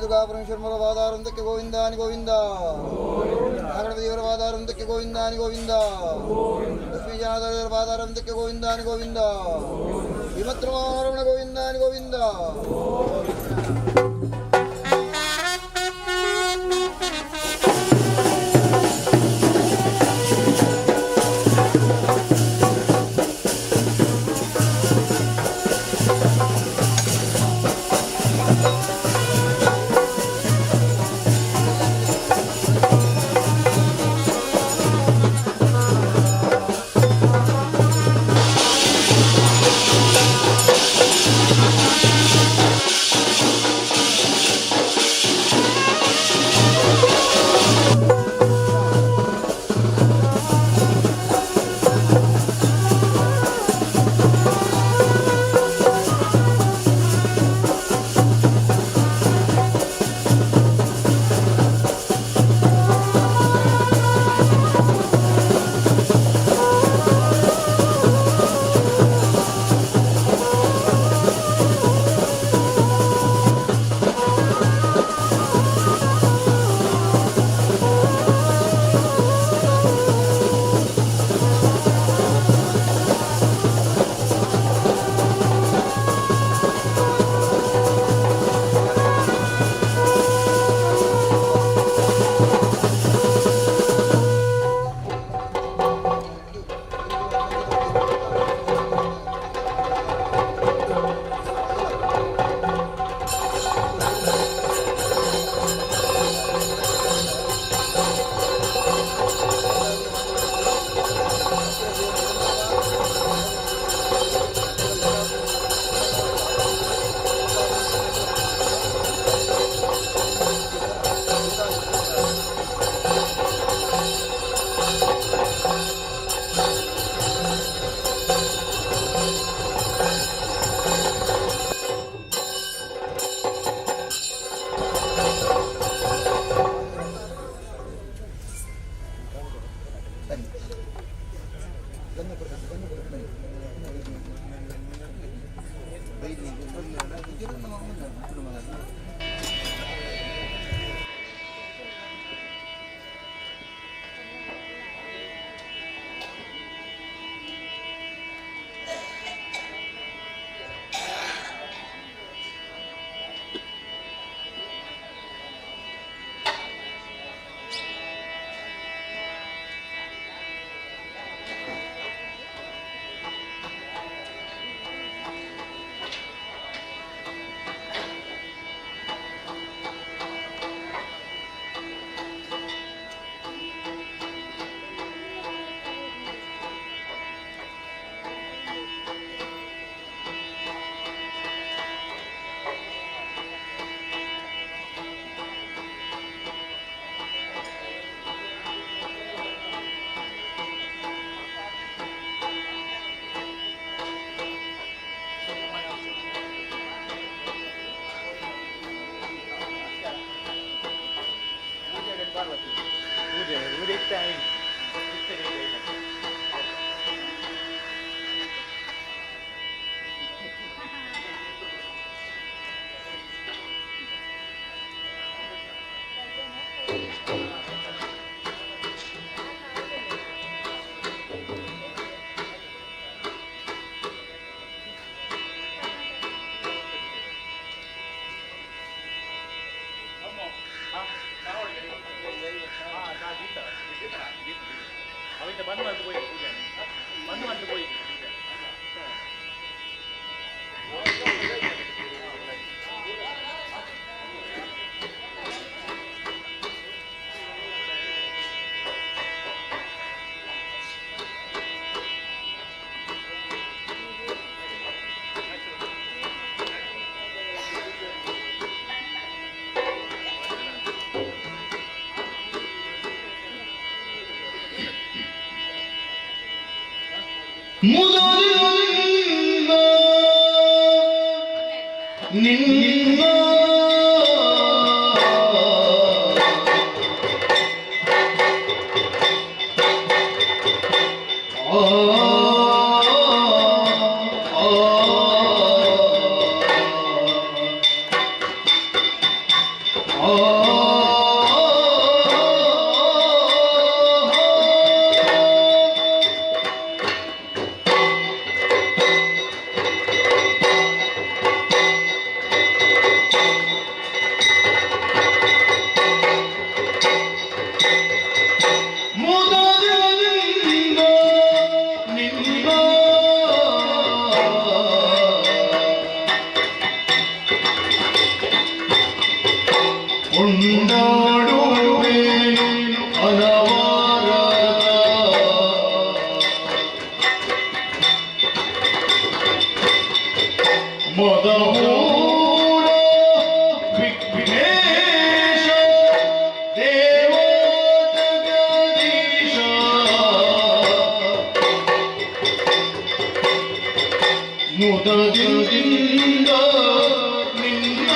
ದುರ್ಗಾ ಪರಮೇಶ್ವರ ವಾದಾರಂತಕ್ಕೆ ಗೋವಿಂದಾನಿ ಗೋವಿಂದ, ನಾಗಣಪತಿ ದೇವರ ವಾದಾರಂತಕ್ಕೆ ಗೋವಿಂದಾನಿ ಗೋವಿಂದ, ಲಕ್ಷ್ಮೀ ಜನಾರ್ದನ ವಾದಾರಂತಕ್ಕೆ ಗೋವಿಂದಾನಿ ಗೋವಿಂದ, ವಿಮತ್ರಮಾರಮಣ ಗೋವಿಂದಾನಿ ಗೋವಿಂದ. ಮುದಲಿಂದ ನಿನ್ನ ಮುದದಿಂದ ನಿನ್ನ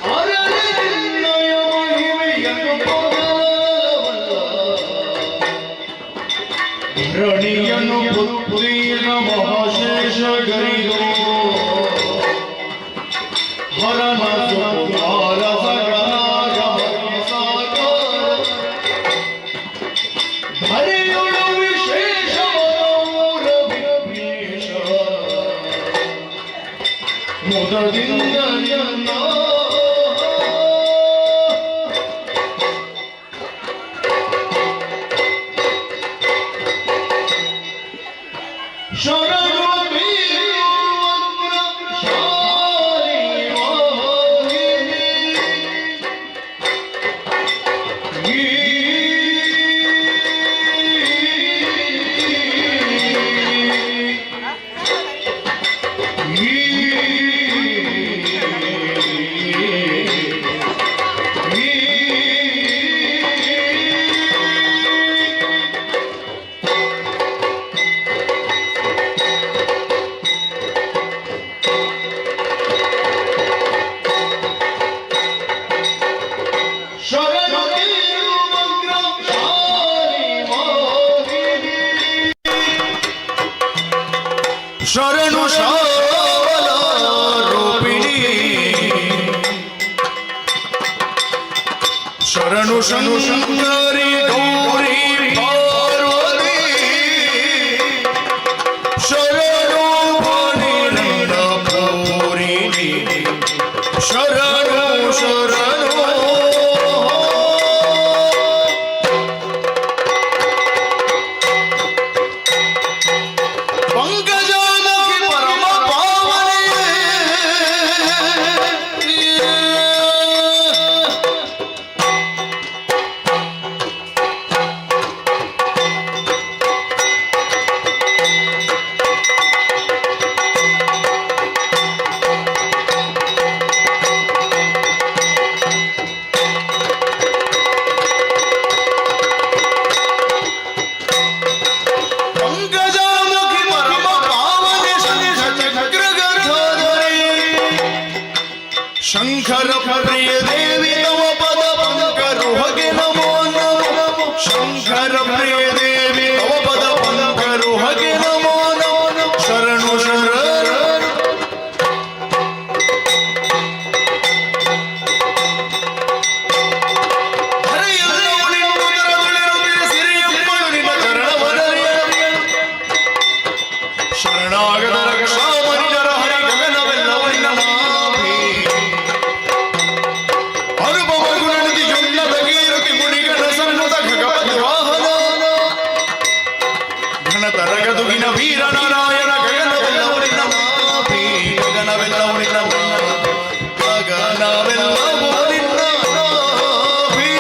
ಅರಣ್ಯ ಮಹಿಮೆಯನ್ನು ಪೊಗಲಬಲ್ಲ. ರಣಿಯನ್ನು ಪುತ್ರೀನ ಮಹಾಶೇಷ ಗರಿದು ಹರನ ಸುಕುಮಾರ ಸಗನಾಗ ಸಾಕಾರ ಧರೆಯೊಳು ವಿಶೇಷ ವಿಭೀಷ ಮುದದಿಂದ ನಿನ್ನ ಶರಣು ಶರಣು ಶಾವಲ ರೂಪಿಣಿ ಶರಣು ಶಂಕರಿ ಗೌರಿ ಪಾರ್ವತಿ ಶರಣು ಭಣಿರಂಗ ಪೂರಿಣಿ ಶರಣು ಶರಣು ಶಂಕರ ಪ್ರಿಯ ದೇವಿ ತವ ಪದ ಪಂಕರುಹಗೆ ನಮೋ ನಮೋ ಶಂಕರ ಪ್ರಿಯ ದೇವಿ ತವ ಪದ ಪಂಕರುಹಗೆ ನಮೋ ನಮೋ ಶರಣು ಶರಣು ಶರಣಾಗತ ರಕ್ಷಾಮಣಿಯರ ಹರಿ ಗಗನವೆಲ್ಲವನ್ನ ನಾಭಿ ಅನುಭವ ಗುಣನಿಧಿ ಜೊಲ್ಲದ ಗೀರುತಿ ಮುನಿಗಣ ಸನ್ನುತ ಭಗವದ್ ವಾಹನ ಘನತರಗದುಗಿನ ವೀರ ನಾರಾಯಣ ಗಗನವೆಲ್ಲವನ್ನ ನಾಭಿ ಗಗನವೆಲ್ಲವನ್ನ ಗಗನವೆಲ್ಲವೂ ನಿನ್ನ ನಾಭಿ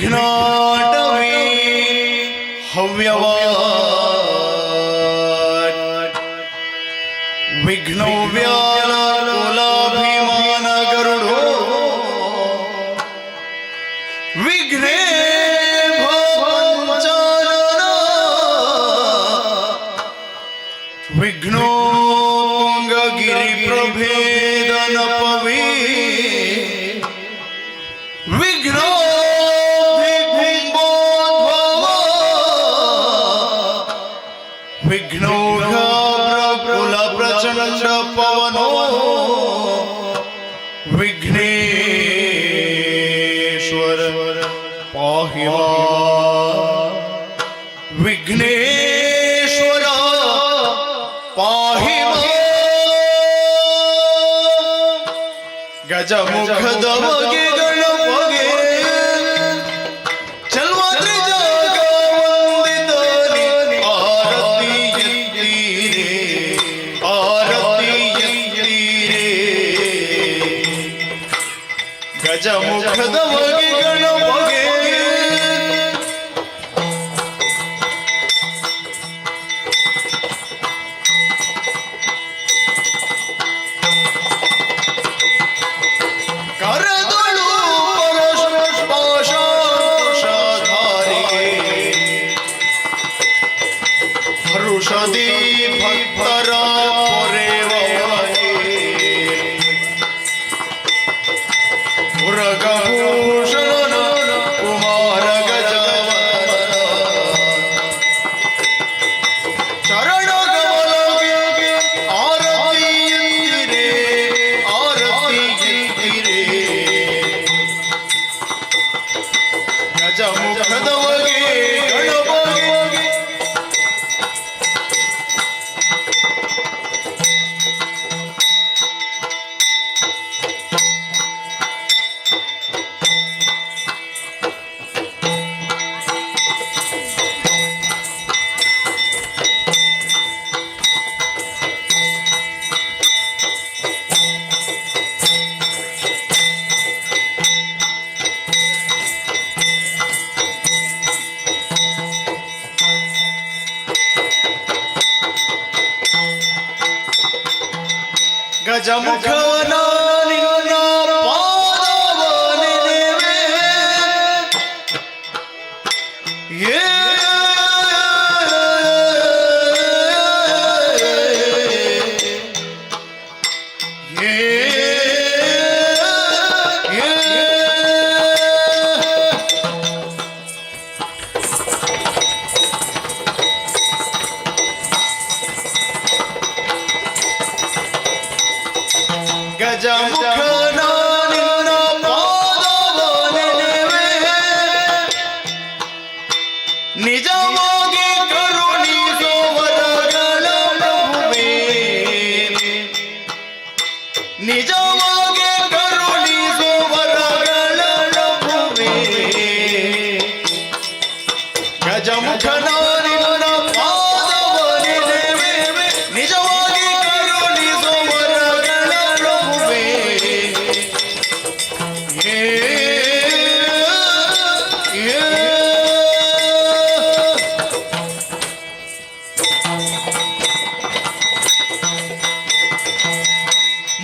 ವಿಘ್ನಾಟವೇ ಹವ್ಯವಾಟ್ ವಿಘ್ನವ್ಯಾಲ ಕುಲಾಭಿಮಾನ ಗರುಡೋ ವಿಘ್ನೇ ಭವಂಚಾನನ ವಿಘ್ನೋ ತುಂಗಗಿರಿ ಪ್ರಭೇದನ ಪವಿ ವಿಘ್ನೋ ವಿಘ್ನೌಘ ಪ್ರಕುಲ ಪ್ರಚಂಡ ಪವನೋ ವಿಘ್ನೇಶ್ವರ ಪಾಹಿ ವಿಘ್ನೇಶ್ವರ ಪಾಹಿ ಗಜಮುಖದ ಬಗೆ ಗಣಪಗೆ ಚಲ್ವಾದ್ರಿ ಜಾಗ ವಂದಿತನಿ ಆರತಿ ಎತ್ತೀರೆ ಆರತಿ ಎತ್ತೀರೆ ಗಜಮುಖದ ಬಗೆ ಗಣಪಗೆ ಕರದಳು ಪರಶುಪಾಶಾಧಾರಿ ಹರುಷದಿ ಭಕ್ತರ ಪೊರೆವವಗೆ ಮುರಗಭೂಷ ಗಜಮುಖನ ನಿನ್ನ ಪಾದವ ನೆನೆವೆ. ಗಜಮುಖನ ನಿನ್ನ ಪಾದವ ನೆನೆವೆ. ನಿಜವಾಗಿ ಕರುಣಿಸೋ ವರಗಳ ಪ್ರಭುವೇ. ನಿಜವಾಗಿ ಕರುಣಿಸೋ ವರಗಳ ಪ್ರಭುವೇ. ಗಜಮುಖನ ನಿನ್ನ ಪಾದವ ನೆನೆವೆ. ನಿಜವಾಗಿ ಕರುಣಿಸೋ ವರಗಳ ಪ್ರಭುವೇ.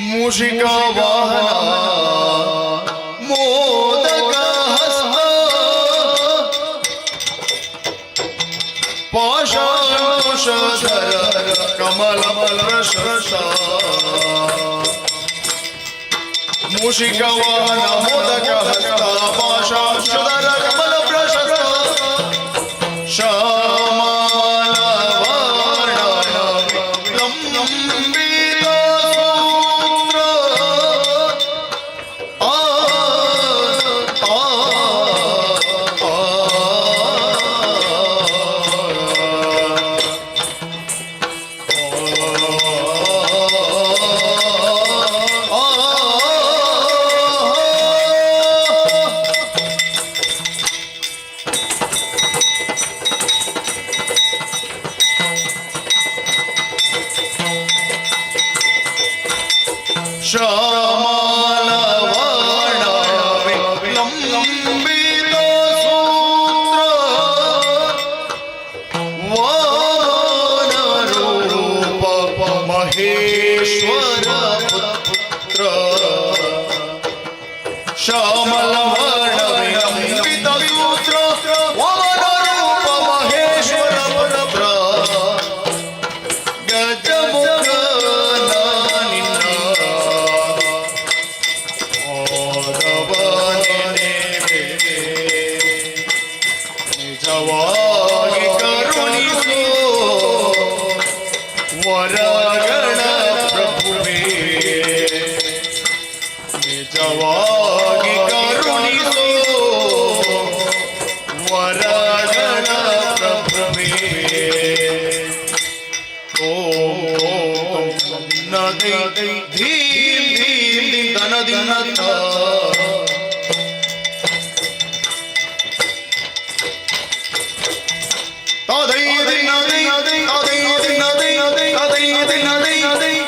ಮೂಷಿಕ ವಾಹನ ಮೋದಕ ಹಸ್ತ ಪಾಶಾಂಕುಶಧರ ಕಮಲ ಪ್ರಶಸ್ತ. ಮೂಷಿಕ ವಾಹನ ಮೋದಕ ಹಸ್ತ ಪಾಶಾಂಕುಶಧರ ಕಮಲ ಪ್ರಶಸ್ತ. ಶ್ಯಾಮಲ ವರ್ಣ ಲಂಬಿತ ಸೂತ್ರ. ಶ್ಯಾಮಲ ವರ್ಣ ಲಂಬಿತ ಸೂತ್ರ. ವಾಮನ ರೂಪ ಮಹೇಶ್ವರ ಪುತ್ರ. ಶ್ಯಾಮಲ ವರ್ಣ ಲಂಬಿತ ಸೂತ್ರ. ವಾಮನ ರೂಪ ಮಹೇಶ್ವರ ಪುತ್ರ. ಗಜಮುಖನ ನಿನ್ನ ಪಾದವ ನೆನೆವೆ. ನಿಜವಾಗಿ ಕರುಣಿಸೋ ವರಗಳ ಪ್ರಭುವೇ. ನಿಜವಾಗಿ ಕರುಣಿಸೋ ವರಗಳ ಪ್ರಭುವೇ. ಓಂ ನದಿ ಧೀಂ ಧೀಂ ಧನದಿನತ. ತದೈ ದಿನ ದೈ ತದೈ ದಿನ ದೈ ತದೈ ದಿನ ದೈ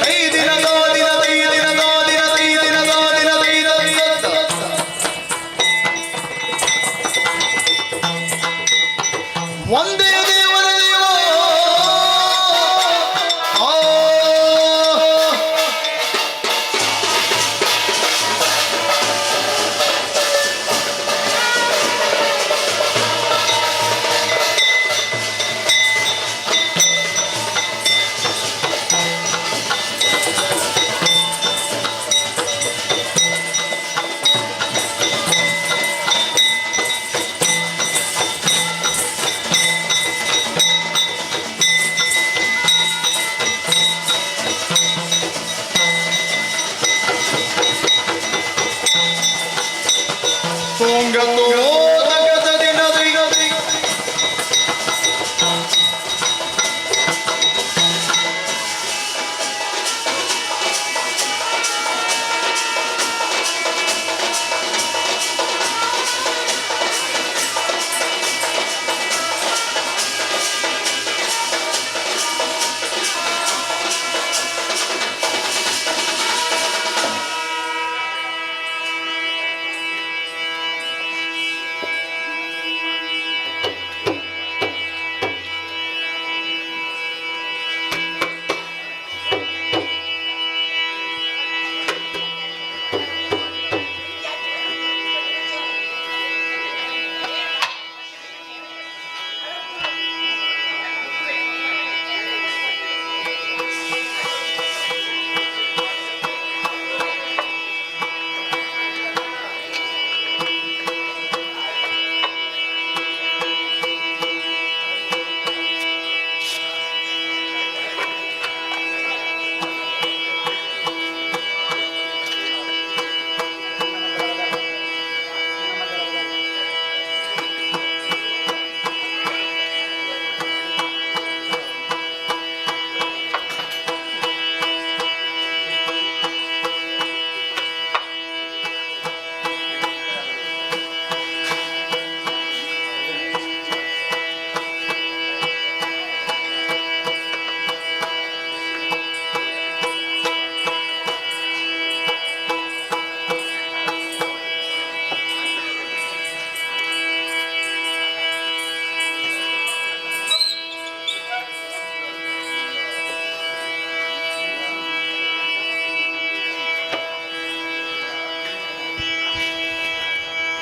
ದೈ ದಿನ ದಾದಿನ ದೈ ದಿನ ದಾದಿನ ದೈ ದಿನ ದಾದಿನ ದೈ ದೈ ದತ್ತ. ಒಂದೇ ದೇವರ ದೇವ.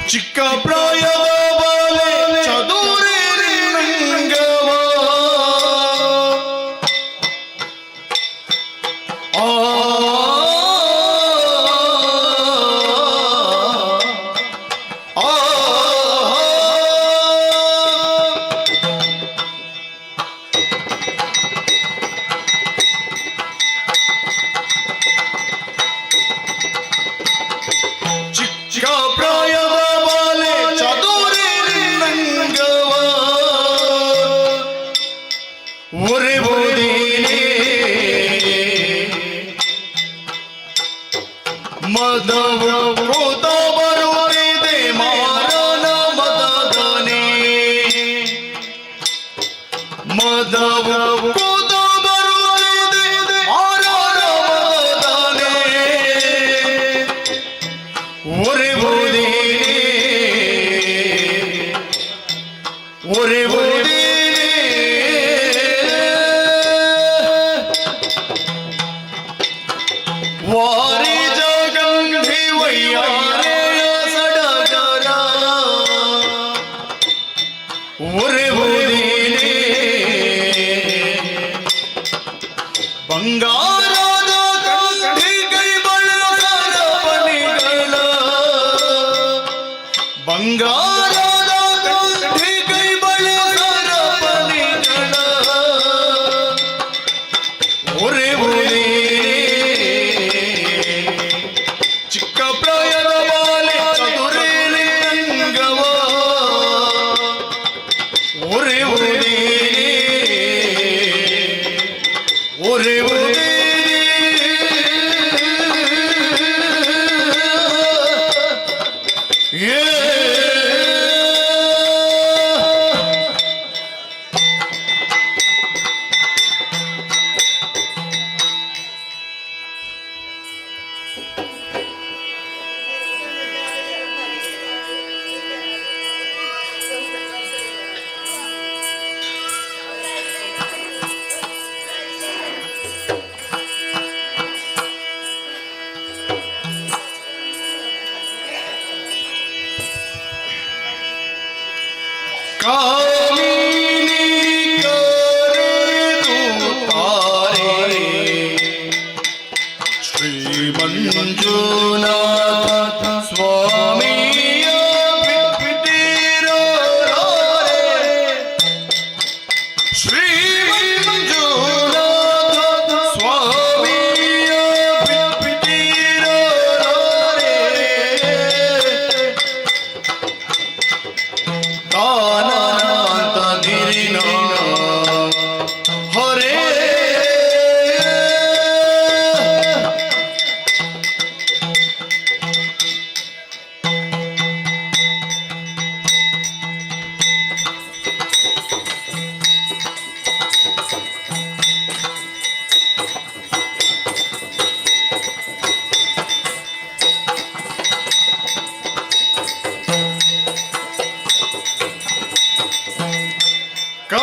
ಚಿಕ್ಕ ಪ್ರಾಯದ ಬಾಲೆ ಚದುರಿನಂಗವ ಚಿಕ್ಕ ಪ್ರಾಯದ ಬಾಲೆ ಚದುರಿನಂಗವ ಉರಿವುದೇನೆ ಮದವ ಕೃತ ಬರುತ್ತಿದೆ ಮಾರನ ಮದದನೆ ಮದವ ಕೃತ ಬರುತ್ತಿದೆ ಮಾರನ ಮದದನೆ ಉರಿವುದೇನೆ ಉರಿವುದೇನೆ ವಾರಿ ಜಗಂಧಿ ವಯ್ಯಾರೆಯ ಸಡಗರ ಉರಿವುದೇನೆ ಬಂಗಾರದ ಕಂಠಿಗೈ ಬಳ್ಳರ ಪಣಿಗಳ ಬಂಗಾರದ ಕಂಠಿಗೈ ಬಳ್ಳರ ಪಣಿಗಳ ಉರಿವುದೇನೆ ಚಿಕ್ಕ ಪ್ರಾಯದ ಬಾಲೆ ಚದುರಿನಂಗವ ಉರಿವುದೇನೆ ಉರಿವುದೇನೆ ಕಾಮಿನಿ ಕರೆದು ತಾರೆ ಶ್ರೀ ಮಂಜುನಾಥ ಸ್ವಾಮಿಯ ಬಿಟ್ಟಿರೋರೆ ಶ್ರೀ ಮಂಜುನಾಥ ಸ್ವಾಮಿಯ ಬಿಟ್ಟಿರೋರೆ ಕಾನನಾಂತ ಗಿರಿನ ಹೊರೆ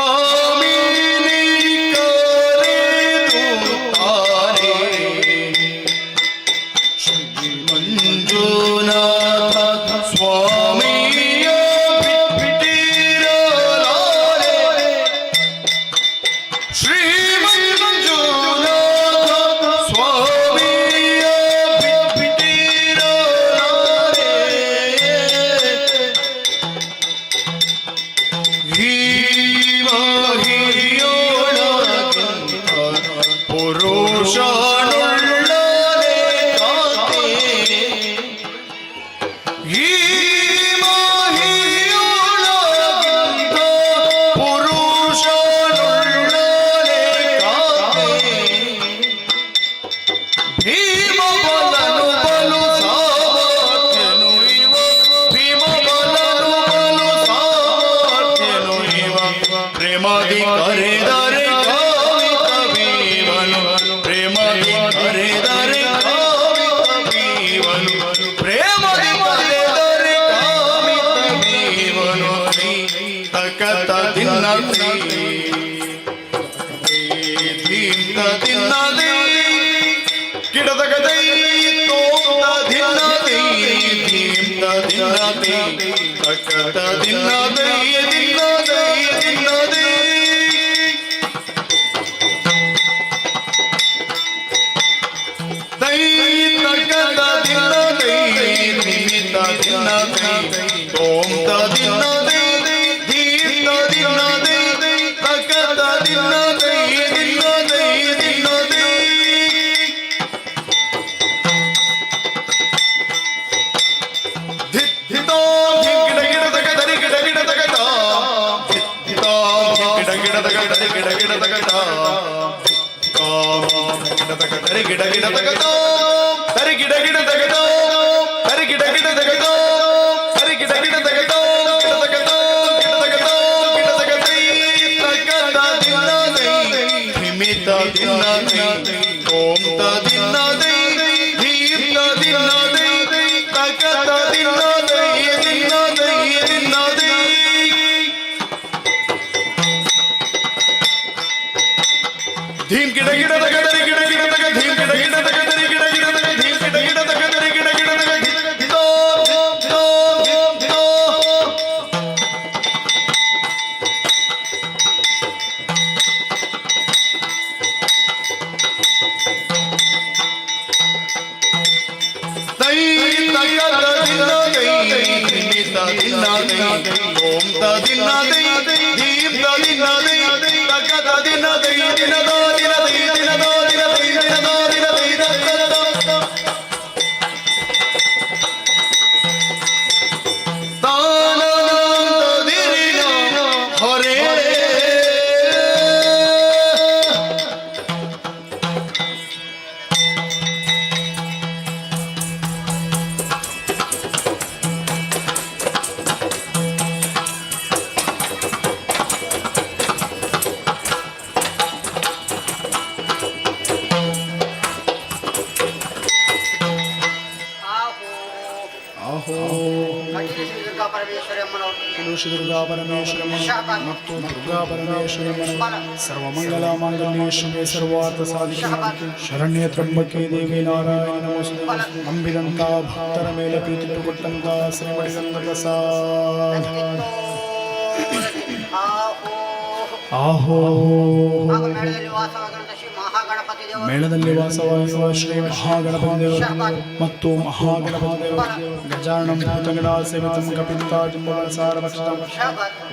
ಕಾಮಿನಿ ಕರೆದು ತಾರೆ ಶ್ರೀ ಮಂಜುನಾಥ ಸ್ವಾಮಿಯ ಬಿಟ್ಟಿರಲಾರೆ ಶ್ರೀ ಮಂಜುನಾಥ ಸ್ವಾಮಿಯ ಬಿಟ್ಟಿರಲಾರೆ ಪುರುಷನುಳ್ಳನೆ ಕಾತೆ ಈ ಮಹಿಯೊಳಗಿಂತ ಪುರುಷನುಳ್ಳನೆ ಕಾತೆ ಭೀಮ ಬಲನು ಬಲು ಸಾಮರ್ಥ್ಯನು ಇವ ಭೀಮ ಬಲನು ಬಲು ಸಾಮರ್ಥ್ಯನು ಇವ ಪ್ರೇಮದಿ ಕರೆದರೆ ಕಾಮಿತ ಭೀಮನು ಪ್ರೇಮದಿ ಕರೆದರೆ ಕಾಮಿತ ಭೀಮನು ಪ್ರೇಮದಿ ಕರೆದರೆ ಕಾಮಿತ ಭೀಮನು ತಕತ ದಿನ್ನತಿ ಧೀಂತ ದಿನ್ನದಿ ಗಿಡದ ತಕತ ದಿನ ದೈ ದಿನ ದೈ ದಿನ ದೈ ದೈ ತಕತ ದಿನ ದೈ ನಿಮಿತ ದಿನ ದೈ ತೋಂ ತ ದಿನ ದೈ ಧೀತ ದಿನ ದೈ ತಕತ ದಿನ ದೈ ದಿನ ದೈ ದಿನ ದೈ ಧಿತ್ತೋ ಗಿಡ ಗಿಡ ತಕ ದರಿ ಗಿಡ ಗಿಡ ತಕತ ಧಿತ್ತೋ ಗಿಡ ಗಿಡ ತಕ ದರಿ ಗಿಡ ಗಿಡ ತಕತ ಗಿಡ ತಕ ದರಿ ಗಿಡ ಗಿಡ ತಕತ ದರಿ ಗಿಡ ಗಿಡ ತಕತ ದರಿ ಗಿಡ ಗಿಡ ತಕತ ದರಿ ಗಿಡ ಗಿಡ ತಕತ ಗಿಡ ತಕತ ಗಿಡ ತಕತ ಗಿಡ ತಕತ ತಕತ ದಿನ ದೈ ಹಿಮಿತ ದಿನ ದೈ ಓಂ ತ ದಿನ ದೈ ಧೀತ ದಿನ ದೈ ತಕತ ದಿನ ದೈ ದಿನ ದೈ ದಿನ ದೈ ಧೀಮ್ ಗಿಡ ಗಿಡ ತಕ ದರಿ ಗಿಡ ಗಿಡ ತಕ ಧೀಮ್ ಗಿಡ ಗಿಡ ತಕ ದರಿ ಗಿಡ ಗಿಡ ತಕ ಧೀಮ್ ಗಿಡ ಗಿಡ ತಕ ದರಿ ಗಿಡ ಗಿಡ ತಕ ಧಿತ್ತೋ ಧಿತ್ತೋ ಧಿತ್ತೋ ದೈ ತಕತ ದಿನ ದೈ ನಿಮಿತ ದಿನ ದೈ ಓಂ ತ ದಿನ ದೈ ಧೀಮ್ ತ ದಿನ ದೈ ತಕತ ದಿನ ದೈ ದಿನ ದೋ ದಿನ ದೈ ದಿನ ದೋ ದಿನ ದೈ ದಿನ ದೋ ದಿನ ದೈ ತಾನಂತ ದಿರಿನ ಹೊರೆ ಆಹೋ ದುರ್ಗಾ ಪರಮೇಶ್ವರಮ್ಮನವರು ಶ್ರೀ ದುರ್ಗಾ ಪರಮೇಶ್ವರಮ್ಮ ಮತ್ತು ದುರ್ಗಾ ಪರಮೇಶ್ವರಮ್ಮ ಸರ್ವಮಂಗಲ ಮಾಂಗಲ್ಯ ಶಿವೆ ಸರ್ವಾರ್ಥ ಸಾಧಿಕೆ ಶರಣ್ಯ ತ್ರಂಬಕೆ ದೇವಿ ನಾರಾಯಣ ನಮೋಸ್ತುತೆ ನಂಬಿದಂತ ಭಕ್ತರ ಮೇಲೆ ಪ್ರೀತಿ ಕೊಟ್ಟಂತ ಶ್ರೀ ಮಡಿಗಂಧ ಪ್ರಸಾದ ಆಹೋ ಹಾಗೂ ಮೇಳದಲ್ಲಿ ವಾಸವಾಗಿರುವಂತಹ ಶ್ರೀ ಮಹಾಗಣಪತಿ ದೇವರು ಮೇಳದಲ್ಲಿ ವಾಸವಾಗಿರುವ ಶ್ರೀ ಮಹಾಗಣಪತಿ ದೇವರು ಮತ್ತು ಮಹಾಗಣಪತಿ ದೇವರು ಗಜಾನಂ ಭೂತಗಣ ಸೇವಿತಂ ಕಪಿತ್ತಾಜಂಬಸಾರ ಭಕ್ಷಿತಂ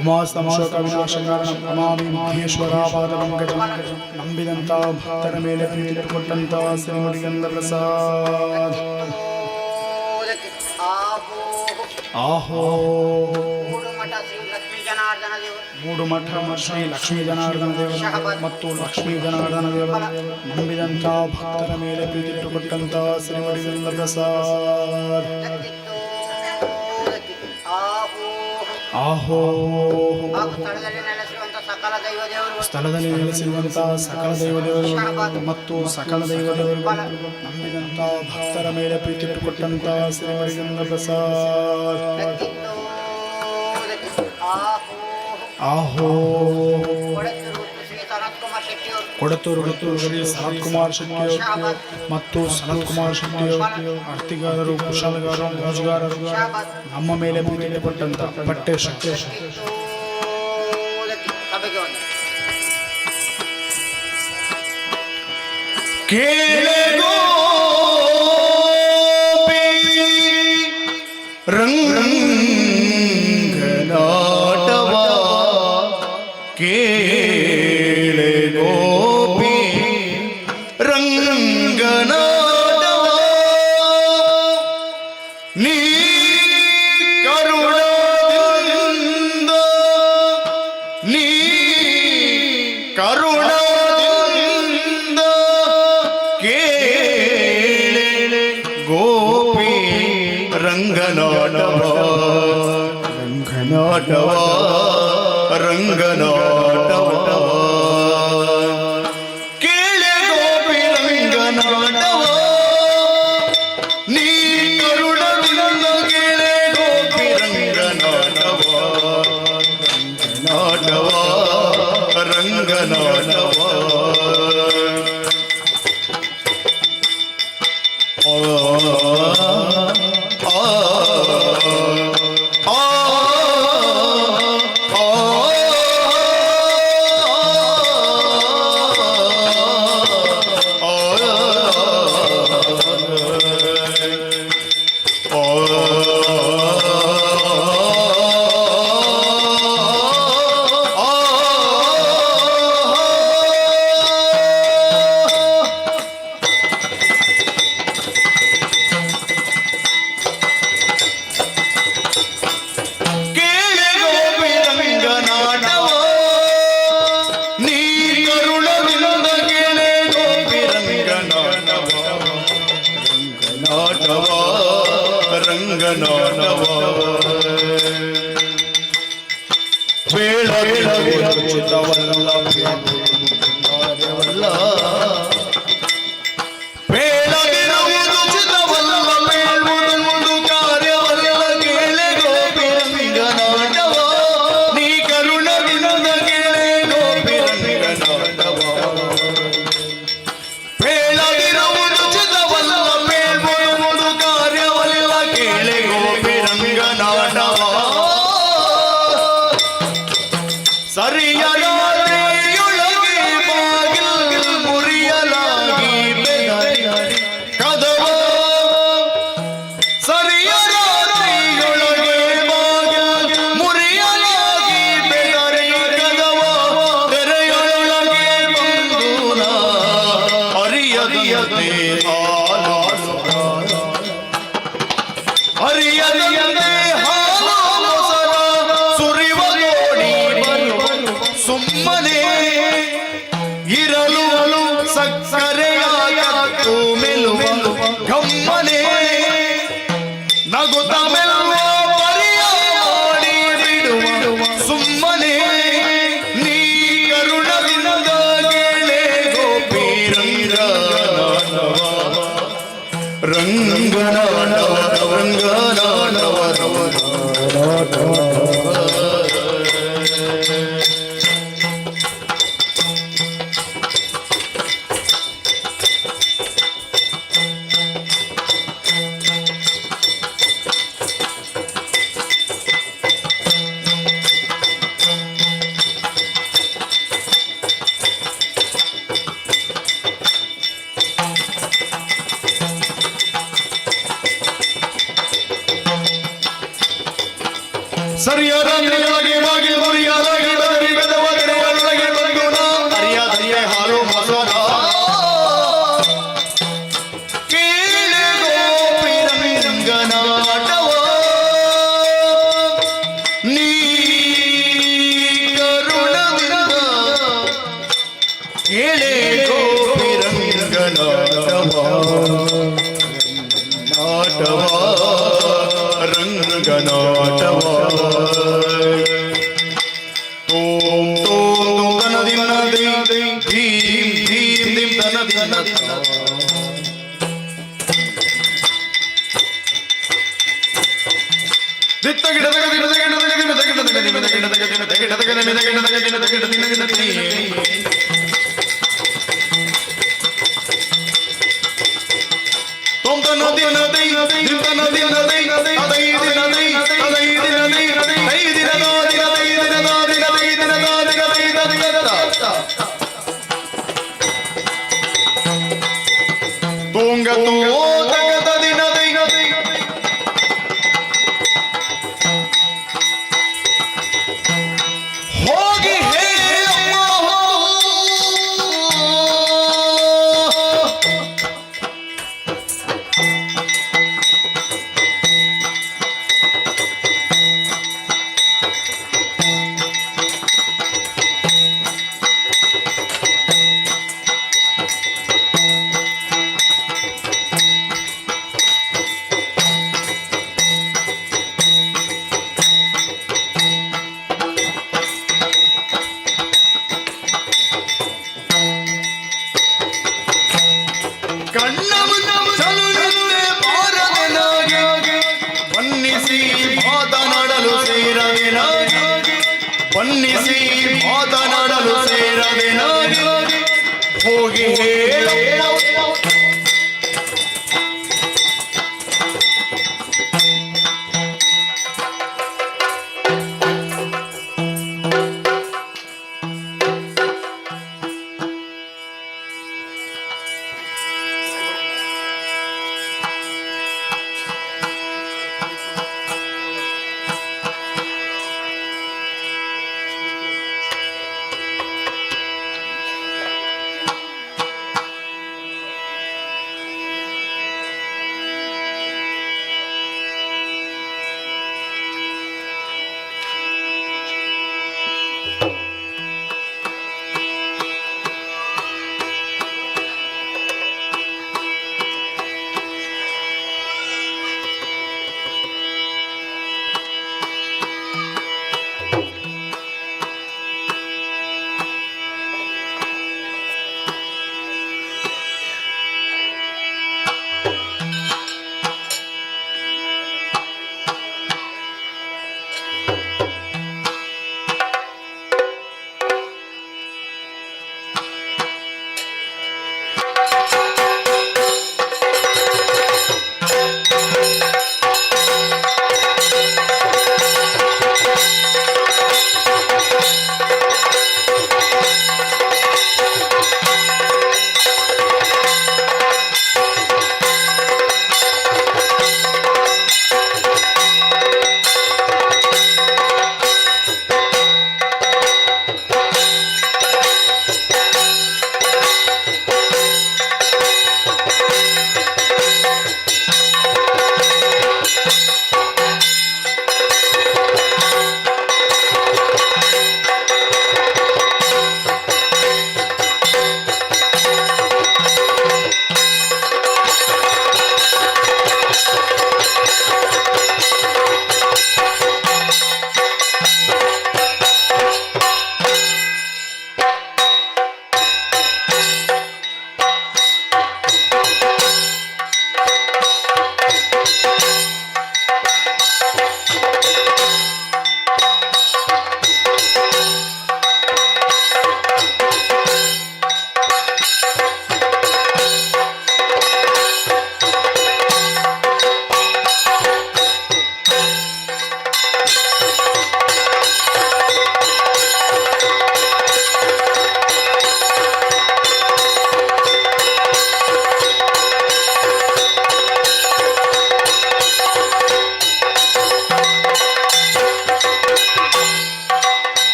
ಉಮಾಸ್ತಂ ಶೋಕ ವಿನಾಶಕಾರಣಂ ನಮಾಮಿ ಮಹೇಶ್ವರಾಪಾದ ಪಂಕಜಂ ನಂಬಿದಂತ ಭಕ್ತರ ಮೇಲೆ ಪ್ರೀತಿ ಕೊಟ್ಟಂತ ಶ್ರೀ ಮುಡಿಗಂಧ ಪ್ರಸಾದ ಆಹೋ ಮೂಡುಮಠ ಶ್ರೀ ಲಕ್ಷ್ಮೀ ಜನಾರ್ದನ ದೇವರು ಮೂಡುಮಠ ಶ್ರೀ ಲಕ್ಷ್ಮೀ ಜನಾರ್ದನ ದೇವರು ಮತ್ತು ಲಕ್ಷ್ಮೀ ಜನಾರ್ದನ ದೇವರು ನಂಬಿದಂತ ಭಕ್ತರ ಮೇಲೆ ಪ್ರೀತಿ ಕೊಟ್ಟಂತ ಶ್ರೀ ಮುಡಿಗಂಧ ಪ್ರಸಾದ ಆಹೋ ಹಾಗೂ ಸ್ಥಳದಲ್ಲಿ ನೆಲೆಸಿರುವಂತಹ ಸಕಲ ದೈವ ದೇವರು ಸ್ಥಳದಲ್ಲಿ ನೆಲೆಸಿರುವಂತ ಸಕಲ ದೈವ ದೇವರು ಮತ್ತು ಸಕಲ ದೈವ ದೇವರು ನಂಬಿದಂತ ಭಕ್ತರ ಮೇಲೆ ಪ್ರೀತಿ ಕೊಟ್ಟಂತ ಶ್ರೀ ಮುಡಿಗಂಧ ಪ್ರಸಾದ ಆಹೋ ಕೊಡತ್ತೂರು ಶ್ರೀ ಸನತ್ ಕುಮಾರ್ ಶೆಟ್ಟಿ ಅವರು ಕೊಡತೂರು ಶ್ರೀ ಸನತ್ ಕುಮಾರ್ ಶೆಟ್ಟಿ ಮತ್ತು ಸನತ್ ಕುಮಾರ್ ಶೆಟ್ಟಿ ಆರ್ತಿಗಾರರು ಕುಶಲಗಾರರು ಮೋಜುಗಾರರು ನಮ್ಮ ಮೇಲೆ ಪ್ರೀತಿ ಕೊಟ್ಟಂತ ಬಟ್ಟೆ ಶಕ್ತಿ ಸಭೆಗೆ ಒಂದು ಕೇಳೆ ಗೋಪಿ ರಂಗನಾಟವ ಕೇಳೆ ಗೋಪಿ ರಂಗನಾಟವ ನೀ ಕರುಣದಿಂದ ನೀ ಕರುಣದಿಂದ ಕೇಳೆ ಗೋಪಿ ರಂಗನಾಟವ ರಂಗನಾಟವ ರಂಗನಾಟವ ಕೇಳೆ ಗೋಪಿ ರಂಗನಾಟವ ನೀ ಕರುಣದಿಂದ ಕೇಳೆ ಗೋಪಿ ರಂಗನಾಟವ ರಂಗನಾಟವ ರಂಗನಾಟವ ರಂಗನಾಟವ ಬೇಳಗಿರುವುದುಚಿತವಲ್ಲ ಬೇಳಗಿರುವುದುಚಿತವಲ್ಲ ಬೇಳುವುದೊಂದು ಕಾರ್ಯವಲ್ಲ ಕೇಳೆ ಗೋಪಿ ರಂಗನಾಟವ ನೀ ಕರುಣದಿಂದ ಕೇಳೆ ಗೋಪಿ ರಂಗನಾಟವ ಬೇಳಗಿರುವುದುಚಿತವಲ್ಲ ಬೇಳುವುದೊಂದು ಕಾರ್ಯವಲ್ಲ ಕೇಳೆ ಗೋಪಿ ರಂಗನಾಟವ ಸರಿಯೊಳಗೆ ಬಾಗಿಲು ಮುರಿಯಲಾಗಿ ಬೆದರಿ ಕದವ ಸರಿಯೊಳಗೆ ಬಾಗಿಲು ಮುರಿಯಲಾಗಿ ಬೆದರಿ ಕದವ ತೆರೆಯೊಳಗೆ ಬಂದು ಅರಿಯದಿಯದೆ ಅರಿಯದಿಯದೆ ಸುಮ್ಮನೆ ಇರಲು ಸಕ್ಕರೆಯಾಗತ್ತು ಮೆಲುವ ಗಮ್ಮನೆ ನಗುತ್ತ ಮೆಲುವ ಪರಿಯ ಮಾಡಿ ಬಿಡುವ ಸುಮ್ಮನೆ ನೀ ಕರುಣದಿಂದ ಕೇಳೆ ಗೋಪಿ ರಂಗನಾಟವ ರಂಗನಾಟವ ಸರಿಯಾದ ಬಾಗಿ ಮುರಿಯಾದಾಗಿ ಬದರಿ ಗದವ ತೆರೆಯೊಳಗೆ ಬಂದು ಅರಿಯಾದರಿಯ ಹಾಲು ಮೊಸರ ಕೇಳೆ ಗೋಪಿ ರಂಗನಾಟವ ನೀ ಕರುಣದಿಂದ ಕೇಳೆ ಗೋಪಿ ರಂಗನಾಟವ ರಂಗನಾಟವ ತೋಂ ತೋಂ ತನದಿನ ಧೀಂ ಧೀಂ ಧೀಂ ತನದಿನ ದಿತ್ತ ಗಿಡದ ಗಿಡದ ಗಿಡದ ಗಿಡದ ಗಿಡದ ಗಿಡದ ಗಿಡದ ಗಿಡದ ಗಿಡದ ಗಿಡದ ಗಿಡದ ತೋಂ ತನದಿನ ಧೀಂ ತನದಿನ ಹೋಗಿ ಬನ್ನಿಸಿ ಮಾತನಾಡಲು ಸೇರದೆ ನಾಗಿ ಹೋಗಿ ಹೇಳ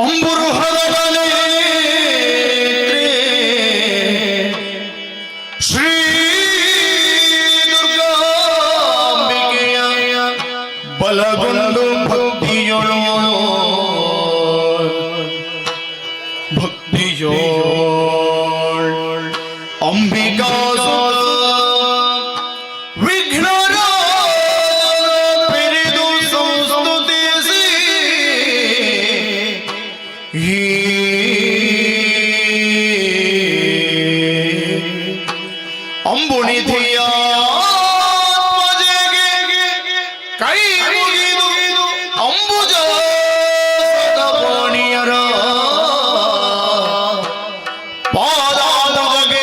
ಅಂಬುರುಹದ ಶ್ರೀ ದುರ್ಗಾಂಬಿಕೆಯ ಬಲಗೊಂಡು ಭಕ್ತಿಯೊಳು ಅಂಬಿಕಾ ವಿಘ್ನರ ಪಿರಿದು ಸಂಸ್ತುತಿಸಿ ಅಂಬುನಿಧಿಯ ಕೈ ಮುಗಿದು ಅಂಬುಜ ಪಾಣಿಯರ ಪಾದಾಲಗೆ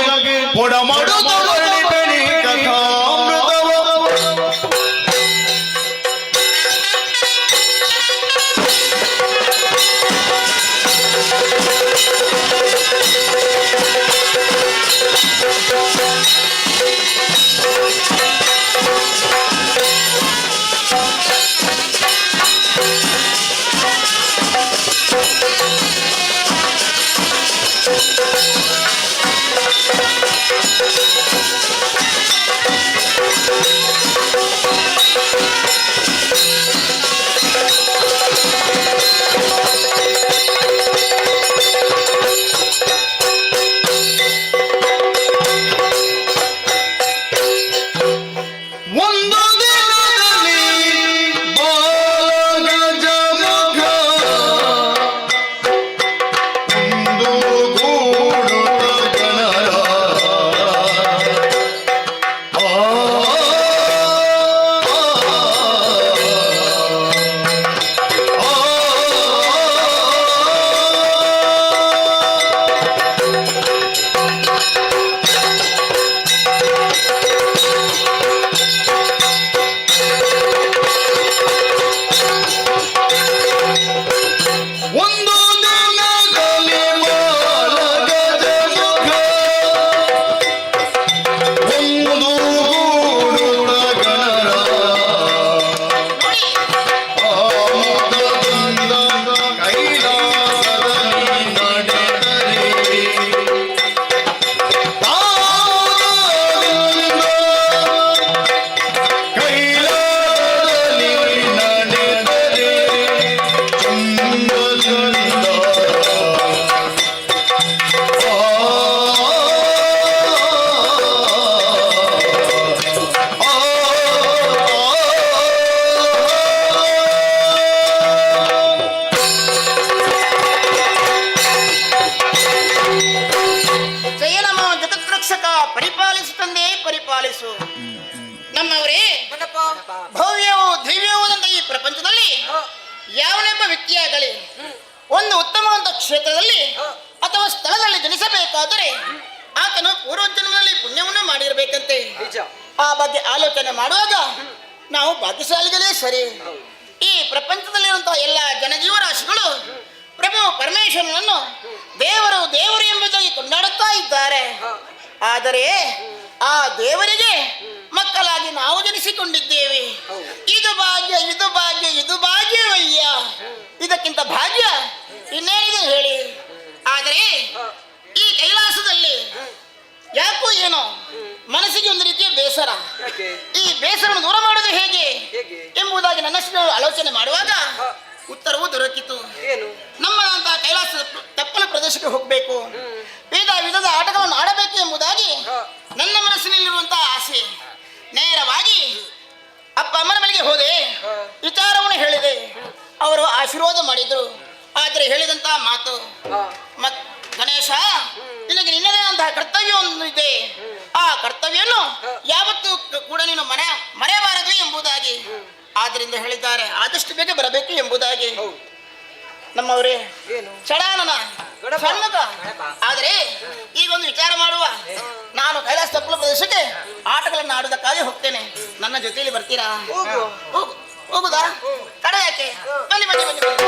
ಪೊಡಮಡುತ್ತ ವರ್ಣಿಪೆನಿ ಕಥಾಮೃತವ ಒಂದು ದಿನದಲ್ಲಿ ಬಾಲಗಜಮುಖ ಒಂದು ಗೂಡುತ್ತ ಜನರ ಒಂದು ದಿನದಲ್ಲಿ ಬಾಲಗಜಮುಖ ಒಂದು ಗೂಡುತ್ತ ಜನರ ಆಮೋದದಿಂದ ಕೈಲಾಸದಲ್ಲಿ ನಡೆದರೆ ಆಮೋದದಿಂದ ಕೈಲಾಸದಲ್ಲಿ ನಡೆದರೆ ಚಂದ್ರಚಂದ ಜಯ ನಮ್ಮ ಜಗತ್ರಕ್ಷಕ ಪರಿಪಾಲಿಸು ತಂದೆ ಪರಿಪಾಲಿಸು. ನಮ್ಮವರೇ, ಭವ್ಯವೂ ದಿವ್ಯವೂದಂತ ಈ ಪ್ರಪಂಚದಲ್ಲಿ ಯಾವನೆಬ್ಬ ವ್ಯಕ್ತಿಯಾಗಲಿ ಒಂದು ಉತ್ತಮವಾದ ಕ್ಷೇತ್ರದಲ್ಲಿ ಅಥವಾ ಸ್ಥಳದಲ್ಲಿ ಜನಿಸಬೇಕಾದರೆ ಆತನು ಪೂರ್ವಜನ್ಮದಲ್ಲಿ ಪುಣ್ಯವನ್ನು ಮಾಡಿರಬೇಕಂತೆ. ಆ ಬಗ್ಗೆ ಆಲೋಚನೆ ಮಾಡುವಾಗ ನಾವು ಭಾಗ್ಯಶಾಲಿಗಳೇ ಸರಿ. ಈ ಪ್ರಪಂಚದಲ್ಲಿರುವಂತಹ ಎಲ್ಲ ಜನಜೀವರಾಶಿಗಳು ಪ್ರಭು ಪರಮೇಶ್ವರನನ್ನು ದೇವರು ದೇವರು ಎಂಬುದಾಗಿ ಕೊಂಡಾಡುತ್ತಾ ಇದ್ದಾರೆ. ಆದರೆ ಆ ದೇವರಿಗೆ ಮಕ್ಕಳಾಗಿ ನಾವು ಜನಿಸಿಕೊಂಡಿದ್ದೇವೆ. ಇದು ಭಾಗ್ಯ, ಇದು ಭಾಗ್ಯ, ಇದು ಭಾಗ್ಯವಯ್ಯ. ಇದಕ್ಕಿಂತ ಭಾಗ್ಯ ಇನ್ನೇನಿದೆ ಹೇಳಿ. ಆದರೆ ಈ ಕೈಲಾಸದಲ್ಲಿ ಯಾಕೋ ಏನೋ ಮನಸ್ಸಿಗೆ ಒಂದು ರೀತಿಯ ಬೇಸರ. ಈ ಬೇಸರವನ್ನು ದೂರ ಮಾಡೋದು ಹೇಗೆ ಎಂಬುದಾಗಿ ನನ್ನಷ್ಟು ಆಲೋಚನೆ ಮಾಡುವಾಗ ಉತ್ತರವು ದೊರಕಿತು. ನಮ್ಮದಂತಹ ಕೈಲಾಸದ ತಪ್ಪಲ ಪ್ರದೇಶಕ್ಕೆ ಹೋಗಬೇಕು, ವಿಧ ವಿಧದ ಆಟಗಳನ್ನು ಆಡಬೇಕು ಎಂಬುದಾಗಿ ನನ್ನ ಮನಸ್ಸಿನಲ್ಲಿರುವಂತಹ ಆಸೆ. ನೇರವಾಗಿ ಅಪ್ಪ ಅಮ್ಮನ ಬಳಿಗೆ ಹೋದೆ, ವಿಚಾರವನ್ನು ಹೇಳಿದೆ. ಅವರು ಆಶೀರ್ವಾದ ಮಾಡಿದ್ರು. ಆದರೆ ಹೇಳಿದಂತಹ ಮಾತು, ಗಣೇಶ, ನಿನಗೆ ನಿನ್ನದೇ ಅಂತಹ ಕರ್ತವ್ಯ ಒಂದು ಇದೆ. ಆ ಕರ್ತವ್ಯವನ್ನು ಯಾವತ್ತೂ ಕೂಡ ನೀನು ಮರೆಯಬಾರದು ಎಂಬುದಾಗಿ ಆದ್ದರಿಂದ ಹೇಳಿದ್ದಾರೆ. ಆದಷ್ಟು ಬೇಗ ಬರಬೇಕು ಎಂಬುದಾಗಿ. ನಮ್ಮವರೇ, ಚಡಾನನ ಸಣ್ಣದ. ಆದರೆ ಈಗ ಒಂದು ವಿಚಾರ ಮಾಡುವ. ನಾನು ಕೈಲಾಸ ತಪ್ಪಲ ಪ್ರದೇಶಕ್ಕೆ ಆಟಗಳನ್ನು ಆಡುವುದಕ್ಕಾಗಿ ಹೋಗ್ತೇನೆ. ನನ್ನ ಜೊತೆಯಲ್ಲಿ ಬರ್ತೀರಾ? ಹೋಗುದಾ? ತಡ ಯಾಕೆ? ಬನ್ನಿ ಬನ್ನಿ ಬನ್ನಿ ಬನ್ನಿ.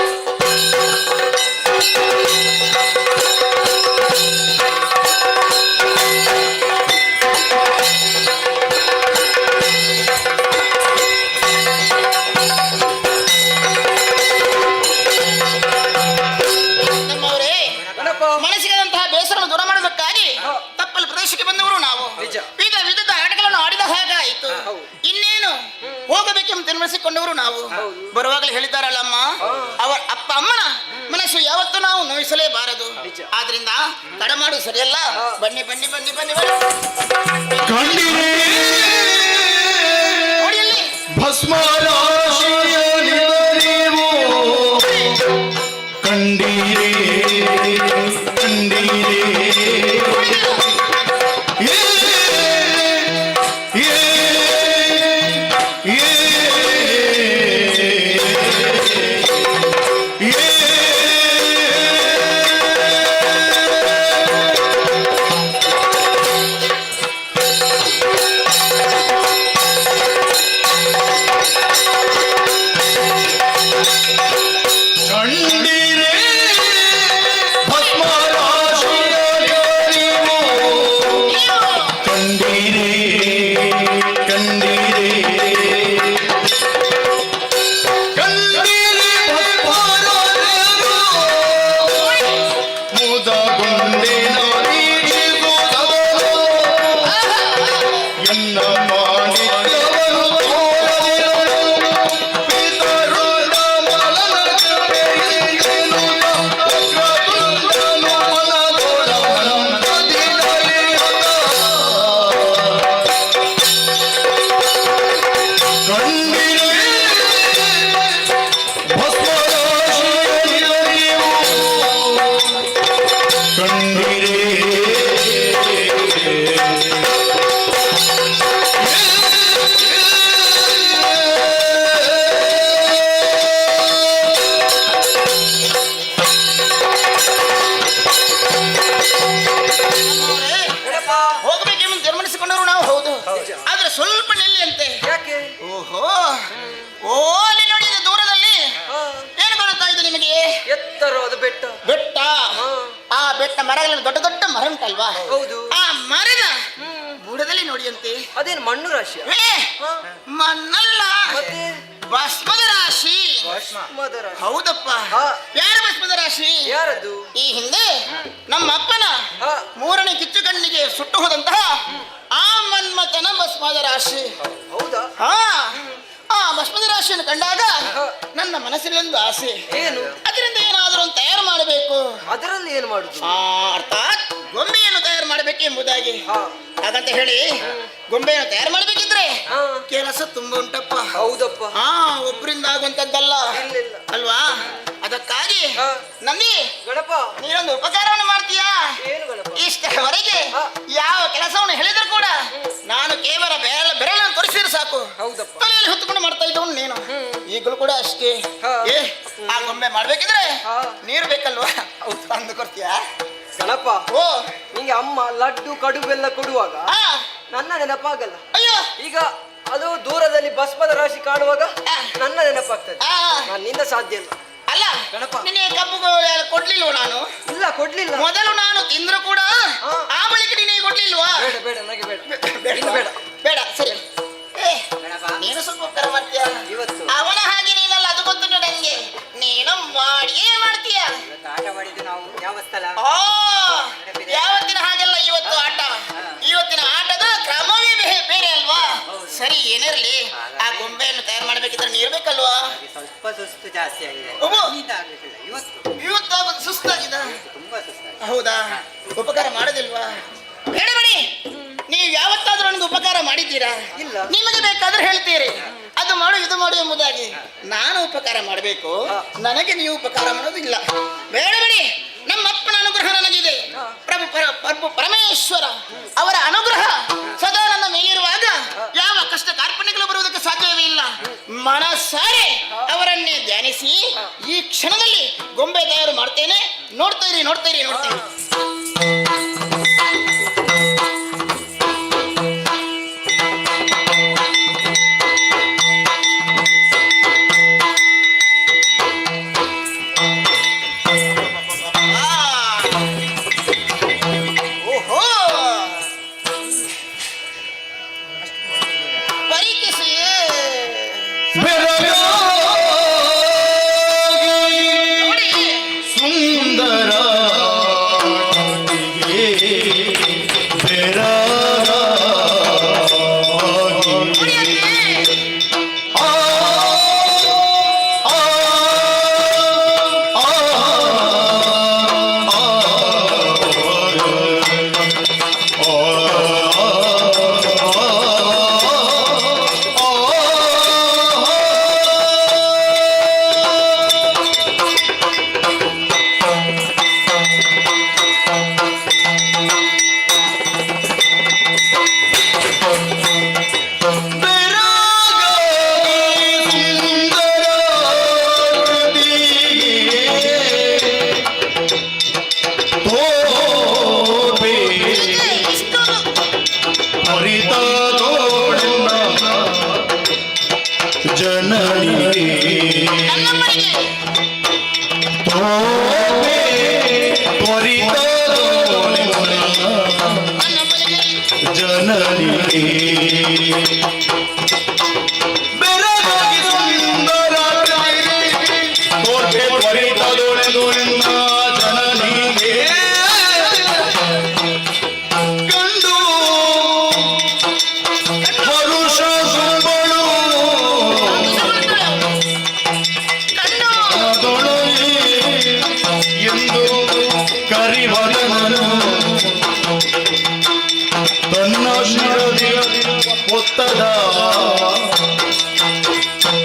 ಮನಸ್ಸಿಗಾದಂತಹ ಬೇಸರವನ್ನು ದೂರ ಮಾಡುವುದಕ್ಕಾಗಿ ತಪ್ಪಲು ಪ್ರದೇಶಕ್ಕೆ ಬಂದವರು ನಾವು. ವಿಧ ವಿಧದ ಆಟಗಳನ್ನು ಆಡಿದ ಹಾಗಾಯಿತು. ಇನ್ನೇನು ಹೋಗಬೇಕೆಂದು ತೀರ್ಮಾನಿಸಿಕೊಂಡವರು ನಾವು. ಬರುವಾಗಲೇ ಹೇಳಿದ್ದಾರಲ್ಲಮ್ಮ, ಅವರ ಅಪ್ಪ ಅಮ್ಮನ ಮನಸ್ಸು ಯಾವತ್ತೂ ನಾವು ನೋಯಿಸಲೇಬಾರದು. ಆದ್ರಿಂದ ತಡ ಮಾಡುದು ಸರಿಯಲ್ಲ. ಬನ್ನಿ ಬನ್ನಿ ಬನ್ನಿ ಬನ್ನಿ ಬನ್ನಿ. ನೋಡಿಯಲ್ಲಿ ಕಂಡೀರೇ ಕಂಡೀರೇ ಮರಗಳನ್ನು ದೊಡ್ಡ ದೊಡ್ಡ ಮರ ಉಂಟಲ್ವಾ, ಹೌದು. ಆ ಮರದ ಬುಡದಲ್ಲಿ ನೋಡಿಯಂತೆ ಅದೇನು ಮಣ್ಣು ರಾಶಿ? ಮಣ್ಣಲ್ಲ, ಭಸ್ಮದ ರಾಶಿ. ಹೌದಪ್ಪ. ಯಾರ ಭಸ್ಮದ ರಾಶಿ? ಯಾರದು? ಈ ಹಿಂದೆ ನಮ್ಮ ಅಪ್ಪನ ಮೂರನೇ ಕಿಚ್ಚು ಕಣ್ಣಿಗೆ ಸುಟ್ಟು ಹೋದಂತಹ ಆ ಮನ್ಮಥನ ಭಸ್ಮದ ರಾಶಿ. ಹೌದಾ? ಆ ಭಸ್ಮದ ರಾಶಿಯನ್ನು ಕಂಡಾಗ ನನ್ನ ಮನಸ್ಸಿನಲ್ಲಿ ಒಂದು ಆಸೆ. ಏನು? ಅದರಿಂದ ಏನಾದರೂ ಒಂದು ತಯಾರು ಮಾಡಬೇಕು. ಅದರಲ್ಲಿ ಏನು ಮಾಡುದು? ಅರ್ಥಾತ್ ಗೊಂಬೆಯನ್ನು ತಯಾರು ಮಾಡಬೇಕು ಎಂಬುದಾಗಿ. ಹಾಗಂತ ಹೇಳಿ ಗೊಂಬೆಯನ್ನು ತಯಾರು ಮಾಡಬೇಕಿದ್ರೆ ಕೆಲಸ ತುಂಬಾ ಉಂಟಪ್ಪ. ಹೌದಪ್ಪ. ಒಬ್ಬರಿಂದ ಆಗುವಂತದ್ದಲ್ಲ ಅಲ್ವಾ? ಅದಕ್ಕಾಗಿ ನಂದಿ ಗಣಪ ನೀನೊಂದು ಉಪಕಾರವನ್ನು ಮಾಡ್ತೀಯಾ? ಏನು ಗಣಪ? ಇಷ್ಟವರೆಗೆ ಯಾವ ಕೆಲಸವನ್ನು ಹೇಳಿದ್ರು ಕೂಡ ನಾನು ಕೇವಲ ಬೆರಳನ್ನು ತೋರಿಸಿದ್ರೆ ಸಾಕು, ತಲೆಯಲ್ಲಿ ಹೊತ್ತುಕೊಂಡು ಮಾಡ್ತಾ ಇದ್ದವನು ನೀನು. ಈಗಲೂ ಕೂಡ ಅಷ್ಟೇ. ಆ ಗೊಂಬೆ ಮಾಡ್ಬೇಕಿದ್ರೆ ನೀರು ಬೇಕಲ್ವಾ? ತಂದು ಕೊಡ್ತೀಯಾ ಗಣಪ? ನಿಂಗೆ ಅಮ್ಮ ಲಡ್ಡು ಕಡುಬೆಲ್ಲ ಕೊಡುವಾಗ ನನ್ನ ನೆನಪಾಗಲ್ಲ. ಅಯ್ಯೋ, ಈಗ ಅದು ದೂರದಲ್ಲಿ ಭಸ್ಮದ ರಾಶಿ ಕಾಣುವಾಗ ನನ್ನ ನೆನಪಾಗ್ತದೆ. ನನ್ನಿಂದ ಸಾಧ್ಯ ಇಲ್ಲ. ಅಲ್ಲ ಗಣಪ, ನಿನ್ನೆ ಕಬ್ಬು ಕೊಡ್ಲಿಲ್ವ? ನಾನು ಇಲ್ಲ ಕೊಡ್ಲಿಲ್ಲ. ಮೊದಲು ನಾನು ತಿಂದ್ರು ಕೂಡ ಆ ಬಳಿಕ ನಿನಗೆ ಕೊಡ್ಲಿಲ್ವಾ? ಬೇಡ ಬೇಡ, ನನಗೆ ಬೇಡ ಬೇಡ ಬೇಡ. ಸರಿ, ನೀನು ಸ್ವಲ್ಪ ಉಪಕಾರ ಮಾಡ್ತೀಯ. ಇವತ್ತು ಅವನ ಹಾಗೆ ನೀನಲ್ಲ, ಅದು ಗೊತ್ತು ನನಗೆ. ನೀನು ಮಾಡಿಯೇ ಮಾಡ್ತೀಯ. ಆಟ ಮಾಡಿದ್ದು ನಾವು ಯಾವ ಸ್ಥಳ? ಯಾವತ್ತಿನ ಹಾಗೆಲ್ಲ ಇವತ್ತು ಆಟ. ಇವತ್ತಿನ ಆಟದ ಕ್ರಮವೇ ಬೇರೆ ಅಲ್ವಾ? ಸರಿ, ಏನಿರ್ಲಿ, ಆ ಗೊಂಬೆಯನ್ನು ತಯಾರು ಮಾಡ್ಬೇಕಿದ್ರೆ ನೀರು ಬೇಕಲ್ವಾ? ಸ್ವಲ್ಪ ಸುಸ್ತು ಜಾಸ್ತಿ ಆಗಿದೆ. ಇವತ್ತು ಆಗೋದು ಸುಸ್ತಾಗಿದೆ. ತುಂಬಾ ಸುಸ್ತಾಗಿದೆ. ಹೌದಾ? ಉಪಕಾರ ಮಾಡೋದಿಲ್ವಾ? ಬೇಡ ಬನ್ನಿ. ನೀವು ಯಾವತ್ತಾದ್ರೂ ನನಗೆ ಉಪಕಾರ ಮಾಡಿದ್ದೀರಾ? ಇಲ್ಲ. ನಿಮಗೆ ಬೇಕಾದ್ರೆ ಹೇಳ್ತೀರಿ ಅದು ಮಾಡು ಇದು ಮಾಡು ಎಂಬುದಾಗಿ. ನಾನು ಉಪಕಾರ ಮಾಡಬೇಕು, ನನಗೆ ನೀವು ಉಪಕಾರ ಮಾಡೋದಿಲ್ಲ. ಬೇಡ ಬಿಡಿ. ನಮ್ಮ ಅಪ್ಪನ ಅನುಗ್ರಹ ನನಗಿದೆ. ಪ್ರಭು ಪರಮೇಶ್ವರ ಅವರ ಅನುಗ್ರಹ ಸದಾ ನನ್ನ ಮೇಲಿರುವಾಗ ಯಾವ ಕಷ್ಟ ಕಾರ್ಪಣ್ಯಗಳು ಬರುವುದಕ್ಕೆ ಸಾಧ್ಯವೇ ಇಲ್ಲ. ಮನಸಾರೆ ಅವರನ್ನೇ ಧ್ಯಾನಿಸಿ ಈ ಕ್ಷಣದಲ್ಲಿ ಗೊಂಬೆ ತಯಾರು ಮಾಡ್ತೇನೆ. ನೋಡ್ತಾ ಇರಿ ನೋಡ್ತಾ ಇರಿ ನೋಡ್ತಾ ಇರಿ. ಸುಂದರ ಗೋಪಿ ತ್ವರಿತ ಜನನಿಗೆ ಬೆರಗಾಗಿ ಸುಂದರ ತೋರ್ಪೆ ತ್ವರಿತದೊಳೆದೊಳೆನ್ನ ಜನನಿಗೆ ಕಂಡು ಹರುಷ ಸುಂಬಳು ಅದೊಳಗೆ ಎಂದು ಕರಿವದನನು ತನ್ನ ಶಿರದಿ ಒತ್ತದ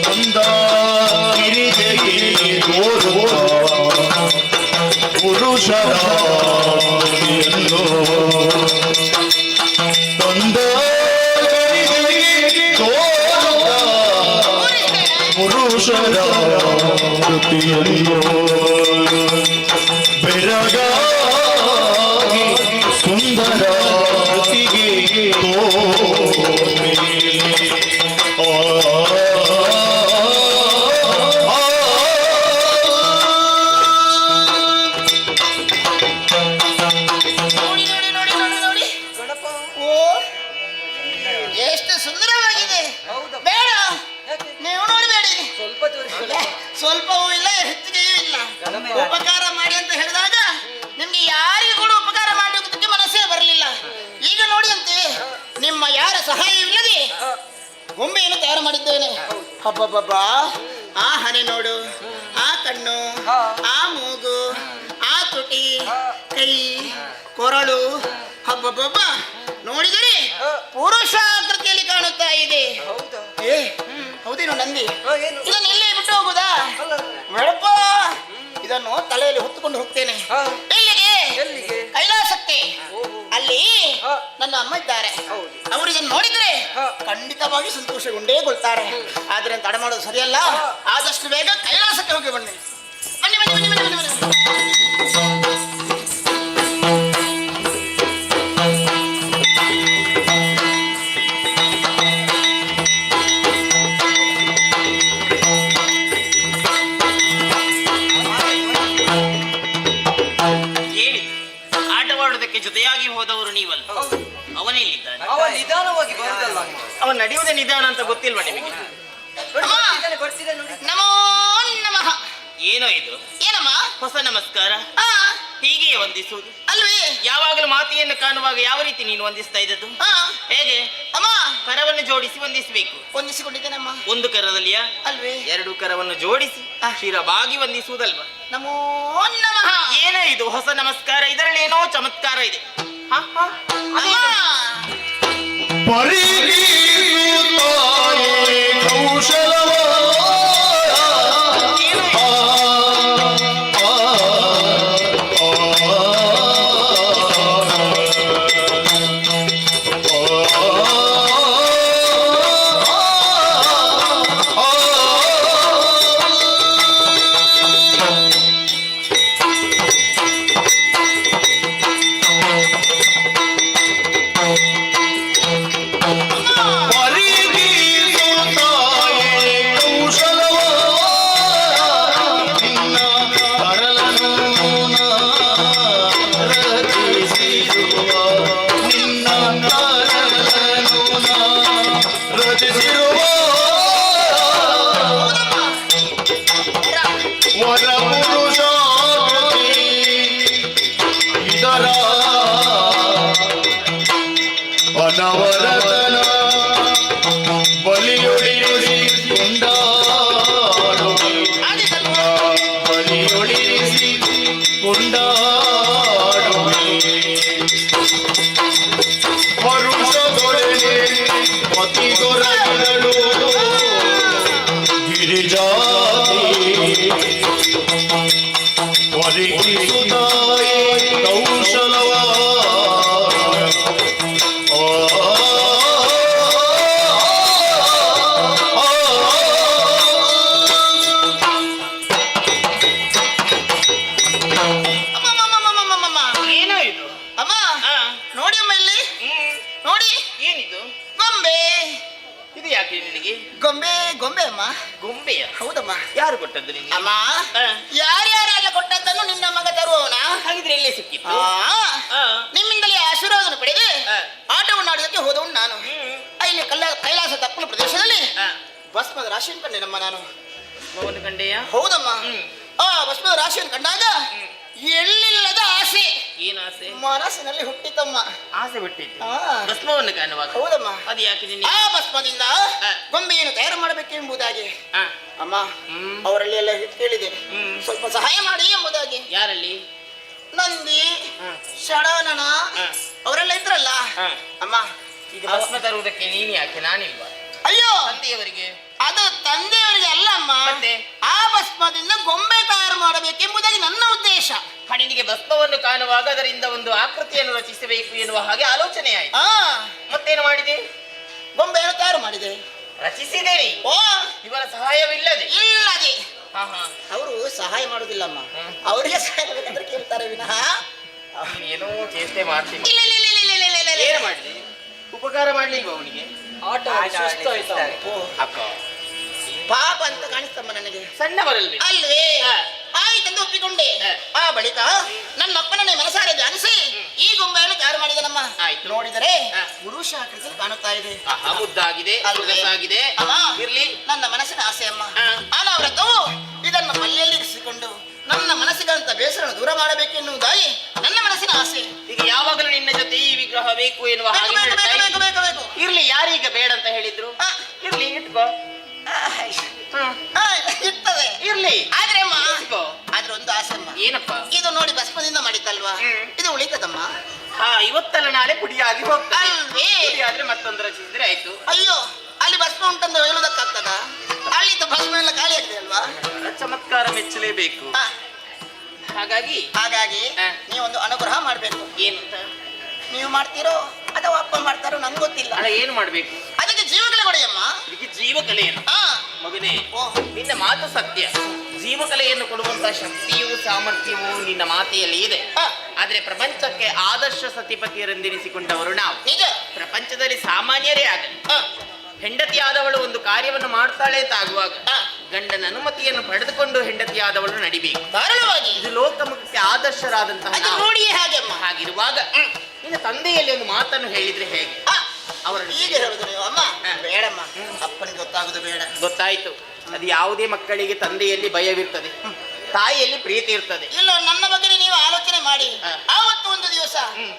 ತಂದ ಗಿರಿಜೆಗೆ ತೋರುವ ಪುರುಷರ ಎಂದು ತಂದ ಗಿರಿಜೆಗೆ ತೋರುವ ಪುರುಷರ ಕೃತಿಯನ್ನು ಬೆರಗಾಗಿ ಸುಂದರ ಕೃತಿಗೆ ತೋರಿ ನೋಡಿ ನೋಡಿ ನೋಡಿ ನೋಡಿ ನೋಡಿ ಗಣಪ ಓ ಎಷ್ಟು ಸುಂದರವಾಗಿದೆ. ಹೌದಾ? ಬೇಡ, ಯಾಕೆ? ನೀವು ನೋಡಬೇಡಿ. ಸ್ವಲ್ಪ ತೋರಿಸಿ ಸ್ವಲ್ಪವೂ ಇಲ್ಲ, ಹೆಚ್ಚಿಗೆಯೂ ಇಲ್ಲ. ಗಣಪ. ಉಪಕಾರ ಮಾಡಿ ಅಂತ ಹೇಳಿದಾಗ ನಿಮ್ಗೆ ಯಾರಿಗೂ ಕೂಡ ಉಪಕಾರ ಮಾಡೋದಕ್ಕೆ ಮನಸ್ಸೇ ಬರಲಿಲ್ಲ. ಈಗ ನೋಡಿ ಅಂತೆ ನಿಮ್ಮ ಯಾರ ಸಹಾಯವಿಲ್ಲದೆ ಗೊಂಬೆಯನ್ನು ತಯಾರು ಮಾಡಿದ್ದೇನೆ. ಹಬ್ಬಬ್ಬಬ್ಬ, ಆ ಹನೆ ನೋಡು, ಆ ಕಣ್ಣು, ಆ ಮೂಗು, ಆ ತುಟಿ, ಕೈ, ಕೊರಳು, ಹಬ್ಬಬ್ಬಬ್ಬ ನೋಡಿದರೆ ಪುರುಷಾಕೃತಿಯಲ್ಲಿ ಕಾಣುತ್ತಾ ಇದೆ. ಹೌದಾ? ಏ ಹೌದೇನು ನಂದಿ? ಏನು? ಇದನ್ನು ಇಲ್ಲೇ ಬಿಟ್ಟು ಹೋಗುದಾ? ಅಲ್ಲ. ಬೇಡಪ್ಪ, ಇದನ್ನು ತಲೆಯಲ್ಲಿ ಹೊತ್ತುಕೊಂಡು ಹೋಗ್ತೇನೆ. ಹಾ. ಎಲ್ಲಿಗೆ? ಎಲ್ಲಿಗೆ? ಕೈಲಾಸಕ್ಕೆ. ಓಹೋ. ಅಲ್ಲಿ ಹಾ. ನನ್ನ ಅಮ್ಮ ಇದ್ದಾರೆ. ಹೌದು. ಅವರು ಇದನ್ನು ನೋಡಿದ್ರೆ ಹಾ. ಖಂಡಿತವಾಗಿ ಸಂತೋಷಗೊಂಡೇಗೊಳ್ತಾರೆ. ಆದ್ರೆ ತಡ ಮಾಡೋದು ಸರಿಯಲ್ಲ. ಆದಷ್ಟು ಬೇಗ ಕೈಲಾಸಕ್ಕೆ ಹೋಗಿ ಬನ್ನಿ. ಬನ್ನಿ ಬನ್ನಿ ಬನ್ನಿ ಬನ್ನಿ ಬನ್ನಿ ಬನ್ನಿ. ಹೇಳಿ, ಆಟವಾಡುವುದಕ್ಕೆ ಜೊತೆಯಾಗಿ ಹೋದವರು ನೀವಲ್ಲ. ಅವನೇ ಇಲ್ಲಿದ್ದಾನೆ. ಅವ ನಿಧಾನವಾಗಿ ಬರುದಲ್ಲ. ಅವನು ನಡೆಯುವುದೇ ನಿಧಾನ ಅಂತ ಗೊತ್ತಿಲ್ವಾ ನಿಮಗೆ? ನೋಡಿ, ಬರ್ತಿದ್ದಾನೆ, ಬರ್ತಿದ್ದಾನೆ ನೋಡಿ. ನಮೋ ನಮಃ. ಏನೋ ಇದು ಏನಮ್ಮ? ಹೊಸ ನಮಸ್ಕಾರ. ಆ ಹೀಗೆಯೇ ವಂದಿಸುವುದು? ಅಲ್ವೇ? ಯಾವಾಗಲೂ ಮಾತೆಯನ್ನು ಕಾಣುವಾಗ ಯಾವ ರೀತಿ ನೀನು ವಂದಿಸ್ತಾ ಇದ್ದದ್ದು? ಆ ಹೇಗೆ? ಅಮ್ಮ ಕರವನ್ನು ಜೋಡಿಸಿ ವಂದಿಸಬೇಕು. ಹೊಂದಿಸಿಕೊಂಡಿದ್ದೇನಮ್ಮ. ಒಂದು ಕರದಲ್ಲಿಯಾ? ಅಲ್ವೇ? ಎರಡು ಕರವನ್ನು ಜೋಡಿಸಿ ಶಿರವಾಗಿ ವಂದಿಸುವುದಲ್ವಾ? ನಮೋ ನಮಃ. ಏನೋ ಇದು ಹೊಸ ನಮಸ್ಕಾರ, ಇದರಲ್ಲಿ ಏನೋ ಚಮತ್ಕಾರ ಇದೆ. ಹ, ಹ. ಅಮ್ಮ ಪರಿಗೀಸುತ್ತಾಯೇ ಕೌಶಲವ ಅನವರತನ ಬಲಿಯೊಳಿಸಿ ಕೊಂಡಾಡುವೆ ಬಲಿಯೊಳಿಸಿ ಕೊಂಡಾಡುವೆ ವರುಷದೊಳಗೆ ಪತಿದೊರಗಿದಳು ಗಿರಿಜಾತಿ ಒದಗಿಸುತ್ತಾಯೇ ಕೌಶಲವ ಏನೋ ಇದು? ಅಮ್ಮ ಆ, ನೋಡಿ ಅಮ್ಮ ಇಲ್ಲಿ ನೋಡಿ. ಏನಿದು? ಗೊಂಬೆ ಇದು ಯಾಕೆ ನಿನಗೆ? ಗೊಂಬೆ ಗೊಂಬೆ ಅಮ್ಮ. ಗೊಂಬೆಯ? ಹೌದಮ್ಮ. ಯಾರು ಕೊಟ್ಟದ್ದು ನಿನಗೆ? ಅಮ್ಮ ಆ. ಯಾರ್ಯಾರೆಲ್ಲ ಕೊಟ್ಟ ನನಗೆ ಸಿಕ್ಕಿತ್ತು. ಆ. ನಿಮ್ಮಿಂದಲೇ ಆಶೀರ್ವಾದವನ್ನು ಪಡೆದು ಆ. ಆಟವನ್ನು ಆಡೋದಕ್ಕೆ ಹೋದವನು ನಾನು. ಇಲ್ಲಿ ಕೈಲಾಸ ತಪ್ಪಲ ಪ್ರದೇಶದಲ್ಲಿ ಆ. ಭಸ್ಮದ ರಾಶಿಯನ್ನು ಕಂಡೆ ನಮ್ಮ ನಾನು. ಭಸ್ಮವನ್ನು ಕಂಡೆಯ? ಹೌದಮ್ಮ. ಆ ಭಸ್ಮದ ರಾಶಿಯನ್ನು ಕಂಡಾಗ ಎಲ್ಲಿಲ್ಲದ ಆಸೆ ಏನು ಆಸೆ ಮನಸ್ಸಿನಲ್ಲಿ ಹುಟ್ಟಿತಮ್ಮ. ಆಸೆ ಬಿಟ್ಟಿತ್ತು ಆ. ಭಸ್ಮವನ್ನು ಕಾಣುವಾಗ. ಹೌದಮ್ಮ. ಅದು ಯಾಕೆ ನಿನ್ನೆ? ಆ ಭಸ್ಮದಿಂದ ಗೊಂಬೆಯನ್ನು ತಯಾರು ಮಾಡಬೇಕೆಂಬುದಾಗಿ ಆ. ಅಮ್ಮ ಅವರಲ್ಲಿ ಎಲ್ಲ ಕೇಳಿದೆ. ಸ್ವಲ್ಪ ಸಹಾಯ ಮಾಡಿ ಎಂಬುದಾಗಿ. ಯಾರಲ್ಲಿ? ನಂದಿ ಷಡಾನನ ಅವರೆಲ್ಲ ಇದ್ರಲ್ಲ. ಅಮ್ಮ ಈಗ ಭಸ್ಮ ತರುವುದಕ್ಕೆ ನೀನು ಯಾಕೆ, ನಾನಿಲ್ವಾ? ಅಯ್ಯೋ ತಂದೆಯವರಿಗೆ. ಅದು ತಂದೆಯವರಿಗೆ ಅಲ್ಲ ಅಮ್ಮ. ಮತ್ತೆ? ಆ ಭಸ್ಮದಿಂದ ಗೊಂಬೆ ತಯಾರು ಮಾಡಬೇಕೆಂಬುದಾಗಿ ನನ್ನ ಉದ್ದೇಶ. ನಿನಗೆ ಭಸ್ಮವನ್ನು ಕಾಣುವಾಗ ಅದರಿಂದ ಒಂದು ಆಕೃತಿಯನ್ನು ರಚಿಸಬೇಕು ಎನ್ನುವ ಹಾಗೆ ಆಲೋಚನೆ ಆಯ್ತು. ಮತ್ತೇನು ಮಾಡಿದೆ? ಗೊಂಬೆಯನ್ನು ತಯಾರು ಮಾಡಿದೆ. ರಚಿಸಿದ್ದೇನೆ. ಓ ಇವರ ಸಹಾಯವಿಲ್ಲದೆ? ಇಲ್ಲದೆ. ಹಾ. ಅವರು ಸಹಾಯ ಮಾಡುದಿಲ್ಲಮ್ಮ. ಅವರಿಗೆ ಸಹಾಯ ಮಾಡಬೇಕಂದ್ರೆ ಕೇಳ್ತಾರೆ ವಿನಃ ಏನೋ ಚೇಷ್ಟೆ ಮಾಡ್ತೀನಿ. ಇಲ್ಲ ಇಲ್ಲ ಇಲ್ಲ ಇಲ್ಲ ಇಲ್ಲ ಇಲ್ಲ ಇಲ್ಲ. ಏನು ಮಾಡಿದೆ? ಉಪಕಾರ ಮಾಡ್ಲಿಲ್ವಾ ಅವನಿಗೆ? ಆಟ ಸುಸ್ತಾಯ್ತು. ಅಕ್ಕ ಪಾಪ ಅಂತ ಕಾಣಿಸ್ತಮ್ಮ ನನಗೆ. ಸಣ್ಣವರಲ್ವೇ? ಅಲ್ವೇ? ಆಯ್ತೆಂದು ಒಪ್ಪಿಕೊಂಡೆ. ಆ ಬಳಿಕ ನನ್ನ ಅಪ್ಪನನ್ನೇ ಮನಸಾರೆ ಧ್ಯಾನಿಸಿ ಈ ಗೊಂಬೆಯನ್ನು ತಯಾರು ಮಾಡಿದನಮ್ಮ. ಆಯ್ತು. ನೋಡಿದರೆ ಪುರುಷ ಆಕೃತಿಯಲ್ಲಿ ಕಾಣುತ್ತಾ ಇದೆ. ಮುದ್ದಾಗಿದೆ, ಸೊಗಸಾಗಿದೆ. ಇರ್ಲಿ, ನನ್ನ ಮನಸ್ಸಿನ ಆಸೆ ಅಮ್ಮ. ಅನಾವೃತವು ಇದನ್ನು ಮಲ್ಲೆಯಲ್ಲಿ ಇರಿಸಿಕೊಂಡು ನನ್ನ ಮನಸ್ಸಿಗಂತ ಬೇಸರ ದೂರ ಮಾಡಬೇಕೆನ್ನುವುದಾಗಿ ನನ್ನ ಮನಸ್ಸಿನ ಆಸೆ. ಈಗ ಯಾವಾಗಲೂ ನಿನ್ನ ಜೊತೆ ಈ ವಿಗ್ರಹ ಬೇಕು ಎನ್ನುವ ಹಾಗೆ ಹೇಳ್ತಾ ಇದ್ದೀನಿ. ಇರ್ಲಿ, ಯಾರೀಗ ಬೇಡ ಅಂತ ಹೇಳಿದ್ರು? ಇರ್ಲಿ, ಇಟ್ಕೋ. ಇರ್ತದೆ. ಇರ್ಲಿ, ಆದ್ರೆ ಅಮ್ಮ ಇಟ್ಕೋ. ಆದ್ರೆ ಒಂದು ಆಸೆ ಅಮ್ಮ. ಏನಪ್ಪ? ಇದು ನೋಡಿ ಭಸ್ಮದಿಂದ ಮಾಡಿದ್ದಲ್ವಾ, ಇದು ಉಳಿತದಮ್ಮ. ಇವತ್ತಲ್ಲ ನಾಳೆ ಪುಡಿಯಾಗಿ ಹೋಗ್ತದೆ. ಅಲ್ವೇ? ಆದ್ರೆ ಮತ್ತೊಂದು ರಚಿಸಿದ್ರೆ ಆಯ್ತು. ಅಯ್ಯೋ, ಅಲ್ಲಿ ಭಸ್ಮ ಉಂಟಂದು ಹೇಳುವುದಕ್ಕಾಗ್ತದ? ಅಲ್ಲಿದ್ದ ಭಸ್ಮ ಎಲ್ಲ ಖಾಲಿ ಆಗಿದೆ ಅಲ್ವಾ? ಚಮತ್ಕಾರ ಮೆಚ್ಚಲೇಬೇಕು. ಹಾಗಾಗಿ ನೀವೊಂದು ಅನುಗ್ರಹ ಮಾಡ್ಬೇಕು. ಏನಂತ? ನೀವು ಮಾಡ್ತೀರೋ ಅಥವಾ ಅಪ್ಪ ಮಾಡ್ತಾರೋ ನಂಗೆ ಗೊತ್ತಿಲ್ಲ. ಅಲ್ಲ, ಏನು ಮಾಡ್ಬೇಕು? ಅದಕ್ಕೆ ಜೀವಕಲೆ ಕೊಡಿಯಮ್ಮ. ಇದಕ್ಕೆ ಜೀವಕಲೆಯನ್ನು? ಮಗನೇ, ನಿನ್ನ ಮಾತು ಸತ್ಯ. ಜೀವಕಲೆಯನ್ನು ಕೊಡುವಂತ ಶಕ್ತಿಯೂ ಸಾಮರ್ಥ್ಯವೂ ನಿನ್ನ ಮಾತೆಯಲ್ಲಿ ಇದೆ. ಆದ್ರೆ ಪ್ರಪಂಚಕ್ಕೆ ಆದರ್ಶ ಸತಿಪತಿಯರೆಂದೆನಿಸಿಕೊಂಡವರು ನಾವು. ನಿಜ. ಪ್ರಪಂಚದಲ್ಲಿ ಸಾಮಾನ್ಯರೇ ಆಗಲಿ, ಹೆಂಡತಿಯಾದವಳು ಒಂದು ಕಾರ್ಯವನ್ನು ಮಾಡ್ತಾಳೆ ತಾಗುವಾಗ ಗಂಡನ ಅನುಮತಿಯನ್ನು ಪಡೆದುಕೊಂಡು ಹೆಂಡತಿಯಾದವಳು ನಡಿಬೇಕು ಧಾರಾಳವಾಗಿ. ಇದು ಲೋಕಮುಖಕ್ಕೆ ಆದರ್ಶರಾದಂತಹ ನೋಡಿಯೇ ಹಾಗೆ ಅಮ್ಮ. ಹಾಗಿರುವಾಗ ನಿನ್ನ ತಂದೆಯಲ್ಲಿ ಒಂದು ಮಾತನ್ನು ಹೇಳಿದ್ರೆ ಹೇಗೆ? ಅವರು ಈಗ ಹೇಳುದು ನೀವು ಅಮ್ಮ. ಬೇಡಮ್ಮ, ಅಪ್ಪನಿಗೆ ಗೊತ್ತಾಗುದು ಬೇಡ. ಗೊತ್ತಾಯ್ತು. ಅದು ಯಾವುದೇ ಮಕ್ಕಳಿಗೆ ತಂದೆಯಲ್ಲಿ ಭಯವಿರ್ತದೆ, ತಾಯಿಯಲ್ಲಿ ಪ್ರೀತಿ ಇರ್ತದೆ. ಇಲ್ಲ, ನನ್ನ ಬಗ್ಗೆ ನೀವು ಆಲೋಚನೆ ಮಾಡಿ. ಆವತ್ತು ಒಂದು ದಿವಸ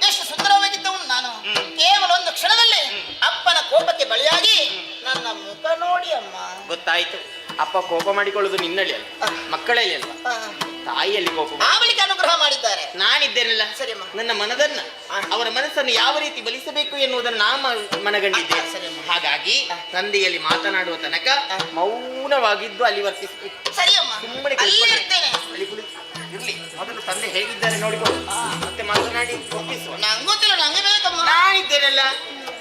ಎಷ್ಟು ಸುಂದರವಾಗಿದ್ದವನು ನಾನು. ಕೇವಲ ಒಂದು ಕ್ಷಣದಲ್ಲಿ ಅಪ್ಪನ ಕೋಪಕ್ಕೆ ಬಲಿಯಾಗಿ ನನ್ನ ಮುಖ ನೋಡಿ ಅಮ್ಮ. ಗೊತ್ತಾಯ್ತು. ಅಪ್ಪ ಕೋಪ ಮಾಡಿಕೊಳ್ಳುದು ನಿನ್ನಲ್ಲಿ ಅಲ್ಲ, ಮಕ್ಕಳಲ್ಲಿ ಅಲ್ವಾ, ತಾಯಿಯಲ್ಲಿ ಕೋಪ. ಆ ಬಳಿಕ ಅನುಗ್ರಹ ಮಾಡಿದ್ದಾರೆ. ನಾನಿದ್ದೇನಲ್ಲ, ನನ್ನ ಮನದನ್ನ, ಅವರ ಮನಸ್ಸನ್ನು ಯಾವ ರೀತಿ ಬಲಿಸಬೇಕು ಎನ್ನುವುದನ್ನು ನಾ ಮನಗಂಡಿದ್ದೆ. ಹಾಗಾಗಿ ತಂದೆಯಲ್ಲಿ ಮಾತನಾಡುವ ತನಕ ಮೌನವಾಗಿದ್ದು ಅಲ್ಲಿ ವರ್ತಿಸಬೇಕು. ಸರಿಯಮ್ಮ, ಸುಮ್ಮನೆ ಇರ್ಲಿ. ಮೊದಲು ತಂದೆ ಹೇಗಿದ್ದಾರೆ ನೋಡಿಕೊ, ಮತ್ತೆ ಮಾತನಾಡಿ ಒಪ್ಪಿಸುವ. ನಂಗೆ ಗೊತ್ತಿಲ್ಲ, ನಂಗೆ ಬೇಕಮ್ಮ. ನಾನಿದ್ದೇನಲ್ಲ,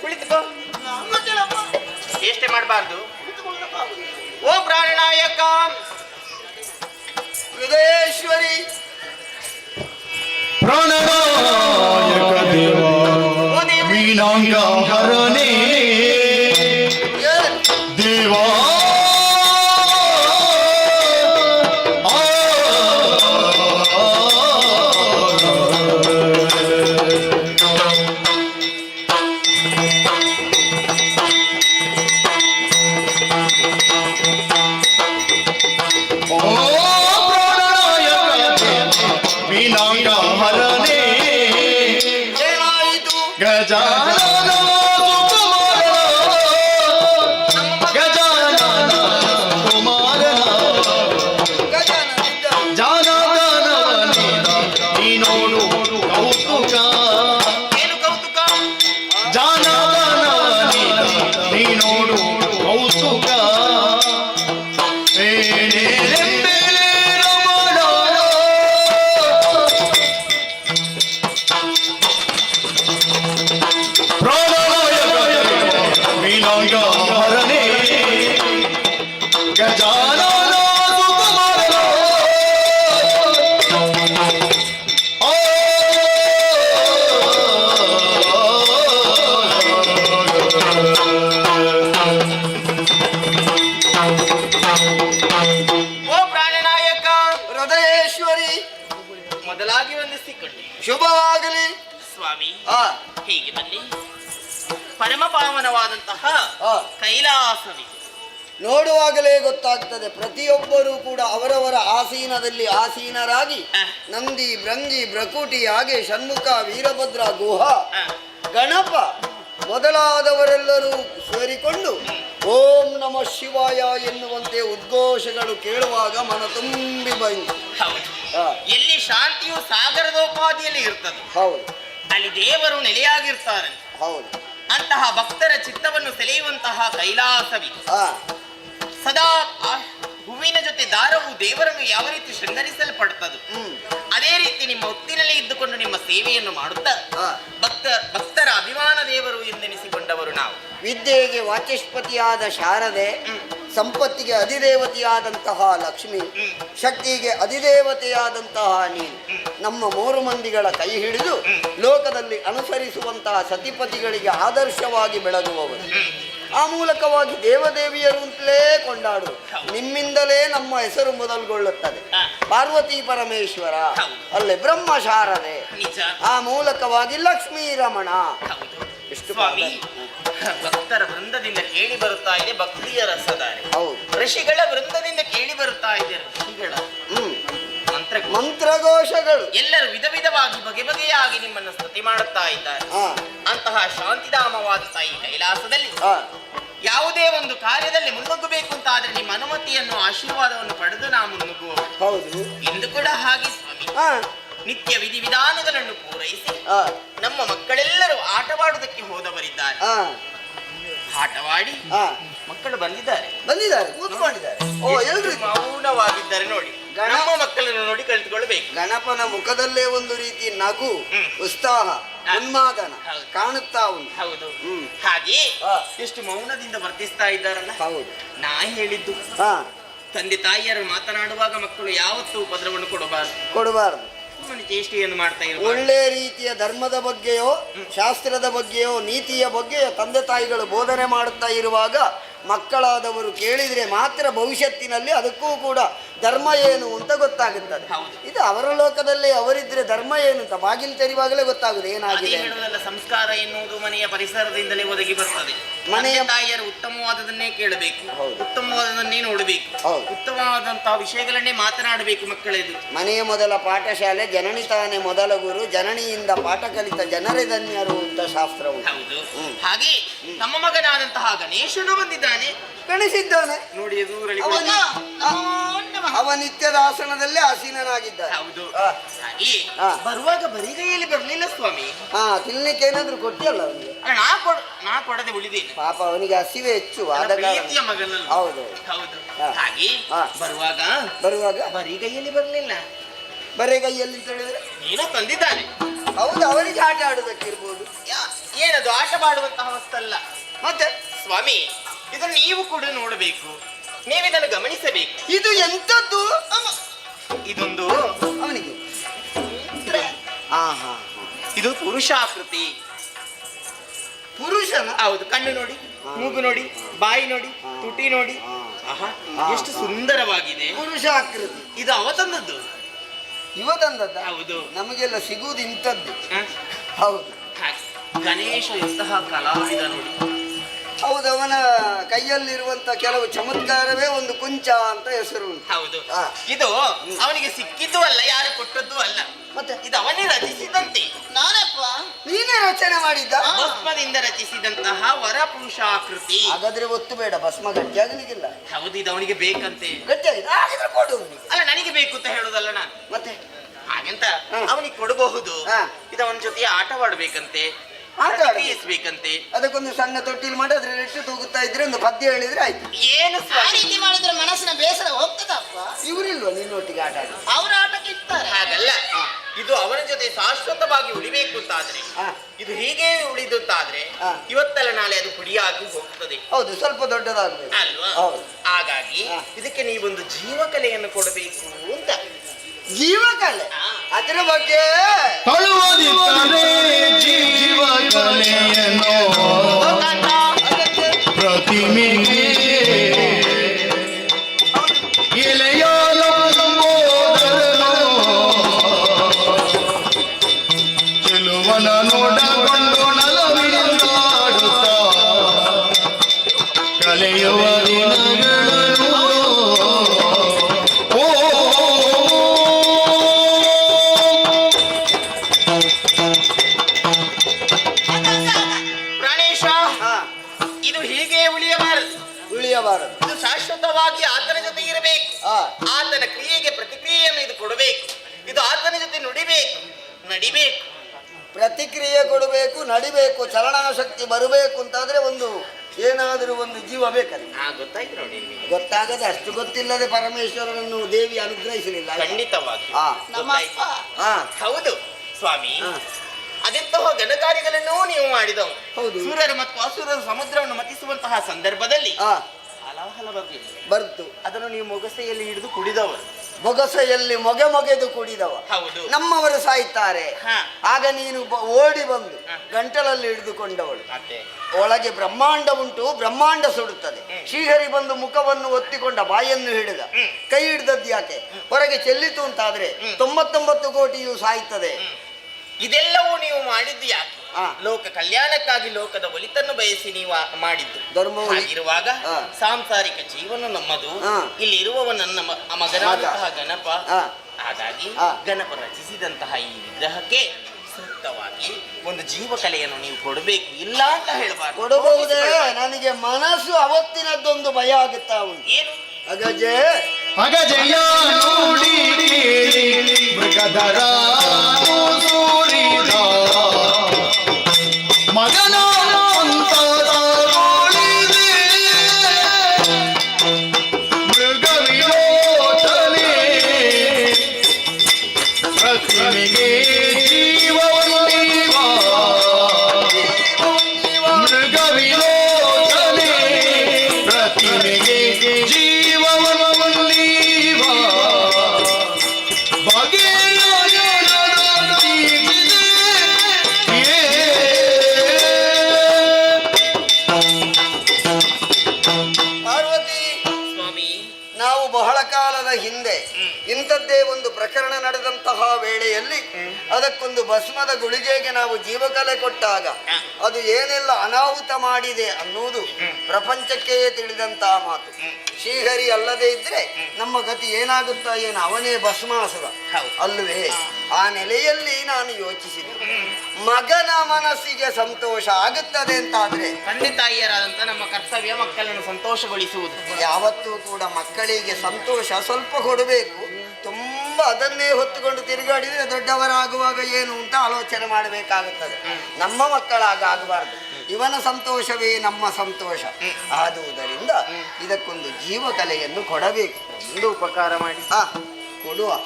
ಕುಳಿತುಕೋ. ನಂಗೆ ಗೊತ್ತಿಲ್ಲಮ್ಮ. ಎಷ್ಟೇ ಮಾಡಬಾರ್ದು. ಓ ಪ್ರಾಣನಾಯಕ ಹೃದಯೇಶ್ವರಿ ಪ್ರಾಣನಾಯಕ ದೇವ ವೀಣಾಂಗ ಹರನೇ ದೇವಾ ಮೊದಲಾಗಿ ವಂದಿಸಿಕೊಂಡೆ. ಶುಭವಾಗಲಿ ಸ್ವಾಮಿ ಆ ಹೀಗೆ ಬನ್ನಿ. ಪರಮ ಪಾವನವಾದಂತಹ ಆ. ಕೈಲಾಸವಿ ನೋಡುವಾಗಲೇ ಗೊತ್ತಾಗ್ತದೆ, ಪ್ರತಿಯೊಬ್ಬರೂ ಕೂಡ ಅವರವರ ಆಸೀನದಲ್ಲಿ ಆಸೀನರಾಗಿ ನಂದಿ ಭೃಂಗಿ ಭ್ರಕುಟಿ ಹಾಗೆ ಷಣ್ಮುಖ ವೀರಭದ್ರ ಗುಹ ಗಣಪ ಮೊದಲಾದವರೆಲ್ಲರೂ ಸೇರಿಕೊಂಡು ಓಂ ನಮಃ ಶಿವಾಯ ಎನ್ನುವಂತೆ ಉದ್ಘೋಷಗಳು ಕೇಳುವಾಗ ಮನ ತುಂಬಿ ಬಂತು. ಹೌದು. ಆ. ಎಲ್ಲಿ ಶಾಂತಿಯು ಸಾಗರದೋಪಾದಿಯಲ್ಲಿ ಇರ್ತದೆ ಹೌದು ಅಲ್ಲಿ ದೇವರು ನೆಲೆಯಾಗಿರ್ತಾರೆ. ಹೌದು ಅಂತಹ ಭಕ್ತರ ಚಿತ್ತವನ್ನು ಸೆಳೆಯುವಂತಹ ಕೈಲಾಸವಿ ಆ ಸದಾ ಆ ಹೂವಿನ ಜೊತೆ ದಾರವು ದೇವರನ್ನು ಯಾವ ರೀತಿ ಶೃಂಗರಿಸಲ್ಪಡುತ್ತದೋ ಅದೇ ರೀತಿ ನಿಮ್ಮ ಹೊತ್ತಿನಲ್ಲಿ ಇದ್ದುಕೊಂಡು ನಿಮ್ಮ ಸೇವೆಯನ್ನು ಮಾಡುತ್ತಾ ಆ. ಭಕ್ತರ ಅಭಿಮಾನ ದೇವರು ಎಂದೆನಿಸಿಕೊಂಡವರು ನಾವು. ವಿದ್ಯೆಗೆ ವಾಚಸ್ಪತಿಯಾದ ಶಾರದೆ, ಸಂಪತ್ತಿಗೆ ಅಧಿದೇವತೆಯಾದಂತಹ ಲಕ್ಷ್ಮಿ, ಶಕ್ತಿಗೆ ಅಧಿದೇವತೆಯಾದಂತಹ ನೀನು ನಮ್ಮ ಮೂರು ಮಂದಿಗಳ ಕೈ ಹಿಡಿದು ಲೋಕದಲ್ಲಿ ಅನುಸರಿಸುವಂತಹ ಸತಿಪತಿಗಳಿಗೆ ಆದರ್ಶವಾಗಿ ಬೆಳಗುವವರು. ಆ ಮೂಲಕವಾಗಿ ದೇವದೇವಿಯರು ಅಂತಲೇ ಕೊಂಡಾಡು. ನಿಮ್ಮಿಂದಲೇ ನಮ್ಮ ಹೆಸರು ಮೊದಲುಗೊಳ್ಳುತ್ತದೆ. ಪಾರ್ವತಿ ಪರಮೇಶ್ವರ, ಅಲ್ಲೇ ಬ್ರಹ್ಮ ಶಾರದೆ, ನಿಜ. ಆ ಮೂಲಕವಾಗಿ ಲಕ್ಷ್ಮೀ ರಮಣ. ಹೌದು. ಎಷ್ಟು ಸ್ವಾಮಿ, ಭಕ್ತರ ವೃಂದದಿಂದ ಕೇಳಿ ಬರುತ್ತಾ ಇದೆ ಭಕ್ತಿಯ ರಸಧಾರೆ. ಹೌದು. ಋಷಿಗಳ ವೃಂದದಿಂದ ಕೇಳಿ ಬರುತ್ತಾ ಇದೆ ಋಷಿಗಳ ಮಂತ್ರಘೋಷಗಳು. ಎಲ್ಲರೂ ವಿಧ ವಿಧವಾಗಿ ಬಗೆ ಬಗೆಯಾಗಿ ನಿಮ್ಮನ್ನು ಸ್ತುತಿ ಮಾಡುತ್ತಾ ಇದ್ದಾರೆ. ಅಂತಹ ಶಾಂತಿಧಾಮವಾದಂತಹ ಈ ಕೈಲಾಸದಲ್ಲಿ ಯಾವುದೇ ಒಂದು ಕಾರ್ಯದಲ್ಲಿ ಮುನ್ನುಗ್ಗಬೇಕು ಅಂತ ಆದ್ರೆ ನಿಮ್ಮ ಅನುಮತಿಯನ್ನು ಆಶೀರ್ವಾದವನ್ನು ಪಡೆದು ನಾವು ಮುನ್ನುಗ್ಗುವ. ಹೌದು ಎಂದು ಕೂಡ ಹಾಗೆ ಸ್ವಾಮಿ ನಿತ್ಯ ವಿಧಿವಿಧಾನಗಳನ್ನು ಪೂರೈಸಿ ನಮ್ಮ ಮಕ್ಕಳೆಲ್ಲರೂ ಆಟವಾಡುವುದಕ್ಕೆ ಹೋದವರಿದ್ದಾರೆ. ಆಟವಾಡಿ ಮಕ್ಕಳು ಬಂದಿದ್ದಾರೆ ಕೂತ್ಕೊಂಡಿದ್ದಾರೆ. ಎಲ್ರು ಮೌನವಾಗಿದ್ದಾರೆ. ನೋಡಿ, ನಮ್ಮ ಮಕ್ಕಳನ್ನು ನೋಡಿ ಕಲಿತುಕೊಳ್ಬೇಕು. ಗಣಪನ ಮುಖದಲ್ಲೇ ಒಂದು ರೀತಿ ನಗು, ಉತ್ಸಾಹ, ಉನ್ಮಾದನ ಕಾಣುತ್ತಾ ಉಂಟು. ಹೌದು. ಹಾಗೆ ಎಷ್ಟು ಮೌನದಿಂದ ವರ್ತಿಸ್ತಾ ಇದ್ದಾರಲ್ಲ. ಹೌದು. ನಾ ಹೇಳಿದ್ದು ತಂದೆ ತಾಯಿಯರು ಮಾತನಾಡುವಾಗ ಮಕ್ಕಳು ಯಾವತ್ತೂ ಉಪದ್ರವನ್ನು ಕೊಡಬಾರದು. ಚೇಷ್ಟೆಯನ್ನು ಮಾಡ್ತಾ ಇರಬಹುದು. ಒಳ್ಳೆ ರೀತಿಯ ಧರ್ಮದ ಬಗ್ಗೆಯೋ ಶಾಸ್ತ್ರದ ಬಗ್ಗೆಯೋ ನೀತಿಯ ಬಗ್ಗೆಯೋ ತಂದೆ ತಾಯಿಗಳು ಬೋಧನೆ ಮಾಡುತ್ತಾ ಇರುವಾಗ ಮಕ್ಕಳಾದವರು ಕೇಳಿದ್ರೆ ಮಾತ್ರ ಭವಿಷ್ಯತ್ತಿನಲ್ಲಿ ಅದಕ್ಕೂ ಕೂಡ ಧರ್ಮ ಏನು ಅಂತ ಗೊತ್ತಾಗುತ್ತದೆ. ಇದು ಅವರ ಲೋಕದಲ್ಲೇ ಅವರಿದ್ರೆ ಧರ್ಮ ಏನು ಅಂತ ಬಾಗಿಲು ತೆರೆಯುವಾಗಲೇ ಗೊತ್ತಾಗುದು ಏನಾಗಿದೆ. ಸಂಸ್ಕಾರ ಎನ್ನುವುದು ಮನೆಯ ಪರಿಸರದಿಂದಲೇ ಒದಗಿ ಬರ್ತದೆ. ಮನೆಯ ತಾಯಿಯರು ಉತ್ತಮವಾದದನ್ನೇ ಕೇಳಬೇಕು, ಉತ್ತಮವಾದದನ್ನೇ ನೋಡಬೇಕು, ಉತ್ತಮವಾದಂತಹ ವಿಷಯಗಳನ್ನೇ ಮಾತನಾಡಬೇಕು ಮಕ್ಕಳೆದು. ಮನೆಯ ಮೊದಲ ಪಾಠಶಾಲೆ, ಜನನಿ ತಾನೇ ಮೊದಲ ಗುರು, ಜನನಿಯಿಂದ ಪಾಠ ಕಲಿತ ಜನರೇ ಧನ್ಯರು ಅಂತ ಶಾಸ್ತ್ರವು. ಹೌದು. ಹಾಗೆ ನಮ್ಮ ಮಗನಾದಂತಹ ಗಣೇಶನು ಬಂದಿದ್ದಾನೆ. ಗಣೇಶಿದ್ದಾನೆ ನೋಡಿ, ದೂರಲ್ಲಿ ಅವ ನಿತ್ಯದ ಆಸನದಲ್ಲೇ ಆಸೀನನಾಗಿದ್ದಾನೆ. ಹೌದು. ಬರುವಾಗ ಬರಿಗೈಯಲ್ಲಿ ಬರಲಿಲ್ಲ ಸ್ವಾಮಿ. ತಿನ್ಲಿಕ್ಕೆ ಏನಾದ್ರು ಕೊಟ್ಟಿಯಲ್ಲ ಅವನಿಗೆ? ನಾ ಕೊಡದೆ ಉಳಿದೇನೆ. ಪಾಪ ಅವನಿಗೆ ಹಸಿವೆ ಹೆಚ್ಚು. ಪ್ರೀತಿಯ ಮಗನಲ್ಲ. ಹೌದು ಹೌದು. ಹಾಗೆ ಬರುವಾಗ ಬರಿಗೈಯಲ್ಲಿ ಬರಲಿಲ್ಲ. ಬರೆಗೈಯಲ್ಲಿ ಅಂತ ಹೇಳಿದ್ರೆ ಏನೋ ತಂದಿದ್ದಾನೆ. ಹೌದು, ಅವರಿಗೆ ಆಟ ಆಡುವುದಕ್ಕಿರ್ಬೋದು. ಏನದು ಆಟವಾಡುವಂತಹ ವಸ್ತಲ್ಲ. ಮತ್ತೆ ಸ್ವಾಮಿ, ಇದನ್ನು ನೀವು ಕೂಡ ನೋಡಬೇಕು, ನೀವಿದನ್ನು ಗಮನಿಸಬೇಕು. ಇದು ಎಂತದ್ದು? ಇದೊಂದು ಅವನಿಗೆ ಇದು ಪುರುಷಾಕೃತಿ. ಪುರುಷನ? ಹೌದು. ಕಣ್ಣು ನೋಡಿ, ಮೂಗು ನೋಡಿ, ಬಾಯಿ ನೋಡಿ, ತುಟಿ ನೋಡಿ, ಎಷ್ಟು ಸುಂದರವಾಗಿದೆ. ಪುರುಷಾಕೃತಿ. ಇದು ಅವ ತಂದದ್ದು. ಇವ ತಂದದ್ದ? ಹೌದು. ನಮಗೆಲ್ಲ ಸಿಗುವುದು ಇಂಥದ್ದು. ಹೌದು. ಗಣೇಶ ಇಂತಹ ಕಲಾವಿದ ನೋಡಿ. ಹೌದು, ಅವನ ಕೈಯಲ್ಲಿರುವಂತ ಕೆಲವು ಚಮತ್ಕಾರವೇ ಒಂದು ಕುಂಚ ಅಂತ ಹೆಸರು ಉಂಟು. ಹೌದು. ಇದು ಅವನಿಗೆ ಸಿಕ್ಕಿದ್ದು ಅಲ್ಲ, ಯಾರು ಕೊಟ್ಟದ್ದು ಅಲ್ಲ. ಮತ್ತೆ ಇದು ಅವನೇ ರಚಿಸಿದಂತೆ. ನಾನಪ್ಪ, ನೀನೇ ರಚನೆ ಮಾಡಿದ್ದ? ಭಸ್ಮದಿಂದ ರಚಿಸಿದಂತಹ ವರಪುರುಷಾಕೃತಿ. ಹಾಗಾದ್ರೆ ಒತ್ತು ಬೇಡ, ಭಸ್ಮ ಗಟ್ಟಿಯಾಗಲಿಕ್ಕಿಲ್ಲ. ಹೌದು, ಇದು ಅವನಿಗೆ ಬೇಕಂತೆ. ಗಟ್ಟಿಯಾಗಿದೆ, ಹಾಗಿದ್ರೆ ಕೊಡು ಅವನಿಗೆ. ಅಲ್ಲ, ನನಗೆ ಬೇಕು ಅಂತ ಹೇಳುದಲ್ಲ ನಾನು. ಮತ್ತೆ ಹಾಗೆಂತ ಅವನಿಗೆ ಕೊಡಬಹುದು. ಇದು ಅವನ ಜೊತೆ ಆಟವಾಡ್ಬೇಕಂತೆ, ಬೇಕಂತೆ. ಅದಕ್ಕೊಂದು ಸಣ್ಣ ತೊಟ್ಟಿಲ್ ಮಾಡಿ ಅದ್ರಲ್ಲಿ ಇಟ್ಟು ತೂಗುತ್ತಾ ಇದ್ರೆ ಒಂದು ಪದ್ಯ ಹೇಳಿದ್ರೆ ಆಯ್ತು. ಏನು ರೀತಿ ಮಾಡಿದ್ರೆ ಮನಸ್ಸಿನ ಬೇಸರ ಹೋಗ್ತದಪ್ಪ. ಇವರಿಲ್ವಾ ನಿನ್ನೊಟ್ಟಿಗೆ ಆಟ ಆಡಿ? ಅವರ ಆಟಕ್ಕೆ ಇರ್ತಾರೆ. ಹಾಗಲ್ಲ, ಇದು ಅವನ ಜೊತೆ ಶಾಶ್ವತವಾಗಿ ಉಳಿಬೇಕು ಅಂತಾದ್ರೆ, ಇದು ಹೀಗೆ ಉಳಿದಂತಾದ್ರೆ ಇವತ್ತಲ್ಲ ನಾಳೆ ಅದು ಪುಡಿಯಾಗಿ ಹೋಗ್ತದೆ. ಹೌದು, ಸ್ವಲ್ಪ ದೊಡ್ಡದಾಗಬೇಕು ಅಲ್ವಾ? ಹಾಗಾಗಿ ಇದಕ್ಕೆ ನೀವೊಂದು ಜೀವಕಲೆಯನ್ನು ಕೊಡಬೇಕು ಅಂತ. ಜೀವಕಲೆ? ಅದರ ಬಗ್ಗೆ ಜೀವಕಲೆಯನ್ನು ಪ್ರತಿಮೆ ಜೊತೆ ನುಡಿಬೇಕು, ನಡಿಬೇಕು. ಪ್ರತಿಕ್ರಿಯೆ ಕೊಡಬೇಕು, ನಡಿಬೇಕು, ಚಲನಾಶಕ್ತಿ ಬರಬೇಕು ಅಂತಾದ್ರೆ ಒಂದು ಏನಾದರೂ ಒಂದು ಜೀವ ಬೇಕಲ್ಲ. ಗೊತ್ತಾಯ್ತು ನೋಡಿ ನಿಮಗೆ. ಗೊತ್ತಾಗದೆ ಅಷ್ಟು ಗೊತ್ತಿಲ್ಲದೆ ಪರಮೇಶ್ವರನನ್ನು ದೇವಿ ಅನುಗ್ರಹಿಸಲಿಲ್ಲ. ಖಂಡಿತವಾಗಿ ಹಾ ನಮ್ಮಪ್ಪ ಹಾ ಹೌದು ಸ್ವಾಮಿ. ಹಾ. ಅದೆಂತಹ ಘನಕಾರ್ಯಗಳನ್ನೂ ನೀವು ಮಾಡಿದವು. ಹೌದು. ಸೂರ್ಯರು ಮತ್ತು ಅಸುರರು ಸಮುದ್ರವನ್ನು ಮತಿಸುವಂತಹ ಸಂದರ್ಭದಲ್ಲಿ ಹಾ ಹಲಹಲ ಬರಲಿಲ್ಲ. ಬರ್ತು. ಅದನ್ನು ನೀವು ಮೊಗಸೆಯಲ್ಲಿ ಹಿಡಿದು ಕುಡಿದವರು. ಬೊಗಸೆಯಲ್ಲಿ ಮೊಗೆದು ಕುಡಿದವ. ಹೌದು. ನಮ್ಮವರು ಸಾಯ್ತಾರೆ. ಹಾ. ಆಗ ನೀನು ಓಡಿ ಬಂದು ಗಂಟಲಲ್ಲಿ ಹಿಡಿದುಕೊಂಡವಳು. ಮತ್ತೆ ಒಳಗೆ ಬ್ರಹ್ಮಾಂಡ ಉಂಟು, ಬ್ರಹ್ಮಾಂಡ ಸುಡುತ್ತದೆ. ಶ್ರೀಹರಿ ಬಂದು ಮುಖವನ್ನು ಒತ್ತಿಕೊಂಡ, ಬಾಯನ್ನು ಹಿಡಿದ, ಕೈ ಹಿಡಿದದ್ದು ಯಾಕೆ? ಹೊರಗೆ ಚೆಲ್ಲಿತು ಅಂತಾದ್ರೆ 99 ಕೋಟಿಯು ಸಾಯ್ತದೆ. ಇದೆಲ್ಲವೂ ನೀವು ಮಾಡಿದ್ದು ಯಾಕೆ? ಹಾ. ಲೋಕ ಕಲ್ಯಾಣಕ್ಕಾಗಿ, ಲೋಕದ ಒಳಿತನ್ನು ಬಯಸಿ ನೀವು ಮಾಡಿದ್ದು. ಧರ್ಮವು ಹಾಗಿರುವಾಗ ಹಾ. ಸಾಂಸಾರಿಕ ಜೀವನ ನಮ್ಮದು. ಹಾ. ಇಲ್ಲಿ ಇರುವವ ನನ್ನ ಮಗನಾದಂತಹ ಗಣಪ. ಹಾ. ಹಾಗಾಗಿ ಹಾ. ಗಣಪ ರಚಿಸಿದಂತಹ ಈ ವಿಗ್ರಹಕ್ಕೆ ಸೂಕ್ತವಾಗಿ ಒಂದು ಜೀವಕಲೆಯನ್ನು ನೀವು ಕೊಡಬೇಕು. ಇಲ್ಲ ಅಂತ ಹೇಳಬಾರ್ದು. ಕೊಡಬಹುದೇ? ನನಗೆ ಮನಸ್ಸು ಅವತ್ತಿನದ್ದೊಂದು ಭಯ ಆಗುತ್ತಾ ಉಂಟು. ಏನು? ಅಗಜೆ ಅಗಜಯ ನೋಡಿ ಕೇಳಿ ಮೃಗಧರ ಸೂರಿದ ಮಗನ ಅಂತರಗೊಳಿದೆ. ಮೃಗವಿರೋಧನೆ ಪ್ರತಿಮೆಗೆ ಜೀವವನ್ನಿವ. ಮೃಗವಿರೋಧನೆ ಪ್ರತಿಮೆಗೆ ಜೀವವನ್ನಿವ. ಪಾರ್ವತಿ, ಸ್ವಾಮಿ, ನಾವು ಬಹಳ ಕಾಲದ ಹಿಂದೆ ಇಂಥದ್ದೇ ಒಂದು ಪ್ರಕರಣ ನಡೆದಂತಹ ವೇಳೆಯಲ್ಲಿ ಅದಕ್ಕೊಂದು ಭಸ್ಮದ ಗುಳಿಗೆಗೆ ನಾವು ಜೀವಕಲೆ ಕೊಟ್ಟಾಗ ಅದು ಏನೆಲ್ಲ ಅನಾಹುತ ಮಾಡಿದೆ ಅನ್ನುವುದು ಪ್ರಪಂಚಕ್ಕೆ ತಿಳಿದಂತಹ ಮಾತು. ಶ್ರೀಹರಿ ಅಲ್ಲದೆ ಇದ್ರೆ ನಮ್ಮ ಗತಿ ಏನಾಗುತ್ತಾ ಏನು? ಅವನೇ ಭಸ್ಮಾಸುರ ಅಲ್ಲವೇ? ಆ ನೆಲೆಯಲ್ಲಿ ನಾನು ಯೋಚಿಸಿದೆ, ಮಗನ ಮನಸ್ಸಿಗೆ ಸಂತೋಷ ಆಗುತ್ತದೆ ಅಂತಾದ್ರೆ ತಂದೆ ತಾಯಿಯರಾದಂತ ನಮ್ಮ ಕರ್ತವ್ಯ ಮಕ್ಕಳನ್ನು ಸಂತೋಷಗೊಳಿಸುವುದು. ಯಾವತ್ತೂ ಕೂಡ ಮಕ್ಕಳಿಗೆ ಸಂತೋಷ ಸ್ವಲ್ಪ ಕೊಡಬೇಕು. ತುಂಬಾ ಅದನ್ನೇ ಹೊತ್ತುಕೊಂಡು ತಿರುಗಾಡಿದ್ರೆ ದೊಡ್ಡವರಾಗುವಾಗ ಏನು ಅಂತ ಆಲೋಚನೆ ಮಾಡಬೇಕಾಗುತ್ತದೆ. ನಮ್ಮ ಮಕ್ಕಳಾಗ ಆಗಬಾರ್ದು. ಇವನ ಸಂತೋಷವೇ ನಮ್ಮ ಸಂತೋಷ. ಆದುದರಿಂದ ಇದಕ್ಕೊಂದು ಜೀವಕಲೆಯನ್ನು ಕೊಡಬೇಕು. ಒಂದು ಉಪಕಾರ ಮಾಡಿ ಕೊಡುವ.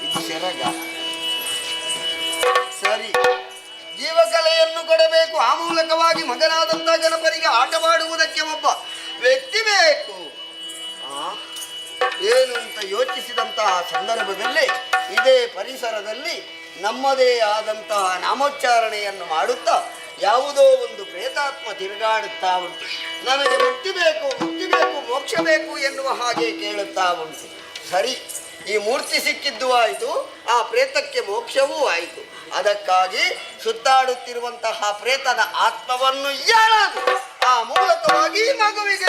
ಇದು ಸೆರಗ. ಸರಿ, ಜೀವಕಲೆಯನ್ನು ಕೊಡಬೇಕು. ಆ ಮೂಲಕವಾಗಿ ಮಗನಾದಂತಹ ಗಣಪನಿಗೆ ಆಟವಾಡುವುದಕ್ಕೆ ಒಬ್ಬ ವ್ಯಕ್ತಿ ಬೇಕು. ಏನು ಅಂತ ಯೋಚಿಸಿದಂತಹ ಸಂದರ್ಭದಲ್ಲಿ ಇದೇ ಪರಿಸರದಲ್ಲಿ ನಮ್ಮದೇ ಆದಂತಹ ನಾಮೋಚ್ಚಾರಣೆಯನ್ನು ಮಾಡುತ್ತಾ ಯಾವುದೋ ಒಂದು ಪ್ರೇತಾತ್ಮ ತಿರುಗಾಡುತ್ತಾ ಉಂಟು. ನನಗೆ ಮುಕ್ತಿ ಬೇಕು, ಮುಕ್ತಿ ಬೇಕು, ಮೋಕ್ಷ ಬೇಕು ಎನ್ನುವ ಹಾಗೆ ಕೇಳುತ್ತಾ ಉಂಟು. ಸರಿ, ಈ ಮೂರ್ತಿ ಸಿಕ್ಕಿದ್ದು ಆಯಿತು, ಆ ಪ್ರೇತಕ್ಕೆ ಮೋಕ್ಷವೂ ಆಯಿತು. ಅದಕ್ಕಾಗಿ ಸುತ್ತಾಡುತ್ತಿರುವಂತಹ ಪ್ರೇತದ ಆತ್ಮವನ್ನು ಎಳೆದು ಆ ಮೂಲಕವಾಗಿ ಮಗುವಿಗೆ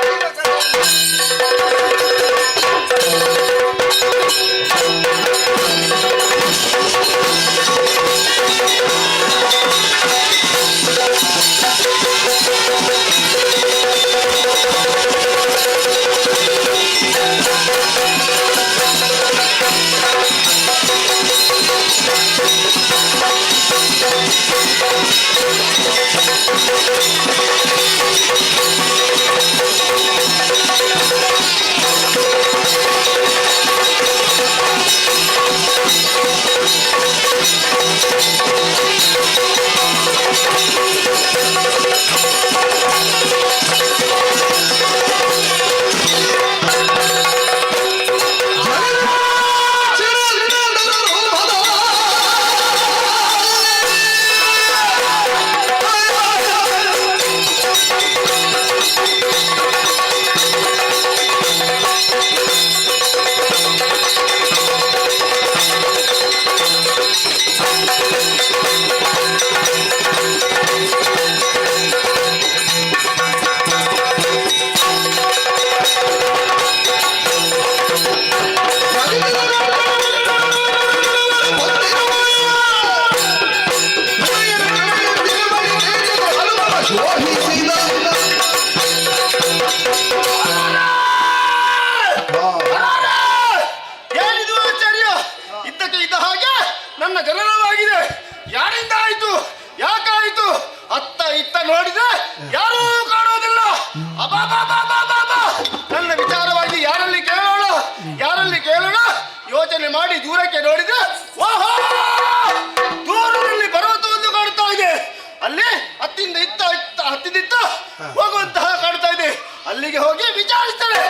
ಜನನವಾಗಿದೆ. ಯಾರಿಂದ ಆಯ್ತು, ಯಾಕಾಯ್ತು, ಅತ್ತ ಇತ್ತ ನೋಡಿದ್ರೆ ಯಾರೂ ಕಾಣುವುದಿಲ್ಲ. ಅಬಾಬಾಬಾಬಾಬಾ, ನನ್ನ ವಿಚಾರವಾಗಿ ಯಾರಲ್ಲಿ ಕೇಳೋಣ ಯೋಚನೆ ಮಾಡಿ ದೂರಕ್ಕೆ ನೋಡಿದ್ರೆ ಓಹೋ, ದೂರದಲ್ಲಿ ಪರ್ವತವನ್ನು ಕಾಣ್ತಾ ಇದೆ. ಅಲ್ಲಿ ಹತ್ತಿದಿತ್ತ ಹೋಗುವಂತಹ ಕಾಣ್ತಾ ಇದೆ. ಅಲ್ಲಿಗೆ ಹೋಗಿ ವಿಚಾರಿಸ್ತಾರೆ.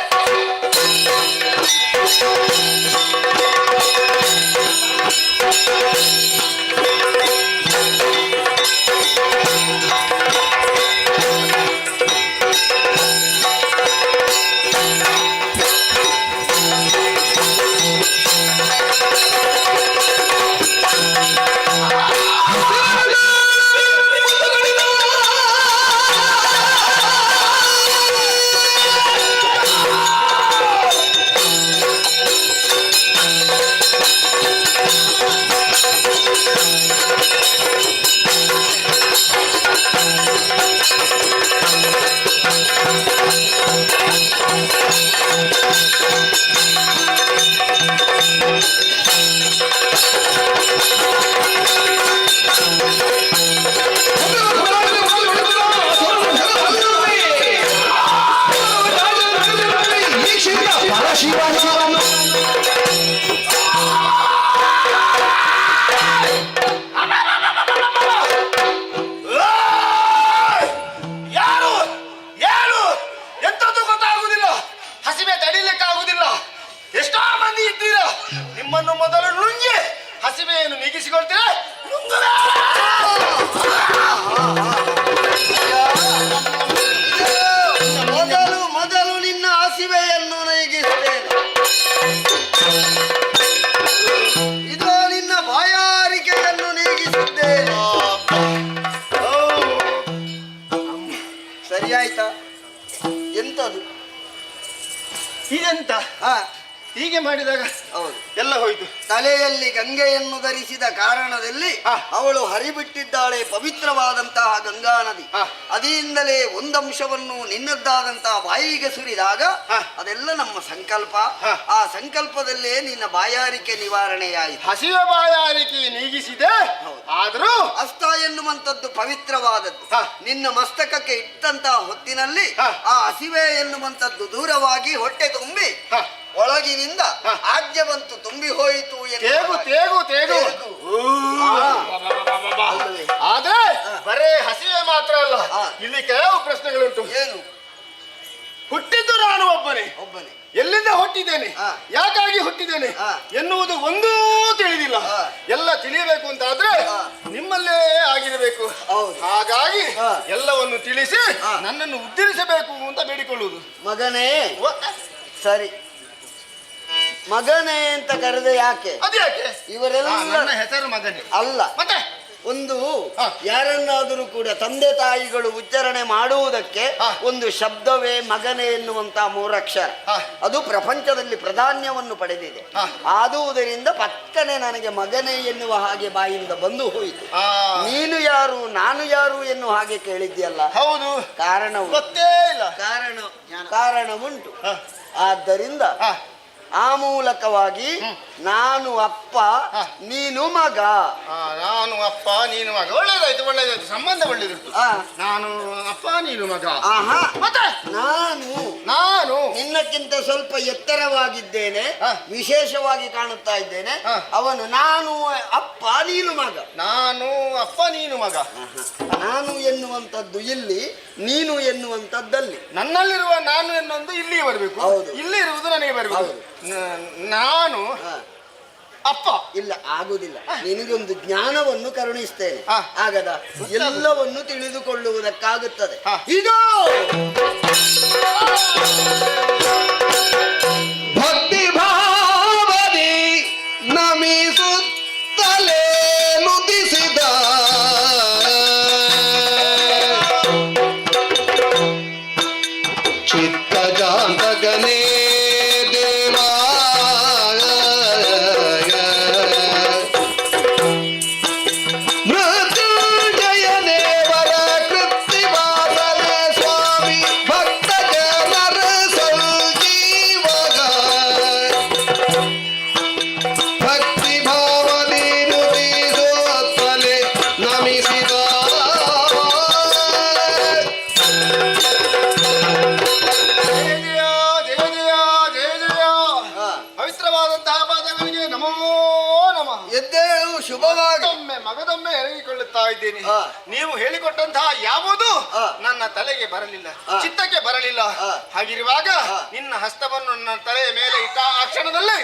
ನಿಮ್ಮನ್ನು ಮೊದಲು ನುಂಗಿ ಹಸಿವೆಯನ್ನು ನೀಗಿಸಿಕೊಳ್ತೀರಾ? ಮೊದಲು ನಿನ್ನ ಹಸಿವೆಯನ್ನು ನೀಗಿಸ್ತೇನೆ. ಇದು ನಿನ್ನ ಬಾಯಾರಿಕೆಯನ್ನು ನೀಗಿಸುತ್ತೇನೆ. ಸರಿ ಆಯ್ತಾ? ಎಂತದು ಇದೆಂತ? ಹೀಗೆ ಮಾಡಿದಾಗ ಹೌದು, ಎಲ್ಲ ಹೋಯ್ತು. ತಲೆಯಲ್ಲಿ ಗಂಗೆಯನ್ನು ಧರಿಸಿದ ಕಾರಣದಲ್ಲಿ ಅವಳು ಹರಿಬಿಟ್ಟಿದ್ದಾಳೆ ಪವಿತ್ರವಾದಂತಹ ಗಂಗಾ ನದಿ. ಅದರಿಂದಲೇ ಒಂದಂಶವನ್ನು ನಿನ್ನದ್ದಾದಂತಹ ಬಾಯಿಗೆ ಸುರಿದಾಗ ಅದೆಲ್ಲ ನಮ್ಮ ಸಂಕಲ್ಪ. ಆ ಸಂಕಲ್ಪದಲ್ಲೇ ನಿನ್ನ ಬಾಯಾರಿಕೆ ನಿವಾರಣೆಯಾಯಿತು. ಹಸಿವೆ ಬಾಯಾರಿಕೆ ನೀಗಿಸಿದೆ. ಆದರೂ ಹಸ್ತ ಎನ್ನುವಂಥದ್ದು ಪವಿತ್ರವಾದದ್ದು. ನಿನ್ನ ಮಸ್ತಕಕ್ಕೆ ಇಟ್ಟಂತಹ ಹೊತ್ತಿನಲ್ಲಿ ಆ ಹಸಿವೆ ಎನ್ನುವಂಥದ್ದು ದೂರವಾಗಿ ಹೊಟ್ಟೆ ತುಂಬಿ ಒಳಗಿನಿಂದ ಆಜ್ಯವಂತು ತುಂಬಿ ಹೋಯಿತು. ಆದ್ರೆ ಬರೇ ಹಸಿವೆ ಮಾತ್ರ ಅಲ್ಲ, ಇಲ್ಲಿ ಕೆಲವು ಪ್ರಶ್ನೆಗಳುಂಟು. ಏನು? ಹುಟ್ಟಿದ್ದು ನಾನು ಒಬ್ಬನೇ. ಎಲ್ಲಿಂದ ಹುಟ್ಟಿದ್ದೇನೆ, ಯಾಕಾಗಿ ಹುಟ್ಟಿದ್ದೇನೆ ಎನ್ನುವುದು ಒಂದೂ ತಿಳಿದಿಲ್ಲ. ಎಲ್ಲ ತಿಳಿಯಬೇಕು ಅಂತಾದ್ರೆ ನಿಮ್ಮಲ್ಲೇ ಆಗಿರಬೇಕು. ಹಾಗಾಗಿ ಎಲ್ಲವನ್ನು ತಿಳಿಸಿ ನನ್ನನ್ನು ಉದ್ಧರಿಸಬೇಕು ಅಂತ ಬೇಡಿಕೊಳ್ಳುವುದು. ಮಗನೇ, ಸರಿ, ಮಗನೇ ಅಂತ ಕರೆದ ಯಾಕೆ? ಅದ್ಯಾಕೆ? ಇವರೆಲ್ಲ ನನ್ನ ಹೆಸರು ಮಗನೇ ಅಲ್ಲ. ಮತ್ತೆ ಒಂದು ಯಾರನ್ನಾದರೂ ಕೂಡ ತಂದೆ ತಾಯಿಗಳು ಉಚ್ಚಾರಣೆ ಮಾಡುವುದಕ್ಕೆ ಒಂದು ಶಬ್ದವೇ ಮಗನೇ ಎನ್ನುವಂತ ಮೂರಕ್ಷರ. ಅದು ಪ್ರಪಂಚದಲ್ಲಿ ಪ್ರಾಧಾನ್ಯವನ್ನು ಪಡೆದಿದೆ. ಆದುದರಿಂದ ಪಕ್ಕನೆ ನನಗೆ ಮಗನೇ ಎನ್ನುವ ಹಾಗೆ ಬಾಯಿಂದ ಬಂದು ಹೋಯಿತು. ನೀನು ಯಾರು, ನಾನು ಯಾರು ಎನ್ನುವ ಹಾಗೆ ಕೇಳಿದ್ಯಲ್ಲ. ಹೌದು, ಕಾರಣ ಗೊತ್ತೇ ಇಲ್ಲ. ಕಾರಣ ಉಂಟು. ಆದ್ದರಿಂದ ಆ ಮೂಲಕವಾಗಿ ನಾನು ಅಪ್ಪ, ನೀನು ಮಗ. ನಾನು ಅಪ್ಪ, ನೀನು ಮಗ. ಒಳ್ಳೇದಾಯ್ತು, ಸಂಬಂಧ ಒಳ್ಳೇದಿತ್ತು. ನಾನು ಅಪ್ಪ, ನೀನು ಮಗ. ಮತ್ತೆ ನಾನು ನಿನ್ನಕ್ಕಿಂತ ಸ್ವಲ್ಪ ಎತ್ತರವಾಗಿದ್ದೇನೆ, ವಿಶೇಷವಾಗಿ ಕಾಣುತ್ತಾ ಇದ್ದೇನೆ. ಅವನು ನಾನು ಅಪ್ಪ, ನೀನು ಮಗ. ನಾನು ಅಪ್ಪ, ನೀನು ಮಗ. ನಾನು ಎನ್ನುವಂಥದ್ದು ಇಲ್ಲಿ, ನೀನು ಎನ್ನುವಂಥದ್ದಲ್ಲಿ. ನನ್ನಲ್ಲಿರುವ ನಾನು ಎನ್ನುವುದು ಇಲ್ಲಿಗೆ ಬರಬೇಕು, ಇಲ್ಲಿ ಇರುವುದು ನನಗೆ ಬರಬೇಕು. ನಾನು ಅಪ್ಪ ಇಲ್ಲ, ಆಗುದಿಲ್ಲ. ನಿನಗೊಂದು ಜ್ಞಾನವನ್ನು ಕರುಣಿಸ್ತೇನೆ, ಆಗದ ಎಲ್ಲವನ್ನು ತಿಳಿದುಕೊಳ್ಳುವುದಕ್ಕಾಗುತ್ತದೆ. ಇದು ಭಕ್ತಿ ಭಾವದಿ ನಮಿಸುತ್ತಲೇ ನುಡಿಸಿದ ಚಿತ್ತಜಾಂತಗನೇ ಎದ್ದೇಳು, ಶುಭವಾಗಿ. ಮಗದೊಮ್ಮೆ ಹೇಳಿಕೊಳ್ಳುತ್ತಾ ಇದ್ದೇನೆ. ಹಾ. ನೀವು ಹೇಳಿಕೊಟ್ಟಂತಹ ಯಾವುದು ಹಾ. ನನ್ನ ತಲೆಗೆ ಬರಲಿಲ್ಲ, ಹಾ. ಚಿತ್ತಕ್ಕೆ ಬರಲಿಲ್ಲ. ಹಾ. ಹಾಗಿರುವಾಗ ಹಾ. ನಿನ್ನ ಹಸ್ತವನ್ನು ನನ್ನ ತಲೆಯ ಮೇಲೆ ಇಟ್ಟ ಆ ಕ್ಷಣದಲ್ಲಿ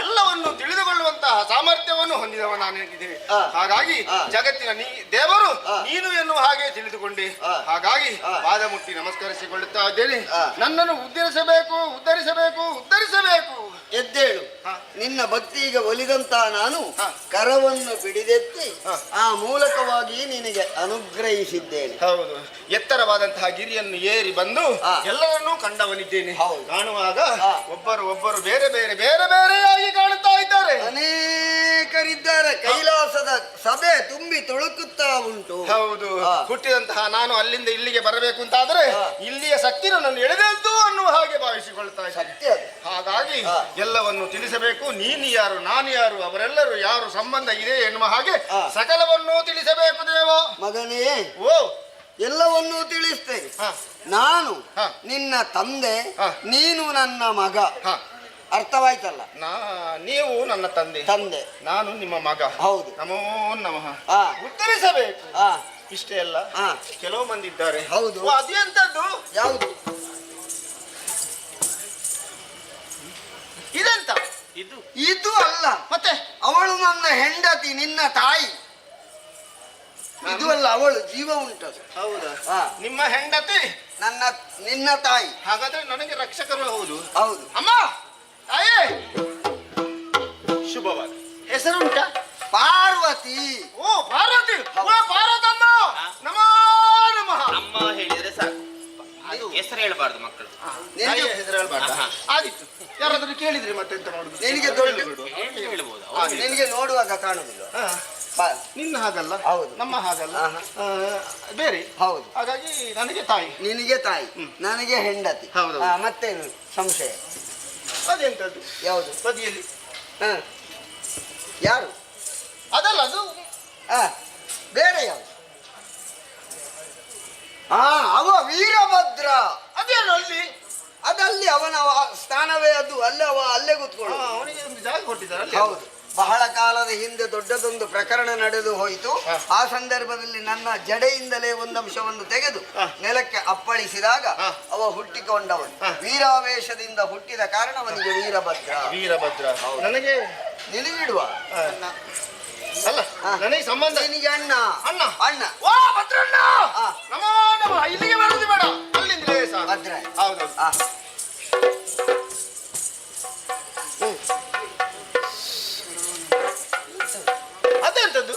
ಎಲ್ಲವನ್ನು ತಿಳಿದುಕೊಳ್ಳುವಂತಹ ಸಾಮರ್ಥ್ಯವನ್ನು ಹೊಂದಿದವ ನಾನಿದ್ದೇನೆ. ಹಾ. ಹಾಗಾಗಿ ಹಾ. ಜಗತ್ತಿನ ದೇವರು ಹಾ. ನೀನು ಎನ್ನುವ ಹಾಗೆ ತಿಳಿದುಕೊಂಡೆ. ಹಾ. ಹಾಗಾಗಿ ಹಾ. ಪಾದ ಮುಟ್ಟಿ ನಮಸ್ಕರಿಸಿಕೊಳ್ಳುತ್ತಾ ಇದ್ದೇನೆ. ಹಾ. ನನ್ನನ್ನು ಉದ್ಧರಿಸಬೇಕು, ಉದ್ಧರಿಸಬೇಕು, ಉದ್ಧರಿಸಬೇಕು. ಎದ್ದೇಳು. ಹಾ. ನಿನ್ನ ಭಕ್ತಿಗೆ ಒಲಿದಂತ ನಾನು ಹಾ. ಕರವನ್ನು ಬಿಡಿದೆತ್ತಿ ಹಾ. ಆ ಮೂಲಕವಾಗಿ ನಿನಗೆ ಅನುಗ್ರಹಿಸಿದ್ದೇನೆ. ಹೌದು, ಎತ್ತರವಾದಂತಹ ಗಿರಿಯನ್ನು ಏರಿ ಬಂದು ಹಾ. ಎಲ್ಲರನ್ನೂ ಕಂಡವನಿದ್ದೇನೆ. ಹೌದು. ಕಾಣುವಾಗ ಹಾ. ಒಬ್ಬರು ಬೇರೆ ಬೇರೆ ಬೇರೆ ಬೇರೆಯಾಗಿ ಕಾಣುತ್ತಾ ಇದ್ದಾರೆ. ಅನೇಕರಿದ್ದಾರೆ. ಕೈಲಾಸದ ಸಭೆ ತುಂಬಿ ತುಳುಕುತ್ತಾ ಉಂಟು. ಹೌದು, ಹಾ. ಹುಟ್ಟಿದಂತಹ ನಾನು ಅಲ್ಲಿಂದ ಇಲ್ಲಿಗೆ ಬರಬೇಕು ಅಂತಾದ್ರೆ ಹಾ. ಇಲ್ಲಿಯ ಶಕ್ತಿ ನನ್ನನ್ನು ಎಳೆದದ್ದು ಅನ್ನುವ ಹಾಗೆ ಭಾವಿಸಿಕೊಳ್ತಾ ಇದ್ದೇನೆ. ಸತ್ಯ ಅದು. ಹಾಗಾಗಿ ಹಾ. ಎಲ್ಲವನ್ನು ತಿಳಿಸಬೇಕು. ನೀನು ಯಾರು, ನಾನು ಯಾರು, ಅವರೆಲ್ಲರೂ ಯಾರು ಸಂಬಂಧ ಇದೆ ಎನ್ನುವ ಹಾಗೆ ಹಾ. ಸಕಲವನ್ನೂ ತಿಳಿಸಬೇಕು ದೇವ. ಮಗನೇ, ಓ ಎಲ್ಲವನ್ನೂ ತಿಳಿಸ್ತೇನೆ. ಹಾ. ನಾನು ಹಾ. ನಿನ್ನ ತಂದೆ, ಹಾ. ನೀನು ನನ್ನ ಮಗ. ಹಾ. ಅರ್ಥವಾಯ್ತಲ್ಲ? ನೀವು ನನ್ನ ತಂದೆ, ತಂದೆ, ನಾನು ನಿಮ್ಮ ಮಗ. ಹೌದು. ನಮೋ ನಮಃ. ಹಾ. ಉತ್ತರಿಸಬೇಕು. ಹಾ. ಇಷ್ಟೇ ಅಲ್ಲ, ಹಾ. ಕೆಲವು ಮಂದಿ ಇದ್ದಾರೆ. ಹೌದು. ಓ, ಅದೆಂತದ್ದು? ಯಾವುದು? ಇದೆಂತ? ಇದು ಅಲ್ಲ, ಮತ್ತೆ ಅವಳು ನನ್ನ ಹೆಂಡತಿ, ನಿನ್ನ ತಾಯಿ. ಇದು ಅಲ್ಲ, ಅವಳು ಜೀವ ಉಂಟದು. ಹೌದಾ? ಹಾ. ನಿಮ್ಮ ಹೆಂಡತಿ ನಿನ್ನ ತಾಯಿ. ಹಾಗಾದ್ರೆ ನನಗೆ ರಕ್ಷಕರು. ಹೌದು. ಹೌದು. ಅಮ್ಮ, ತಾಯೇ, ಶುಭವಾದ ಹೆಸರುಂಟ? ಪಾರ್ವತಿ. ಓ ಪಾರ್ವತಿ. ಓ ಪಾರ್ವತಮ್ಮ, ನಮೋ ನಮಃ. ಅಮ್ಮ ಹೇಳಿದ್ರೆ ಸಾಕು, ಅದು ಹೆಸರು ಹೇಳಬಾರ್ದು ಮಕ್ಕಳು. ನಿನಗೆ ಹೆಸರು ಹೇಳ್ಬಾರ್ದ? ಹಾ. ಆದಿತ್ತು. ಯಾರಾದ್ರೂ ಕೇಳಿದ್ರೆ ಮತ್ತೆ ಎಂತ ಮಾಡುದು? ನಿನಗೆ ದೊಡ್ಡ ಹೇಳ್ಬೋದು. ನಿನಗೆ ನೋಡುವಾಗ ಕಾಣುದಿಲ್ಲ. ಹಾ. ಪಾ- ನಿನ್ನ ಹಾಗಲ್ಲ, ಹೌದು. ನಮ್ಮ ಹಾಗಲ್ಲ, ಆಹಾ. ಬೇರೆ. ಹೌದು. ಹಾಗಾಗಿ ನನಗೆ ತಾಯಿ, ನಿನಗೆ ತಾಯಿ, ನನಗೆ ಹೆಂಡತಿ. ಹೌದು. ಮತ್ತೇನು ಸಂಶಯ? ಅದೆಂತದ್ದು? ಯಾವುದು? ಬದಿಯಲ್ಲಿ ಹ. ಯಾರು? ಅದಲ್ಲ, ಅದು ಬೇರೆ ಯಾವುದು? ಅವ ವೀರಭದ್ರ. ಅದೇನು ಅಲ್ಲಿ? ಅದಲ್ಲಿ ಅವನ ಸ್ಥಾನವೇ ಅದು. ಅಲ್ಲೇ ಅವ ಅಲ್ಲೇ ಕೂತ್ಕೊಂಡು. ಅವನಿಗೆ ಒಂದು ಜಾಗ ಕೊಟ್ಟಿದ್ದಾರೆ ಅಲ್ಲಿ. ಹೌದು. ಬಹಳ ಕಾಲದ ಹಿಂದೆ ದೊಡ್ಡದೊಂದು ಪ್ರಕರಣ ನಡೆದು ಹೋಯಿತು. ಆ ಸಂದರ್ಭದಲ್ಲಿ ನನ್ನ ಜಡೆಯಿಂದಲೇ ಒಂದಂಶವನ್ನು ತೆಗೆದು ನೆಲಕ್ಕೆ ಅಪ್ಪಳಿಸಿದಾಗ ಅವ ಹುಟ್ಟಿಕೊಂಡವನು. ವೀರಾವೇಶದಿಂದ ಹುಟ್ಟಿದ ಕಾರಣ ಅವನಿಗೆ ವೀರಭದ್ರ. ವೀರಭದ್ರ. ನನಗೆ ನಿನಗಿಡುವ ಅಲ್ಲ, ನನಗೆ ಸಂಬಂಧ. ನಿನಗೆ ಅಣ್ಣ. ಅಣ್ಣ. ಅಣ್ಣ. ಓ ಭದ್ರಣ್ಣ, ಹಾ. ನಮೋ ನಮಃ. ಇಲ್ಲಿಗೆ ಬರುದು ಬೇಡ, ಅಲ್ಲಿಂದಲೇ ಸಾಕು. ಭದ್ರ. ಹೌದು. ಅದೆಂತದ್ದು?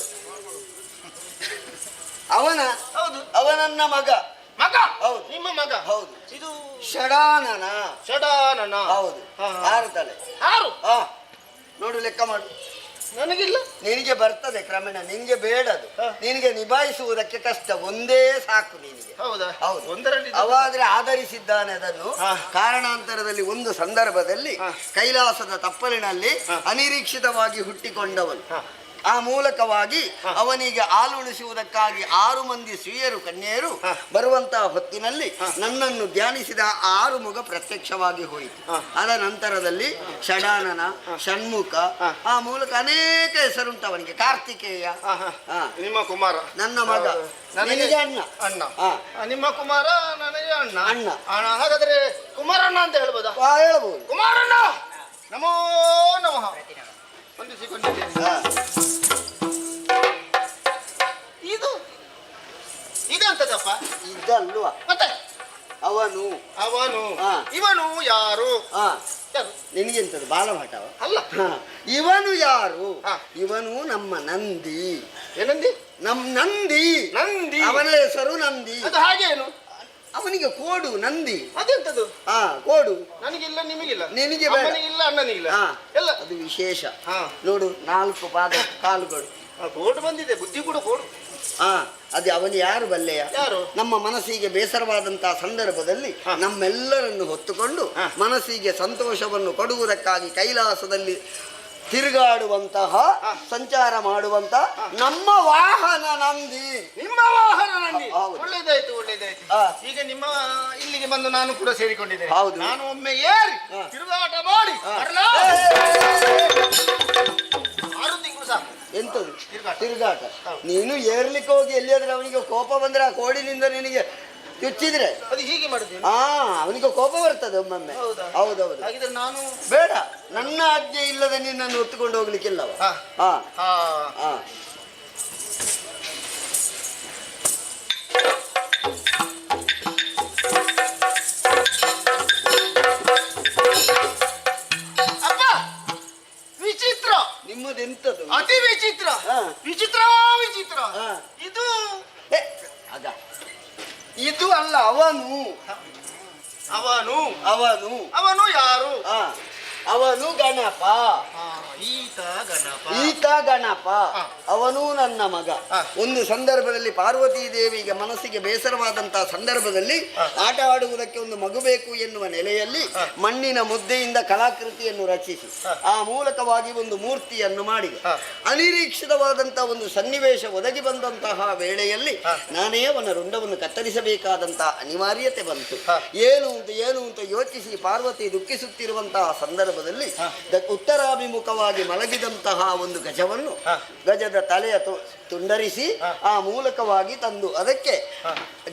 ಹೌದು. ಅವನನ್ನ ಮಗ. ಮಗ? ಹೌದು. ನಿಮ್ಮ ಮಗ? ಹೌದು. ಇದು ಷಡಾನನ. ಷಡಾನನ. ಹೌದು. ಹಾ. 6 ತಲೆ. 6? ನೋಡು, ಲೆಕ್ಕ ಮಾಡು. ನನಗಿಲ್ಲ. ನಿನಗೆ ಬರ್ತದೆ ಕ್ರಮೇಣ, ನಿನಗೆ ಬೇಡದು. ನಿನಗೆ ನಿಭಾಯಿಸುವುದಕ್ಕೆ ಕಷ್ಟ. ಒಂದೇ ಸಾಕು ನಿನಗೆ. ಹೌದಾ? ಹೌದು. ಒಂದರಲ್ಲಿ ಅವಾದ್ರೆ ಆಧರಿಸಿದ್ದಾನೆ ಅದನ್ನು. ಕಾರಣಾಂತರದಲ್ಲಿ ಒಂದು ಸಂದರ್ಭದಲ್ಲಿ ಕೈಲಾಸದ ತಪ್ಪಲಿನಲ್ಲಿ ಅನಿರೀಕ್ಷಿತವಾಗಿ ಹುಟ್ಟಿಕೊಂಡವನು. ಆ ಮೂಲಕವಾಗಿ ಅವನಿಗೆ ಹಾಲುಣಿಸುವುದಕ್ಕಾಗಿ 6 ಮಂದಿ ಸ್ತ್ರೀಯರು ಕನ್ಯೆಯರು ಬರುವಂತಹ ಹೊತ್ತಿನಲ್ಲಿ ನನ್ನನ್ನು ಧ್ಯಾನಿಸಿದ 6 ಮುಗ ಪ್ರತ್ಯಕ್ಷವಾಗಿ ಹೋಯಿತು. ಅದ ನಂತರದಲ್ಲಿ ಷಡಾನನ, ಷಣ್ಮುಖ, ಆ ಮೂಲಕ ಅನೇಕ ಹೆಸರುಂಟು ಅವನಿಗೆ. ಕಾರ್ತಿಕೇಯ. ನಿಮ್ಮ ಕುಮಾರ ನನ್ನ ಮಗ. ನನಗೆ ಅಣ್ಣ. ಅಣ್ಣ. ಹಾ. ನಿಮ್ಮ ಕುಮಾರ ನನಗೆ ಅಣ್ಣ. ಅಣ್ಣ. ಹಾಗಾದ್ರೆ ಕುಮಾರಣ್ಣ ಅಂತ ಹೇಳ್ಬೋದಾ? ಹೇಳ್ಬೋದು. ಕುಮಾರಣ್ಣ, ನಮೋ ನಮಃ. ಹೊಂದಿಸಿಕೊಂಡಿದ್ದೇನೆ. ಇದು ಇದಂತದಪ್ಪ? ಇದಲ್ವಾ? ಮತ್ತೆ ಅವನು. ಇವನು ಯಾರು? ಯಾರು? ನಿನಗೆಂತದ್ದು ಬಾಲಭಟವ? ಅಲ್ಲ. ಇವನು ಯಾರು? ಹಾ. ಇವನು ನಮ್ಮ ನಂದಿ. ಏನಂದಿ? ನಂದಿ. ನಂದಿ. ಅವನ ಹೆಸರು ನಂದಿ. ಅದು ಹಾಗೇನು? ಅವನಿಗೆ ಕೋಡು ನಂದಿ. ಅದೆಂತದು? ಕೋಡು. ನನಗಿಲ್ಲ, ನಿಮಗಿಲ್ಲ. ನಿನಗೆ ಬೇಡ. ಅಮ್ಮನಿಗಿಲ್ಲ, ಅಣ್ಣನಿಗಿಲ್ಲ. ಎಲ್ಲ ಅದು ವಿಶೇಷ. ಹಾ. ನೋಡು, 4 ಪಾದ ಕಾಲುಗಳು. ಕೋಡು ಬಂದಿದೆ, ಬುದ್ಧಿ ಕೂಡ ಕೋಡು. ಅದು ಅವನು ಯಾರು ಬಲ್ಲೆಯ? ಯಾರು? ನಮ್ಮ ಮನಸ್ಸಿಗೆ ಬೇಸರವಾದಂತಹ ಸಂದರ್ಭದಲ್ಲಿ ನಮ್ಮೆಲ್ಲರನ್ನು ಹೊತ್ತುಕೊಂಡು ಮನಸ್ಸಿಗೆ ಸಂತೋಷವನ್ನು ಕೊಡುವುದಕ್ಕಾಗಿ ಕೈಲಾಸದಲ್ಲಿ ತಿರುಗಾಡುವಂತಹ, ಸಂಚಾರ ಮಾಡುವಂತಹ ನಮ್ಮ ವಾಹನ ನಂದಿ. ನಿಮ್ಮ ವಾಹನ ನಂದಿ. ಹೌದು. ಒಳ್ಳೇದಾಯ್ತು, ಒಳ್ಳೇದಾಯ್ತು. ಈಗ ನಿಮ್ಮ ಇಲ್ಲಿಗೆ ಬಂದು ನಾನು ಕೂಡ ಸೇರಿಕೊಂಡಿದ್ದೇನೆ. ಹೌದು. ನಾನು ಒಮ್ಮೆ ಏರಿ ತಿರುಗಾಟ ಮಾಡಿ 6 ತಿಂಗಳು ಸಾಕು. ಎಂತದು ತಿರುಗಾಟ. ನೀನು ಏರ್ಲಿಕ್ಕೆ ಹೋಗಿ ಎಲ್ಲಿಯಾದ್ರೆ ಅವನಿಗೆ ಕೋಪ ಬಂದ್ರೆ ಆ ಕೋಡಿನಿಂದ ನಿನಗೆ ಚುಚ್ಚಿದ್ರೆ ಅದು ಹೀಗೆ ಮಾಡುದು. ಅವನಿಗೆ ಕೋಪ ಬರ್ತದೆ ಒಮ್ಮೊಮ್ಮೆ. ಹೌದೌದು. ಹಾಗಿದ್ರೆ ನಾನು ಬೇಡ, ನನ್ನ ಆಜ್ಞೆ ಇಲ್ಲದೆ ನಿನ್ನನ್ನು ಹೊತ್ತುಕೊಂಡು ಹೋಗ್ಲಿಕ್ಕಿಲ್ಲವ. ಹಾ ಹಾ ಅಪ್ಪ ವಿಚಿತ್ರ, ನಿಮ್ಮದೆಂತದು? ಅತಿ ವಿಚಿತ್ರ. ಹಾ. ವಿಚಿತ್ರ ವಿಚಿತ್ರ. ಹಾ. ಇದು ಏ, ಆಗ ಇದು ಅಲ್ಲ, ಅವನು ಅವನು ಅವನು ಅವನು ಯಾರು? ಆ, ಅವನು ಗಣಪ. ಈತ ಗಣಪ. ಈತ ಗಣಪ. ಅವನು ನನ್ನ ಮಗ. ಒಂದು ಸಂದರ್ಭದಲ್ಲಿ ಪಾರ್ವತೀ ದೇವಿಗೆ ಮನಸ್ಸಿಗೆ ಬೇಸರವಾದಂತಹ ಸಂದರ್ಭದಲ್ಲಿ ಆಟ ಆಡುವುದಕ್ಕೆ ಒಂದು ಮಗು ಬೇಕು ಎನ್ನುವ ನೆಲೆಯಲ್ಲಿ ಮಣ್ಣಿನ ಮುದ್ದೆಯಿಂದ ಕಲಾಕೃತಿಯನ್ನು ರಚಿಸಿ ಆ ಮೂಲಕವಾಗಿ ಒಂದು ಮೂರ್ತಿಯನ್ನು ಮಾಡಿದೆ. ಅನಿರೀಕ್ಷಿತವಾದಂತಹ ಒಂದು ಸನ್ನಿವೇಶ ಒದಗಿ ಬಂದಂತಹ ವೇಳೆಯಲ್ಲಿ ನಾನೇ ಅವನ ರುಂಡವನ್ನು ಕತ್ತರಿಸಬೇಕಾದಂತಹ ಅನಿವಾರ್ಯತೆ ಬಂತು. ಏನು ಅಂತ ಯೋಚಿಸಿ ಪಾರ್ವತಿ ದುಃಖಿಸುತ್ತಿರುವಂತಹ ಸಂದರ್ಭದಲ್ಲಿ ಉತ್ತರಾಭಿಮುಖವಾಗಿ ಮಲಗಿದಂತಹ ಒಂದು ಗಜವನ್ನು, ಗಜದ ತಲೆಯ ತುಂಡರಿಸಿ ಆ ಮೂಲಕವಾಗಿ ತಂದು ಅದಕ್ಕೆ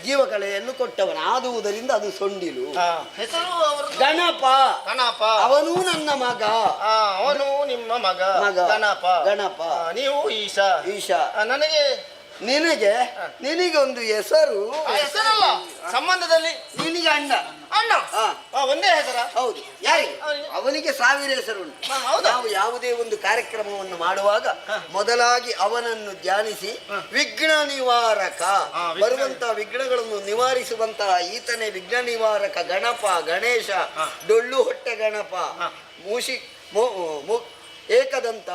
ಜೀವಕಲೆಯನ್ನು ಕೊಟ್ಟವನ. ಆದುವುದರಿಂದ ಅದು ಸೊಂಡಿಲು. ಹೆಸರು ಗಣಪ. ಗಣಪ. ಅವನು ನನ್ನ ಮಗ. ಅವನು ನಿಮ್ಮ ಮಗ. ಗಣಪ. ಗಣಪ. ನೀವು ಈಶಾ. ಈಶಾ. ನನಗೆ ನಿನಗೆ ಒಂದು ಹೆಸರು. ಹೆಸರಲ್ಲ, ಸಂಬಂಧದಲ್ಲಿ ನಿನಗೆ ಅಣ್ಣ. ಅಣ್ಣ. ಒಂದೇ ಹೆಸರ? ಹೌದು. ಯಾರಿಗೆ? ಅವನಿಗೆ 1000 ಹೆಸರುಂಟು. ನಾವು ಯಾವುದೇ ಒಂದು ಕಾರ್ಯಕ್ರಮವನ್ನು ಮಾಡುವಾಗ ಮೊದಲಾಗಿ ಅವನನ್ನು ಧ್ಯಾನಿಸಿ ವಿಘ್ನ ನಿವಾರಕ, ಬರುವಂತಹ ವಿಘ್ನಗಳನ್ನು ನಿವಾರಿಸುವಂತಹ ಈತನೇ ವಿಘ್ನ ನಿವಾರಕ ಗಣಪ, ಗಣೇಶ, ಡೊಳ್ಳು ಹೊಟ್ಟೆ ಗಣಪ, ಮೂಷಿ, ಏಕದಂತ,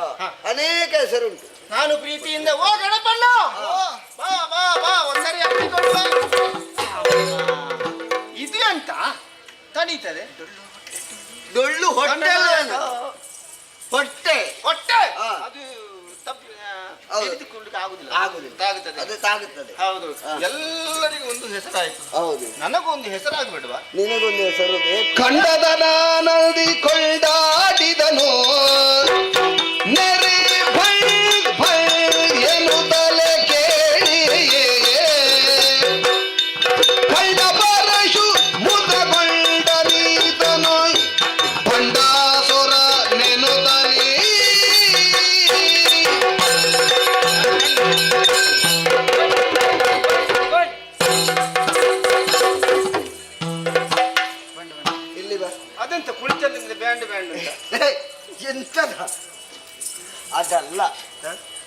ಅನೇಕ ಹೆಸರುಂಟು. ನಾನು ಪ್ರೀತಿಯಿಂದ ಓ ಗಣಪಣ್ಣ ಬಾ ಬಾ ಬಾ ಒಂದರಿ ಅಪ್ಪಿಕೊಂಡು ಬಾ. ಇದು ಅಂತ ತಡೀತದೆ. ಡೊಳ್ಳು ಹೊಟ್ಟೆ ಹೊಟ್ಟೆ ಹೊಟ್ಟೆ ಹಾ. ಅದು ಹೌದು. ತೆಗೆದುಕೊಳ್ಳಿಕ್ಕೆ ಆಗುದಿಲ್ಲ. ಆಗುತ್ತದೆ. ಅದು ತಾಗುತ್ತದೆ. ಹೌದು. ಎಲ್ಲರಿಗೂ ಒಂದು ಹೆಸರಾಯ್ತು. ಹೌದು. ನನಗೂ ಒಂದು ಹೆಸರಾಗ್ಬಿಡುವ. ನಿನಗೊಂದು ಹೆಸರು ಬೇಕು. ಕಂಡದನ ನಲ್ದಿ ಕೊಳ್ಳಾಡಿದನು ನೆರೆ ಭಳ್ ಭಳ್ ಎನ್ನುತ್ತಲೇ ಕೇಳಿಯೇ ಕಂಡ ಪರಶು ಮುದಗೊಂಡ ನೀತನು ಭಂಡಾಸುರ ನೆನುದನಿ. ಇಲ್ಲಿ ಬಾ. ಅದೆಂತ ಕುಳಿತಲ್ಲಿಂದ ಬ್ಯಾಂಡ್ ಬ್ಯಾಂಡ್ ಅಂತ. ಎಂತದ? ಅದಲ್ಲ,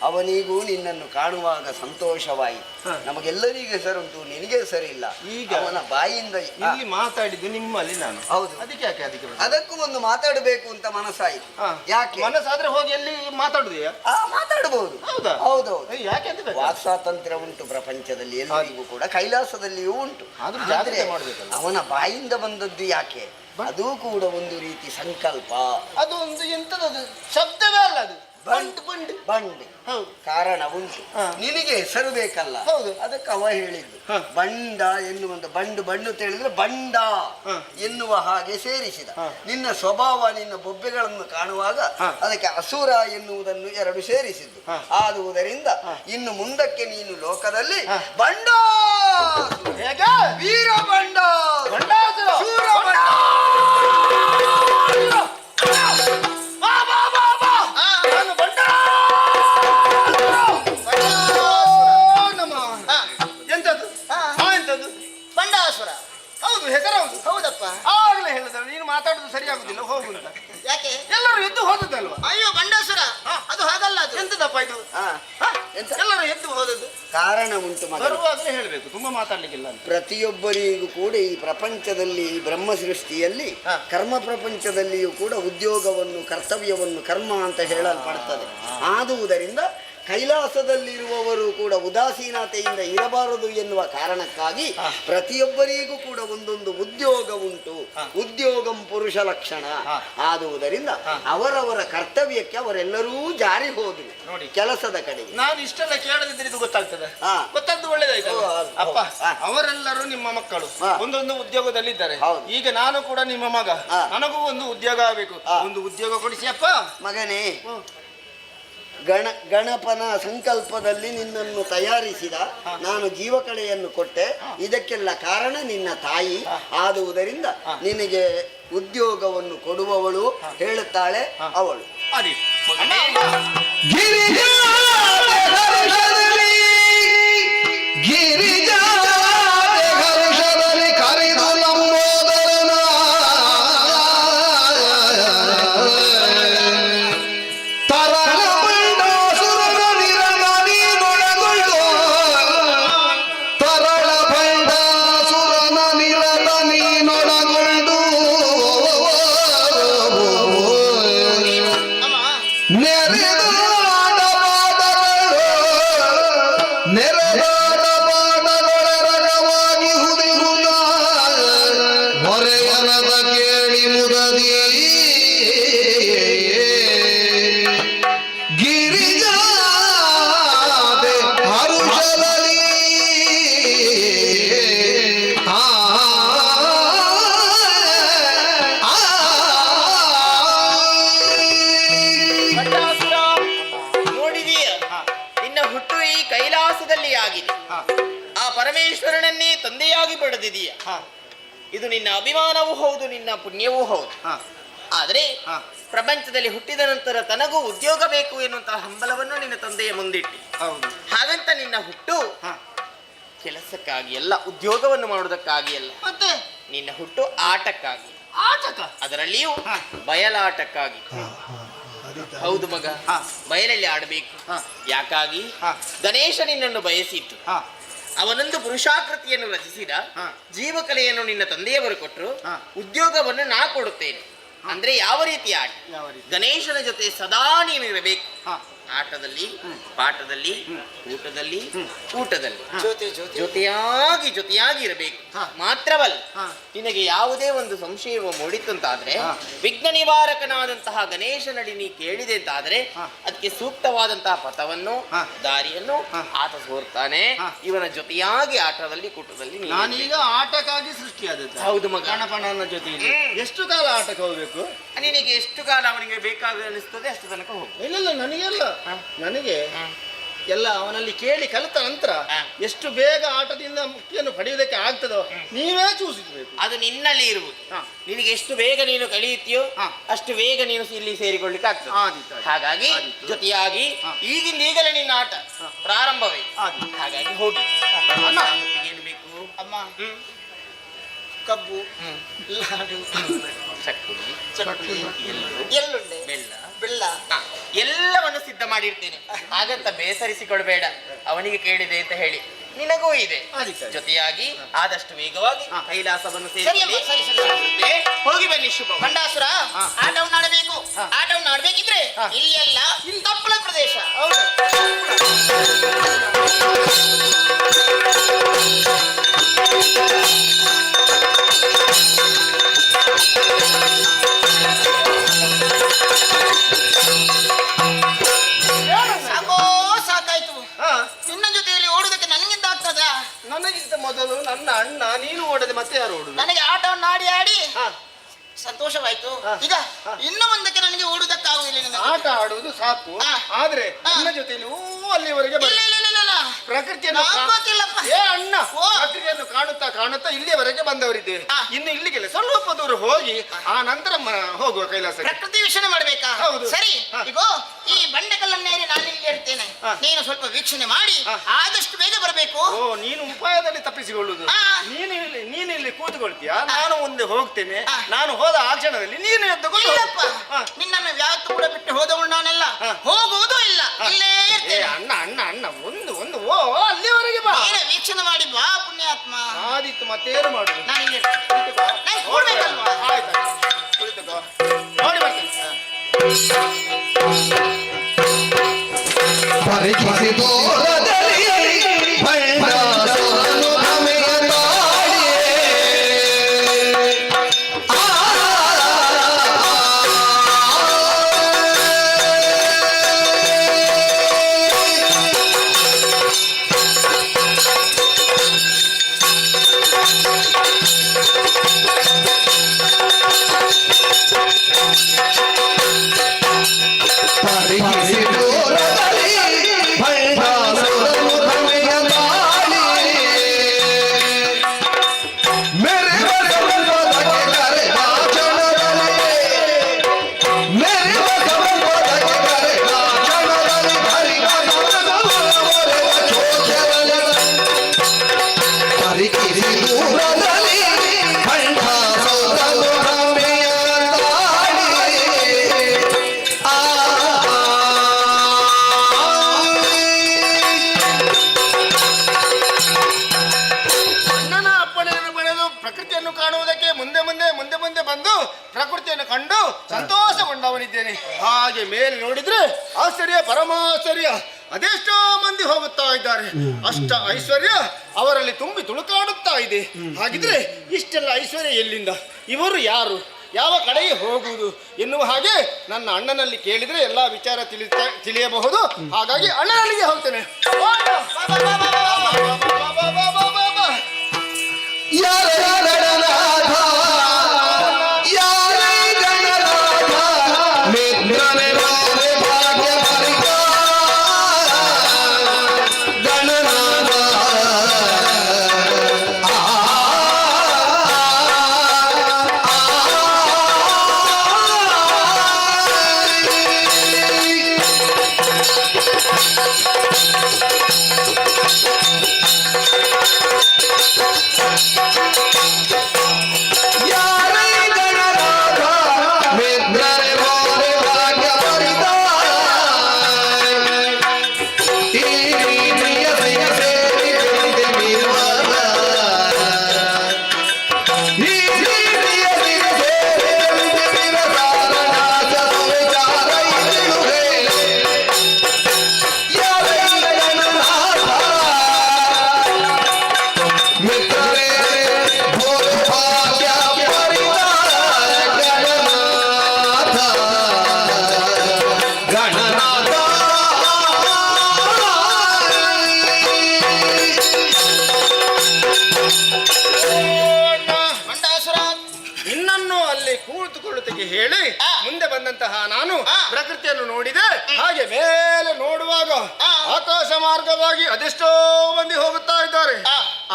ಅವನಿಗೂ ನಿನ್ನನ್ನು ಕಾಣುವಾಗ ಸಂತೋಷವಾಯಿತು. ನಮಗೆಲ್ಲರಿಗೂ ಹೆಸರುಂಟು, ನಿನಗೆ ಹೆಸರಿಲ್ಲ. ಈಗ ಅವನ ಬಾಯಿಂದ ಇಲ್ಲಿ ಮಾತಾಡಿದ್ದು ನಿಮ್ಮಲ್ಲಿ ನಾನು. ಹೌದು. ಅದಕ್ಕೆ ಯಾಕೆ ಅದಕ್ಕೆ ಅದಕ್ಕೂ ಒಂದು ಮಾತಾಡಬೇಕು ಅಂತ ಮನಸ್ಸಾಯಿತು. ಯಾಕೆ? ಮನಸ್ಸಾದ್ರೆ ಹೋಗಿ ಎಲ್ಲಿ ಮಾತಾಡುದೆಯಾ? ಮಾತಾಡಬಹುದು. ಹೌದಾ? ಹೌದೌದು. ಯಾಕೆ ಅಂತ ಬೇಕು? ವಾಕ್ ಸ್ವಾತಂತ್ರ್ಯ ಉಂಟು ಪ್ರಪಂಚದಲ್ಲಿ, ಎಲ್ಲರಿಗೂ ಕೂಡ, ಕೈಲಾಸದಲ್ಲಿಯೂ ಉಂಟು. ಆದ್ರೂ ಜಾಗ್ರತೆ ಮಾಡ್ಬೇಕಲ್ಲ. ಅವನ ಬಾಯಿಂದ ಬಂದದ್ದು ಯಾಕೆ? ಅದು ಕೂಡ ಒಂದು ರೀತಿ ಸಂಕಲ್ಪ. ಅದು ಒಂದು ಎಂತದದು ಶಬ್ದವೇ ಅಲ್ಲ, ಅದು ಬಂಡ್. ಕಾರಣ ಉಂಟು. ನಿನಗೆ ಹೆಸರು ಬೇಕಲ್ಲ. ಹೌದು. ಅದಕ್ಕೆ ಅವ ಹೇಳಿದ್ದು ಬಂಡ ಎನ್ನುವಂತ ಬಂಡು ಅಂತ ಹೇಳಿದ್ರೆ ಬಂಡ ಎನ್ನುವ ಹಾಗೆ ಸೇರಿಸಿದ. ನಿನ್ನ ಸ್ವಭಾವ, ನಿನ್ನ ಬೊಬ್ಬೆಗಳನ್ನು ಕಾಣುವಾಗ ಅದಕ್ಕೆ ಅಸುರ ಎನ್ನುವುದನ್ನು 2 ಸೇರಿಸಿದ್ದು. ಆದುದರಿಂದ ಇನ್ನು ಮುಂದಕ್ಕೆ ನೀನು ಲೋಕದಲ್ಲಿ ಬಂಡ, ವೀರ ಬಂಡ, ಶೂರ ಬಂಡ. ಹೌದು, ಹೆಸರೌದು. ಹೌದಪ್ಪ. ಆಗ್ಲೇ ಹೇಳಿದ್ರೆ ನೀನು ಮಾತಾಡುದು ಸರಿಯಾಗುದಿಲ್ಲ, ಹೋಗು ಅಂತ. ಯಾಕೆ? ಎಲ್ಲರೂ ಎದ್ದು ಹೋದದ್ದಲ್ವಾ? ಅಯ್ಯೋ ಬಂಡಾಸುರ, ಅದು ಹಾಗಲ್ಲ. ಅದು ಎಂತದಪ್ಪ ಇದು? ಎಲ್ಲರೂ ಎದ್ದು ಹೋದದ್ದು ಕಾರಣ ಉಂಟು. ಬರುವಾಗಲೇ ಹೇಳಬೇಕು, ತುಂಬಾ ಮಾತಾಡ್ಲಿಕ್ಕಿಲ್ಲ ಅಂತ. ಪ್ರತಿಯೊಬ್ಬರಿಗೂ ಕೂಡ ಈ ಪ್ರಪಂಚದಲ್ಲಿ, ಬ್ರಹ್ಮ ಸೃಷ್ಟಿಯಲ್ಲಿ, ಕರ್ಮ ಪ್ರಪಂಚದಲ್ಲಿಯೂ ಕೂಡ ಉದ್ಯೋಗವನ್ನು, ಕರ್ತವ್ಯವನ್ನು ಕರ್ಮ ಅಂತ ಹೇಳಲ್ಪಡ್ತದೆ. ಆದುದರಿಂದ ಕೈಲಾಸದಲ್ಲಿರುವವರು ಕೂಡ ಉದಾಸೀನತೆಯಿಂದ ಇರಬಾರದು ಎನ್ನುವ ಕಾರಣಕ್ಕಾಗಿ ಪ್ರತಿಯೊಬ್ಬರಿಗೂ ಕೂಡ ಒಂದೊಂದು ಉದ್ಯೋಗ ಉಂಟು. ಉದ್ಯೋಗಂ ಪುರುಷ ಲಕ್ಷಣ. ಆದುದರಿಂದ ಅವರವರ ಕರ್ತವ್ಯಕ್ಕೆ ಅವರೆಲ್ಲರೂ ಜಾರಿ ಹೋದ್ರು ನೋಡಿ ಕೆಲಸದ ಕಡೆಗೆ. ನಾನು ಇಷ್ಟೆಲ್ಲ ಕೇಳದಿದ್ರೆ ಇದು ಗೊತ್ತಾಗ್ತದೆ. ಗೊತ್ತಾಗ್ದು ಒಳ್ಳೇದಾಯ್ತು. ಅಪ್ಪ, ಅವರೆಲ್ಲರೂ ನಿಮ್ಮ ಮಕ್ಕಳು ಒಂದೊಂದು ಉದ್ಯೋಗದಲ್ಲಿದ್ದಾರೆ. ಈಗ ನಾನು ಕೂಡ ನಿಮ್ಮ ಮಗ, ನನಗೂ ಒಂದು ಉದ್ಯೋಗ ಆಗಬೇಕು. ಒಂದು ಉದ್ಯೋಗ ಕೊಡಿಸಿ ಅಪ್ಪ. ಮಗನೇ, ಗಣಪನ ಸಂಕಲ್ಪದಲ್ಲಿ ನಿನ್ನನ್ನು ತಯಾರಿಸಿದ, ನಾನು ಜೀವಕಳೆಯನ್ನು ಕೊಟ್ಟೆ. ಇದಕ್ಕೆಲ್ಲ ಕಾರಣ ನಿನ್ನ ತಾಯಿ ಆದುದರಿಂದ ನಿನಗೆ ಉದ್ಯೋಗವನ್ನು ಕೊಡುವವಳು ಹೇಳುತ್ತಾಳೆ ಅವಳು. ಪರಮೇಶ್ವರನನ್ನೇ ತಂದೆಯಾಗಿ ಪಡೆದಿದೀಯ. ಇದು ನಿನ್ನ ಅಭಿಮಾನವೂ ಹೌದು, ನಿನ್ನ ಪುಣ್ಯವೂ ಹೌದು. ಆದರೆ ಪ್ರಪಂಚದಲ್ಲಿ ಹುಟ್ಟಿದ ನಂತರ ತನಗೂ ಉದ್ಯೋಗ ಬೇಕು ಎನ್ನುವಂತಹ ಹಂಬಲವನ್ನು ನಿನ್ನ ತಂದೆಯ ಮುಂದಿಟ್ಟಿ. ಹಾಗಂತ ನಿನ್ನ ಹುಟ್ಟು ಕೆಲಸಕ್ಕಾಗಿ ಅಲ್ಲ, ಉದ್ಯೋಗವನ್ನು ಮಾಡುವುದಕ್ಕಾಗಿ ಅಲ್ಲ, ಮತ್ತೆ ನಿನ್ನ ಹುಟ್ಟು ಆಟಕ್ಕಾಗಿ. ಆಟಕ ಅದರಲ್ಲಿಯೂ ಬಯಲಾಟಕ್ಕಾಗಿ. ಹೌದು ಮಗ, ಬಯಲಲ್ಲಿ ಆಡಬೇಕು. ಯಾಕಾಗಿ? ಗಣೇಶ ನಿನ್ನನ್ನು ಬಯಸಿತ್ತು. ಅವನೊಂದು ಪುರುಷಾಕೃತಿಯನ್ನು ರಚಿಸಿದ, ಜೀವಕಲೆಯನ್ನು ನಿನ್ನ ತಂದೆಯವರು ಕೊಟ್ಟರು, ಉದ್ಯೋಗವನ್ನು ನಾ ಕೊಡುತ್ತೇನೆ. ಅಂದ್ರೆ ಯಾವ ರೀತಿ ಆಟ? ಗಣೇಶನ ಜೊತೆ ಸದಾ ನೀನು ಇರಬೇಕು. ಆಟದಲ್ಲಿ, ಪಾಠದಲ್ಲಿ, ಊಟದಲ್ಲಿ ಜೊತೆಯಾಗಿ ಇರಬೇಕು. ಮಾತ್ರವಲ್ಲ, ನಿನಗೆ ಯಾವುದೇ ಒಂದು ಸಂಶಯವು ಮೂಡಿತಂತಾದ್ರೆ ವಿಘ್ನ ನಿವಾರಕನಾದಂತಹ ಗಣೇಶನಡಿ ನೀ ಕೇಳಿದೆ ಅಂತಾದ್ರೆ ಅದಕ್ಕೆ ಸೂಕ್ತವಾದಂತಹ ಪಥವನ್ನು, ದಾರಿಯನ್ನು ಆತ ತೋರ್ತಾನೆ. ಇವನ ಜೊತೆಯಾಗಿ ಆಟದಲ್ಲಿ, ಕೂಟದಲ್ಲಿ ನಾನೀಗ ಆಟಕ್ಕಾಗಿ ಸೃಷ್ಟಿಯಾದದ್ದು. ಹೌದು ಮಗ. ಗಣಪನನ್ನ ಜೊತೆಯಲ್ಲಿ ಎಷ್ಟು ಕಾಲ ಆಟಕ್ಕೆ ಹೋಗ್ಬೇಕು? ನಿನಗೆ ಎಷ್ಟು ಕಾಲ ಅವನಿಗೆ ಬೇಕಾಗ ಅನಿಸ್ತದೆ ಅಷ್ಟು ತನಕ ಹೋಗು. ಇಲ್ಲ ನನಗೆಲ್ಲ, ನನಗೆ ಎಲ್ಲ ಅವನಲ್ಲಿ ಕೇಳಿ ಕಲಿತ ನಂತರ ಎಷ್ಟು ಬೇಗ ಆಟದಿಂದ ಮುಕ್ತಿಯನ್ನು ಪಡೆಯುವುದಕ್ಕೆ ಆಗ್ತದೋ ನೀವೇ ಸೂಚಿಸಬೇಕು. ಅದು ನಿನ್ನಲ್ಲಿ ಇರುವುದು. ನಿನಗೆ ಎಷ್ಟು ಬೇಗ ನೀನು ಕಲಿಯುತ್ತೀಯೋ ಅಷ್ಟು ಬೇಗ ನೀನು ಇಲ್ಲಿ ಸೇರಿಕೊಳ್ಳಿಕ್ಕೆ ಆಗ್ತದೆ. ಹಾಗಾಗಿ ಜೊತೆಯಾಗಿ ಈಗಲೇ ನಿನ್ನ ಆಟ ಪ್ರಾರಂಭವೇ. ಹಾಗಾಗಿ ಹೋಗಿ. ಏನು ಬೇಕು ಅಮ್ಮ? ಕಬ್ಬು, ಲಾಡು, ಚಕ್ಕುಲಿ, ಎಳ್ಳುಂಡೆ, ಬೆಲ್ಲ ಎಲ್ಲವನ್ನು ಸಿದ್ಧ ಮಾಡಿರ್ತೇನೆ. ಹಾಗಂತ ಬೇಸರಿಸಿಕೊಳ್ಬೇಡ. ಅವನಿಗೆ ಕೇಳಿದೆ ಅಂತ ಹೇಳಿ ನಿನಗೂ ಇದೆ. ಜೊತೆಯಾಗಿ ಆದಷ್ಟು ವೇಗವಾಗಿ ಕೈಲಾಸವನ್ನು ಸೇರಿ ಹೋಗಿ ಬನ್ನಿ. ಶುಭ. ಬಂಡಾಸುರ ಆಟವನ್ನು ಆಡಬೇಕು. ಆಟವನ್ನು ಆಡ್ಬೇಕಿದ್ರೆ ಇಲ್ಲಿ ಎಲ್ಲ ತಪ್ಪಲ ಪ್ರದೇಶ. ಸಾಕಾಯ್ತು. ನಿನ್ನ ಜೊತೆಯಲ್ಲಿ ಓಡುವುದಕ್ಕೆ ನನಗಿಂತ ಆಗ್ತದ? ನನಗಿಂತ ಮೊದಲು ನನ್ನ ಅಣ್ಣ, ನೀನು ಓಡದೆ ಮತ್ತೆ ಯಾರು ಓಡುದು? ನನಗೆ ಆಟವನ್ನು ಆಡಿ ಸಂತೋಷವಾಯ್ತು. ಈಗ ಇನ್ನು ಮುಂದಕ್ಕೆ ನನಗೆ ಓಡುವುದಕ್ಕಾಗುವುದಿಲ್ಲ. ಆಟ ಆಡುವುದು ಸಾಕು, ಆದ್ರೆ ನನ್ನ ಜೊತೆಯಲ್ಲಿ ಅಲ್ಲಿವರೆಗೆ ಪ್ರಕೃತಿಯನ್ನು ಅಣ್ಣ ಪ್ರಕೃತಿಯನ್ನು ಕಾಣುತ್ತಾ ಇಲ್ಲಿಯವರೆಗೆ ಬಂದವರಿದ್ದೇವೆ. ಇನ್ನು ಇಲ್ಲಿಗೆಲ್ಲ ಸ್ವಲ್ಪ ದೂರ ಹೋಗಿ ಆ ನಂತರ ಹೋಗುವ ಕೈಲಾಸ. ಪ್ರಕೃತಿ ವೀಕ್ಷಣೆ ಮಾಡ್ಬೇಕಾ? ಹೌದು. ಸರಿ, ಈಗ ಈ ಬಂಡೆಕಲ್ಲನ್ನೇರಿ ನಾನು ಇಲ್ಲಿ ಇರ್ತೇನೆ. ನೀನು ಸ್ವಲ್ಪ ವೀಕ್ಷಣೆ ಮಾಡಿ ಆದಷ್ಟು ಬೇಗ ಬರಬೇಕು. ನೀನು ಉಪಾಯದಲ್ಲಿ ತಪ್ಪಿಸಿಕೊಳ್ಳುವುದು. ನೀನು ಇಲ್ಲಿ ಕೂತ್ಕೊಳ್ತೀಯ, ನಾನು ಮುಂದೆ ಹೋಗ್ತೇನೆ. ನಾನು ಹೋದ ಆ ಕ್ಷಣದಲ್ಲಿ ನೀನು ಎದ್ದುಕೊಂಡು ನಿನ್ನನ್ನು ಯಾವತ್ತು ಕೂಡ ಬಿಟ್ಟು ಹೋದವಳು ನಾನೆಲ್ಲ. ಹೋಗುವುದೂ ಇಲ್ಲ, ಇಲ್ಲೇ ಇರ್ತೇನೆ. ಅಣ್ಣ ಅಣ್ಣ ಅಣ್ಣ ಒಂದು ಒಂದು ಅಲ್ಲಿವರೆಗೆ ಬಾ. ವೀಕ್ಷಣೆ ಮಾಡಿ ಬಾ ಪುಣ್ಯಾತ್ಮ. ಆದಿತ್ತು, ಮತ್ತೇನು ಮಾಡುದು? ನಾನು ಇಲ್ಲಿ ಕೂಡ್ಬೇಕಲ್ವಾ? ಆಯ್ತು, ಕುಳಿತುಕೋ, ನೋಡಿ ಬರ್ತೇನೆ. ಪರಿಹರಿಸಿ ಪ್ರಕೃತಿಯನ್ನು ಕಾಣುವುದಕ್ಕೆ ಮುಂದೆ ಮುಂದೆ ಮುಂದೆ ಮುಂದೆ ಬಂದು ಪ್ರಕೃತಿಯನ್ನು ಕಂಡು ಸಂತೋಷಗೊಂಡವನಿದ್ದೇನೆ. ಹಾಗೆ ಮೇಲೆ ನೋಡಿದ್ರೆ ಆಶ್ಚರ್ಯ ಪರಮಾಶ್ಚರ್ಯ, ಅದೆಷ್ಟೋ ಮಂದಿ ಹೋಗುತ್ತಾ ಇದ್ದಾರೆ. ಅಷ್ಟ ಐಶ್ವರ್ಯ ಅವರಲ್ಲಿ ತುಂಬಿ ತುಳುಕಾಡುತ್ತಾ ಇದೆ. ಹಾಗಿದ್ರೆ ಇಷ್ಟೆಲ್ಲ ಐಶ್ವರ್ಯ ಎಲ್ಲಿಂದ? ಇವರು ಯಾರು? ಯಾವ ಕಡೆಗೆ ಹೋಗುವುದು ಎನ್ನುವ ಹಾಗೆ ನನ್ನ ಅಣ್ಣನಲ್ಲಿ ಕೇಳಿದ್ರೆ ಎಲ್ಲಾ ವಿಚಾರ ತಿಳಿಯಬಹುದು. ಹಾಗಾಗಿ ಅಣ್ಣನಲ್ಲಿಗೆ ಹೋಗ್ತೇನೆ. ಹೇಳಿ ಮುಂದೆ ಬಂದಂತಹ ನಾನು ಪ್ರಕೃತಿಯನ್ನು ನೋಡಿದೆ. ಹಾಗೆ ಮೇಲೆ ನೋಡುವಾಗ ಆಕಾಶ ಮಾರ್ಗವಾಗಿ ಅದೆಷ್ಟೋ ಮಂದಿ ಹೋಗುತ್ತಾ ಇದ್ದಾರೆ.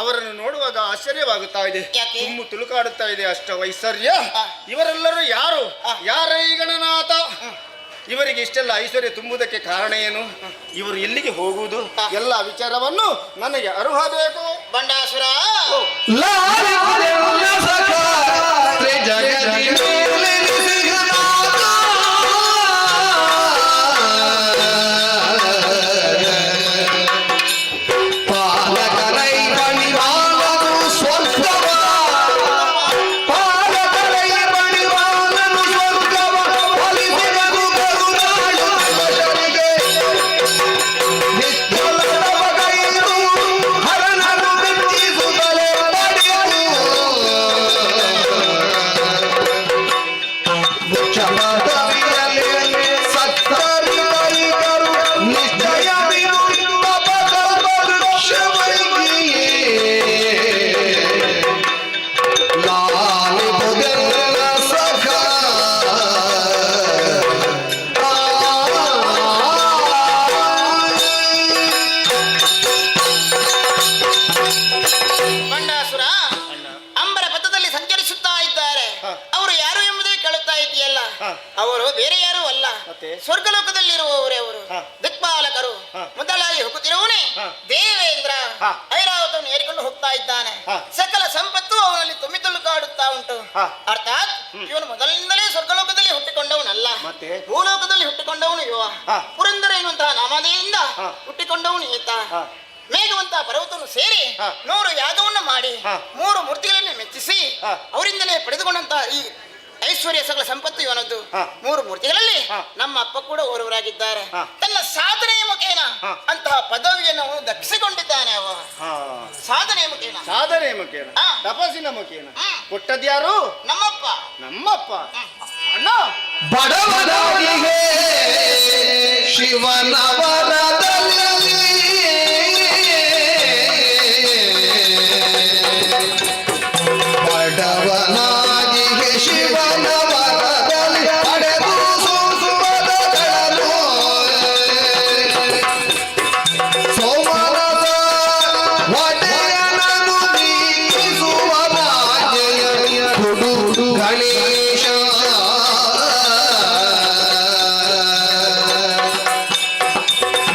ಅವರನ್ನು ನೋಡುವಾಗ ಆಶ್ಚರ್ಯವಾಗುತ್ತಾ ಇದೆ, ತುಂಬು ತುಳುಕಾಡುತ್ತಾ ಇದೆ ಅಷ್ಟ ಐಶ್ವರ್ಯ. ಇವರೆಲ್ಲರೂ ಯಾರು? ಯಾರೈ ಗಣನಾಥ? ಇವರಿಗೆ ಇಷ್ಟೆಲ್ಲ ಐಶ್ವರ್ಯ ತುಂಬುವುದಕ್ಕೆ ಕಾರಣ ಏನು? ಇವರು ಎಲ್ಲಿಗೆ ಹೋಗುವುದು? ಎಲ್ಲ ವಿಚಾರವನ್ನು ನನಗೆ ಅರುಹ ಬೇಕು. ಬಂಡಾಸುರ ಅವರು ಬೇರೆ ಯಾರೂ ಅಲ್ಲ, ಸ್ವರ್ಗಲೋಕದಲ್ಲಿರುವವರೇ ಅವರು. ದಿಕ್ಪಾಲಕರು ಮೊದಲಾಗಿ ಹೋಗುತ್ತಿರುವವನೇ ದೇವೇಂದ್ರ ಐರಾವತವನ್ನು ಏರಿಕೊಂಡು ಹೋಗ್ತಾ ಇದ್ದಾನೆ. ಸಕಲ ಸಂಪತ್ತು ಅವನಲ್ಲಿ ತುಂಬಿ ತುಳುಕಾಡುತ್ತಾ ಉಂಟು. ಅರ್ಥಾತ್ ಇವನು ಮೊದಲಿನಿಂದಲೇ ಸ್ವರ್ಗಲೋಕದಲ್ಲಿ ಹುಟ್ಟಿಕೊಂಡವನಲ್ಲ, ಭೂಲೋಕದಲ್ಲಿ ಹುಟ್ಟಿಕೊಂಡವನು ಇವ. ಪುರಂದರ ಎನ್ನುವಂತಹ ನಾಮಧೇಯದಿಂದ ಹುಟ್ಟಿಕೊಂಡವನು ಈತ. ಮೇಘವಂತ ಪರ್ವತವನ್ನು ಸೇರಿ 100 ಯಾಗವನ್ನು ಮಾಡಿ 3 ಮೂರ್ತಿಗಳನ್ನು ಮೆಚ್ಚಿಸಿ ಅವರಿಂದಲೇ ಪಡೆದುಕೊಂಡಂತಹ ಈ ಐಶ್ವರ್ಯ ಸಕಲ ಸಂಪತ್ತು ಇವನದ್ದು. 3 ಮೂರ್ತಿಗಳಲ್ಲಿ ನಮ್ಮ ಅಪ್ಪ ಕೂಡ ಓರ್ವರಾಗಿದ್ದಾರೆ. ತನ್ನ ಸಾಧನೆಯ ಮುಖೇನ ಅಂತಹ ಪದವಿಯನ್ನು ಅವನು ದಕ್ಕಿಸಿಕೊಂಡಿದ್ದಾನೆ. ಅವ ಸಾಧನೆಯ ಮುಖೇನ ತಪಸ್ಸಿನ ಮುಖೇನ ಕೊಟ್ಟದ್ಯಾರು? ನಮ್ಮಪ್ಪ ಅಣ್ಣ. ಬಡವನಿಗೆ ಶಿವನ ವರದಲ್ಲಿ ಬಡವನಾಗಿಗೆ ಶಿವನ ವರದಲ್ಲಿ ಪಡೆದು ಸುಸುಪದಗಳನ್ನು ಸೋಮರಸ ಒಡೆಯನನು ನೀಗಿಸುವನ ಕೊಡು ಗಣೇಶ.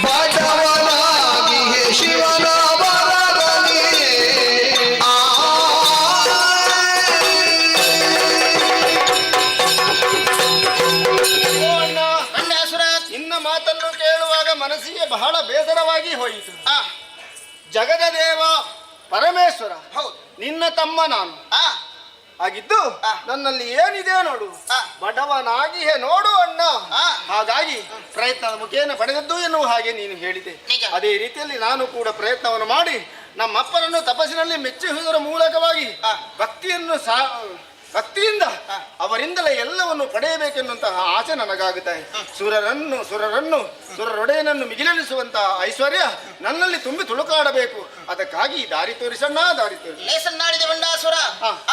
ಬಡವನಾಗಿಗೆ ಶಿವನ ವರದಲ್ಲಿ ಇನ್ನ ಮಾತನ್ನು ಕೇಳುವಾಗ ಮನಸ್ಸಿಗೆ ಬಹಳ ಬೇಸರವಾಗಿ ಹೋಯಿತು. ಜಗದ ದೇವ ಪರಮೇಶ್ವರ ಹೌದು. ನಿನ್ನ ತಮ್ಮ ನಾನು ಆ ಆಗಿದ್ದು ನನ್ನಲ್ಲಿ ಏನಿದೆ ನೋಡು, ಬಡವನಾಗಿ ನೋಡು ಅಣ್ಣ. ಹಾಗಾಗಿ ಪ್ರಯತ್ನದ ಮುಖೇನ ಪಡೆದದ್ದು ಎನ್ನುವ ಹಾಗೆ ನೀನು ಹೇಳಿದೆ. ನಿಜ. ಅದೇ ರೀತಿಯಲ್ಲಿ ನಾನು ಕೂಡ ಪ್ರಯತ್ನವನ್ನು ಮಾಡಿ ನಮ್ಮಪ್ಪನನ್ನು ತಪಸ್ಸಿನಲ್ಲಿ ಮೆಚ್ಚಿಸುವುದರ ಮೂಲಕವಾಗಿ ಭಕ್ತಿಯಿಂದ ಅವರಿಂದಲೇ ಎಲ್ಲವನ್ನು ಪಡೆಯಬೇಕೆನ್ನುವಂತಹ ಆಸೆ ನನಗಾಗುತ್ತದೆ. ಸುರರೊಡೆಯನನ್ನು ಮಿಗಿಲೆನಿಸುವಂತಹ ಐಶ್ವರ್ಯ ನನ್ನಲ್ಲಿ ತುಂಬಿ ತುಳುಕಾಡಬೇಕು. ಅದಕ್ಕಾಗಿ ದಾರಿ ತೋರಿಸಣ್ಣ, ದಾರಿ ತೋರಿಸಿ. ಲೇಸನ್ನಾಡಿದ ಬಂಡಾಸುರ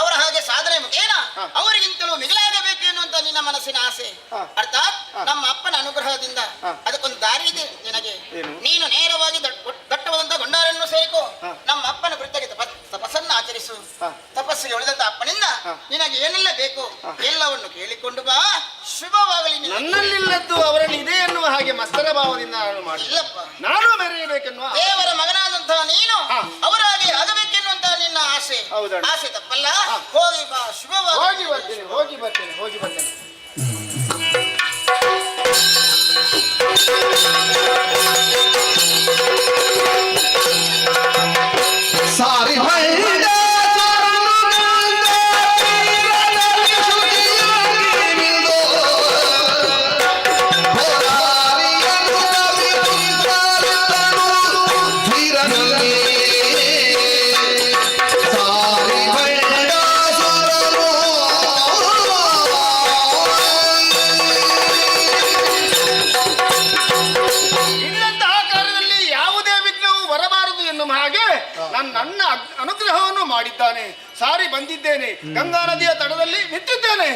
ಅವರ ಹಾಗೆ ಸಾಧನೆ ಮುಖೇನ ಅವರಿಗಿಂತಲೂ ಮಿಗಿಲಾಗಬೇಕು ಎನ್ನುವಂತ ನಿನ್ನ ಮನಸ್ಸಿನ ಆಸೆ. ಅರ್ಥಾತ್ ನಮ್ಮ ಅಪ್ಪನ ಅನುಗ್ರಹದಿಂದ ಅದಕ್ಕೊಂದು ದಾರಿ ಇದೆ ನಿನಗೆ. ನೀನು ನೇರವಾಗಿ ದಟ್ಟವಾದಂತ ಗೊಂಡಾರನ್ನು ಸೇರಿಕೋ. ನಮ್ಮ ಅಪ್ಪನ ಕುರಿತಾಗಿ ತಪಸ್ಸನ್ನು ಆಚರಿಸು. ತಪಸ್ಸಿಗೆ ಉಳಿದಂತ ಅಪ್ಪನಿಂದ ನಿನಗೆ ಏನೆಲ್ಲ ಬೇಕು ಎಲ್ಲವನ್ನು ಕೇಳಿಕೊಂಡು ಬಾ. ಶುಭವಾಗಲಿ. ನನ್ನಲ್ಲಿಲ್ಲದ್ದು ಅವರಲ್ಲಿ ಇದೆ ಎನ್ನುವ ಹಾಗೆ ಮತ್ಸರ ಭಾವದಿಂದ ನಾನು ಮಾಡಿಲ್ಲಪ್ಪ. ನಾನು ಮೆರೆಯಬೇಕೆನ್ನುವ ದೇವರ ಮಗನಾದಂತಹ ನೀನು ಅವರಾಗಿ ಆಗಬೇಕೆನ್ನುವಂತಹ ನಿನ್ನ ಆಸೆ. ಆಸೆ ತಪ್ಪಲ್ಲ. ಹೋಗಿ ಬಾ. ಶುಭವಾಗಿ. ಹೋಗಿ ಬರ್ತೇನೆ. ಸಾರಿ ನನ್ನ ಅನುಗ್ರಹವನ್ನು ಮಾಡಿದ್ದಾನೆ. ಸಾರಿ ಬಂದಿದ್ದೇನೆ. ಗಂಗಾ ನದಿಯ ತಡದಲ್ಲಿ ನಿಂತಿದ್ದೇನೆ.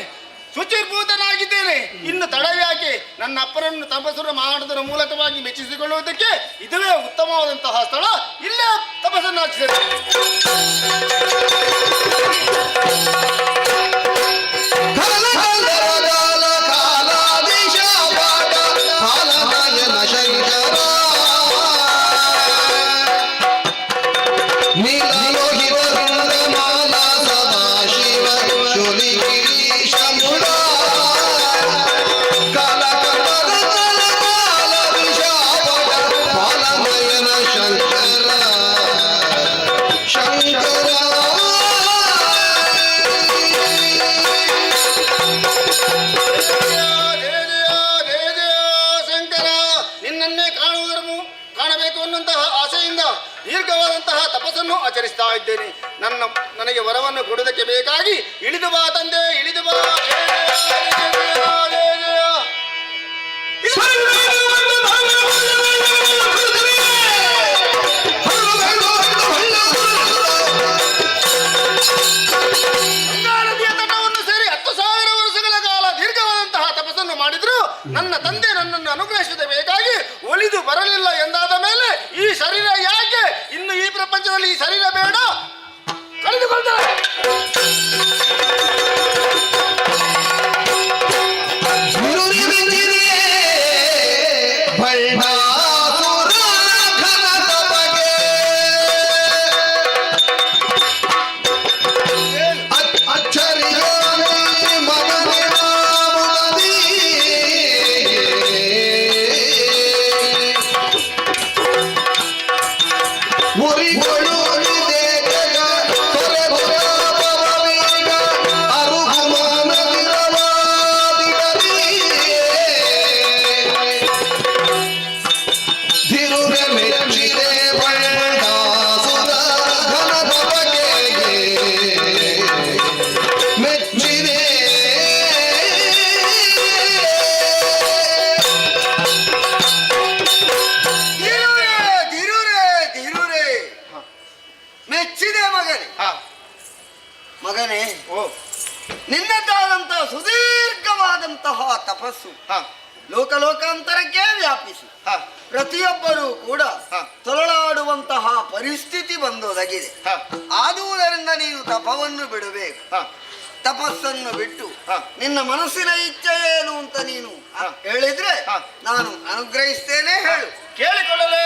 ಶುಚಿರ್ಭೂತನಾಗಿದ್ದೇನೆ. ಇನ್ನು ತಡವ್ಯಾಕೆ? ನನ್ನ ಅಪ್ಪನನ್ನು ತಪಸ್ಸನ್ನು ಮಾಡುವುದರ ಮೂಲಕವಾಗಿ ಮೆಚ್ಚಿಸಿಕೊಳ್ಳುವುದಕ್ಕೆ ಇದುವೇ ಉತ್ತಮವಾದಂತಹ ಸ್ಥಳ. ಇಲ್ಲೇ ತಪಸ್ಸನ್ನು ಆಚರಿಸಿದೆ. ದೀರ್ಘವಾದಂತಹ ತಪಸ್ಸನ್ನು ಆಚರಿಸ್ತಾ ಇದ್ದೇನೆ. ನನಗೆ ವರವನ್ನು ಕೊಡುವುದಕ್ಕೆ ಬೇಕಾಗಿ ಇಳಿದು ಬಾ ತಂದೆ, ಇಳಿದು ಬಾ. ಗಂಗಾ ನದಿಯ ತಟವನ್ನು ಸೇರಿ 10,000 ವರ್ಷಗಳ ಕಾಲ ದೀರ್ಘವಾದಂತಹ ತಪಸ್ಸನ್ನು ಮಾಡಿದ್ರು ನನ್ನ ತಂದೆ ನನ್ನನ್ನು ಅನುಗ್ರಹಿಸದೆ ಬೇಕಾಗಿ ಒಲಿದು ಬರಲಿಲ್ಲ ಎಂದಾದ ಮೇಲೆ ಈ ಶರೀರ ಯಾಕೆ? ಇನ್ನು ಈ ಪ್ರಪಂಚದಲ್ಲಿ ಈ ಶರೀರ ಬೇಡ, ಕಳೆದುಕೊಳ್ತಾರೆ. ಮಗನೇ, ನಿನ್ನದಾದಂತಹ ಸುದೀರ್ಘವಾದಂತಹ ತಪಸ್ಸು ಲೋಕಾಂತರಕ್ಕೆ ವ್ಯಾಪಿಸಿ ಪ್ರತಿಯೊಬ್ಬರೂ ಕೂಡ ತೊಳಲಾಡುವಂತಹ ಪರಿಸ್ಥಿತಿ ಬಂದೊದಗಿದೆ. ಆದುದರಿಂದ ನೀನು ತಪವನ್ನು ಬಿಡಬೇಕು. ತಪಸ್ಸನ್ನು ಬಿಟ್ಟು ನಿನ್ನ ಮನಸ್ಸಿನ ಇಚ್ಛೆ ಏನು ಅಂತ ನೀನು ಹೇಳಿದ್ರೆ ನಾನು ಅನುಗ್ರಹಿಸ್ತೇನೆ. ಹೇಳು, ಕೇಳಿಕೊಳ್ಳಲೇ.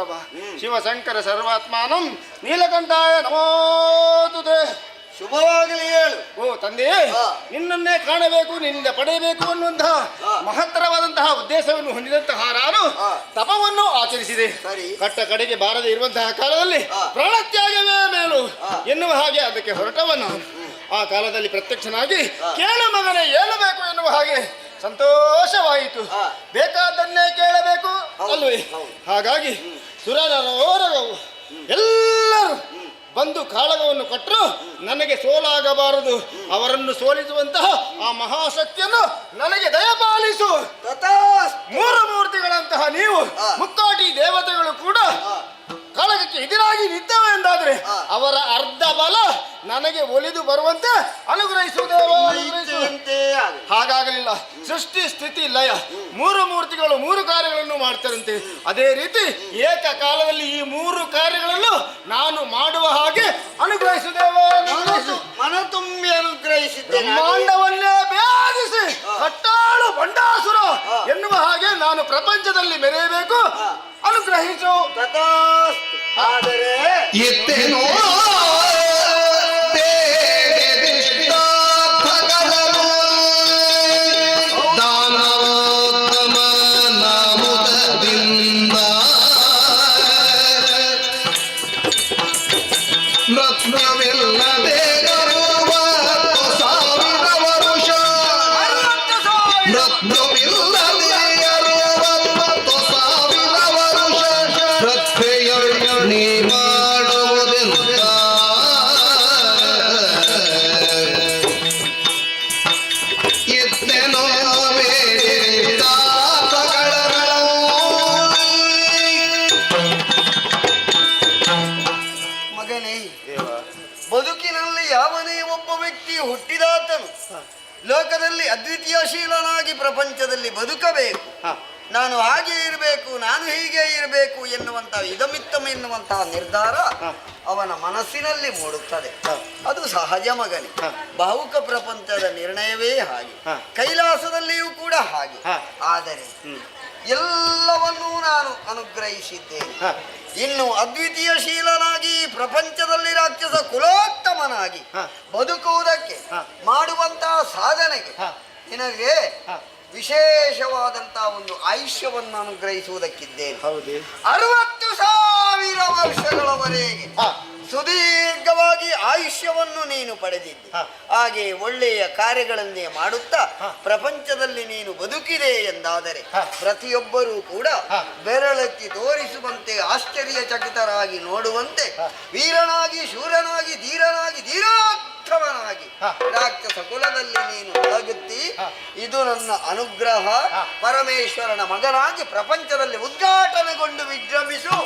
ಪ್ರಭ. ಶಿವಶಂಕರ ಸರ್ವಾತ್ಮಾನಂ ನೀಲಕಂಠಾಯ ನಮೋತುತೆ. ಶುಭವಾಗಲಿ ಹೇಳು. ಓ ತಂದೆ, ಹಾ. ನಿನ್ನನ್ನೇ ಕಾಣಬೇಕು, ನಿನ್ನಿಂದ ಪಡೆಯಬೇಕು ಅನ್ನುವಂತಹ ಮಹತ್ತರವಾದಂತಹ ಉದ್ದೇಶವನ್ನು ಹೊಂದಿದಂತಹ ನಾನು ಹಾ. ತಪವನ್ನು ಆಚರಿಸಿದೆ. ಸರಿ. ಕಟ್ಟ ಕಡೆಗೆ ಬಾರದೆ ಇರುವಂತಹ ಕಾಲದಲ್ಲಿ ಹಾ. ಪ್ರಾಣತ್ಯಾಗವೇ ಮೇಲು ಹಾ. ಎನ್ನುವ ಹಾಗೆ ಅದಕ್ಕೆ ಹೊರಟವನು. ಆ ಕಾಲದಲ್ಲಿ ಪ್ರತ್ಯಕ್ಷನಾಗಿ ಕೇಳು ಮಗನೇ ಏಳಬೇಕು ಎನ್ನುವ ಹಾಗೆ ಸಂತೋಷವಾಯಿತು. ಹಾ. ಬೇಕಾದನ್ನೇ ಕೇಳಬೇಕು ಹೌದು, ಅಲ್ವೇ? ಹೌದು. ಹಾಗಾಗಿ ಸುರನರೋರಗವು ಎಲ್ಲರೂ ಬಂದು ಕಾಳಗವನ್ನು ಕೊಟ್ಟರು ನನಗೆ ಸೋಲಾಗಬಾರದು. ಅವರನ್ನು ಸೋಲಿಸುವಂತಹ ಆ ಮಹಾಶಕ್ತಿಯನ್ನು ನನಗೆ ದಯಪಾಲಿಸು. ತಥಾಸ್ತು. ಮೂರು ಮೂರ್ತಿಗಳಂತಹ ನೀವು ಹಾ. ಮುಕ್ಕೋಟಿ ದೇವತೆಗಳು ಕೂಡ ಹಾ. ಕಾಳಗಕ್ಕೆ ಎದುರಾಗಿ ನಿದ್ದವೆ ಎಂದಾದ್ರೆ ಹಾ. ಅವರ ಅರ್ಧ ಬಲ ನನಗೆ ಒಲಿದು ಬರುವಂತೆ ಅನುಗ್ರಹಿಸುವುದೇವೋ ಅನುಗ್ರಹಿಸು. ಇಚ್ಛೆಯಂತೆ ಆಗಲಿ. ಹಾಗಾಗಲಿಲ್ಲ. ಸೃಷ್ಟಿ ಸ್ಥಿತಿ ಲಯ ಮೂರು ಮೂರ್ತಿಗಳು ಮೂರು ಕಾರ್ಯಗಳನ್ನು ಮಾಡ್ತಾರಂತೆ. ಅದೇ ರೀತಿ ಏಕಕಾಲದಲ್ಲಿ ಈ ಮೂರು ಕಾರ್ಯಗಳನ್ನು ನಾನು ಮಾಡುವ ಹಾಗೆ ಅನುಗ್ರಹಿಸುವುದೇವೋ ಅನುಗ್ರಹಿಸು. ಮನ ತುಂಬಿ ಅನುಗ್ರಹಿಸಿದ್ದೇನೆ. ಬ್ರಹ್ಮಾಂಡವನ್ನೇ ಭೇದಿಸಿ ಕಟ್ಟಾಳು ಬಂಡಾಸುರ ಎನ್ನುವ ಹಾಗೆ ನಾನು ಪ್ರಪಂಚದಲ್ಲಿ ಮೆರೆಯಬೇಕು. ಅನುಗ್ರಹಿಸು. ತಥಾಸ್ತು. ಆದರೆ ಎತ್ತೇನೋ ದಾನೋತ್ತಮ ನಾಮುದದಿಂದ ರತ್ನವಿಲ್ಲದೆ ಇರುವ 1000 ವರುಷ ರತ್ನವಿಲ್ಲದೆ ಇರುವ 10,000 ವರುಷ ರತ್ನೆಯ ನೀ ಮಾಡುವುದೆಂತ ಎತ್ತೆನೋ ಮಗನೇ, ಬದುಕಿನಲ್ಲಿ ಯಾವನೇ ಒಬ್ಬ ವ್ಯಕ್ತಿ ಹುಟ್ಟಿದಾತನು ಲೋಕದಲ್ಲಿ ಅದ್ವಿತೀಯಶೀಲನಾಗಿ ಪ್ರಪಂಚದಲ್ಲಿ ಬದುಕಬೇಕು. ನಾನು ಹಾಗೆ ಇರಬೇಕು, ನಾನು ಹೀಗೆ ಇರಬೇಕು ಎನ್ನುವಂತಹ ಇದಮಿತ್ತಮ ಎನ್ನುವಂತಹ ನಿರ್ಧಾರ ಅವನ ಮನಸ್ಸಿನಲ್ಲಿ ಮೂಡುತ್ತದೆ. ಅದು ಸಹಜ ಮಗನೇ. ಭಾವುಕ ಪ್ರಪಂಚದ ನಿರ್ಣಯವೇ ಹಾಗೆ, ಕೈಲಾಸದಲ್ಲಿಯೂ ಕೂಡ ಹಾಗೆ. ಆದರೆ ಎಲ್ಲವನ್ನೂ ನಾನು ಅನುಗ್ರಹಿಸಿದ್ದೇನೆ. ಇನ್ನು ಅದ್ವಿತೀಯಶೀಲನಾಗಿ ಪ್ರಪಂಚದಲ್ಲಿ ರಾಕ್ಷಸ ಕುಲೋತ್ತಮನಾಗಿ ಬದುಕುವುದಕ್ಕೆ ಮಾಡುವಂತಹ ಸಾಧನೆಗೆ ನಿನಗೆ ವಿಶೇಷವಾದಂತಹ ಒಂದು ಆಯುಷ್ಯವನ್ನು ಅನುಗ್ರಹಿಸುವುದಕ್ಕಿದ್ದೇನೆ. 60,000 ವರ್ಷಗಳವರೆಗೆ ಸುದೀರ್ಘವಾಗಿ ಆಯುಷ್ಯವನ್ನು ನೀನು ಪಡೆದಿದ್ದೆ. ಹಾಗೆ ಒಳ್ಳೆಯ ಕಾರ್ಯಗಳನ್ನೇ ಮಾಡುತ್ತಾ ಪ್ರಪಂಚದಲ್ಲಿ ನೀನು ಬದುಕಿದೆ ಎಂದಾದರೆ ಪ್ರತಿಯೊಬ್ಬರೂ ಕೂಡ ಬೆರಳೆತ್ತಿ ತೋರಿಸುವಂತೆ ಆಶ್ಚರ್ಯಚಕಿತರಾಗಿ ನೋಡುವಂತೆ ವೀರನಾಗಿ ಶೂರನಾಗಿ ಧೀರನಾಗಿ ಧೀರೋತ್ತಮನಾಗಿ ರಾಕ್ಷಸ ಕುಲದಲ್ಲಿ ನೀನು ಬೆಳಗುತ್ತಿ. ಇದು ನನ್ನ ಅನುಗ್ರಹ. ಪರಮೇಶ್ವರನ ಮಗನಾಗಿ ಪ್ರಪಂಚದಲ್ಲಿ ಉದ್ಘಾಟನೆಗೊಂಡು ವಿಜೃಂಭಿಸು.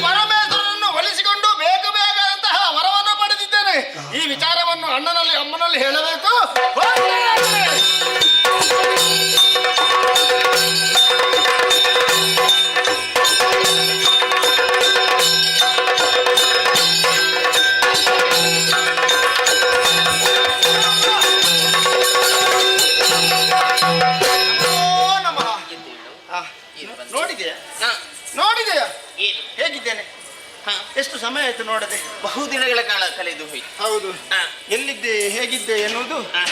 ಪರಮೇಶ್ವರನನ್ನು ಒಲಿಸಿಕೊಂಡು ಬೇಕು ಬೇಕಾದಂತಹ ವರವನ್ನು ಪಡೆದಿದ್ದೇನೆ. ಈ ವಿಚಾರವನ್ನು ಅಣ್ಣನಲ್ಲಿ ಅಮ್ಮನಲ್ಲಿ ಹೇಳಬೇಕು. ನೋಡಿದೆಯಾ ನೋಡಿದೆಯಾ ಏನು? ಹೇಗಿದ್ದೇನೆ? ಎಷ್ಟು ಸಮಯ ಆಯ್ತು ನೋಡದೆ? ಬಹುದಿನಗಳ ಕಾಲ ಕಳೆದು ಹೋಯ್ತು. ಹೌದು. ಹಾ. ಎಲ್ಲಿದ್ದೆ ಹೇಗಿದ್ದೆ ಎನ್ನುವುದು ಹಾ.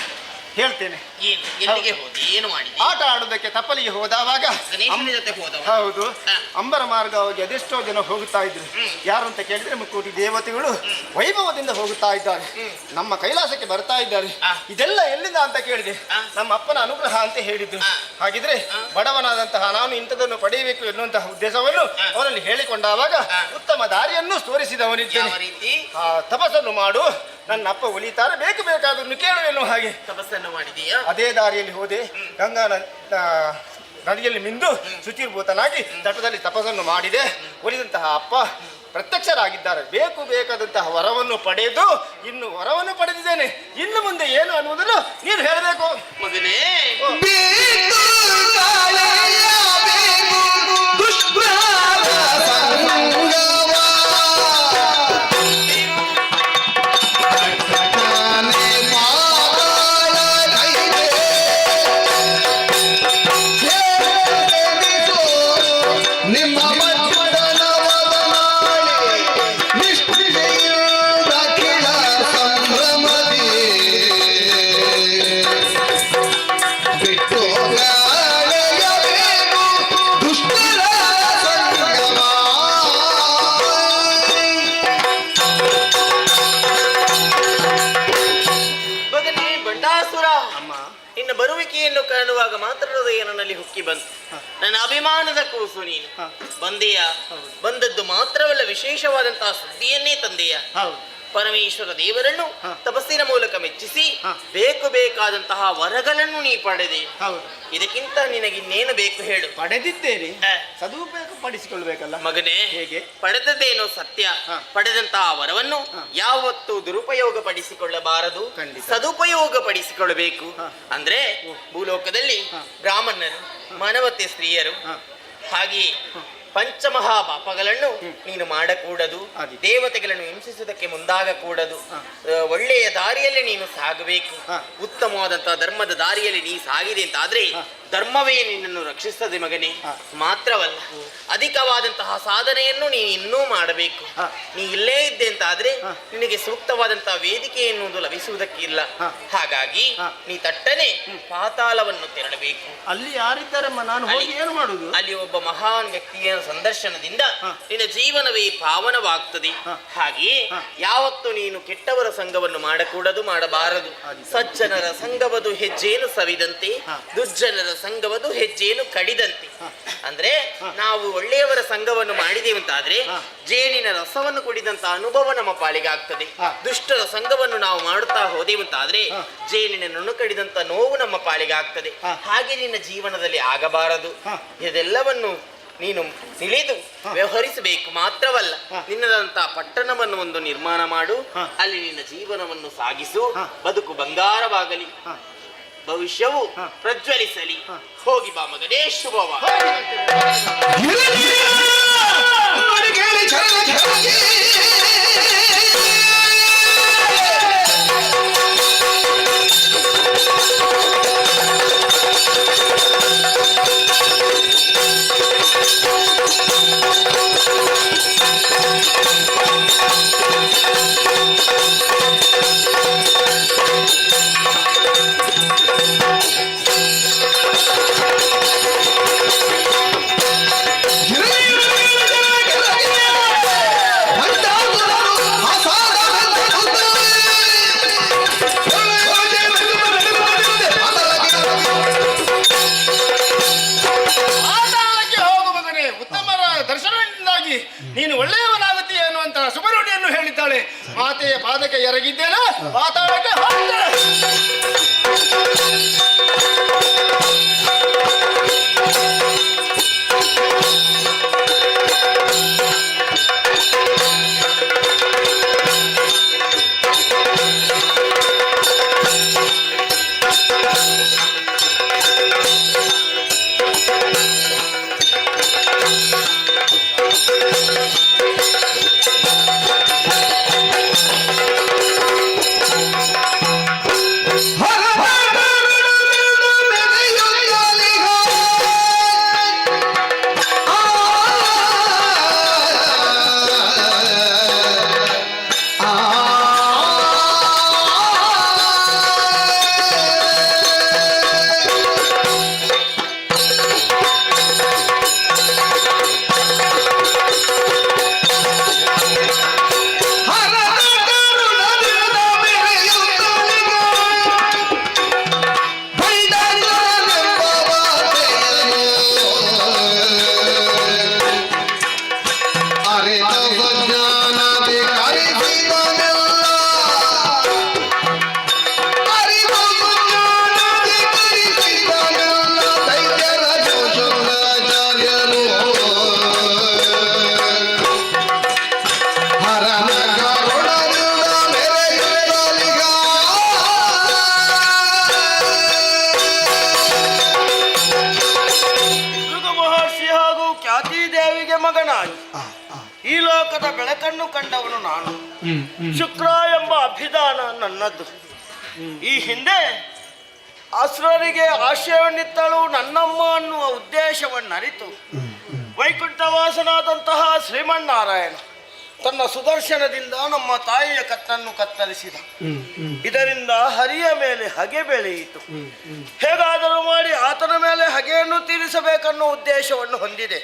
ಹೇಳ್ತೇನೆ. ಏನು ಎಲ್ಲಿಗೆ ಹೋದೆ, ಏನು ಮಾಡಿದೆ? ಆಟ ಆಡುವುದಕ್ಕೆ ತಪ್ಪಲಿಗೆ ಹೋದವಾಗ ಗಣೇಶನ ಜೊತೆ ಹೋದವ? ಹೌದು, ಹಾ. ಅಂಬರ ಮಾರ್ಗವಾಗಿ ಅದೆಷ್ಟೋ ಜನ ಹೋಗುತ್ತಾ ಇದ್ರು. ಯಾರು ಅಂತ ಕೇಳಿದ್ರೆ ಮುಕ್ಕೋಟಿ ದೇವತೆಗಳು ವೈಭವದಿಂದ ಹೋಗುತ್ತಾ ಇದ್ದಾರೆ, ನಮ್ಮ ಕೈಲಾಸಕ್ಕೆ ಬರ್ತಾ ಇದ್ದಾರೆ. ಇದೆಲ್ಲ ಎಲ್ಲಿಂದ ಅಂತ ಕೇಳಿದೆ. ನಮ್ಮ ಅಪ್ಪನ ಅನುಗ್ರಹ ಅಂತ ಹೇಳಿದ್ದು. ಹಾಗಿದ್ರೆ ಬಡವನಾದಂತಹ ನಾನು ಇಂಥದನ್ನು ಪಡೆಯಬೇಕು ಎನ್ನುವಂತಹ ಉದ್ದೇಶವನ್ನು ಅವರಲ್ಲಿ ಹೇಳಿಕೊಂಡಾಗ ಉತ್ತಮ ದಾರಿಯನ್ನು ತೋರಿಸಿದವನಿದ್ದೇನೆ. ಯಾವ ರೀತಿ? ತಪಸ್ಸನ್ನು ಮಾಡು, ನನ್ನ ಅಪ್ಪ ಒಲಿತಾರೆ, ಬೇಕು ಬೇಕಾದನ್ನು ಕೇಳುವೆನು. ಹಾಗೆ ತಪಸ್ಸನ್ನು ಮಾಡಿದೀಯಾ? ಅದೇ ದಾರಿಯಲ್ಲಿ ಹೋದೆ. ಗಂಗಾ ನದಿಯಲ್ಲಿ ಮಿಂದು ಶುಚಿರ್ಭೂತನಾಗಿ ತಟದಲ್ಲಿ ತಪಸ್ಸನ್ನು ಮಾಡಿದೆ. ಒಲಿದಂತಹ ಅಪ್ಪ ಪ್ರತ್ಯಕ್ಷರಾಗಿದ್ದಾರೆ. ಬೇಕು ಬೇಕಾದಂತಹ ವರವನ್ನು ಪಡೆದು ಇನ್ನು ವರವನ್ನು ಪಡೆದಿದ್ದೇನೆ. ಇನ್ನು ಮುಂದೆ ಏನು ಅನ್ನುವುದನ್ನು ನೀನು ಹೇಳಬೇಕು. ಮಗನೇ, ನಿನ್ನ ಬರುವಿಕೆಯನ್ನು ಕಾಣುವಾಗ ಮಾತ್ರ ಹೃದಯ ನನ್ನಲ್ಲಿ ಹುಕ್ಕಿ ಬಂತು. ನನ್ನ ಅಭಿಮಾನದ ಕೂಸು ನೀನು. ಬಂದೆಯ, ಬಂದದ್ದು ಮಾತ್ರವಲ್ಲ, ವಿಶೇಷವಾದಂತಹ ಸುದ್ದಿಯನ್ನೇ ತಂದೆಯ. ಪರಮೇಶ್ವರ ದೇವರನ್ನು ತಪಸ್ಸಿನ ಮೂಲಕ ಮೆಚ್ಚಿಸಿ ಬೇಕು ಬೇಕಾದಂತಹ ವರಗಳನ್ನು ನೀ ಪಡೆದೆ. ಇದಕ್ಕಿಂತ ನಿನಗಿನ್ನೇನು ಬೇಕು ಹೇಳು? ಪಡೆದಿದ್ದೇನೆ, ಸದುಪಯೋಗ ಪಡಿಸಿಕೊಳ್ಬೇಕಲ್ಲ ಮಗನೇ. ಹೇಗೆ? ಪಡೆದದ್ದೇನೋ ಸತ್ಯ, ಪಡೆದಂತಹ ವರವನ್ನು ಯಾವತ್ತೂ ದುರುಪಯೋಗ ಪಡಿಸಿಕೊಳ್ಳಬಾರದು, ಸದುಪಯೋಗ ಪಡಿಸಿಕೊಳ್ಳಬೇಕು. ಅಂದ್ರೆ ಭೂಲೋಕದಲ್ಲಿ ಬ್ರಾಹ್ಮಣರು, ಮಾನವತೆ ಸ್ತ್ರೀಯರು, ಹಾಗೆಯೇ ಪಂಚಮಹಾ ಪಾಪಗಳನ್ನು ನೀನು ಮಾಡಕೂಡದು, ದೇವತೆಗಳನ್ನು ಹಿಂಸಿಸುವುದಕ್ಕೆ ಮುಂದಾಗಕೂಡದು. ಒಳ್ಳೆಯ ದಾರಿಯಲ್ಲಿ ನೀನು ಸಾಗಬೇಕು. ಉತ್ತಮವಾದಂತಹ ಧರ್ಮದ ದಾರಿಯಲ್ಲಿ ನೀ ಸಾಗಿದೆ ಅಂತ ಆದ್ರೆ ಧರ್ಮವೇ ನಿನ್ನನ್ನು ರಕ್ಷಿಸ್ತದೆ ಮಗನೇ. ಮಾತ್ರವಲ್ಲ, ಅಧಿಕವಾದಂತಹ ಸಾಧನೆಯನ್ನು ನೀ ಇನ್ನೂ ಮಾಡಬೇಕು. ನೀ ಇಲ್ಲೇ ಇದ್ದೆ ಅಂತ ಆದ್ರೆ ನಿನಗೆ ಸೂಕ್ತವಾದಂತಹ ವೇದಿಕೆ ಎನ್ನುವುದು ಲಭಿಸುವುದಕ್ಕಿಲ್ಲ. ಹಾಗಾಗಿ ನೀ ತಟ್ಟನೆ ಪಾತಾಳವನ್ನು ತೆರಳಬೇಕು. ಅಲ್ಲಿ ಯಾರಿದ್ದಾರಮ್ಮ? ನಾನು ಹೋಗಿ ಏನು ಮಾಡುದು? ಅಲ್ಲಿ ಒಬ್ಬ ಮಹಾನ್ ವ್ಯಕ್ತಿಯ ಸಂದರ್ಶನದಿಂದ ನಿನ್ನ ಜೀವನವೇ ಪಾವನವಾಗ್ತದೆ. ಹಾಗೆಯೇ ಯಾವತ್ತು ನೀನು ಕೆಟ್ಟವರ ಸಂಘವನ್ನು ಮಾಡಕೂಡದು, ಮಾಡಬಾರದು. ಸಜ್ಜನರ ಸಂಘವದು ಹೆಜ್ಜೇನು ಸವಿದಂತೆ, ದುರ್ಜನರ ಸಂಘವದು ಹೆಜ್ಜೇನು ಕಡಿದಂತೆ. ಅಂದ್ರೆ ನಾವು ಒಳ್ಳೆಯವರ ಸಂಘವನ್ನು ಮಾಡಿದೆವು ಅಂತಾದ್ರೆ ಜೇನಿನ ರಸವನ್ನು ಕುಡಿದಂತ ಅನುಭವ ನಮ್ಮ ಪಾಲಿಗೆ ಆಗ್ತದೆ. ದುಷ್ಟರ ಸಂಘವನ್ನು ನಾವು ಮಾಡುತ್ತಾ ಹೋದೆವು ಅಂತಾದ್ರೆ ಜೇನಿನ ನುಣು ಕಡಿದಂತ ನೋವು ನಮ್ಮ ಪಾಲಿಗೆ ಆಗ್ತದೆ. ಹಾಗೆ ನಿನ್ನ ಜೀವನದಲ್ಲಿ ಆಗಬಾರದು. ಇದೆಲ್ಲವನ್ನು ನೀನು ತಿಳಿದು ವ್ಯವಹರಿಸಬೇಕು. ಮಾತ್ರವಲ್ಲ, ನಿನ್ನದಂತಹ ಪಟ್ಟಣವನ್ನು ಒಂದು ನಿರ್ಮಾಣ ಮಾಡು, ಅಲ್ಲಿ ನಿನ್ನ ಜೀವನವನ್ನು ಸಾಗಿಸು. ಬದುಕು ಬಂಗಾರವಾಗಲಿ, ಭವಿಷ್ಯವು ಪ್ರಜ್ವಲಿಸಲಿ. ಹೋಗಿ ಬಾ ಮಗನೇ, ಶುಭವ. ನೀನು ಒಳ್ಳೆಯವನಾಗುತ್ತೀಯ ಎನ್ನುವಂತಹ ಸುಬರುಡಿಯನ್ನು ಹೇಳಿದ್ದಾಳೆ. ಮಾತೆಯ ಪಾದಕ್ಕೆ ಎರಗಿದ್ದೇನೆ, ಪಾತಾಳಕ್ಕೆ ಹೋಗ್ತೇನೆ. ಖ್ಯಾತಿದೇವಿಗೆ ಮಗನಾಗಿ ಈ ಲೋಕದ ಬೆಳಕನ್ನು ಕಂಡವನು ನಾನು. ಶುಕ್ರ ಎಂಬ ಅಭಿಧಾನ ನನ್ನದು. ಈ ಹಿಂದೆ ಅಸುರರಿಗೆ ಆಶ್ರಯವನ್ನಿತ್ತಳು ನನ್ನಮ್ಮ ಅನ್ನುವ ಉದ್ದೇಶವನ್ನರಿತು ವೈಕುಂಠವಾಸನಾದಂತಹ ಶ್ರೀಮನ್ನಾರಾಯಣ ತನ್ನ ಸುದರ್ಶನದಿಂದ ನಮ್ಮ ತಾಯಿಯ ಕತ್ತನ್ನು ಕತ್ತರಿಸಿದ. ಇದರಿಂದ ಹರಿಯ ಮೇಲೆ ಹಗೆ ಬೆಳೆಯಿತು. ಹೇಗಾದರೂ ಮಾಡಿ ಆತನ ಮೇಲೆ ಹಗೆಯನ್ನು ತೀರಿಸಬೇಕನ್ನೋ ಉದ್ದೇಶವನ್ನು ಹೊಂದಿದೆ.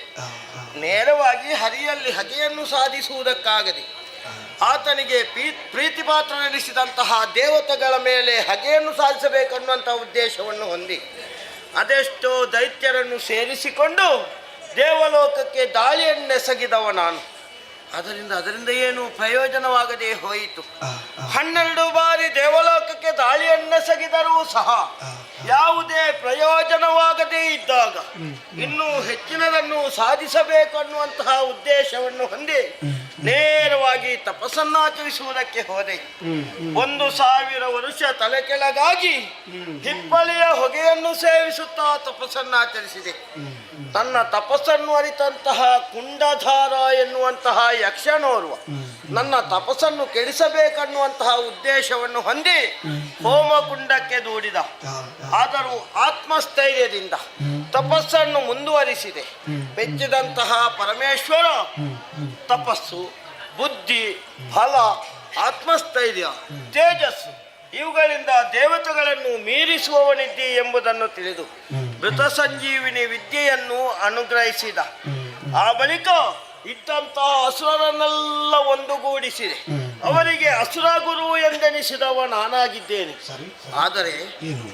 ನೇರವಾಗಿ ಹರಿಯಲ್ಲಿ ಹಗೆಯನ್ನು ಸಾಧಿಸುವುದಕ್ಕಾಗದೆ ಆತನಿಗೆ ಪ್ರೀತಿಪಾತ್ರನೆನಿಸಿದಂತಹ ದೇವತೆಗಳ ಮೇಲೆ ಹಗೆಯನ್ನು ಸಾಧಿಸಬೇಕನ್ನುವಂತಹ ಉದ್ದೇಶವನ್ನು ಹೊಂದಿ ಅದೆಷ್ಟೋ ದೈತ್ಯರನ್ನು ಸೇರಿಸಿಕೊಂಡು ದೇವಲೋಕಕ್ಕೆ ದಾಳಿಯನ್ನೆಸಗಿದವ ನಾನು. ಅದರಿಂದ ಏನು ಪ್ರಯೋಜನವಾಗದೆ ಹೋಯಿತು. 12 ಬಾರಿ ದೇವಲೋಕಕ್ಕೆ ದಾಳಿಯನ್ನೆಸಗಿದರೂ ಸಹ ಯಾವುದೇ ಪ್ರಯೋಜನವಾಗದೇ ಇದ್ದಾಗ ಇನ್ನೂ ಹೆಚ್ಚಿನದನ್ನು ಸಾಧಿಸಬೇಕು ಅನ್ನುವಂತಹ ಉದ್ದೇಶವನ್ನು ಹೊಂದಿ ನೇರವಾಗಿ ತಪಸ್ಸನ್ನಾಚರಿಸುವುದಕ್ಕೆ ಹೋದೆ. 1000 ವರ್ಷ ತಲೆ ಕೆಳಗಾಗಿ ಹಿಪ್ಪಳಿಯ ಹೊಗೆಯನ್ನು ಸೇವಿಸುತ್ತಾ ತಪಸ್ಸನ್ನಾಚರಿಸಿದೆ. ತನ್ನ ತಪಸ್ಸನ್ನು ಅರಿತಂತಹ ಕುಂಡಧಾರ ಎನ್ನುವಂತಹ ಯಕ್ಷನೋರ್ವ ನನ್ನ ತಪಸ್ಸನ್ನು ಕೆಡಿಸಬೇಕನ್ನುವಂತಹ ಉದ್ದೇಶವನ್ನು ಹೊಂದಿ ಹೋಮಕುಂಡಕ್ಕೆ ದೂಡಿದ. ಆದರೂ ಆತ್ಮಸ್ಥೈರ್ಯದಿಂದ ತಪಸ್ಸನ್ನು ಮುಂದುವರಿಸಿದೆ. ಬೆಚ್ಚಿದಂತಹ ಪರಮೇಶ್ವರ ತಪಸ್ಸು, ಬುದ್ಧಿ, ಫಲ, ಆತ್ಮಸ್ಥೈರ್ಯ, ತೇಜಸ್ಸು ಇವುಗಳಿಂದ ದೇವತೆಗಳನ್ನು ಮೀರಿಸುವವನಿದ್ದಿ ಎಂಬುದನ್ನು ತಿಳಿದು ಮೃತ ಸಂಜೀವಿನಿ ವಿದ್ಯೆಯನ್ನು ಅನುಗ್ರಹಿಸಿದ. ಆ ಬಳಿಕ ಇದ್ದಂತಹ ಅಸುರರನ್ನೆಲ್ಲ ಒಂದುಗೂಡಿಸಿದೆ. ಅವರಿಗೆ ಅಸುರ ಗುರು ಎಂದೆನಿಸಿದವ ನಾನಾಗಿದ್ದೇನೆ. ಆದರೆ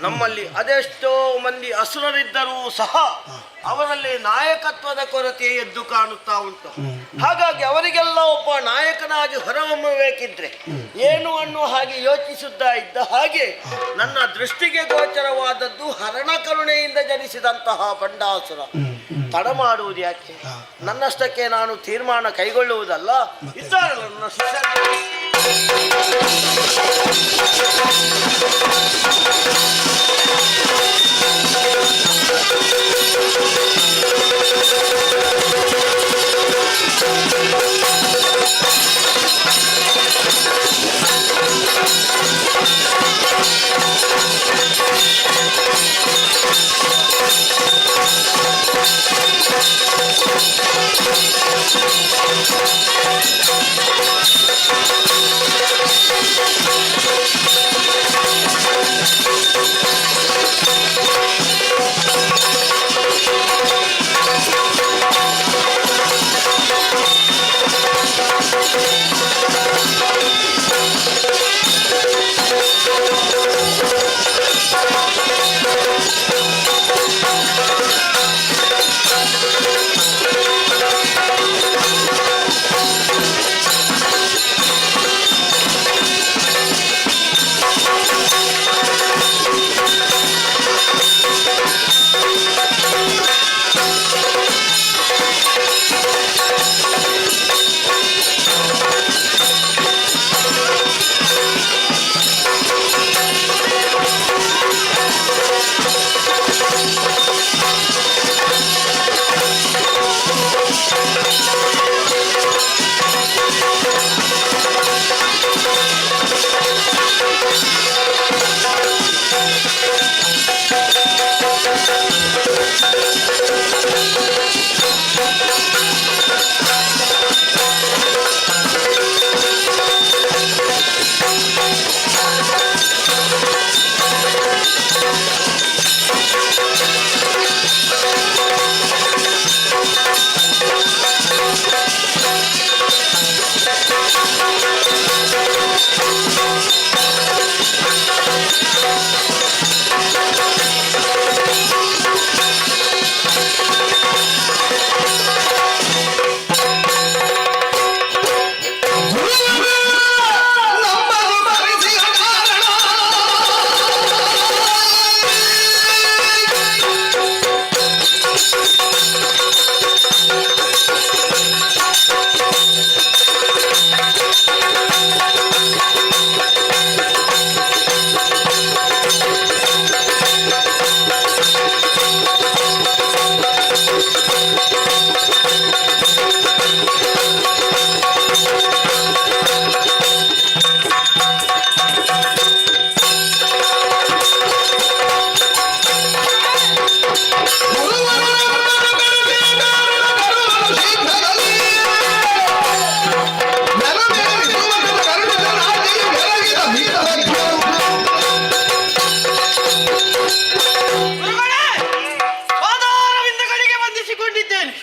ನಮ್ಮಲ್ಲಿ ಅದೆಷ್ಟೋ ಮಂದಿ ಅಸುರರಿದ್ದರೂ ಸಹ ಅವರಲ್ಲಿ ನಾಯಕತ್ವದ ಕೊರತೆ ಎದ್ದು ಕಾಣುತ್ತಾ ಉಂಟು. ಹಾಗಾಗಿ ಅವರಿಗೆಲ್ಲ ಒಬ್ಬ ನಾಯಕನಾಗಿ ಹೊರಹೊಮ್ಮಬೇಕಿದ್ರೆ ಏನು ಅನ್ನುವ ಹಾಗೆ ಯೋಚಿಸುತ್ತಾ ಇದ್ದ ಹಾಗೆ ನನ್ನ ದೃಷ್ಟಿಗೆ ಗೋಚರವಾದದ್ದು ಹರಣ ಕರುಣೆಯಿಂದ ಜನಿಸಿದಂತಹ ಬಂಡಾಸುರ. ತಡ ಮಾಡುವುದು ಯಾಕೆ? ನನ್ನಷ್ಟಕ್ಕೆ ನಾನು ತೀರ್ಮಾನ ಕೈಗೊಳ್ಳುವುದಲ್ಲ. ಇದ್ದಾರಲ್ಲ ನನ್ನ ಶಿಷ್ಯರು.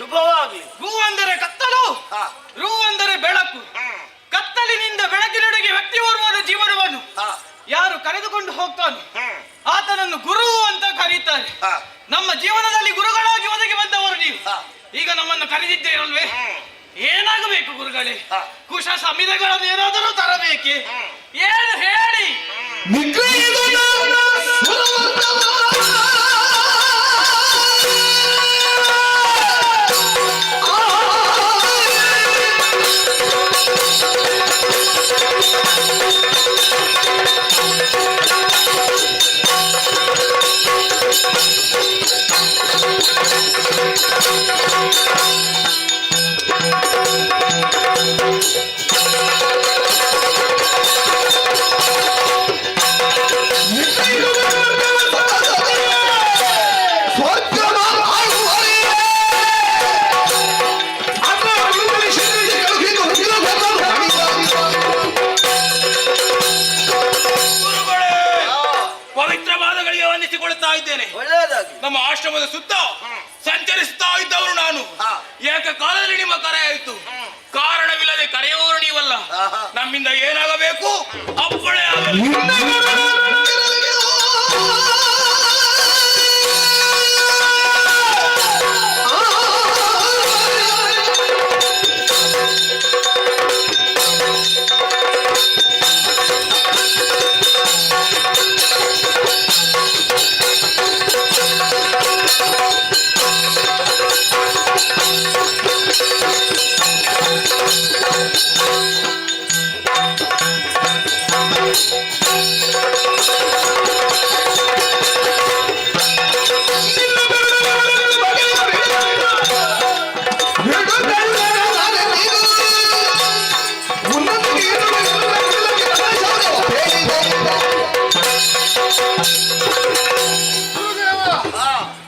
ಶುಭವಾಗ್ಲಿ. ರು ಅಂದರೆ ಕತ್ತಲು, ಹಾ. ರು ಅಂದರೆ ಬೆಳಕು. ಕತ್ತಲಿನಿಂದ ಬೆಳಕಿನೆಡೆಗೆ ವ್ಯಕ್ತಿ ಓರ್ವನ ಜೀವನವನ್ನು ಯಾರು ಕರೆದುಕೊಂಡು ಹೋಗ್ತಾನೆ ಆತನನ್ನು ಗುರು ಅಂತ ಕರೀತಾರೆ. ನಮ್ಮ ಜೀವನದಲ್ಲಿ ಗುರುಗಳಾಗಿ ಒದಗಿ ಬಂದವರು ನೀವು. ಈಗ ನಮ್ಮನ್ನು ಕರೆದಿದ್ದೇರಲ್ವೇ? ಏನಾಗಬೇಕು ಗುರುಗಳೇ? ಕುಶ ಸಮಿತಿಗಳನ್ನು ಏನಾದರೂ ತರಬೇಕೆ? ಏನು ಹೇಳಿ? ಪವಿತ್ರವಾದಗಳಿಗೆ ವಂದಿಸಿಕೊಳ್ಳುತ್ತಾ ಇದ್ದೇನೆ. ಒಳ್ಳೆಯದಾಗಿ. ನಮ್ಮ ಆಶ್ರಮದ ಸುತ್ತ ಸಂಚರಿಸುತ್ತಾ ಇದ್ದವರು ನಾನು. ಏಕಕಾಲದಲ್ಲಿ ನಿಮ್ಮ ಕರೆ ಆಯಿತು. ಕಾರಣವಿಲ್ಲದೆ ಕರೆಯುವವರು ನೀವಲ್ಲ. ನಮ್ಮಿಂದ ಏನಾಗಬೇಕು ಅಪ್ಪಣೆ ಆಗಬೇಕು.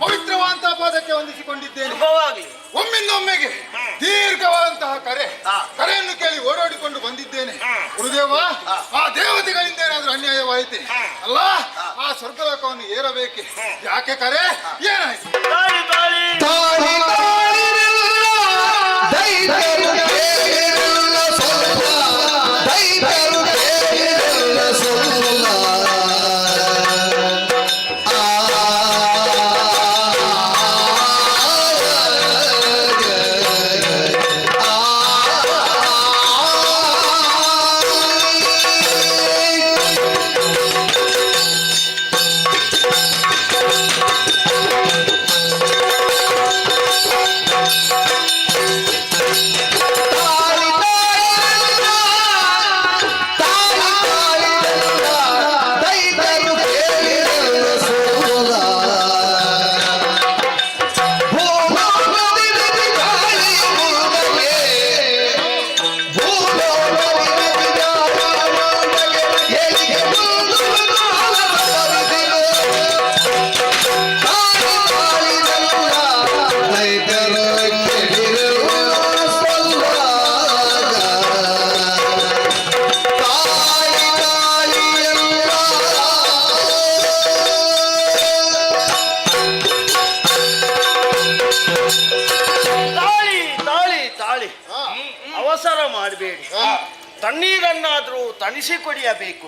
ಪವಿತ್ರವಾದಂತಹ ಪಾದಕ್ಕೆ ವಂದಿಸಿಕೊಂಡಿದ್ದೇನೆ. ಶುಭವಾಗ್ಲಿ. ಒಮ್ಮಿಂದೊಮ್ಮೆಗೆ ದೀರ್ಘವಾದಂತಹ ಕರೆಯನ್ನು ಕೇಳಿ ಓಡಾಡಿಕೊಂಡು ಬಂದಿದ್ದೇನೆ. ಗುರುದೇವ, ಆ ದೇವತೆಗಳಿಂದ ಏನಾದ್ರೂ ಅನ್ಯಾಯವಾಯಿತೆ ಅಲ್ಲ, ಆ ಸ್ವರ್ಗಲೋಕವನ್ನು ಏರಬೇಕೆ? ಯಾಕೆ ಕರೆ? ಏನಾಯ್ತು? ತಾಳಿ ತಾಳಿ ಅವಸರ ಮಾಡಬೇಡಿ. ತಣ್ಣೀರನ್ನಾದ್ರೂ ತಣಿಸಿ ಕುಡಿಯಬೇಕು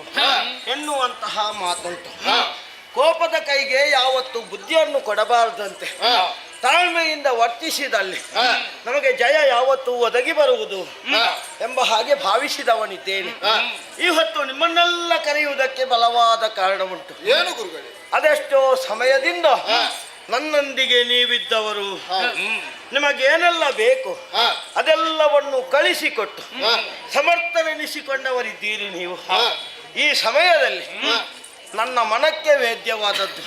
ಎನ್ನುವಂತಹ ಮಾತುಂಟು. ಕೋಪದ ಕೈಗೆ ಯಾವತ್ತು ಬುದ್ಧಿಯನ್ನು ಕೊಡಬಾರದಂತೆ ತಾಳ್ಮೆಯಿಂದ ವರ್ತಿಸಿದಲ್ಲಿ ನಮಗೆ ಜಯ ಯಾವತ್ತೂ ಒದಗಿ ಬರುವುದು ಎಂಬ ಹಾಗೆ ಭಾವಿಸಿದವನಿದ್ದೇನೆ. ಈ ಹೊತ್ತು ನಿಮ್ಮನ್ನೆಲ್ಲ ಕರೆಯುವುದಕ್ಕೆ ಬಲವಾದ ಕಾರಣ ಉಂಟು. ಏನು ಗುರುಗಳೇ? ಅದೆಷ್ಟೋ ಸಮಯದಿಂದ ನನ್ನೊಂದಿಗೆ ನೀವಿದ್ದವರು, ನಿಮಗೇನೆಲ್ಲ ಬೇಕು ಅದೆಲ್ಲವನ್ನು ಕಳಿಸಿಕೊಟ್ಟು ಸಮರ್ಥನೆನಿಸಿಕೊಂಡವರಿದ್ದೀರಿ ನೀವು. ಈ ಸಮಯದಲ್ಲಿ ನನ್ನ ಮನಕ್ಕೆ ವೇದ್ಯವಾದದ್ದು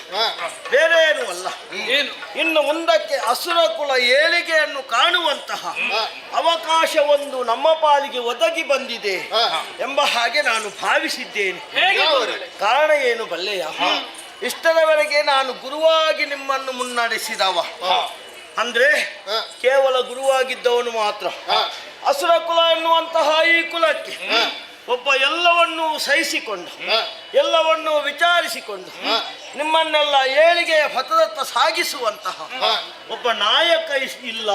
ಬೇರೆ ಏನೂ ಅಲ್ಲ. ಇನ್ನು ಮುಂದಕ್ಕೆ ಅಸುರ ಕುಲ ಏಳಿಗೆಯನ್ನು ಕಾಣುವಂತಹ ಅವಕಾಶವೊಂದು ನಮ್ಮ ಪಾಲಿಗೆ ಒದಗಿ ಬಂದಿದೆ ಎಂಬ ಹಾಗೆ ನಾನು ಭಾವಿಸಿದ್ದೇನೆ. ಕಾರಣ ಏನು ಬಲ್ಲೆಯ? ಇಷ್ಟರವರೆಗೆ ನಾನು ಗುರುವಾಗಿ ನಿಮ್ಮನ್ನು ಮುನ್ನಡೆಸಿದವ. ಅಂದ್ರೆ ಕೇವಲ ಗುರುವಾಗಿದ್ದವನು ಮಾತ್ರ. ಅಸುರ ಕುಲ ಎನ್ನುವಂತಹ ಈ ಕುಲಕ್ಕೆ ಒಬ್ಬ ಎಲ್ಲವನ್ನೂ ಸಹಿಸಿಕೊಂಡು ಎಲ್ಲವನ್ನೂ ವಿಚಾರಿಸಿಕೊಂಡು ನಿಮ್ಮನ್ನೆಲ್ಲ ಏಳಿಗೆಯ ಪಥದತ್ತ ಸಾಗಿಸುವಂತಹ ಒಬ್ಬ ನಾಯಕ ಇಲ್ಲ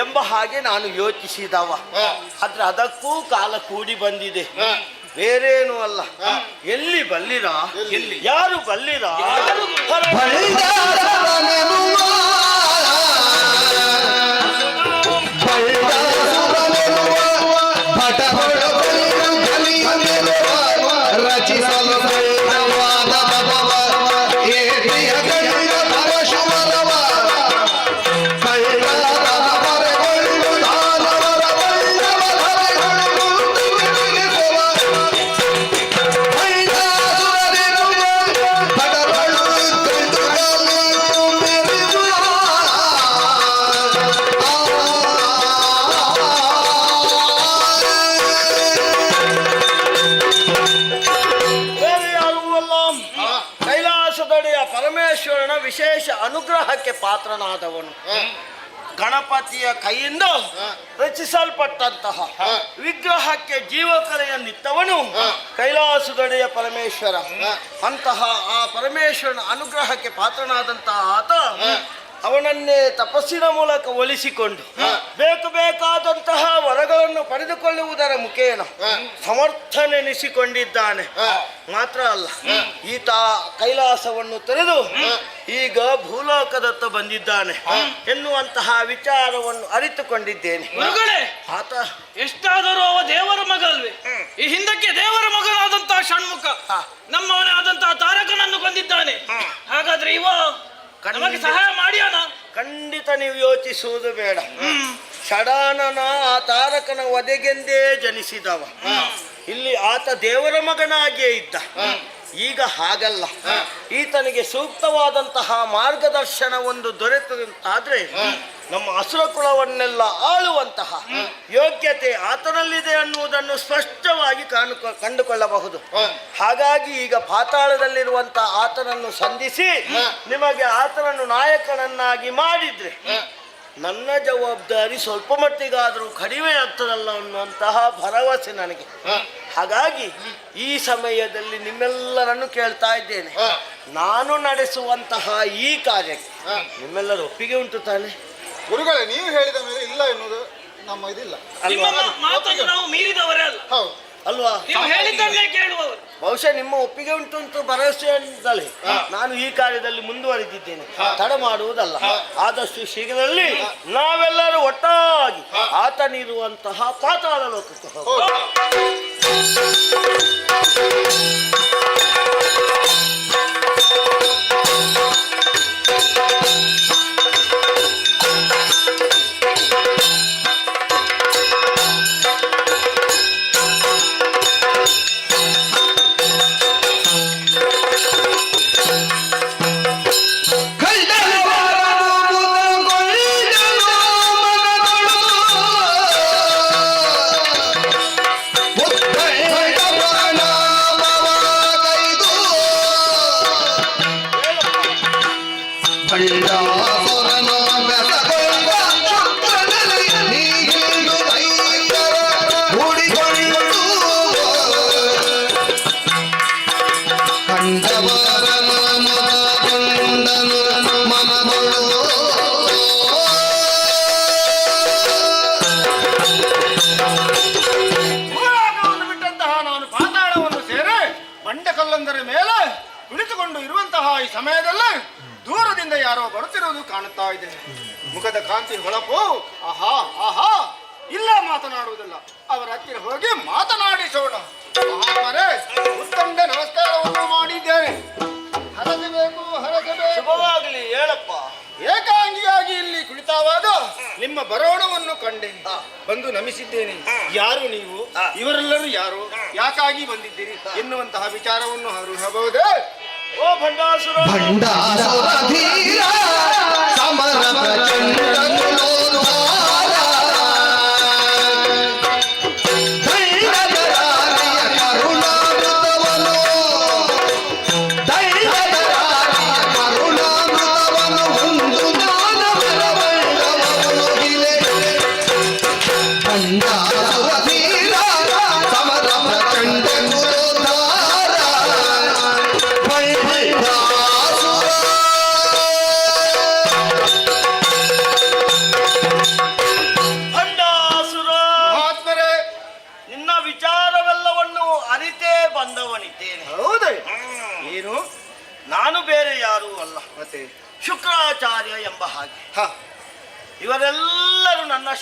ಎಂಬ ಹಾಗೆ ನಾನು ಯೋಚಿಸಿದವ. ಆದ್ರೆ ಅದಕ್ಕೂ ಕಾಲ ಕೂಡಿ ಬಂದಿದೆ. ಬೇರೇನು ಅಲ್ಲ, ಎಲ್ಲಿ ಬಲ್ಲಿರ, ಎಲ್ಲಿ ಯಾರು ಬಲ್ಲಿರ, ರಚಿಸಲು ಪರಮೇಶ್ವರನ ವಿಶೇಷ ಅನುಗ್ರಹಕ್ಕೆ ಪಾತ್ರನಾದವನು. ಗಣಪತಿಯ ಕೈಯಿಂದ ರಚಿಸಲ್ಪಟ್ಟಂತಹ ವಿಗ್ರಹಕ್ಕೆ ಜೀವಕಲೆಯನ್ನಿತ್ತವನು ಕೈಲಾಸದೊಡೆಯ ಪರಮೇಶ್ವರ. ಅಂತಹ ಆ ಪರಮೇಶ್ವರನ ಅನುಗ್ರಹಕ್ಕೆ ಪಾತ್ರನಾದಂತಹ ಆತ ಅವನನ್ನೇ ತಪಸ್ಸಿನ ಮೂಲಕ ಒಲಿಸಿಕೊಂಡು ಬೇಕಾದಂತಹ ವರಗಳನ್ನು ಪಡೆದುಕೊಳ್ಳುವುದರ ಮುಖೇನ ಸಮರ್ಥನೆನಿಸಿಕೊಂಡಿದ್ದಾನೆ. ಮಾತ್ರ ಅಲ್ಲ, ಈತ ಕೈಲಾಸವನ್ನು ತೊರೆದು ಈಗ ಭೂಲೋಕದತ್ತ ಬಂದಿದ್ದಾನೆ ಎನ್ನುವಂತಹ ವಿಚಾರವನ್ನು ಅರಿತುಕೊಂಡಿದ್ದೇನೆ. ಆತ ಎಷ್ಟಾದರೂ ಅವ ದೇವರ ಮಗ ಅಲ್ವೇ? ಈ ಹಿಂದಕ್ಕೆ ದೇವರ ಮಗನಾದಂತಹ ಷಣ್ಮುಖ ನಮ್ಮವನೇ ಆದಂತಹ ತಾರಕನನ್ನು ಕೊಂದಿದ್ದಾನೆ. ಹಾಗಾದ್ರೆ ಇವ ನಮಗೆ ಸಹಾಯ ಮಾಡಿಯಾನ? ಖಂಡಿತ ನೀವು ಯೋಚಿಸುವುದು ಬೇಡ. ಷಡಾನನ ಆ ತಾರಕನ ವಧೆಗೆಂದೇ ಜನಿಸಿದವ. ಇಲ್ಲಿ ಆತ ದೇವರ ಮಗನಾಗಿಯೇ ಇದ್ದ. ಈಗ ಹಾಗಲ್ಲ. ಈತನಿಗೆ ಸೂಕ್ತವಾದಂತಹ ಮಾರ್ಗದರ್ಶನ ಒಂದು ದೊರೆತಂತಾದ್ರೆ ನಮ್ಮ ಅಸುರ ಕುಲವನ್ನೆಲ್ಲ ಆಳುವಂತಹ ಯೋಗ್ಯತೆ ಆತನಲ್ಲಿದೆ ಅನ್ನುವುದನ್ನು ಸ್ಪಷ್ಟವಾಗಿ ಕಂಡುಕೊಳ್ಳಬಹುದು. ಹಾಗಾಗಿ ಈಗ ಪಾತಾಳದಲ್ಲಿರುವಂತಹ ಆತನನ್ನು ಸಂಧಿಸಿ ನಿಮಗೆ ಆತನನ್ನು ನಾಯಕನನ್ನಾಗಿ ಮಾಡಿದ್ರೆ ನನ್ನ ಜವಾಬ್ದಾರಿ ಸ್ವಲ್ಪ ಮಟ್ಟಿಗಾದರೂ ಕಡಿಮೆ ಆಗ್ತದಲ್ಲ ಅನ್ನುವಂತಹ ಭರವಸೆ ನನಗೆ. ಹಾಗಾಗಿ ಈ ಸಮಯದಲ್ಲಿ ನಿಮ್ಮೆಲ್ಲರನ್ನು ಕೇಳ್ತಾ ಇದ್ದೇನೆ, ನಾನು ನಡೆಸುವಂತಹ ಈ ಕಾರ್ಯಕ್ಕೆ ನಿಮ್ಮೆಲ್ಲರ ಒಪ್ಪಿಗೆ ಉಂಟು ತಾನೆ? ಗುರುಗಳೇ, ನೀವು ಹೇಳಿದ ಮೇಲೆ ಇಲ್ಲ ಎನ್ನುವುದು ನಮ್ಮ ಇದಿಲ್ಲ. ನಾವು ಮೀರಿದವರೇ ಅಲ್ಲ ಅಲ್ವಾ? ನೀವು ಹೇಳಿದ್ದನ್ನೇ ಕೇಳುವವರು. ಬಹುಶಃ ನಿಮ್ಮ ಒಪ್ಪಿಗೆ ಉಂಟು ಅಂತ ಭರವಸೆಯಿಂದಲೇ ನಾನು ಈ ಕಾರ್ಯದಲ್ಲಿ ಮುಂದುವರಿದಿದ್ದೇನೆ. ತಡ ಮಾಡುವುದಲ್ಲ. ಆದಷ್ಟು ಶೀಘ್ರದಲ್ಲಿ ನಾವೆಲ್ಲರೂ ಒಟ್ಟಾಗಿ ಆತನಿರುವಂತಹ ಪಾತಾಳ ಲೋಕಕ್ಕೆ ಹೋಗೋಣ. ಬಂಡೆಕಲ್ಲೊಂದರ ಮೇಲೆ ಕುಳಿತುಕೊಂಡು ಇರುವಂತಹ ಈ ಸಮಯದಲ್ಲಿ ದೂರದಿಂದ ಯಾರೋ ಬರುತ್ತಿರುವುದು ಕಾಣುತ್ತಾ ಇದೆ. ಮುಖದ ಕಾಂತಿ ಹೊಳಪು ಆಹಾ ಆಹಾ, ಇಲ್ಲ ಮಾತನಾಡುವುದಿಲ್ಲ. ಅವರ ಹತ್ತಿರ ಹೋಗಿ ಮಾತನಾಡಿಸೋಣ. ಮಹಾತ್ಮರೇ, ಉತ್ತಮ ನಮಸ್ಕಾರವನ್ನು ಮಾಡಿದ್ದೇನೆ. ಹರಸಬೇಕು ಹರಸಬೇಕು. ಶುಭವಾಗಲಿ, ಹೇಳಪ್ಪ. ಏಕಾಂಗಿಯಾಗಿ ಇಲ್ಲಿ ಕುಳಿತಾವಾಗ ನಿಮ್ಮ ಬರೋಣವನ್ನು ಕಂಡೆ, ಬಂದು ನಮಿಸಿದ್ದೇನೆ. ಯಾರು ನೀವು? ಇವರೆಲ್ಲರೂ ಯಾರು? ಯಾಕಾಗಿ ಬಂದಿದ್ದೀರಿ ಎನ್ನುವಂತಹ ವಿಚಾರವನ್ನು ಹರಬಹುದೇ? ಓ ಭಂಡಾಸುರ, ಭಂಡಾಸುರ ಧೀರ ಸಮರ ಪ್ರಚಂಡ ಕುಲೋದ್ಧಾರ, ದೈವದರಾರಿಯ ಕರುಣಾಮೃತವನು, ದೈವದರಾರಿಯ ಕರುಣಾಮೃತವನು ಒಂದು ಜ್ಞಾನವರ ಬಣ್ಣವನುಗಿಲೆ. ಭಂಡಾಸುರ ಧೀರ ಸಮರ ಪ್ರಚಂಡ ಕುಲೋದ್ಧಾರ,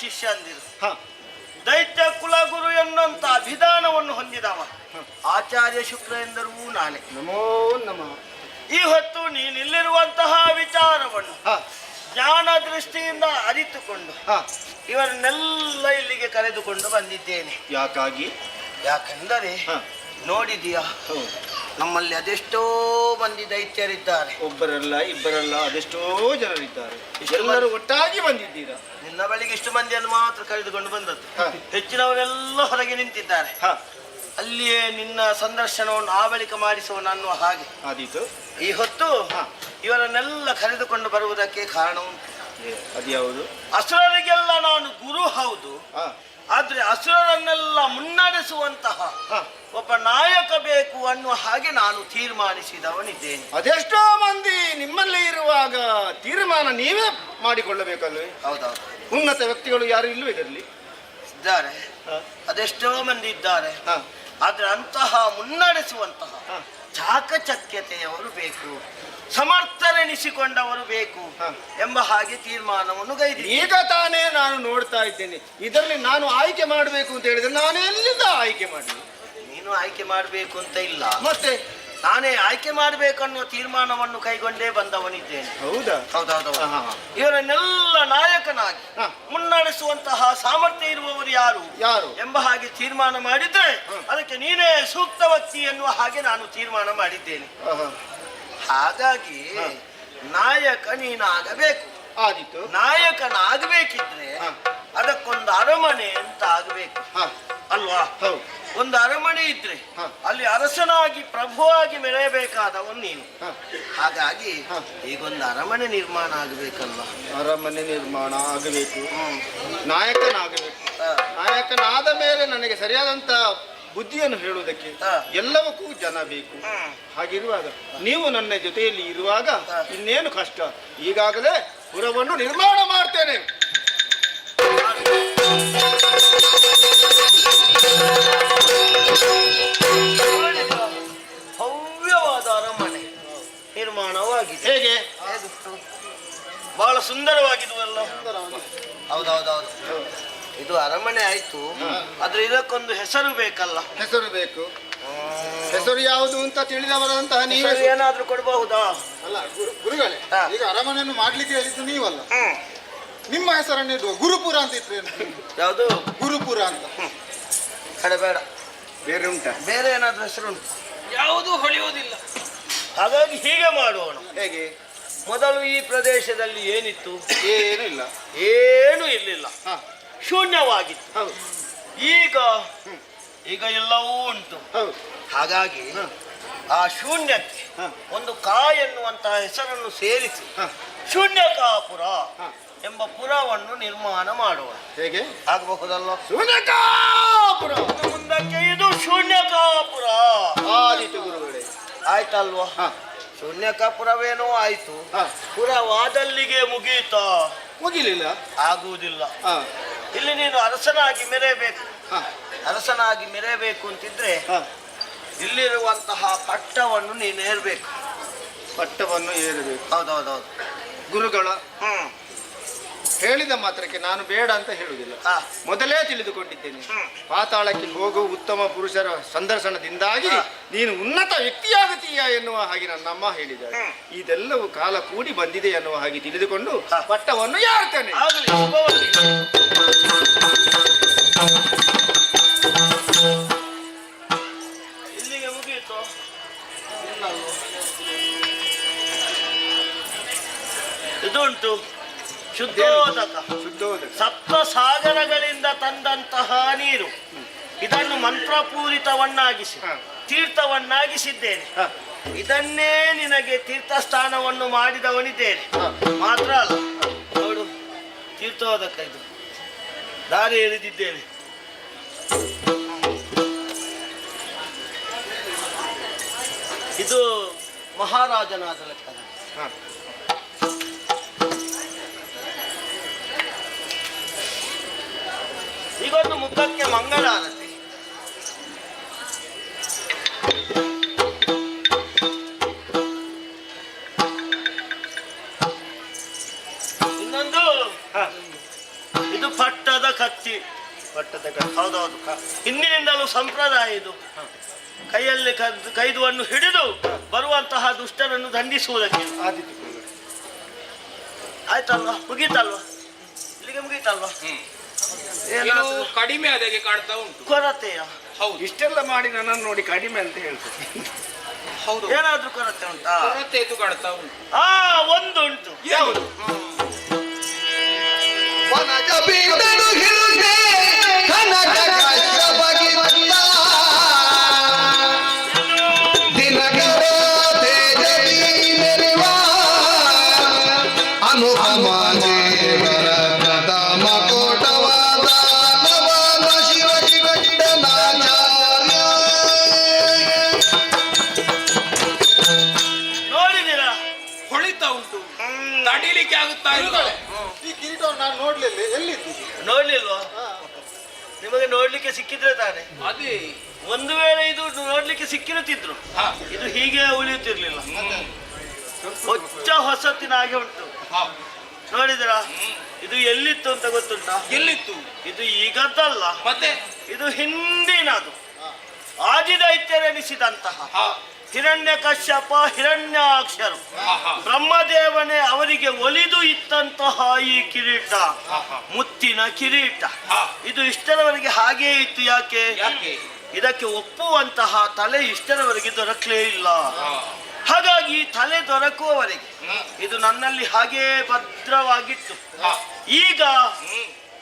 ಶಿಷ್ಯಂದಿರು. ಹ. ದೈತ್ಯ ಕುಲಗುರು ಎನ್ನುವಂತ ಅಭಿಧಾನವನ್ನು ಹೊಂದಿದವ ಆಚಾರ್ಯ ಶುಕ್ರ ಎಂದರೂ ನಾನೇ. ನಮೋ ನಮಃ. ಈ ಹೊತ್ತು ನೀನಿಲ್ಲಿರುವಂತಹ ವಿಚಾರವನ್ನು ಹ. ಜ್ಞಾನ ದೃಷ್ಟಿಯಿಂದ ಅರಿತುಕೊಂಡು ಹ. ಇವರನ್ನೆಲ್ಲ ಇಲ್ಲಿಗೆ ಕರೆದುಕೊಂಡು ಬಂದಿದ್ದೇನೆ. ಯಾಕಾಗಿ? ಯಾಕೆಂದರೆ ಹ. ನೋಡಿದೀಯಾ, ಹೌದು. ನಮ್ಮಲ್ಲಿ ಅದೆಷ್ಟೋ ಮಂದಿ ದೈತ್ಯರಿದ್ದಾರೆ. ಒಬ್ಬರಲ್ಲ ಇಬ್ಬರಲ್ಲ ಅದೆಷ್ಟೋ ಜನರಿದ್ದಾರೆ. ಎಲ್ಲರೂ ಒಟ್ಟಾಗಿ ಬಂದಿದ್ದೀರಾ. ನಿನ್ನ ಬಳಿಗೆ ಇಷ್ಟು ಮಂದಿಯನ್ನು ಮಾತ್ರ ಕರೆದುಕೊಂಡು ಬಂದದ್ದು. ಹ. ಹೆಚ್ಚಿನವರೆಲ್ಲ ಹೊರಗೆ ನಿಂತಿದ್ದಾರೆ. ಹ. ಅಲ್ಲಿಯೇ ನಿನ್ನ ಸಂದರ್ಶನವನ್ನು ಆ ಬಳಿಕ ಮಾಡಿಸುವ ಅನ್ನುವ ಹಾಗೆ ಆದೀತು. ಈ ಹೊತ್ತು ಹ. ಇವರನ್ನೆಲ್ಲ ಕರೆದುಕೊಂಡು ಬರುವುದಕ್ಕೆ ಕಾರಣ ಉಂಟು. ಅದ್ಯಾವುದು? ಅಸುರರಿಗೆಲ್ಲ ನಾನು ಗುರು ಹೌದು, ಹ. ಆದ್ರೆ ಅಸುರರನ್ನೆಲ್ಲ ಮುನ್ನಡೆಸುವಂತಹ ಹ. ಒಬ್ಬ ನಾಯಕ ಬೇಕು ಅನ್ನುವ ಹಾಗೆ ನಾನು ತೀರ್ಮಾನಿಸಿದವನಿದ್ದೇನೆ. ಅದೆಷ್ಟೋ ಮಂದಿ ನಿಮ್ಮಲ್ಲೇ ಇರುವಾಗ ತೀರ್ಮಾನ ನೀವೇ ಮಾಡಿಕೊಳ್ಳಬೇಕಲ್ವೇ? ಹೌದೌದು, ಉನ್ನತ ವ್ಯಕ್ತಿಗಳು ಯಾರು ಇಲ್ಲೂ ಇದರಲ್ಲಿ ಇದ್ದಾರೆ. ಹ. ಅದೆಷ್ಟೋ ಮಂದಿ ಇದ್ದಾರೆ. ಹ. ಆದ್ರೆ ಅಂತಹ ಮುನ್ನಡೆಸುವಂತಹ ಹ. ಚಾಕಚಕ್ಯತೆಯವರು ಬೇಕು, ಸಮರ್ಥರೆನಿಸಿಕೊಂಡವರು ಬೇಕು ಹ. ಎಂಬ ಹಾಗೆ ತೀರ್ಮಾನವನ್ನು ಗೈದಿ. ಈಗ ತಾನೇ ನಾನು ನೋಡ್ತಾ ಇದ್ದೇನೆ. ಇದರಲ್ಲಿ ನಾನು ಆಯ್ಕೆ ಮಾಡಬೇಕು ಅಂತ ಹೇಳಿದ್ರೆ ನಾನು ಎಲ್ಲಿಂದ ಆಯ್ಕೆ ಮಾಡಲಿ? ನೀನು ಆಯ್ಕೆ ಮಾಡಬೇಕು ಅಂತ ಇಲ್ಲ, ಮತ್ತೆ ನಾನೇ ಆಯ್ಕೆ ಮಾಡಬೇಕನ್ನುವ ತೀರ್ಮಾನವನ್ನು ಕೈಗೊಂಡೇ ಬಂದವನಿದ್ದೇನೆ. ಹೌದಾ? ಹೌದೌದು. ಹ, ಹ, ಹ. ಇವರನ್ನೆಲ್ಲ ನಾಯಕನಾಗಿ ಹ. ಮುನ್ನಡೆಸುವಂತಹ ಸಾಮರ್ಥ್ಯ ಇರುವವರು ಯಾರು ಯಾರು ಎಂಬ ಹಾಗೆ ತೀರ್ಮಾನ ಮಾಡಿದ್ರೆ ಅದಕ್ಕೆ ನೀನೇ ಸೂಕ್ತ ವ್ಯಕ್ತಿ ಎನ್ನುವ ಹಾಗೆ ನಾನು ತೀರ್ಮಾನ ಮಾಡಿದ್ದೇನೆ. ಹ, ಹ. ಹಾಗಾಗಿ ನಾಯಕ ನೀನಾಗಬೇಕು. ಆದೀತು. ನಾಯಕನಾಗಬೇಕಿದ್ರೆ ಹ. ಅದಕ್ಕೊಂದು ಅರಮನೆ ಅಂತ ಆಗಬೇಕು ಹ. ಅಲ್ವಾ? ಹೌದು. ಒಂದು ಅರಮನೆ ಇದ್ರೆ ಹ. ಅಲ್ಲಿ ಅರಸನಾಗಿ ಪ್ರಭುವಾಗಿ ಮೆರೆಯಬೇಕಾದವನು ನೀನು. ಹ. ಹಾಗಾಗಿ ಹ. ಈಗೊಂದು ಅರಮನೆ ನಿರ್ಮಾಣ ಆಗಬೇಕಲ್ಲ. ಅರಮನೆ ನಿರ್ಮಾಣ ಆಗಬೇಕು, ಹ್ಮ್. ನಾಯಕನಾಗಬೇಕು. ಹ. ನಾಯಕನಾದ ಮೇಲೆ ನನಗೆ ಸರಿಯಾದಂತ ಬುದ್ಧಿಯನ್ನು ಹೇಳುವುದಕ್ಕೆ ಹ. ಎಲ್ಲವಕ್ಕೂ ಜನ ಬೇಕು. ಹ್ಮ್. ಹಾಗಿರುವಾಗ ನೀವು ನನ್ನ ಜೊತೆಯಲ್ಲಿ ಇರುವಾಗ ಹ. ಇನ್ನೇನು ಕಷ್ಟ? ಈಗಾಗಲೇ ಪುರವನ್ನು ನಿರ್ಮಾಣ ಮಾಡ್ತೇನೆ. ಭವ್ಯವಾದ ಅರಮನೆ ನಿರ್ಮಾಣವಾಗಿದೆ. ಹೇಗೆ? ಬಹಳ ಸುಂದರವಾಗಿದುವಲ್ಲ. ಹೌದೌದೌದು. ಇದು ಅರಮನೆ ಆಯ್ತು, ಆದ್ರೆ ಇದಕ್ಕೊಂದು ಹೆಸರು ಬೇಕಲ್ಲ. ಹೆಸರು ಬೇಕು. ಹೆಸರು ಯಾವುದು ಅಂತ ತಿಳಿದವರಂತಹ ನೀವೇ ಹೆಸರು ಏನಾದ್ರೂ ಕೊಡಬಹುದಾ? ಅಲ್ಲ ಗುರುಗಳೇ, ಹ. ಈಗ ಅರಮನೆಯನ್ನು ಮಾಡ್ಲಿಕ್ಕೆ ಹೇಳಿದ್ದು ನೀವಲ್ಲ. ಹ್ಮ್. ನಿಮ್ಮ ಹೆಸರನ್ನು ಇಡುವ. ಗುರುಪುರ ಅಂತ ಇತ್ತು. ಯಾವುದು? ಗುರುಪುರ ಅಂತ. ಕಡೆ ಬೇಡ, ಬೇರೆ ಉಂಟಾ? ಬೇರೆ ಏನಾದ್ರೂ ಹೆಸರು ಉಂಟು? ಯಾವುದೂ ಹೊಳೆಯುವುದಿಲ್ಲ. ಹಾಗಾಗಿ ಹೀಗೆ ಮಾಡೋಣ. ಹೇಗೆ? ಮೊದಲು ಈ ಪ್ರದೇಶದಲ್ಲಿ ಏನಿತ್ತು? ಏನೂ ಇಲ್ಲ. ಏನೂ ಇರಲಿಲ್ಲ, ಹ. ಶೂನ್ಯವಾಗಿತ್ತು. ಹೌದು. ಈಗ ಎಲ್ಲವೂ ಉಂಟು. ಹೌದು. ಹಾಗಾಗಿ ಆ ಶೂನ್ಯಕ್ಕೆ ಹ. ಒಂದು ಕಾ ಎನ್ನುವಂತಹ ಹೆಸರನ್ನು ಸೇರಿಸಿ ಹ. ಶೂನ್ಯಕಾಪುರ ಹ. ಎಂಬ ಪುರವನ್ನು ನಿರ್ಮಾಣ ಮಾಡುವ. ಹೇಗೆ? ಆಗಬಹುದಲ್ಲ? ಶೂನ್ಯಕಾಪುರ. ಮುಂದಕ್ಕೆ ಇದು ಶೂನ್ಯಕಾಪುರ ಆದೀತು ಗುರುಗಳೇ. ಆಯ್ತಲ್ವಾ? ಹ. ಶೂನ್ಯಕಾಪುರವೇನೋ ಆಯ್ತು, ಹ. ಪುರವಾದಲ್ಲಿಗೆ ಮುಗೀತಾ? ಮುಗಿಲಿಲ್ಲ. ಆಗುವುದಿಲ್ಲ. ಹ. ಇಲ್ಲಿ ನೀನು ಅರಸನಾಗಿ ಮೆರೆಯಬೇಕು. ಹ. ಅರಸನಾಗಿ ಮೆರೆಯಬೇಕು ಅಂತಿದ್ರೆ ಹ. ಇಲ್ಲಿರುವಂತಹ ಪಟ್ಟವನ್ನು ನೀನು ಏರ್ಬೇಕು. ಪಟ್ಟವನ್ನು ಏರಬೇಕು. ಹೌದೌದೌದು. ಗುರುಗಳ ಹ್ಮ್. ಹೇಳಿದ ಮಾತ್ರಕ್ಕೆ ನಾನು ಬೇಡ ಅಂತ ಹೇಳುವುದಿಲ್ಲ. ಹ. ಮೊದಲೇ ತಿಳಿದುಕೊಂಡಿದ್ದೇನೆ. ಹ್ಮ್. ಪಾತಾಳಕ್ಕೆ ಹೋಗುವ ಉತ್ತಮ ಪುರುಷರ ಸಂದರ್ಶನದಿಂದಾಗಿ ಹ. ನೀನು ಉನ್ನತ ವ್ಯಕ್ತಿಯಾಗುತ್ತೀಯ ಎನ್ನುವ ಹಾಗೆ ನನ್ನಮ್ಮ ಹೇಳಿದ್ದಾರೆ. ಹ್ಮ್. ಇದೆಲ್ಲವೂ ಕಾಲ ಕೂಡಿ ಬಂದಿದೆ ಎನ್ನುವ ಹಾಗೆ ತಿಳಿದುಕೊಂಡು ಹ. ಪಟ್ಟವನ್ನು ಯಾರ್ತೇನೆ. ಆಗಲಿ, ಶುಭವಾಗಲಿ. ಇಲ್ಲಿಗೆ ಮುಗಿಯಿತು. ಇದು ಉಂಟು ಶುದ್ಧೋದಕ. ಶುದ್ಧೋದಕ. ಸಪ್ತ ಸಾಗರಗಳಿಂದ ತಂದಂತಹ ನೀರು. ಇದನ್ನು ಮಂತ್ರಪೂರಿತವನ್ನಾಗಿಸಿ ಹ. ತೀರ್ಥವನ್ನಾಗಿಸಿದ್ದೇನೆ. ಹ. ಇದನ್ನೇ ನಿನಗೆ ತೀರ್ಥಸ್ಥಾನವನ್ನು ಮಾಡಿದವನಿದ್ದೇನೆ. ಹ. ಮಾತ್ರ ಅಲ್ಲ, ನೋಡು, ತೀರ್ಥೋದಕ ಇದು ದಾರಿ ಎಳೆದಿದ್ದೇನೆ. ಇದು ಮಹಾರಾಜನಾದ ಲೆಕ್ಕ. ಹ. ಈಗೊಂದು ಮುಖಕ್ಕೆ ಮಂಗಳಾರತಿ. ಇನ್ನೊಂದು ಹ. ಇದು ಪಟ್ಟದ ಕತ್ತಿ. ಹೌದೌದು, ಹಿಂದಿನಿಂದಲೂ ಸಂಪ್ರದಾಯ ಇದು. ಕೈಯಲ್ಲಿ ಕೈದುವನ್ನು ಹಿಡಿದು ಬರುವಂತಹ ದುಷ್ಟರನ್ನು ದಂಡಿಸುವುದಕ್ಕೆ. ಆಯ್ತಲ್ವಾ? ಮುಗೀತಲ್ವಾ? ಇಲ್ಲಿಗೆ ಮುಗೀತಲ್ವಾ? ಏನಾದ್ರು ಕಡಿಮೆ ಆದಾಗೆ ಕಾಣ್ತಾ ಉಂಟು. ಕೊರತೆಯ? ಹೌದು, ಇಷ್ಟೆಲ್ಲ ಮಾಡಿ ನನ್ನನ್ನು ನೋಡಿ ಕಡಿಮೆ ಅಂತ ಹೇಳ್ತಾರೆ. ಹೌದು, ಏನಾದ್ರೂ ಕೊರತೆ ಉಂಟಾ? ಕೊರತೆ ಇದು ಕಾಣ್ತಾ ಉಂಟು. ಒಂದುಂಟು. ಯಾವುದು? ವನಜ ಬೀದನು ಹಿರುಗೆ ಕನಕ ಕಶ್ಯಪಗಿತ್ತ ದಿನಕರ ತೇಜವಿ ಮೆರಿವ ಅನುಪಮ ದೇವರ ಪ್ರಥಮ ಕೋಟವಾದ ನವನ ಶಿವ ಶಿವಣ್ಣನಾಚಾರ್ಯ. ನೋಡಿದಿರಾ? ಹೊಳಿತಾ ಉಂಟು, ತಡಿಲಿಕ್ಕೆ ಆಗುತ್ತಾ ಇಲ್ಲ. ಈ ಕಿರೀಟವನ್ನು ನಾನು ನೋಡ್ಲಿಲ್ಲ, ಎಲ್ಲಿದ್ದು? ನೋಡ್ಲಿಲ್ವಾ? ನಿಮಗೆ ನೋಡ್ಲಿಕ್ಕೆ ಸಿಕ್ಕಿದ್ರೆ ತಾನೆ. ಅದೇ ಒಂದು ವೇಳೆ ಇದು ನೋಡ್ಲಿಕ್ಕೆ ಸಿಕ್ಕಿರುತ್ತಿದ್ರು, ಇದು ಹೀಗೆ ಉಳಿಯುತ್ತಿರ್ಲಿಲ್ಲ. ಹೊಚ್ಚ ಹೊಸತಿನ ಹಾಗೆ ಉಂಟು. ನೋಡಿದಿರಾ? ಇದು ಎಲ್ಲಿತ್ತು ಅಂತ ಗೊತ್ತುಂಟಾ? ಎಲ್ಲಿತ್ತು? ಇದು ಈಗದ್ದಲ್ಲ, ಮತ್ತೆ ಇದು ಹಿಂದಿನದು. ಆದಿದೈತ್ಯರೆನಿಸಿದಂತಹ ಹಿರಣ್ಯಕಶ್ಯಪ, ಹಿರಣ್ಯಾಕ್ಷರು, ಬ್ರಹ್ಮದೇವನೇ ಅವರಿಗೆ ಒಲಿದು ಇತ್ತಂತಹ ಈ ಕಿರೀಟ, ಮುತ್ತಿನ ಕಿರೀಟ. ಇದು ಇಷ್ಟರವರೆಗೆ ಹಾಗೇ ಇತ್ತು. ಯಾಕೆ? ಇದಕ್ಕೆ ಒಪ್ಪುವಂತಹ ತಲೆ ಇಷ್ಟರವರೆಗೆ ದೊರಕಲೇ ಇಲ್ಲ. ಹಾಗಾಗಿ ತಲೆ ದೊರಕುವವರೆಗೆ ಇದು ನನ್ನಲ್ಲಿ ಹಾಗೇ ಭದ್ರವಾಗಿತ್ತು. ಈಗ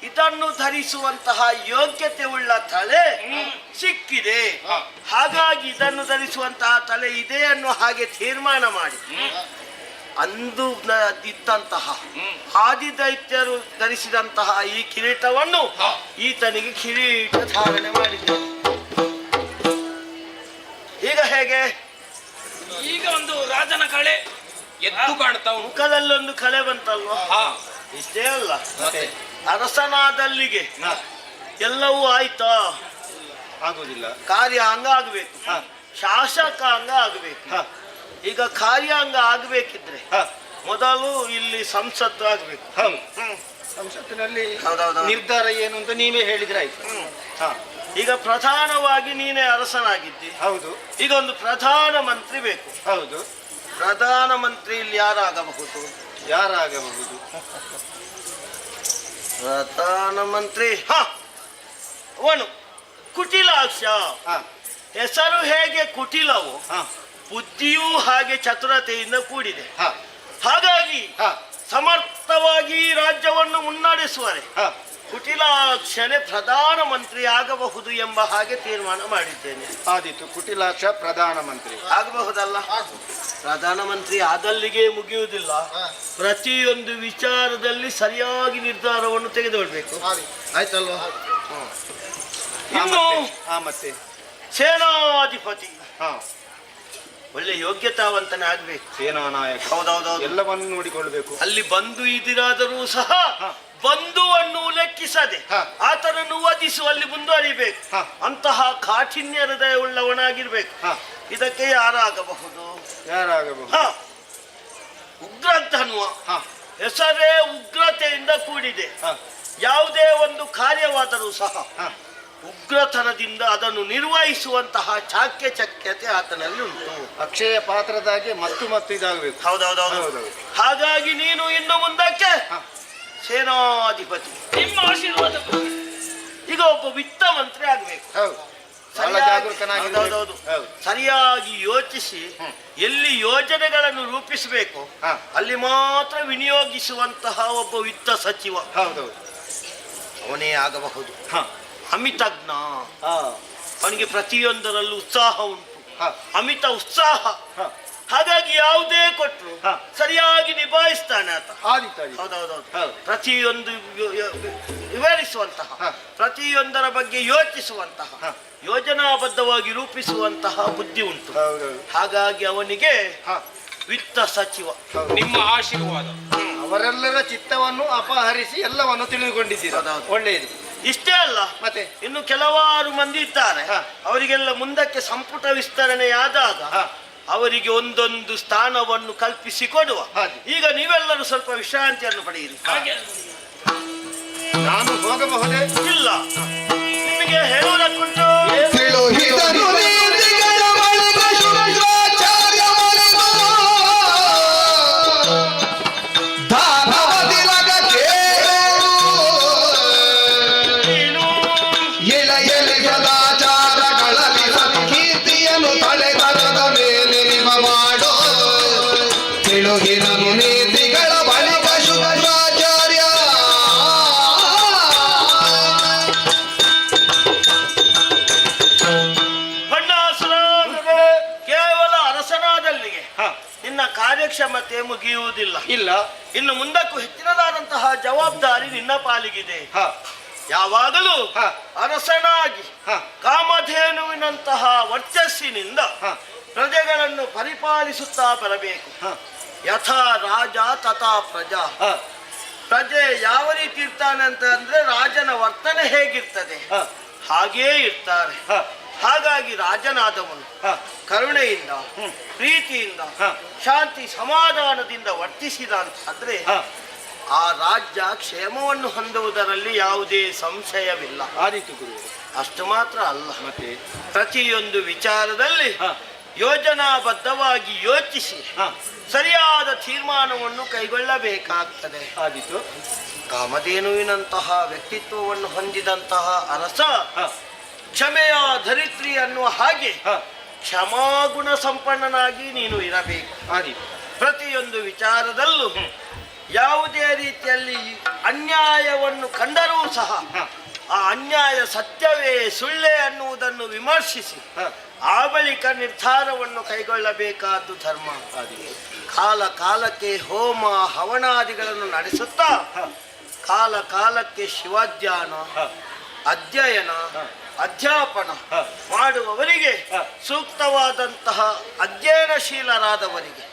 ಇದನ್ನು ಧರಿಸುವಂತಹ ಯೋಗ್ಯತೆ ಉಳ್ಳ ತಲೆ ಸಿಕ್ಕಿದೆ. ಹಾಗಾಗಿ ಇದನ್ನು ಧರಿಸುವಂತಹ ತಲೆ ಇದೆ ಅನ್ನೋ ಹಾಗೆ ತೀರ್ಮಾನ ಮಾಡಿ ಅಂದು ಇದ್ದಂತಹ ಆದಿದೈತ್ಯರು ಧರಿಸಿದಂತಹ ಈ ಕಿರೀಟವನ್ನು ಈತನಿಗೆ ಕಿರೀಟ ಧಾರಣೆ ಮಾಡಿದ್ದೆ. ಈಗ ಹೇಗೆ? ಈಗ ಒಂದು ರಾಜನ ಕಳೆ ಎದ್ದು ಕಾಣ್ತಾ ಉಂಟು. ಮುಖದಲ್ಲೊಂದು ಕಲೆ ಬಂತಲ್ವ? ಇಷ್ಟೇ ಅಲ್ಲ, ಅರಸನಾದಲ್ಲಿಗೆ ಎಲ್ಲವೂ ಆಯ್ತಾ? ಆಗುದಿಲ್ಲ. ಕಾರ್ಯಾಂಗ ಆಗಬೇಕು, ಶಾಸಕಾಂಗ ಆಗಬೇಕು. ಈಗ ಕಾರ್ಯಾಂಗ ಆಗಬೇಕಿದ್ರೆ ಮೊದಲು ಇಲ್ಲಿ ಸಂಸತ್ತು ಆಗಬೇಕು. ಸಂಸತ್ತಿನಲ್ಲಿ ಹೌದೌದು. ನಿರ್ಧಾರ ಏನು ಅಂತ ನೀವೇ ಹೇಳಿದ್ರೆ ಆಯ್ತು. ಈಗ ಪ್ರಧಾನವಾಗಿ ನೀನೇ ಅರಸನಾಗಿದ್ದಿ. ಹೌದು. ಈಗ ಒಂದು ಪ್ರಧಾನ ಮಂತ್ರಿ ಬೇಕು. ಹೌದು. ಪ್ರಧಾನ ಮಂತ್ರಿ ಇಲ್ಲಿ ಯಾರಾಗಬಹುದು? ಯಾರಾಗಬಹುದು? ಪ್ರಧಾನ ಮಂತ್ರಿ ಅವನು ಕುಟಿಲಾಕ್ಷ. ಹೆಸರು ಹೇಗೆ ಕುಟಿಲವು, ಬುದ್ಧಿಯೂ ಹಾಗೆ ಚತುರತೆಯಿಂದ ಕೂಡಿದೆ. ಹಾಗಾಗಿ ಸಮರ್ಥವಾಗಿ ರಾಜ್ಯವನ್ನು ಮುನ್ನಡೆಸುವರೆ ಕುಟಿಲಾಕ್ಷನೇ ಪ್ರಧಾನ ಮಂತ್ರಿ ಆಗಬಹುದು ಎಂಬ ಹಾಗೆ ತೀರ್ಮಾನ ಮಾಡಿದ್ದೇನೆ. ಆದಿತ್ತು, ಕುಟಿಲಾಕ್ಷ ಪ್ರಧಾನ ಮಂತ್ರಿ ಆಗಬಹುದಲ್ಲ? ಪ್ರಧಾನ ಮಂತ್ರಿ ಆದಲ್ಲಿಗೆ ಮುಗಿಯುವುದಿಲ್ಲ. ಪ್ರತಿಯೊಂದು ವಿಚಾರದಲ್ಲಿ ಸರಿಯಾಗಿ ನಿರ್ಧಾರವನ್ನು ತೆಗೆದುಕೊಳ್ಬೇಕು. ಆಯ್ತಲ್ವಾ? ಇನ್ನು ಮತ್ತೆ ಸೇನಾಧಿಪತಿ ಒಳ್ಳೆ ಯೋಗ್ಯತಾವಂತನೇ ಆಗ್ಬೇಕು. ಸೇನಾ ನಾಯಕ. ಹೌದೌದೌದು. ಎಲ್ಲವನ್ನು ನೋಡಿಕೊಳ್ಬೇಕು. ಅಲ್ಲಿ ಬಂಧು ಇದಿರಾದರೂ ಸಹ ಬಂಧುವನ್ನು ಲೆಕ್ಕಿಸದೆ ಆತನನ್ನು ವಧಿಸುವಲ್ಲಿ ಮುಂದುವರಿಬೇಕು. ಅಂತಹ ಕಾಠಿಣ್ಯ ಹೃದಯ ಉಳ್ಳವನಾಗಿರ್ಬೇಕು. ಇದಕ್ಕೆ ಯಾರಾಗಬಹುದು? ಉಗ್ರಧನ್ವ. ಹೆಸರೇ ಉಗ್ರತೆಯಿಂದ ಕೂಡಿದೆ. ಯಾವುದೇ ಒಂದು ಕಾರ್ಯವಾದರೂ ಸಹ ಉಗ್ರತನದಿಂದ ಅದನ್ನು ನಿರ್ವಹಿಸುವಂತಹ ಚಾಕ್ಯತೆ ಆತನಲ್ಲಿ ಉಂಟು. ಅಕ್ಷಯ ಪಾತ್ರದಾಗೆ ಮತ್ತು ಇದಾಗಬೇಕು. ಹೌದೌದೌದು. ಹಾಗಾಗಿ ನೀನು ಇನ್ನು ಮುಂದಕ್ಕೆ ಸೇನಾಧಿಪತಿ. ನಿಮ್ಮ ಆಶೀರ್ವಾದ. ಈಗ ಒಬ್ಬ ವಿತ್ತ ಮಂತ್ರಿ ಆಗ್ಬೇಕು. ಜಾಗೃತನಾಗಿರಬೇಕು. ಸರಿಯಾಗಿ ಯೋಚಿಸಿ ಎಲ್ಲಿ ಯೋಜನೆಗಳನ್ನು ರೂಪಿಸಬೇಕು ಅಲ್ಲಿ ಮಾತ್ರ ವಿನಿಯೋಗಿಸುವಂತಹ ಒಬ್ಬ ವಿತ್ತ ಸಚಿವ. ಹೌದೌದು. ಅವನೇ ಆಗಬಹುದು. ಅಮಿತಜ್ಞ. ಅವನಿಗೆ ಪ್ರತಿಯೊಂದರಲ್ಲೂ ಉತ್ಸಾಹ ಉಂಟು, ಅಮಿತ ಉತ್ಸಾಹ. ಹಾಗಾಗಿ ಯಾವುದೇ ಕೊಟ್ಟರು ಸರಿಯಾಗಿ ನಿಭಾಯಿಸ್ತಾನೆ ಆತ. ಹೌದೌದೌದು. ಪ್ರತಿಯೊಂದು ವಿವರಿಸುವಂತಹ, ಪ್ರತಿಯೊಂದರ ಬಗ್ಗೆ ಯೋಚಿಸುವಂತಹ, ಯೋಜನಾಬದ್ಧವಾಗಿ ರೂಪಿಸುವಂತಹ ಬುದ್ಧಿ ಉಂಟು. ಹಾಗಾಗಿ ಅವನಿಗೆ ವಿತ್ತ ಸಚಿವ. ನಿಮ್ಮ ಆಶೀರ್ವಾದ. ಅವರೆಲ್ಲರ ಚಿತ್ತವನ್ನು ಅಪಹರಿಸಿ ಎಲ್ಲವನ್ನು ತಿಳಿದುಕೊಂಡಿದ್ದೀರಾ. ಒಳ್ಳೆಯದು. ಇಷ್ಟೇ ಅಲ್ಲ, ಮತ್ತೆ ಇನ್ನು ಕೆಲವಾರು ಮಂದಿ ಇದ್ದಾರೆ. ಅವರಿಗೆಲ್ಲ ಮುಂದಕ್ಕೆ ಸಂಪುಟ ವಿಸ್ತರಣೆಯಾದಾಗ ಅವರಿಗೆ ಒಂದೊಂದು ಸ್ಥಾನವನ್ನು ಕಲ್ಪಿಸಿ ಕೊಡುವ. ಈಗ ನೀವೆಲ್ಲರೂ ಸ್ವಲ್ಪ ವಿಶ್ರಾಂತಿಯನ್ನು ಪಡೆಯಿರಿ. ನಾನು ಹೋಗಬಹುದೇ? ಇಲ್ಲ, ನಿಮಗೆ ಹೇಳುವುದಕ್ಕುಂಟು. ತಿಳುಹಿದನು ನೀತಿಗಳ ಬಳಿಕ ಶುಕ್ರಾಚಾರ್ಯ ಮರೆತು ದಾನವ ತಿಲಕ ಕೇಳು. ನೀನು ಎಳೆಯಲಿ ಸದಾಚಾರಗಳಲ್ಲಿ ಸತ್ಕೀರ್ತಿಯನ್ನು ತಳೆದರದ ಮೇಲೆ ನಿಮ ಮಾಡೋ. ತಿಳುಹಿದನು ನೀತಿಗಳ ಬಳಿಕ ಶುಕ್ರಾಚಾರ್ಯ. ಬಣ್ಣಾಸುರ, ಕೇವಲ ಅರಸನಾದಲ್ಲಿಗೆ ನಿನ್ನ ಕಾರ್ಯಕ್ಷಮತೆ ಮುಗಿಯುವುದಿಲ್ಲ. ಇಲ್ಲ. ಇನ್ನು ಮುಂದಕ್ಕೂ ಹೆಚ್ಚಿನದಾದಂತಹ ಜವಾಬ್ದಾರಿ ನಿನ್ನ ಪಾಲಿಗಿದೆ. ಯಾವಾಗಲೂ ಅರಸನಾಗಿ ಕಾಮಧೇನುವಿನಂತಹ ವರ್ಚಸ್ಸಿನಿಂದ ಪ್ರಜೆಗಳನ್ನು ಪರಿಪಾಲಿಸುತ್ತಾ ಬರಬೇಕು. ಯಥಾ ರಾಜ ತಥಾ ಪ್ರಜಾ. ಪ್ರಜೆ ಯಾವ ರೀತಿ ಇರ್ತಾನೆ ಅಂತ ಅಂದ್ರೆ ರಾಜನ ವರ್ತನೆ ಹೇಗಿರ್ತದೆ ಹಾಗೇ ಇರ್ತಾರೆ. ಹಾಗಾಗಿ ರಾಜನಾದವನು ಕರುಣೆಯಿಂದ, ಪ್ರೀತಿಯಿಂದ, ಶಾಂತಿ ಸಮಾಧಾನದಿಂದ ವರ್ತಿಸಿದ ಅಂತಂದ್ರೆ ಆ ರಾಜ್ಯ ಕ್ಷೇಮವನ್ನು ಹೊಂದುವುದರಲ್ಲಿ ಯಾವುದೇ ಸಂಶಯವಿಲ್ಲ. ಆದೀತು ಗುರು. ಅಷ್ಟು ಮಾತ್ರ ಅಲ್ಲ, ಮತ್ತೆ ಪ್ರತಿಯೊಂದು ವಿಚಾರದಲ್ಲಿ ಯೋಜನಾಬದ್ಧವಾಗಿ ಯೋಚಿಸಿ ಸರಿಯಾದ ತೀರ್ಮಾನವನ್ನು ಕೈಗೊಳ್ಳಬೇಕಾಗ್ತದೆ. ಆದೀತು. ಕಾಮಧೇನುವಿನಂತಹ ವ್ಯಕ್ತಿತ್ವವನ್ನು ಹೊಂದಿದಂತಹ ಅರಸ ಕ್ಷಮೆಯ ಧರಿತ್ರಿ ಅನ್ನುವ ಹಾಗೆ ಕ್ಷಮಾಗುಣ ಸಂಪನ್ನನಾಗಿ ನೀನು ಇರಬೇಕು. ಆದೀತು. ಪ್ರತಿಯೊಂದು ವಿಚಾರದಲ್ಲೂ ಯಾವುದೇ ರೀತಿಯಲ್ಲಿ ಅನ್ಯಾಯವನ್ನು ಕಂಡರೂ ಸಹ ಆ ಅನ್ಯಾಯ ಸತ್ಯವೇ ಸುಳ್ಳೇ ಅನ್ನುವುದನ್ನು ವಿಮರ್ಶಿಸಿ ಆ ಬಳಿಕ ನಿರ್ಧಾರವನ್ನು ಕೈಗೊಳ್ಳಬೇಕಾದ್ದು ಧರ್ಮ. ಕಾಲ ಕಾಲಕ್ಕೆ ಹೋಮ ಹವನಾದಿಗಳನ್ನು ನಡೆಸುತ್ತಾ ಕಾಲ ಕಾಲಕ್ಕೆ ಶಿವಾಧ್ಯಾನ, ಅಧ್ಯಯನ, ಅಧ್ಯಾಪನ ಮಾಡುವವರಿಗೆ ಸೂಕ್ತವಾದಂತಹ ಅಧ್ಯಯನಶೀಲರಾದವರಿಗೆ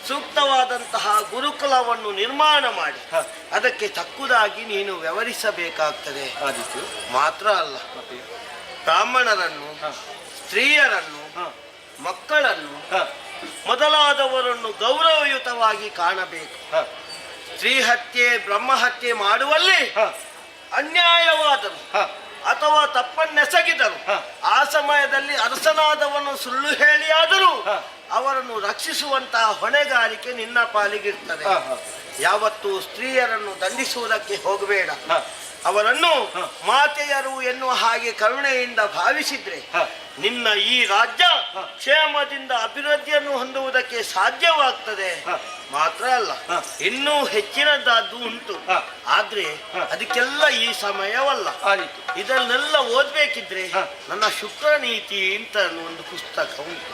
ಸೂಕ್ತವಾದಂತಹ ಗುರುಕುಲವನ್ನು ನಿರ್ಮಾಣ ಮಾಡಿ ಅದಕ್ಕೆ ತಕ್ಕುದಾಗಿ ನೀನು ವ್ಯವಹರಿಸಬೇಕಾಗ್ತದೆ. ಮಾತ್ರ ಅಲ್ಲ, ಬ್ರಾಹ್ಮಣರನ್ನು, ಸ್ತ್ರೀಯರನ್ನು, ಮಕ್ಕಳನ್ನು ಮೊದಲಾದವರನ್ನು ಗೌರವಯುತವಾಗಿ ಕಾಣಬೇಕು. ಸ್ತ್ರೀ ಹತ್ಯೆ, ಬ್ರಹ್ಮಹತ್ಯೆ ಮಾಡುವಲ್ಲಿ ಅನ್ಯಾಯವಾದರು ಅಥವಾ ತಪ್ಪನ್ನೆಸಗಿದರು ಆ ಸಮಯದಲ್ಲಿ ಅರಸನಾದವನು ಸುಳ್ಳು ಹೇಳಿಯಾದರೂ ಅವರನ್ನು ರಕ್ಷಿಸುವಂತಹ ಹೊಣೆಗಾರಿಕೆ ನಿನ್ನ ಪಾಲಿಗಿರ್ತದೆ. ಯಾವತ್ತೂ ಸ್ತ್ರೀಯರನ್ನು ದಂಡಿಸುವುದಕ್ಕೆ ಹೋಗಬೇಡ. ಅವರನ್ನು ಮಾತೆಯರು ಎನ್ನುವ ಹಾಗೆ ಕರುಣೆಯಿಂದ ಭಾವಿಸಿದ್ರೆ ನಿನ್ನ ಈ ರಾಜ್ಯ ಕ್ಷೇಮದಿಂದ ಅಭಿವೃದ್ಧಿಯನ್ನು ಹೊಂದುವುದಕ್ಕೆ ಸಾಧ್ಯವಾಗ್ತದೆ. ಮಾತ್ರ ಅಲ್ಲ, ಇನ್ನೂ ಹೆಚ್ಚಿನದಾದ್ದು ಉಂಟು. ಆದ್ರೆ ಅದಕ್ಕೆಲ್ಲ ಈ ಸಮಯವಲ್ಲ. ಇದನ್ನೆಲ್ಲ ಓದ್ಬೇಕಿದ್ರೆ ನನ್ನ ಶುಕ್ರ ನೀತಿ ಅಂತ ಒಂದು ಪುಸ್ತಕ ಉಂಟು.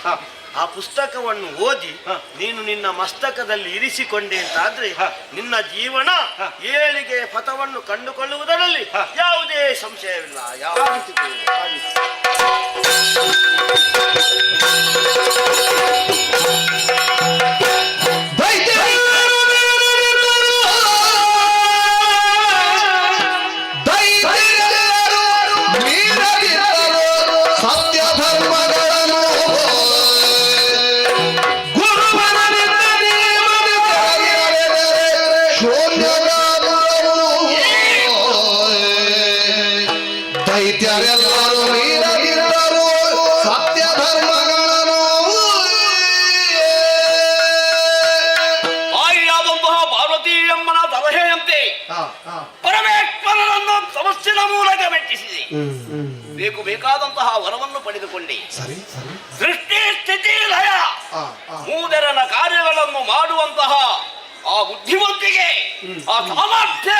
ಆ ಪುಸ್ತಕವನ್ನು ಓದಿ ನೀನು ನಿನ್ನ ಮಸ್ತಕದಲ್ಲಿ ಇರಿಸಿಕೊಂಡೆ ಅಂತಾದ್ರೆ ನಿನ್ನ ಜೀವನ ಏಳಿಗೆ ಪಥವನ್ನು ಕಂಡುಕೊಳ್ಳುವುದರಲ್ಲಿ ಯಾವುದೇ ಸಂಶಯವಿಲ್ಲ. ಸತ್ಯ ಧರ್ಮಗಳನ್ನು ದೈತ್ಯರೆಲ್ಲರೂ ಮೀರಗಿದ್ದರು ಸತ್ಯ ಧರ್ಮಗಳನ್ನು. ಆಯಿಯಾದಂತಹ ಪಾರ್ವತಿ ಎಂಬನ ಸಲಹೆಯಂತೆ ಪರಮೇಶ್ವರನನ್ನು ಸಮಸ್ಯೆಯ ಮೂಲಕ ಮೆಚ್ಚಿಸಿದೆ. ಬೇಕಾದಂತಹ ವರವನ್ನು ಪಡೆದುಕೊಂಡೆ. ಸೃಷ್ಟಿ ಸ್ಥಿತಿ ಲಯ ಮೂದರನ ಕಾರ್ಯಗಳನ್ನು ಮಾಡುವಂತಹ ಆ ಬುದ್ಧಿವಂತಿಗೆ, ಆ ಸಾಮರ್ಥ್ಯ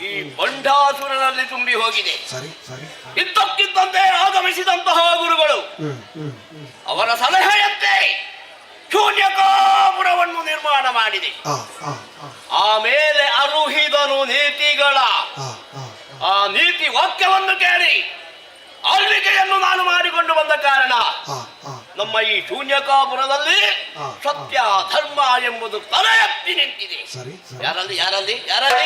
ಈ ಬಂಡಾಸುರನಲ್ಲಿ ತುಂಬಿ ಹೋಗಿದೆ. ಇದ್ದಕ್ಕಿದ್ದಂತೆ ಆಗಮಿಸಿದಂತಹ ಗುರುಗಳು ಅವರ ಸಲಹೆಯಂತೆ ಶೂನ್ಯಕಾಪುರವನ್ನು ನಿರ್ಮಾಣ ಮಾಡಿದೆ. ಆಮೇಲೆ ಅರುಹಿದನು ನೀತಿಗಳ ಆ ನೀತಿ ವಾಕ್ಯವನ್ನು ಕೇಳಿ ಆಳ್ವಿಕೆಯನ್ನು ನಾನು ಮಾಡಿಕೊಂಡು ಬಂದ ಕಾರಣ ನಮ್ಮ ಈ ಶೂನ್ಯಕಾಪುರದಲ್ಲಿ ಸತ್ಯ ಧರ್ಮ ಎಂಬುದು ತಲೆ ಎತ್ತಿ ನಿಂತಿದೆ. ಯಾರಲ್ಲಿ ಯಾರಲ್ಲಿ ಯಾರಲ್ಲಿ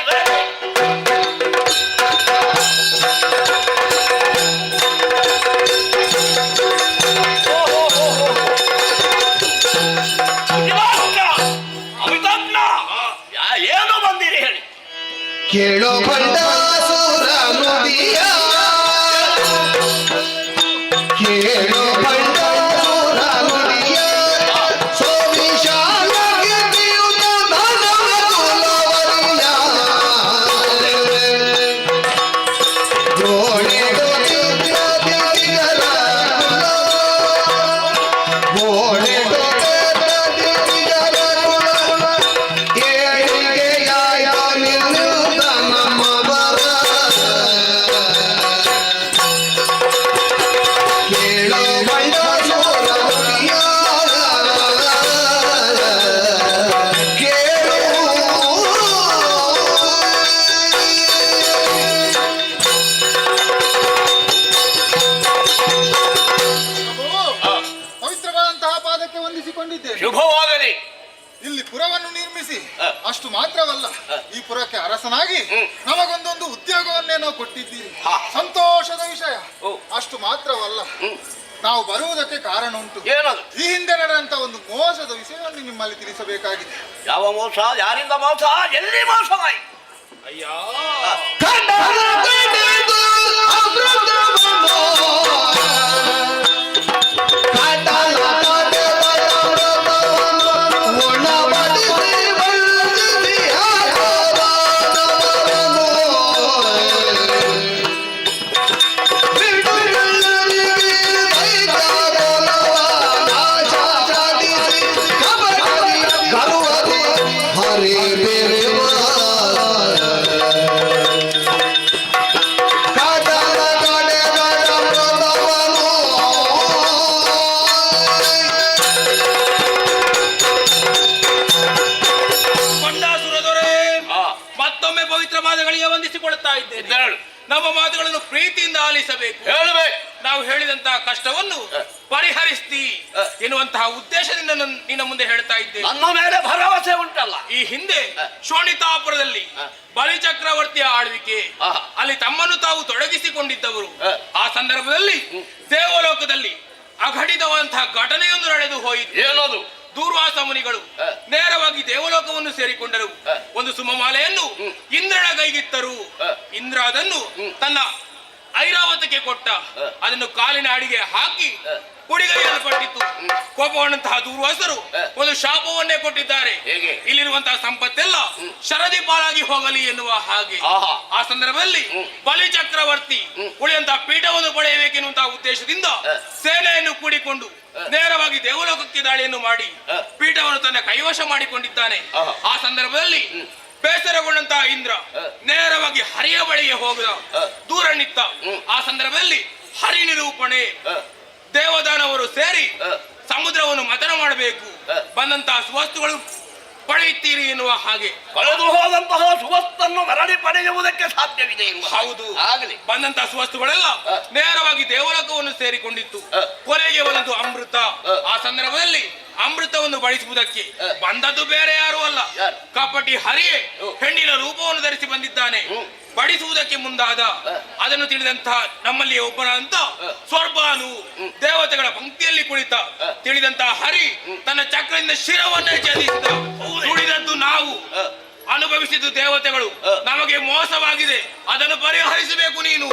ಅಮಿತಾಜ್ಞ ಏನು ಬಂದಿರಿ ಹೇಳಿ. ಕೇಳೋ ಬಂಡಾಸುರ ದಾಸನಾಗಿ ನಮಗೊಂದೊಂದು ಉದ್ಯೋಗವನ್ನೇ ನಾವು ಕೊಟ್ಟಿದ್ದೀರಿ. ಸಂತೋಷದ ವಿಷಯ. ಅಷ್ಟು ಮಾತ್ರವಲ್ಲ, ನಾವು ಬರುವುದಕ್ಕೆ ಕಾರಣ ಉಂಟು. ಏನದು? ಈ ಹಿಂದೆ ನಡೆದಂತ ಒಂದು ಮೋಸದ ವಿಷಯವನ್ನು ನಿಮ್ಮಲ್ಲಿ ತಿಳಿಸಬೇಕಾಗಿದೆ. ಯಾವ ಮೋಸ? ಯಾರಿಂದ ಮೋಸ? ಎಲ್ಲಿ ಮೋಸವಾಯಿ? ಅಯ್ಯೋ, ಮತ್ತೊಮ್ಮೆ ಪವಿತ್ರ ಮಾತುಗಳಿಗೆ ವಂದಿಸಿಕೊಳ್ತಾ ಇದ್ದೇನೆ. ನಮ್ಮ ಮಾತುಗಳನ್ನು ಪ್ರೀತಿಯಿಂದ ಆಲಿಸಬೇಕು. ಹೇಳಬೇಕು. ನಾವು ಹೇಳಿದಂತಹ ಕಷ್ಟವನ್ನು ಪರಿಹರಿಸ್ತಿ ಎನ್ನುವಂತಹ ಉದ್ದೇಶದಿಂದ ನಿನ್ನ ಮುಂದೆ ಹೇಳ್ತಾ ಇದ್ದೇನೆ. ನನ್ನ ಮೇಲೆ ಭರವಸೆ ಉಂಟಲ್ಲ? ಈ ಹಿಂದೆ ಶೋಣಿತಾಪುರದಲ್ಲಿ ಬಲಿಚಕ್ರವರ್ತಿಯ ಆಳ್ವಿಕೆ, ಅಲ್ಲಿ ತಮ್ಮನ್ನು ತಾವು ತೊಡಗಿಸಿಕೊಂಡಿದ್ದವರು. ಆ ಸಂದರ್ಭದಲ್ಲಿ ದೇವಲೋಕದಲ್ಲಿ ಅಘಟಿತವಂತಹ ಘಟನೆಯೊಂದು ನಡೆದು ಹೋಯಿತು. ಏನದು? ದೂರ್ವಾಸ ಮುನಿಗಳು ನೇರವಾಗಿ ದೇವಲೋಕವನ್ನು ಸೇರಿಕೊಂಡರು. ಒಂದು ಸುಮಮಾಲೆಯನ್ನು ಇಂದ್ರನ ಕೈಗಿತ್ತರು. ಇಂದ್ರ ಅದನ್ನು ತನ್ನ ಐರಾವತಕ್ಕೆ ಕೊಟ್ಟ. ಅದನ್ನು ಕಾಲಿನ ಅಡಿಗೆ ಹಾಕಿ ಕುಡಿಗೈಯಲ್ಲಿ ಕೊಟ್ಟಿತ್ತು. ಕೋಪಗೊಂಡಂತಹ ದೂರ್ವಾಸರು ಒಂದು ಶಾಪವನ್ನೇ ಕೊಟ್ಟಿದ್ದಾರೆ. ಇಲ್ಲಿರುವಂತಹ ಸಂಪತ್ತೆಲ್ಲ ಶರದಿ ಪಾಲಾಗಿ ಹೋಗಲಿ ಎನ್ನುವ ಹಾಗೆ. ಆ ಸಂದರ್ಭದಲ್ಲಿ ಬಲಿ ಚಕ್ರವರ್ತಿ ಉಳಿಯಂತಹ ಪೀಠವನ್ನು ಪಡೆಯಬೇಕೆನ್ನುವಂತಹ ಉದ್ದೇಶದಿಂದ ಸೇನೆಯನ್ನು ಕೂಡಿಕೊಂಡು ನೇರವಾಗಿ ದೇವಲೋಕಕ್ಕೆ ದಾಳಿಯನ್ನು ಮಾಡಿ ಪೀಠವನ್ನು ತನ್ನ ಕೈವಶ ಮಾಡಿಕೊಂಡಿದ್ದಾನೆ. ಆ ಸಂದರ್ಭದಲ್ಲಿ ಬೇಸರಗೊಂಡಂತಹ ಇಂದ್ರ ನೇರವಾಗಿ ಹರಿಯ ಬಳಿಗೆ ಹೋಗದ ದೂರ ನಿಂತ. ಆ ಸಂದರ್ಭದಲ್ಲಿ ಹರಿ ನಿರೂಪಣೆ ದೇವದಾನವರು ಸೇರಿ ಸಮುದ್ರವನ್ನು ಮಥನ ಮಾಡಬೇಕು. ಬಂದಂತಹ ಸುವಸ್ತುಗಳು ಪಡೆಯುತ್ತೀರಿ ಎನ್ನುವ ಹಾಗೆ. ಕಳೆದು ಹೋದಂತಹ ಸುವಸ್ತನ್ನು ಮರಳಿ ಪಡೆಯುವುದಕ್ಕೆ ಸಾಧ್ಯವಿದೆ. ಹೌದು, ಆಗಲಿ. ಬಂದಂತಹ ಸುವಸ್ತುಗಳೆಲ್ಲ ನೇರವಾಗಿ ದೇವಲೋಕವನ್ನು ಸೇರಿಕೊಂಡಿತ್ತು. ಕೊನೆಗೆ ಒಂದು ಅಮೃತ. ಆ ಸಂದರ್ಭದಲ್ಲಿ ಅಮೃತವನ್ನು ಬಳಸುವುದಕ್ಕೆ ಬಂದದ್ದು ಬೇರೆ ಯಾರು ಅಲ್ಲ, ಕಪಟಿ ಹರಿಯೇ ಹೆಣ್ಣಿನ ರೂಪವನ್ನು ಧರಿಸಿ ಬಂದಿದ್ದಾನೆ. ಬಡಿಸುವುದಕ್ಕೆ ಮುಂದಾದ. ಅದನ್ನು ತಿಳಿದಂತಹ ನಮ್ಮಲ್ಲಿ ಒಬ್ಬನಂತ ಸ್ವರ್ಭಾನು ದೇವತೆಗಳ ಪಂಕ್ತಿಯಲ್ಲಿ ಕುಳಿತ ತಿಳಿದಂತಹ ಹರಿ ತನ್ನ ಚಕ್ರದಿಂದ ಶಿರವನ್ನೇ ಛೇದಿಸಿದ. ಉಳಿದದ್ದು ನಾವು, ಅನುಭವಿಸಿದ್ದು ದೇವತೆಗಳು. ನಮಗೆ ಮೋಸವಾಗಿದೆ, ಅದನ್ನು ಪರಿಹರಿಸಬೇಕು ನೀನು.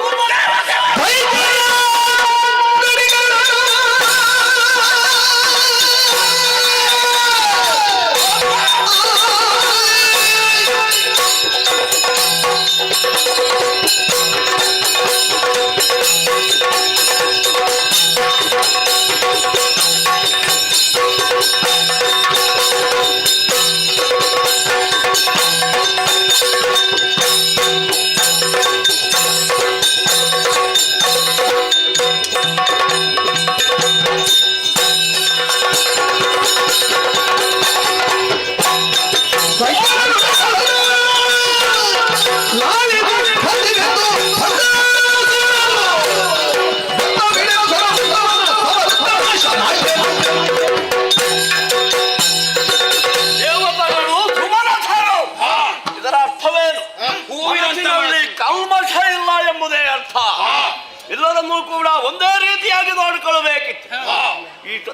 ಎಲ್ಲರನ್ನೂ ಕೂಡ ಒಂದೇ ರೀತಿಯಾಗಿ ನೋಡಿಕೊಳ್ಳಬೇಕಿತ್ತು.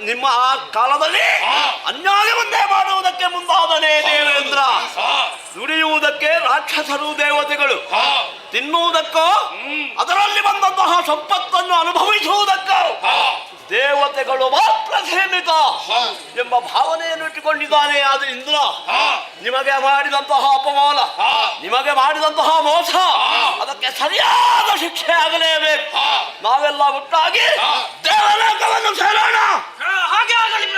ನಿಮ್ಮ ಆ ಕಾಲದಲ್ಲಿ ಅನ್ಯಾಯವನ್ನೇ ಮಾಡುವುದಕ್ಕೆ ಮುಂದಾದನೇ ದೇವೇಂದ್ರ. ದುಡಿಯುವುದಕ್ಕೆ ರಾಕ್ಷಸರು ದೇವತೆಗಳು, ತಿನ್ನುವುದಕ್ಕೋ ಅದರಲ್ಲಿ ಬಂದಂತಹ ಸಂಪತ್ತನ್ನು ಅನುಭವಿಸುವುದಕ್ಕೋ ದೇವತೆಗಳು ಮಾತ್ರ ಸೀಮಿತ ಎಂಬ ಭಾವನೆಯನ್ನು ಇಟ್ಟುಕೊಂಡಿದ್ದಾನೆ. ಆದ ಇಂದ್ರ ನಿಮಗೆ ಮಾಡಿದಂತಹ ಅಪಮಾನ, ನಿಮಗೆ ಮಾಡಿದಂತಹ ಮೋಸ, ಅದಕ್ಕೆ ಸರಿಯಾದ ಶಿಕ್ಷೆ ಆಗಲೇಬೇಕು. ನಾವೆಲ್ಲ ಒಟ್ಟಾಗಿ ದೇವಲೋಕವನ್ನು ಸೇರೋಣ. ಹಾಗೆ ಆಗಲಿ.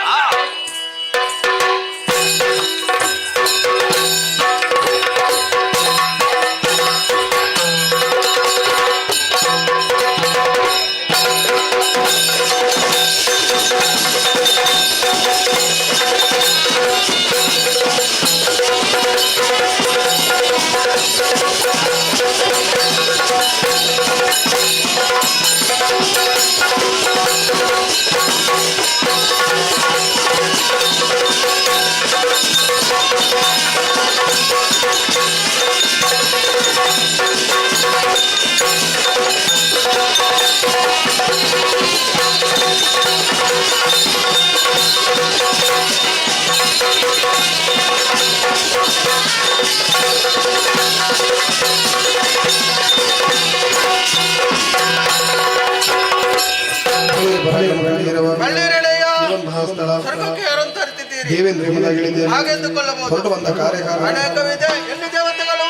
ಭೈರವ ಬಳ್ಳಿರೆಳೆಯ ಇರುವಂತಹ ಸ್ಥಳ ಸ್ವರ್ಗಕ್ಕೆ ಯಾರಂತ ಅರ್ತಿದ್ದೀರಿ ದೇವೇಂದ್ರ ಎಂಬುದಾಗಿ ಹಾಗೆಂದುಕೊಳ್ಳಬಹುದು. ಹೊರಟು ಬಂದ ಕಾರ್ಯಕಾರಣ ಅನೇಕವಿದೆ. ಎಲ್ಲಿ ದೇವತೆಗಳು?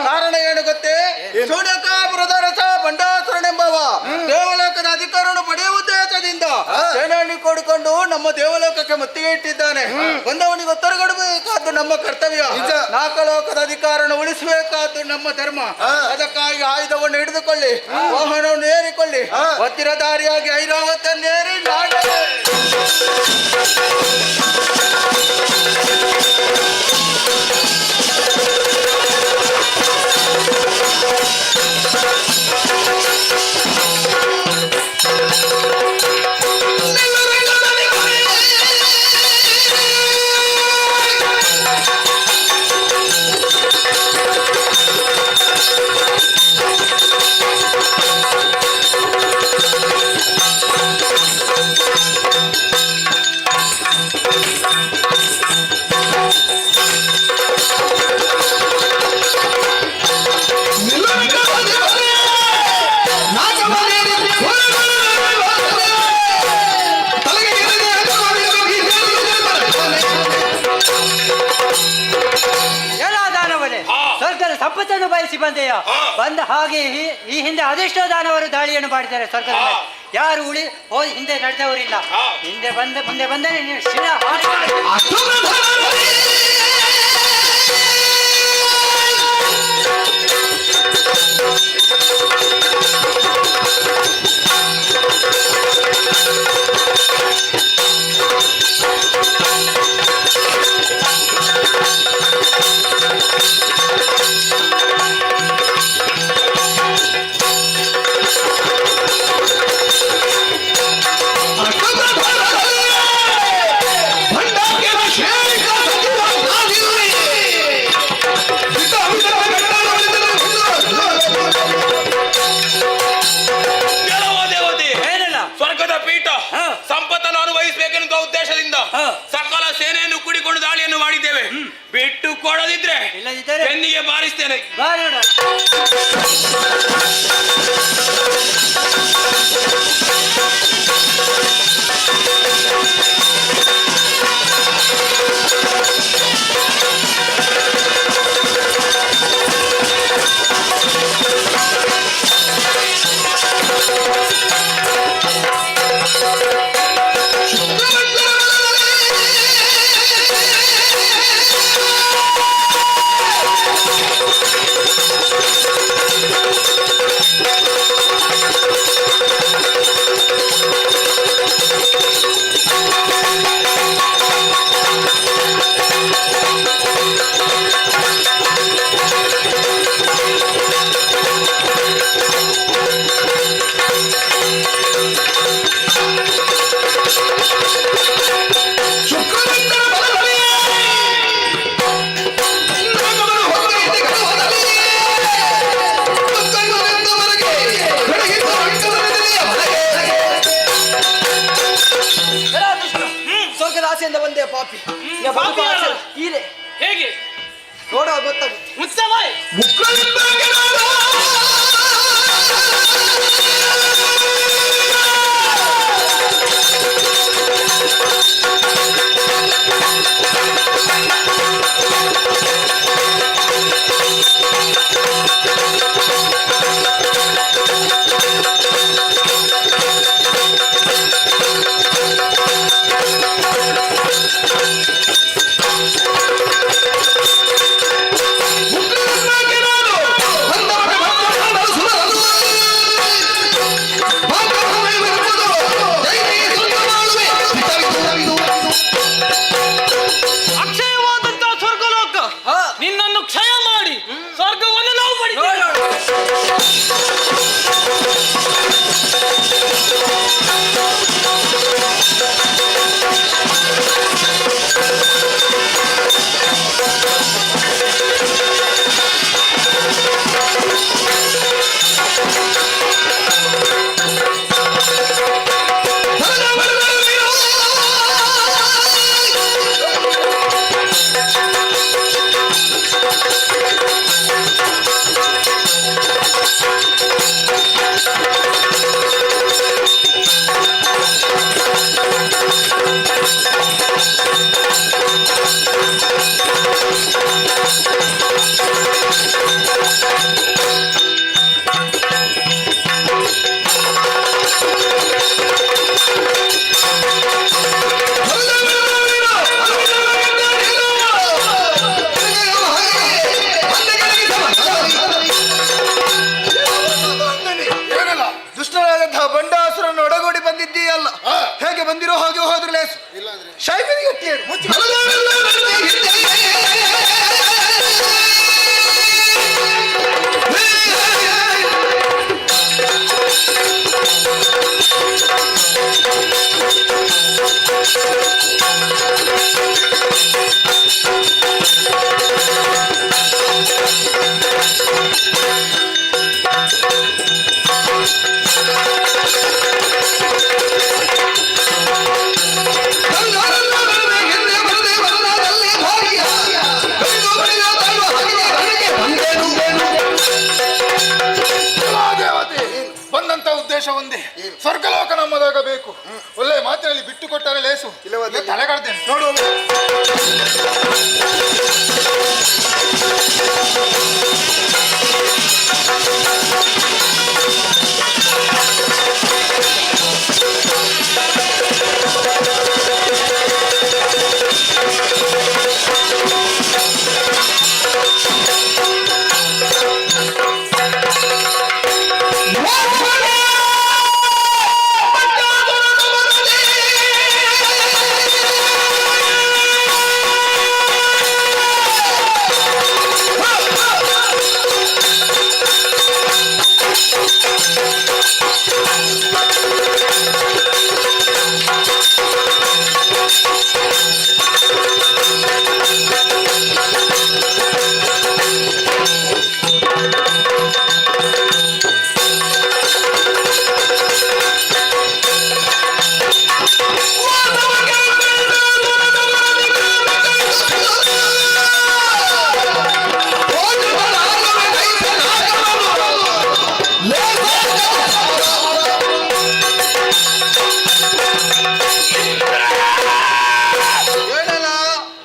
ಕಾರಣ ಏನು ಗೊತ್ತೇ? ಸೂರ್ಯಕಾಪುರದ ರಸ ಬಂಡಾಸುರನೆಂಬವ ದೇವಲೋಕದ ಅಧಿಕಾರವನ್ನು ಪಡೆಯುವ ಉದ್ದೇಶದಿಂದ ಸೇನೆಯನ್ನು ಕೂಡಿಕೊಂಡು ನಮ್ಮ ದೇವಲೋಕಕ್ಕೆ ಮುತ್ತಿಗೆ ಇಟ್ಟಿದ್ದಾನೆ. ಬಂದವನಿಗೆ ಉತ್ತರ ಕೊಡಬೇಕಾದ್ದು ನಮ್ಮ ಕರ್ತವ್ಯ. ನಾಲ್ಕು ಲೋಕದ ಅಧಿಕಾರವನ್ನು ಉಳಿಸಬೇಕಾದ್ದು ನಮ್ಮ ಧರ್ಮ. ಅದಕ್ಕಾಗಿ ಆಯುಧವನ್ನು ಹಿಡಿದುಕೊಳ್ಳಿ, ವಾಹನವನ್ನು ಏರಿಕೊಳ್ಳಿ, ಹತ್ತಿರದಾರಿಯಾಗಿ ಐರಾವತನ್ನೇರಿ ನಾಡ ಸಂಪತ್ತನ್ನು ಬಯಸಿ ಬಂದೆಯ ಬಂದ ಹಾಗೆ ಈ ಹಿಂದೆ ಅದೆಷ್ಟೋ ದಾನವರು ದಾಳಿಯನ್ನು ಮಾಡಿದ್ದಾರೆ ಸ್ವರ್ಗದ ಮೇಲೆ. ಯಾರು ಹಿಂದೆ ನಡೆದವರಿಲ್ಲ. ಹಿಂದೆ ಮುಂದೆ ಬಂದರೆ ನೀವು ಶಿರ ಸಂಪತ್ತನ್ನು ಅನುಭವಿಸಬೇಕೆನ್ನುವ ಉದ್ದೇಶದಿಂದ ಸಕಲ ಸೇನೆಯನ್ನು ಕೂಡಿಕೊಂಡು ದಾಳಿಯನ್ನು ಮಾಡಿದ್ದೇವೆ. ಬಿಟ್ಟು ಕೊಡದಿದ್ರೆ ಬೆನ್ನಿಗೆ ಬಾರಿಸ್ತೇನೆ. ಸ್ವರ್ಗದ ಆಸೆಯಿಂದ ಬಂದೆ ಪಾಪಿ. ಪಾಪಿ ಅಲ್ಲ. ಹೀರೆ ಹೇಗೆ ನೋಡುವ ಗೊತ್ತಾಗುತ್ತೆ. ಮುಚ್ಚಬಾಯ್. ಅಕ್ಷಯವಾದಂತಹ ಸ್ವರ್ಗಲೋಕ ನಿನ್ನನ್ನು ಕ್ಷಯ ಮಾಡಿ ಸ್ವರ್ಗವನ್ನು ನಾವು ಪಡಿತೇವೆ. ಏನಲ್ಲ ದುಷ್ಟರಾದಂತಹ ಬಂಡಾಸುರನ್ನು ಒಡಗೂಡಿ ಬಂದಿದ್ದೀಯಲ್ಲ, ಹೇಗೆ ಬಂದಿರೋ ಹಾಗೆ ಹೋದ್ರೆ ಲೇಸು. ಶೈಬನಿಗೆ ಗಟ್ಟಿಯೇನು ಮುಚ್ಚಿ ಬಂದಂತ ಉದ್ದೇಶ ಒಂದೇ, ಸ್ವರ್ಗಲೋಕ ನಮ್ಮದಾಗಬೇಕು. ಒಳ್ಳೆ ಮಾತಿನಲ್ಲಿ ಬಿಟ್ಟು ಕೊಟ್ಟರೆ ಲೇಸು, ಇಲ್ಲವಾದ್ರೆ ತಲೆಗಡ್ದೇನೆ ನೋಡು.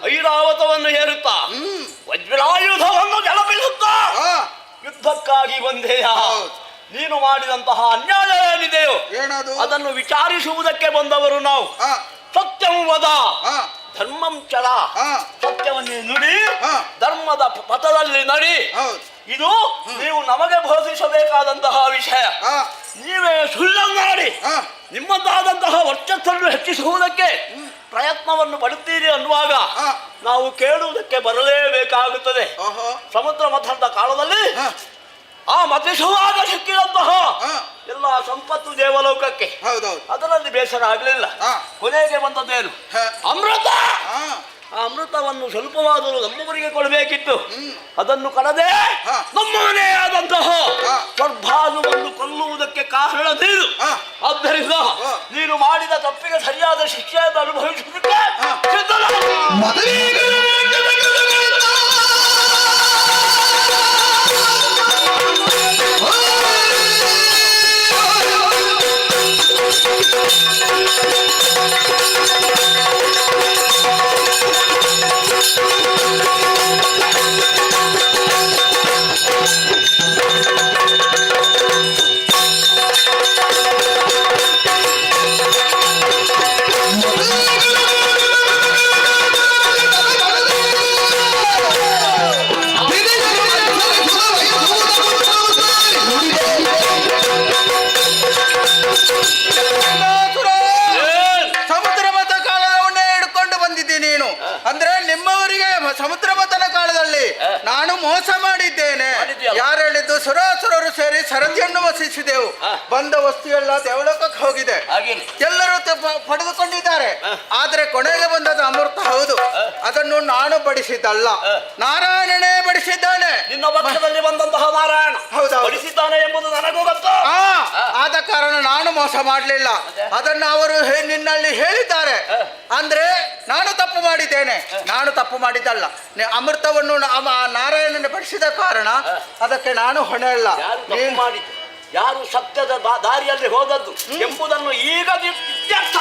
ಐರಾವತವನ್ನು ಹೇರುತ್ತಾ ವಜ್ರಾಯುಧವನ್ನು ಜಲಪಿಸುತ್ತಾ ಯುದ್ಧಕ್ಕಾಗಿ ಬಂದೆಯಾ? ನೀನು ಮಾಡಿದಂತಹ ಅನ್ಯಾಯ ಏನಿದೆಯೋ ಅದನ್ನು ವಿಚಾರಿಸುವುದಕ್ಕೆ ಬಂದವರು ನಾವು. ಸತ್ಯಂ ವದ, ಧರ್ಮಂ ಚರ, ಹಾ. ಸತ್ಯವನ್ನೇ ನುಡಿ, ಹಾ. ಧರ್ಮದ ಪಥದಲ್ಲಿ ನಡಿ. ಹೌದು. ಇದು ನೀವು ನಮಗೆ ಬೋಧಿಸಬೇಕಾದಂತಹ ವಿಷಯ. ಹಾ. ನೀವೇ ಸುಳ್ಳನ್ನಾಡಿ ಹಾ. ನಿಮ್ಮದಾದಂತಹ ವರ್ಚಸ್ಸನ್ನು ಹೆಚ್ಚಿಸುವುದಕ್ಕೆ ಪ್ರಯತ್ನವನ್ನು ಪಡುತ್ತೀರಿ ಅನ್ನುವಾಗ ಹಾ. ನಾವು ಕೇಳುವುದಕ್ಕೆ ಬರಲೇಬೇಕಾಗುತ್ತದೆ. ಓಹೋ. ಸಮುದ್ರ ಮಥನದ ಕಾಲದಲ್ಲಿ ಹಾ. ಆ ಮತಿಸುವಾಗ ಸಿಕ್ಕಿದಂತಹ ಹಾ. ಎಲ್ಲ ಸಂಪತ್ತು ದೇವಲೋಕಕ್ಕೆ, ಹೌದೌದು. ಅದರಲ್ಲಿ ಬೇಸರ ಆಗಲಿಲ್ಲ. ಹಾ. ಕೊನೆಗೆ ಬಂದದ್ದೇನು? ಹಾ. ಅಮೃತ. ಹಾ. ಆ ಅಮೃತವನ್ನು ಸ್ವಲ್ಪವಾದರೂ ನಮ್ಮವರಿಗೆ ಕೊಡಬೇಕಿತ್ತು. ಅದನ್ನು ಕಡದೆ ಹಾ. ನಮ್ಮವನೇ ಆದಂತಹ ಹಾ. ಸ್ವರ್ಭಾನುವನ್ನು ಕೊಲ್ಲುವುದಕ್ಕೆ ಕಾರಣ ನೀನು. ಹಾ. ಆದ್ದರಿಂದ ಹಾ. ನೀನು ಮಾಡಿದ ತಪ್ಪಿಗೆ ಸರಿಯಾದ ಶಿಕ್ಷೆಯನ್ನು ಅನುಭವಿಸುವುದಕ್ಕೆ ಸಿದ್ಧನಾಗು. ಸಮುದ್ರ ಮತ ಕಾಲದವನ್ನೇ ಹಿಡ್ಕೊಂಡು ಬಂದಿದ್ದೆ ನೀನು. ಅಂದ್ರೆ ನಿಮ್ಮವರಿಗೆ ಸಮುದ್ರ ಮತನ ಕಾಲದಲ್ಲಿ ನಾನು ಮೋಸ ಮಾಡಿದ್ದೇನೆ. ಯಾರು ಹೇಳಿದ್ದು? ಸುರಾಸುರರು ಸೇರಿ ಸರದಿಯನ್ನು ವಸಿಸಿದೆವು. ಬಂದ ವಸ್ತು ಎಲ್ಲ ದೇವಲೋಕಕ್ಕೆ ಹೋಗಿದೆ. ಎಲ್ಲರೂ ಪಡೆದುಕೊಂಡಿದ್ದಾರೆ. ಆದ್ರೆ ಕೊನೆಗೆ ಬಂದದ್ದು ಅಮೃತ. ಹೌದು, ಅದನ್ನು ನಾನು ಬಡಿಸಿದ್ದಲ್ಲ, ನಾರಾಯಣನೇ ಬಡಿಸಿದ್ದಾನೆ. ನಿನ್ನ ಪಕ್ಷದಲ್ಲಿ ಬಂದಂತಹ ನಾರಾಯಣ ಹೌದೌದು. ಬಡಿಸಿದ್ದಾನೆ ಎಂಬುದು ನನಗೂ ಗೊತ್ತು. ಆದ ಕಾರಣ ನಾನು ಮೋಸ ಮಾಡಲಿಲ್ಲ. ಅದನ್ನು ಅವರು ನಿನ್ನಲ್ಲಿ ಹೇಳಿದ್ದಾರೆ. ಅಂದ್ರೆ ನಾನು ತಪ್ಪು ಮಾಡಿದ್ದೇನೆ. ನಾನು ತಪ್ಪು ಮಾಡಿದ್ದಲ್ಲ. ಅಮೃತವನ್ನು ನಾರಾಯಣನ ಬಡಿಸಿದ ಕಾರಣ ಅದಕ್ಕೆ ನಾನು ಹೊಣೆ ಅಲ್ಲ. ಯಾರು ಸತ್ಯದ ದಾರಿಯಲ್ಲಿ ಹೋದದ್ದು ಎಂಬುದನ್ನು ಈಗ ಇತ್ಯರ್ಥ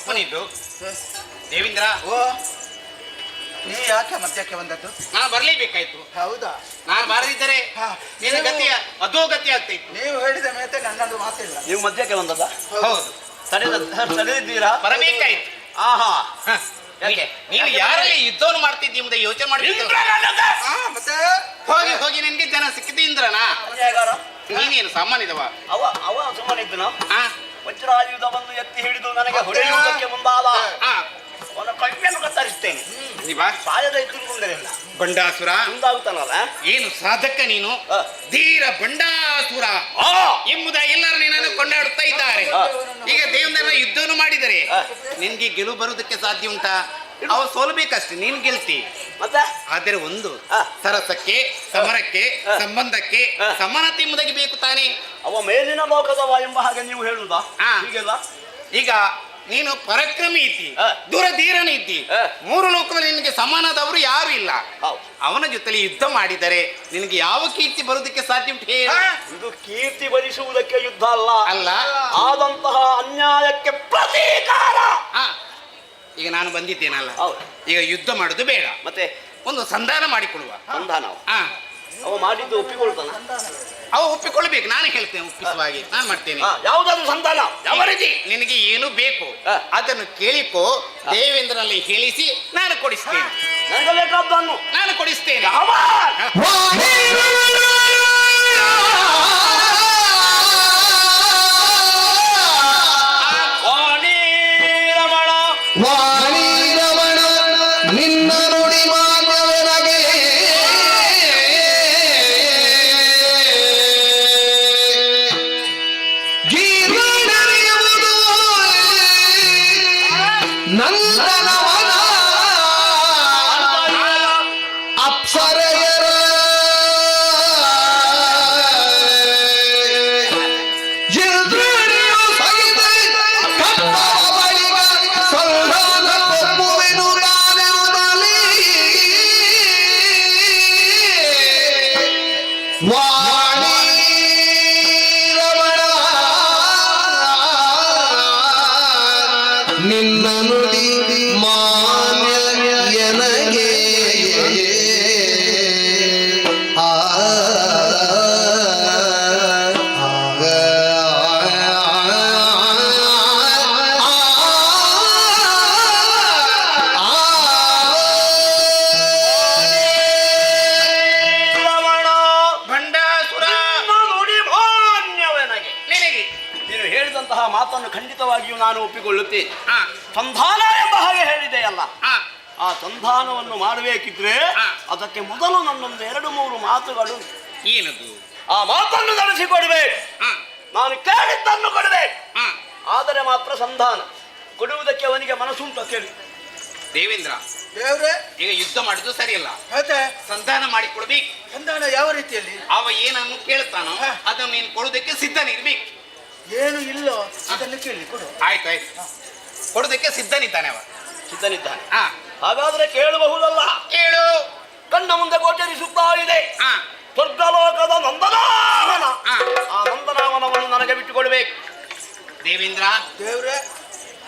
ಸ್ವಲ್ಪ ನಿಂತು. ದೇವೇಂದ್ರ, ನೀ ಯಾಕೆ ಮಧ್ಯಕ್ಕೆ ಬಂದದ್ದು? ನಾನು ಬರ್ಲೇಬೇಕಾಯ್ತು. ಹೌದಾ? ನಾನು ಬಾರದಿದ್ದರೆ ನಿನ್ನ ಗತಿಯ ಅಧೋಗತಿ ಆಗ್ತಾ ಇತ್ತು. ನೀವು ಹೇಳಿದ ಮೇಲೆ ನನ್ನದು ಮಾತಿಲ್ಲ. ನೀವು ಮಧ್ಯಕ್ಕೆ ಬಂದದ? ಹೌದು, ತಡೆದಿದ್ದೀರಾ? ಬರಬೇಕಾಯ್ತು. ಆಹಾ, ಯಾಕೆ ನೀನು ಯಾರಲ್ಲಿ ಯುದ್ಧವನ್ನು ಮಾಡ್ತಿದ್ದಿ ಎಂಬುದ ಯೋಚನೆ ಮಾಡ್ತಿದ್ದ. ಮತ್ತೆ ಹೋಗಿ ಹೋಗಿ ನಿನ್ಗೆ ಜನ ಸಿಕ್ಕಿದ್ದು ಇಂದ್ರನಾ? ನೀನೇನು ಸಾಮಾನ್ಯದವ? ಅವ ಸುಮ್ಮನಿದ್ದನು. ವಜ್ರಾಯುಧ ಬಂದು ಎತ್ತಿ ಹಿಡಿದು ನನಗೆ ಹೊಡೆಯುವುದಕ್ಕೆ ಮುಂದಾದ ಅವನ ಕೈಯನ್ನು ಕತ್ತರಿಸ್ತೇನೆ. ಸಾಯದ ಎತ್ತಿರುವುದರಿಂದ ಬಂಡಾಸುರ ಮುಂದಾಗುತ್ತಾನಲ್ಲ. ಏನು ಸಾಧಕ ನೀನು, ಧೀರ ಬಂಡಾಸುರ ಎಂಬುದ ಎಲ್ಲರೂ ನಿನ್ನನ್ನು ಕೊಂಡಾಡುತ್ತಾ ಇದ್ದಾರೆ. ಈಗ ದೇವೇಂದ್ರನ ಯುದ್ಧವನ್ನು ಮಾಡಿದರೆ ನಿನ್ಗೆ ಗೆಲುವು ಬರುವುದಕ್ಕೆ ಸಾಧ್ಯ ಉಂಟಾ? ಅವ ಸೋಲ್ಬೇಕಷ್ಟೇ, ನೀನು ಗೆಲ್ತಿ. ಮತ್ತೆ ಆದರೆ ಒಂದು ಸರಸಕ್ಕೆ, ಸಮರಕ್ಕೆ, ಸಂಬಂಧಕ್ಕೆ ಸಮಾನತೆ ಎಂಬುದಾಗಿ ಬೇಕು ತಾನೆ. ಅವ ಮೇಲಿನ ಲೋಕದವ ಎಂಬ ಹಾಗೆ ನೀವು ಹೇಳುವುದಾ? ಹೀಗೆಲ್ಲ ಈಗ ನೀನು ಪರಾಕ್ರಮಿ ಇದ್ದಿ, ದುರಧೀರನ ಇದ್ದಿ. ಮೂರು ಲೋಕದಲ್ಲಿ ನಿನಗೆ ಸಮಾನದವರು ಯಾರು ಇಲ್ಲ. ಅವನ ಜೊತೆಲಿ ಯುದ್ಧ ಮಾಡಿದರೆ ನಿನಗೆ ಯಾವ ಕೀರ್ತಿ ಬರುವುದಕ್ಕೆ ಸಾಧ್ಯ ಉಂಟು? ಇದು ಕೀರ್ತಿ ಬರಿಸುವುದಕ್ಕೆ ಯುದ್ಧ ಅಲ್ಲ, ಅಲ್ಲ ಆದಂತಹ ಅನ್ಯಾಯಕ್ಕೆ ಪ್ರತೀಕಾರ. ಈಗ ನಾನು ಬಂದಿದ್ದೇನಲ್ಲ, ಈಗ ಯುದ್ಧ ಮಾಡುದು ಬೇಡ, ಮತ್ತೆ ಒಂದು ಸಂಧಾನ ಮಾಡಿಕೊಳ್ಳುವ. ಸಂಧಾನ ಅವ ಮಾಡಿದ್ದು ಒಪ್ಪಿಕೊಳ್ತಾನ? ಅವ ಒಪ್ಪಿಕೊಳ್ಳಬೇಕು. ನಾನು ಹೇಳ್ತೇನೆ, ಒಪ್ಪಿಸುವ ಹಾಗೆ ನಾನು ಮಾಡ್ತೇನೆ. ಯಾವುದಾದ್ರು ಸಂಧಾನ ಯಾವ ರೀತಿ ನಿನಗೆ ಏನು ಬೇಕು ಅದನ್ನು ಕೇಳಿಕೋ, ದೇವೇಂದ್ರನಲ್ಲಿ ಹೇಳಿಸಿ ನಾನು ಕೊಡಿಸ್ತೇನೆ. ನನಗೆ ಬೇಕಾದ್ದನ್ನು ನಾನು ಕೊಡಿಸ್ತೇನೆ. ನಿನ್ನ ನುಡಿ ಮಾನ್ಯವೆನಗೆ ಸರೆಯರ ಇಂದ್ರನಿಯು ಸಹಿತ ಕಪ್ಪವ ಬಳಿಗ ಸಂಧಾನ ಕೊಪ್ಪುವೆನು ನಾನೆರುತ್ತಲೇ ವಾಣಿ ರಮಣ ನಿನ್ನ ನುಡಿ ಮಾನ್ಯ ಎನಗೆ ಭಂಡಾಸುರ ನುಡಿ ಮಾನ್ಯವೆನಗೆ. ನಿನಗೆ ನೀನು ಹೇಳಿದಂತಹ ಮಾತನ್ನು ಖಂಡಿತವಾಗಿಯೂ ನಾನು ಒಪ್ಪಿಕೊಳ್ಳುತ್ತೇನೆ. ಆ, ಸಂಧಾನ ಎಂಬ ಹಾಗೆ ಹೇಳಿದೆಯಲ್ಲ, ಆ, ಆ ಸಂಧಾನವನ್ನು ಮಾಡಬೇಕಿದ್ರೆ ಅದಕ್ಕೆ ಮೊದಲು ನನ್ನೊಂದು 2-3 ಮಾತುಗಳು. ಏನದು? ಆ ಮಾತನ್ನು ನಡೆಸಿಕೊಡ್ಬೇಕು. ಆ, ನಾನು ಕೇಳಿದ್ದನ್ನು ಕೊಡಬೇಕು. ಆ, ಆದರೆ ಮಾತ್ರ ಸಂಧಾನ ಕೊಡುವುದಕ್ಕೆ ಅವನಿಗೆ ಮನಸ್ಸುಂಟು ಕೇಳಿ. ದೇವೇಂದ್ರ, ದೇವ್ರೆ, ಈಗ ಯುದ್ಧ ಮಾಡುದು ಸರಿಯಲ್ಲ. ಮತ್ತೆ ಸಂಧಾನ ಮಾಡಿ ಕೊಡ್ಬೇಕು. ಸಂಧಾನ ಯಾವ ರೀತಿಯಲ್ಲಿ? ಅವ ಏನನ್ನು ಕೇಳ್ತಾನೋ ಅದನ್ನು ನೀನು ಕೊಡುವುದಕ್ಕೆ ಸಿದ್ಧನಿರ್ಬೇಕು. ಏನು ಇಲ್ಲೋ ಅದನ್ನು ಕೇಳಿ ಕೊಡು. ಆಯ್ತಾಯ್ತು, ಕೊಡುವುದಕ್ಕೆ ಸಿದ್ಧನಿದ್ದಾನೆ ಅವ. ಸಿದ್ಧನಿದ್ದಾನೆ. ಆ, ಹಾಗಾದ್ರೆ ಕೇಳಬಹುದಲ್ಲ. ಕೇಳು. ಕಣ್ಣ ಮುಂದೆ ಗೋಚರಿಸುತ್ತಾ ಇದೆ ಆ, ಸ್ವರ್ಗಲೋಕದ ನಂದನಾವನ. ಆ. ಆ ನಂದನಾವನವನ್ನು ನನಗೆ ಬಿಟ್ಟುಕೊಡ್ಬೇಕು. ದೇವೇಂದ್ರ, ದೇವ್ರೆ,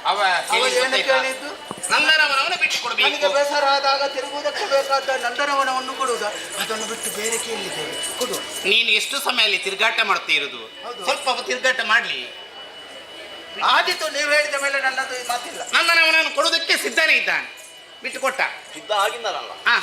ಅವ ಅವ ಏನು ಕೇಳಿದ್ದು? ನಂದನವನವನ್ನು ನನಗೆ ಬಿಟ್ಟುಕೊಡ್ಬೇಕು. ಬೇಸರ ಆದಾಗ ತಿರುಗುವುದಕ್ಕೆ ಬೇಕಾದ ನಂದನವನವನ್ನು ಕೊಡುವುದ, ಅದನ್ನು ಬಿಟ್ಟು ಬೇರೆ ಕೇಳಿದ್ದೇವೆ, ಕೊಡು. ನೀನು ಎಷ್ಟು ಸಮಯ ಅಲ್ಲಿ ತಿರುಗಾಟ ಮಾಡ್ತಾ ಇರುವುದು? ಹೌದು. ಸ್ವಲ್ಪ ಹೊತ್ತು ತಿರುಗಾಟ ಮಾಡ್ಲಿ. ಆದಿತ್ತು, ನೀವು ಹೇಳಿದ ಮೇಲೆ ನನ್ನದು ಮಾತಿಲ್ಲ. ನಂದನವನನ್ನು ಕೊಡುವುದಕ್ಕೆ ಸಿದ್ಧನೇ ಇದ್ದಾನೆ. ಬಿಟ್ಟುಕೊಟ್ಟ. ಸಿದ್ಧ ಆಗಿದ್ದಾನಲ್ಲ, ಆ,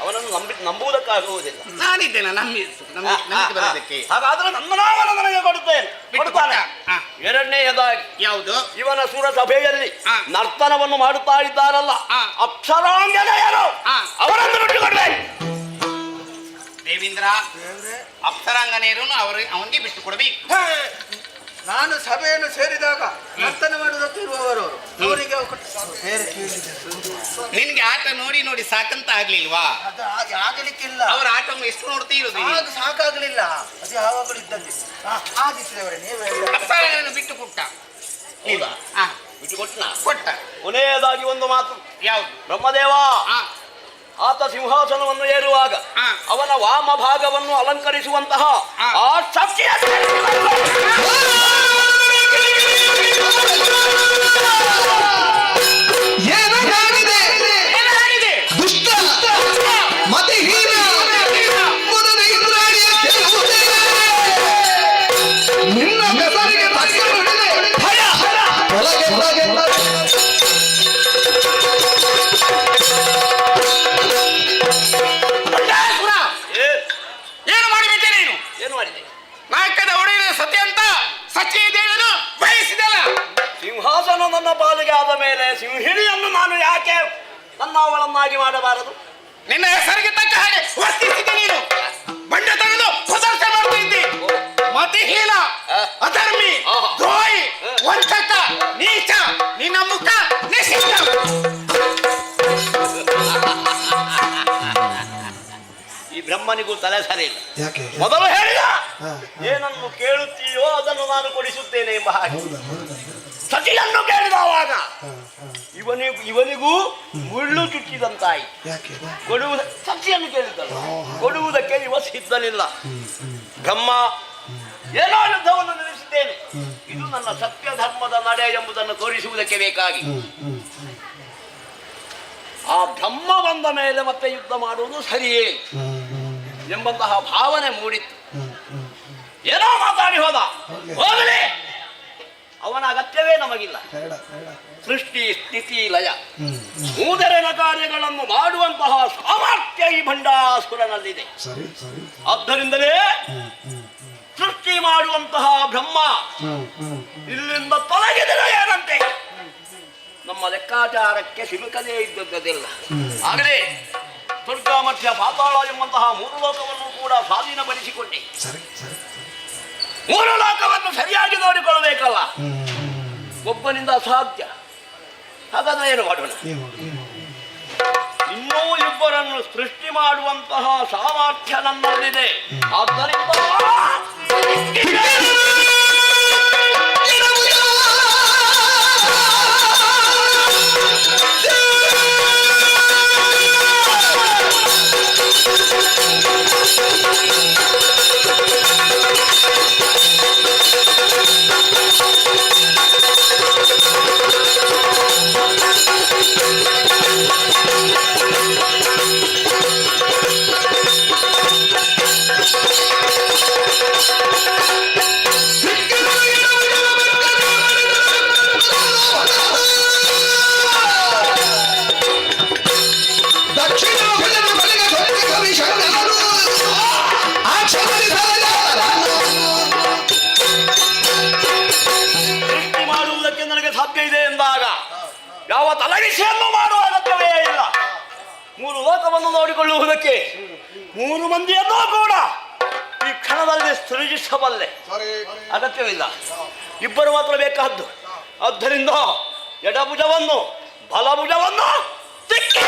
ಅವನನ್ನು ನಂಬುವುದಕ್ಕಾಗುವುದಿಲ್ಲ. ನಾನಿದ್ದೇನೆ ನಂಬಿಕೆ ಬರೋದಕ್ಕೆ. ಹಾಗಾದ್ರೆ ನಂದನಾವನ ನನಗೆ ಕೊಡುತ್ತೇನೆ. ಬಿಟ್ಟುಕೊಟ್ಟ. ಆ, ಎರಡನೆಯದಾಗಿ ಯಾವುದು? ಇವನ ಸುರ ಸಭೆಯಲ್ಲಿ ಆ. ನರ್ತನವನ್ನು ಮಾಡುತ್ತಾ ಇದ್ದಾರಲ್ಲ ಆ. ಅಪ್ಸರಾಂಗನೆಯರು, ಆ. ಅವರನ್ನು ಬಿಟ್ಟುಕೊಡ್ಬೇಕು. ದೇವೇಂದ್ರ, ದೇವ್ರೆ, ಅಪ್ಸರಾಂಗನೆಯರು ಅವನಿಗೆ ಬಿಟ್ಟು ಕೊಡಬೇಕು. ಹೇ, ನಾನು ಸಭೆಯನ್ನು ಸೇರಿದಾಗ ನರ್ತನ ಮಾಡುವುದಕ್ಕೆ ಇರುವವರು ಅವರಿಗೆ ಬೇರೆ ಕೇಳಿದೆ. ನಿನ್ಗೆ ಆಟ ನೋಡಿ ನೋಡಿ ಸಾಕಂತ ಆಗ್ಲಿಲ್ವಾ? ಅದು ಹಾಗೆ ಆಗಲಿಕ್ಕಿಲ್ಲ. ಅವರ ಆಟವನ್ನು ಎಷ್ಟು ನೋಡ್ತಾ ಇರೋದು? ಆಗ ಸಾಕಾಗ್ಲಿಲ್ಲ, ಅದು ಯಾವಾಗಲೂ ಇದ್ದಂತೆ. ಆದಿತ್ಯವರೇ, ನೀವು ಹೇಳಿದ ಅಪ್ಸರಾಂಗನನ್ನು ಬಿಟ್ಟು ಕೊಟ್ಟ. ಹೌದಾ? ಆ, ಬಿಟ್ಟುಕೊಟ್ನ. ಕೊಟ್ಟ. ಕೊನೆಯದಾಗಿ ಒಂದು ಮಾತು. ಯಾವುದು? ಬ್ರಹ್ಮದೇವ ಆ, ಆತ ಸಿಂಹಾಸನವನ್ನು ಏರುವಾಗ ಆ. ಅವನ ವಾಮ ಭಾಗವನ್ನು ಅಲಂಕರಿಸುವಂತಹ ಆ. ಆ ಶಕ್ತಿಯ ಏನಾಗಿದೆ ದುಷ್ಟ ಮತಿಹೀನ ಮುದುದ ಇಂದ್ರಾಣಿಯ ಕೆಲವುದೇ ನಿನ್ನ ಬೆಸರಿಗೆ ತಕ್ಕ ಹಿಡಿದೆ ಭಯ ಒಳಗೆ ಒಳಗೆ ಏನು ಮಾಡಿಬಿಟ್ಟೆ ನೀನು? ಏನು ಮಾಡಿದೆ? ನಾಯಕದ ಒಡೆಯನ ಸತ್ಯ ಅಂತ ಸಚಿವ ದೇವನು ಬಯಸಿದಲ್ಲ. ಸಿಂಹಾಸನ ನನ್ನ ಪಾಲಿಗೆ ಆದ ಮೇಲೆ ಸಿಂಹಿಣಿಯನ್ನು ನಾನು ಯಾಕೆ ನನ್ನವಳನ್ನಾಗಿ ಮಾಡಬಾರದು? ನಿನ್ನ ಹೆಸರಿಗೆ ತಕ್ಕ ಹಾಗೆ ವರ್ತಿಸಿದ್ದೆ ನೀನು. ಬಂಡೆ ತೆಗೆದು ಪ್ರದರ್ಶನ ಮಾಡ್ತಿದ್ದಿ. ಮತಿಹೀನ, ಅಧರ್ಮಿ, ದ್ರೋಹಿ, ವಂಚಕ, ನೀಚ, ನಿನ್ನ ಮುಖ ನಿಷಿದ್ಧ. ಈ ಬ್ರಹ್ಮನಿಗೂ ತಲೆ ಸರಿ ಇಲ್ಲ. ಯಾಕೆ? ಮೊದಲು ಹೇಳಿದ ಏನನ್ನು ಕೇಳುತ್ತೀಯೋ ಅದನ್ನು ನಾನು ಕೊಡಿಸುತ್ತೇನೆ ಎಂಬ ಹಾಗೆ ಸತಿಯನ್ನು ಕೇಳಿದವಾಗ ಇವನಿಗೂ ಮುಳ್ಳು ಚುಚ್ಚಿದಂತಾಯಿತು. ಯಾಕೆ? ಸತಿಯನ್ನು ಕೇಳಿದ್ದಲ್ಲ, ಕೊಡುವುದಕ್ಕೆ ಇವ ಸಿದ್ಧನಿಲ್ಲ. ಬ್ರಹ್ಮ ಏನೋ ಯುದ್ಧವನ್ನು ನಿಲ್ಲಿಸಿದ್ದೇನೆ, ಇದು ನನ್ನ ಸತ್ಯ ಧರ್ಮದ ನಡೆ ಎಂಬುದನ್ನು ತೋರಿಸುವುದಕ್ಕೆ ಬೇಕಾಗಿ ಆ ಬ್ರಹ್ಮ ಬಂದ ಮೇಲೆ ಮತ್ತೆ ಯುದ್ಧ ಮಾಡುವುದು ಸರಿಯೇ ಎಂಬಂತಹ ಭಾವನೆ ಮೂಡಿತ್ತು. ಏನೋ ಮಾತಾಡಿ ಹೋದ, ಹೋಗಲಿ, ಅವನ ಅಗತ್ಯವೇ ನಮಗಿಲ್ಲ. ಸೃಷ್ಟಿ ಸ್ಥಿತಿ ಲಯ ಮೂದರೆನ ಕಾರ್ಯಗಳನ್ನು ಮಾಡುವಂತಹ ಸಾಮರ್ಥ್ಯ ಈ ಭಂಡಾಸುರನಲ್ಲಿದೆ. ಆದ್ದರಿಂದಲೇ ಸೃಷ್ಟಿ ಮಾಡುವಂತಹ ಬ್ರಹ್ಮ ಇಲ್ಲಿಂದ ತೊಲಗಿದರೆ ಏನಂತೆ ನಮ್ಮ ಲೆಕ್ಕಾಚಾರಕ್ಕೆ ಸಿಲುಕದೇ ಇದ್ದದ್ದಿಲ್ಲ. ಆಗಲೇ ಸ್ವರ್ಗ ಮಧ್ಯ ಪಾತಾಳ ಎಂಬಂತಹ 3 ಲೋಕವನ್ನು ಕೂಡ ಸ್ವಾಧೀನಪಡಿಸಿಕೊಂಡೆ. 3 ಲೋಕವನ್ನು ಸರಿಯಾಗಿ ನೋಡಿಕೊಳ್ಳಬೇಕಲ್ಲ, ಒಬ್ಬನಿಂದ ಅಸಾಧ್ಯ. ಹಾಗಾದ್ರೆ ಏನು ಮಾಡೋಣ? ನಿಮ್ಮ ನಾನು ಇಬ್ಬರನ್ನು ಸೃಷ್ಟಿ ಮಾಡುವಂತಹ ಸಾಮರ್ಥ್ಯ ನನ್ನಲ್ಲಿದೆ. ಆದ್ದರಿಂದ ಸೃಷ್ಟಿ ಮಾಡುವುದಕ್ಕೆ ನನಗೆ ಸಾಧ್ಯ ಇದೆ ಎಂದಾಗ ಯಾವ ತಲೆಬಿಸಿಯನ್ನು ಮಾಡುವ ಅಗತ್ಯವೇ ಇಲ್ಲ. 3 ಲೋಕವನ್ನು ನೋಡಿಕೊಳ್ಳುವುದಕ್ಕೆ 3 ಮಂದಿಯನ್ನೂ ಕೂಡ ಈ ಕ್ಷಣದಲ್ಲಿ ಸೃಜಿಸಬಲ್ಲೆ, ಅಗತ್ಯವಿಲ್ಲ. ಇಬ್ಬರು ಮಾತ್ರ ಬೇಕಾದ್ದು. ಆದ್ದರಿಂದ ಎಡಭುಜವನ್ನು ಬಲಭುಜವನ್ನು ತಿಕ್ಕಿ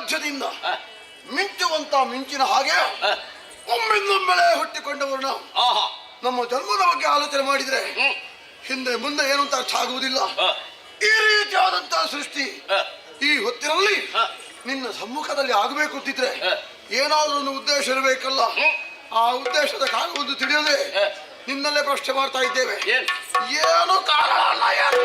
ಮಧ್ಯದಿಂದ ಮಿಂಚುವಂತ ಮಿಂಚಿನ ಹಾಗೆ ಒಮ್ಮಿಂದೊಮ್ಮೆಲೆ ಹುಟ್ಟಿಕೊಂಡವರು ನಾವು. ನಮ್ಮ ಜನ್ಮದ ಬಗ್ಗೆ ಆಲೋಚನೆ ಮಾಡಿದ್ರೆ ಹಿಂದೆ ಮುಂದೆ ಏನು ಅಂತ ಅರ್ಥ ಆಗುವುದಿಲ್ಲ. ಈ ರೀತಿಯಾದಂತಹ ಸೃಷ್ಟಿ ಈ ಹೊತ್ತಿನಲ್ಲಿ ನಿನ್ನ ಸಮ್ಮುಖದಲ್ಲಿ ಆಗಬೇಕು ಅಂತಿದ್ರೆ ಏನಾದ್ರೂ ಒಂದು ಉದ್ದೇಶ ಇರಬೇಕಲ್ಲ. ಆ ಉದ್ದೇಶದ ಕಾರಣವನ್ನು ತಿಳಿಯದೆ ನಿನ್ನಲ್ಲೇ ಪ್ರಶ್ನೆ ಮಾಡ್ತಾ ಇದ್ದೇವೆ. ಏನು ಕಾರಣ ಅಲ್ಲ, ಏನು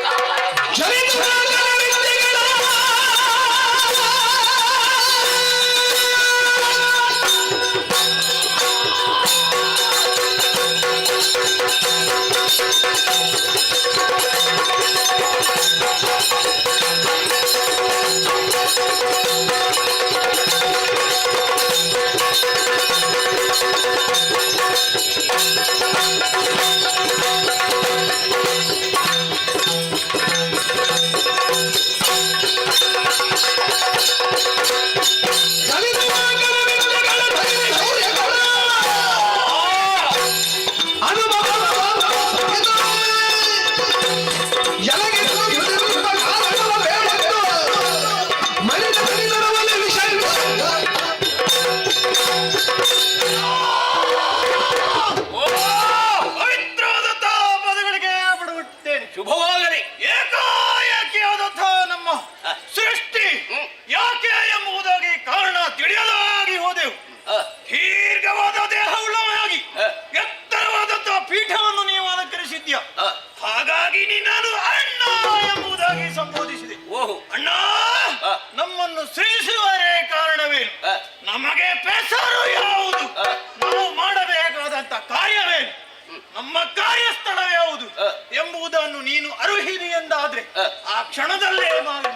ಶುಭವಾಗಲಿ. ಏಕಾಏಕಿಯಾದಂತಹ ನಮ್ಮ ಸೃಷ್ಟಿ ಯಾಕೆ ಎಂಬುದಾಗಿ ಕಾರಣ ತಿಳಿಯಲಾಗಿ ಹೋದೆವು. ದೀರ್ಘವಾದ ದೇಹವುಳ್ಳವಾಗಿ ಎತ್ತರವಾದಂತಹ ಪೀಠವನ್ನು ನೀವು ಅಲಂಕರಿಸಿದ್ಯಾ. ಹಾಗಾಗಿ ನೀನು ಅಣ್ಣ ಎಂಬುದಾಗಿ ಸಂಬೋಧಿಸಿದೆ. ಅಣ್ಣ, ನಮ್ಮನ್ನು ಸೃಜಿಸುವರೇ ಕಾರಣವೇನು? ನಮಗೆ ಹೆಸರು ಯಾವುದು? ನಾವು ಮಾಡಬೇಕಾದಂತ ಕಾರ್ಯವೇನು? ನಮ್ಮ ಕಾರ್ಯಸ್ಥಳ ಯಾವುದು ಎಂಬುದನ್ನು ನೀನು ಅರುಹಿರಿ ಎಂದಾದ್ರೆ ಆ ಕ್ಷಣದಲ್ಲೇ ಮಾರಿ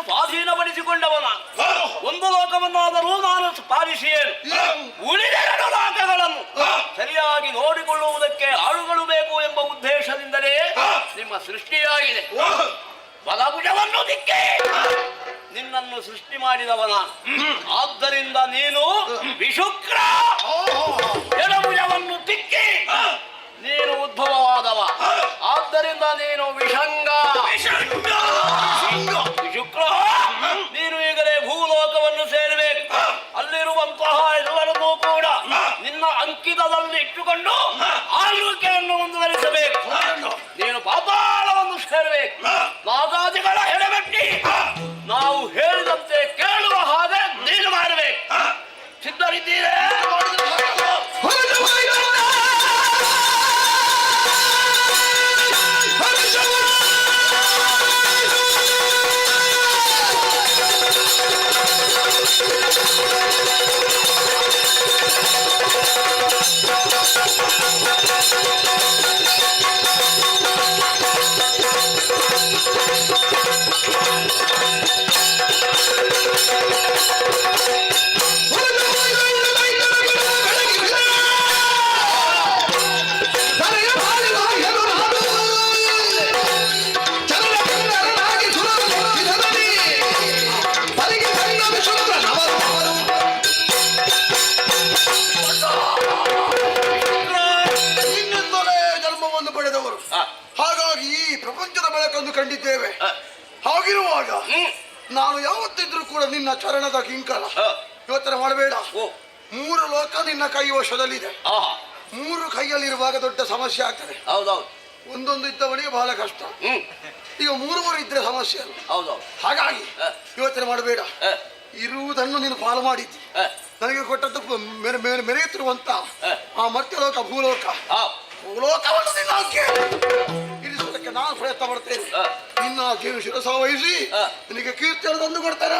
ಸ್ವಾಧೀನಪಡಿಸಿಕೊಂಡವನ. ಒಂದು ಲೋಕವನ್ನಾದರೂ ನಾನು ಪಾಲಿಸಿಯೇನು. ಉಳಿದ ಎರಡು ಲೋಕಗಳನ್ನು ಸರಿಯಾಗಿ ನೋಡಿಕೊಳ್ಳುವುದಕ್ಕೆ ಆಳುಗಳು ಬೇಕು ಎಂಬ ಉದ್ದೇಶದಿಂದಲೇ ನಿಮ್ಮ ಸೃಷ್ಟಿಯಾಗಿದೆ. ಬಲಭುಜವನ್ನು ದಿಕ್ಕೆ ನಿನ್ನನ್ನು ಸೃಷ್ಟಿ ಮಾಡಿದವನ. ಆದ್ದರಿಂದ ನೀನು ವಿಶುಕ್ರ. ಎಡಭುಜವನ್ನು ತಿಕ್ಕಿ ನೀನು ಉದ್ಭವವಾದವ. ಆದ್ದರಿಂದ ನೀನು ವಿಷಂಗ. ವಿಶುಕ್ರ, ನೀನು ಈಗಲೇ ಭೂಲೋಕವನ್ನು ಸೇರಬೇಕು. ಅಲ್ಲಿರುವಂತಹ ಎಲ್ಲರನ್ನೂ ಕೂಡ ನಿನ್ನ ಅಂಕಿತದಲ್ಲಿ ಇಟ್ಟುಕೊಂಡು ಆಳ್ವಿಕೆಯನ್ನು ಮುಂದುವರಿಸಬೇಕು. ನೀನು ಪಾತಾಳವನ್ನು ಸೇರಬೇಕು. ನಾಗಾದಿಗಳ ಹೆಡೆಗಟ್ಟಿ ನಾವು ಹೇಳಿದಂತೆ ಕೇಳುವ ಹಾಗೆ ನೀನು ಮಾಡಬೇಕು. ಸಿದ್ಧರಿದ್ದೀರೇ? ಕಂಡಿದ್ದೇವೆ. ಹಾಗಿರುವಾಗ ನಾನು ಯಾವತ್ತಿದ್ರೂ ಕೂಡ ನಿನ್ನ ಚರಣದ ಕಿಂಕರ. ಯೋಚನೆ ಮಾಡಬೇಡ. 3 ಲೋಕ ನಿನ್ನ ಕೈ ವಶದಲ್ಲಿದೆ. 3 ಕೈಯಲ್ಲಿರುವಾಗ ದೊಡ್ಡ ಸಮಸ್ಯೆ ಆಗ್ತದೆ. ಹೌದೌದು. ಒಂದೊಂದು ಇದ್ದವನಿಗೆ ಬಹಳ ಕಷ್ಟ. ಈಗ 3 ಇದ್ರೆ ಸಮಸ್ಯೆ ಅಲ್ಲ. ಹೌದೌದು. ಹಾಗಾಗಿ ಯೋಚನೆ ಮಾಡಬೇಡ. ಇರುವುದನ್ನು ನೀನು ಪಾಲು ಮಾಡಿದ್ದಿ. ನನಗೆ ಕೊಟ್ಟದ್ದು ಮೆರೆಯುತ್ತಿರುವಂತ ಆ ಮರ್ತ್ಯಲೋಕ ಭೂಲೋಕ. ಭೂಲೋಕವನ್ನು ಇರಿಸುವುದಕ್ಕೆ ನಾನು ಪ್ರಯತ್ನ ಮಾಡ್ತೇನೆ. ನಿನ್ನ ಜೀವ ಶಿರಸ ವಹಿಸಿ ನಿನಗೆ ಕೀರ್ತಿಯನ್ನು ತಂದು ಕೊಡ್ತಾರೆ.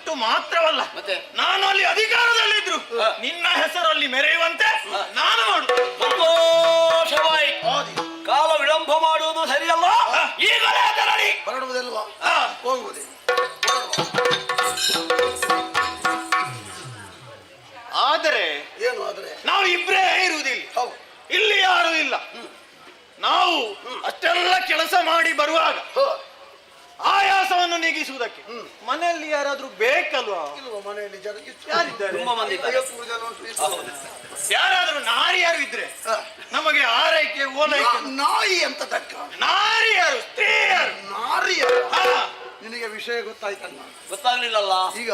ಅಷ್ಟು ಮಾತ್ರವಲ್ಲ, ಮತ್ತೆ? ನಾನು ಅಲ್ಲಿ ಅಧಿಕಾರದಲ್ಲಿದ್ರು ನಿನ್ನ ಹೆಸರಲ್ಲಿ ಮೆರೆಯುವಂತೆ ನಾನು ಮಾಡುದು. ಸಂತೋಷವಾಯಿತು. ಕಾಲ ವಿಳಂಬ ಮಾಡುವುದು ಸರಿಯಲ್ಲ. ಈಗಲೇ ತೆರಳಿ ಹೊರಡುವುದಲ್ವಾ? ಹೋಗುವುದೇ. ಆದರೆ ಏನು ಆದರೆ? ನಾವು ಇಬ್ಬರೇ ಇರುವುದಿಲ್ಲ, ಹೌದು. ಇಲ್ಲಿ ಯಾರು ಇಲ್ಲ. ನಾವು ಅಷ್ಟೆಲ್ಲ ಕೆಲಸ ಮಾಡಿ ಬರುವಾಗ ಆಯಾಸವನ್ನು ನೀಗಿಸುವುದಕ್ಕೆ ಮನೆಯಲ್ಲಿ ಯಾರಾದ್ರೂ ಬೇಕಲ್ವಾ? ಇಲ್ವಾ ಮನೆಯಲ್ಲಿ ಜನ ಯಾರಿದ್ದಾರೆ? ತುಂಬ ಮಂದಿ ಇದ್ದಾರೆ. 50 ಜನ ಉಂಟು. ಎಷ್ಟು? ಯಾರಾದ್ರೂ ನಾರಿಯಾರು ಇದ್ರೆ ನಮಗೆ ಆರೈಕೆ ಓಲೈಕೆ. ನಾಯಿ ಅಂತ ತಕ್ಕ ನಾರಿಯಾರು, ಸ್ತ್ರೀಯರು. ನಾರಿಯ ಹಾ. ನಿನಗೆ ವಿಷಯ ಗೊತ್ತಾಯ್ತಲ್ಲ? ಗೊತ್ತಾಗ್ಲಿಲ್ಲಲ್ಲ. ಈಗ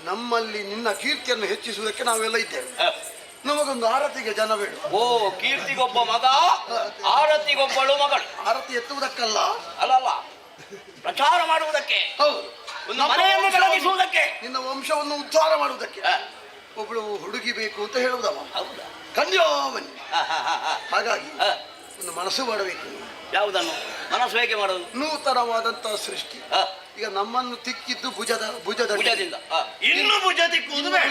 ನಮ್ಮಲ್ಲಿ ನಿನ್ನ ಕೀರ್ತಿಯನ್ನು ಹೆಚ್ಚಿಸುವುದಕ್ಕೆ ನಾವೆಲ್ಲ ಇದ್ದೇವೆ. ನಮಗೊಂದು ಆರತಿಗೆ ಜನ ಬೇಡ. ಓ, ಕೀರ್ತಿಗೊಬ್ಬ ಮಗ, ಆರತಿಗೊಬ್ಬಳು ಮಗಳು. ಆರತಿ ಎತ್ತುವುದಕ್ಕಲ್ಲ, ಅಲ್ಲಲ್ಲ, ಪ್ರಚಾರ ಮಾಡುವುದಕ್ಕೆ, ಹೌದು, ಒಂದು ಮನೆಯನ್ನು ಬೆಳಗಿಸುವುದಕ್ಕೆ, ನಿನ್ನ ವಂಶವನ್ನು ಉದ್ಧಾರ ಮಾಡುವುದಕ್ಕೆ ಒಬ್ಬಳು ಹುಡುಗಿ ಬೇಕು ಅಂತ ಹೇಳುವುದವ. ಹೌದಾ? ಕನ್ಯಾವನ್ನಿ. ಹಾಗಾಗಿ ಒಂದು ಮನಸ್ಸು ಮಾಡಬೇಕು. ಯಾವುದನ್ನು ಮನಸ್ಸು ಹೇಗೆ ಮಾಡೋದು? ನೂತನವಾದಂತಹ ಸೃಷ್ಟಿ. ಈಗ ನಮ್ಮನ್ನು ತಿಕ್ಕಿದ್ದು ಭುಜದಿಂದ. ಇನ್ನು ಭುಜ ತಿಕ್ಕುವುದು ಬೇಡ.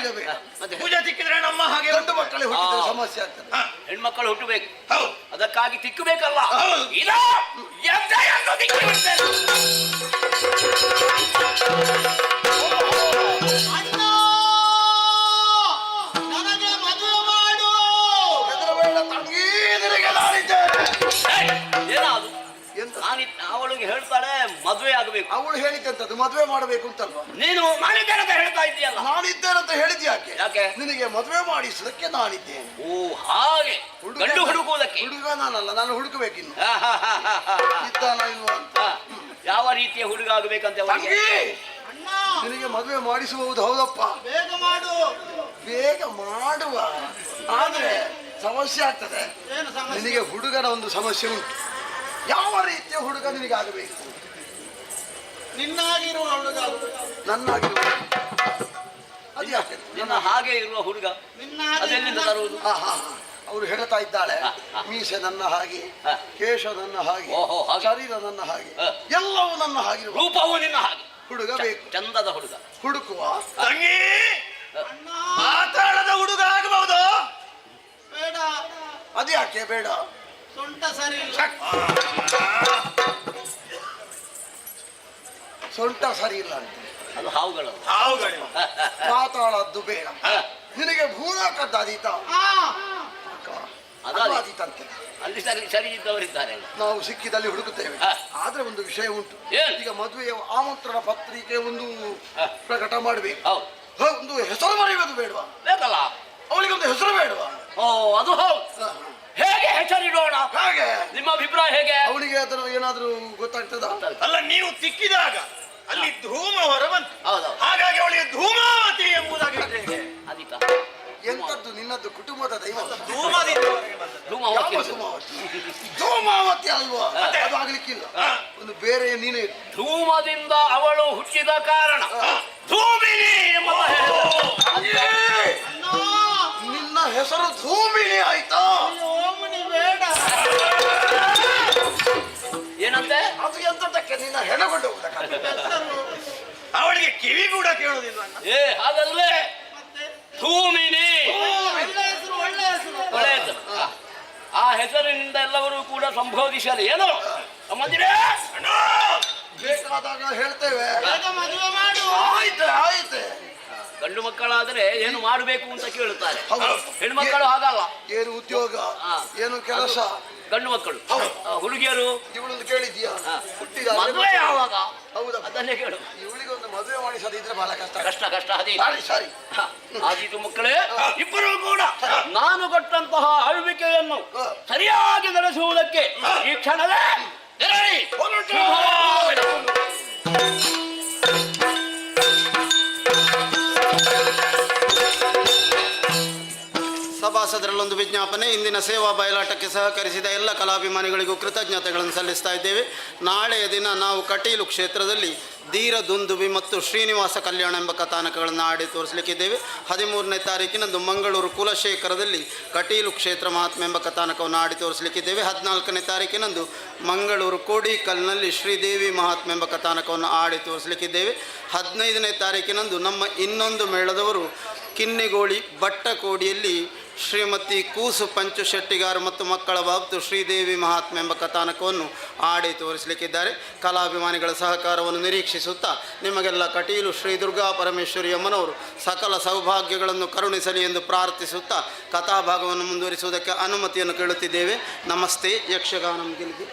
ಮತ್ತೆ ಭುಜ ತಿಕ್ಕಿದ್ರೆ ನಮ್ಮ ಹಾಗೆ ದೊಡ್ಡ ಮಕ್ಕಳೇ ಹುಟ್ಟಿದ್ರೆ ಸಮಸ್ಯೆ ಆಗ್ತದೆ. ಹೆಣ್ಮಕ್ಕಳು ಹುಟ್ಟಬೇಕು, ಹೌದು. ಅದಕ್ಕಾಗಿ ತಿಕ್ಕಬೇಕಲ್ಲ. ಹೌದು. ಇದು ಎದ್ದೆಯನ್ನು ತಿಕ್ಕಿ ಬಿಡ್ತೇನೆ. ನನಗೆ ಮದುವೆ ಮಾಡು. ಹೆದರಬೇಡ ತಂಗಿ, ನಿನಗೆ ನಾನಿದ್ದೇನೆ. ಏನಾದ್ರು ಎಂತ? ಅವಳಿಗೆ ಹೇಳ್ತಾಳೆ ಮದುವೆ ಆಗಬೇಕು. ಅವಳು ಹೇಳಿದ್ದಂತದ್ದು ಮದುವೆ ಮಾಡಬೇಕು ಅಂತಲ್ವಾ? ನೀನು ನಾನಿದ್ದೇನೆ ಅಂತ ಹೇಳ್ತಾ ಇದ್ದೀಯಲ್ಲ. ನಾನಿದ್ದೇನಂತ ಹೇಳಿದ್ ಯಾಕೆ? ಯಾಕೆ? ನಿನಗೆ ಮದುವೆ ಮಾಡಿಸುವುದಕ್ಕೆ ನಾನಿದ್ದೇನೆ. ಓ, ಹಾಗೆ ಗಂಡು ಹುಡುಕುವುದಕ್ಕೆ. ಹುಡುಗ ನಾನಲ್ಲ, ನಾನು ಹುಡುಕಬೇಕಿನ್ನು. ಇದ್ದಾನ ಇಲ್ವಾ ಅಂತ. ಯಾವ ರೀತಿಯ ಹುಡುಗ ಆಗಬೇಕಂತ ಅವಳಿಗೆ? ತಂಗಿ, ನಿನಗೆ ಮದುವೆ ಮಾಡಿಸಬಹುದು. ಹೌದಪ್ಪ, ಬೇಗ ಮಾಡು. ಬೇಗ ಮಾಡುವ. ಆದ್ರೆ ಸಮಸ್ಯೆ ಆಗ್ತದೆ. ಏನು ಸಮಸ್ಯೆ? ನಿನಗೆ ಹುಡುಗನ ಒಂದು ಸಮಸ್ಯೆ ಉಂಟು. ಯಾವ ರೀತಿಯ ಹುಡುಗ ನಿನಗಾಗಬೇಕು? ನಿನ್ನಾಗಿರುವ ಹುಡುಗ. ನನ್ನಾಗಿರುವ. ಅದು ಯಾಕೆ? ನಿನ್ನ ಹಾಗೆ ಇರುವ ಹುಡುಗ ಅದೆಲ್ಲಿಂದ ತರುವುದು? ಅವರು ಹೇಳ್ತಾ ಇದ್ದಾಳೆ, ಮೀಸೆ ನನ್ನ ಹಾಗೆ, ಕೇಶ ನನ್ನ ಹಾಗೆ, ಓಹೋ, ಹಾಗೆ. ಶರೀರ ನನ್ನ ಹಾಗೆ, ಎಲ್ಲವೂ ನನ್ನ ಹಾಗಿರುವ ರೂಪವು ನಿನ್ನ ಹಾಗೆ ಹುಡುಗ ಬೇಕು. ಚಂದದ ಹುಡುಗ ಹುಡುಕುವ. ತಂಗಿ, ಮಾತಾಡದ ಹುಡುಗ ಆಗಬಹುದು. ಬೇಡ. ಅದು ಯಾಕೆ ಬೇಡ? ಸೊಂಟ ಸರಿ ಇಲ್ಲ. ಸೊಂಟ ಸರಿ ಇಲ್ಲ ಅಂತ. ಅದು ಹಾವುಗಳು. ಮಾತಾಡದ್ದು ಬೇಡ. ನಿನಗೆ ಭೂಲೋಕದ್ದಾದೀತ ಅದಾದೀತಂತೆ. ಅಲ್ಲಿ ಸರಿ ಇದ್ದವರಿದ್ದಾರೆ. ನಾವು ಸಿಕ್ಕಿದಲ್ಲಿ ಹುಡುಕುತ್ತೇವೆ. ಆದ್ರೆ ಒಂದು ವಿಷಯ ಉಂಟು. ಈಗ ಮದುವೆಯ ಆಮಂತ್ರಣ ಪತ್ರಿಕೆ ಒಂದು ಪ್ರಕಟ ಮಾಡಬೇಕು. ಒಂದು ಹೆಸರು ಬರೆಯುವುದು ಬೇಡವಾ? ಬೇಕಲ್ಲ. ಅವಳಿಗೊಂದು ಹೆಸರು ಬೇಡವಾ? ಓ, ಅದು ಹೌದು. ಹೇಗೆ ಹೆಸರಿಡೋಣ? ಹಾಗೆ ನಿಮ್ಮ ಅಭಿಪ್ರಾಯ ಹೇಗೆ? ಅವಳಿಗೆ ಅದರ ಏನಾದ್ರೂ ಗೊತ್ತಾಗ್ತದ? ಅಲ್ಲ, ನೀವು ತಿಕ್ಕಿದಾಗ ಅಲ್ಲಿ ಧೂಮ ಹೊರ ಬಂತು. ಹೌದೌದು. ಹಾಗಾಗಿ ಅವಳಿಗೆ ಧೂಮಾವತಿ ಎಂಬುದಾಗಿ ಅದೀತ ಎಂತದ್ದು ನಿನ್ನದ್ದು ಕುಟುಂಬದ ದೈವ? ಧೂಮದಿಂದ ಯಾವ ಧೂಮಾವತಿ? ಧೂಮಾವತಿ ಅಲ್ವಾ? ಅದು ಆಗ್ಲಿಕ್ಕಿಲ್ಲ. ಒಂದು ಬೇರೆ ನೀನೇ. ಧೂಮದಿಂದ ಅವಳು ಹುಟ್ಟಿದ ಕಾರಣ ಧೂಮಿನಿ ಎಂಬ ನಿನ್ನ ಹೆಸರು ಧೂಮಿನಿ ಆಯ್ತಾ? ಓಮನಿ ಬೇಡ. ಏನಂತೆ? ಅದು ಎಂತದಕ್ಕೆ ನಿನ್ನ ಹೆಣಗೊಂಡು ಹೋಗುದಕ್ಕೆ? ಅವಳಿಗೆ ಕಿವಿ ಕೂಡ ಕೇಳುವುದಿಲ್ಲ. ಏ, ಹಾಗಲ್ವೇ? ಧೂಮಿನಿ ಒಳ್ಳೆ ಹೆಸರು, ಒಳ್ಳೆ ಹೆಸರು. ಒಳ್ಳೆಯದು. ಆ ಹೆಸರಿನಿಂದ ಎಲ್ಲರೂ ಕೂಡ ಸಂಬೋಧಿಸಲಿ. ಏನು ಸಂಬಂಧಿರೇ? ಬೇಕಾದಾಗ ಹೇಳ್ತೇವೆ. ಬೇಗ ಮದುವೆ ಮಾಡು. ಆಯ್ತೆ. ಗಂಡು ಮಕ್ಕಳಾದ್ರೆ ಏನು ಮಾಡಬೇಕು ಅಂತ ಕೇಳುತ್ತಾರೆ. ಹೌದು. ಹೆಣ್ಮಕ್ಕಳು ಹಾಗಲ್ಲ. ಏನು ಉದ್ಯೋಗ, ಏನು ಕೆಲಸ. ಗಂಡು ಮಕ್ಕಳು. ಹುಡುಗಿಯರು ಇವಳೊಂದು ಕೇಳಿದ್ಯಾ? ಮದುವೆ ಯಾವಾಗ? ಹೌದಾ? ಅದನ್ನೇ ಕೇಳು. ಇವಳಿಗೆ ಒಂದು ಮದುವೆ ಮಾಡಿಸದಿದ್ರೆ ಬಹಳ ಕಷ್ಟ. ಕಷ್ಟ ಅದೇ. ಸರಿ. ಆದೀತು ಮಕ್ಕಳೇ, ಇಬ್ಬರೂ ಕೂಡ ನಾನು ಕೊಟ್ಟಂತಹ ಆಳ್ವಿಕೆಯನ್ನು ಸರಿಯಾಗಿ ನಡೆಸುವುದಕ್ಕೆ ಈ ಕ್ಷಣವೇ ತೆರಳಿ. ಸಭಾಸದರಲ್ಲೊಂದು ವಿಜ್ಞಾಪನೆ. ಇಂದಿನ ಸೇವಾ ಬಯಲಾಟಕ್ಕೆ ಸಹಕರಿಸಿದ ಎಲ್ಲ ಕಲಾಭಿಮಾನಿಗಳಿಗೂ ಕೃತಜ್ಞತೆಗಳನ್ನು ಸಲ್ಲಿಸ್ತಾ ಇದ್ದೇವೆ. ನಾಳೆಯ ದಿನ ನಾವು ಕಟೀಲು ಕ್ಷೇತ್ರದಲ್ಲಿ ಧೀರ ದುಂದುಬಿ ಮತ್ತು ಶ್ರೀನಿವಾಸ ಕಲ್ಯಾಣ ಎಂಬ ಕಥಾನಕಗಳನ್ನು ಆಡಿ ತೋರಿಸಲಿಕ್ಕಿದ್ದೇವೆ. 13ನೇ ತಾರೀಕಿನಂದು ಮಂಗಳೂರು ಕುಲಶೇಖರದಲ್ಲಿ ಕಟೀಲು ಕ್ಷೇತ್ರ ಮಹಾತ್ಮೆ ಎಂಬ ಕಥಾನಕವನ್ನು ಆಡಿ ತೋರಿಸಲಿಕ್ಕಿದ್ದೇವೆ. 14ನೇ ತಾರೀಕಿನಂದು ಮಂಗಳೂರು ಕೋಡಿಕಲ್ನಲ್ಲಿ ಶ್ರೀದೇವಿ ಮಹಾತ್ಮೆ ಎಂಬ ಕಥಾನಕವನ್ನು ಆಡಿ ತೋರಿಸಲಿಕ್ಕಿದ್ದೇವೆ. 15ನೇ ತಾರೀಕಿನಂದು ನಮ್ಮ ಇನ್ನೊಂದು ಮೇಳದವರು ಕಿನ್ನಿಗೋಳಿ ಬಟ್ಟಕೋಡಿಯಲ್ಲಿ ಶ್ರೀಮತಿ ಕೂಸು ಪಂಚು ಶೆಟ್ಟಿಗಾರ್ ಮತ್ತು ಮಕ್ಕಳ ಬಾಬ್ತು ಶ್ರೀದೇವಿ ಮಹಾತ್ಮೆ ಎಂಬ ಕಥಾನಕವನ್ನು ಆಡಿ ತೋರಿಸಲಿಕ್ಕಿದ್ದಾರೆ. ಕಲಾಭಿಮಾನಿಗಳ ಸಹಕಾರವನ್ನು ನಿರೀಕ್ಷಿಸುತ್ತಾ ನಿಮಗೆಲ್ಲ ಕಟೀಲು ಶ್ರೀ ದುರ್ಗಾ ಪರಮೇಶ್ವರಿ ಅಮ್ಮನವರು ಸಕಲ ಸೌಭಾಗ್ಯಗಳನ್ನು ಕರುಣಿಸಲಿ ಎಂದು ಪ್ರಾರ್ಥಿಸುತ್ತಾ ಕಥಾಭಾಗವನ್ನು ಮುಂದುವರಿಸುವುದಕ್ಕೆ ಅನುಮತಿಯನ್ನು ಕೇಳುತ್ತಿದ್ದೇವೆ. ನಮಸ್ತೆ. ಯಕ್ಷಗಾನಂ ಗೆಲ್ಗೆ.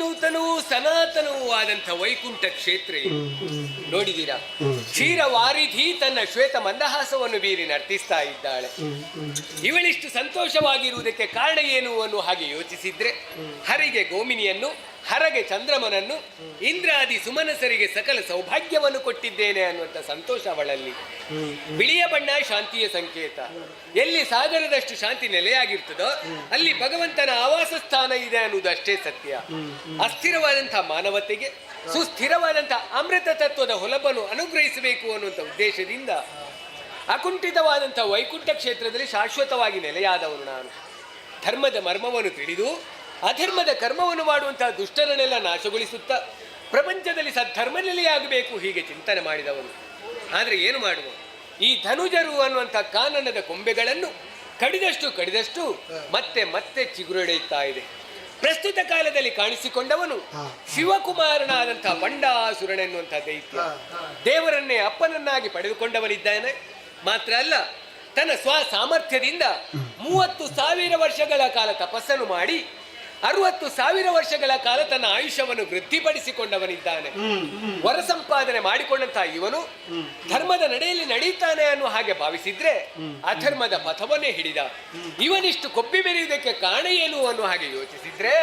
ನೂತನವೂ ಸನಾತನವೂ ಆದಂಥ ವೈಕುಂಠ ಕ್ಷೇತ್ರ ನೋಡಿದ್ದೀರಾ? ಕ್ಷೀರವಾರಿಧಿ ತನ್ನ ಶ್ವೇತ ಮಂದಹಾಸವನ್ನು ಬೀರಿ ನರ್ತಿಸ್ತಾ ಇದ್ದಾಳೆ. ಇವಳಿಷ್ಟು ಸಂತೋಷವಾಗಿರುವುದಕ್ಕೆ ಕಾರಣ ಏನು ಅನ್ನೋ ಹಾಗೆ ಯೋಚಿಸಿದ್ರೆ, ಹರಿಗೆ ಗೋಮಿನಿಯನ್ನು, ಹರಗೆ ಚಂದ್ರಮನನ್ನು, ಇಂದ್ರಾದಿ ಸುಮನಸರಿಗೆ ಸಕಲ ಸೌಭಾಗ್ಯವನ್ನು ಕೊಟ್ಟಿದ್ದೇನೆ ಅನ್ನುವಂಥ ಸಂತೋಷ ಅವಳಲ್ಲಿ. ಬಿಳಿಯ ಬಣ್ಣ ಶಾಂತಿಯ ಸಂಕೇತ. ಎಲ್ಲಿ ಸಾಗರದಷ್ಟು ಶಾಂತಿ ನೆಲೆಯಾಗಿರ್ತದೋ ಅಲ್ಲಿ ಭಗವಂತನ ಆವಾಸ ಸ್ಥಾನ ಇದೆ ಅನ್ನುವುದು ಅಷ್ಟೇ ಸತ್ಯ. ಅಸ್ಥಿರವಾದಂತಹ ಮಾನವತೆಗೆ ಸುಸ್ಥಿರವಾದಂತಹ ಅಮೃತ ತತ್ವದ ಹೊಲಬನ್ನು ಅನುಗ್ರಹಿಸಬೇಕು ಅನ್ನುವಂಥ ಉದ್ದೇಶದಿಂದ ಅಕುಂಠಿತವಾದಂತಹ ವೈಕುಂಠ ಕ್ಷೇತ್ರದಲ್ಲಿ ಶಾಶ್ವತವಾಗಿ ನೆಲೆಯಾದವನು ನಾನು. ಧರ್ಮದ ಮರ್ಮವನ್ನು ತಿಳಿದು ಅಧರ್ಮದ ಕರ್ಮವನ್ನು ಮಾಡುವಂತಹ ದುಷ್ಟರನ್ನೆಲ್ಲ ನಾಶಗೊಳಿಸುತ್ತಾ ಪ್ರಪಂಚದಲ್ಲಿ ಸದ್ಧರ್ಮ ನೆಲೆಯಾಗಬೇಕು ಹೀಗೆ ಚಿಂತನೆ ಮಾಡಿದವನು. ಆದರೆ ಏನು ಮಾಡುವ, ಈ ಧನುಜರು ಅನ್ನುವಂಥ ಕಾನನದ ಕೊಂಬೆಗಳನ್ನು ಕಡಿದಷ್ಟು ಮತ್ತೆ ಮತ್ತೆ ಚಿಗುರೊಡೆಯುತ್ತಾ ಇದೆ. ಪ್ರಸ್ತುತ ಕಾಲದಲ್ಲಿ ಕಾಣಿಸಿಕೊಂಡವನು ಶಿವಕುಮಾರನಾದಂತಹ ಬಂಡಾಸುರನೆನ್ನುವಂಥ ದೈತ್ಯ. ದೇವರನ್ನೇ ಅಪ್ಪನನ್ನಾಗಿ ಪಡೆದುಕೊಂಡವನಿದ್ದಾನೆ. ಮಾತ್ರ ಅಲ್ಲ, ತನ್ನ ಸಾಮರ್ಥ್ಯದಿಂದ 30,000 ವರ್ಷಗಳ ಕಾಲ ತಪಸ್ಸನ್ನು ಮಾಡಿ 60,000 ವರ್ಷಗಳ ಕಾಲ ತನ್ನ ಆಯುಷ್ಯವನ್ನು ವೃದ್ಧಿಪಡಿಸಿಕೊಂಡವನಿದ್ದಾನೆ. ವರ ಸಂಪಾದನೆ ಮಾಡಿಕೊಂಡಂತಹ ಇವನು ಧರ್ಮದ ನಡೆಯಲ್ಲಿ ನಡೀತಾನೆ ಅನ್ನುವ ಹಾಗೆ ಭಾವಿಸಿದ್ರೆ ಅಧರ್ಮದ ಪಥವನ್ನೇ ಹಿಡಿದ. ಇವನಿಷ್ಟು ಕೊಬ್ಬಿ ಬೆರೆಯುವುದಕ್ಕೆ ಕಾರಣ ಏನು ಅನ್ನುವ ಹಾಗೆ ಯೋಚಿಸಿದ್ರೆ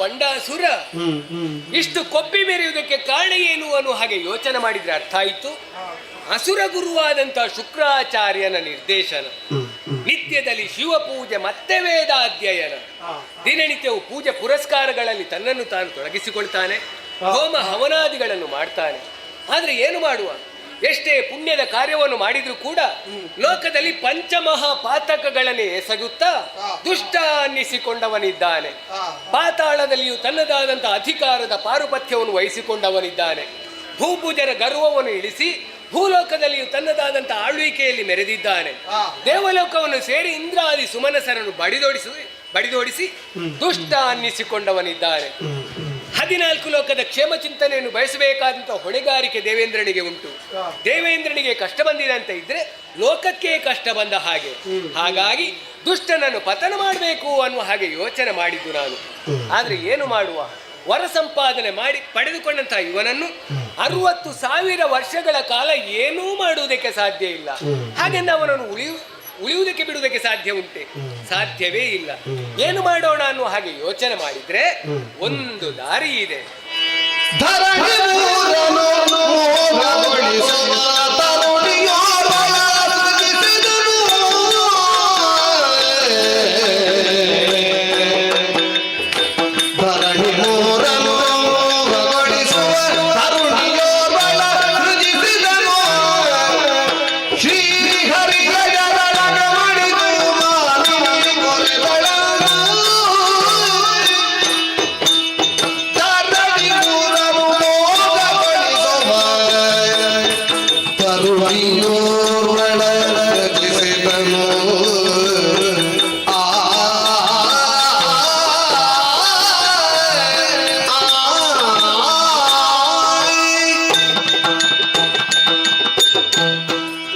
ಬಂಡಾಸುರ ಇಷ್ಟು ಕೊಬ್ಬಿ ಮೆರೆಯುವುದಕ್ಕೆ ಕಾರಣ ಏನು ಅನ್ನೋ ಹಾಗೆ ಯೋಚನೆ ಮಾಡಿದ್ರೆ ಅರ್ಥ ಆಯಿತು. ಅಸುರ ಗುರುವಾದಂಥ ಶುಕ್ರಾಚಾರ್ಯನ ನಿರ್ದೇಶನ, ನಿತ್ಯದಲ್ಲಿ ಶಿವಪೂಜೆ ಮತ್ತೆ ವೇದಾಧ್ಯಯನ, ದಿನನಿತ್ಯವು ಪೂಜೆ ಪುರಸ್ಕಾರಗಳಲ್ಲಿ ತನ್ನನ್ನು ತಾನು ತೊಡಗಿಸಿಕೊಳ್ತಾನೆ, ಹೋಮ ಹವನಾದಿಗಳನ್ನು ಮಾಡ್ತಾನೆ. ಆದರೆ ಏನು ಮಾಡುವ, ಎಷ್ಟೇ ಪುಣ್ಯದ ಕಾರ್ಯವನ್ನು ಮಾಡಿದ್ರೂ ಕೂಡ ಲೋಕದಲ್ಲಿ ಪಂಚಮಹಾಪಾತಕಗಳನ್ನೇ ಎಸಗುತ್ತಾ ದುಷ್ಟ ಅನ್ನಿಸಿಕೊಂಡವನಿದ್ದಾನೆ. ಪಾತಾಳದಲ್ಲಿಯೂ ತನ್ನದಾದಂಥ ಅಧಿಕಾರದ ಪಾರುಪತ್ಯವನ್ನು ವಹಿಸಿಕೊಂಡವನಿದ್ದಾನೆ. ಭೂಭುಜರ ಗರ್ವವನ್ನು ಇಳಿಸಿ ಭೂಲೋಕದಲ್ಲಿಯೂ ತನ್ನದಾದಂಥ ಆಳ್ವಿಕೆಯಲ್ಲಿ ಮೆರೆದಿದ್ದಾನೆ. ದೇವಲೋಕವನ್ನು ಸೇರಿ ಇಂದ್ರಾದಿ ಸುಮನಸರನ್ನು ಬಡಿದೋಡಿಸಿ ದುಷ್ಟ ಅನ್ನಿಸಿಕೊಂಡವನಿದ್ದಾನೆ. 14 ಲೋಕದ ಕ್ಷೇಮ ಚಿಂತನೆಯನ್ನು ಬಯಸಬೇಕಾದಂಥ ಹೊಣೆಗಾರಿಕೆ ದೇವೇಂದ್ರನಿಗೆ ಉಂಟು. ದೇವೇಂದ್ರನಿಗೆ ಕಷ್ಟ ಬಂದಿದೆ ಅಂತ ಇದ್ರೆ ಲೋಕಕ್ಕೆ ಕಷ್ಟ ಬಂದ ಹಾಗೆ. ಹಾಗಾಗಿ ದುಷ್ಟನನ್ನು ಪತನ ಮಾಡಬೇಕು ಅನ್ನುವ ಹಾಗೆ ಯೋಚನೆ ಮಾಡಿದ್ದು ನಾನು. ಆದ್ರೆ ಏನು ಮಾಡುವ, ವರ ಸಂಪಾದನೆ ಮಾಡಿ ಪಡೆದುಕೊಂಡಂತಹ ಇವನನ್ನು 60,000 ವರ್ಷಗಳ ಕಾಲ ಏನೂ ಮಾಡುವುದಕ್ಕೆ ಸಾಧ್ಯ ಇಲ್ಲ. ಹಾಗೆಂದು ಅವನನ್ನು ಉಳಿಯುವುದಕ್ಕೆ ಬಿಡುವುದಕ್ಕೆ ಸಾಧ್ಯ ಉಂಟೆ? ಸಾಧ್ಯವೇ ಇಲ್ಲ. ಏನು ಮಾಡೋಣ ಅನ್ನುವ ಹಾಗೆ ಯೋಚನೆ ಮಾಡಿದ್ರೆ ಒಂದು ದಾರಿ ಇದೆ.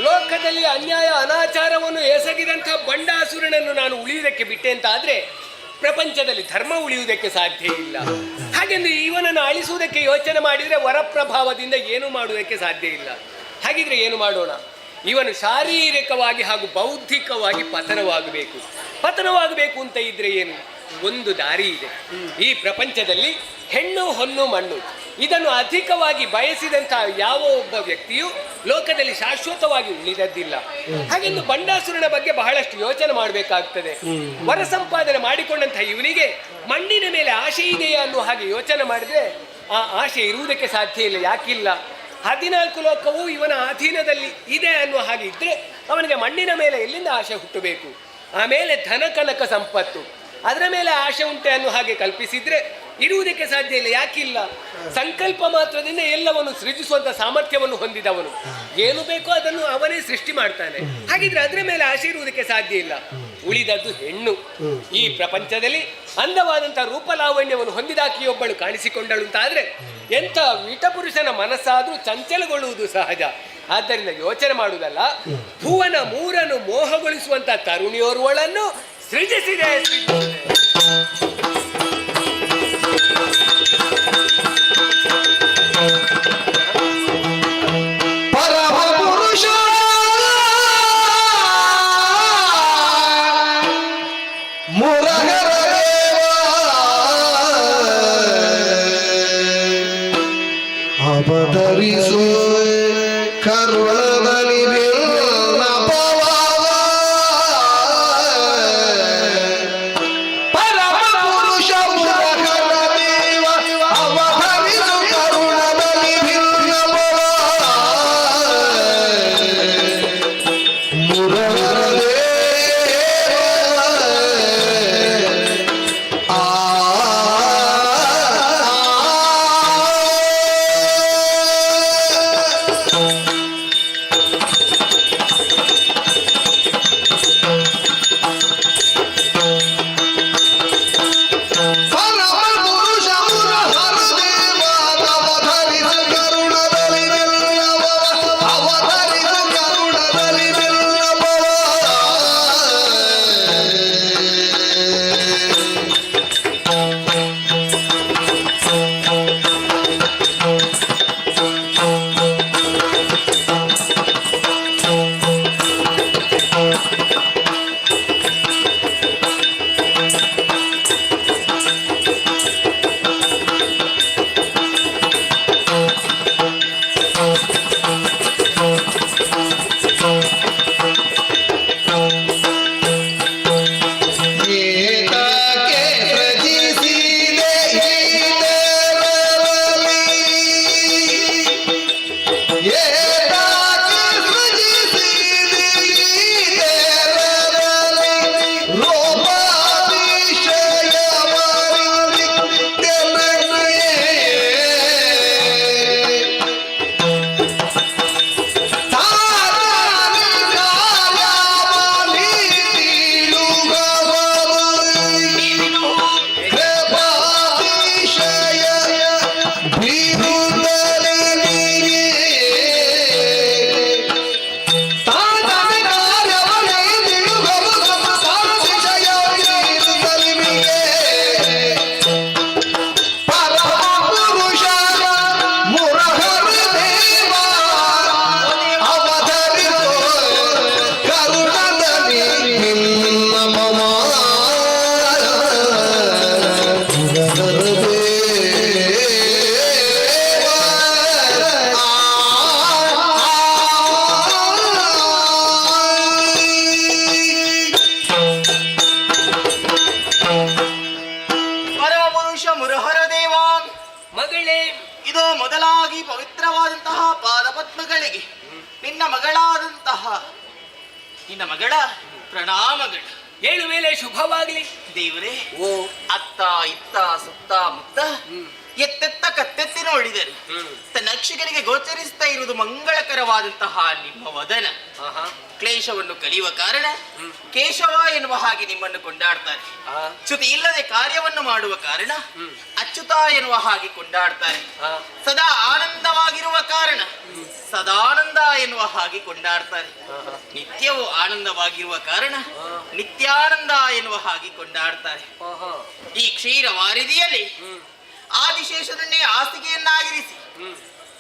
ಲೋಕದಲ್ಲಿ ಅನ್ಯಾಯ ಅನಾಚಾರವನ್ನು ಎಸಗಿದಂಥ ಬಂಡಾಸುರನನ್ನು ನಾನು ಉಳಿಯುವುದಕ್ಕೆ ಬಿಟ್ಟೆ ಅಂತ ಆದ್ರೆ ಪ್ರಪಂಚದಲ್ಲಿ ಧರ್ಮ ಉಳಿಯುವುದಕ್ಕೆ ಸಾಧ್ಯ ಇಲ್ಲ. ಹಾಗೆಂದು ಇವನನ್ನು ಅಳಿಸುವುದಕ್ಕೆ ಯೋಚನೆ ಮಾಡಿದರೆ ವರಪ್ರಭಾವದಿಂದ ಏನು ಮಾಡುವುದಕ್ಕೆ ಸಾಧ್ಯ ಇಲ್ಲ. ಹಾಗಿದ್ರೆ ಏನು ಮಾಡೋಣ? ಇವನು ಶಾರೀರಿಕವಾಗಿ ಹಾಗೂ ಬೌದ್ಧಿಕವಾಗಿ ಪತನವಾಗಬೇಕು ಅಂತ ಇದ್ರೆ ಏನು? ಒಂದು ದಾರಿ ಇದೆ. ಈ ಪ್ರಪಂಚದಲ್ಲಿ ಹೆಣ್ಣು ಹೊನ್ನು ಮಣ್ಣು ಇದನ್ನು ಅಧಿಕವಾಗಿ ಬಯಸಿದಂತಹ ಯಾವ ಒಬ್ಬ ವ್ಯಕ್ತಿಯು ಲೋಕದಲ್ಲಿ ಶಾಶ್ವತವಾಗಿ ಉಳಿದದ್ದಿಲ್ಲ. ಹಾಗೆಂದು ಬಂಡಾಸುರನ ಬಗ್ಗೆ ಬಹಳಷ್ಟು ಯೋಚನೆ ಮಾಡಬೇಕಾಗ್ತದೆ. ವರ ಸಂಪಾದನೆ ಮಾಡಿಕೊಂಡಂತಹ ಇವನಿಗೆ ಮಣ್ಣಿನ ಮೇಲೆ ಆಶೆ ಇದೆಯಾ ಅನ್ನೋ ಹಾಗೆ ಯೋಚನೆ ಮಾಡಿದ್ರೆ ಆ ಆಶೆ ಇರುವುದಕ್ಕೆ ಸಾಧ್ಯ ಇಲ್ಲ. ಯಾಕಿಲ್ಲ? 14 ಲೋಕವು ಇವನ ಅಧೀನದಲ್ಲಿ ಇದೆ ಅನ್ನುವ ಹಾಗೆ ಇದ್ರೆ ಅವನಿಗೆ ಮಣ್ಣಿನ ಮೇಲೆ ಎಲ್ಲಿಂದ ಆಶೆ ಹುಟ್ಟಬೇಕು? ಆಮೇಲೆ ಧನ ಕನಕ ಸಂಪತ್ತು ಅದರ ಮೇಲೆ ಆಶೆ ಉಂಟೆ ಅನ್ನೋ ಹಾಗೆ ಕಲ್ಪಿಸಿದ್ರೆ ಇರುವುದಕ್ಕೆ ಸಾಧ್ಯ ಇಲ್ಲ. ಯಾಕಿಲ್ಲ? ಸಂಕಲ್ಪ ಮಾತ್ರದಿಂದ ಎಲ್ಲವನ್ನು ಸೃಜಿಸುವಂತ ಸಾಮರ್ಥ್ಯವನ್ನು ಹೊಂದಿದವನು. ಏನು ಬೇಕೋ ಅದನ್ನು ಅವನೇ ಸೃಷ್ಟಿ ಮಾಡ್ತಾನೆ. ಹಾಗಿದ್ರೆ ಅದರ ಮೇಲೆ ಆಶೆ ಇರುವುದಕ್ಕೆ ಸಾಧ್ಯ ಇಲ್ಲ. ಉಳಿದದ್ದು ಹೆಣ್ಣು. ಈ ಪ್ರಪಂಚದಲ್ಲಿ ಅಂದವಾದಂತಹ ರೂಪಲಾವಣ್ಯವನ್ನು ಹೊಂದಿದಾಕಿಯೊಬ್ಬಳು ಕಾಣಿಸಿಕೊಂಡಳು ಅಂತಾದ್ರೆ ಎಂಥ ವಿಟಪುರುಷನ ಮನಸ್ಸಾದ್ರೂ ಚಂಚಲಗೊಳ್ಳುವುದು ಸಹಜ. ಆದ್ದರಿಂದ ಯೋಚನೆ ಮಾಡುವುದಲ್ಲ, ಭುವನ ಮೂರನ್ನು ಮೋಹಗೊಳಿಸುವಂತ ತರುಣಿಯೋರ್ವಳನ್ನು ಸೃಜಿಸಿದೆ. ಅವತರಿಸು ಕರುಣದಲ್ಲಿ ಪರಮ ಪುರುಷ ಮುರಹರ ದೇವ ಅವತರಿಸು ಕರುಣದಲ್ಲಿ ಮುರಹರ ಮಗಳೇ, ಇದು ಮೊದಲಾಗಿ ಪವಿತ್ರವಾದಂತಹ ಪಾದಪದ್ಮಗಳಿಗೆ ನಿನ್ನ ಮಗಳ ಪ್ರಣಾಮಗಳು. ಏಳು ವೇಳೆ ಶುಭವಾಗ್ಲಿ. ದೇವರೇ, ಅತ್ತ ಇತ್ತ ಸುತ್ತ ಮುತ್ತ ಎತ್ತೆತ್ತ ಕತ್ತೆತ್ತಿ ನೋಡಿದರು ತನ್ನ ಅಕ್ಷಿಗಳಿಗೆ ಗೋಚರಿಸ್ತಾ ಇರುವುದು ಮಂಗಳಕರವಾದಂತಹ ನಿಮ್ಮ ವದನ. ಕ್ಲೇಶವನ್ನು ಕಲಿಯುವ ಕಾರಣ ಕೇಶವ ಎನ್ನುವ ಹಾಗೆ ನಿಮ್ಮನ್ನು ಕೊಂಡಾಡ್ತಾರೆ. ಚ್ಯುತಿ ಇಲ್ಲದೆ ಕಾರ್ಯವನ್ನು ಮಾಡುವ ಕಾರಣ ಅಚ್ಯುತ ಎನ್ನುವ ಹಾಗೆ ಕೊಂಡಾಡ್ತಾರೆ. ಸದಾ ಆನಂದವಾಗಿರುವ ಕಾರಣ ಸದಾನಂದ ಎನ್ನುವ ಹಾಗೆ ಕೊಂಡಾಡ್ತಾರೆ. ನಿತ್ಯವೂ ಆನಂದವಾಗಿರುವ ಕಾರಣ ನಿತ್ಯಾನಂದ ಎನ್ನುವ ಹಾಗೆ ಕೊಂಡಾಡ್ತಾರೆ. ಈ ಕ್ಷೀರ ವಾರಿದಿಯಲ್ಲಿ ಆದಿಶೇಷನನ್ನೇ ಹಾಸಿಗೆಯನ್ನಾಗಿರಿಸಿ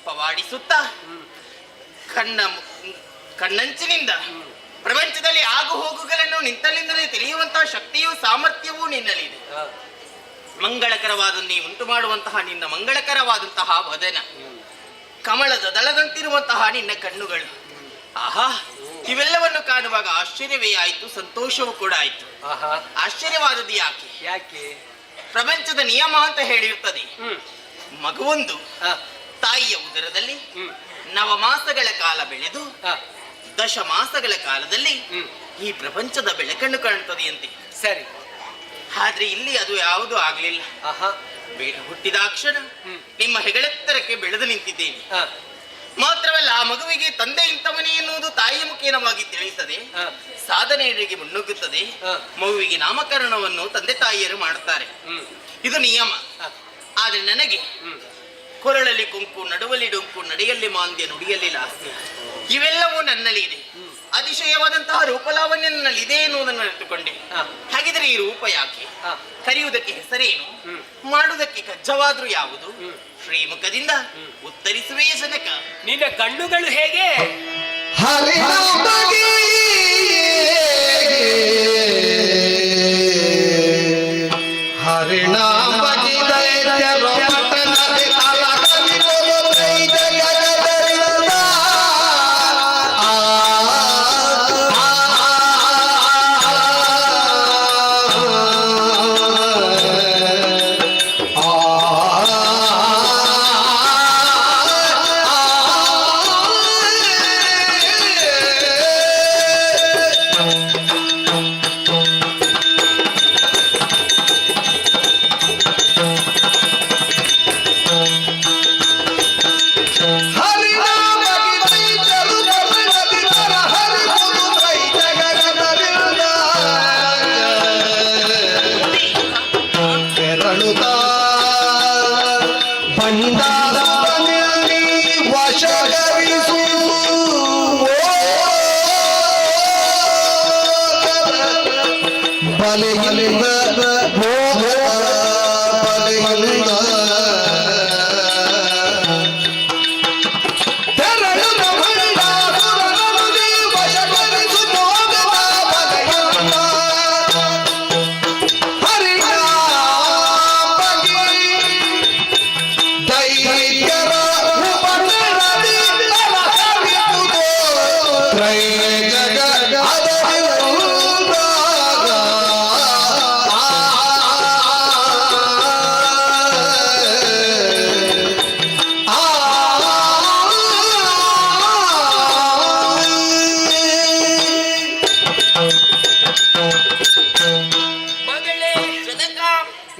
ಪವಾಡಿಸುತ್ತ ಕಣ್ಣಂಚಿನಿಂದ ಪ್ರಪಂಚದಲ್ಲಿ ಆಗು ಹೋಗುಗಳನ್ನು ನಿಂತಲ್ಲಿಂದಲೇ ತಿಳಿಯುವಂತಹ ಶಕ್ತಿಯೂ ಸಾಮರ್ಥ್ಯವೂ ನಿನ್ನಲ್ಲಿದೆ. ಮಂಗಳಕರವಾದನ್ನೇ ಉಂಟು ಮಾಡುವಂತಹ ನಿನ್ನ ಮಂಗಳಕರವಾದಂತಹ ವದನ, ಕಮಲದ ದಳದಂತಿರುವಂತಹ ನಿನ್ನ ಕಣ್ಣುಗಳು, ಆಹಾ, ಇವೆಲ್ಲವನ್ನು ಕಾಣುವಾಗ ಆಶ್ಚರ್ಯವೇ ಆಯಿತು, ಸಂತೋಷವೂ ಕೂಡ ಆಯಿತು. ಆಶ್ಚರ್ಯವಾದದ್ದು ಯಾಕೆ? ಪ್ರಪಂಚದ ನಿಯಮ ಅಂತ ಹೇಳಿರ್ತದೆ. ಮಗುವೊಂದು ತಾಯಿಯ ಉದರದಲ್ಲಿ 9 ಮಾಸಗಳ ಕಾಲ ಬೆಳೆದು 10 ಮಾಸಗಳ ಕಾಲದಲ್ಲಿ ಈ ಪ್ರಪಂಚದ ಬೆಳಕನ್ನು ಕಾಣುತ್ತದೆಯಂತೆ. ಸರಿ, ಆದ್ರೆ ಇಲ್ಲಿ ಅದು ಯಾವುದೂ ಆಗ್ಲಿಲ್ಲ. ಹುಟ್ಟಿದಾಕ್ಷಣ ನಿಮ್ಮ ಹೆಗಳೆತ್ತರಕ್ಕೆ ಬೆಳೆದು ನಿಂತಿದ್ದೇನೆ. ಮಾತ್ರವಲ್ಲ, ಆ ಮಗುವಿಗೆ ತಂದೆ ಇಂಥವನೇ ಎನ್ನುವುದು ತಾಯಿಯ ಮುಖೇನವಾಗಿ ತಿಳಿಯುತ್ತದೆ. ಸಾಧನೆಯರಿಗೆ ಮುನ್ನುಗ್ಗುತ್ತದೆ. ಮಗುವಿಗೆ ನಾಮಕರಣವನ್ನು ತಂದೆ ತಾಯಿಯರು ಮಾಡುತ್ತಾರೆ. ಇದು ನಿಯಮ. ಆದ್ರೆ ನನಗೆ ಕೊರಳಲ್ಲಿ ಕೊಂಕು, ನಡುವಲ್ಲಿ ಡೊಂಕು, ನಡೆಯಲ್ಲಿ ಮಾಂದ್ಯ, ನುಡಿಯಲ್ಲಿ ಲಾಸ್ಯ, ಇವೆಲ್ಲವೂ ನನ್ನಲ್ಲಿ ಇದೆ. ಅತಿಶಯವಾದಂತಹ ರೂಪಲಾವಣ್ಯ ನನ್ನಲ್ಲಿ ಇದೆ ಎನ್ನುವುದನ್ನು ಅರಿತುಕೊಂಡೆ. ಹಾಗಿದ್ರೆ ಈ ರೂಪ ಯಾಕೆ? ಕರೆಯುವುದಕ್ಕೆ ಹೆಸರೇನು? ಮಾಡುವುದಕ್ಕೆ ಕಜ್ಜವಾದ್ರೂ ಯಾವುದು? ಶ್ರೀಮುಖದಿಂದ ಉತ್ತರಿಸುವೆ ಜನಕ. ನಿನ್ನ ಕಣ್ಣುಗಳು ಹೇಗೆ?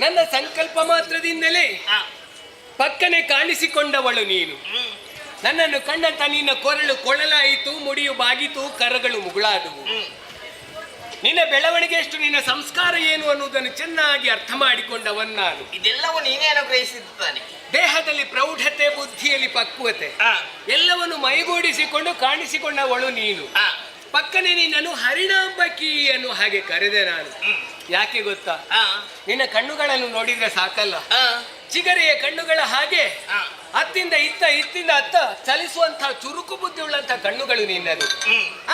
ನನ್ನ ಸಂಕಲ್ಪ ಮಾತ್ರದಿಂದಲೇ ಪಕ್ಕನೆ ಕಾಣಿಸಿಕೊಂಡವಳು ನೀನು. ನನ್ನನ್ನು ಕಂಡಂತ ನಿನ್ನ ಕೊರಳು ಕೊಳಲಾಯಿತು, ಮುಡಿಯು ಬಾಗಿತು, ಕರಗಳು ಮುಗುಳಾದವು. ನಿನ್ನ ಬೆಳವಣಿಗೆ ಎಷ್ಟು, ನಿನ್ನ ಸಂಸ್ಕಾರ ಏನು ಅನ್ನುವುದನ್ನು ಚೆನ್ನಾಗಿ ಅರ್ಥ ಮಾಡಿಕೊಂಡವನ್ ನಾನು. ಇದೆಲ್ಲವೂ ನೀನೇ ಅನುಗ್ರಹಿಸಿದ್ದಾನೆ. ದೇಹದಲ್ಲಿ ಪ್ರೌಢತೆ, ಬುದ್ಧಿಯಲ್ಲಿ ಪಕ್ವತೆ, ಎಲ್ಲವನ್ನು ಮೈಗೂಡಿಸಿಕೊಂಡು ಕಾಣಿಸಿಕೊಂಡವಳು ನೀನು. ಪಕ್ಕನೆ ನಿನ್ನನ್ನು ಹರಿಣಾಂಬಕಿ ಅನ್ನೋ ಹಾಗೆ ಕರೆದೆ ನಾನು. ಯಾಕೆ ಗೊತ್ತಾ? ನಿನ್ನ ಕಣ್ಣುಗಳನ್ನು ನೋಡಿದ್ರೆ ಸಾಕಲ್ಲ, ಚಿಗರೆಯ ಕಣ್ಣುಗಳ ಹಾಗೆ ಅತ್ತಿಂದ ಇತ್ತ ಇತ್ತಿಂದ ಅತ್ತ ಚಲಿಸುವಂತಹ ಚುರುಕು ಬುದ್ಧಿ ಉಳ್ಳಂತಹ ಕಣ್ಣುಗಳು ನಿನ್ನದು.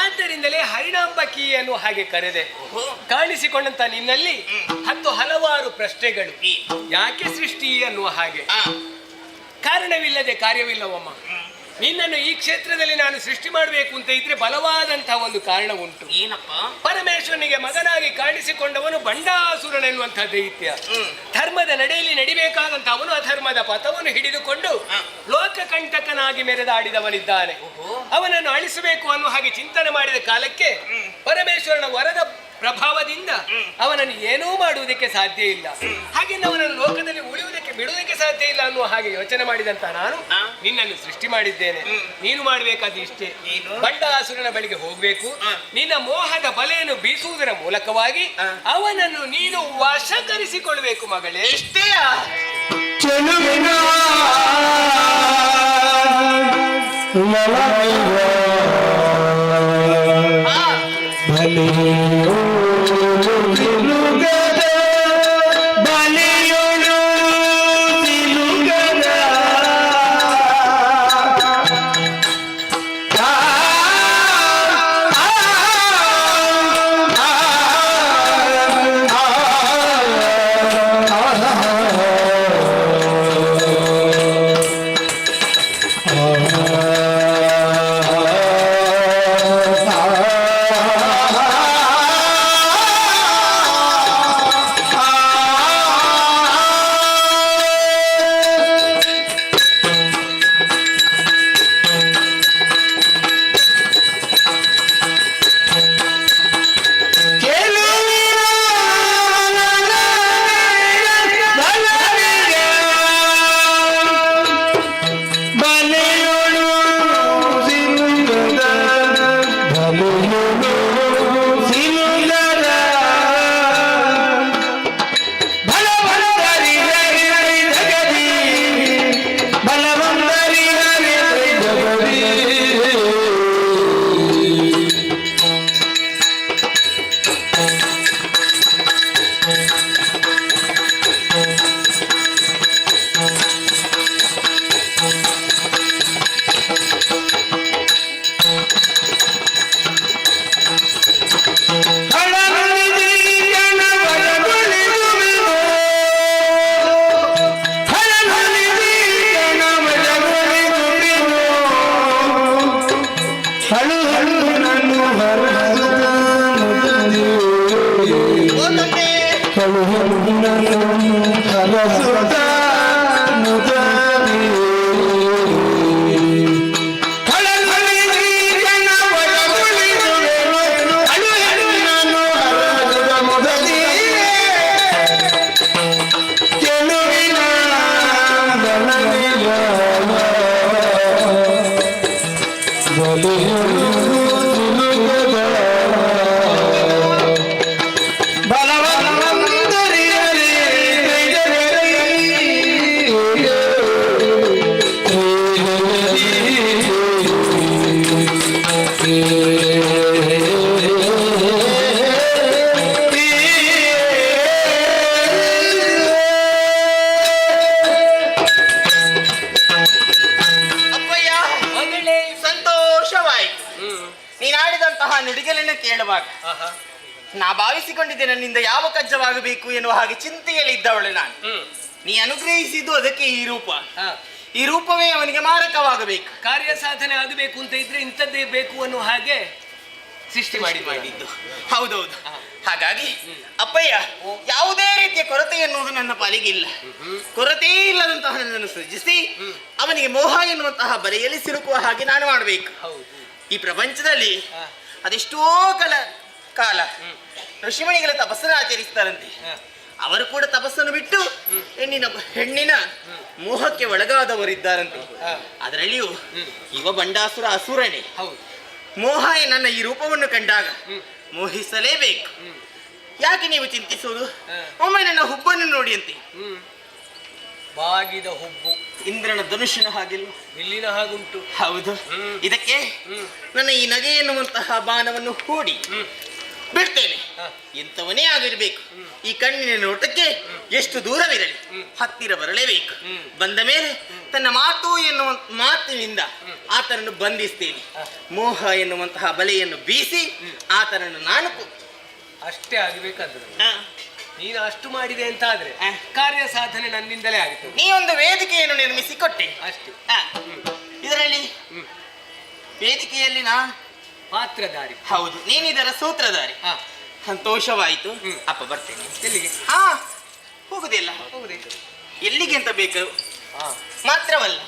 ಆದ್ದರಿಂದಲೇ ಹರಿಣಾಂಬಕಿ ಅನ್ನೋ ಹಾಗೆ ಕರೆದೆ. ಕಾಣಿಸಿಕೊಂಡಂತ ನಿನ್ನಲ್ಲಿ 10 ಹಲವಾರು ಪ್ರಶ್ನೆಗಳು. ಯಾಕೆ ಸೃಷ್ಟಿ ಅನ್ನುವ ಹಾಗೆ. ಕಾರಣವಿಲ್ಲದೆ ಕಾರ್ಯವಿಲ್ಲವಮ್ಮ. ನಿನ್ನನ್ನು ಈ ಕ್ಷೇತ್ರದಲ್ಲಿ ನಾನು ಸೃಷ್ಟಿ ಮಾಡಬೇಕು ಅಂತ ಇದ್ರೆ ಬಲವಾದಂತಹ ಒಂದು ಕಾರಣ ಉಂಟು. ಏನಪ್ಪ? ಪರಮೇಶ್ವರನಿಗೆ ಮಗನಾಗಿ ಕಾಣಿಸಿಕೊಂಡವನು ಬಂಡಾಸುರನೆನ್ನುವಂತಹ ದೈತ್ಯ. ಧರ್ಮದ ನಡೆಯಲ್ಲಿ ನಡಿಬೇಕಾದಂತ ಅವನು ಅಧರ್ಮದ ಪಥವನ್ನು ಹಿಡಿದುಕೊಂಡು ಲೋಕಕಂಟಕನಾಗಿ ಮೆರೆದಾಡಿದವನಿದ್ದಾನೆ. ಅವನನ್ನು ಅಳಿಸಬೇಕು ಅನ್ನೋ ಹಾಗೆ ಚಿಂತನೆ ಮಾಡಿದ ಕಾಲಕ್ಕೆ ಪರಮೇಶ್ವರನ ವರದ ಪ್ರಭಾವದಿಂದ ಅವನನ್ನು ಏನೂ ಮಾಡುವುದಕ್ಕೆ ಸಾಧ್ಯ ಇಲ್ಲ. ಹಾಗೆ ಅವನನ್ನು ಲೋಕದಲ್ಲಿ ಉಳಿಯುವುದಕ್ಕೆ ಬಿಡುವುದಕ್ಕೆ ಸಾಧ್ಯ ಇಲ್ಲ ಅನ್ನುವ ಹಾಗೆ ಯೋಚನೆ ಮಾಡಿದಂತ ನಾನು ನಿನ್ನನ್ನು ಸೃಷ್ಟಿ ಮಾಡಿದ್ದೇನೆ. ನೀನು ಮಾಡಬೇಕಾದ ಇಷ್ಟೇ, ಬಂಡಾಸುರನ ಬಳಿಗೆ ಹೋಗ್ಬೇಕು. ನಿನ್ನ ಮೋಹದ ಬಲೆಯನ್ನು ಬೀಸುವುದರ ಮೂಲಕವಾಗಿ ಅವನನ್ನು ನೀನು ವಶಕರಿಸಿಕೊಳ್ಬೇಕು ಮಗಳೇ. ಇಷ್ಟೇ ನುಡಿಗಲನ್ನು ಕೇಳುವಾಗ ನಾ ಭಾವಿಸಿಕೊಂಡಿದ್ದೆ ನನ್ನಿಂದ ಯಾವ ಕಜ್ಜವಾಗಬೇಕು ಎನ್ನುವ ಹಾಗೆ ಚಿಂತೆಯಲ್ಲಿ ಇದ್ದವಳು ನಾನು. ನೀ ಅನುಗ್ರಹಿಸಿದ್ದು ಅದಕ್ಕೆ ಈ ರೂಪ. ಈ ರೂಪವೇ ಅವನಿಗೆ ಮಾರಕವಾಗಬೇಕು. ಕಾರ್ಯ ಸಾಧನೆ ಆಗಬೇಕು ಅಂತ ಇದ್ರೆ ಇಂಥದ್ದೇ ಬೇಕು ಅನ್ನುವ ಹಾಗೆ ಸೃಷ್ಟಿ ಮಾಡಿದ್ದು. ಹೌದೌದು. ಹಾಗಾಗಿ ಅಪ್ಪಯ್ಯ ಯಾವುದೇ ರೀತಿಯ ಕೊರತೆ ಎನ್ನುವುದು ನನ್ನ ಪಾಲಿಗಿಲ್ಲ. ಕೊರತೆ ಇಲ್ಲದಂತಹ ನನ್ನನ್ನು ಸೃಜಿಸಿ ಅವನಿಗೆ ಮೋಹ ಎನ್ನುವಂತಹ ಬಲೆಯಲ್ಲಿ ಸಿಲುಕುವ ಹಾಗೆ ನಾನು ಮಾಡಬೇಕು. ಈ ಪ್ರಪಂಚದಲ್ಲಿ ಅದೆಷ್ಟೋ ಕಾಲ ಋಷಿಮಣಿಗಳ ತಪಸ್ಸನ್ನು ಆಚರಿಸ್ತಾರಂತೆ. ಅವರು ಕೂಡ ತಪಸ್ಸನ್ನು ಬಿಟ್ಟು ಹೆಣ್ಣಿನ ಮೋಹಕ್ಕೆ ಒಳಗಾದವರಿದ್ದಾರಂತೆ. ಅದರಲ್ಲಿಯೂ ಇವ ಬಂಡಾಸುರ ಅಸುರನೇ. ಮೋಹ ನನ್ನ ಈ ರೂಪವನ್ನು ಕಂಡಾಗ ಮೋಹಿಸಲೇಬೇಕು. ಯಾಕೆ ನೀವು ಚಿಂತಿಸುವುದು? ಒಮ್ಮೆ ನನ್ನ ಹುಬ್ಬನ್ನು ನೋಡಿಯಂತೆ. ಬಾಗಿದ ಹುಬ್ಬು ಇಂದ್ರನ ಧನುಷಿನ ಹಾಗಿಲ್ಲ, ಇಲ್ಲಿನ ಹಾಗುಂಟು. ಹೌದು. ಇದಕ್ಕೆ ನನ್ನ ಈ ನಗೆ ಎನ್ನುವಂತಹ ಬಾಣವನ್ನು ಹೂಡಿ ಬಿಡ್ತೇನೆ. ಎಂತವನೇ ಆಗಿರ್ಬೇಕು, ಈ ಕಣ್ಣಿನ ನೋಟಕ್ಕೆ ಎಷ್ಟು ದೂರವಿರಲಿ ಹತ್ತಿರ ಬರಲೇಬೇಕು. ಬಂದ ಮೇಲೆ ತನ್ನ ಮಾತು ಎನ್ನುವ ಮಾತಿನಿಂದ ಆತನನ್ನು ಬಂಧಿಸ್ತೇನೆ. ಮೋಹ ಎನ್ನುವಂತಹ ಬಲೆಯನ್ನು ಬೀಸಿ ಆತನನ್ನು ನಾನು ಅಷ್ಟೇ ಆಗಬೇಕಾದ್ರು. ನೀನು ಅಷ್ಟು ಮಾಡಿದೆ ಅಂತ ಆದ್ರೆ ಕಾರ್ಯ ಸಾಧನೆ ನನ್ನಿಂದಲೇ ಆಗುತ್ತೆ. ನೀ ಒಂದು ವೇದಿಕೆಯನ್ನು ನಿರ್ಮಿಸಿ ಕೊಟ್ಟೆ ಅಷ್ಟೇ. ಇದರಲ್ಲಿ ವೇದಿಕೆಯಲ್ಲಿ ಪಾತ್ರಧಾರಿ. ಹೌದು, ನೀನಿದರ ಸೂತ್ರಧಾರಿ. ಸಂತೋಷವಾಯಿತು. ಅಪ್ಪ ಬರ್ತೇನೆ. ಎಲ್ಲಿಗೆ? ಹೋಗುದಿಲ್ಲ. ಎಲ್ಲಿಗೆ ಅಂತ ಬೇಕು ಮಾತ್ರವಲ್ಲ,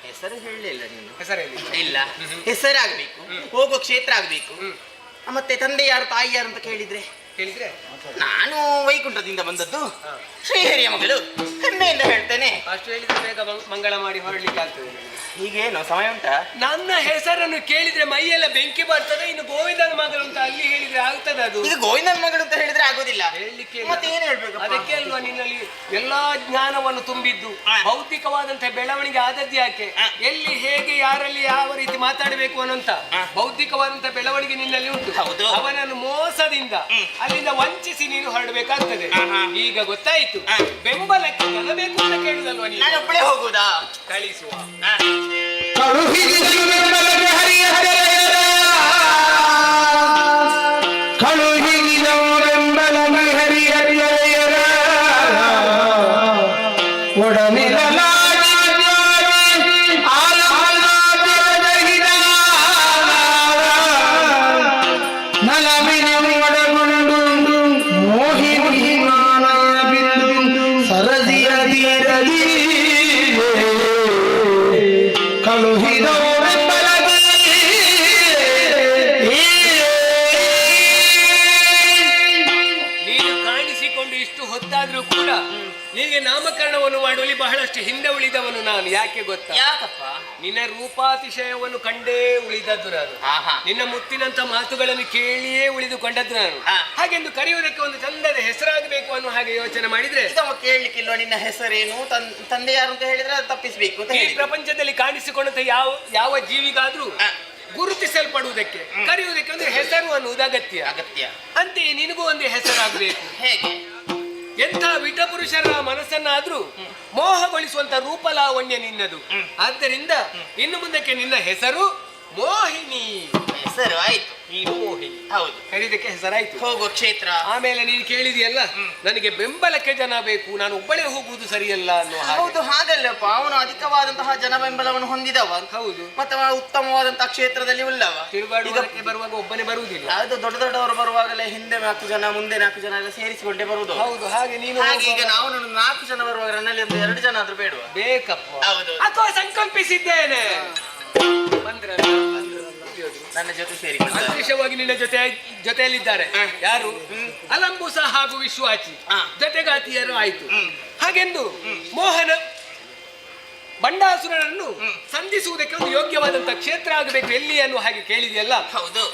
ಹೆಸರು ಹೇಳಲಿಲ್ಲ ನೀನು. ಹೆಸರಲ್ಲಿ ಇಲ್ಲ, ಹೆಸರಾಗಬೇಕು, ಹೋಗೋ ಕ್ಷೇತ್ರ ಆಗಬೇಕು. ಮತ್ತೆ ತಂದೆ ಯಾರು ತಾಯಿ ಯಾರು ಅಂತ ಕೇಳಿದ್ರೆ ನಾನು ವೈಕುಂಠದಿಂದ ಬಂದದ್ದು, ಶ್ರೀಹರಿಯ ಮಗಳು, ಹೆಮ್ಮೆಯಿಂದ ಹೇಳ್ತೇನೆ. ಅಷ್ಟು ಹೇಳಿದ್ರೆ ಬೇಗ ಮಂಗಳ ಮಾಡಿ ಹೊರಡ್ಲಿಕ್ಕೆ ಆಗ್ತದೆ. ಹೀಗೇನು ಸಮಯ ಉಂಟಾ? ನನ್ನ ಹೆಸರನ್ನು ಕೇಳಿದ್ರೆ ಮೈಯೆಲ್ಲ ಬೆಂಕಿ ಬರ್ತದೆ. ಇನ್ನು ಗೋವಿಂದನ ಮಗಳು ಅಂತ ಅಲ್ಲಿ ಹೇಳಿದ್ರೆ ಆಗ್ತದೆ. ಅದು ಈಗ ಗೋವಿಂದನ ಮಗಳು ಅಂತ ಹೇಳಿದ್ರೆ ಆಗೋದಿಲ್ಲ. ಹೇಳಲಿಕ್ಕೆ ಮತ್ತೆ ಏನ್ ಹೇಳ್ಬೇಕು? ಅದಕ್ಕೆ ಅಲ್ವಾ ನಿನ್ನಲ್ಲಿ ಎಲ್ಲಾ ಜ್ಞಾನವನ್ನು ತುಂಬಿದ್ದು. ಭೌತಿಕವಾದಂತಹ ಬೆಳವಣಿಗೆ ಆದದ್ದು ಯಾಕೆ, ಎಲ್ಲಿ ಹೇಗೆ ಯಾರಲ್ಲಿ ಯಾವ ರೀತಿ ಮಾತಾಡಬೇಕು ಅನ್ನೋಂತ ಬೌದ್ಧಿಕವಾದಂತಹ ಬೆಳವಣಿಗೆ ನಿನ್ನಲ್ಲಿ ಉಂಟು. ಅವನನ್ನು ಮೋಸದಿಂದ ಅಲ್ಲಿಂದ ವಂಚಿಸಿ ನೀನು ಹೊರಡಬೇಕಾಗ್ತದೆ. ಈಗ ಗೊತ್ತಾಯ್ತು, ಬೆಂಬಲಕ್ಕೆ ಗೆಲ್ಲಬೇಕು ಅಂತ ಕೇಳುದಲ್ವಾ ನೀನು? ನಾನು ಒಬ್ಬಳೇ ಹೋಗುದಾ? ಕಳಿಸುವ. ನಾಮಕರಣವನ್ನು ಮಾಡುವಲ್ಲಿ ಬಹಳಷ್ಟು ಹಿಂದೆ ಉಳಿದವನು ನಾನು. ಯಾಕೆ ಗೊತ್ತಾ? ಯಾಕಪ್ಪ? ನಿನ್ನ ರೂಪಾತಿಶಯವನ್ನು ಕಂಡೇ ಉಳಿದದ್ದು ನಾನು. ನಿನ್ನ ಮುತ್ತಿನಂತ ಮಾತುಗಳನ್ನು ಕೇಳಿಯೇ ಉಳಿದುಕೊಂಡದ್ದು ನಾನು. ಹಾಗೆಂದು ಕರೆಯುವುದಕ್ಕೆ ಒಂದು ಚಂದದ ಹೆಸರಾಗಬೇಕು ಅನ್ನೋ ಹಾಗೆ ಯೋಚನೆ ಮಾಡಿದ್ರೆ ಕೇಳಲಿಕ್ಕಿಲ್ವ? ನಿನ್ನ ಹೆಸರೇನು, ತಂದೆ ಯಾರು ಅಂತ ಹೇಳಿದ್ರೆ ಅದು ತಪ್ಪಿಸ್ಬೇಕು ಅಂತ. ಈ ಪ್ರಪಂಚದಲ್ಲಿ ಕಾಣಿಸಿಕೊಂಡಂತ ಯಾವ ಜೀವಿಗಾದ್ರೂ ಗುರುತಿಸಲ್ಪಡುವುದಕ್ಕೆ ಕರೆಯುವುದಕ್ಕೆ ಒಂದು ಹೆಸರು ಅನ್ನುವುದು ಅಗತ್ಯ. ಅಂತೆಯೇ ನಿನಗೂ ಒಂದು ಹೆಸರಾಗಬೇಕು. ಹೇಗೆ? ಎಂಥ ವಿಟಪುರುಷರ ಮನಸ್ಸನ್ನಾದ್ರೂ ಮೋಹಗೊಳಿಸುವಂತ ರೂಪಲಾವಣ್ಯ ನಿನ್ನದು. ಆದ್ದರಿಂದ ಇನ್ನು ಮುಂದಕ್ಕೆ ನಿನ್ನ ಹೆಸರು ಮೋಹಿನಿ. ಹೆಸರು ಆಯ್ತು, ನೀನು ಮೋಹಿನಿ. ಹೌದು, ಕರೀದಕ್ಕೆ ಹೆಸರಾಯ್ತು. ಹೋಗುವ ಕ್ಷೇತ್ರ. ಆಮೇಲೆ ನೀನು ಕೇಳಿದೆಯಲ್ಲ, ನನಗೆ ಬೆಂಬಲಕ್ಕೆ ಜನ ಬೇಕು, ನಾನು ಒಬ್ಬಳೇ ಹೋಗುವುದು ಸರಿಯಲ್ಲ ಅನ್ನೋ. ಹೌದು, ಹಾಗಲ್ಲಪ್ಪ. ಅವನು ಅಧಿಕವಾದಂತಹ ಜನ ಬೆಂಬಲವನ್ನು ಹೊಂದಿದವ. ಹೌದು, ಮತ್ತೆ ಉತ್ತಮವಾದಂತಹ ಕ್ಷೇತ್ರದಲ್ಲಿ ಉಳ್ಳವ. ತಿರುಗಾಡುವುದಕ್ಕೆ ಬರುವಾಗ ಒಬ್ಬನೇ ಬರುವುದಿಲ್ಲ. ಅದು ದೊಡ್ಡವರು ಬರುವಾಗಲೇ ಹಿಂದೆ 4 ಜನ ಮುಂದೆ 4 ಜನ ಎಲ್ಲ ಸೇರಿಸಿಕೊಂಡೇ ಬರುವುದು. ಹೌದು, ಹಾಗೆ ನೀನು ಈಗ ನಾವು 4 ಜನ ಬರುವಾಗ ನನ್ನಲ್ಲಿ 2 ಜನ ಆದ್ರೂ ಬೇಡುವ. ಬೇಕಪ್ಪ. ಹೌದು, ಅಥವಾ ಸಂಕಲ್ಪಿಸಿದ್ದೇನೆ. ನನ್ನ ಜೊತೆ ಸೇರಿ ವಿಶೇಷವಾಗಿ ನಿನ್ನ ಜೊತೆಯಲ್ಲಿದ್ದಾರೆ ಯಾರು? ಅಲಂಬುಸ ಹಾಗೂ ವಿಶ್ವಾಚಿ ಜೊತೆಗಾತಿಯರು ಆಯ್ತು. ಹಾಗೆಂದು ಮೋಹನ ಬಂಡಾಸುರನನ್ನು ಸಂಧಿಸುವುದಕ್ಕೆ ಒಂದು ಯೋಗ್ಯವಾದಂತಹ ಕ್ಷೇತ್ರ ಆಗಬೇಕು. ಎಲ್ಲಿ ಅನ್ನುವ ಹಾಗೆ ಕೇಳಿದೆಯಲ್ಲ. ಹೌದು,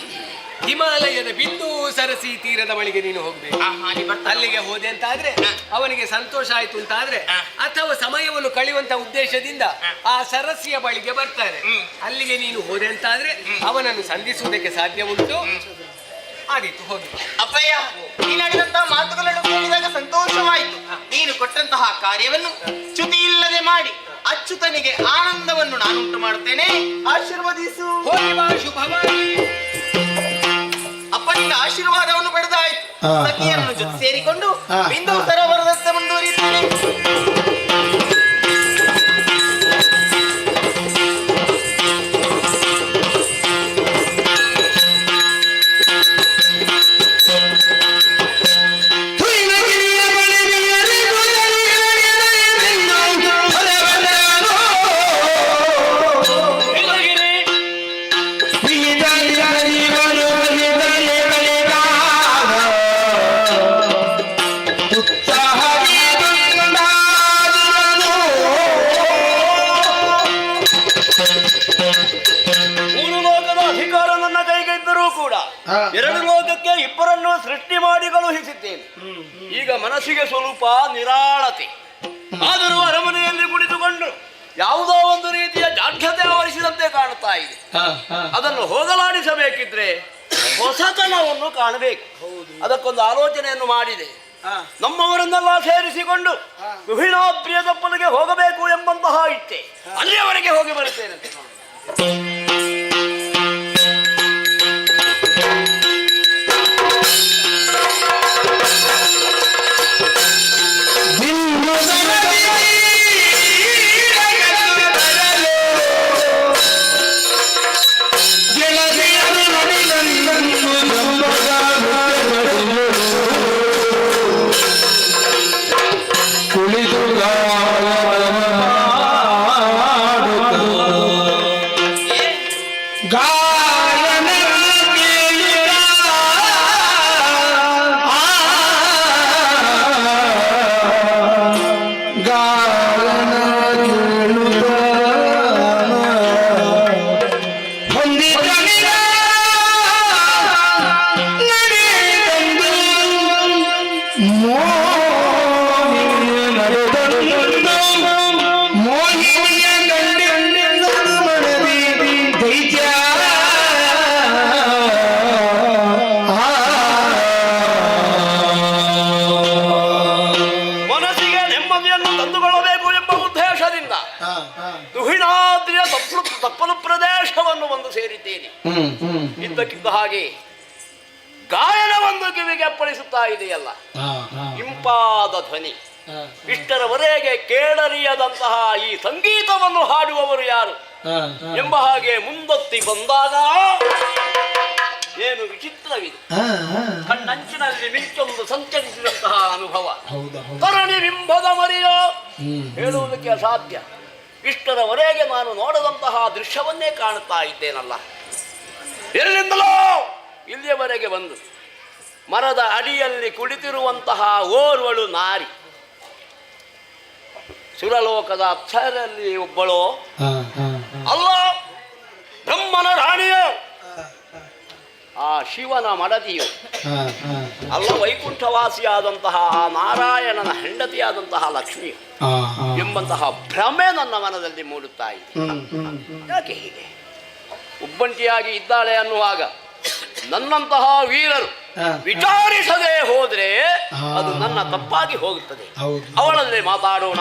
ಹಿಮಾಲಯದ ಬಿಂದು ಸರಸಿ ತೀರದ ಬಳಿಗೆ ನೀನು ಹೋಗ್ಬೇಕು. ಅಲ್ಲಿಗೆ ಹೋದೆ ಅಂತ ಆದ್ರೆ ಅವನಿಗೆ ಸಂತೋಷ ಆಯ್ತು ಅಂತ ಆದ್ರೆ, ಅಥವಾ ಸಮಯವನ್ನು ಕಳೆಯುವಂತ ಉದ್ದೇಶದಿಂದ ಆ ಸರಸಿಯ ಬಳಿಗೆ ಬರ್ತಾರೆ. ಅಲ್ಲಿಗೆ ನೀನು ಹೋದೆ ಅಂತ ಆದ್ರೆ ಅವನನ್ನು ಸಂಧಿಸುವುದಕ್ಕೆ ಸಾಧ್ಯ ಉಂಟು. ಆದೀತು, ಹೋಗಿ. ಅಪ್ಪಯ್ಯ, ನೀನಾಡಿದಂತಹ ಮಾತುಗಳನ್ನು ಕೇಳಿದಾಗ ಸಂತೋಷವಾಯಿತು. ನೀನು ಕೊಟ್ಟಂತಹ ಕಾರ್ಯವನ್ನು ಚ್ಯುತಿ ಇಲ್ಲದೆ ಮಾಡಿ ಅಚ್ಯುತನಿಗೆ ಆನಂದವನ್ನು ನಾನುಂಟು ಮಾಡುತ್ತೇನೆ. ಆಶೀರ್ವದಿಸು. ಶುಭವಾಗಿ. ಅಪ್ಪನಿಂದ ಆಶೀರ್ವಾದವನ್ನು ಪಡೆದಾಯ್ತು. ಸಖಿಯರನ್ನು ಜೊತೆ ಸೇರಿಕೊಂಡು ಬಿಂದು ಸರೋವರದತ್ತ ಮುಂದುವರಿಯುತ್ತೇನೆ. ಎರಡು ಲೋಕಕ್ಕೆ ಇಬ್ಬರನ್ನು ಸೃಷ್ಟಿ ಮಾಡಿ ಕಳುಹಿಸಿದ್ದೇನೆ. ಈಗ ಮನಸ್ಸಿಗೆ ಸ್ವಲ್ಪ ನಿರಾಳತೆ. ಆದರೂ ಅರಮನೆಯಲ್ಲಿ ಕುಳಿತುಕೊಂಡು ಯಾವುದೋ ಒಂದು ರೀತಿಯ ಜಾಢ್ಯತೆ ಆವರಿಸಿದಂತೆ ಕಾಣುತ್ತಾ ಇದೆ. ಅದನ್ನು ಹೋಗಲಾಡಿಸಬೇಕಿದ್ರೆ ಹೊಸತನವನ್ನು ಕಾಣಬೇಕು. ಅದಕ್ಕೊಂದು ಆಲೋಚನೆಯನ್ನು ಮಾಡಿದೆ. ನಮ್ಮವರನ್ನೆಲ್ಲ ಸೇರಿಸಿಕೊಂಡು ವಿಭಿನ್ನಾಪ್ರಿಯ ತಪ್ಪಲಿಗೆ ಹೋಗಬೇಕು ಎಂಬಂತಹ ಇಚ್ಛೆ. ಅಲ್ಲಿಯವರೆಗೆ ಹೋಗಿ ಬರುತ್ತೇನೆ. ಇದ್ದಕ್ಕಿದ್ದ ಹಾಗೆ ಗಾಯನ ಒಂದು ಕಿವಿಗೆ ಅಪ್ಪಳಿಸುತ್ತಾ ಇದೆಯಲ್ಲ, ಇಂಪಾದ ಧ್ವನಿ. ಇಷ್ಟರವರೆಗೆ ಕೇಳರಿಯದಂತಹ ಈ ಸಂಗೀತವನ್ನು ಹಾಡುವವರು ಯಾರು ಎಂಬ ಹಾಗೆ ಮುಂದೊತ್ತಿ ಬಂದಾಗ ಏನು ವಿಚಿತ್ರವಿದೆ. ಕಣ್ಣಂಚಿನಲ್ಲಿ ಮಿಂಚೊಂದು ಸಂಚರಿಸಿದಂತಹ ಅನುಭವ, ಕರುಣಿ ಬಿಂಬದ ಮರಿಯ ಹೇಳುವುದಕ್ಕೆ ಅಸಾಧ್ಯ. ಇಷ್ಟರವರೆಗೆ ನಾನು ನೋಡದಂತಹ ದೃಶ್ಯವನ್ನೇ ಕಾಣುತ್ತಾ ಇದ್ದೇನಲ್ಲ. ಎಲ್ಲಿಂದಲೋ ಇಲ್ಲಿಯವರೆಗೆ ಬಂದು ಮರದ ಅಡಿಯಲ್ಲಿ ಕುಳಿತಿರುವಂತಹ ಓರ್ವಳು ನಾರಿ, ಸುರಲೋಕದ ಅಪ್ಸರಲ್ಲಿ ಒಬ್ಬಳು ಅಲ್ಲ, ಬ್ರಹ್ಮನ ರಾಣಿಯು, ಆ ಶಿವನ ಮಡದಿಯು ಅಲ್ಲ, ವೈಕುಂಠವಾಸಿಯಾದಂತಹ ಆ ನಾರಾಯಣನ ಹೆಂಡತಿಯಾದಂತಹ ಲಕ್ಷ್ಮಿಯು ಎಂಬಂತಹ ಭ್ರಮೆ ನನ್ನ ಮನದಲ್ಲಿ ಮೂಡುತ್ತಾ ಇದೆ. ಯಾಕೆ ಹೀಗೆ? ಒಬ್ಬಂಟಿಯಾಗಿ ಇದ್ದಾಳೆ ಅನ್ನುವಾಗ ನನ್ನಂತಹ ವೀರರು ವಿಚಾರಿಸದೆ ಹೋದ್ರೆ ಅದು ನನ್ನ ತಪ್ಪಾಗಿ ಹೋಗುತ್ತದೆ. ಅವಳಲ್ಲಿ ಮಾತಾಡೋಣ.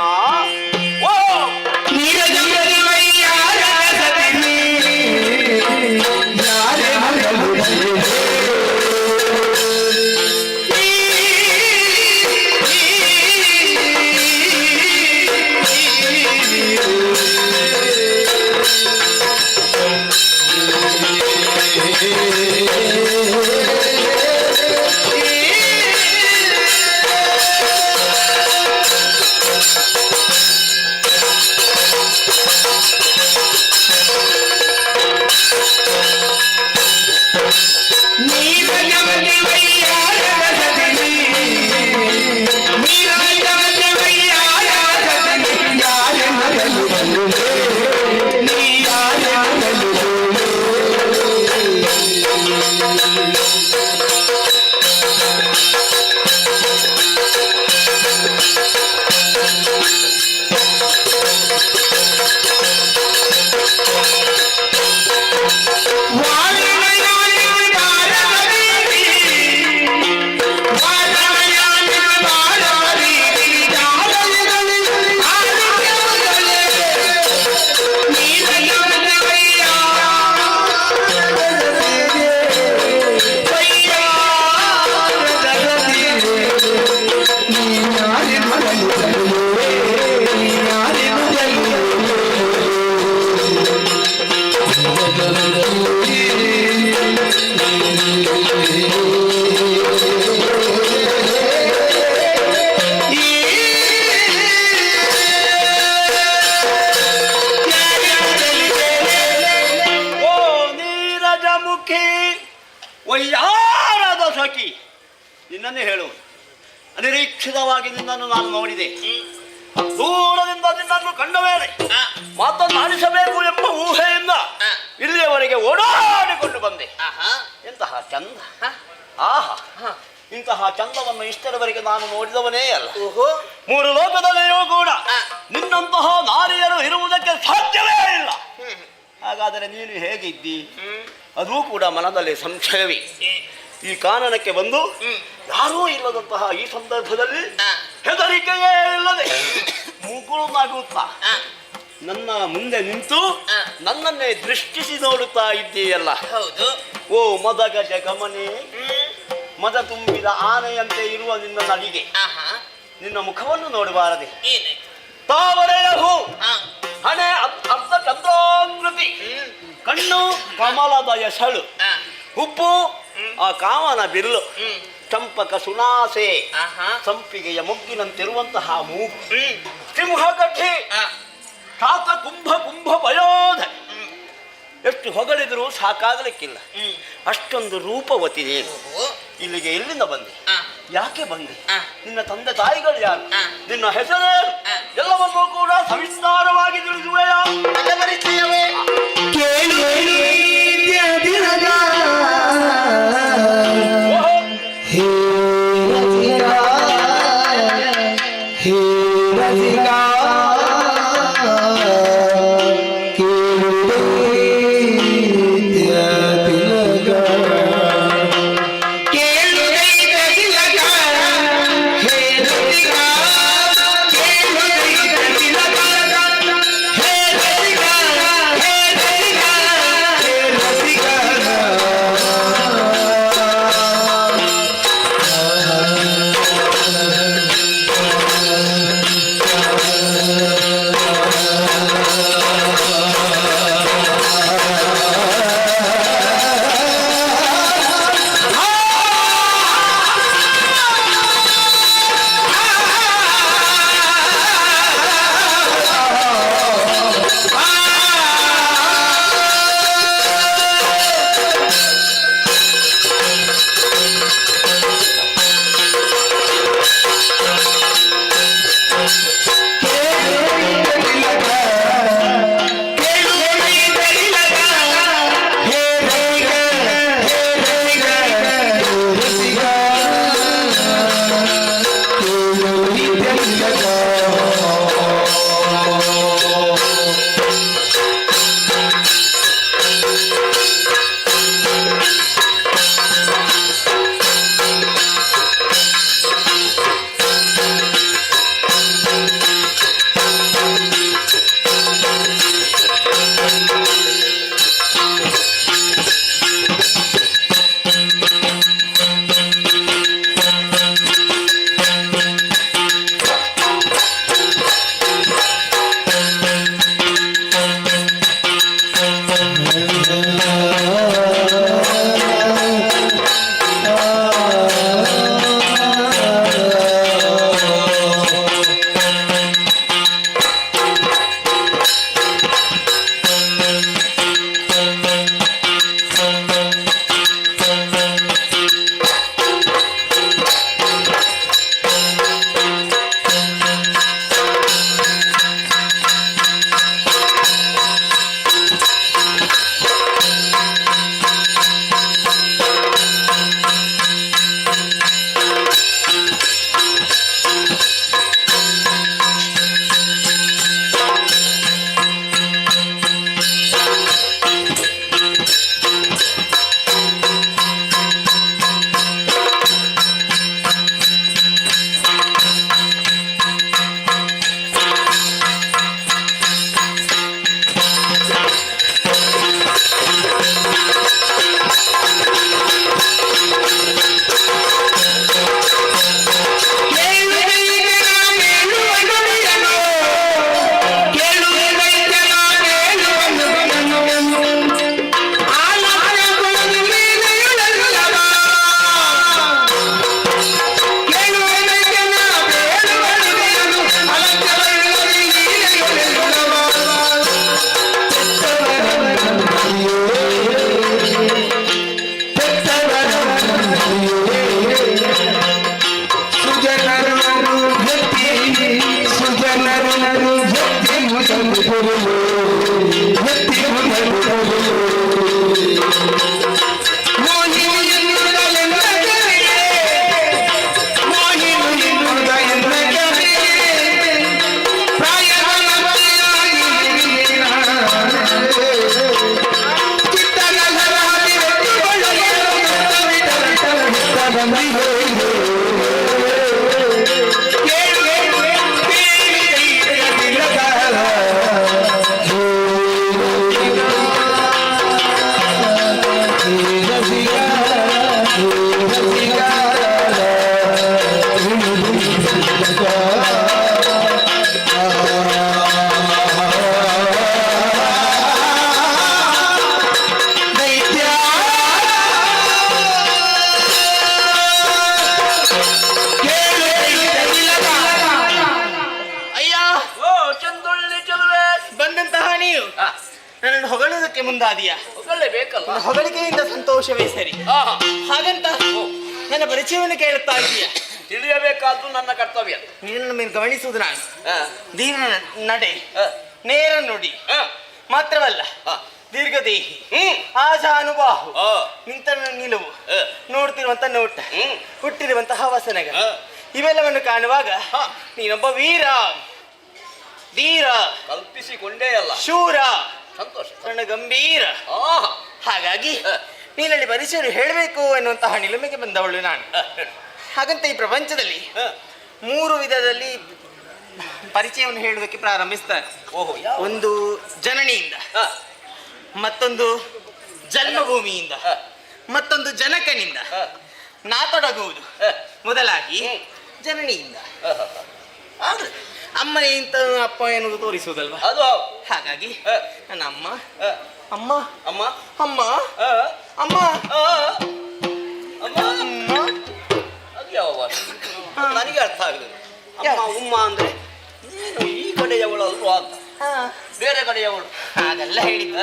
ವಯ್ಯಾರದ ಸಖಿ, ನಿನ್ನನ್ನೇ ಹೇಳು. ಅನಿರೀಕ್ಷಿತವಾಗಿ ನಿನ್ನನ್ನು ನಾನು ನೋಡಿದೆ. ದೂರದಿಂದ ನಿನ್ನನ್ನು ಕಂಡ ಮೇಲೆ ಮಾತನಾಡಿಸಬೇಕು ಎಂಬ ಊಹೆಯಿಂದ ಇಲ್ಲಿಯವರೆಗೆ ಓಡಾಡಿಕೊಂಡು ಬಂದೆ. ಎಂತಹ ಚಂದ! ಆಹಾ, ಇಂತಹ ಚಂದವನ್ನು ಇಷ್ಟರವರೆಗೆ ನಾನು ನೋಡಿದವನೇ ಅಲ್ಲ. ಮೂರು ಲೋಕದಲ್ಲಿಯೂ ಕೂಡ ನಿನ್ನಂತಹ ನಾರಿಯರು ಇರುವುದಕ್ಕೆ ಸಾಧ್ಯವೇ ಇಲ್ಲ. ಹಾಗಾದರೆ ನೀನು ಹೇಗಿದ್ದಿ? ಅದೂ ಕೂಡ ಮನದಲ್ಲಿ ಸಂಶಯವೇ. ಈ ಕಾರಣಕ್ಕೆ ಬಂದು ಯಾರೂ ಇಲ್ಲದಂತಹ ಈ ಸಂದರ್ಭದಲ್ಲಿ ಹೆದರಿಕೆಯೇ ಇಲ್ಲದೆ ಮುಗುಳು ನಗುತ್ತಾ ನನ್ನ ಮುಂದೆ ನಿಂತು ನನ್ನನ್ನೇ ದೃಷ್ಟಿಸಿ ನೋಡುತ್ತಾ ಇದ್ದೀಯಲ್ಲ. ಹೌದು. ಓ ಮದಗಜ ಗಮನೆ, ಮದ ತುಂಬಿದ ಆನೆಯಂತೆ ಇರುವ ನಿನ್ನ ನಡಿಗೆ, ನಿನ್ನ ಮುಖವನ್ನು ನೋಡಬಾರದೆ. ತಾವರೆಯ ಹೂ, ಹಣೆ ಅರ್ಧ ಚಂದ್ರಾಕೃತಿ, ಕಣ್ಣು ಕಮಲದ ಎಸಳು, ಹುಬ್ಬು ಆ ಕಾಮನ ಬಿಲ್ಲು, ಚಂಪಕ ಸುನಾಸೆ, ಸಂಪಿಗೆಯ ಮೊಗ್ಗಿನಂತಿರುವಂತಹ ಮೂಗು, ಸಿಂಹಗಡ್ಡಿ, ಶಾತ ಕುಂಭ ಕುಂಭ ಭಯೋಧ. ಎಷ್ಟು ಹೊಗಳಿದರೂ ಸಾಕಾಗಲಿಕ್ಕಿಲ್ಲ. ಅಷ್ಟೊಂದು ರೂಪವತಿ ನೀನು. ಇಲ್ಲಿಗೆ ಎಲ್ಲಿಂದ ಬಂದೆ? ಯಾಕೆ ಬಂದೆ? ನಿನ್ನ ತಂದೆ ತಾಯಿಗಳು ಯಾರು? ನಿನ್ನ ಹೆಸರೇನು? ಎಲ್ಲವನ್ನೂ ಕೂಡ ಸವಿಸ್ತಾರವಾಗಿ ತಿಳಿಸುವೆಯಾ? ನನ್ನನ್ನು ಹೊಗಳುವುದಕ್ಕೆ ಮುಂದಾದಿಯಾ? ಹೊಗಳಲೇಬೇಕಲ್ಲ. ಹೊಗಳಿಕೆಯಿಂದ ಸಂತೋಷವೇ ಸರಿ. ಹಾಗಂತ ನನ್ನ ಪರಿಚಯವನ್ನು ಕೇಳುತ್ತಾ ಇದೀಯಾ? ತಿಳಿಯಬೇಕಾದ್ದು ನನ್ನ ಕರ್ತವ್ಯ. ನಿನ್ನನ್ನು ಗಮನಿಸುವುದು ನಾನು. ದೀನ ನಡೆ, ನೇರ ನುಡಿ ಮಾತ್ರವಲ್ಲ, ದೀರ್ಘದೇಹಿ, ಆಜಾನುಬಾಹು, ನಿಂತ ನಿಲುವು, ನೋಡ್ತಿರುವಂತ ನೋಟ, ಹುಟ್ಟಿರುವಂತಹ ವಸನಗಳು, ಇವೆಲ್ಲವನ್ನು ಕಾಣುವಾಗ ನೀನೊಬ್ಬ ವೀರ, ಧೀರ, ಕಲ್ಪಿಸಿಕೊಂಡೇ ಅಲ್ಲ, ಶೂರ, ಸಂತೋಷ, ನನ್ನ ಗಂಭೀರ. ಹಾಗಾಗಿ ನೀನಲ್ಲಿ ಪರಿಚಯ ಹೇಳಬೇಕು ಎನ್ನುವಂತಹ ನಿಲುಮೆಗೆ ಬಂದವಳು ನಾನು. ಹಾಗಂತ ಈ ಪ್ರಪಂಚದಲ್ಲಿ 3 ವಿಧದಲ್ಲಿ ಪರಿಚಯವನ್ನು ಹೇಳುವುದಕ್ಕೆ ಪ್ರಾರಂಭಿಸ್ತಾರೆ. ಒಂದು ಜನನಿಯಿಂದ, ಮತ್ತೊಂದು ಜನ್ಮಭೂಮಿಯಿಂದ, ಮತ್ತೊಂದು ಜನಕನಿಂದ. ನಾ ತೊಡಗುವುದು ಮೊದಲಾಗಿ ಜನನಿಯಿಂದ. ಆದ್ರೆ ಅಮ್ಮ ಇಂತ ಅಪ್ಪ ಎನ್ನುವುದು ತೋರಿಸುವುದಲ್ವಾ? ಅದು ಹಾಗಾಗಿ ನನ್ನ ಅಮ್ಮ ಅಮ್ಮ ಅಮ್ಮ ಅಮ್ಮ ಅಮ್ಮ ಅಮ್ಮ ಅದು ಯಾವ ಭಾಷೆ? ನನಗೆ ಅರ್ಥ ಆಗಲಿಲ್ಲ. ಅಮ್ಮ ಉಮ್ಮ ಅಂದ್ರೆ ನೀನು ಈ ಕಡೆಯವಳು ಅಲ್ವಾ ಅಂತ. ಬೇರೆ ಕಡೆಯವಳು ಹಾಗೆಲ್ಲ ಹೇಳಿದ್ದ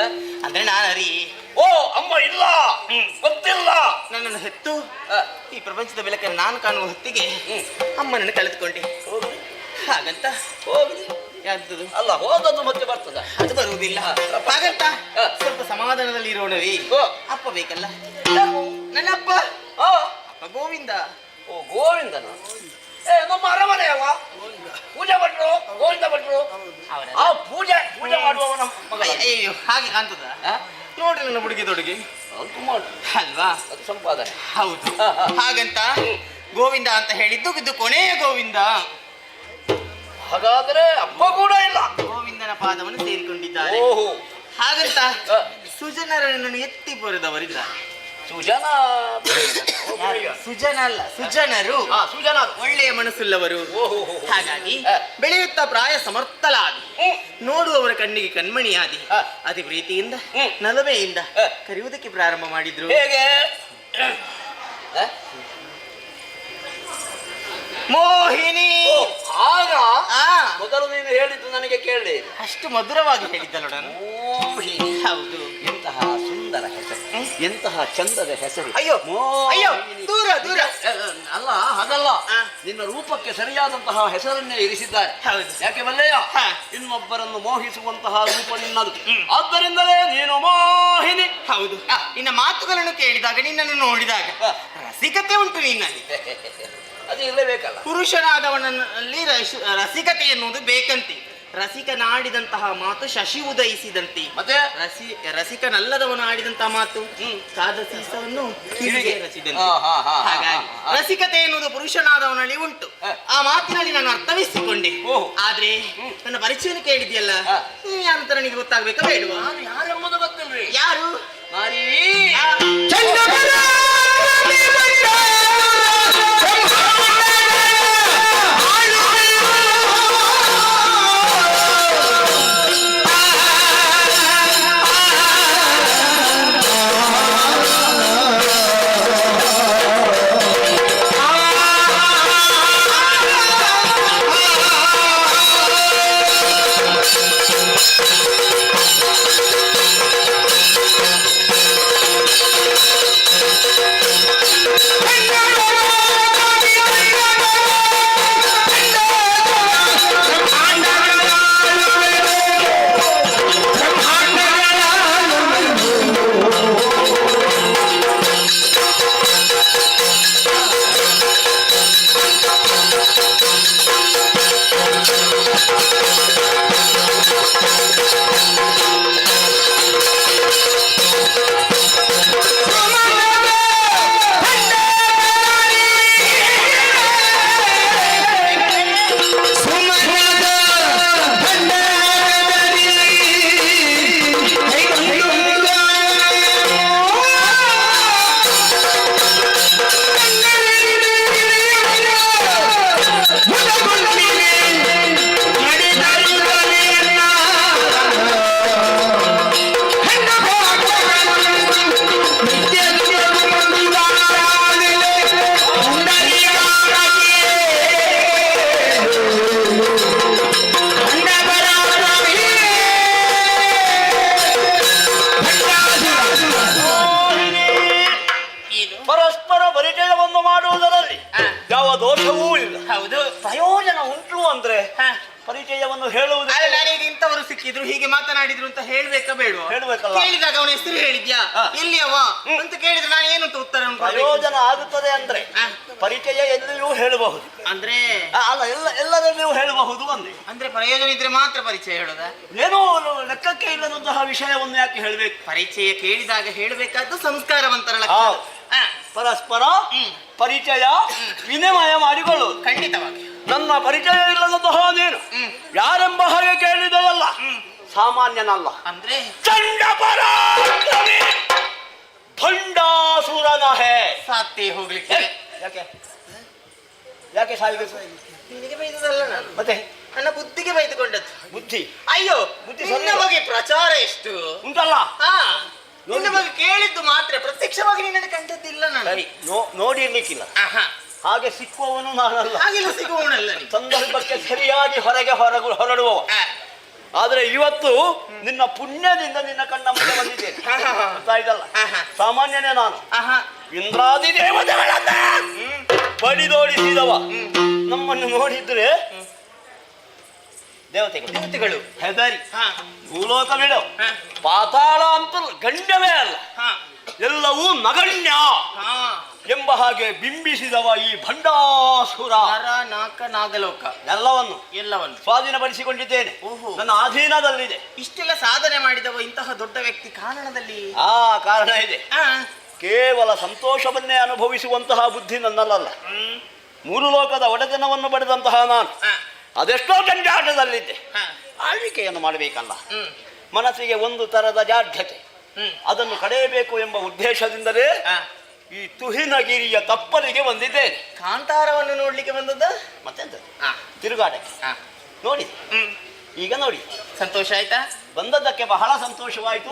ಅಂದ್ರೆ ನಾನು ಅರಿ. ಓ ಅಮ್ಮ ಇಲ್ಲ, ಗೊತ್ತಿಲ್ಲ. ನನ್ನನ್ನು ಹೆತ್ತು ಈ ಪ್ರಪಂಚದ ಬೆಳಕನ್ನು ನಾನು ಕಾಣುವ ಹೊತ್ತಿಗೆ ಅಮ್ಮನನ್ನು ಕಳೆದುಕೊಂಡೆ. ಹಾಗಂತ ಹೋಗಲಿ. ಯಾವ್ದು ಅಲ್ಲ, ಹೋದದ್ದು ಮತ್ತೆ ಬರ್ತದ? ಅದು ಬರುವುದಿಲ್ಲ. ಹಾಗಂತ ಸ್ವಲ್ಪ ಸಮಾಧಾನದಲ್ಲಿ ಇರೋಣವೇ? ಅಪ್ಪ ಬೇಕಲ್ಲ. ನನ್ನ ಅಪ್ಪ ಅಪ್ಪ ಗೋವಿಂದ. ಓ ಗೋವಿಂದನ. ನಮ್ಮ ಅರಮನೆಯವ ಪೂಜೆ ಭಟ್ರು, ಗೋವಿಂದ ಭಟ್ರು. ಆ ಪೂಜೆ ಮಾಡುವವನ ಮಗ. ಅಯ್ಯೋ, ಹಾಗೆ ಕಾಣ್ತದ? ನೋಡ್ರಿ ನನ್ನ ಹುಡುಗಿ ತೊಡುಗಿ ಅಲ್ವಾ? ಅದು ಸಂಪಾದನೆ. ಹೌದು. ಹಾಗಂತ ಗೋವಿಂದ ಅಂತ ಹೇಳಿದ್ದು ಇದು ಕೊನೆಯ ಗೋವಿಂದ. ಹಾಗಾದ್ರೆ ಅಪ್ಪ ಕೂಡ ಇಲ್ಲ. ಗೋವಿಂದನ ಪಾದವನ್ನು ಸೇರಿಕೊಂಡಿದ್ದಾರೆ. ಹಾಗಂತ ಸುಜನರನ್ನು ಎತ್ತಿ ಬರೆದವರಿದ್ದಾರೆ. ಸುಜನ ಸುಜನ ಅಲ್ಲ, ಸುಜನರು. ಸುಜನ ಒಳ್ಳೆಯ ಮನಸ್ಸುಳ್ಳವರು. ಹಾಗಾಗಿ ಬೆಳೆಯುತ್ತಾ ಪ್ರಾಯ ಸಮರ್ಥಲಾದಿ, ನೋಡುವವರ ಕಣ್ಣಿಗೆ ಕಣ್ಮಣಿಯಾದಿ, ಅತಿ ಪ್ರೀತಿಯಿಂದ ನಲವೆಯಿಂದ ಕರೆಯುವುದಕ್ಕೆ ಪ್ರಾರಂಭ ಮಾಡಿದ್ರು. ಹೇಗೆ? ಮೋಹಿನಿ. ಆಗ ಮೊದಲು ನೀನು ಹೇಳಿದ್ದು ನನಗೆ ಕೇಳಿ ಅಷ್ಟು ಮಧುರವಾಗಿ ಹೇಳಿದ್ದಲ್ಲ ನಾನು. ಮೋಹಿನಿ. ಹೌದು. ಎಂತಹ ಸುಂದರ ಹೆಸರು, ಎಂತಹ ಚಂದದ ಹೆಸರು. ಅಯ್ಯೋ ಅಯ್ಯೋ, ದೂರ ದೂರ. ಅಲ್ಲ ಹಾಗಲ್ಲ, ನಿನ್ನ ರೂಪಕ್ಕೆ ಸರಿಯಾದಂತಹ ಹೆಸರನ್ನೇ ಇರಿಸಿದ್ದಾರೆ. ಹೌದು. ಯಾಕೆ ಬಲ್ಲೆಯ? ಇನ್ನೊಬ್ಬರನ್ನು ಮೋಹಿಸುವಂತಹ ರೂಪ ನಿನ್ನದು. ಆದ್ದರಿಂದಲೇ ನೀನು ಮೋಹಿನಿ. ಹೌದು. ನಿನ್ನ ಮಾತುಗಳನ್ನು ಕೇಳಿದಾಗ, ನಿನ್ನನ್ನು ನೋಡಿದಾಗ ರಸಿಕತೆ ಉಂಟು ನಿನ್ನಲ್ಲಿ. ಅದು ಇರಲೇಬೇಕಲ್ಲ. ಪುರುಷನಾದವನಲ್ಲಿ ರಸಿಕತೆ ಎನ್ನುವುದು ಬೇಕಂತೆ. ರಸಿಕನಾಡಿದಂತಹ ಮಾತು ಶಶಿ ಉದಯಿಸಿದಂತೆ. ಮತ್ತೆ ರಸಿಕನಲ್ಲದವನು ಆಡಿದಂತಹ ಮಾತು ಕಾದ ಸೀಸವನ್ನು ಕಿವಿಗೆ ರಚಿದಂತೆ. ಹಾಗಾಗಿ ರಸಿಕತೆ ಎನ್ನುವುದು ಪುರುಷನಾದವನಲ್ಲಿ ಉಂಟು. ಆ ಮಾತಿನಲ್ಲಿ ನಾನು ಅರ್ಥವಿಸಿಕೊಂಡೆ. ಆದ್ರೆ ನನ್ನ ಪರಿಚಯನ ಕೇಳಿದ್ಯಲ್ಲ, ಯಾರಂತ ನನಗೆ ಗೊತ್ತಾಗ್ಬೇಕಾ ಬೇಡುವ? ಯಾರೆಂಬುದು ಗೊತ್ತಿಲ್ರಿ. ಯಾರು? ಅಂದ್ರೆ ಪರಿಚಯವನ್ನು ಹೇಳುವುದು. ನನಗೆ ಇಂಥವರು ಸಿಕ್ಕಿದ್ರು ಹೀಗೆ ಮಾತನಾಡಿದ್ರು ಅಂತ ಹೇಳ್ಬೇಕಾ ಬೇಡವಾ? ಹೇಳ್ಬೇಕಲ್ಲ. ಕೇಳಿದಾಗ ಅವನ ಹೆಸರು ಹೇಳಿದ್ಯಾ ಎಲ್ಲಿಯವ ಅಂತ ಕೇಳಿದ್ರೆ ನಾನು ಏನು ಅಂತ ಉತ್ತರ ಪ್ರಯೋಜನ ಆಗುತ್ತದೆ ಅಂದ್ರೆ ಪರಿಚಯ ಎಲ್ಲಿಯೂ ಹೇಳಬಹುದು. ಅಂದ್ರೆ ಅಲ್ಲ, ಎಲ್ಲದಲ್ಲಿಯೂ ಹೇಳಬಹುದು ಅಂದೆ. ಅಂದ್ರೆ ಪ್ರಯೋಜನ ಇದ್ರೆ ಮಾತ್ರ ಪರಿಚಯ ಹೇಳೋದ? ಏನೋ ಲೆಕ್ಕಕ್ಕೆ ಇಲ್ಲದಂತಹ ವಿಷಯವನ್ನು ಯಾಕೆ ಹೇಳ್ಬೇಕು? ಪರಿಚಯ ಕೇಳಿದಾಗ ಹೇಳಬೇಕಾದ್ದು ಸಂಸ್ಕಾರವಂತರ ಪರಸ್ಪರ ಪರಿಚಯ ವಿನಿಮಯ ಮಾಡಿಕೊಳ್ಳುವುದು. ಖಂಡಿತವಾಗಿ. ನನ್ನ ಪರಿಚಯ ಇಲ್ಲದಂತಹ ನೀನು ಯಾರೆಂಬ ಹಾಗೆ ಕೇಳಿದೆಯಲ್ಲ, ಸಾಮಾನ್ಯನಲ್ಲ. ಅಂದ್ರೆ ಚಂಡಪರಾಕ್ರಮಿ ಭಂಡಾಸುರನ ಹೇ. ಸಾತ್ತಿ ಹೋಗ್ಲಿಕ್ಕೆ ಯಾಕೆ ಸಾಯ್ಬೇಕು? ನಿನಗೆ ಬೈದದಲ್ಲ ನಾನು, ಮತ್ತೆ ನನ್ನ ಬುದ್ಧಿಗೆ ಬೈದುಕೊಂಡದ್ದು. ಬುದ್ಧಿ? ಅಯ್ಯೋ, ನಿನ್ನ ಬಗ್ಗೆ ಪ್ರಚಾರ ಎಷ್ಟು ಉಂಟಲ್ಲ. ನಿನ್ನ ಬಗ್ಗೆ ಕೇಳಿದ್ದು ಮಾತ್ರ, ಪ್ರತ್ಯಕ್ಷವಾಗಿ ನಿನ್ನನ್ನು ಕಂಡದ್ದಿಲ್ಲ ನಾನು. ಸರಿ, ನೋಡಿರ್ಲಿಕ್ಕಿಲ್ಲ. ಹಾಗೆ ಸಿಕ್ಕುವವನು ನಾನಲ್ಲ. ಹಾಗೆಲ್ಲ ಸಿಗುವವನಲ್ಲ. ಸಂದರ್ಭಕ್ಕೆ ಸರಿಯಾಗಿ ಹೊರಡುವವ. ಆದ್ರೆ ಇವತ್ತು ನಿನ್ನ ಪುಣ್ಯದಿಂದ ನಿನ್ನ ಕಣ್ಣ ಮುಂದೆ ಬಂದಿದ್ದೇನೆ, ಗೊತ್ತಾಯ್ತಲ್ಲ. ಸಾಮಾನ್ಯನೇ ನಾನು. ಇಂದ್ರಾದಿ ದೇವತೆಗಳನ್ನ ಬಡಿದೋಡಿಸಿದವ ನಮ್ಮನ್ನು ನೋಡಿದ್ರೆ ದೇವತೆಗಳು ಹೆದರಿ ಭೂಲೋಕ ಬಿಡು, ಪಾತಾಳ ಅಂತ ಗಣ್ಯವೇ ಅಲ್ಲ, ಎಲ್ಲವೂ ನಗಣ್ಯ ಎಂಬ ಹಾಗೆ ಬಿಂಬಿಸಿದವ ಈ ಭಂಡಾಸುರ. ನಾಗಲೋಕ ಎಲ್ಲವನ್ನು ಸ್ವಾಧೀನಪಡಿಸಿಕೊಂಡಿದ್ದೇನೆ, ನನ್ನ ಅಧೀನದಲ್ಲಿದೆ. ಇಷ್ಟೆಲ್ಲ ಸಾಧನೆ ಮಾಡಿದವ ಇಂತಹ ದೊಡ್ಡ ವ್ಯಕ್ತಿ ಕಾರಣದಲ್ಲಿ ಕಾರಣ ಇದೆ. ಕೇವಲ ಸಂತೋಷವನ್ನೇ ಅನುಭವಿಸುವಂತಹ ಬುದ್ಧಿ ನನ್ನಲ್ಲ. ಮೂರು ಲೋಕದ ಒಡೆತನವನ್ನು ಪಡೆದಂತಹ ನಾನು ಅದೆಷ್ಟೋ ಜಂಜಾಟದಲ್ಲಿದ್ದೆ. ಆಳ್ವಿಕೆಯನ್ನು ಮಾಡಬೇಕಲ್ಲ, ಮನಸ್ಸಿಗೆ ಒಂದು ತರದ ಜಾಢ್ಯತೆ, ಅದನ್ನು ಕಡೆಯಬೇಕು ಎಂಬ ಉದ್ದೇಶದಿಂದಲೇ ಈ ತುಹಿನಗಿರಿಯ ತಪ್ಪಲಿಗೆ ಬಂದಿದ್ದೇನೆ. ಕಾಂತಾರವನ್ನು ನೋಡ್ಲಿಕ್ಕೆ ಬಂದದ್ದ? ಮತ್ತೆಂತ ತಿರುಗಾಟಕ್ಕೆ ನೋಡಿ. ಈಗ ನೋಡಿ, ಸಂತೋಷ ಆಯ್ತಾ? ಬಂದದ್ದಕ್ಕೆ ಬಹಳ ಸಂತೋಷವಾಯಿತು.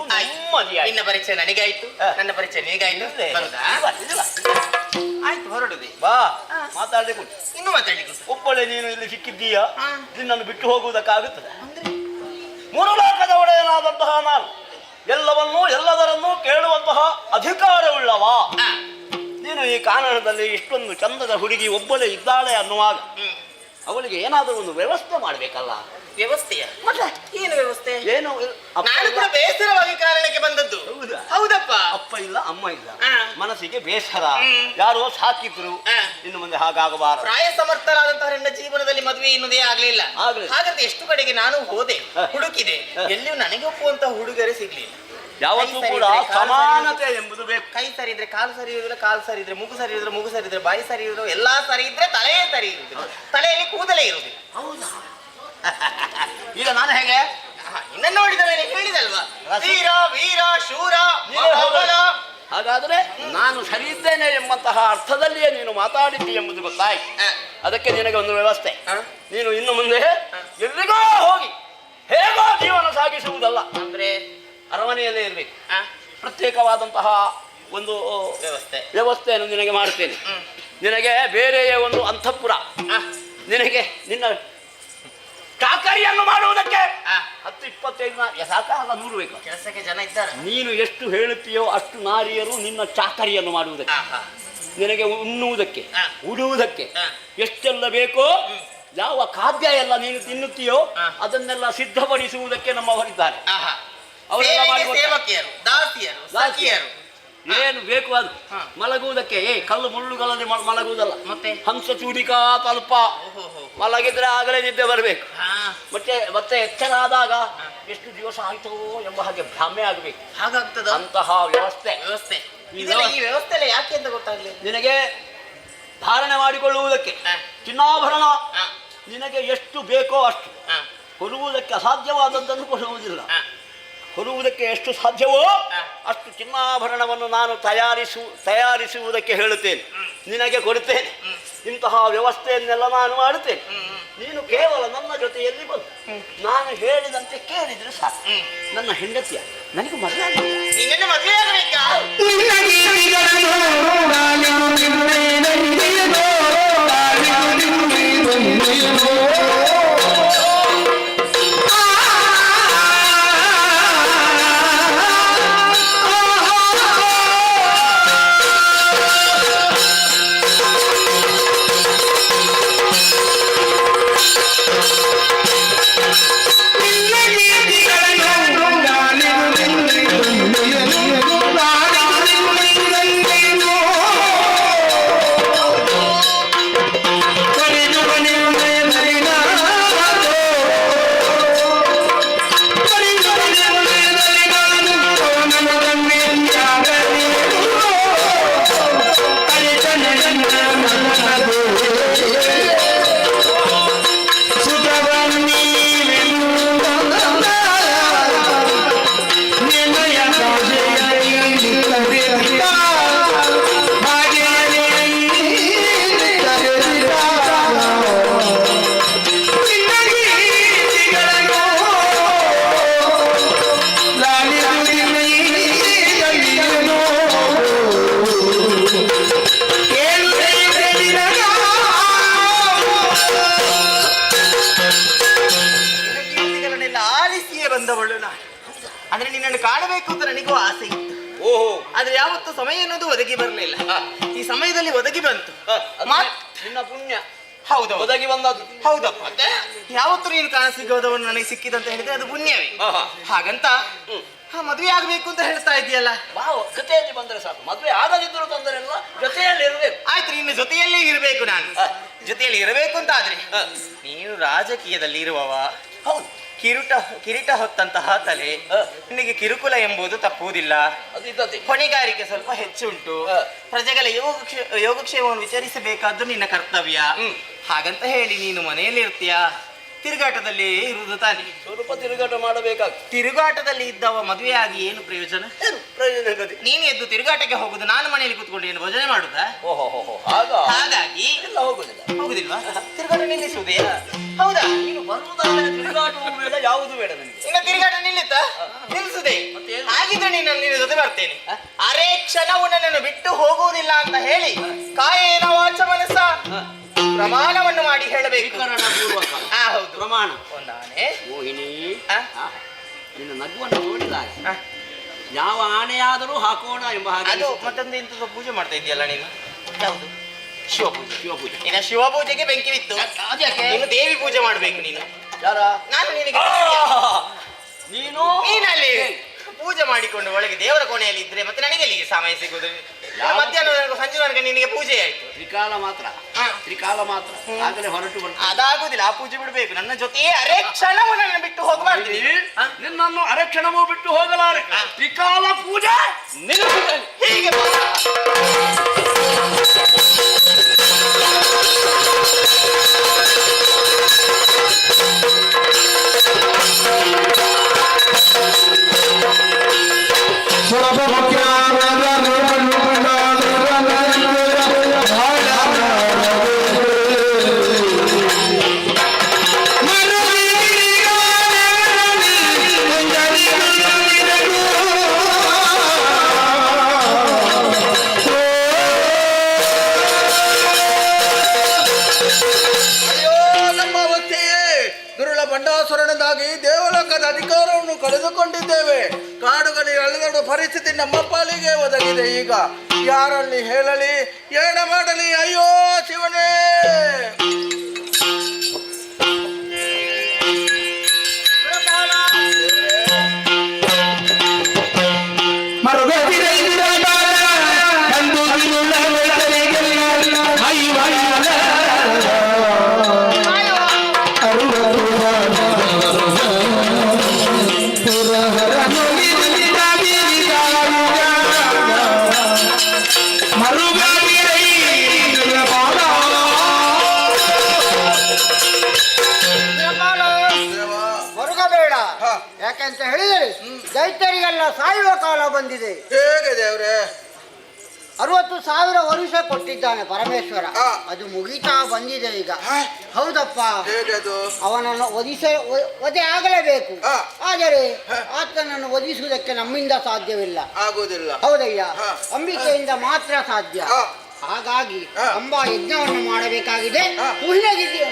ನಿನ್ನ ಪರಿಚಯ ನನಗಾಯ್ತು, ನನ್ನ ಪರಿಚಯ ನಿನಗಾಯ್ತು. ಆಯ್ತು, ಹೊರಡುದೆ. ಬಾ, ಮಾತಾಡ್ಲಿಕ್ಕೆ ಇನ್ನು ಮಾತಾಡ್ಲಿಕ್ಕೆ ಒಬ್ಬಳೆ ನೀನು ಇಲ್ಲಿ ಸಿಕ್ಕಿದ್ದೀಯಾ, ನಿನ್ನನ್ನು ಬಿಟ್ಟು ಹೋಗುವುದಕ್ಕಾಗುತ್ತದೆ? ಮೂರು ಲೋಕದ ಒಡೆಯನಾದಂತಹ ನಾನು ಎಲ್ಲವನ್ನೂ ಎಲ್ಲದರನ್ನೂ ಕೇಳುವಂತಹ ಅಧಿಕಾರವುಳ್ಳವ. ನೀನು ಈ ಕಾರಣದಲ್ಲಿ ಇಷ್ಟೊಂದು ಚಂದದ ಹುಡುಗಿ ಒಬ್ಬಳೇ ಇದ್ದಾಳೆ ಅನ್ನುವಾಗ ಅವಳಿಗೆ ಏನಾದರೂ ಒಂದು ವ್ಯವಸ್ಥೆ ಮಾಡಬೇಕಲ್ಲ. ವ್ಯವಸ್ಥೆಯ? ಏನು ವ್ಯವಸ್ಥೆ? ಏನು? ನಾನು ಕೂಡ ಬೇಸರವಾಗಿ ಕಾರಣಕ್ಕೆ ಬಂದದ್ದು. ಹೌದಪ್ಪ. ಅಪ್ಪ ಇಲ್ಲ, ಅಮ್ಮ ಇಲ್ಲ, ಮನಸ್ಸಿಗೆ ಬೇಸರ. ಯಾರೋ ಸಾಕಿದ್ರು, ಇನ್ನು ಮುಂದೆ ಹಾಗಾಗಬಾರದು. ಪ್ರಾಯ ಸಮರ್ಥರಾದಂತಹ ನನ್ನ ಜೀವನದಲ್ಲಿ ಮದುವೆ ಇನ್ನೊಂದೇ ಆಗ್ಲಿಲ್ಲ. ಹಾಗಂತ ಎಷ್ಟು ಕಡೆಗೆ ನಾನು ಹೋದೆ, ಹುಡುಕಿದೆ, ಎಲ್ಲಿಯೂ ನನಗೆ ಒಪ್ಪುವಂತಹ ಹುಡುಗರೇ ಸಿಗ್ಲಿಲ್ಲ. ಯಾವತ್ತೂ ಕೂಡ ಸಮಾನತೆ ಎಂಬುದು ಬೇಕು. ಕೈ ಸರಿ ಇದ್ರೆ ಕಾಲು ಸರಿ ಇದ್ರೆ ಕಾಲು ಸರಿ ಇದ್ರೆ, ಮೂಗು ಸರಿ ಇದ್ರೆ ಮೂಗು ಸರಿ ಇದ್ರೆ, ಬಾಯಿ ಸರಿ ಇದ್ರೆ, ಎಲ್ಲಾ ಸರಿ ಇದ್ರೆ ತಲೆಯೇ ಸರಿ ಇರುವುದು, ತಲೆಯಲ್ಲಿ ಕೂದಲೇ ಇರುವುದು. ಹೌದಾ? ಈಗ ನಾನು ಹೇಗೆ ಇನ್ನ ನೋಡಿದರೆ ಹೇಳಿದಲ್ವಾ, ವೀರ ವೀರ ಶೂರ. ಹಾಗಾದ್ರೆ ನಾನು ಸರಿ ಇದ್ದೇನೆ ಎಂಬಂತಹ ಅರ್ಥದಲ್ಲಿಯೇ ನೀನು ಮಾತಾಡಿದ್ದಿ ಎಂಬುದು ಗೊತ್ತಾಯ್ತು. ಅದಕ್ಕೆ ನಿನಗೆ ಒಂದು ವ್ಯವಸ್ಥೆ. ನೀನು ಇನ್ನು ಮುಂದೆ ಎಲ್ಲಿಗೋ ಹೋಗಿ ಹೇಗೋ ಜೀವನ ಸಾಗಿಸುವುದಲ್ಲ, ಅಂದ್ರೆ ಅರಮನೆಯಲ್ಲೇ ಇರಬೇಕು. ಪ್ರತ್ಯೇಕವಾದಂತಹ ಒಂದು ವ್ಯವಸ್ಥೆಯನ್ನು ನಿನಗೆ ಮಾಡುತ್ತೇನೆ. ನಿನಗೆ ಬೇರೆಯೇ ಒಂದು ಅಂತಃಪುರ, ನಿನಗೆ ನಿನ್ನ ಚಾಕರಿಯನ್ನು ಮಾಡುವುದಕ್ಕೆ 10-25 ಸಾಕಲ್ಲ, 100 ಬೇಕು. ಕೆಲಸಕ್ಕೆ ಜನ ಇದ್ದಾರೆ. ನೀನು ಎಷ್ಟು ಹೇಳುತ್ತೀಯೋ ಅಷ್ಟು ನಾರಿಯರು ನಿನ್ನ ಚಾಕರಿಯನ್ನು ಮಾಡುವುದಕ್ಕೆ, ನಿನಗೆ ಉಣ್ಣುವುದಕ್ಕೆ, ಉಡುವುದಕ್ಕೆ ಎಷ್ಟೆಲ್ಲ ಬೇಕೋ, ಯಾವ ಖಾದ್ಯ ಎಲ್ಲ ನೀನು ತಿನ್ನುತ್ತೀಯೋ ಅದನ್ನೆಲ್ಲ ಸಿದ್ಧಪಡಿಸುವುದಕ್ಕೆ ನಮ್ಮವರಿದ್ದಾರೆ. ಅವರೆಲ್ಲ ಏನು ಬೇಕು ಅದು ಮಲಗುವುದಕ್ಕೆ. ಕಲ್ಲು ಮುಳ್ಳುಗಳಲ್ಲಿ ಮಲಗುವುದಲ್ಲ, ಮತ್ತೆ ಹಂಸ ಚೂಡಿಕಾ ತಲ್ಪ ಮಲಗಿದ್ರೆ ಆಗಲೇ ನಿದ್ದೆ ಬರಬೇಕು. ಮತ್ತೆ ಎಚ್ಚರ ಆದಾಗ ಎಷ್ಟು ದಿವಸ ಆಯ್ತೋ ಎಂಬ ಹಾಗೆ ಭ್ರಮೆ ಆಗಬೇಕು. ಹಾಗಾಗ್ತದ ಅಂತಹ ವ್ಯವಸ್ಥೆ. ಈ ವ್ಯವಸ್ಥೆ ಯಾಕೆ ಅಂತ ಗೊತ್ತಾಗ್ಲಿ. ನಿನಗೆ ಧಾರಣೆ ಮಾಡಿಕೊಳ್ಳುವುದಕ್ಕೆ ಚಿನ್ನಾಭರಣ ನಿನಗೆ ಎಷ್ಟು ಬೇಕೋ ಅಷ್ಟು, ಕೊಡುವುದಕ್ಕೆ ಅಸಾಧ್ಯವಾದದ್ದನ್ನು ಕೊಡುವುದಿಲ್ಲ. ಕೊಡುವುದಕ್ಕೆ ಎಷ್ಟು ಸಾಧ್ಯವೋ ಅಷ್ಟು ಚಿನ್ನಾಭರಣವನ್ನು ನಾನು ತಯಾರಿಸುವುದಕ್ಕೆ ಹೇಳುತ್ತೇನೆ, ನಿನಗೆ ಕೊಡುತ್ತೇನೆ. ಇಂತಹ ವ್ಯವಸ್ಥೆಯನ್ನೆಲ್ಲ ನಾನು ಮಾಡುತ್ತೇನೆ. ನೀನು ಕೇವಲ ನನ್ನ ಜೊತೆಯಲ್ಲಿ ಬಂದು ನಾನು ಹೇಳಿದಂತೆ ಕೇಳಿದ್ರೆ ಸಾಕು. ನನ್ನ ಹೆಂಡತಿಯ ನನಗೆ ಮದುವೆ ಕಾಣದವಳು ನಾನು. ಅಂದ್ರೆ ನಿನ್ನನ್ನು ಕಾಣಬೇಕು ಅಂತ ನನಗೂ ಆಸೆ ಇತ್ತು. ಓಹೋ, ಆದ್ರೆ ಯಾವತ್ತು ಸಮಯ ಅನ್ನೋದು ಒದಗಿ ಬರಲಿಲ್ಲ. ಈ ಸಮಯದಲ್ಲಿ ಒದಗಿ ಬಂತು. ನಿನ್ನ ಪುಣ್ಯ. ಹೌದು, ಒದಗಿ ಬಂದದ್ದು. ಹೌದಪ್ಪ. ಯಾವತ್ತು ನೀನು ಕಾಣ ಸಿಗೋದವನು ನನಗೆ ಸಿಕ್ಕಿದಂತ ಹೇಳಿದ್ರೆ ಅದು ಪುಣ್ಯವೇ. ಹಾಗಂತ ಮದುವೆ ಆಗ್ಬೇಕು ಅಂತ ಹೇಳ್ತಾ ಇದೆಯಲ್ಲ. ಜೊತೆಯಲ್ಲಿ ಬಂದ್ರೆ ಸಾಕು, ಮದುವೆ ಆಗದಿದ್ದರೂ ತೊಂದರೆ ಇಲ್ಲ, ಜೊತೆಯಲ್ಲಿ ಇರಬೇಕು. ಆಯ್ತು, ನಿನ್ನ ಜೊತೆಯಲ್ಲೇ ಇರಬೇಕು. ನಾನು ಜೊತೆಯಲ್ಲಿ ಇರಬೇಕು ಅಂತ ಆದ್ರೆ ನೀನು ರಾಜಕೀಯದಲ್ಲಿ ಇರುವವ. ಹೌದು, ಕಿರೀಟ ಹೊತ್ತಂತಹ ತಲೆ, ನಿನಗೆ ಕಿರುಕುಲ ಎಂಬುದು ತಪ್ಪುವುದಿಲ್ಲ. ಹೊಣೆಗಾರಿಕೆ ಸ್ವಲ್ಪ ಹೆಚ್ಚುಂಟು. ಪ್ರಜೆಗಳ ಯೋಗಕ್ಷೇಮವನ್ನು ವಿಚಾರಿಸಬೇಕಾದ್ದು ನಿನ್ನ ಕರ್ತವ್ಯ. ಹಾಗಂತ ಹೇಳಿ ನೀನು ಮನೆಯಲ್ಲಿ ಇರ್ತೀಯ, ತಿರುಗಾಟದಲ್ಲಿ ಇರುವುದು ತಾನೆ. ಸ್ವಲ್ಪ ತಿರುಗಾಟ ಮಾಡಬೇಕಾಗ್ತದೆ. ತಿರುಗಾಟದಲ್ಲಿ ಇದ್ದವ ಮದುವೆಯಾಗಿ ಏನು ಪ್ರಯೋಜನ? ನೀನು ಎದ್ದು ತಿರುಗಾಟಕ್ಕೆ ಹೋಗುದು, ನಾನು ಮನೆಯಲ್ಲಿ ಕೂತ್ಕೊಂಡು ಏನು ಭೋಜನೆ ಮಾಡುದಾ? ಹಾಗಾಗಿ ಹೋಗುದಿಲ್ವಾ? ತಿರುಗಾಟ ನಿಲ್ಲಿಸುವುದೇ? ಹೌದಾ? ನೀನು ಬರುವುದಾದ್ರೆ ತಿರುಗಾಟವೂ ಬೇಡ, ಯಾವುದು ಬೇಡ ನನಗೆ. ಇನ್ನು ತಿರುಗಾಟ ನಿಲ್ಲಿಸುದೇ? ಹಾಗಿದ್ರೆ ನಿನ್ನ ಜೊತೆ ಬರ್ತೇನೆ. ಅರೆ ಕ್ಷಣವು ನನ್ನನ್ನು ಬಿಟ್ಟು ಹೋಗುವುದಿಲ್ಲ ಅಂತ ಹೇಳಿ ಕಾಯೇನ ವಾಚ ಮನಸ್ಸ ಪ್ರಮಾಣವನ್ನು ಮಾಡಿ ಹೇಳಬೇಕು. ಹೌದು, ಪ್ರಮಾಣ. ಒಂದಾನೆ. ಮೋಹಿನಿ, ನಿನ್ನ ನಗುವನ್ನು ನೋಡಿದಾಗ ಯಾವ ಆಣೆಯಾದರೂ ಹಾಕೋಣ ಎಂಬ ಹಾಗೆ. ಅದು ಮತ್ತೊಂದು ಇಂಥ ಪೂಜೆ ಮಾಡ್ತಾ ಇದೆಯಲ್ಲ ನೀನು. ಯಾವುದು? ಶಿವಪೂಜೆ. ಇನ್ನ ಶಿವಪೂಜೆಗೆ ಬೆಂಕಿ ಬಿತ್ತು. ನೀನು ದೇವಿ ಪೂಜೆ ಮಾಡ್ಬೇಕು. ನೀನು ಯಾರ? ನಾನು ನಿನಗೆ. ನೀನಲ್ಲಿ ಪೂಜೆ ಮಾಡಿಕೊಂಡು ಒಳಗೆ ದೇವರ ಕೋಣೆಯಲ್ಲಿ ಇದ್ರೆ ಮತ್ತೆ ನನಗೆ ಎಲ್ಲಿಗೆ ಸಮಯ ಸಿಗುದು? ಮಧ್ಯಾಹ್ನ ಸಂಜೆವರೆಗೆ ನಿನಗೆ ಪೂಜೆ ಆಯ್ತು. ತ್ರಿಕಾಲ ಮಾತ್ರ, ಆಗಲೇ ಹೊರಟು ಬರ್ತದೆ. ಅದಾಗುದಿಲ್ಲ, ಆ ಪೂಜೆ ಬಿಡ್ಬೇಕು. ನನ್ನ ಜೊತೆಯೇ ಅರೆ ಕ್ಷಣವೂ ನನ್ನ ಬಿಟ್ಟು ಹೋಗಬಾರ್ದು. ನಿನ್ನನ್ನು ಅರೆ ಕ್ಷಣವೂ ಬಿಟ್ಟು ಹೋಗಲಾರೆ. ತ್ರಿಕಾಲ ಪೂಜೆ ನಿಲ್ಲಿಸುತ್ತೇನೆ. ಹೀಗೆ ಬಂಡಾಸುರನಿಂದಾಗಿ ದೇವಲೋಕದ ಅಧಿಕಾರವನ್ನು ಕಳೆದುಕೊಂಡಿದ್ದೇವೆ. ಕಾಡುಗಲಿ ಅಲೆದಾಡುವ ಪರಿಸ್ಥಿತಿ ನಮ್ಮ ಪಾಲಿಗೆ ಒದಗಿದೆ. ಈಗ ಯಾರಲ್ಲಿ ಹೇಳಲಿ, ಏನ ಮಾಡಲಿ? ಅಯ್ಯೋ ಶಿವನೇ! ಯಾಕಂತ ಹೇಳಿದರೆ ದೈತ್ಯರಿಗೆಲ್ಲ ಸಾಯುವ ಕಾಲ ಬಂದಿದೆ. ಹೇಗೆ ದೇವ್ರೆ? 60,000 ವರ್ಷ ಕೊಟ್ಟಿದ್ದಾನೆ ಪರಮೇಶ್ವರ, ಅದು ಮುಗಿತಾ ಬಂದಿದೆ ಈಗ. ಹೌದಪ್ಪ, ಅವನನ್ನು ವಧೆ ಆಗಲೇಬೇಕು. ಆದರೆ ಆತನನ್ನು ವಧಿಸುವುದಕ್ಕೆ ನಮ್ಮಿಂದ ಸಾಧ್ಯವಿಲ್ಲ, ಆಗುವುದಿಲ್ಲ. ಹೌದಯ್ಯ, ಅಂಬಿಕೆಯಿಂದ ಮಾತ್ರ ಸಾಧ್ಯ. ಹಾಗಾಗಿ ಅಂಬಾ ಯಜ್ಞವನ್ನು ಮಾಡಬೇಕಾಗಿದೆ. ಪುಣ್ಯಗಿದ್ದಿ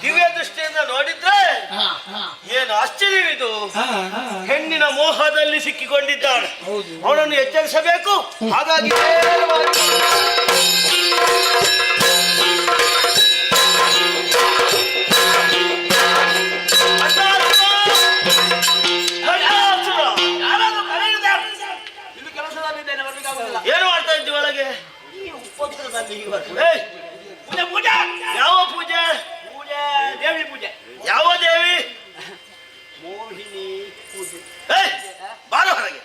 ದಿವ್ಯ ದೃಷ್ಟಿಯಿಂದ ನೋಡಿದ್ರೆ ಏನು ಆಶ್ಚರ್ಯವಿದು. ಹೆಣ್ಣಿನ ಮೋಹದಲ್ಲಿ ಸಿಕ್ಕಿಕೊಂಡಿದ್ದಾಳೆ, ಅವನನ್ನು ಎಚ್ಚರಿಸಬೇಕು. ಹಾಗಾಗಿ ಏನು ಮಾಡ್ತಾ ಇದ್ದಿ ಒಳಗೆ? ಪೂಜೆ. ಯಾವ ಪೂಜೆ? ದೇವಿ ಪೂಜೆ. ಯಾವ ದೇವಿ? ಮೋಹಿನಿ ಪೂಜೆ. ಬಾರ ಹೊರಗೆ.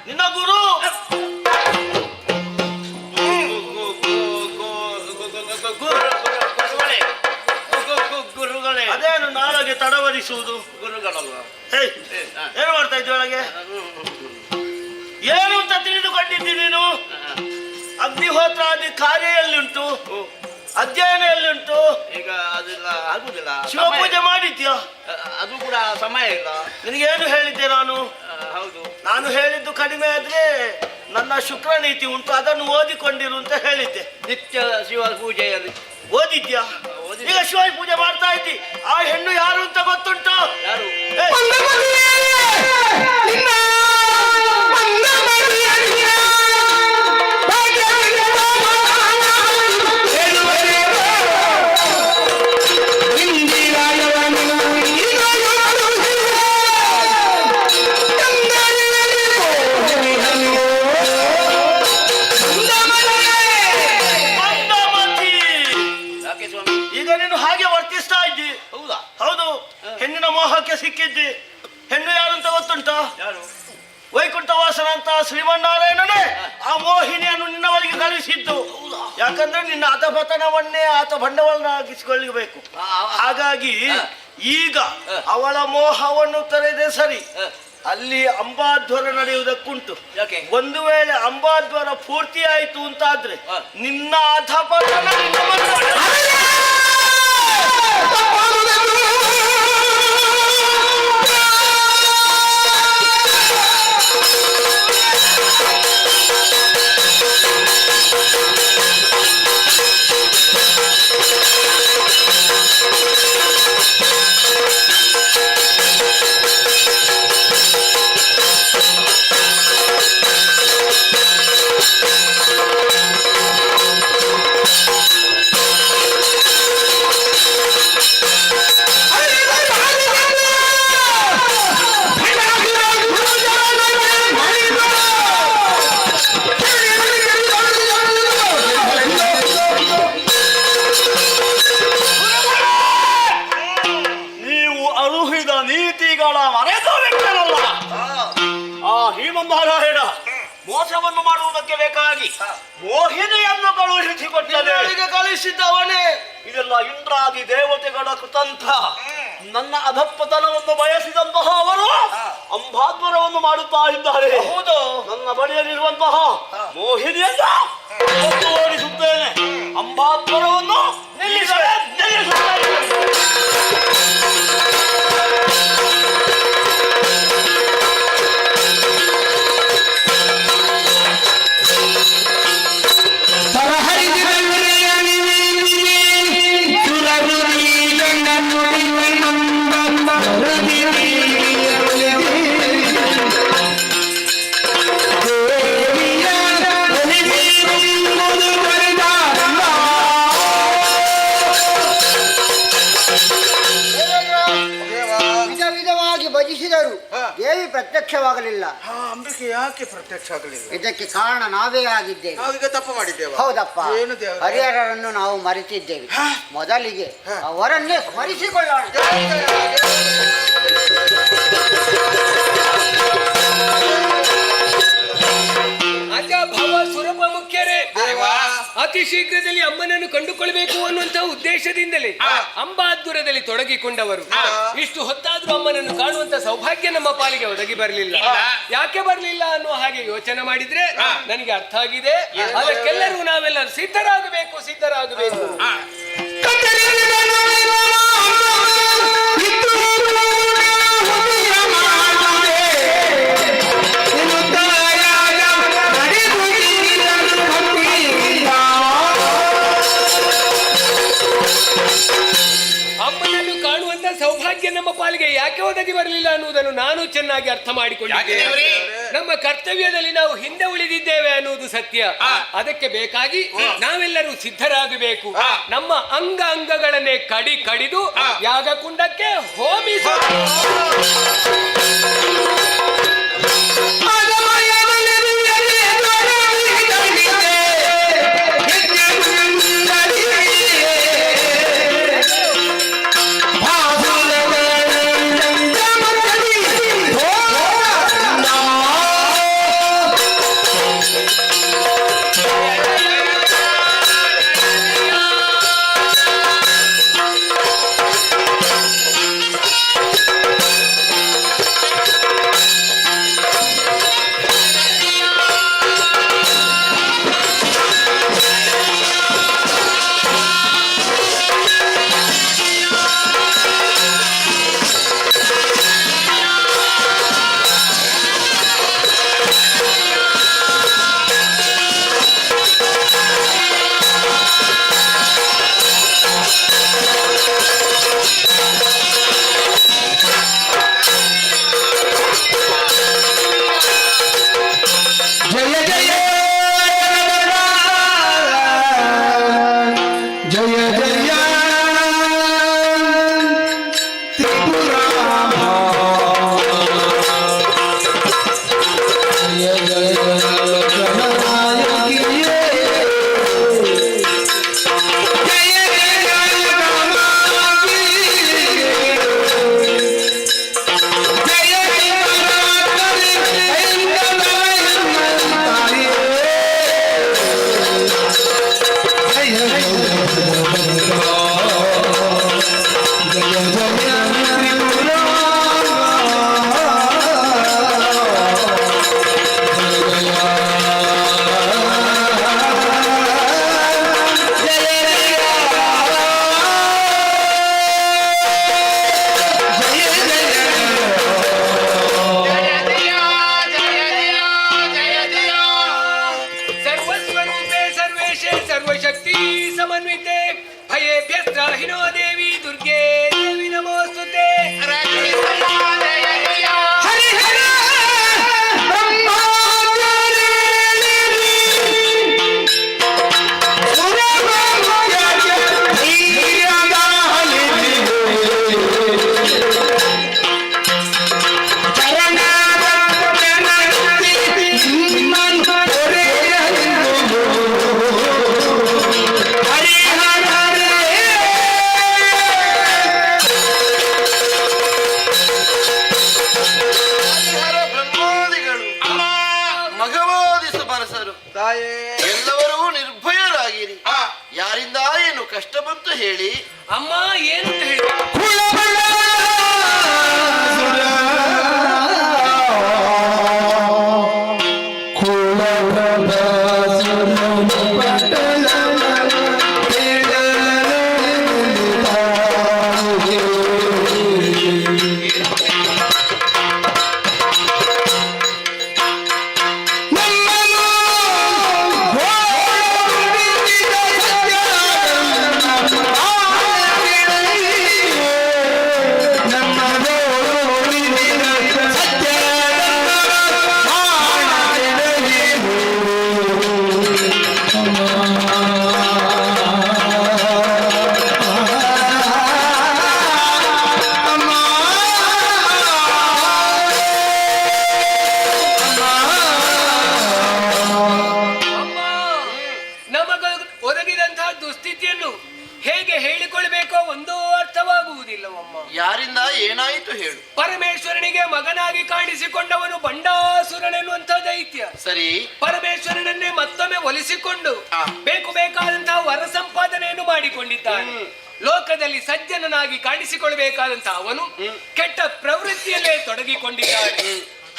ನಿನ್ನ ಗುರು ಆಶೀರ್ವದಿಸುವುದು? ಗುರುಗಳಲ್ವ? ಹೇ, ಏನು ಮಾಡ್ತಾ ಇದ್ದೆ ಒಳಗೆ? ಏನು ಅಂತ ತಿಳಿದುಕೊಂಡಿದ್ದಿ ನೀನು? ಅಗ್ನಿಹೋತ್ರ ಆದಿ ಕಾರ್ಯ ಎಲ್ಲಿಂಟು? ಅಧ್ಯಯನ ಎಲ್ಲಿಂಟು? ಈಗ ಅದೆಲ್ಲ ಆಗುದಿಲ್ಲ. ಶಿವಪೂಜೆ ಮಾಡಿದ್ಯಾ? ಅದು ಕೂಡ ಸಮಯ ಇಲ್ಲ. ನಿನಗೇನು ಹೇಳಿದ್ದೆ ನಾನು? ಹೌದು. ನಾನು ಹೇಳಿದ್ದು ಕಡಿಮೆ ಆದ್ರೆ ನನ್ನ ಶುಕ್ರ ನೀತಿ ಉಂಟು, ಅದನ್ನು ಓದಿಕೊಂಡಿರು ಅಂತ ಹೇಳಿದ್ದೆ. ನಿತ್ಯ ಶಿವ ಪೂಜೆಯಲ್ಲಿ ಓದಿದ್ಯಾ? ಈಗ ಶಿವ ಪೂಜೆ ಮಾಡ್ತಾ ಇದ್ದಿ. ಆ ಹೆಣ್ಣು ಯಾರು ಅಂತ ಗೊತ್ತುಂಟು? ಯಾರು? ಈಗ ನೀನು ಹಾಗೆ ವರ್ತಿಸ್ತಾ ಇದ್ದಿ. ಹೌದಾ? ಹೌದು. ಹೆಣ್ಣಿನ ಮೋಹಕ್ಕೆ ಸಿಕ್ಕಿದ್ದಿ. ಹೆಣ್ಣು ಯಾರು ಅಂತ ಗೊತ್ತುಂಟ? ಯಾರು? ವೈಕುಂಠವಾಸನ ಅಂತ ಶ್ರೀಮನ್ನಾರಾಯಣನೇ ಆ ಮೋಹಿನಿಯನ್ನು ನಿನ್ನವರಿಗೆ ಕಳಿಸಿದ್ದು. ಯಾಕಂದ್ರೆ ನಿನ್ನ ಅಧಪತನವನ್ನೇ ಆತ ಬಂಡವಾಳನಾಗಿಸಿಕೊಳ್ಳಬೇಕು. ಹಾಗಾಗಿ ಈಗ ಅವಳ ಮೋಹವನ್ನು ತೊರೆದೆ ಸರಿ. ಅಲ್ಲಿ ಅಂಬಾಧ್ವರ ನಡೆಯುವುದಕ್ಕುಂಟು. ಒಂದು ವೇಳೆ ಅಂಬಾಧ್ವರ ಪೂರ್ತಿ ಆಯಿತು ಅಂತಾದ್ರೆ ನಿನ್ನ ಅಧಪತನ ನಾರಾಯಣ ಮೋಸವನ್ನು ಮಾಡುವುದಕ್ಕೆ ಬೇಕಾಗಿ ಮೋಹಿನಿಯನ್ನು ಕಳುಹಿಸಿಕೊಟ್ಟನೆ. ಕಳುಹಿಸಿದ್ದವನೇ. ಇದೆಲ್ಲ ಇಂದ್ರಾದಿ ದೇವತೆಗಳ ಕುತಂತ್ರ. ನನ್ನ ಅಧಪ್ಪತನವನ್ನು ಬಯಸಿದಂತಹ ಅವರು ಅಂಬಾಧ್ವರವನ್ನು ಮಾಡುತ್ತಾ ಇದ್ದಾರೆ. ಹೌದು. ನನ್ನ ಬಳಿಯಲ್ಲಿರುವಂತಹ ಮೋಹಿನಿಯನ್ನು ಓಡಿಸುತ್ತೇನೆ. ಅಂಬಾಧ್ವರವನ್ನು ನಿಲ್ಲಿಸುತ್ತೇನೆ. ಭಜಿಸಿದರು, ದೇವಿ ಪ್ರತ್ಯಕ್ಷವಾಗಲಿಲ್ಲ. ಅಂಬಿಕೆ ಯಾಕೆ ಪ್ರತ್ಯಕ್ಷ ಆಗಲಿಲ್ಲ? ಇದಕ್ಕೆ ಕಾರಣ ನಾವೇ ಆಗಿದ್ದೇವೆ. ನಾವೀಗ ತಪ್ಪು ಮಾಡಿದ್ದೇವೆ. ಹೌದಪ್ಪ, ಹರಿಹರರನ್ನು ನಾವು ಮರೆತಿದ್ದೇವೆ. ಮೊದಲಿಗೆ ಅವರನ್ನೇ ಸ್ಮರಿಸಿಕೊಳ್ಳೋಣ. ಅಜಭವ ಸುರಭ ಮುಖ್ಯರೇ, ಅತಿ ಶೀಘ್ರದಲ್ಲಿ ಅಮ್ಮನನ್ನು ಕಂಡುಕೊಳ್ಬೇಕು ಅನ್ನುವಂತ ಉದ್ದೇಶದಿಂದಲೇ ಅಂಬಾಧ್ವರದಲ್ಲಿ ತೊಡಗಿಕೊಂಡವರು. ಇಷ್ಟು ಹೊತ್ತಾದ್ರೂ ಅಮ್ಮನನ್ನು ಕಾಣುವಂತ ಸೌಭಾಗ್ಯ ನಮ್ಮ ಪಾಲಿಗೆ ಒದಗಿ ಬರಲಿಲ್ಲ. ಯಾಕೆ ಬರಲಿಲ್ಲ ಅನ್ನೋ ಹಾಗೆ ಯೋಚನೆ ಮಾಡಿದ್ರೆ ನನಗೆ ಅರ್ಥ ಆಗಿದೆ. ಅದಕ್ಕೆಲ್ಲರೂ ನಾವೆಲ್ಲರೂ ಸಿದ್ಧರಾಗಬೇಕು. ಅಮ್ಮನನ್ನು ಕಾಣುವಂತ ಸೌಭಾಗ್ಯ ನಮ್ಮ ಪಾಲಿಗೆ ಯಾಕೆ ಒದಗಿ ಬರಲಿಲ್ಲ ಅನ್ನುವುದನ್ನು ನಾನು ಚೆನ್ನಾಗಿ ಅರ್ಥ ಮಾಡಿಕೊಂಡಿದ್ದೇನೆ. ನಮ್ಮ ಕರ್ತವ್ಯದಲ್ಲಿ ನಾವು ಹಿಂದೆ ಉಳಿದಿದ್ದೇವೆ ಅನ್ನುವುದು ಸತ್ಯ. ಅದಕ್ಕೆ ಬೇಕಾಗಿ ನಾವೆಲ್ಲರೂ ಸಿದ್ಧರಾಗಬೇಕು. ನಮ್ಮ ಅಂಗಗಳನ್ನೇ ಕಡಿದು ಯಾಗಕುಂಡಕ್ಕೆ ಹೋಮಿಸು. ಸರ್ವೇಭ್ಯಸ್ತ್ರ ಹಿನೋ ದೇವಿ ದುರ್ಗೆ ದೇವಿ ನಮೋಸ್ತುತೆ. ಎಲ್ಲವರೂ ನಿರ್ಭಯರಾಗಿರಿ. ಯಾರಿಂದ ಏನು ಕಷ್ಟ ಬಂತು ಹೇಳಿ. ಅಮ್ಮ ಏನಂತ ಹೇಳಿ ಹೇಗೆ ಹೇಳಿಕೊಳ್ಬೇಕೋ ಒಂದೂ ಅರ್ಥವಾಗುವುದಿಲ್ಲವಮ್ಮ. ಯಾರಿಂದ ಏನಾಯಿತು ಹೇಳು. ಪರಮೇಶ್ವರನಿಗೆ ಮಗನಾಗಿ ಕಾಣಿಸಿಕೊಂಡವನು ಬಂಡಾಸುರನೆನ್ನುವಂಥ ದೈತ್ಯ. ಸರಿ. ಪರಮೇಶ್ವರನನ್ನೇ ಮತ್ತೊಮ್ಮೆ ಒಲಿಸಿಕೊಂಡು ಬೇಕಾದಂತಹ ವರ ಸಂಪಾದನೆಯನ್ನು ಮಾಡಿಕೊಂಡಿದ್ದಾನೆ. ಲೋಕದಲ್ಲಿ ಸಜ್ಜನನಾಗಿ ಕಾಣಿಸಿಕೊಳ್ಬೇಕಾದಂತಹ ಅವನು ಕೆಟ್ಟ ಪ್ರವೃತ್ತಿಯಲ್ಲೇ ತೊಡಗಿಕೊಂಡಿದ್ದಾನೆ.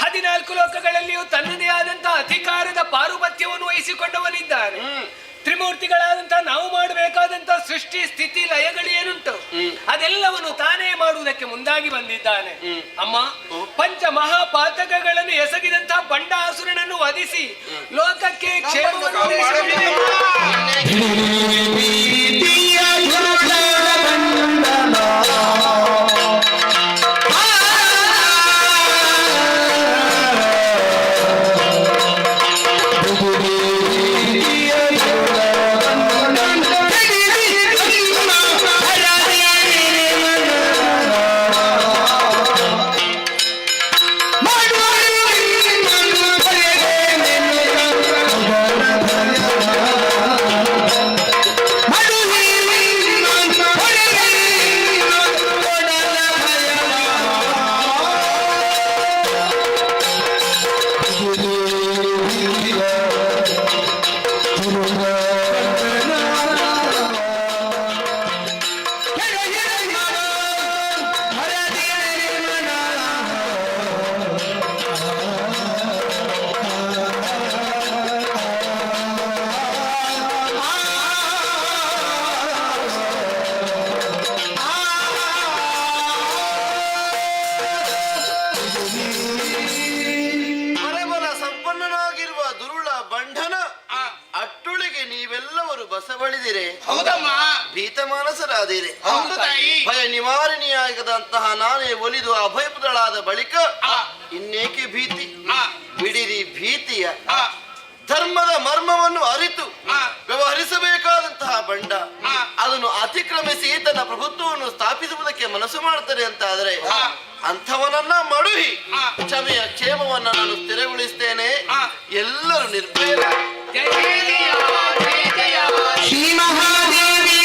14 ಲೋಕಗಳಲ್ಲಿಯೂ ತನ್ನದೇ ಆದಂತಹ ಅಧಿಕಾರದ ಪಾರುಪತ್ಯವನ್ನು ವಹಿಸಿಕೊಂಡವನಿದ್ದಾನೆ. ತ್ರಿಮೂರ್ತಿಗಳಾದಂತಹ ನಾವು ಮಾಡಬೇಕಾದಂತಹ ಸೃಷ್ಟಿ ಸ್ಥಿತಿ ಲಯಗಳೇನುಂಟು ಅದೆಲ್ಲವನ್ನು ತಾನೇ ಮಾಡುವುದಕ್ಕೆ ಮುಂದಾಗಿ ಬಂದಿದ್ದಾನೆ. ಅಮ್ಮ, ಪಂಚ ಮಹಾಪಾತಕಗಳನ್ನು ಎಸಗಿದಂತಹ ಬಂಡಾಸುರನನ್ನು ವಧಿಸಿ ಲೋಕಕ್ಕೆ ಕ್ಷೇಮವನ್ನು ಬಸವಳಿದಿರೆ. ಹೌದಮ್ಮ. ಭೀತ ಮಾನಸರಾದಿರೆ. ಭಯ ನಿವಾರಣೆಯಾಗದಂತಹ ನಾನೇ ಒಲಿದು ಅಭಯಪುದಳಾದ ಬಳಿಕ ಇನ್ನೇಕೆ ಭೀತಿ? ಬಿಡಿರಿ ಭೀತಿಯ. ಧರ್ಮದ ಮರ್ಮವನ್ನು ಅರಿತು ವ್ಯವಹರಿಸಬೇಕಾದಂತಹ ಬಂಡ ಅದನ್ನು ಅತಿಕ್ರಮಿಸಿ ತನ್ನ ಪ್ರಭುತ್ವವನ್ನು ಸ್ಥಾಪಿಸುವುದಕ್ಕೆ ಮನಸ್ಸು ಮಾಡುತ್ತದೆ ಅಂತ ಆದರೆ ಅಂಥವನನ್ನ ಮಡುಹಿ ಕ್ಷಮೆಯ ಕ್ಷೇಮವನ್ನ ನಾನು ಸ್ಥಿರಗೊಳಿಸ್ತೇನೆ. ಎಲ್ಲರೂ ನಿರ್ಭಯರಾಗಿ ಶ್ರೀ ಮಹಾದೇವಿ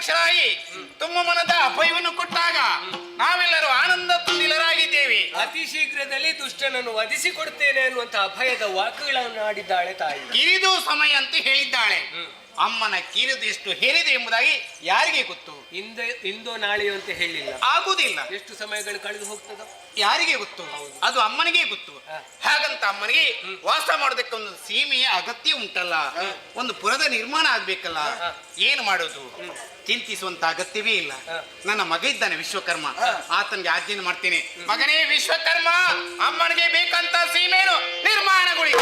ವಶರಾಗಿ ತುಂಬ ಮನದ ಅಭಯವನ್ನು ಕೊಟ್ಟಾಗ ನಾವೆಲ್ಲರೂ ಆನಂದ ತುಂದಿಲರಾಗಿದ್ದೇವೆ. ಅತಿ ಶೀಘ್ರದಲ್ಲಿ ದುಷ್ಟನನ್ನು ವಧಿಸಿಕೊಡ್ತೇನೆ ಅನ್ನುವಂತ ಅಭಯದ ವಾಕ್ಯಗಳನ್ನು ಆಡಿದ್ದಾಳೆ ತಾಯಿ. ಕಿರಿದು ಸಮಯ ಅಂತ ಹೇಳಿದ್ದಾಳೆ. ಅಮ್ಮನ ಕಿರಿದು ಎಷ್ಟು ಹೇರಿದೆ ಎಂಬುದಾಗಿ ಯಾರಿಗೆ ಗೊತ್ತು? ಇಂದೋ ನಾಳೆಯೋ ಅಂತ ಹೇಳಿಲ್ಲ. ಆಗುವುದಿಲ್ಲ. ಎಷ್ಟು ಸಮಯಗಳು ಕಳೆದು ಹೋಗ್ತದೋ ಯಾರಿಗೆ ಗೊತ್ತು? ಅದು ಅಮ್ಮನಿಗೆ ಗೊತ್ತು. ಹಾಗಂತ ಅಮ್ಮನಿಗೆ ವಾಸ ಮಾಡೋದಕ್ಕೆ ಒಂದು ಸೀಮೆಯ ಅಗತ್ಯ ಉಂಟಲ್ಲ, ಒಂದು ಪುರದ ನಿರ್ಮಾಣ ಆಗ್ಬೇಕಲ್ಲ. ಏನು ಮಾಡೋದು ಚಿಂತಿಸುವಂತ ಅಗತ್ಯವೇ ಇಲ್ಲ. ನನ್ನ ಮಗ ಇದ್ದಾನೆ ವಿಶ್ವಕರ್ಮ, ಆತನಿಗೆ ಆಜ್ಞೆಯನ್ನು ಮಾಡ್ತೇನೆ. ಮಗನೇ ವಿಶ್ವಕರ್ಮ, ಅಮ್ಮನಿಗೆ ಬೇಕಂತ ಸೀಮೆಯನ್ನು ನಿರ್ಮಾಣಗೊಳಿ.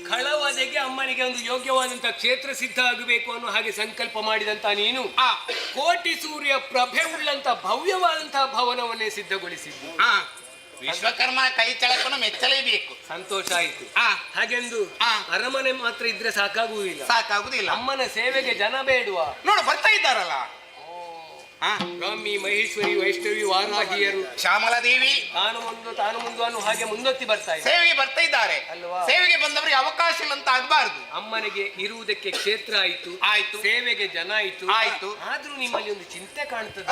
ಖಳವದೆಗೆ ಅಮ್ಮನಿಗೆ ಒಂದು ಯೋಗ್ಯವಾದಂತಹ ಕ್ಷೇತ್ರ ಸಿದ್ಧ ಆಗಬೇಕು ಅನ್ನೋ ಹಾಗೆ ಸಂಕಲ್ಪ ಮಾಡಿದಂತ ನೀನು ಕೋಟಿ ಸೂರ್ಯ ಪ್ರಭೆ ಉಳ್ಳಂತ ಭವ್ಯವಾದಂತಹ ಭವನವನ್ನೇ ಸಿದ್ಧಗೊಳಿಸಿದ್ದು. ವಿಶ್ವಕರ್ಮ ಕೈ ಚಳಕನ್ನು ಮೆಚ್ಚಲೇಬೇಕು. ಸಂತೋಷ ಆಯ್ತು. ಹಾಗೆಂದು ಅರಮನೆ ಮಾತ್ರ ಇದ್ರೆ ಸಾಕಾಗುವುದಿಲ್ಲ. ಅಮ್ಮನ ಸೇವೆಗೆ ಜನ ಬೇಡುವ. ನೋಡು ಬರ್ತಾ ಇದ್ದಾರಲ್ಲ, ಬ್ರಾಹ್ಮಿ, ಮಹೇಶ್ವರಿ, ವೈಷ್ಣವಿ, ವಾರಾಹಿಯರು, ಶ್ಯಾಮಲಾದೇವಿ ತಾನು ಮುಂದು ಅನ್ನೋ ಹಾಗೆ ಮುಂದೊತ್ತಿ ಬರ್ತಾ ಇದ್ದಾರೆ. ಸೇವೆಗೆ ಬರ್ತಾ ಇದ್ದಾರೆ ಅಲ್ವಾ? ಸೇವೆಗೆ ಬಂದವರಿಗೆ ಅವಕಾಶ ಇಲ್ಲ ಅಂತ ಆಗಬಾರ್ದು. ಅಮ್ಮನಿಗೆ ಇರುವುದಕ್ಕೆ ಕ್ಷೇತ್ರ ಆಯ್ತು, ಸೇವೆಗೆ ಜನ ಆಯ್ತು. ಆದ್ರೂ ನಿಮ್ಮಲ್ಲಿ ಒಂದು ಚಿಂತೆ ಕಾಣ್ತದೆ.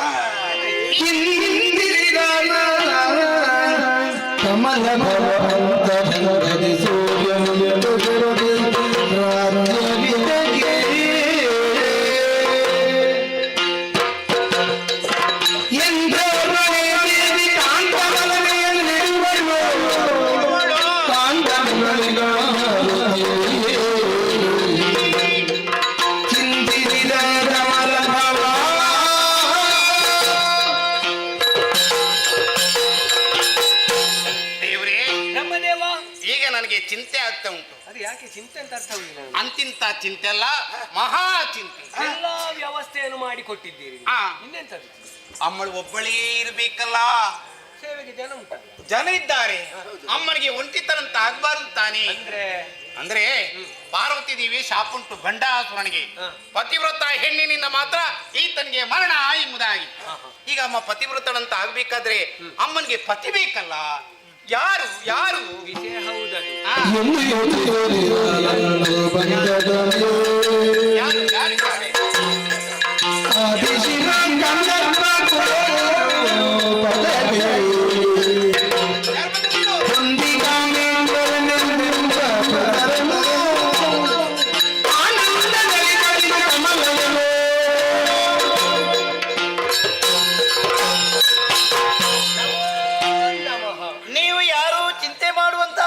ಚಿಂತೆ ಆಗ್ತಾ ಉಂಟು. ಅದು ಯಾಕೆ ಚಿಂತೆ ಅಂತ ಅರ್ಥವಿಲ್ಲ. ಅಂತಿಂತ ಚಿಂತೆ ಅಲ್ಲ, ಮಹಾ ಚಿಂತೆ. ಎಲ್ಲಾ ವ್ಯವಸ್ಥೆಯನ್ನು ಮಾಡಿ ಕೊಟ್ಟಿದ್ದೀರಿ, ಇನ್ನೆಂತದ್ದು? ಅಮ್ಮಳು ಒಬ್ಬಳೇ ಇರ್ಬೇಕಲ್ಲ, ಸೇವೆಗೆ ಜನ ಉಂಟಲ್ಲ, ಜನ ಇದ್ದಾರೆ. ಅಮ್ಮನಿಗೆ ಒಂಟಿತನಂತ ಆಗ್ಬಾರ್ದು ತಾನೆ. ಅಂದ್ರೆ ಪಾರ್ವತಿ ದೇವಿ ಶಾಪುಂಟು ಗಂಡಾಸುರನಿಗೆ, ಪತಿವ್ರತ ಹೆಣ್ಣಿನಿಂದ ಮಾತ್ರ ಈತನಿಗೆ ಮರಣ ಎಂಬುದಾಗಿ. ಈಗ ಅಮ್ಮ ಪತಿವ್ರತನಂತ ಆಗ್ಬೇಕಾದ್ರೆ ಅಮ್ಮನಿಗೆ ಪತಿ ಬೇಕಲ್ಲ. ಯಾರು ವಿಷಯ ಹೌದದು.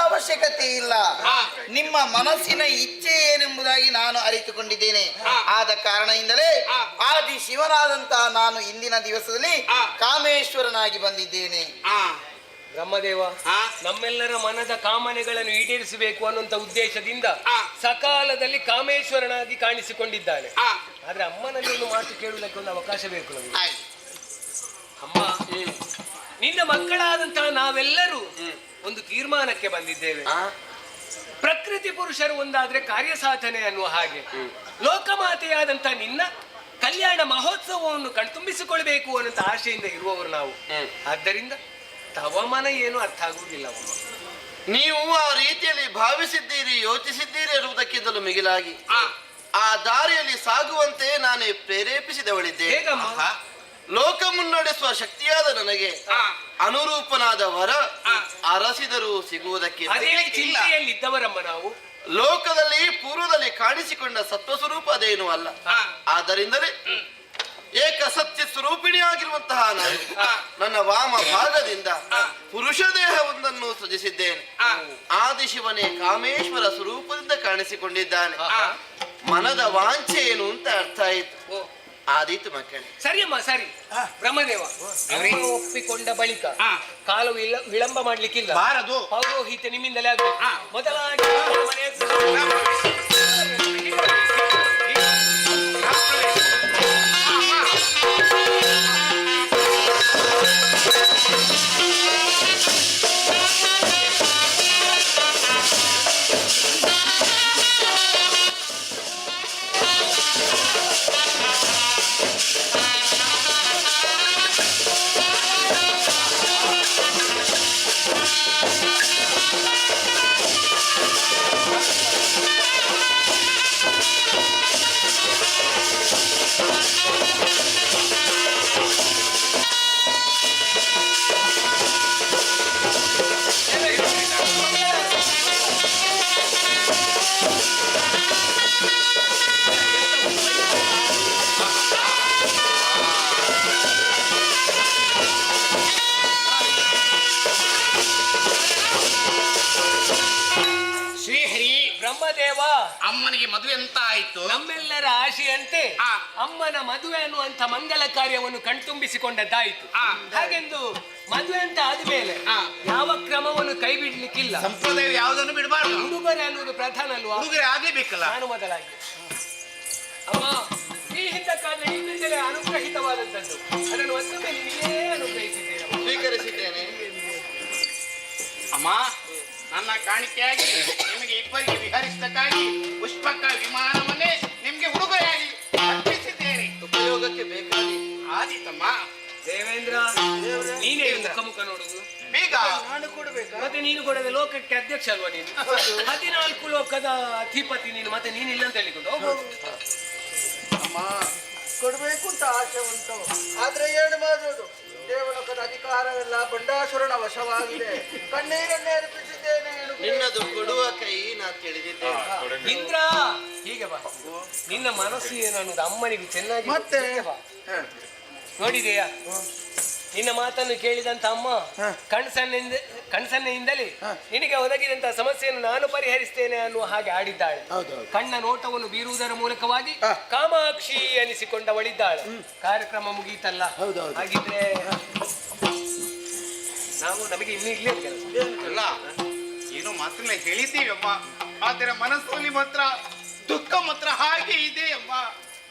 ಅವಶ್ಯಕತೆ ಇಲ್ಲ. ನಿಮ್ಮ ಮನಸ್ಸಿನ ಇಚ್ಛೆ ಏನೆಂಬುದಾಗಿ ನಾನು ಅರಿತುಕೊಂಡಿದ್ದೇನೆ. ಆದ ಕಾರಣದಿಂದಲೇ ಆದಿ ಶಿವನಾದಂತಹ ನಾನು ಇಂದಿನ ದಿವಸದಲ್ಲಿ ಕಾಮೇಶ್ವರನಾಗಿ ಬಂದಿದ್ದೇನೆ. ಬ್ರಹ್ಮದೇವ ನಮ್ಮೆಲ್ಲರ ಮನದ ಕಾಮನೆಗಳನ್ನು ಈಡೇರಿಸಬೇಕು ಅನ್ನುವಂತ ಉದ್ದೇಶದಿಂದ ಸಕಾಲದಲ್ಲಿ ಕಾಮೇಶ್ವರನಾಗಿ ಕಾಣಿಸಿಕೊಂಡಿದ್ದಾನೆ. ಆದ್ರೆ ಅಮ್ಮನಲ್ಲಿ ಒಂದು ಮಾತು ಕೇಳುವುದಕ್ಕೆ ಒಂದು ಅವಕಾಶ ಬೇಕು ನಮಗೆ. ಅಮ್ಮ, ನಿನ್ನ ಮಕ್ಕಳಾದಂತಹ ನಾವೆಲ್ಲರೂ ಒಂದು ತೀರ್ಮಾನಕ್ಕೆ ಬಂದಿದ್ದೇವೆ. ಪ್ರಕೃತಿ ಪುರುಷರು ಒಂದಾದ್ರೆ ಕಾರ್ಯ ಸಾಧನೆ ಅನ್ನುವ ಹಾಗೆ ಲೋಕಮಾತೆಯಾದಂತ ನಿನ್ನ ಕಲ್ಯಾಣ ಮಹೋತ್ಸವವನ್ನು ಕಣ್ತುಂಬಿಸಿಕೊಳ್ಬೇಕು ಅನ್ನೋಂತ ಆಶೆಯಿಂದ ಇರುವವರು ನಾವು. ಆದ್ದರಿಂದ ತವಮನ ಏನು ಅರ್ಥ ಆಗುವುದಿಲ್ಲ. ನೀವು ಆ ರೀತಿಯಲ್ಲಿ ಭಾವಿಸಿದ್ದೀರಿ, ಯೋಚಿಸಿದ್ದೀರಿ ಇರುವುದಕ್ಕಿಂತಲೂ ಮಿಗಿಲಾಗಿ ಆ ದಾರಿಯಲ್ಲಿ ಸಾಗುವಂತೆ ನಾನೇ ಪ್ರೇರೇಪಿಸಿದವಳಿದ್ದೆ. ಲೋಕ ಮುನ್ನಡೆಸುವ ಶಕ್ತಿಯಾದ ನನಗೆ ಅನುರೂಪನಾದ ವರ ಅರಸಿದರೂ ಸಿಗುವುದಕ್ಕೆ ಇದ್ದವರಮ್ಮ ನಾವು. ಲೋಕದಲ್ಲಿ ಪೂರ್ವದಲ್ಲಿ ಕಾಣಿಸಿಕೊಂಡ ಸತ್ವ ಸ್ವರೂಪ ಅದೇನು ಅಲ್ಲ. ಆದ್ದರಿಂದಲೇ ಏಕ ಸತ್ಯ ಸ್ವರೂಪಿಣಿಯಾಗಿರುವಂತಹ ನಾನು ನನ್ನ ವಾಮ ಭಾಗದಿಂದ ಪುರುಷ ದೇಹವೊಂದನ್ನು ಸೃಜಿಸಿದ್ದೇನೆ. ಆದಿಶಿವನೇ ಕಾಮೇಶ್ವರ ಸ್ವರೂಪದಿಂದ ಕಾಣಿಸಿಕೊಂಡಿದ್ದಾನೆ. ಮನದ ವಾಂಛೆ ಏನು ಅಂತ ಅರ್ಥ ಆಯಿತು. ಆದೀತು ಮಕ್ಕಳೇ. ಸರಿಯಮ್ಮ, ಸರಿ. ಬ್ರಹ್ಮದೇವ ಒಪ್ಪಿಕೊಂಡ ಬಳಿಕ ಕಾಲು ವಿಳಂಬ ಮಾಡ್ಲಿಕ್ಕಿಲ್ಲ. ಪೌರೋಹಿತ್ಯ ನಿಮ್ಮಿಂದಲೇ ಆಗಬೇಕು. ಮೊದಲಾಗಿ ಬ್ರಹ್ಮದೇವ, ಅಮ್ಮನಿಗೆ ಮದುವೆ ಅಂತ ಆಯ್ತು. ನಮ್ಮೆಲ್ಲರ ಆಶೆಯಂತೆ ಅಮ್ಮನ ಮದುವೆ ಅನ್ನುವಂಥ ಮಂಗಲ ಕಾರ್ಯವನ್ನು ಕಣ್ತುಂಬಿಸಿಕೊಂಡದ್ದಾಯಿತು. ಹಾಗೆಂದು ಮದುವೆ ಅಂತ ಆದ್ಮೇಲೆ ಯಾವ ಕ್ರಮವನ್ನು ಕೈ ಬಿಡ್ಲಿಕ್ಕಿಲ್ಲ. ಸಂಪ್ರದಾಯ ಯಾವುದನ್ನು ಬಿಡಬಾರ್ದು. ಉಡುಗೊರೆ ಅನ್ನೋದು ಪ್ರಧಾನ ಅಲ್ವಾ? ಉಡುಗೊರೆ ಆಗ್ಲೇಬೇಕಲ್ಲ. ನಾನು ಮೊದಲಾಗಿ ಅಮ್ಮ ಈ ಹಿಂದಕ್ಕಾದ್ರೆ ಹಿಂದಿಂದಲೇ ಅನುಗ್ರಹಿತವಾದದ್ದು, ಅದನ್ನು ಒಂದೊಮ್ಮೆ ನಿನಗೇ ಅನುಗ್ರಹಿಸಿದ್ದೇನೆ. ಸ್ವೀಕರಿಸಿದ್ದೇನೆ ಅಮ್ಮ. ನನ್ನ ಕಾಣಿಕೆಯಾಗಿ ನಿಮಗೆ ಇಬ್ಬರಿಗೆ ವಿಹರಿಸಕ್ಕಾಗಿ ಪುಷ್ಪಕ ವಿಮಾನವನ್ನೇ ನಿಮ್ಗೆ ಉಡುಗೊರೆಯಾಗಿ ಅರ್ಪಿಸಿದ್ದೇನೆ. ಉಪಯೋಗಕ್ಕೆ ಬೇಕಾಗಿ ಆದಿತಮ್ಮ. ದೇವೇಂದ್ರ, ನೀನೇ ಮುಖ ನೋಡುದು ಬೇಗ. ನಾನು ಕೊಡ್ಬೇಕು. ಮತ್ತೆ ನೀನು ಕೊಡದೆ ಲೋಕಕ್ಕೆ ಅಧ್ಯಕ್ಷ ಅಲ್ವಾ ನೀನು? 14 ಲೋಕದ ಅಧಿಪತಿ ನೀನು, ಮತ್ತೆ ನೀನಿಲ್ಲ ಅಂತ ಹೇಳಿಕೊಂಡು ಅಮ್ಮ ಕೊಡ್ಬೇಕು ಅಂತ ಆಸೆ ಉಂಟು, ಆದ್ರೆ ಏನು ಮಾಡೋದು? ದೇವಲೋಕದ ಅಧಿಕಾರವೆಲ್ಲ ಬಂಡಾಸುರನ ವಶವಾಗಿದೆ. ಕಣ್ಣೀರನ್ನೇ ಅರ್ಪಿಸಿದ್ದೇನೆ. ನಿನ್ನದು ಕೊಡುವ ಕೈ ನಾ ತಿಳಿದಿದ್ದೇನೆ. ಇಂದ್ರ, ಹೀಗೆ ಬಾ. ನಿನ್ನ ಮನಸ್ಸು ಏನು ಅನ್ನೋದು ಅಮ್ಮನಿಗೆ ಚೆನ್ನಾಗಿ ಮತ್ತೆ ನೋಡಿದೆಯಾ? ನಿನ್ನ ಮಾತನ್ನು ಕೇಳಿದಂತ ಅಮ್ಮ ಕಣ್ಸನ್ನೆಯಿಂದಲೇ ನಿನಗೆ ಒದಗಿದಂತಹ ಸಮಸ್ಯೆಯನ್ನು ನಾನು ಪರಿಹರಿಸ್ತೇನೆ ಅನ್ನುವ ಹಾಗೆ ಆಡಿದ್ದಾಳೆ. ಕಣ್ಣ ನೋಟವನ್ನು ಬೀರುವುದರ ಮೂಲಕವಾಗಿ ಕಾಮಾಕ್ಷಿ ಎನಿಸಿಕೊಂಡವಳಿದ್ದಾಳೆ. ಕಾರ್ಯಕ್ರಮ ಮುಗಿಯಿತಲ್ಲ. ಹಾಗಿದ್ರೆ ನಮಗೆ ಇನ್ನೂ ಇಲ್ಲೇ ಅಲ್ಲ, ಏನೋ ಮಾತನ್ನ ಹೇಳಿದ್ದೀವಿ ಅಮ್ಮ, ಆದರೆ ಮನಸ್ಸಲ್ಲಿ ಮಾತ್ರ ದುಃಖ ಮಾತ್ರ ಹಾಗೆ ಇದೆ ಅಮ್ಮ.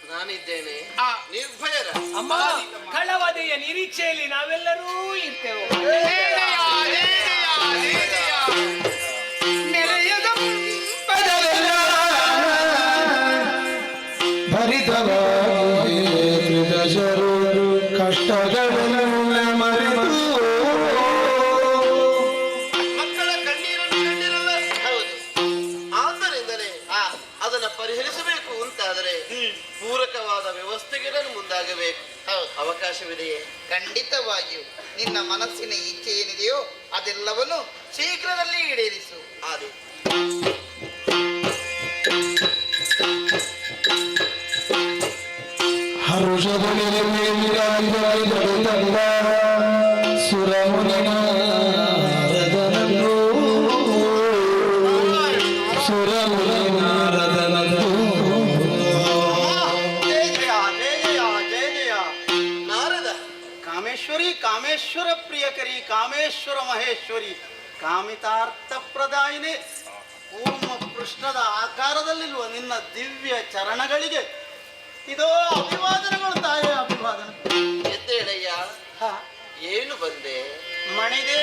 ನಾನಿದ್ದೇನೆ, ನಿರ್ಭಯರ. ಅಮ್ಮ, ಕಳವದೆಯ ನಿರೀಕ್ಷೆಯಲ್ಲಿ ನಾವೆಲ್ಲರೂ ಇರ್ತೇವೆ. ಮಕ್ಕಳ ಕಣ್ಣೀರನ್ನು ಕಂಡಿರಲ್ಲ. ಹೌದು, ಆದ್ದರಿಂದಲೇ ಅದನ್ನ ಪರಿಹರಿಸಬೇಕು ಅಂತಾದರೆ ಪೂರಕವಾದ ವ್ಯವಸ್ಥೆಗೆ ನಾನು ಮುಂದಾಗಬೇಕು. ಅವಕಾಶವಿದೆಯೇ? ಖಂಡಿತವಾಗಿಯೂ ನಿನ್ನ ಮನಸ್ಸಿನ ಇಚ್ಛೆ ಏನಿದೆಯೋ ಅದೆಲ್ಲವನ್ನು ಶೀಘ್ರದಲ್ಲಿ ಈಡೇರಿಸು. ಆದಿ ನಾರದ, ಕಾಮೇಶ್ವರಿ, ಕಾಮೇಶ್ವರ ಪ್ರಿಯಕರಿ, ಕಾಮೇಶ್ವರ ಮಹೇಶ್ವರಿ, ಕಾಮಿತಾರ್ಥ ಪ್ರದಾಯಿನಿ, ಕೂರ್ಮ ಪೃಷ್ಠದ ಆಕಾರದಲ್ಲಿರುವ ನಿನ್ನ ದಿವ್ಯ ಚರಣಗಳಿಗೆ ಇದೋ ಅಭಿವಾದನೆಗಳು ತಾಯಿ, ಅಭಿವಾದನೆ. ಎದ್ದೇಳಯ್ಯ. ಏನು ಬಂದೆ? ಮಣಿದೇ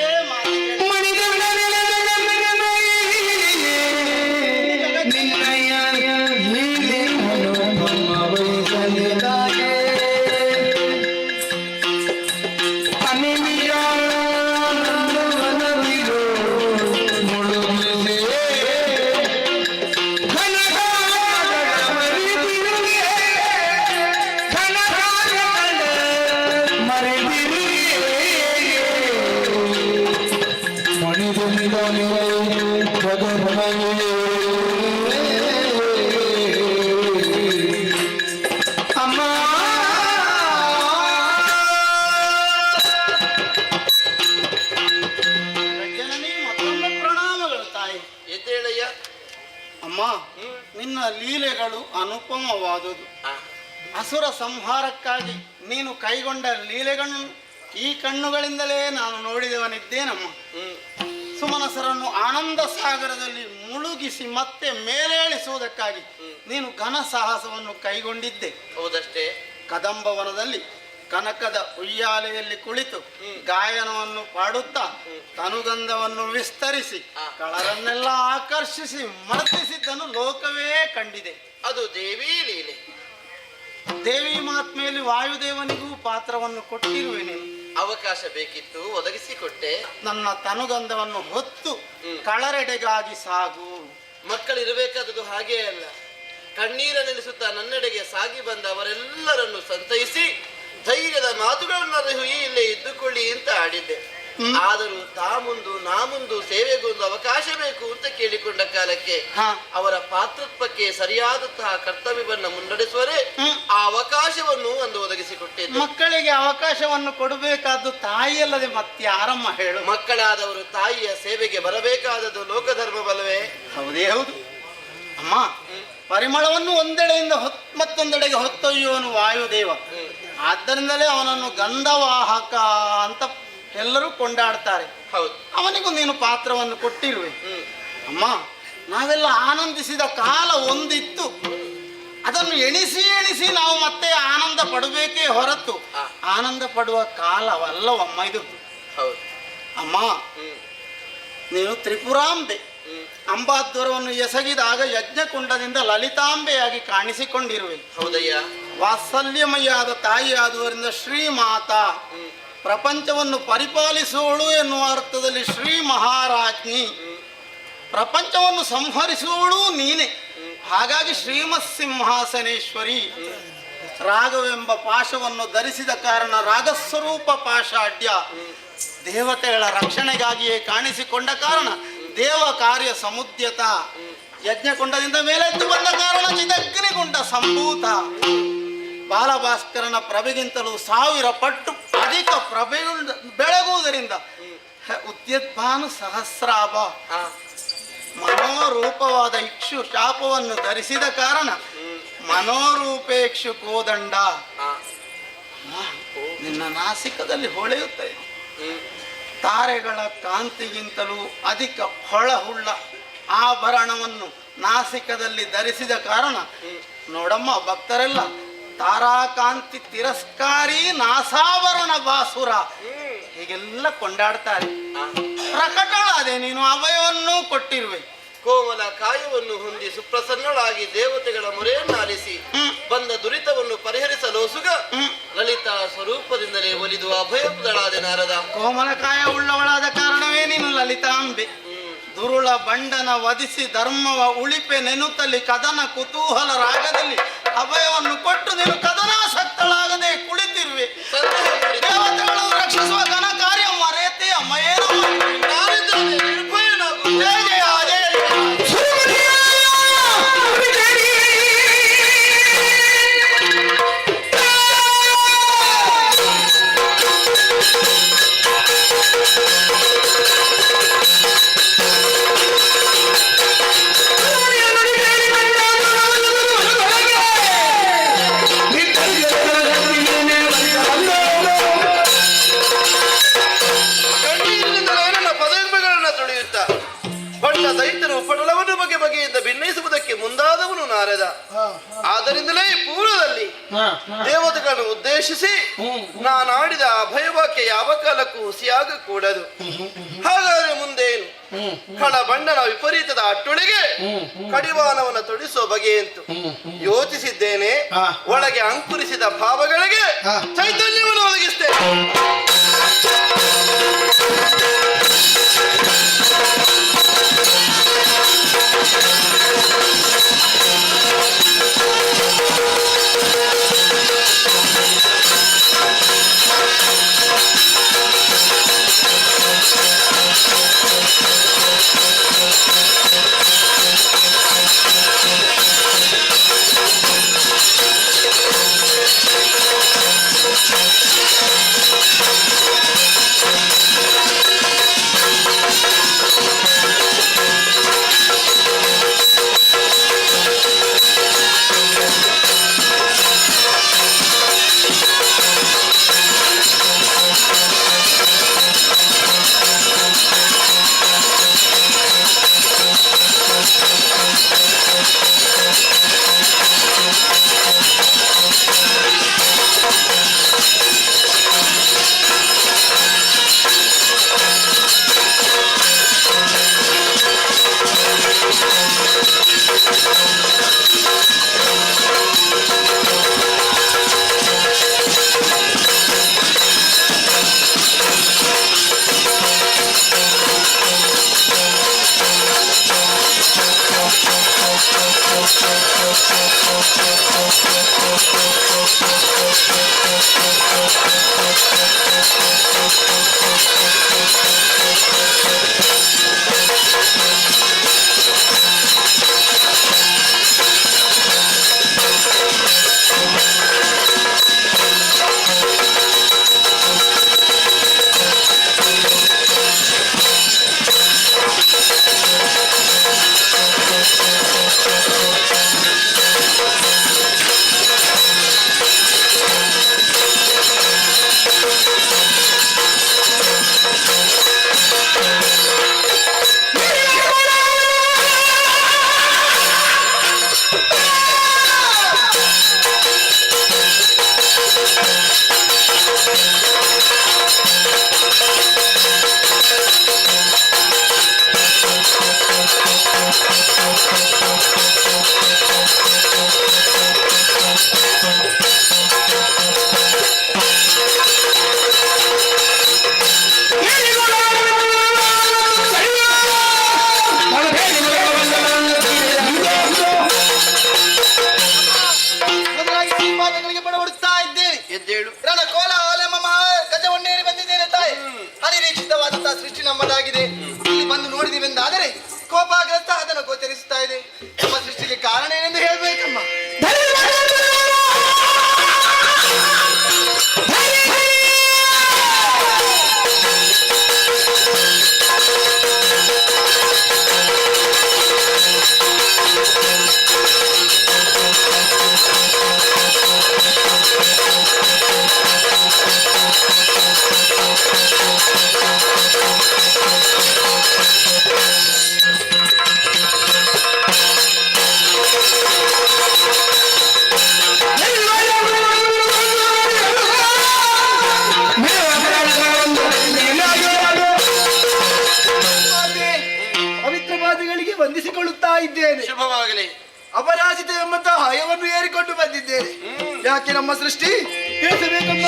ನಿನ್ನ ಲೀಲೆಗಳು ಅನುಪಮವಾದುದು. ಅಸುರ ಸಂಹಾರಕ್ಕಾಗಿ ನೀನು ಕೈಗೊಂಡ ಲೀಲೆಗಳನ್ನು ಈ ಕಣ್ಣುಗಳಿಂದಲೇ ನಾನು ನೋಡಿದವನಿದ್ದೇನಮ್ಮ. ಸುಮನಸರನ್ನು ಆನಂದ ಸಾಗರದಲ್ಲಿ ಮುಳುಗಿಸಿ ಮತ್ತೆ ಮೇಲೇಳಿಸುವುದಕ್ಕಾಗಿ ನೀನು ಘನ ಸಾಹಸವನ್ನು ಕೈಗೊಂಡಿದ್ದೆ. ಹೌದಷ್ಟೇ. ಕದಂಬವನದಲ್ಲಿ ಕನಕದ ಉಯ್ಯಾಲೆಯಲ್ಲಿ ಕುಳಿತು ಗಾಯನವನ್ನು ಪಾಡುತ್ತಾ ತನುಗಂಧವನ್ನು ವಿಸ್ತರಿಸಿ ಕಳರನ್ನೆಲ್ಲ ಆಕರ್ಷಿಸಿ ಮರ್ತಿಸಿದ್ದನ್ನು ಲೋಕವೇ ಕಂಡಿದೆ. ಅದು ದೇವಿ ಲೀಲೆ. ದೇವಿ ಮಹಾತ್ಮೆಯಲ್ಲಿ ವಾಯುದೇವನಿಗೂ ಪಾತ್ರವನ್ನು ಕೊಟ್ಟಿರುವೆ ನೀನು. ಅವಕಾಶ ಬೇಕಿತ್ತು, ಒದಗಿಸಿಕೊಟ್ಟೆ. ನನ್ನ ತನುಗಂಧವನ್ನು ಹೊತ್ತು ಕಳರೆಡೆಗಾಗಿ ಸಾಗು. ಮಕ್ಕಳಿರಬೇಕಾದದ್ದು ಹಾಗೇ ಅಲ್ಲ. ಕಣ್ಣೀರ ನಿಲ್ಲಿಸುತ್ತಾ ನನ್ನೆಡೆಗೆ ಸಾಗಿ ಬಂದ ಅವರೆಲ್ಲರನ್ನು ಸಂತೈಸಿ ಧೈರ್ಯದ ಮಾತುಗಳನ್ನು ಇಲ್ಲೇ ಇದ್ದುಕೊಳ್ಳಿ ಅಂತ ಆಡಿದ್ದೆ. ಆದರೂ ನಾ ಮುಂದು ಸೇವೆಗೊಂದು ಅವಕಾಶ ಬೇಕು ಅಂತ ಕೇಳಿಕೊಂಡ ಕಾಲಕ್ಕೆ ಅವರ ಪಾತ್ರತ್ವಕ್ಕೆ ಸರಿಯಾದಂತಹ ಕರ್ತವ್ಯವನ್ನು ಮುನ್ನಡೆಸುವರೆ ಆ ಅವಕಾಶವನ್ನು ಒಂದು ಒದಗಿಸಿಕೊಟ್ಟಿದ್ದೆ. ಮಕ್ಕಳಿಗೆ ಅವಕಾಶವನ್ನು ಕೊಡಬೇಕಾದ್ದು ತಾಯಿಯಲ್ಲದೆ ಮತ್ತಾರಮ್ಮ ಹೇಳು. ಮಕ್ಕಳಾದವರು ತಾಯಿಯ ಸೇವೆಗೆ ಬರಬೇಕಾದದ್ದು ಲೋಕಧರ್ಮವಲ್ಲವೇ? ಹೌದೇ ಹೌದು. ಪರಿಮಳವನ್ನು ಒಂದೆಡೆಯಿಂದ ಮತ್ತೊಂದೆಡೆಗೆ ಹೊತ್ತೊಯ್ಯುವನು ವಾಯುದೇವ. ಆದ್ದರಿಂದಲೇ ಅವನನ್ನು ಗಂಧವಾಹಕ ಅಂತ ಎಲ್ಲರೂ ಕೊಂಡಾಡ್ತಾರೆ. ಅವನಿಗೂ ನೀನು ಪಾತ್ರವನ್ನು ಕೊಟ್ಟಿರುವೆ. ಅಮ್ಮ, ನಾವೆಲ್ಲ ಆನಂದಿಸಿದ ಕಾಲ ಒಂದಿತ್ತು. ಅದನ್ನು ಎಣಿಸಿ ಎಣಿಸಿ ನಾವು ಮತ್ತೆ ಆನಂದ ಪಡಬೇಕೇ ಹೊರತು ಆನಂದ ಪಡುವ ಕಾಲವಲ್ಲವಮ್ಮ ಇದು. ಅಮ್ಮ, ನೀನು ತ್ರಿಪುರಾಂಬೆ. ಅಂಬಾದ್ವರವನ್ನು ಎಸಗಿದಾಗ ಯಜ್ಞಕುಂಡದಿಂದ ಲಲಿತಾಂಬೆಯಾಗಿ ಕಾಣಿಸಿಕೊಂಡಿರುವೆ. ಹೌದಯ್ಯ. ವಾತ್ಸಲ್ಯಮಯ್ಯಾದ ತಾಯಿಯಾದುವರಿಂದ ಶ್ರೀಮಾತಾ. ಪ್ರಪಂಚವನ್ನು ಪರಿಪಾಲಿಸುವಳು ಎನ್ನುವ ಅರ್ಥದಲ್ಲಿ ಶ್ರೀ ಮಹಾರಾಜ್ಞಿ. ಪ್ರಪಂಚವನ್ನು ಸಂಹರಿಸುವಳು ನೀನೆ. ಹಾಗಾಗಿ ಶ್ರೀಮತ್ ಸಿಂಹಾಸನೇಶ್ವರಿ. ರಾಗವೆಂಬ ಪಾಶವನ್ನು ಧರಿಸಿದ ಕಾರಣ ರಾಗಸ್ವರೂಪ ಪಾಷಾಢ್ಯ. ದೇವತೆಗಳ ರಕ್ಷಣೆಗಾಗಿಯೇ ಕಾಣಿಸಿಕೊಂಡ ಕಾರಣ ದೇವ ಕಾರ್ಯ ಸಮುದ್ಯತ. ಯಜ್ಞಕುಂಡದಿಂದ ಮೇಲೆದ್ದು ಬಂದ ಕಾರಣ ಚಿದಗ್ನಿಗುಂಡ ಸಂಭೂತ. ಬಾಲಭಾಸ್ಕರನ ಪ್ರಭೆಗಿಂತಲೂ 1000 ಪಟ್ಟು ಅಧಿಕ ಬೆಳಗುವುದರಿಂದ ಉದ್ಯದ್ಭಾನು ಸಹಸ್ರಾಭ. ಮನೋರೂಪವಾದ ಇಕ್ಷು ಶಾಪವನ್ನು ಧರಿಸಿದ ಕಾರಣ ಮನೋರೂಪೇಕ್ಷು ಕೋದಂಡ. ನಿನ್ನ ನಾಸಿಕದಲ್ಲಿ ಹೊಳೆಯುತ್ತದೆ. ತಾರೆಗಳ ಕಾಂತಿಗಿಂತಲೂ ಅಧಿಕ ಹೊಳಹುಳ್ಳ ಆಭರಣವನ್ನು ನಾಸಿಕದಲ್ಲಿ ಧರಿಸಿದ ಕಾರಣ ನೋಡಮ್ಮ, ಭಕ್ತರೆಲ್ಲ ತಾರಾಕಾಂತಿ ತಿರಸ್ಕಾರಿ ನಾಸಾಭರಣ ಬಾಸುರ ಹೀಗೆಲ್ಲ ಕೊಂಡಾಡ್ತಾರೆ. ಪ್ರಕಟಳಾದೆ ನೀನು, ಅಭಯವನ್ನು ಕೊಟ್ಟಿರುವೆ. ಕೋಮಲ ಕಾಯವನ್ನು ಹೊಂದಿ ಸುಪ್ರಸನ್ನಳಾಗಿ ದೇವತೆಗಳ ಮೊರೆಯನ್ನು ಆಲಿಸಿ ಬಂದ ದುರಿತವನ್ನು ಪರಿಹರಿಸಲು ಸುಗ ಲಲಿತಾ ಸ್ವರೂಪದಿಂದಲೇ ಒಲಿದು ಅಭಯಪದಳಾದೆ ನಾರದ. ಕೋಮಲ ಕಾಯ ಉಳ್ಳವಳಾದ ಕಾರಣವೇ ನೀನು ಲಲಿತಾಂಬೆ. ದುರುಳ ಬಂಡನ ವಧಿಸಿ ಧರ್ಮವ ಉಳಿಪೆ ನೆನುತ್ತಲಿ ಕದನ ಕುತೂಹಲ ರಾಗದಲ್ಲಿ ಅಭಯವನ್ನು ಕೊಟ್ಟು ನೀನು ಕದನಾಸಕ್ತಳಾಗದೆ ಕುಳಿತಿರುವೆ. ದೇವತೆಗಳು ರಕ್ಷಿಸುವ ಘನ ಕಾರ್ಯ ಮರೆಯತ್ತೆ ಅಮ್ಮಯ್ಯೇನು. ಜಯ ಜಯ ಜಯ ದೈತ್ಯರು ಪಟಲವನ್ನು ಬಗೆ ಬಗೆಯಿಂದ ಭಿನ್ನಯಿಸುವುದಕ್ಕೆ ಮುಂದಾದವನು ನಾರದ. ಆದ್ದರಿಂದಲೇ ಪೂರ್ವದಲ್ಲಿ ದೇವತೆಗಳನ್ನು ಉದ್ದೇಶಿಸಿ ನಾನಾಡಿದ ಅಭಯವಾಕ್ಯ ಯಾವ ಕಾಲಕ್ಕೂ ಹುಸಿಯಾಗಕೂಡದು. ಹಾಗಾದ್ರೆ ಮುಂದೇನು? ಖಳಬಂಡನ ವಿಪರೀತದ ಅಟ್ಟೊಳಗೆ ಕಡಿವಾಣವನ್ನು ತೊಡಿಸುವ ಬಗೆಯಂತು ಯೋಚಿಸಿದ್ದೇನೆ. ಒಳಗೆ ಅಂಕುರಿಸಿದ ಭಾವಗಳಿಗೆ ಚೈತನ್ಯವನ್ನು ಒದಗಿಸ್ತೇನೆ. ಕೋಪಾಗ್ರಸ್ತ ಅದನ್ನು ಗೋಚರಿಸುತ್ತಾ ಇದೆ. ನಮ್ಮ ಸೃಷ್ಟಿಗೆ ಕಾರಣ ಏನೆಂದು ಹೇಳ್ಬೇಕಮ್ಮ. ಪವಿತ್ರವಾದಿಗಳಿಗೆ ವಂದಿಸಿಕೊಳ್ಳುತ್ತಾ ಇದ್ದೇನೆ. ಶುಭವಾಗಲಿ. ಅಪರಾಜಿತ ಎಂಬಂತಹ ಹಯವನ್ನು ಏರಿಕೊಂಡು ಬಂದಿದ್ದೇನೆ. ಯಾಕೆ ನಮ್ಮ ಸೃಷ್ಟಿ ತಿಳಿಸಬೇಕಮ್ಮ.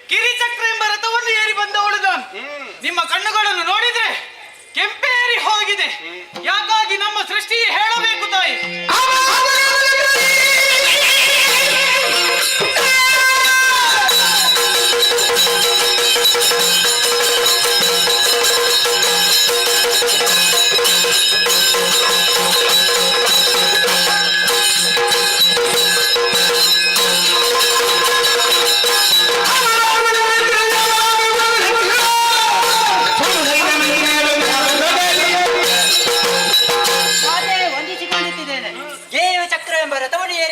ಕಿರಿಚಕ್ರ ಎಂಬ ರಥವನ್ನು ಏರಿ ಬಂದವಳು ನಾನು. ನಿಮ್ಮ ಕಣ್ಣುಗಳನ್ನು ನೋಡಿದ್ರೆ ಕೆಂಪೇರಿ ಹೋಗಿದೆ. ಯಾಕಾಗಿ ನಮ್ಮ ಸೃಷ್ಟಿ ಹೇಳಬೇಕು ತಾಯಿ.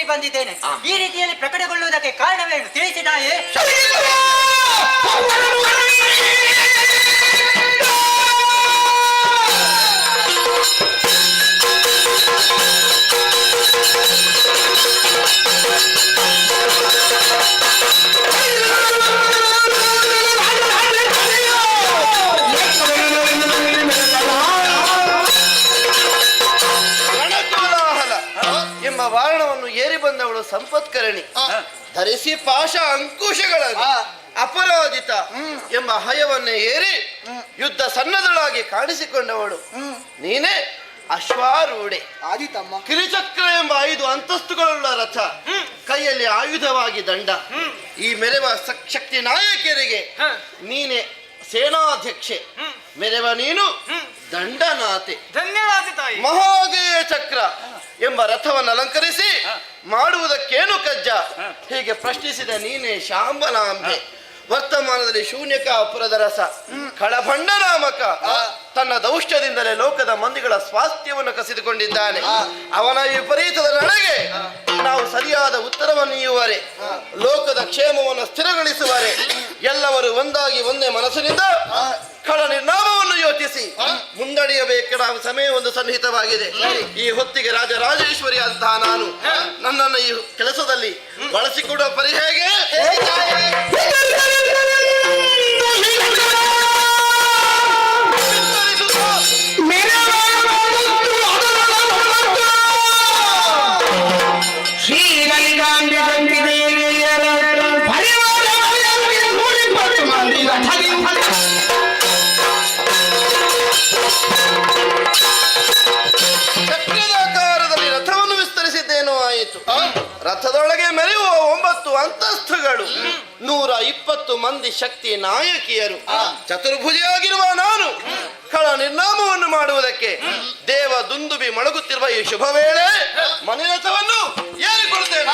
ಬಂದಿದ್ದೇನೆ. ಈ ರೀತಿಯಲ್ಲಿ ಪ್ರಕಟಗೊಳ್ಳುವುದಕ್ಕೆ ಕಾರಣವೇನು ತಿಳಿಸಿದಾಯೇ? ಎಂಬ ವಾರಣವನ್ನು ಏರಿ ಬಂದವಳು ಸಂಪತ್ಕರಣಿ. ಧರಿಸಿ ಪಾಶ ಅಂಕುಶಗಳನ್ನು ಅಪರಾಜಿತ ಎಂಬ ಹಯವನ್ನೇ ಏರಿ ಯುದ್ಧ ಸನ್ನದಳಾಗಿ ಕಾಣಿಸಿಕೊಂಡವಳು ನೀನೇ. ಅಶ್ವಾರೂಢೆ ಆದಿತಮ್ಮ. ಕಿರಿಚಕ್ರ ಎಂಬ 5 ಅಂತಸ್ತುಗಳುಳ್ಳ ರಥ, ಕೈಯಲ್ಲಿ ಆಯುಧವಾಗಿ ದಂಡ. ಈ ಮೆರೆವ ಶಕ್ತಿ ನಾಯಕಿಯರಿಗೆ ನೀನೆ ಸೇನಾಧ್ಯಕ್ಷೆ. ಮೆರೆವ ನೀನು ದಂಡನಾಥೆ. ಧನ್ಯವಾದ ತಾಯಿ. ಮಹಾಗೇಯ ಚಕ್ರ ಎಂಬ ರಥವನ್ನು ಅಲಂಕರಿಸಿ ಮಾಡುವುದಕ್ಕೇನು ಕಜ್ಜ ಹೀಗೆ ಪ್ರಶ್ನಿಸಿದ ನೀನೆ ಶಾಂಬಲಾಂಬೆ. ವರ್ತಮಾನದಲ್ಲಿ ಶೂನ್ಯಕಾಪುರದ ರಸ ಕಳಭಂಡ ನಾಮಕ ತನ್ನ ದೌಷ್ಟ್ಯದಿಂದಲೇ ಲೋಕದ ಮಂದಿಗಳ ಸ್ವಾಸ್ಥ್ಯವನ್ನು ಕಸಿದುಕೊಂಡಿದ್ದಾನೆ. ಅವನ ವಿಪರೀತದ ನಡೆಗೆ ನಾವು ಸರಿಯಾದ ಉತ್ತರವನ್ನು ನೀಯುವರೆ, ಲೋಕದ ಕ್ಷೇಮವನ್ನು ಸ್ಥಿರಗೊಳಿಸುವರೆ, ಎಲ್ಲವರು ಒಂದಾಗಿ ಒಂದೇ ಮನಸ್ಸಿನಿಂದ ಕಳ ನಿರ್ನಾಮವನ್ನು ಯೋಚಿಸಿ ಮುಂದಡಿಯಬೇಕಾದ ಸಮಯ ಒಂದು ಸನ್ನಿಹಿತವಾಗಿದೆ. ಈ ಹೊತ್ತಿಗೆ ರಾಜರಾಜೇಶ್ವರಿ ಅಂತಹ ನಾನು ನನ್ನನ್ನು ಈ ಕೆಲಸದಲ್ಲಿ ಬಳಸಿಕೊಡುವ ಪರಿ ಹೇಗೆ? ಚಕ್ರದಾಕಾರದಲ್ಲಿ ರಥವನ್ನು ವಿಸ್ತರಿಸಿದ್ದೇನೋ ಆಯಿತು. ರಥದೊಳಗೆ ಮೆರೆಯುವ 9 ಅಂತಸ್ತುಗಳು, 120 ಮಂದಿ ಶಕ್ತಿ ನಾಯಕಿಯರು. ಚತುರ್ಭುಜಿಯಾಗಿರುವ ನಾನು ಕಳ ನಿರ್ನಾಮವನ್ನು ಮಾಡುವುದಕ್ಕೆ ದೇವ ದುಂದುಬಿ ಮೊಳಗುತ್ತಿರುವ ಈ ಶುಭ ವೇಳೆ ಮಣಿರಥವನ್ನು ಏರಿಕೊಳ್ತೇನೆ.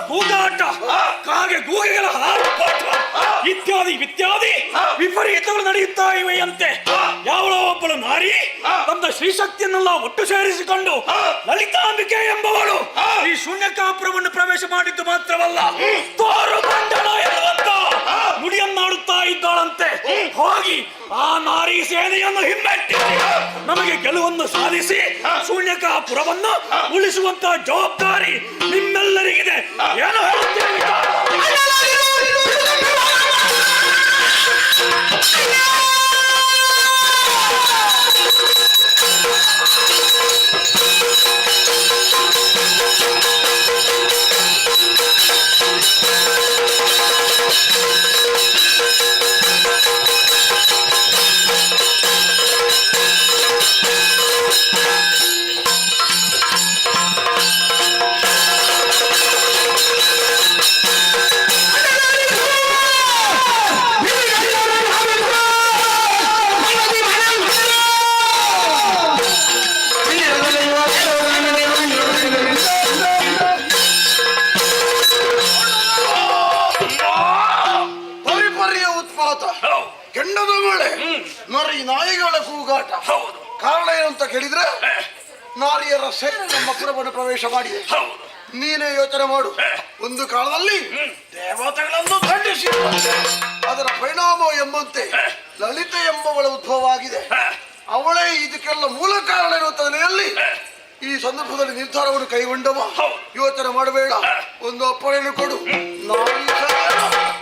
ಕೂಗಾಟ, ಕಾಗೆ ಗೂಗೆಗಳ ಆರ್ಭಟ ಇತ್ಯಾದಿ ಇತ್ಯಾದಿ ವಿಪರೀತಗಳು ನಡೆಯುತ್ತಾ ಇವೆಯಂತೆ. ಯಾವಳೋ ಒಬ್ಬಳು ನಾರಿ ತನ್ನ ಶ್ರೀಶಕ್ತಿಯನ್ನೆಲ್ಲ ಒಟ್ಟು ಸೇರಿಸಿಕೊಂಡು ಲಲಿತಾಂಬಿಕೆ ಎಂಬವಳು ಈ ಶೂನ್ಯಕಾಪುರವನ್ನು ಪ್ರವೇಶ ಮಾಡಿದ್ದು ಮಾತ್ರವಲ್ಲ, ತೋರು ಮಂಡಲ ಎನ್ನುವಂತ ನುಡಿಯನ್ನಾಡುತ್ತಾ ಇದ್ದಾಳಂತೆ. ಹೋಗಿ ಆ ನಾರಿ ಸೇನೆಯನ್ನು ಹಿಮ್ಮೆಟ್ಟಿಸಿ ನಮಗೆ ಗೆಲುವನ್ನು ಸಾಧಿಸಿ ಶೂನ್ಯಕಾಪುರವನ್ನು ಉಳಿಸುವಂತ ಜವಾಬ್ದಾರಿ ನಿಮ್ಮೆಲ್ಲರಿಗಿದೆ. ಏನು ಹೇಳುತ್ತೀರಿ? ಕೆಂಡದ ಮಳೆ, ನರಿ ನಾಯಿಗಳ ಕೂಗಾಟ. ಕಾರಣ ಏನು ಅಂತ ಕೇಳಿದ್ರೆ, ನಾರಿಯರ ಸೇನೆ ನಮ್ಮ ಪುರವನ್ನು ಪ್ರವೇಶ ಮಾಡಿದೆ. ನೀನೇ ಯೋಚನೆ ಮಾಡು. ಒಂದು ಕಾಲದಲ್ಲಿ ದೇವತೆಗಳನ್ನು ಖಂಡಿಸಿ ಅದರ ಪರಿಣಾಮ ಎಂಬಂತೆ ಲಲಿತೆ ಎಂಬವಳ ಉದ್ಭವ ಆಗಿದೆ. ಅವಳೇ ಇದಕ್ಕೆಲ್ಲ ಮೂಲ ಕಾರಣ ಇರುವಂತ ನೆಲೆಯಲ್ಲಿ ಈ ಸಂದರ್ಭದಲ್ಲಿ ನಿರ್ಧಾರವನ್ನು ಕೈಗೊಂಡವ. ಯೋಚನೆ ಮಾಡಬೇಡ, ಒಂದು ಅಪ್ಪಣೆಯನ್ನು ಕೊಡು. ನಾರಿ ಸಂಹಾರ ಮಾಡಿ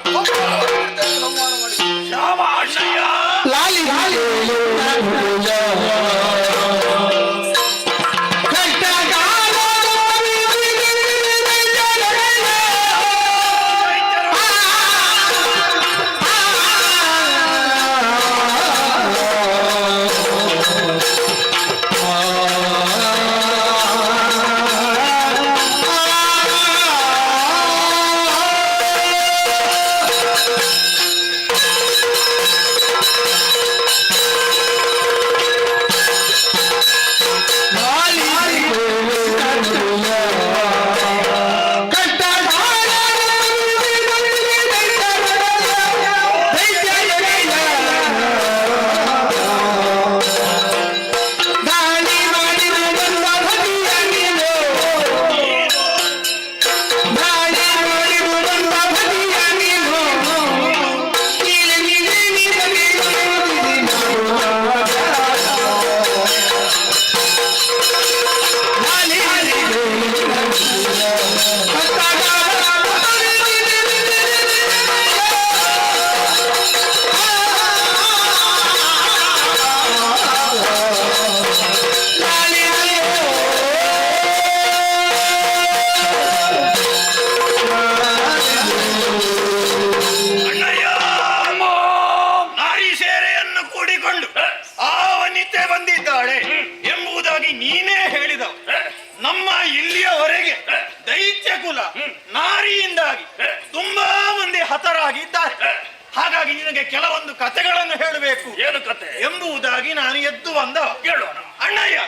ಹಾಗಾಗಿ ನಿನಗೆ ಕೆಲವೊಂದು ಕಥೆಗಳನ್ನು ಹೇಳಬೇಕು. ಏನು ಕತೆ ಎಂಬುದಾಗಿ ನಾನು ಎದ್ದು ಬಂದ. ಕೇಳೋಣ. ಅಣ್ಣಯ್ಯ,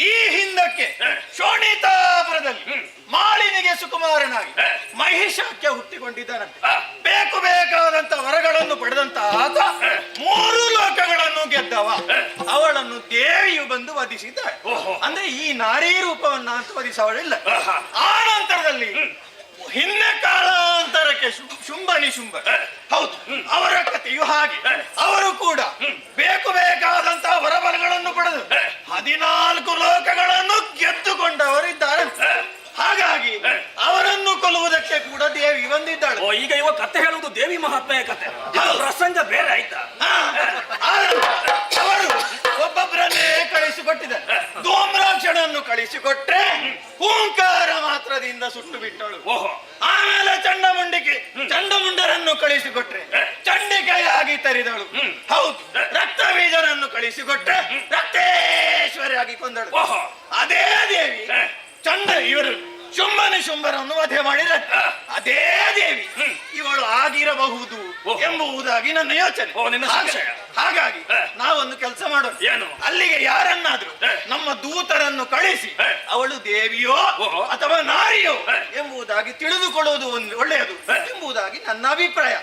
ಈ ಹಿಂದಕ್ಕೆ ಶೋಣಿತಾಪುರದಲ್ಲಿ ಮಾಲಿನಿಗೆ ಸುಕುಮಾರನಾಗಿ ಮಹಿಷಾಖ್ಯ ಹುಟ್ಟಿಕೊಂಡಿದ್ದಾನಂತೆ. ಬೇಕಾದಂತ ವರಗಳನ್ನು ಪಡೆದಂತ ಆತ 3 ಲೋಕಗಳನ್ನು ಗೆದ್ದವ. ಅವಳನ್ನು ದೇವಿಯು ಬಂದು ವಧಿಸಿದ್ದಾಳೆ. ಅಂದ್ರೆ ಈ ನಾರೀ ರೂಪವನ್ನ ಅಂತ ವಧಿಸವಳಿಲ್ಲ. ಆ ನಂತರದಲ್ಲಿ ಹಿಂದೆ ಕಾಲಾಂತರಕ್ಕೆ ಶುಂಭ ಹೌದು, ಅವರ ಕಥೆಯು ಹಾಗೆ. ಅವರು ಕೂಡ ಬೇಕಾದಂತಹ ವರಬಲಗಳನ್ನು ಪಡೆದು 14 ಲೋಕಗಳನ್ನು ಗೆದ್ದುಕೊಂಡವರಿದ್ದಾರೆ. ಹಾಗಾಗಿ ಅವರನ್ನು ಕೊಲ್ಲುವುದಕ್ಕೆ ಕೂಡ ದೇವಿ ಬಂದಿದ್ದಾಳೆ. ಈಗ ಇವ ಕತೆ ಹೇಳುವುದು ದೇವಿ ಮಹಾತ್ಮೆಯ ಕತೆ, ಪ್ರಸಂಗ ಬೇರೆ ಆಯ್ತಾ? ಅವರು ಒಬ್ಬೊಬ್ಬರನ್ನೇ ಕಳಿಸಿಕೊಟ್ಟಿದ್ದಾರೆ. ಧೂಮ್ರಾಕ್ಷಣನ್ನು ಕಳಿಸಿಕೊಟ್ರೆ ಹೂಂಕಾರ ಮಾತ್ರದಿಂದ ಸುಟ್ಟು ಬಿಟ್ಟಳು. ಆಮೇಲೆ ಚಂಡಮುಂಡರನ್ನು ಕಳಿಸಿಕೊಟ್ರೆ ಚಂಡಿಕೆಯಾಗಿ ತರಿದಳು. ಹೌದು, ರಕ್ತ ಬೀಜರನ್ನು ಕಳಿಸಿಕೊಟ್ರೆ ರಕ್ತೇಶ್ವರಿಯಾಗಿ ಕೊಂದಳು. ಅದೇ ದೇವಿ ಇವರು ಶುಂಭರನ್ನು ವಧೆ ಮಾಡಿದ್ರೆ ಅದೇ ದೇವಿ ಇವಳು ಆಗಿರಬಹುದು ಎಂಬುದಾಗಿ ನನ್ನ ಯೋಚನೆ. ಹಾಗಾಗಿ ನಾವೊಂದು ಕೆಲಸ ಮಾಡೋಣ. ಏನು? ಅಲ್ಲಿಗೆ ಯಾರನ್ನಾದ್ರೂ ನಮ್ಮ ದೂತರನ್ನು ಕಳಿಸಿ ಅವಳು ದೇವಿಯೋ ಅಥವಾ ನಾರಿಯೋ ಎಂಬುದಾಗಿ ತಿಳಿದುಕೊಳ್ಳುವುದು ಒಳ್ಳೆಯದು ಎಂಬುದಾಗಿ ನನ್ನ ಅಭಿಪ್ರಾಯ.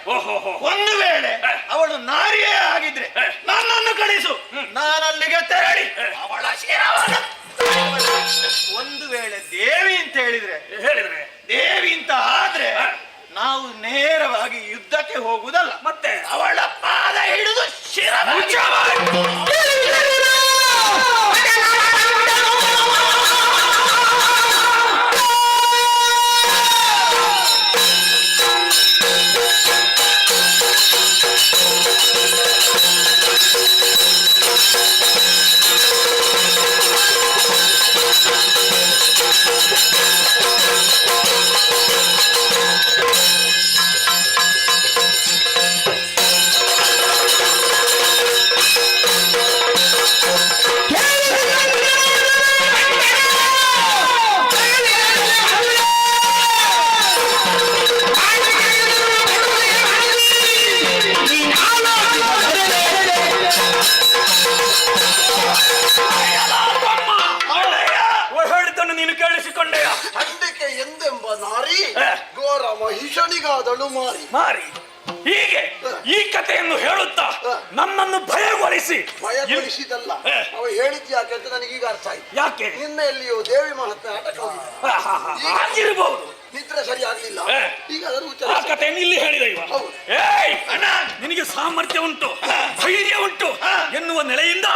ಒಂದು ವೇಳೆ ಅವಳು ನಾರಿಯೇ ಆಗಿದ್ರೆ ನನ್ನನ್ನು ಕಳಿಸು, ನಾನಲ್ಲಿಗೆ ತೆರಳಿ ಅವಳ ಶಿರವನ್ನು. ಒಂದು ವೇಳೆ ದೇವಿ ಅಂತ ಹೇಳಿದ್ರೆ ದೇವಿ ಅಂತ ಆದ್ರೆ ನಾವು ನೇರವಾಗಿ ಯುದ್ಧಕ್ಕೆ ಹೋಗುವುದಲ್ಲ, ಮತ್ತೆ ಅವಳ ಪಾದ ಹಿಡಿದು ಶಿರ ಹೇಳಿದ್ದನ್ನು ನೀನು ಕೇಳಿಸಿಕೊಂಡೆಯ? ಖಂಡಿಕೆ ಎಂದೆಂಬ ನಾರಿ ಘೋರ ಮಹಿಷನಿಗಾದಳು ಮಾರಿ. ಹೀಗೆ ಈ ಕಥೆಯನ್ನು ಹೇಳುತ್ತಾ ನನ್ನನ್ನು ಭಯಗೊಳಿಸಿದಲ್ಲ. ಅವ ಹೇಳಿದ್ ಯಾಕೆ ಅಂತ ನನಗೀಗ ಅರ್ಥ ಆಯ್ತು. ಯಾಕೆ? ನಿನ್ನೆ ಎಲ್ಲಿಯೋ ದೇವಿ ಮಹತ್ವ ಆಟಕ್ಕೆ ಹೋಗಿದೆ. ಆಗಿರಬಹುದು, ನಿದ್ರೆ ಸರಿ ಆಗ್ಲಿಲ್ಲ. ಈಗ ಅದನ್ನು ಆ ಕಥೆಯನ್ನು ಇಲ್ಲಿ ಹೇಳಿದ ಇವ. ನಿನಗೆ ಸಾಮರ್ಥ್ಯ ಉಂಟು, ಧೈರ್ಯ ಉಂಟು ಎನ್ನುವ ನೆಲೆಯಿಂದ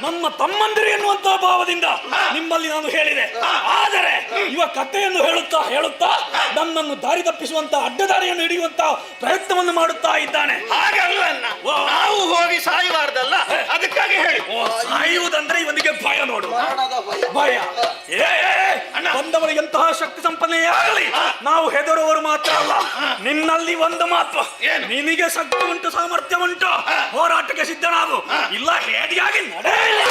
ನಮ್ಮ ತಮ್ಮಂದಿರು ಎನ್ನುವಂತಹ ಭಾವದಿಂದ ನಿಮ್ಮಲ್ಲಿ ನಾನು ಹೇಳಿದೆ. ಆದರೆ ಇವ ಕಥೆಯನ್ನು ಹೇಳುತ್ತಾ ನನ್ನನ್ನು ದಾರಿ ತಪ್ಪಿಸುವಂತ ಅಡ್ಡದಾರಿಯನ್ನು ಹಿಡಿಯುವಂತ ಪ್ರಯತ್ನವನ್ನು ಮಾಡುತ್ತಾ ಇದ್ದಾನೆ. ಹಾಗಲ್ಲ, ನಾವು ಹೋಗಿ ಸಾಯಬಾರ್ದಲ್ಲ, ಅದಕ್ಕಾಗಿ ಹೇಳಿ. ಸಾಯುವುದಂದ್ರೆ ಇವನಿಗೆ ಭಯ ನೋಡು, ಭಯ. ಬಂದವರು ಎಂತಹ ಶಕ್ತಿ ಸಂಪನ್ನೆಯೇ ಆಗಲಿ, ನಾವು ಹೆದರುವವರು ಮಾತ್ರ ಅಲ್ಲ. ನಿನ್ನಲ್ಲಿ ಒಂದು ಮಾತು, ನಿನಗೆ ಶಕ್ತಿ ಉಂಟು, ಸಾಮರ್ಥ್ಯ ಉಂಟು, ಹೋರಾಟಕ್ಕೆ ಸಿದ್ಧನಾಗು, ಇಲ್ಲ ಹೇಡಿಯಾಗಿ ನಡೆಯಲ್ಲ.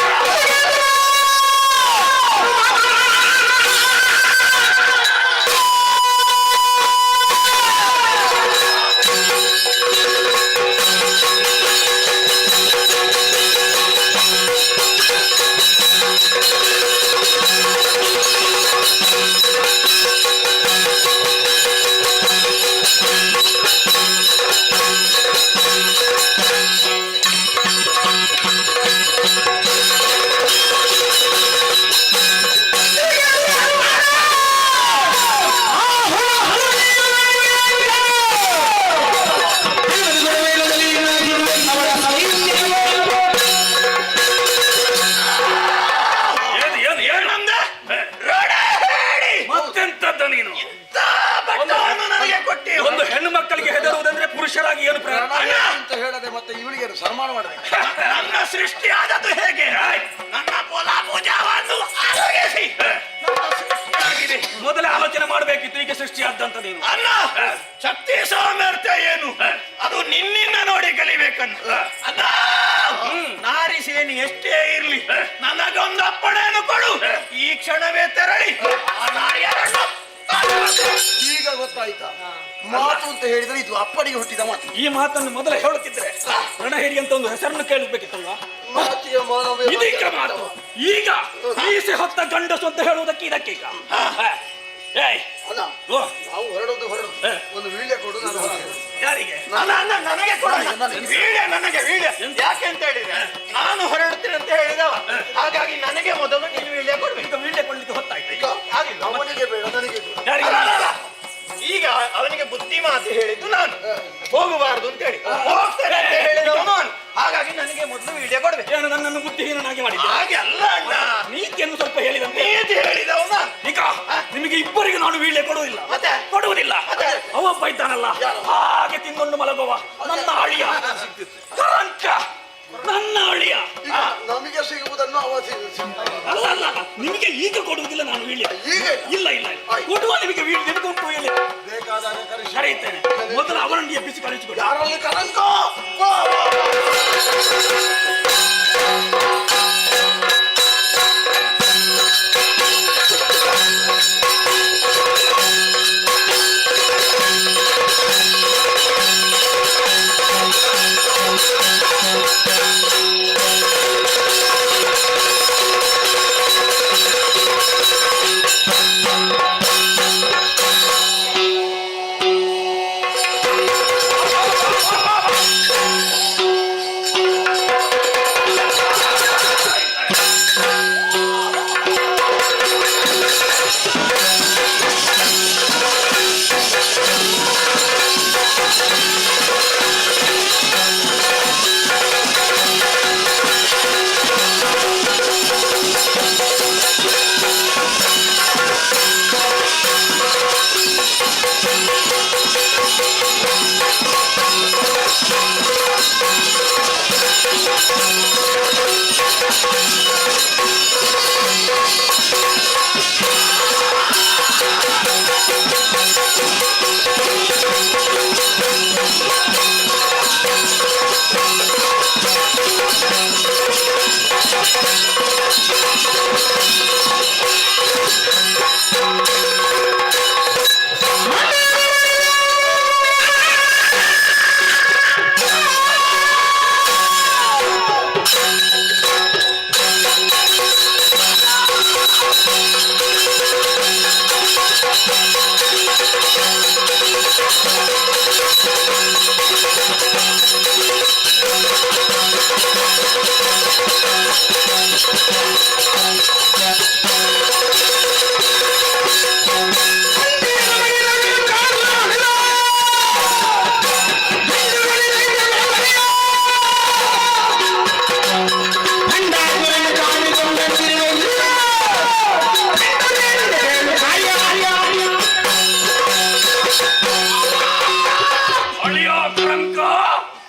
ಒಂದು ಹೆಣ್ಣು ಮಕ್ಕಳಿಗೆ ಹೆದರುವುದಂದ್ರೆ ಪುರುಷರಾಗಿ ಏನು ಅಂತ ಹೇಳದೆ ಮತ್ತೆ ಇವಳಿಗೆ ಸನ್ಮಾನ ಮಾಡಬೇಕು. ನನ್ನ ಸೃಷ್ಟಿಯಾದದ್ದು ಹೇಗೆ? ನನ್ನ ಪೂಜಾ ಪೂಜಾವನ್ನು ಆರೋಗಿಸಿ ಮೊದಲೇ ಆಲೋಚನೆ ಮಾಡಬೇಕಿತ್ತು, ಈಗ ಸೃಷ್ಟಿಯಾದಂತ ನೀನು. ಅಲ್ಲ, ಶಕ್ತಿ ಸಾಮರ್ಥ್ಯ ಏನು ಅದು ನಿನ್ನಿಂದ ನೋಡಿ ಕಲಿಬೇಕನ್ನ. ಅಲ್ಲ, ನಾರಿ ಸೇನೆ ಎಷ್ಟೇ ಇರ್ಲಿ ನನಗೊಂದು ಅಪ್ಪಣೆಯನ್ನು ಕೊಡು, ಈ ಕ್ಷಣವೇ ತೆರಳಿ ಆ ನಾರಿಯರನ್ನು. ಈಗ ಗೊತ್ತಾಯ್ತಾ? ಮಾತು ಅಂತ ಹೇಳಿದ್ರೆ ಇದು ಅಪ್ಪಡಿಗೆ ಹುಟ್ಟಿದ ಮಾತು. ಈ ಮಾತನ್ನು ಮೊದಲೇ ಹೇಳುತ್ತಿದ್ರೆ ರಣಹೇರಿ ಅಂತ ಒಂದು ಹೆಸರನ್ನು ಕೇಳಬೇಕಿತ್ತಲ್ವಾ? ಇದೀಗ ಮಾತು, ಈಗ ಮೀಸೆ ಹೊತ್ತ ಗಂಡಸು ಅಂತ ಹೇಳುವುದಕ್ಕೆ ಇದಕ್ಕೀಗ. ನಾವು ಹೊರಡೋದು ಒಂದು ವೀಳ್ಯ ಕೊಡು. ಯಾರಿಗೆ? ನನಗೆ ಕೊಡ. ವೀಳ್ಯ ನನಗೆ ವೀಳ್ಯ ಯಾಕೆ ಅಂತ ಹೇಳಿದ್ರೆ ನಾನು ಹೊರಡುತ್ತೇನೆ ಅಂತ ಹೇಳಿದವ, ಹಾಗಾಗಿ ನನಗೆ ಮೊದಲು ನೀನು ವೀಳ್ಯ ಕೊಡ್ಬೇಕು. ವೀಳ್ಯ ಕೊಡ್ಲಿಕ್ಕೆ ಹೊತ್ತಾಯ್ತು. ಅವನಿಗೆ ಬೇಡ, ನನಗೆ ಈಗ ಅವನಿಗೆ ಬುದ್ಧಿ ಮಾತು ಹೇಳಿದ್ದು ನಾನು, ಹೋಗಬಾರದು ಅಂತ ಹೇಳಿ ಹೋಗ್ತೇನೆ ಅಂತ ಹೇಳಿದವ ನಾನು, ಹಾಗಾಗಿ ನನಗೆ ಮೊದಲು ವೀಳ್ಯ ಕೊಡ್ಬೇಕು. ಏನು ನನ್ನನ್ನು ಬುದ್ಧಿಹೀನನಾಗಿ ಮಾಡಿದ್ದೆ? ಹಾಗೆ ಅಲ್ಲ ಅಣ್ಣ, ನೀತಿಯನ್ನು ಸ್ವಲ್ಪ ಹೇಳಿದಂತೆ. ನೀತಿ ಹೇಳಿದವ ನಾನು. ಈಗ ನಿಮಗೆ ಇಬ್ಬರಿಗೆ ನಾನು ವೀಳ್ಯ ಕೊಡುವುದಿಲ್ಲ, ಮತ್ತೆ ಕೊಡುವುದಿಲ್ಲ. ಅವ ಬೈತಾನಲ್ಲ, ಹಾಗೆ ತಿಂಕೊಂಡು ಮಲಗುವ ನನ್ನ ಅಳಿಯ ಕರಂಕ, ನನ್ನ ಅಳಿಯ. ನಮಗೆ ಸಿಗುವುದನ್ನು ಅವ ಅಲ್ಲ ಅಲ್ಲ, ನಿಮಗೆ ಈಗ ಕೊಡುವುದಿಲ್ಲ ನಾನು ವೀಳ್ಯ. ಇಲ್ಲ ಇಲ್ಲ, ಕೊಡುವ ನಿಮಗೆ ವೀಳ್ಯ ನಿನಗುಂಟು ವೀಳ್ಯ. ಕರೆಯುತ್ತೇನೆ, ಮೊದಲು ಅವರನ್ನು ಎಬ್ಬಿಸಿ ಕಳಿಸಿಕೊಡಿ. ಯಾರಲ್ಲಿ ಕರಂಕ?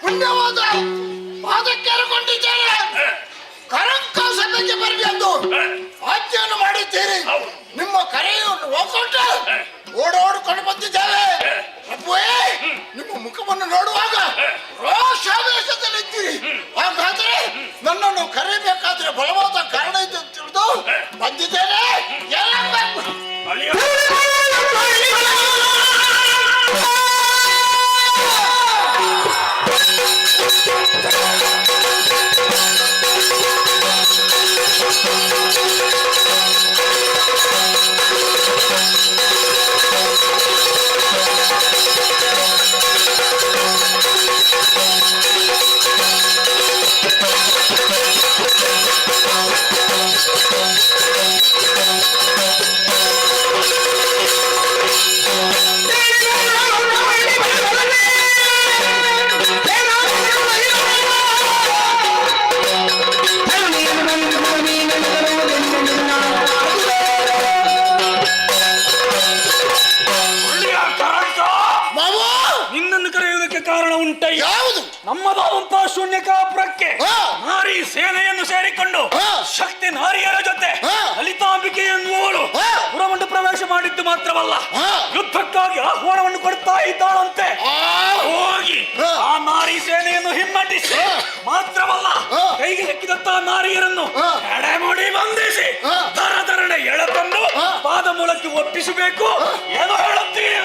ಪುಣ್ಯವಾದ ಪಾದಕ್ಕೆರಕೊಂಡಿದ್ದೇನೆ. ಕರಂಕ ಸಭೆಗೆ ಬರಲಿ ಎಂದು ಆಜ್ಞೆಯನ್ನು ಮಾಡಿದ್ದೀರಿ. ನಿಮ್ಮ ಕರೆಯನ್ನು ಹೋಗ್ಕೊಂಡು ಓಡೋಡಿಕೊಂಡು ಬಂದಿದ್ದೇವೆ. ಪ್ರಭುವೇ, ನಿಮ್ಮ ಮುಖವನ್ನು ನೋಡುವಾಗ ರೋಷಾವೇಶದಲ್ಲಿದ್ದೀರಿ. ಹಾಗಾದ್ರೆ ನನ್ನನ್ನು ಕರೆಯಬೇಕಾದ್ರೆ ಬಲವಾದ ಕಾರಣ ಇದೆ ಅಂತ ತಿಳಿದು ಬಂದಿದ್ದೇನೆ. ಏನಾಗಬೇಕು? ಕಾರಣ ಉಂಟೈ? ಯಾವುದು? ನಮ್ಮದಾದಂತಹ ಶೂನ್ಯಕಾಪುರಕ್ಕೆ ನಾರಿ ಸೇನೆಯನ್ನು ಸೇರಿಕೊಂಡು ಶಕ್ತಿ ನಾರಿಯರ ಜೊತೆ ಲಲಿತಾಂಬಿಕೆ ಎನ್ನುವಳು ಪುರಮಂಡು ಪ್ರವೇಶ ಮಾಡಿದ್ದು ಮಾತ್ರವಲ್ಲ, ಯುದ್ಧಕ್ಕಾಗಿ ಆಹ್ವಾನವನ್ನು ಕೊಡ್ತಾ ಇದ್ದಾಳಂತೆ. ಹೋಗಿ ಆ ನಾರಿ ಸೇನೆಯನ್ನು ಹಿಮ್ಮೆಟ್ಟಿಸಿ ಮಾತ್ರವಲ್ಲ, ಕೈಗೆ ಸಿಕ್ಕಿದಂತಹ ನಾರಿಯರನ್ನು ಎಡೆಮುಡಿ ಬಂಧಿಸಿ ದರದರನೆ ಎಳೆತಂದು ಪಾದ ಮೂಲಕ್ಕೆ ಒಪ್ಪಿಸಬೇಕು. ಏನು ಹೇಳುತ್ತೀರಿ?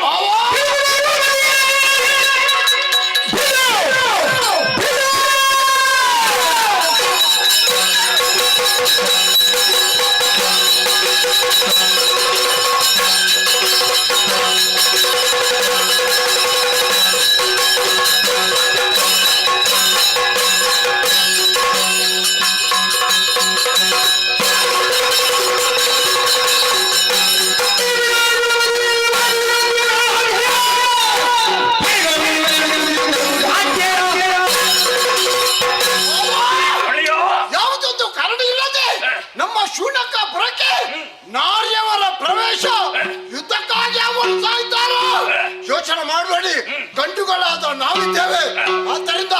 ಶೂನ್ಯಕಾಪುರಕ್ಕೆ ನಾರ್ಯವರ ಪ್ರವೇಶ ಯುದ್ಧಕ್ಕಾಗಿ ಅವರು ಸಾಯ್ತಾರೋ? ಯೋಚನೆ ಮಾಡಬೇಡಿ, ಗಂಡುಗಳಾದ ನಾವಿದ್ದೇವೆ. ಆದ್ದರಿಂದ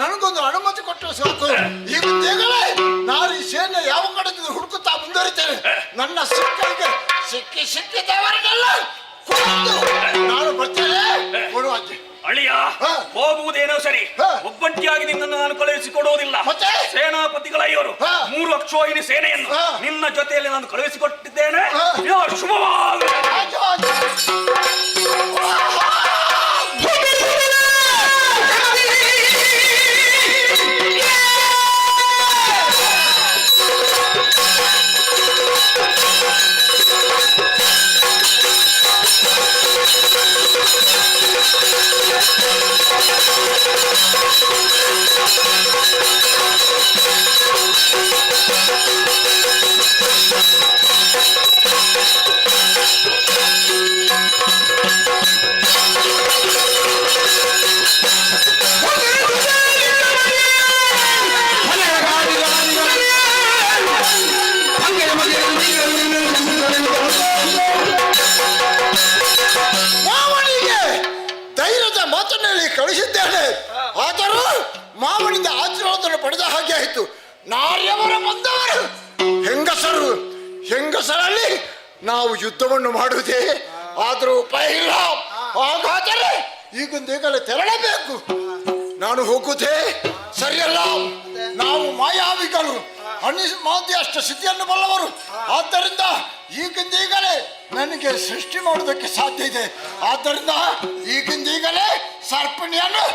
ನನಗೊಂದು ಅನುಮತಿ ಕೊಟ್ಟರೆ ಸಾಕು. ಈಗ ಈಗಲೇ ನಾರಿ ಸೇನೆ ಯಾವ ಕಡೆ ಹುಡುಕುತ್ತಾ ಮುಂದುವರಿತೇನೆ. ನನ್ನ ಸಿಕ್ಕರಿಗೆ ಸಿಕ್ಕಿದವರಿಗೆಲ್ಲ ನಾನು ಬರ್ತೇನೆ. ಕೊಡುವ ಅಳಿಯ, ಹೋಗುವುದೇನೋ ಸರಿ, ಒಬ್ಬಂಟಿಯಾಗಿ ನಿನ್ನನ್ನು ನಾನು ಕಳುಹಿಸಿಕೊಡುವುದಿಲ್ಲ. ಸೇನಾಪತಿಗಳ ಇವರು 3 ಅಕ್ಷೋಹಿಣಿ ಸೇನೆಯನ್ನು ನಿನ್ನ ಜೊತೆಯಲ್ಲಿ ನಾನು ಕಳುಹಿಸಿಕೊಟ್ಟಿದ್ದೇನೆ. ಶುಭವಾಗಿ ಕಳಿಸಿದ್ದೇನೆ. ಆದರೂ ಮಾವನಿಂದ ಆಶೀರ್ವಾದ ಪಡೆದ ಹಾಗೆ ಆಯಿತು. ನಾರ್ಯವರ ಬಂದವರು ಹೆಂಗಸರಲ್ಲಿ ನಾವು ಯುದ್ಧವನ್ನು ಮಾಡುವುದೇ, ಆದರೂ ಉಪಾಯ ಇಲ್ಲ. ಹಾಗಾದರೆ ಈಗಲೇ ತೆರಳಬೇಕು. ನಾನು ಹೋಗುವುದೇ ಸರಿಯಲ್ಲ. ನಾವು ಮಾಯಾವಿಗಳು, ಮಾಧ್ಯಷ್ಟ ಸ್ಥಿತಿಯನ್ನು ಬಲ್ಲವರು. ಆದ್ದರಿಂದ ಈಗಿಂದೀಗಲೇ ನನಗೆ ಸೃಷ್ಟಿ ಮಾಡುವುದಕ್ಕೆ ಸಾಧ್ಯ ಇದೆ. ಆದ್ದರಿಂದ ಈಗಿಂದೀಗಲೇ ಸರ್ಪಿಣಿಯನ್ನು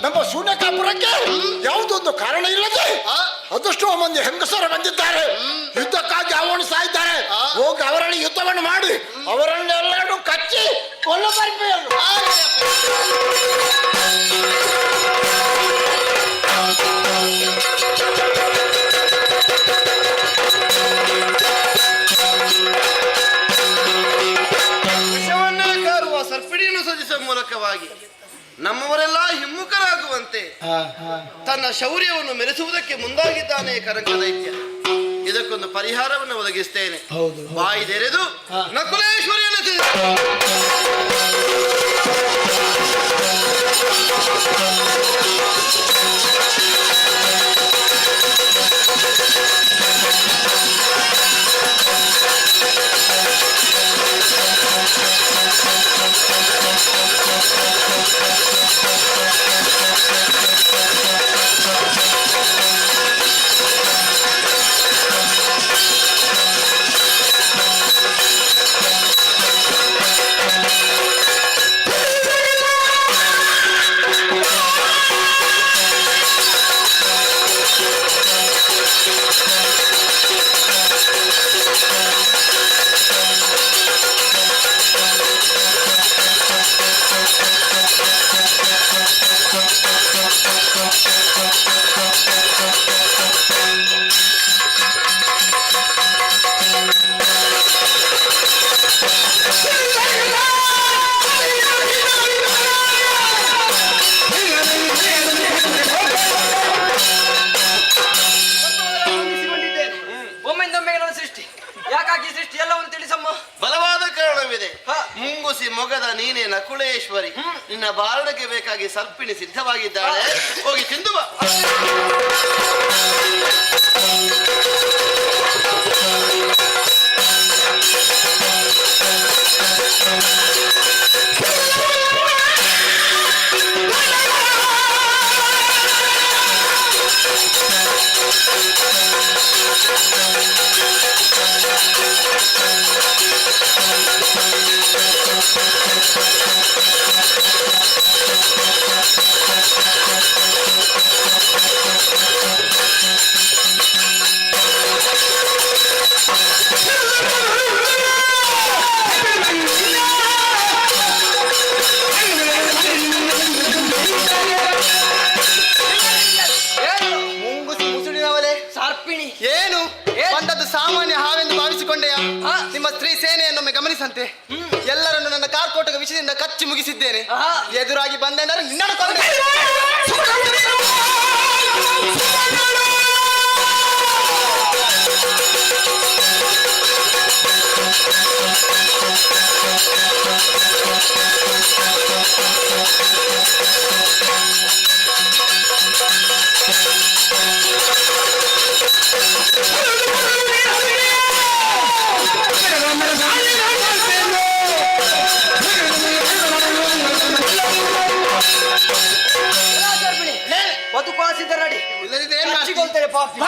ನಮ್ಮ ಶೂನ್ಯಕಾಪುರಕ್ಕೆ ಯಾವುದೊಂದು ಕಾರಣ ಇಲ್ಲದೆ ಅದೆಷ್ಟೋ ಮಂದಿ ಹೆಂಗಸರು ಬಂದಿದ್ದಾರೆ. ಯುದ್ಧಕ್ಕಾಗಿ ಆಹ್ವಾನಿಸ್ತಾ ಇದ್ದಾರೆ. ಹೋಗಿ ಅವರಲ್ಲಿ ಯುದ್ಧವನ್ನು ಮಾಡಿ ಅವರನ್ನೆಲ್ಲರೂ ಕಚ್ಚಿ ಕೊಲ್ಲ ಬರ್ಬೇಕು. ವಿಷವನ್ನೇ ಕಾರುವ ಸರ್ಪಿಡಿಯನ್ನು ಸಜಿಸುವ ಮೂಲಕವಾಗಿ ನಮ್ಮವರೆಲ್ಲ ಹಿಮ್ಮುಖರಾಗುವಂತೆ ತನ್ನ ಶೌರ್ಯವನ್ನು ಮೆರೆಸುವುದಕ್ಕೆ ಮುಂದಾಗಿದ್ದಾನೆ ಕರಂಕ ದೈತ್ಯ. ಇದಕ್ಕೊಂದು ಪರಿಹಾರವನ್ನು ಒದಗಿಸ್ತೇನೆ. ಬಾಯಿದೆರೆದು ನಕುಲೇಶ್ವರಿಯನ್ನು ಬಲವಾದ ಕಾರಣವಿದೆ. ಮುಂಗುಸಿ ಮೊಗದ ನೀನೆ ನಕುಲೇಶ್ವರಿ, ನಿನ್ನ ಬಾರಣಕ್ಕೆ ಬೇಕಾಗಿ ಸರ್ಪಿಣಿ ಸಿದ್ಧವಾಗಿದ್ದಾಳೆ. ಹೋಗಿ ತಿಂದು ಬಾ. ನಿಮ್ಮ ಸ್ತ್ರೀ ಸೇನೆಯನ್ನೊಮ್ಮೆ ಗಮನಿಸಂತೆ. ಎಲ್ಲರನ್ನು ನನ್ನ ಕಾರ್ಕೋಟಕ ವಿಷಯದಿಂದ ಕಚ್ಚಿ ಮುಗಿಸಿದ್ದೇನೆ. ಎದುರಾಗಿ ಬಂದೆಂದರೆ ನಿನ್ನನ್ನು ಕೊಂದೆ. ಬದುಕುವಾಸಿದ್ದ ನಡಿ, ಇಲ್ಲದಿದ್ದರೆ ಏನ್ ಮಾಡ್ತಿ? ಹಚ್ಚಿಕೊಳ್ತೇನೆ ಪಾಪಿ.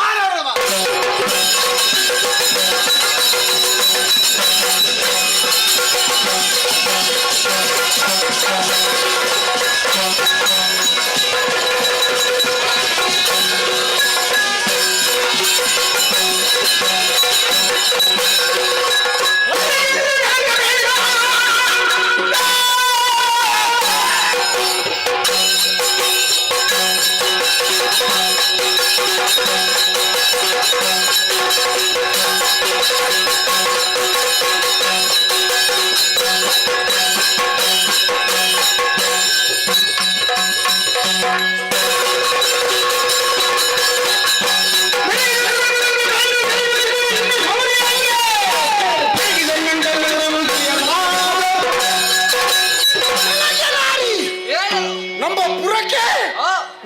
ನಮ್ಮ ಪುರಕ್ಕೆ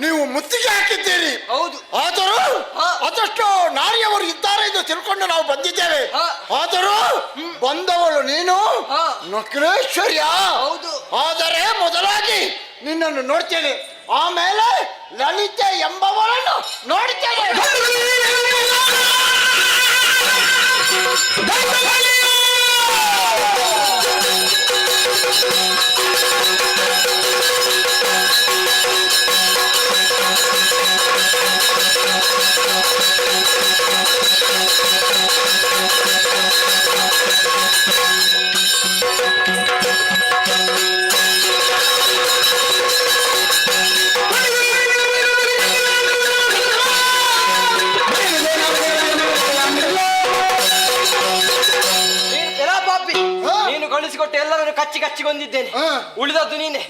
ನೀವು ಮುತ್ತಿಗೆ ಹಾಕಿದ್ದೀರಿ. ಹೌದು. ಆದರೂ ಅದಷ್ಟು ನಾರಿಯವರು ಇದ್ದಾರೆ ಎಂದು ತಿಳ್ಕೊಂಡು ನಾವು ಬಂದಿದ್ದೇವೆ. ಆದರೂ ಬಂದವಳು ನೀನು ನಕಲೇಶ್ವರ್ಯ. ಹೌದು. ಆದರೆ ಮೊದಲಾಗಿ ನಿನ್ನನ್ನು ನೋಡ್ತೇನೆ, ಆಮೇಲೆ ಲಲಿತೆ ಎಂಬವಳನ್ನು ನೋಡ್ತೇನೆ. ನೀನು ಕಳಿಸಿಕೊಟ್ಟು ಎಲ್ಲರನ್ನು ಕಚ್ಚಿ ಕಚ್ಚಿಗೊಂದಿದ್ದೇನೆ. ಉಳಿದದ್ದು ನೀನೆ.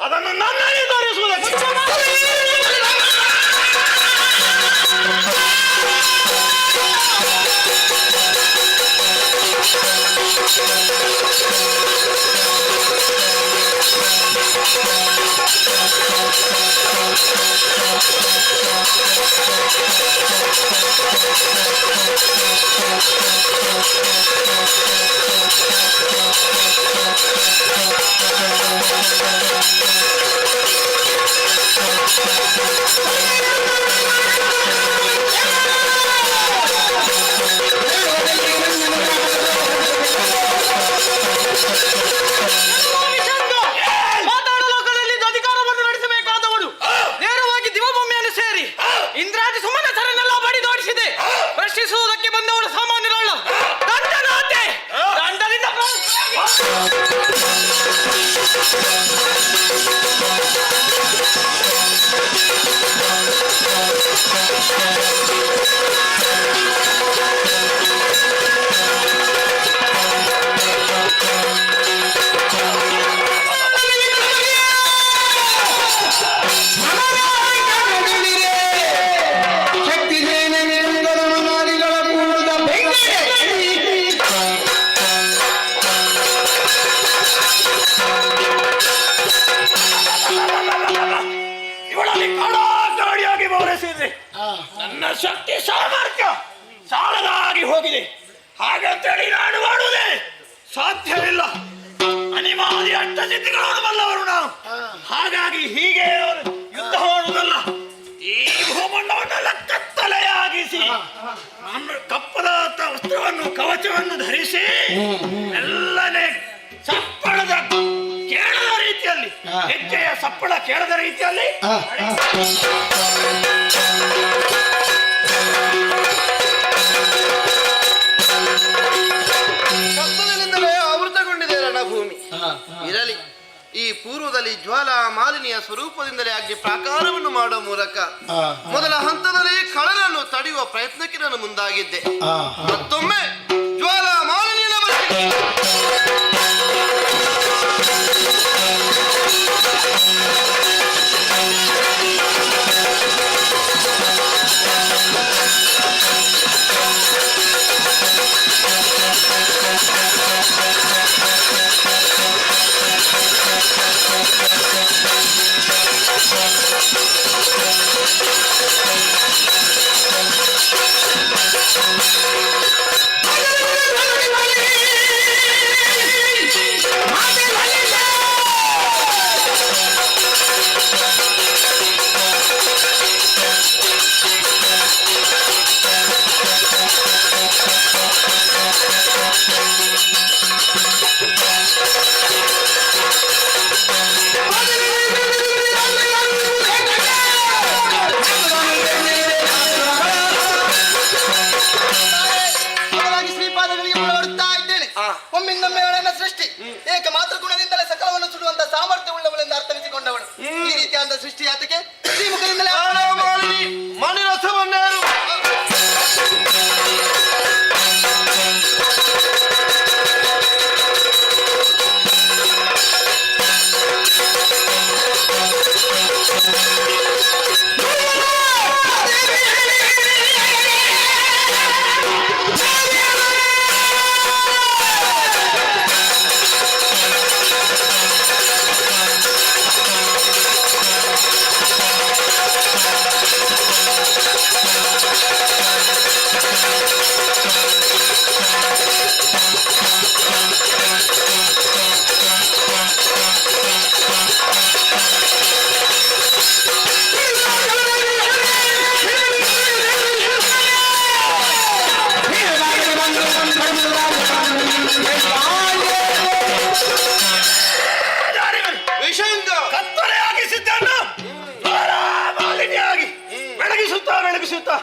ಅದನ್ನು ನನ್ನಲ್ಲಿ ತೋರಿಸುವುದಕ್ಕೆ ಮಾತಾಡೋ ಲೋಕದಲ್ಲಿ ಅಧಿಕಾರವನ್ನು ನಡೆಸಬೇಕಾದವಳು ನೇರವಾಗಿ ದಿವಭೂಮಿಯನ್ನು ಸೇರಿ ಇಂದ್ರ ಇವಳಲ್ಲಿ ಕಾಡಾಕಾಡಿಯಾಗಿ ಬೋರಿಸಿದ್ರಿ ನನ್ನ ಶಕ್ತಿ ಸಾಮರ್ಥ್ಯ ಸಾಲದಾಗಿ ಹೋಗಿದೆ. ಹಾಗಂತೇಳಿ ನಾನು ಮಾಡುವುದೇ ಸಾಧ್ಯವಿಲ್ಲ. ಅನಿವಾರ್ಯ ಅಷ್ಟಸಿದ್ಧಿಗಳನ್ನು ಬಲ್ಲವರು ನಾವು. ಹಾಗಾಗಿ ಹೀಗೆ ಯುದ್ಧ ಮಾಡುವುದಲ್ಲ, ಈ ಭೂಮಂಡವನ್ನೆಲ್ಲ ಕತ್ತಲೆಯಾಗಿಸಿ ಕಪ್ಪದ ವಸ್ತ್ರವನ್ನು ಕವಚವನ್ನು ಧರಿಸಿ ಎಲ್ಲನೇ ಸಪ್ಪಳದ ಕೇಳದ ರೀತಿಯಲ್ಲಿ, ಹೆಜ್ಜೆಯ ಸಪ್ಪಳ ಕೇಳದ ರೀತಿಯಲ್ಲಿ ಕತ್ತಲಿನಿಂದಲೇ ಆವೃತಗೊಂಡಿದೆ ರಣಭೂಮಿ. ಇರಲಿ, ಈ ಪೂರ್ವದಲ್ಲಿ ಜ್ವಾಲಾ ಮಾಲಿನಿಯ ಸ್ವರೂಪದಿಂದಲೇ ಅಗ್ನಿ ಪ್ರಾಕಾರವನ್ನು ಮಾಡುವ ಮೂಲಕ ಮೊದಲ ಹಂತದಲ್ಲಿ ಕಳನನ್ನು ತಡೆಯುವ ಪ್ರಯತ್ನಕ್ಕೆ ನಾನು ಮುಂದಾಗಿದ್ದೆ. ಮತ್ತೊಮ್ಮೆ ಜ್ವಾಲಾ ಮಾಲಿನಿಯನ್ನು ಒಮ್ಮಿಂದೊಮ್ಮೆ ನನ್ನ ಸೃಷ್ಟಿ ಏಕ ಮಾತ್ರ ಗುಣದಿಂದಲೇ ಸಕಲವನ್ನು ಸುಡುವಂತ ಸಾಮರ್ಥ್ಯ ಉಳ್ಳವಳೆಂದು ಅರ್ಥವಿಸಿಕೊಂಡವಳು. ಈ ರೀತಿಯಾದ ಸೃಷ್ಟಿ ಆತಕ್ಕೆ ಶ್ರೀಮುಖದಿಂದಲೇ ಮಣಿರಥವನ್ನೇರು ಬೆಳಗಿಸುತ್ತಾ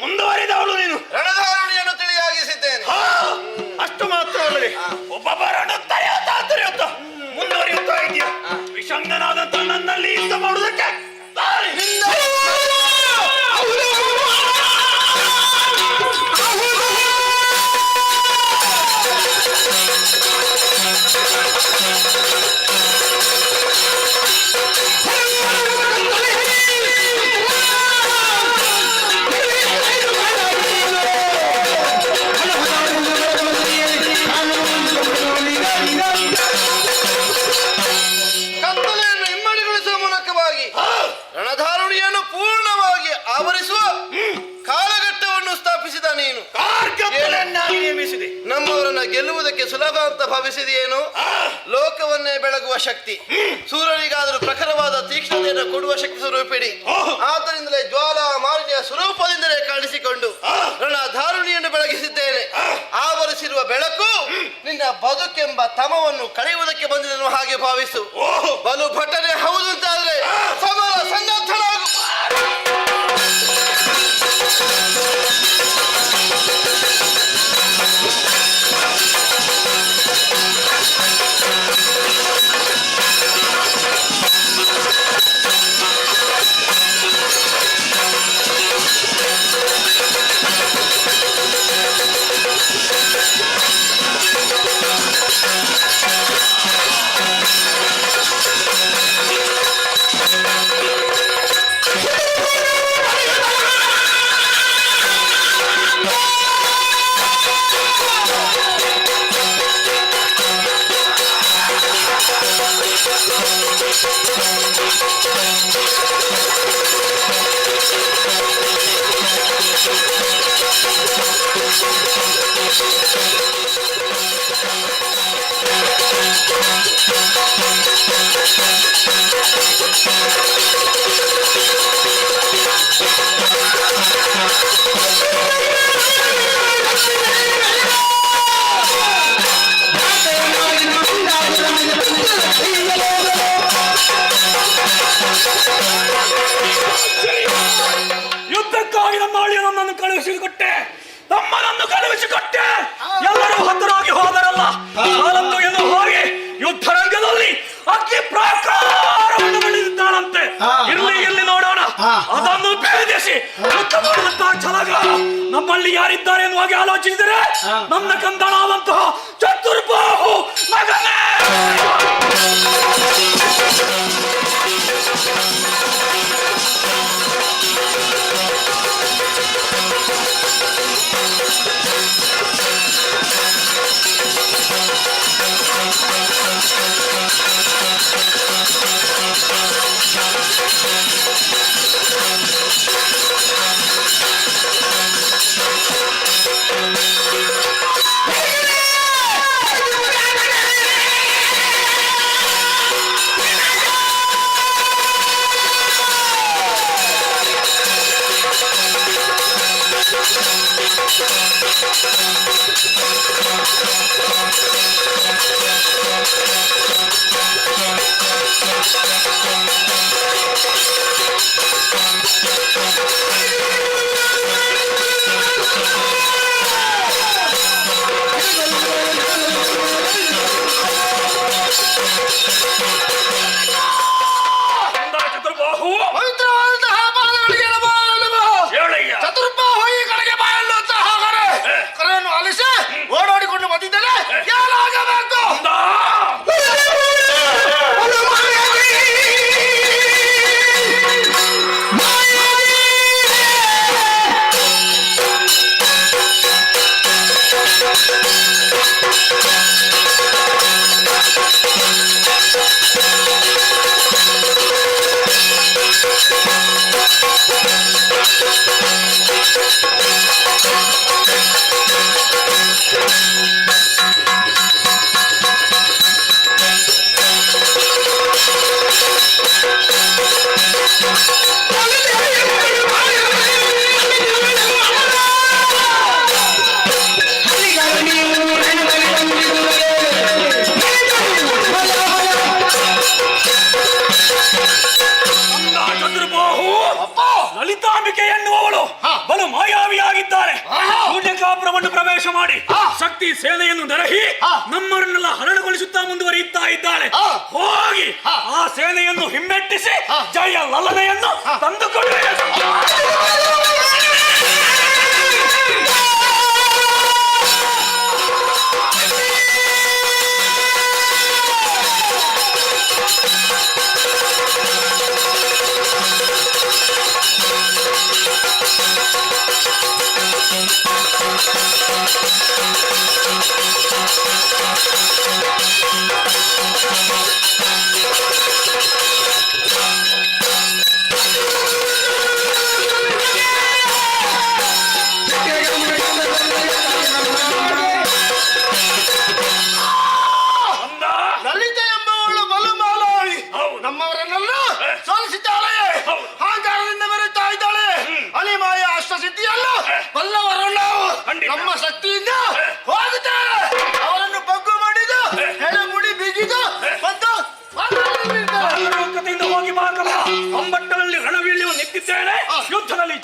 ಮುಂದುವರಿದವಳು ನೀನು. ರಣಧಾರುಣಿಯನ್ನು ತಿಳಿಯಾಗಿಸಿದ್ದೇನೆ. ಅಷ್ಟು ಮಾತ್ರ ಅಲ್ಲದೆ ಒಬ್ಬೊಬ್ಬರನ್ನು ತರೆಯುತ್ತಾ ಮುಂದುವರಿಯುತ್ತಾ ಇದೆಯಾ. ವಿಷಂಗನಾದಂತ ನನ್ನಲ್ಲಿ ಯುದ್ಧ ಮಾಡುವುದಕ್ಕೆ ಕತ್ತಲೆಯನ್ನು ಇಮ್ಮಡಿಗೊಳಿಸುವ ಮೂಲಕವಾಗಿ ರಣಧಾರುಣಿಯನ್ನು ಪೂರ್ಣವಾಗಿ ಆವರಿಸುವ ಕಾಲಘಟ್ಟವನ್ನು ಸ್ಥಾಪಿಸಿದ ನೀನು. ನೇಮಿಸಿದೆ. ನಮ್ಮವರನ್ನ ಗೆಲ್ಲುವುದಕ್ಕೆ ಸುಲಭ ಅಂತ ಭಾವಿಸಿದೆಯೇನು? ಲೋಕವನ್ನೇ ಬೆಳಗುವ ಶಕ್ತಿ, ಸೂರ್ಯನಿಗಾದರೂ ಪ್ರಖರವಾದ ತೀಕ್ಷ್ಣತೆಯನ್ನು ಕೊಡುವ ಶಕ್ತಿ ಸ್ವರೂಪಿಡಿ. ಆದ್ದರಿಂದಲೇ ಜ್ವಾಲಾ ಮಾಲಿನ್ಯ ಸ್ವರೂಪದಿಂದಲೇ ಕಾಣಿಸಿಕೊಂಡು ರಣಧಾರುಣಿಯನ್ನು ಬೆಳಗಿಸಿದ್ದೇನೆ. ಆವರಿಸಿರುವ ಬೆಳಕು ನಿನ್ನ ಬದುಕೆಂಬ ತಮವನ್ನು ಕಳೆಯುವುದಕ್ಕೆ ಬಂದಿದ್ದನ್ನು ಹಾಗೆ ಭಾವಿಸು. ಬಲು ಭಟನೆ ಹೌದು ಅಂತಾದ್ರೆ ಸಮರ ಸನ್ನದ್ಧನಾಗು. ತಮ್ಮನನ್ನು ಕಳುಹಿಸಿಕೊಟ್ಟೆ, ತಮ್ಮನನ್ನು ಕಳುಹಿಸಿಕೊಟ್ಟೆ. ಎಲ್ಲರೂ ಹತರಾಗಿ ಹೋದರಲ್ಲ, ಕಾಲಂದು ಎಂದು ಹೋಗಿ ಯುದ್ಧರಂಗದಲ್ಲಿ ಅಗ್ನಿ ಪ್ರಾಕಾರವನ್ನು ಬೆಳೆದಿದ್ದಾಳಂತೆ. ಇಲ್ಲಿ ನೋಡೋಣ, ಅದನ್ನು ಭೇದಿಸಿ ಯುದ್ಧ ಮಾಡುವಂತಹ ಛಲಗಾರ ನಮ್ಮಲ್ಲಿ ಯಾರಿದ್ದಾರೆ ಎನ್ನುವಾಗಿ ಆಲೋಚಿಸಿದರೆ ನನ್ನ ಕಂದನಾದಂತಹ ಚತುರ್ಬಾಹು ಮಗನೇ. ಚತುರ್ಬಾಹು ಈ ಕಡೆಗೆ ಬಾಯಲ್ಲು ಅಂತ ಹಾಗಾರೆ ಕರೆಯನ್ನು ಆಲಿಸಿ ಓಡಾಡಿಕೊಂಡು ಬಂದಿದ್ದೇನೆ. ಏನಾಗಬೇಕು? ಲಲಿತಾಂಬಿಕೆ ಎನ್ನುವವಳು ಬಲು ಮಾಯಾವಿಯಾಗಿದ್ದಾರೆ. ಸೂರ್ಯಕಾಪುರವನ್ನು ಪ್ರವೇಶ ಮಾಡಿ ಶಕ್ತಿ ಸೇನೆಯನ್ನು ನೆರಹಿ ನಮ್ಮನ್ನೆಲ್ಲ ಹರಣಗೊಳಿಸುತ್ತಾ ಮುಂದುವರಿಯುತ್ತಾ ಇದ್ದಾಳೆ. ಹೋಗಿ ಆ ಸೇನೆಯನ್ನು ಹಿಮ್ಮೆಟ್ಟಿಸಿ ಜಯ ಲಲನೆಯನ್ನು ತಂದುಕೊಳ್ಳಿ. ಲಲಿತ ಎಂಬವಳು ಬಲು ಮಾಲಾವಿ ನಮ್ಮವರನ್ನೆಲ್ಲ ಸೋಲಿಸಿದ್ದಾಳೆ. ಅಹಂಕಾರದಿಂದ ಮೆರೆಯುತ್ತಾ ಇದ್ದಾಳೆ. ಅನಿಮಾಯ ಅಷ್ಟಸಿದ್ಧಿಯಲ್ಲ ಬಲ್ಲವರು ನಾವು. ನಮ್ಮ ಶಕ್ತಿಯಿಂದ ಹೋಗುತ್ತೇವೆ. ಅವರನ್ನು ಬಗ್ಗು ಮಾಡಿದು ಹೆಣಮುಡಿ ಬಿಗಿದು ಬಂದು ಲೋಕದಿಂದ ಹೋಗಿ ಮಾಕಲ್ಲ ಒಂಬಟ್ಟರಲ್ಲಿ ರಣವೀಳ್ಯವು ನಿಂತಿದ್ದೇನೆ. ಯುದ್ಧದಲ್ಲಿ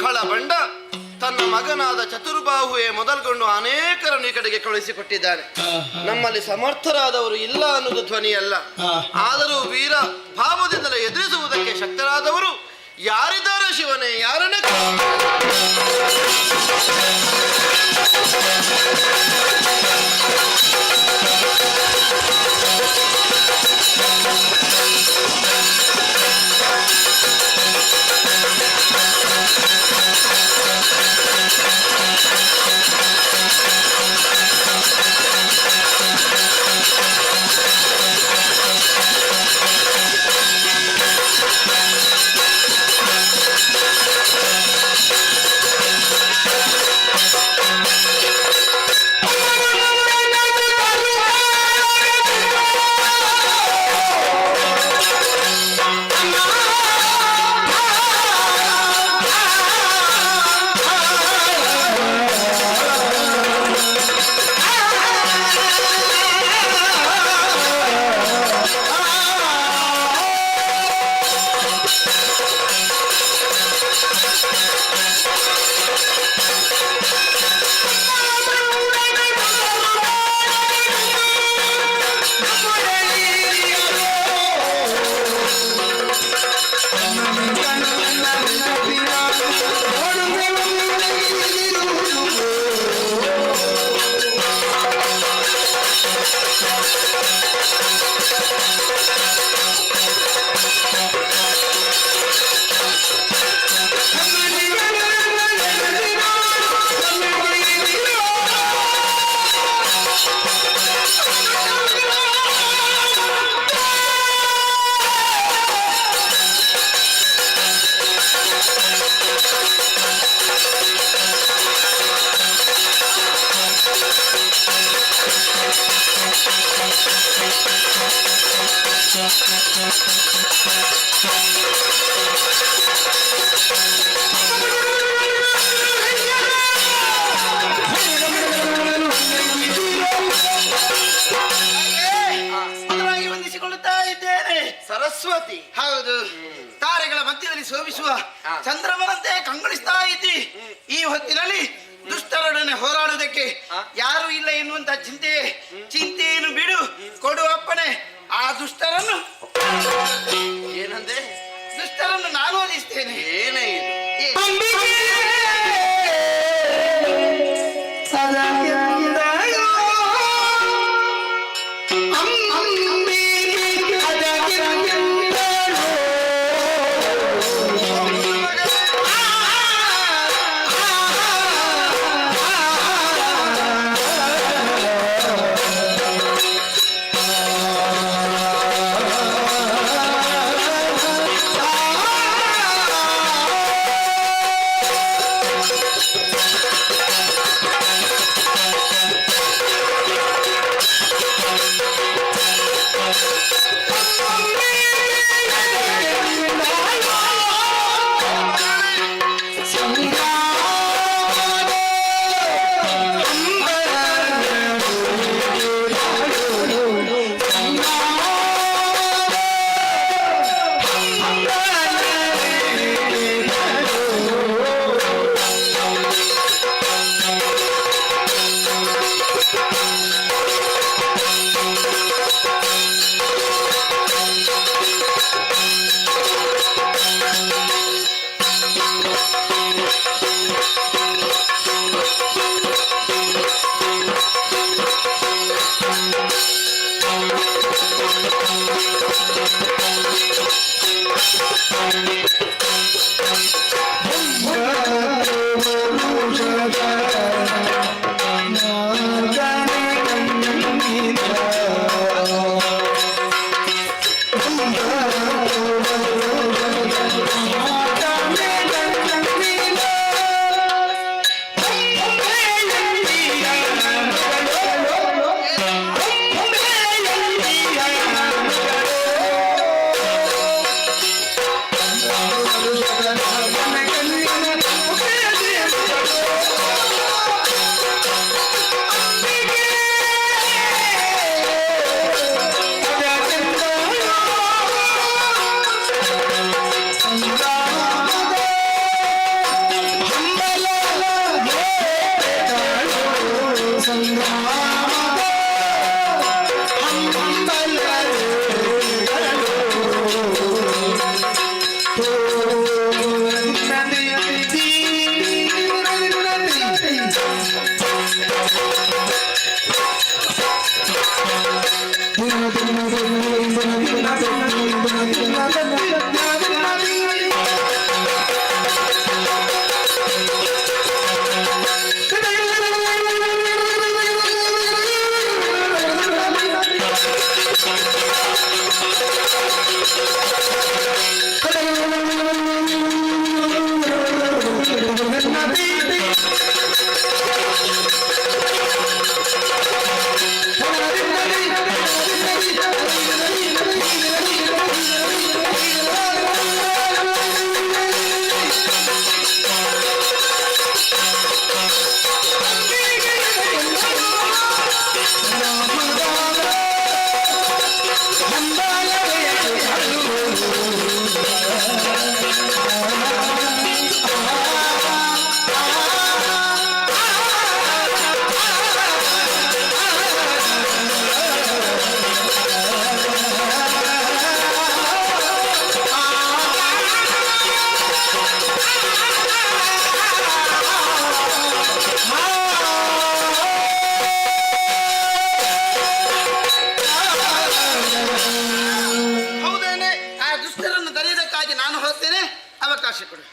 ಖಳಬಂಡ ತನ್ನ ಮಗನಾದ ಚತುರ್ಬಾಹುವೆ ಮೊದಲ್ಗೊಂಡು ಅನೇಕರನ್ನು ಈ ಕಡೆಗೆ ಕಳುಹಿಸಿಕೊಟ್ಟಿದ್ದಾನೆ. ನಮ್ಮಲ್ಲಿ ಸಮರ್ಥರಾದವರು ಇಲ್ಲ ಅನ್ನೋದು ಧ್ವನಿಯಲ್ಲ, ಆದರೂ ವೀರ ಭಾವದಿಂದಲೇ ಎದುರಿಸುವುದಕ್ಕೆ ಶಕ್ತರಾದವರು ಯಾರಿದ್ದಾರೆ ಶಿವನೇ? ಯಾರನ್ನೇ ಮಧುರವಾಗಿ ವಂದಿಸಿಕೊಳ್ಳುತ್ತಾ ಇದ್ದೇನೆ. ಸರಸ್ವತಿ. ಹೌದು, ತಾರೆಗಳ ಮಧ್ಯದಲ್ಲಿ ಶೋಭಿಸುವ ಚಂದ್ರಮನಂತೆ ಕಂಗೊಳಿಸ್ತಾ ಇದ್ದಿ. ಈ ಹೊತ್ತಿನಲ್ಲಿ ದುಷ್ಟರೊಡನೆ ಹೋರಾಡುವುದಕ್ಕೆ ಯಾರು ಇಲ್ಲ ಎನ್ನುವಂತ ಚಿಂತೆಯನ್ನು ಬಿಡು. ಕೊಡು ಅಪ್ಪಣೆ. ಆ ದುಷ್ಟರನ್ನು ಏನಂದೆ? ದುಷ್ಟರನ್ನು ನಾನು ಓದಿಸ್ತೇನೆ. ಏನೇ ಇದು?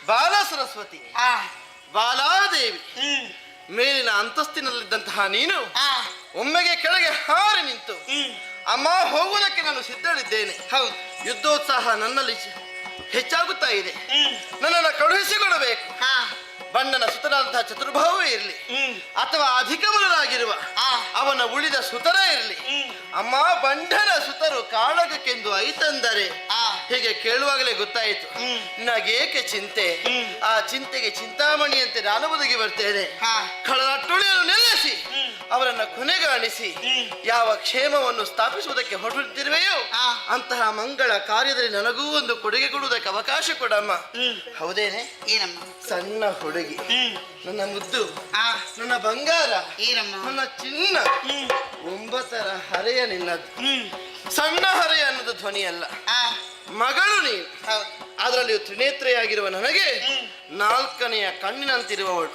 ಬಾಲ ಸರಸ್ವತಿ, ಬಾಲಾದೇವಿ, ಮೇಲಿನ ಅಂತಸ್ತಿನಲ್ಲಿದ್ದಂತಹ ನೀನು ಒಮ್ಮೆಗೆ ಕೆಳಗೆ ಹಾರಿ ನಿಂತು ಅಮ್ಮ ಹೋಗುವುದಕ್ಕೆ ನಾನು ಸಿದ್ಧಳಿದ್ದೇನೆ. ಹೌದು, ಯುದ್ಧೋತ್ಸಾಹ ನನ್ನಲ್ಲಿ ಹೆಚ್ಚಾಗುತ್ತಾ ಇದೆ. ನನ್ನನ್ನು ಕಳುಹಿಸಿಕೊಡಬೇಕು. ಬಣ್ಣನ ಸುತನಾದಂತಹ ಚತುರ್ಭಾವವೇ ಇರಲಿ ಅಥವಾ ಅಧಿಕಮಲರಾಗಿರುವ ಅವನ ಉಳಿದ ಸುತರೇ ಇರಲಿ. ಅಮ್ಮ ಬಂಡನ ಸುತರು ಕಾಳಗಕ್ಕೆಂದು ಐತಂದರೆ ಹೀಗೆ ಕೇಳುವಾಗಲೇ ಗೊತ್ತಾಯಿತು ನಿನಗೇಕೆ ಚಿಂತೆ. ಆ ಚಿಂತೆಗೆ ಚಿಂತಾಮಣಿಯಂತೆ ನಾನು ಬದುಕಿ ಬರ್ತೇನೆ. ಕಳನಟ್ಟುಳಿಯನ್ನು ನಿಲ್ಲಿಸಿ ಅವರನ್ನ ಕೊನೆಗಾಣಿಸಿ ಯಾವ ಕ್ಷೇಮವನ್ನು ಸ್ಥಾಪಿಸುವುದಕ್ಕೆ ಹೊರಟಿರುವೆಯೋ ಅಂತಹ ಮಂಗಳ ಕಾರ್ಯದಲ್ಲಿ ನನಗೂ ಒಂದು ಕೊಡುಗೆ ಕೊಡುವುದಕ್ಕೆ ಅವಕಾಶ ಕೊಡಮ್ಮ. ಹೌದೇನೆ? ಏನಮ್ಮ? ಸಣ್ಣ ಹುಡುಗಿ, ನನ್ನ ಮುದ್ದು, ನನ್ನ ಬಂಗಾರ, ನನ್ನ ಚಿನ್ನ, 9ರ ಹರೆಯ ನಿನ್ನದು. ಸಣ್ಣ ಹರೆಯ ಅನ್ನೋದು ಧ್ವನಿ ಅಲ್ಲ, ಮಗಳು ನೀನು. ಅದರಲ್ಲಿಯೂ ತ್ರಿನೇತ್ರೆಯಾಗಿರುವ ನನಗೆ 4ನೆಯ ಕಣ್ಣಿನಂತಿರುವವಳು.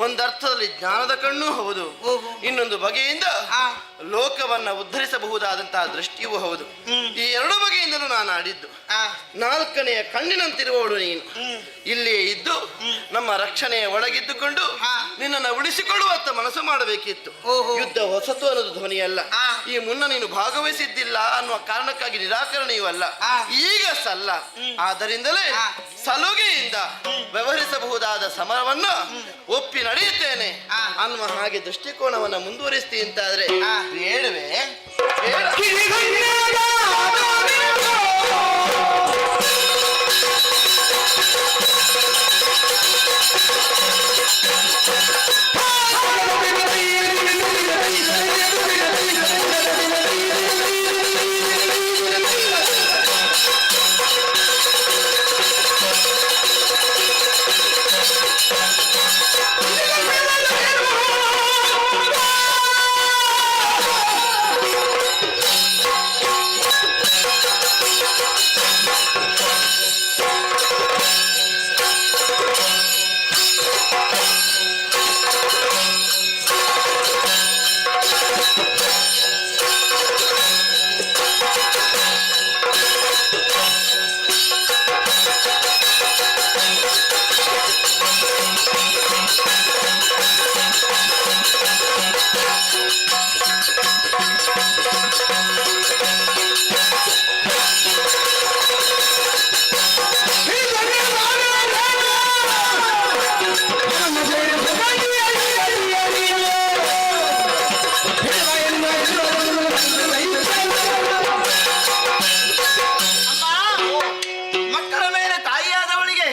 ಒಂದರ್ಥದಲ್ಲಿ ಜ್ಞಾನದ ಕಣ್ಣೂ ಹೌದು, ಇನ್ನೊಂದು ಬಗೆಯಿಂದ ಲೋಕವನ್ನ ಉದ್ಧರಿಸಬಹುದಾದಂತಹ ದೃಷ್ಟಿಯೂ ಹೌದು. ಈ 2 ಬಗೆಯಿಂದಲೂ ನಾನು ಆಡಿದ್ದು. 4ನೆಯ ಕಣ್ಣಿನಂತಿರುವವಳು ನೀನು. ಇಲ್ಲಿಯೇ ಇದ್ದು ನಮ್ಮ ರಕ್ಷಣೆಯ ಒಳಗಿದ್ದುಕೊಂಡು ನಿನ್ನನ್ನು ಉಳಿಸಿಕೊಳ್ಳುವಂತ ಮನಸ್ಸು ಮಾಡಬೇಕಿತ್ತು. ಯುದ್ಧ ಹೊಸತು ಅನ್ನೋದು ಧ್ವನಿಯಲ್ಲ. ಈ ಮುನ್ನ ನೀನು ಭಾಗವಹಿಸಿದ್ದಿಲ್ಲ ಅನ್ನುವ ಕಾರಣಕ್ಕಾಗಿ ನಿರಾಕರಣೆಯೂ ಅಲ್ಲ, ಈಗ ಸಲ್ಲ. ಆದ್ದರಿಂದಲೇ ಸಲುಗೆಯಿಂದ ವ್ಯವಹರಿಸಬಹುದಾದ ಸಮರವನ್ನ ಒಪ್ಪಿ ನಡೆಯುತ್ತೇನೆ ಅನ್ನುವ ಹಾಗೆ ದೃಷ್ಟಿಕೋನವನ್ನ ಮುಂದುವರಿಸ್ತಿ ಅಂತಾದ್ರೆ ಬೇಡವೇ? ಮಕ್ಕಳ ಮೇಲೆ ತಾಯಿಯಾದವಳಿಗೆ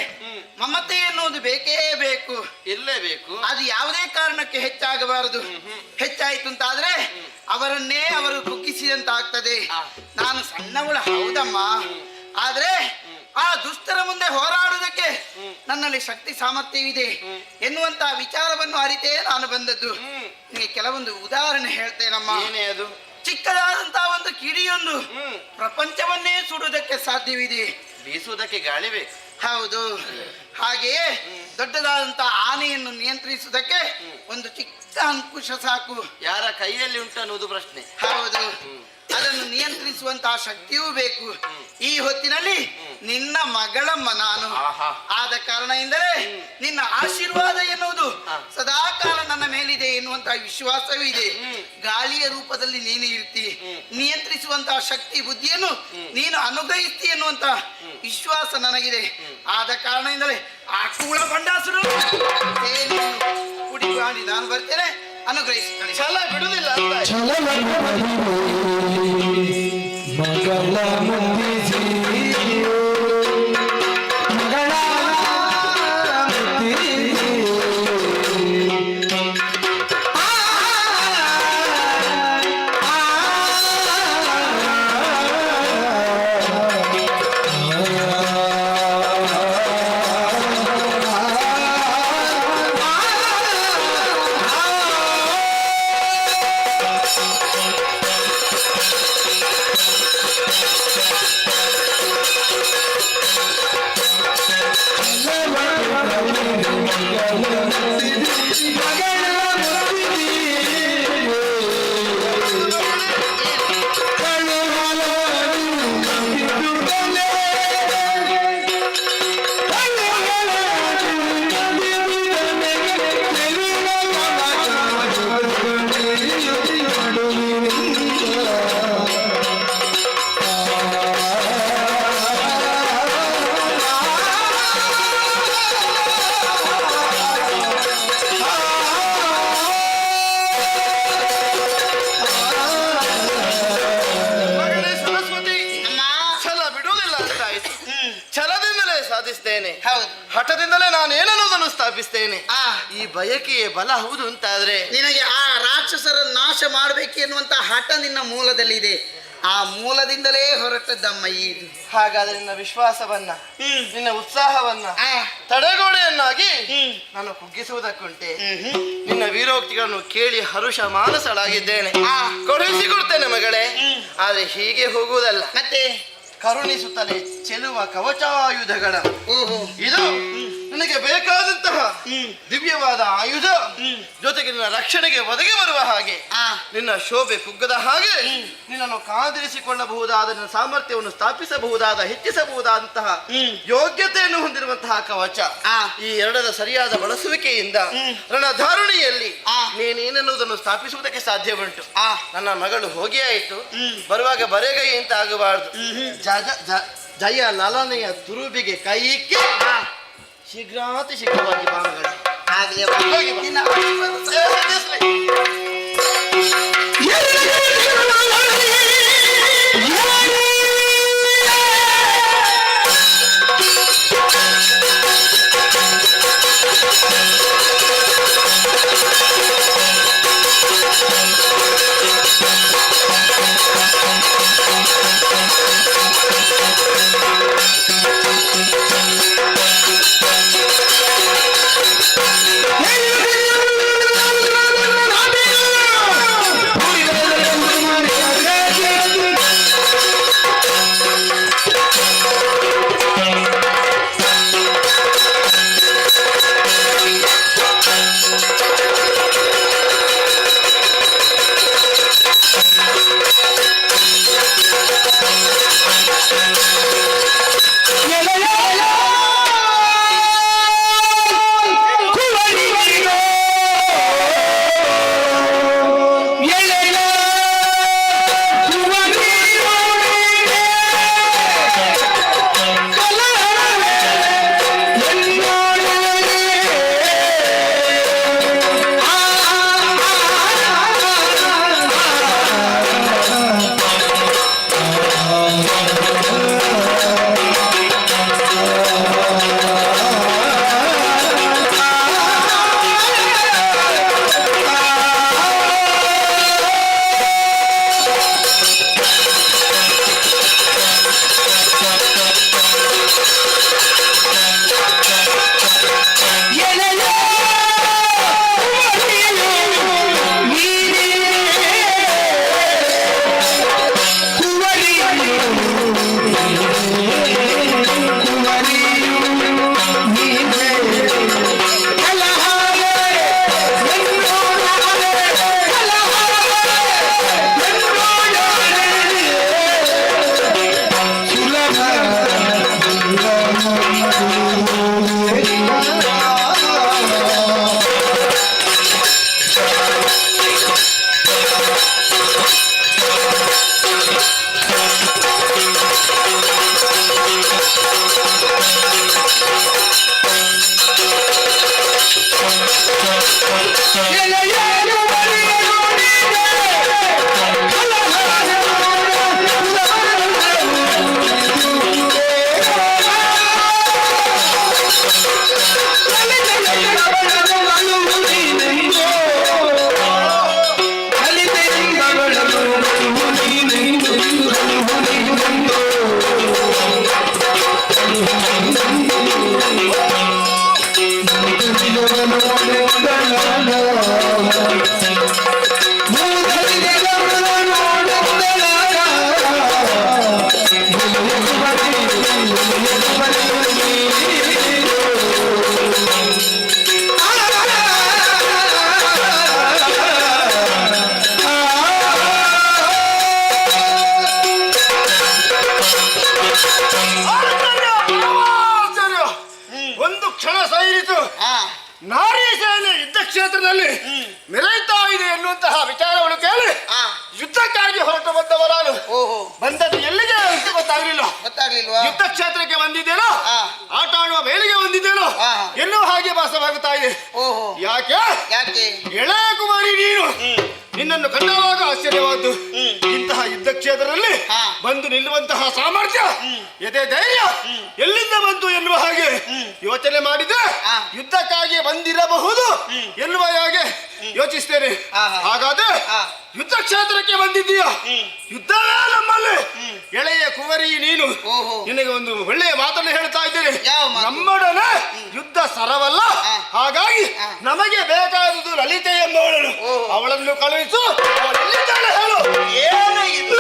ಮಮತೆ ಎನ್ನುವುದು ಬೇಕೇ ಬೇಕು, ಇರಲೇಬೇಕು. ಅದು ಯಾವುದೇ ಕಾರಣಕ್ಕೆ ಹೆಚ್ಚಾಗಬಾರದು. ಹೆಚ್ಚಾಯಿತು ಅಂತಾದ್ರೆ ಅವರನ್ನೇ ಅವರು ಕುಗ್ಗಿಸಿದಂತಾಗ್ತದೆ. ನಾನು ಸಣ್ಣವಳು ಹೌದಮ್ಮ, ಆದ್ರೆ ಆ ದುಷ್ಟರ ಮುಂದೆ ಹೋರಾಡುವುದಕ್ಕೆ ನನ್ನಲ್ಲಿ ಶಕ್ತಿ ಸಾಮರ್ಥ್ಯವಿದೆ ಎನ್ನುವಂತ ವಿಚಾರವನ್ನು ಅರಿತೇ ನಾನು ಬಂದದ್ದು. ನಿಮಗೆ ಕೆಲವೊಂದು ಉದಾಹರಣೆ ಹೇಳ್ತೇನಮ್ಮ. ಏನೇ ಅದು? ಚಿಕ್ಕದಾದಂತಹ ಒಂದು ಕಿಡಿಯೊಂದು ಪ್ರಪಂಚವನ್ನೇ ಸುಡುವುದಕ್ಕೆ ಸಾಧ್ಯವಿದೆ. ಬೀಸುವುದಕ್ಕೆ ಗಾಳಿ ಬೇಕು. ಹೌದು. ಹಾಗೆಯೇ ದೊಡ್ಡದಾದಂತಹ ಆನೆಯನ್ನು ನಿಯಂತ್ರಿಸುವುದಕ್ಕೆ ಒಂದು ಚಿಕ್ಕ ಅಂಕುಶ ಸಾಕು. ಯಾರ ಕೈಯಲ್ಲಿ ಉಂಟು ಅನ್ನೋದು ಪ್ರಶ್ನೆ. ಹೌದು, ಅದನ್ನು ನಿಯಂತ್ರಿಸುವಂತಹ ಶಕ್ತಿಯೂ ಬೇಕು. ಈ ಹೊತ್ತಿನಲ್ಲಿ ನಿನ್ನ ಮಗಳಮ್ಮ ನಾನು. ಆದ ಕಾರಣದಿಂದಲೇ ನಿನ್ನ ಆಶೀರ್ವಾದ ಎನ್ನುವುದು ಸದಾ ಕಾಲ ನನ್ನ ಮೇಲಿದೆ ಎನ್ನುವಂತಹ ವಿಶ್ವಾಸವೂ ಇದೆ. ಗಾಳಿಯ ರೂಪದಲ್ಲಿ ನೀನು ಇರ್ತಿ, ನಿಯಂತ್ರಿಸುವಂತಹ ಶಕ್ತಿ ಬುದ್ಧಿಯನ್ನು ನೀನು ಅನುಗ್ರಹಿಸ್ತಿ ಎನ್ನುವಂತಹ ವಿಶ್ವಾಸ ನನಗಿದೆ. ಆದ ಕಾರಣದಿಂದಲೇ ಆ ಕೂಳ ಬಂಡಾಸುರು ಕುಡಿ ಮಾಡಿ ನಾನು ಬರ್ತೇನೆ, ಅನುಗ್ರಹಿಸಿ. ಛಲ ಬಿಡುವುದಿಲ್ಲ ಅಂತ. ಮಗಳ ಮುಂದಿಸಿ ಮಗಳ ಹಠದಿಂದಲೇ ನಾನು ಏನನ್ನೋದನ್ನು ಸ್ಥಾಪಿಸ್ತೇನೆ. ಈ ಬಯಕೆಯೇ ಬಲ ಹೌದು ಅಂತಾದ್ರೆ ನಿನಗೆ ಆ ರಾಕ್ಷಸರ ನಾಶ ಮಾಡಬೇಕು ಎನ್ನುವಂತ ಹಠ ನಿನ್ನ ಮೂಲದಲ್ಲಿದೆ. ಆ ಮೂಲದಿಂದಲೇ ಹೊರಟದ್ದಮ್ಮ ಇದು. ಹಾಗಾದ್ರೆ ನಿನ್ನ ವಿಶ್ವಾಸವನ್ನ ನಿನ್ನ ಉತ್ಸಾಹವನ್ನ ತಡೆಗೋಡೆಯನ್ನಾಗಿ ನಾನು ಕುಗ್ಗಿಸುವುದಕ್ಕುಂಟೆ. ನಿನ್ನ ವೀರೋಕ್ತಿಗಳನ್ನು ಕೇಳಿ ಹರುಷ ಮಾನಸಳಾಗಿದ್ದೇನೆ. ಕಳುಹಿಸಿಕೊಡ್ತೇನೆ ಮಗಳೇ. ಆದ್ರೆ ಹೀಗೆ ಹೋಗುವುದಲ್ಲ, ಮತ್ತೆ ಕರುಣಿಸುತ್ತಲೇ ಚೆಲುವ ಕವಚಾಯುಧಗಳ ಇದು ನನಗೆ ಬೇಕಾದಂತಹ ದಿವ್ಯವಾದ ಆಯುಧ, ಜೊತೆಗೆ ನಿನ್ನ ರಕ್ಷಣೆಗೆ ಒದಗಿ ಬರುವ ಹಾಗೆ, ನಿನ್ನ ಶೋಭೆ ಕುಗ್ಗದ ಹಾಗೆ, ನಿನ್ನನ್ನು ಕಾದಿರಿಸಿಕೊಳ್ಳಬಹುದಾದ ನಿನ್ನ ಸಾಮರ್ಥ್ಯವನ್ನು ಸ್ಥಾಪಿಸಬಹುದಾದ ಹೆಚ್ಚಿಸಬಹುದಾದಂತಹ ಯೋಗ್ಯತೆಯನ್ನು ಹೊಂದಿರುವಂತಹ ಕವಚ. ಈ ಎರಡರ ಸರಿಯಾದ ಬಳಸುವಿಕೆಯಿಂದ ರಣಧಾರುಣಿಯಲ್ಲಿ ನೀನೇನೆನ್ನುವುದನ್ನು ಸ್ಥಾಪಿಸುವುದಕ್ಕೆ ಸಾಧ್ಯವುಂಟು. ನನ್ನ ಮಗಳು ಹೋಗಿ ಆಯಿತು, ಬರುವಾಗ ಬರೆಗೈ ಅಂತ ಆಗಬಾರದು. ಜಯ ಲಲನೆಯ ತುರುಬಿಗೆ ಕೈ ಇಕ್ಕಿ ಶೀಘ್ರಾತಿ ಶೀಘ್ರವಾಗಿ ಬಾಮಗಳು ಒಂದು ಕ್ಷಣ ಸೈರಿತು. ನಾರಿ ಸೇನೆ ಯುದ್ಧ ಕ್ಷೇತ್ರದಲ್ಲಿ ಮೆರೆಯುತ್ತಾ ಇದೆ ಎನ್ನುವಂತಹ ವಿಚಾರವನ್ನು ಕೇಳಿ ಯುದ್ಧಕ್ಕಾಗಿ ಹೊರಟು ಬಂದವ ನಾನು. ಬಂದದ್ದು ಎಲ್ಲಿಗೆ ಅಂತ ಗೊತ್ತಾಗ್ಲಿಲ್ವಾ? ಯುದ್ಧ ಕ್ಷೇತ್ರಕ್ಕೆ ಬಂದಿದ್ದೇನೋ, ಆಟ ಆಡುವ ಬೇಲಿಗೆ ಬಂದಿದ್ದೇನೋ ಎನ್ನುವ ಹಾಗೆ ಭಾಸವಾಗುತ್ತಾ ಇದೆ. ಯಾಕೆ ಎಳೆಯ ಕುಮಾರಿ ನೀನು, ನಿನ್ನನ್ನು ಕಂಡಾಗ ಆಶ್ಚರ್ಯವಾದ್ದು. ಇಂತಹ ಯುದ್ಧ ಕ್ಷೇತ್ರದಲ್ಲಿ ಬಂದು ನಿಲ್ಲುವಂತಹ ಸಾಮರ್ಥ್ಯ, ಎದೆ ಧೈರ್ಯ ಎಲ್ಲಿಂದ ಬಂತು ಎನ್ನುವ ಹಾಗೆ ಯೋಚನೆ ಮಾಡಿದ್ರೆ ಯುದ್ಧಕ್ಕಾಗಿ ಬಂದಿರಬಹುದು ಎನ್ನುವ ಹಾಗೆ ಯೋಚಿಸ್ತೇನೆ. ಹಾಗಾದ್ರೆ ಯುದ್ಧ ಕ್ಷೇತ್ರಕ್ಕೆ ಬಂದಿದ್ದೀಯ, ಯುದ್ಧವೇ ನಮ್ಮಲ್ಲಿ. ಎಳೆಯ ಕುವರಿ ನೀನು, ನಿನಗೆ ಒಂದು ಒಳ್ಳೆಯ ಮಾತನ್ನು ಹೇಳ್ತಾ ಇದ್ದೇನೆ. ನಮ್ಮೊಡನೆ ಯುದ್ಧ ಸರವಲ್ಲ, ಹಾಗಾಗಿ ನಮಗೆ ಬೇಕಾದುದು ಲಲಿತೆ ಎಂಬವಳನ್ನು, ಅವಳನ್ನು ಕಳುಹಿಸು. ಅವಳೆಲ್ಲಿದ್ದಾಳೆ ಹೇಳು. ಏನು ಇದು?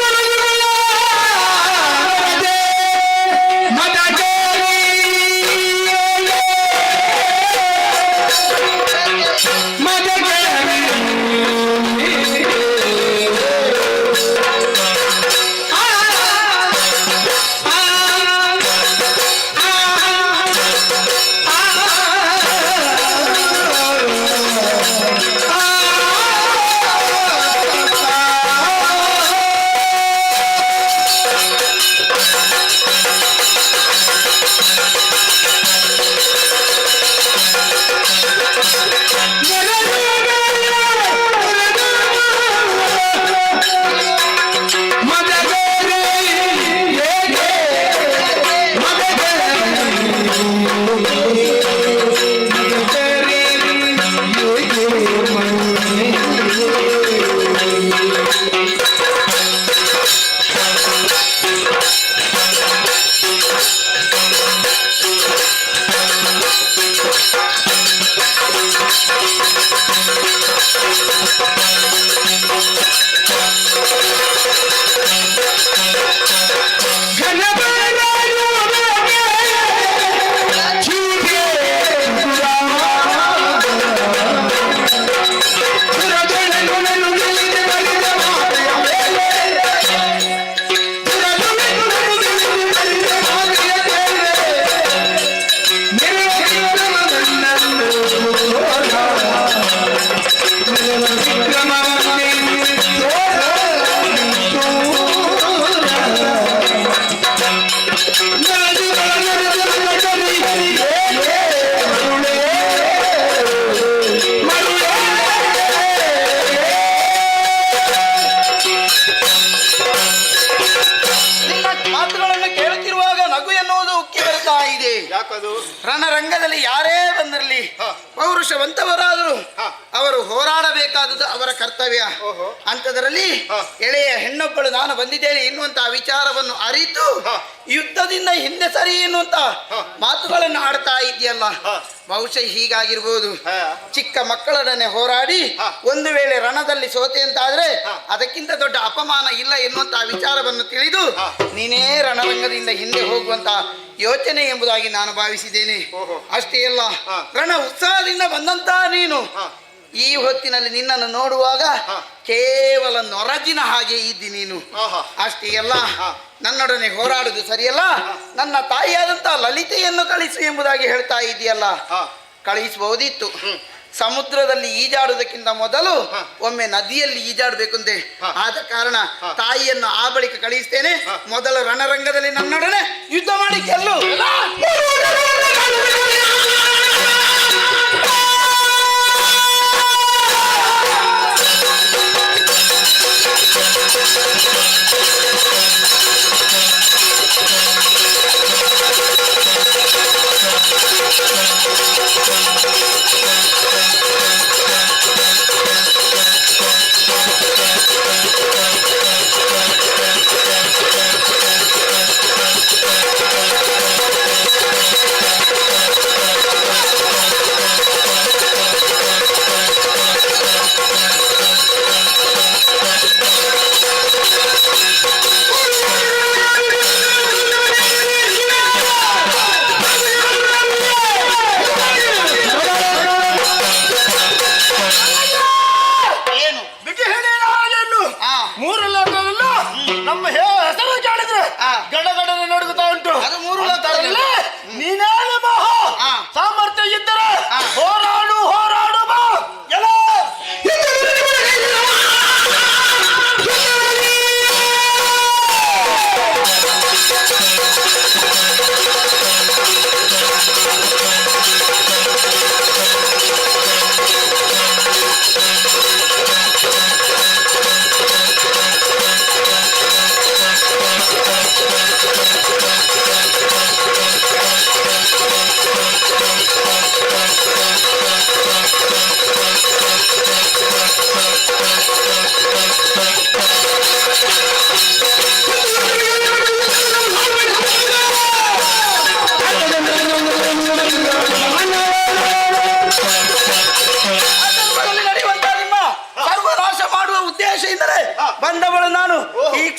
ರಣರಂಗದಲ್ಲಿ ಯಾರೇ ಬಂದಿರಲಿ, ಪೌರುಷವಂತವರಾದರೂ ಅವರು ಹೋರಾಡಬೇಕಾದುದು ಅವರ ಕರ್ತವ್ಯ. ಅಂಥದ್ರಲ್ಲಿ ಎಳೆಯ ಹೆಣ್ಣೊಬ್ಬಳು ನಾನು ಬಂದಿದ್ದೇನೆ ಎನ್ನುವಂತಹ ವಿಚಾರವನ್ನು ಅರಿತು ಯುದ್ಧದಿಂದ ಹಿಂದೆ ಸರಿ ಎನ್ನುವಂತ ಮಾತುಗಳನ್ನು ಆಡ್ತಾ ಇದೆಯಲ್ಲ, ಬಹುಶಃ ಹೀಗಾಗಿರ್ಬೋದು. ಚಿಕ್ಕ ಮಕ್ಕಳೊಡನೆ ಹೋರಾಡಿ ಒಂದು ವೇಳೆ ರಣದಲ್ಲಿ ಸೋತೆ ಅಂತಾದ್ರೆ ಅದಕ್ಕಿಂತ ದೊಡ್ಡ ಅಪಮಾನ ಇಲ್ಲ ಎನ್ನುವಂತಹ ವಿಚಾರವನ್ನು ತಿಳಿದು ನೀನೇ ರಣರಂಗದಿಂದ ಹಿಂದೆ ಹೋಗುವಂತ ಯೋಚನೆ ಎಂಬುದಾಗಿ ನಾನು ಭಾವಿಸಿದ್ದೇನೆ. ಅಷ್ಟೇ ಅಲ್ಲ, ರಣ ಉತ್ಸಾಹದಿಂದ ಬಂದಂತ ನೀನು ಈ ಹೊತ್ತಿನಲ್ಲಿ ನಿನ್ನನ್ನು ನೋಡುವಾಗ ಕೇವಲ ನೊರಜಿನ ಹಾಗೆ ಇದ್ದಿ ನೀನು. ಅಷ್ಟೇ ಅಲ್ಲ, ನನ್ನೊಡನೆ ಹೋರಾಡುದು ಸರಿಯಲ್ಲ, ನನ್ನ ತಾಯಿಯಾದಂತ ಲಲಿತೆಯನ್ನು ಕಳಿಸು ಎಂಬುದಾಗಿ ಹೇಳ್ತಾ ಇದೆಯಲ್ಲ. ಕಳಿಸಬಹುದಿತ್ತು. ಸಮುದ್ರದಲ್ಲಿ ಈಜಾಡುವುದಕ್ಕಿಂತ ಮೊದಲು ಒಮ್ಮೆ ನದಿಯಲ್ಲಿ ಈಜಾಡಬೇಕಂತೆ. ಆದ ಕಾರಣ ತಾಯಿಯನ್ನು ಆ ಬಳಿಕ ಕಳಿಸ್ತೇನೆ. ಮೊದಲು ರಣರಂಗದಲ್ಲಿ ನನ್ನೊಡನೆ ಯುದ್ಧ ಮಾಡಿ ಗೆಲ್ಲು.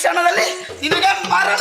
ಕ್ಷಣದಲ್ಲಿ ನಿನಗೆ ಮರಣ.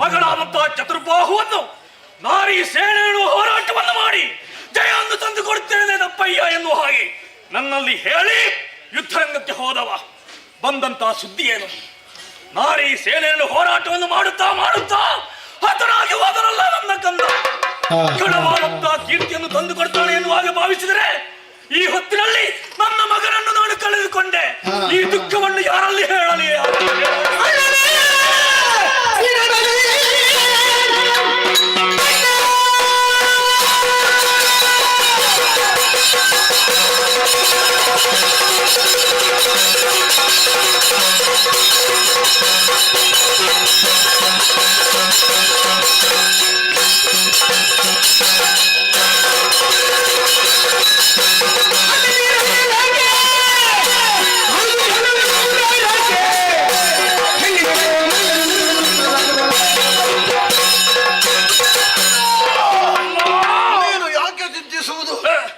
ಮಗಳಾದಂತಹ ಚತುರ್ಬಾಹುವನ್ನು ನಾರಿ ಸೇನೆಯನ್ನು ಹೋರಾಟವನ್ನು ಮಾಡಿ ಜಯವನ್ನು ತಂದು ಕೊಡುತ್ತೇನೆ ದಪ್ಪಯ್ಯ ಎನ್ನುವ ಹಾಗೆ ನನ್ನಲ್ಲಿ ಹೇಳಿ ಯುದ್ಧರಂಗಕ್ಕೆ ಹೋದವ. ಬಂದಂತಹ ಸುದ್ದಿ ಏನು? ನಾರಿ ಸೇನೆಯನ್ನು ಹೋರಾಟವನ್ನು ಮಾಡುತ್ತಾ ಹತನಾಗಿ ಹೋದರಲ್ಲ ನನ್ನ ಕಂದ. ಕಳವಾದಂತಹ ಕೀರ್ತಿಯನ್ನು ತಂದು ಕೊಡ್ತಾನೆ ಎನ್ನುವಾಗ ಭಾವಿಸಿದರೆ ಈ ಹೊತ್ತಿನಲ್ಲಿ ನನ್ನ ಮಗನನ್ನು ನಾನು ಕಳೆದುಕೊಂಡೆ. ಈ ದುಃಖವನ್ನು ಯಾರಲ್ಲಿ ಹೇಳಲಿ?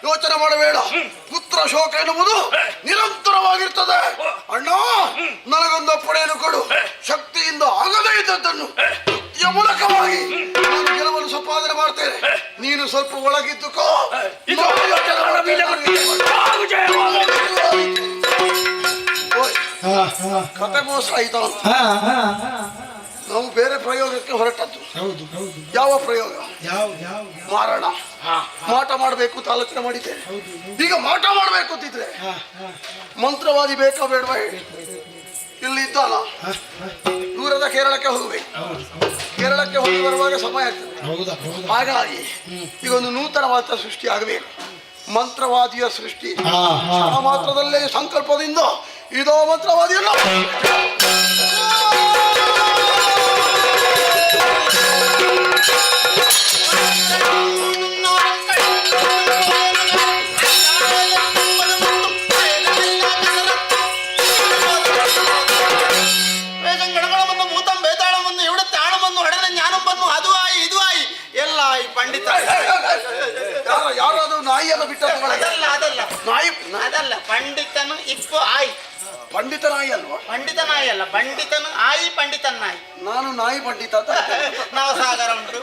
ಯೋಚನೆ ಮಾಡಬೇಡ. ಪುತ್ರ ಶೋಕ ಎನ್ನುವುದು ನಿರಂತರವಾಗಿರ್ತದೆ. ಅಣ್ಣ, ನನಗೊಂದು ಪಡೆಯನ್ನು ಕೊಡು. ಶಕ್ತಿಯಿಂದ ಆಗದೇ ಇದ್ದದ್ದನ್ನು ಯುಕ್ತಿಯ ಮೂಲಕವಾಗಿ ನಾನು ಗೆಲುವನ್ನು ಸಂಪಾದನೆ ಮಾಡ್ತೇನೆ. ನೀನು ಸ್ವಲ್ಪ ಒಳಗಿದ್ದುಕೋ. ಕತೆ ಮೋಸ ಆಯ್ತಾ? ನಾವು ಬೇರೆ ಪ್ರಯೋಗಕ್ಕೆ ಹೊರಟದ್ದು. ಯಾವ ಪ್ರಯೋಗ? ಮಾರಣ, ಮಾಟ ಮಾಡಬೇಕು ಅಂತ ಆಲೋಚನೆ ಮಾಡಿದ್ದೇನೆ. ಈಗ ಮಾಟ ಮಾಡಬೇಕು ಅಂತಿದ್ರೆ ಮಂತ್ರವಾದಿ ಬೇಕಾ ಬೇಡವಾ ಹೇಳಿ? ಇಲ್ಲಿ ಇದ್ದಾನ, ದೂರದ ಕೇರಳಕ್ಕೆ ಹೋಗಬೇಕು. ಕೇರಳಕ್ಕೆ ಹೋಗಿ ಬರುವಾಗ ಸಮಯ ಆಗ್ತದೆ. ಹಾಗಾಗಿ ಈಗ ಒಂದು ನೂತನವಾದ ಸೃಷ್ಟಿ ಆಗಬೇಕು. ಮಂತ್ರವಾದಿಯ ಸೃಷ್ಟಿ. ಆ ಮಾತ್ರದಲ್ಲೇ ಸಂಕಲ್ಪದಿಂದ ಇದೋ ಮಂತ್ರವಾದಿಯನ್ನು ವೇದಗಳನ್ನು ಭೂತಂ ಬೇತಾಳವನ್ನು ಇವಡ ತಾಣವನ್ನು ಹೊಡೆದ ಜ್ಞಾನಂಬ ತಪ್ಪನ್ನು ಅದು ಆಯಿ ಇದು ಆಯಿ ಎಲ್ಲ ಆಯಿ ಪಂಡಿತ. ಯಾರಾದ್ರೂ ನಾಯಿಯನ್ನು ಬಿಟ್ಟದ್ದು ಅದಲ್ಲ ಅದಲ್ಲ ನಾಯಿ ಅದಲ್ಲ, ಪಂಡಿತನು ಇಪ್ಪು ಆಯಿ. ಪಂಡಿತ ನಾಯಿ ಅಲ್ವಾ? ಪಂಡಿತ ನಾಯಿ ಅಲ್ಲ, ಪಂಡಿತನು ಆಯಿ ಪಂಡಿತನ ನಾಯಿ. ನಾನು ನಾಯಿ ಪಂಡಿತ ಅಂತ ನವಸಾಗರ ಉಂಟು.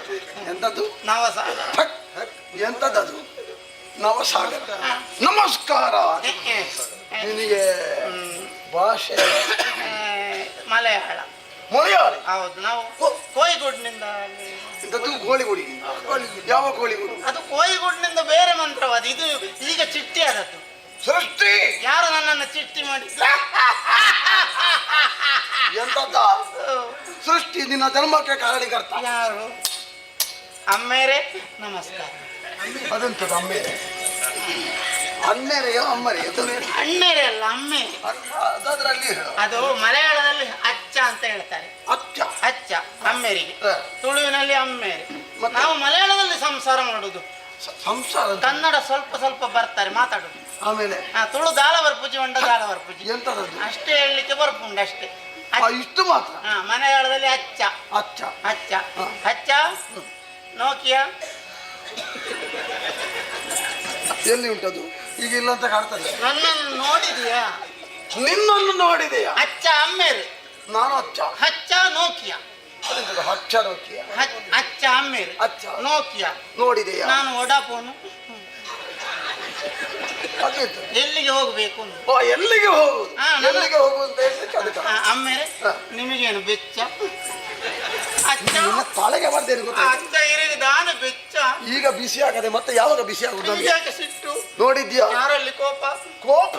ಎಂತದ್ದು? ನವಸಾಗರ. ಎಂತದ್ದು? ನವಸಾಗರ. ನಮಸ್ಕಾರ. ನಿನಗೆ ಭಾಷೆ ಮಲಯಾಳ. ಮಲಯಾಳಿ? ಹೌದು. ನಾವು ಕೋಯಿಗೂಡಿನಿಂದ. ಇಂಥದ್ದು ಕೋಳಿಗೂಡಿ? ಯಾವ ಕೋಳಿಗೂಡು? ಅದು ಕೋಯಿಗೂಡಿನಿಂದ ಬೇರೆ ಮಂತ್ರವಾದ. ಇದು ಈಗ ಚಿಟ್ಟಿ ಆದದ್ದು. ಸೃಷ್ಟಿ ಯಾರು ನನ್ನನ್ನು ಚಿಟ್ಟಿ ಮಾಡಿ? ಎಂತದ್ದ ಸೃಷ್ಟಿ? ನಿನ್ನ ಧರ್ಮಕ್ಕೆ ಕಾರಣೀಕರ್ತ ಯಾರು? ಅಮ್ಮೇರೆ ನಮಸ್ಕಾರ. ಅದೆಂತದ್ದು ಅಮ್ಮೇರೆ? ಅನ್ನೇರೆಯೋ ಅಮ್ಮರೆ? ಅಣ್ಣೇರೆ ಅಲ್ಲ, ಅಮ್ಮೇರೆ. ಅದರಲ್ಲಿ ಅದು ಮಲಯಾಳದಲ್ಲಿ ಅಚ್ಚ ಅಂತ ಹೇಳ್ತಾರೆ. ಅಚ್ಚ ಅಚ್ಚ ಅಮ್ಮೇರಿಗೆ, ತುಳುವಿನಲ್ಲಿ ಅಮ್ಮೇರೆ. ನಾವು ಮಲಯಾಳದಲ್ಲಿ ಸಂಸಾರ ಮಾಡುದು. ಸಂಸಾರ? ಕನ್ನಡ ಸ್ವಲ್ಪ ಸ್ವಲ್ಪ ಬರ್ತಾರೆ ಮಾತಾಡುದು. ಆಮೇಲೆ ತುಳು ದಾಳವರ್ ಪೂಜೆ ಉಂಡ ದಾಳವರ್ ಪೂಜೆ ಎಂತದದ್ದು? ಅಷ್ಟೇ ಹೇಳಲಿಕ್ಕೆ ಬರ್ಪುಂಡು ಅಷ್ಟೇ. ಇಷ್ಟು ಮಾತ್ರ? ಮಲಯಾಳದಲ್ಲಿ ಅಚ್ಚ ಅಚ್ಚ ಅಚ್ಚ ಅಚ್ಚ ನೋಕಿಯಾ. ಎಲ್ಲಿ ಉಂಟದು? ಈಗ ಇಲ್ಲ ಅಂತ ಕಾಣ್ತದೆ. ನನ್ನನ್ನು ನೋಡಿದೀಯಾ? ನಿನ್ನನ್ನು ನೋಡಿದೆಯಾ? ಅಚ್ಚ ಅಮ್ಮೇರು. ನಾನು ಅಚ್ಚ. ಹಚ್ಚ ನೋಕಿಯಾ. ಹಚ್ಚ ನೋಕಿಯಾ? ಅಚ್ಚ ಅಮ್ಮೇರು. ಅಚ್ಚ ನೋಕಿಯಾ ನೋಡಿದೆಯಾ? ನಾನು ಒಡಾಪೋನು. ಎಲ್ಲಿಗೆ ಹೋಗ್ಬೇಕು? ಎಲ್ಲಿಗೆ ಹೋಗುದು? ಎಲ್ಲಿಗೆ ಹೋಗುವಂತ ಹೇಳಲಿಕ್ಕೆ ಅಮ್ಮೇರೆ ನಿಮಗೇನು ಬೆಚ್ಚ? ಅಚ್ಚ ತಲೆಗೆ ಬರ್ತೇನೆ ಗೊತ್ತಾ? ಅಚ್ಚ ಇರಿಗೆ ದಾನ ಬೆಚ್ಚ. ಈಗ ಬಿಸಿ ಆಗದೆ ಮತ್ತೆ ಯಾವಾಗ ಬಿಸಿ ಆಗುದು? ಯಾಕೆ ಸಿಟ್ಟು? ನೋಡಿದ್ಯಾ? ಯಾರಲ್ಲಿ ಕೋಪ? ಕೋಪ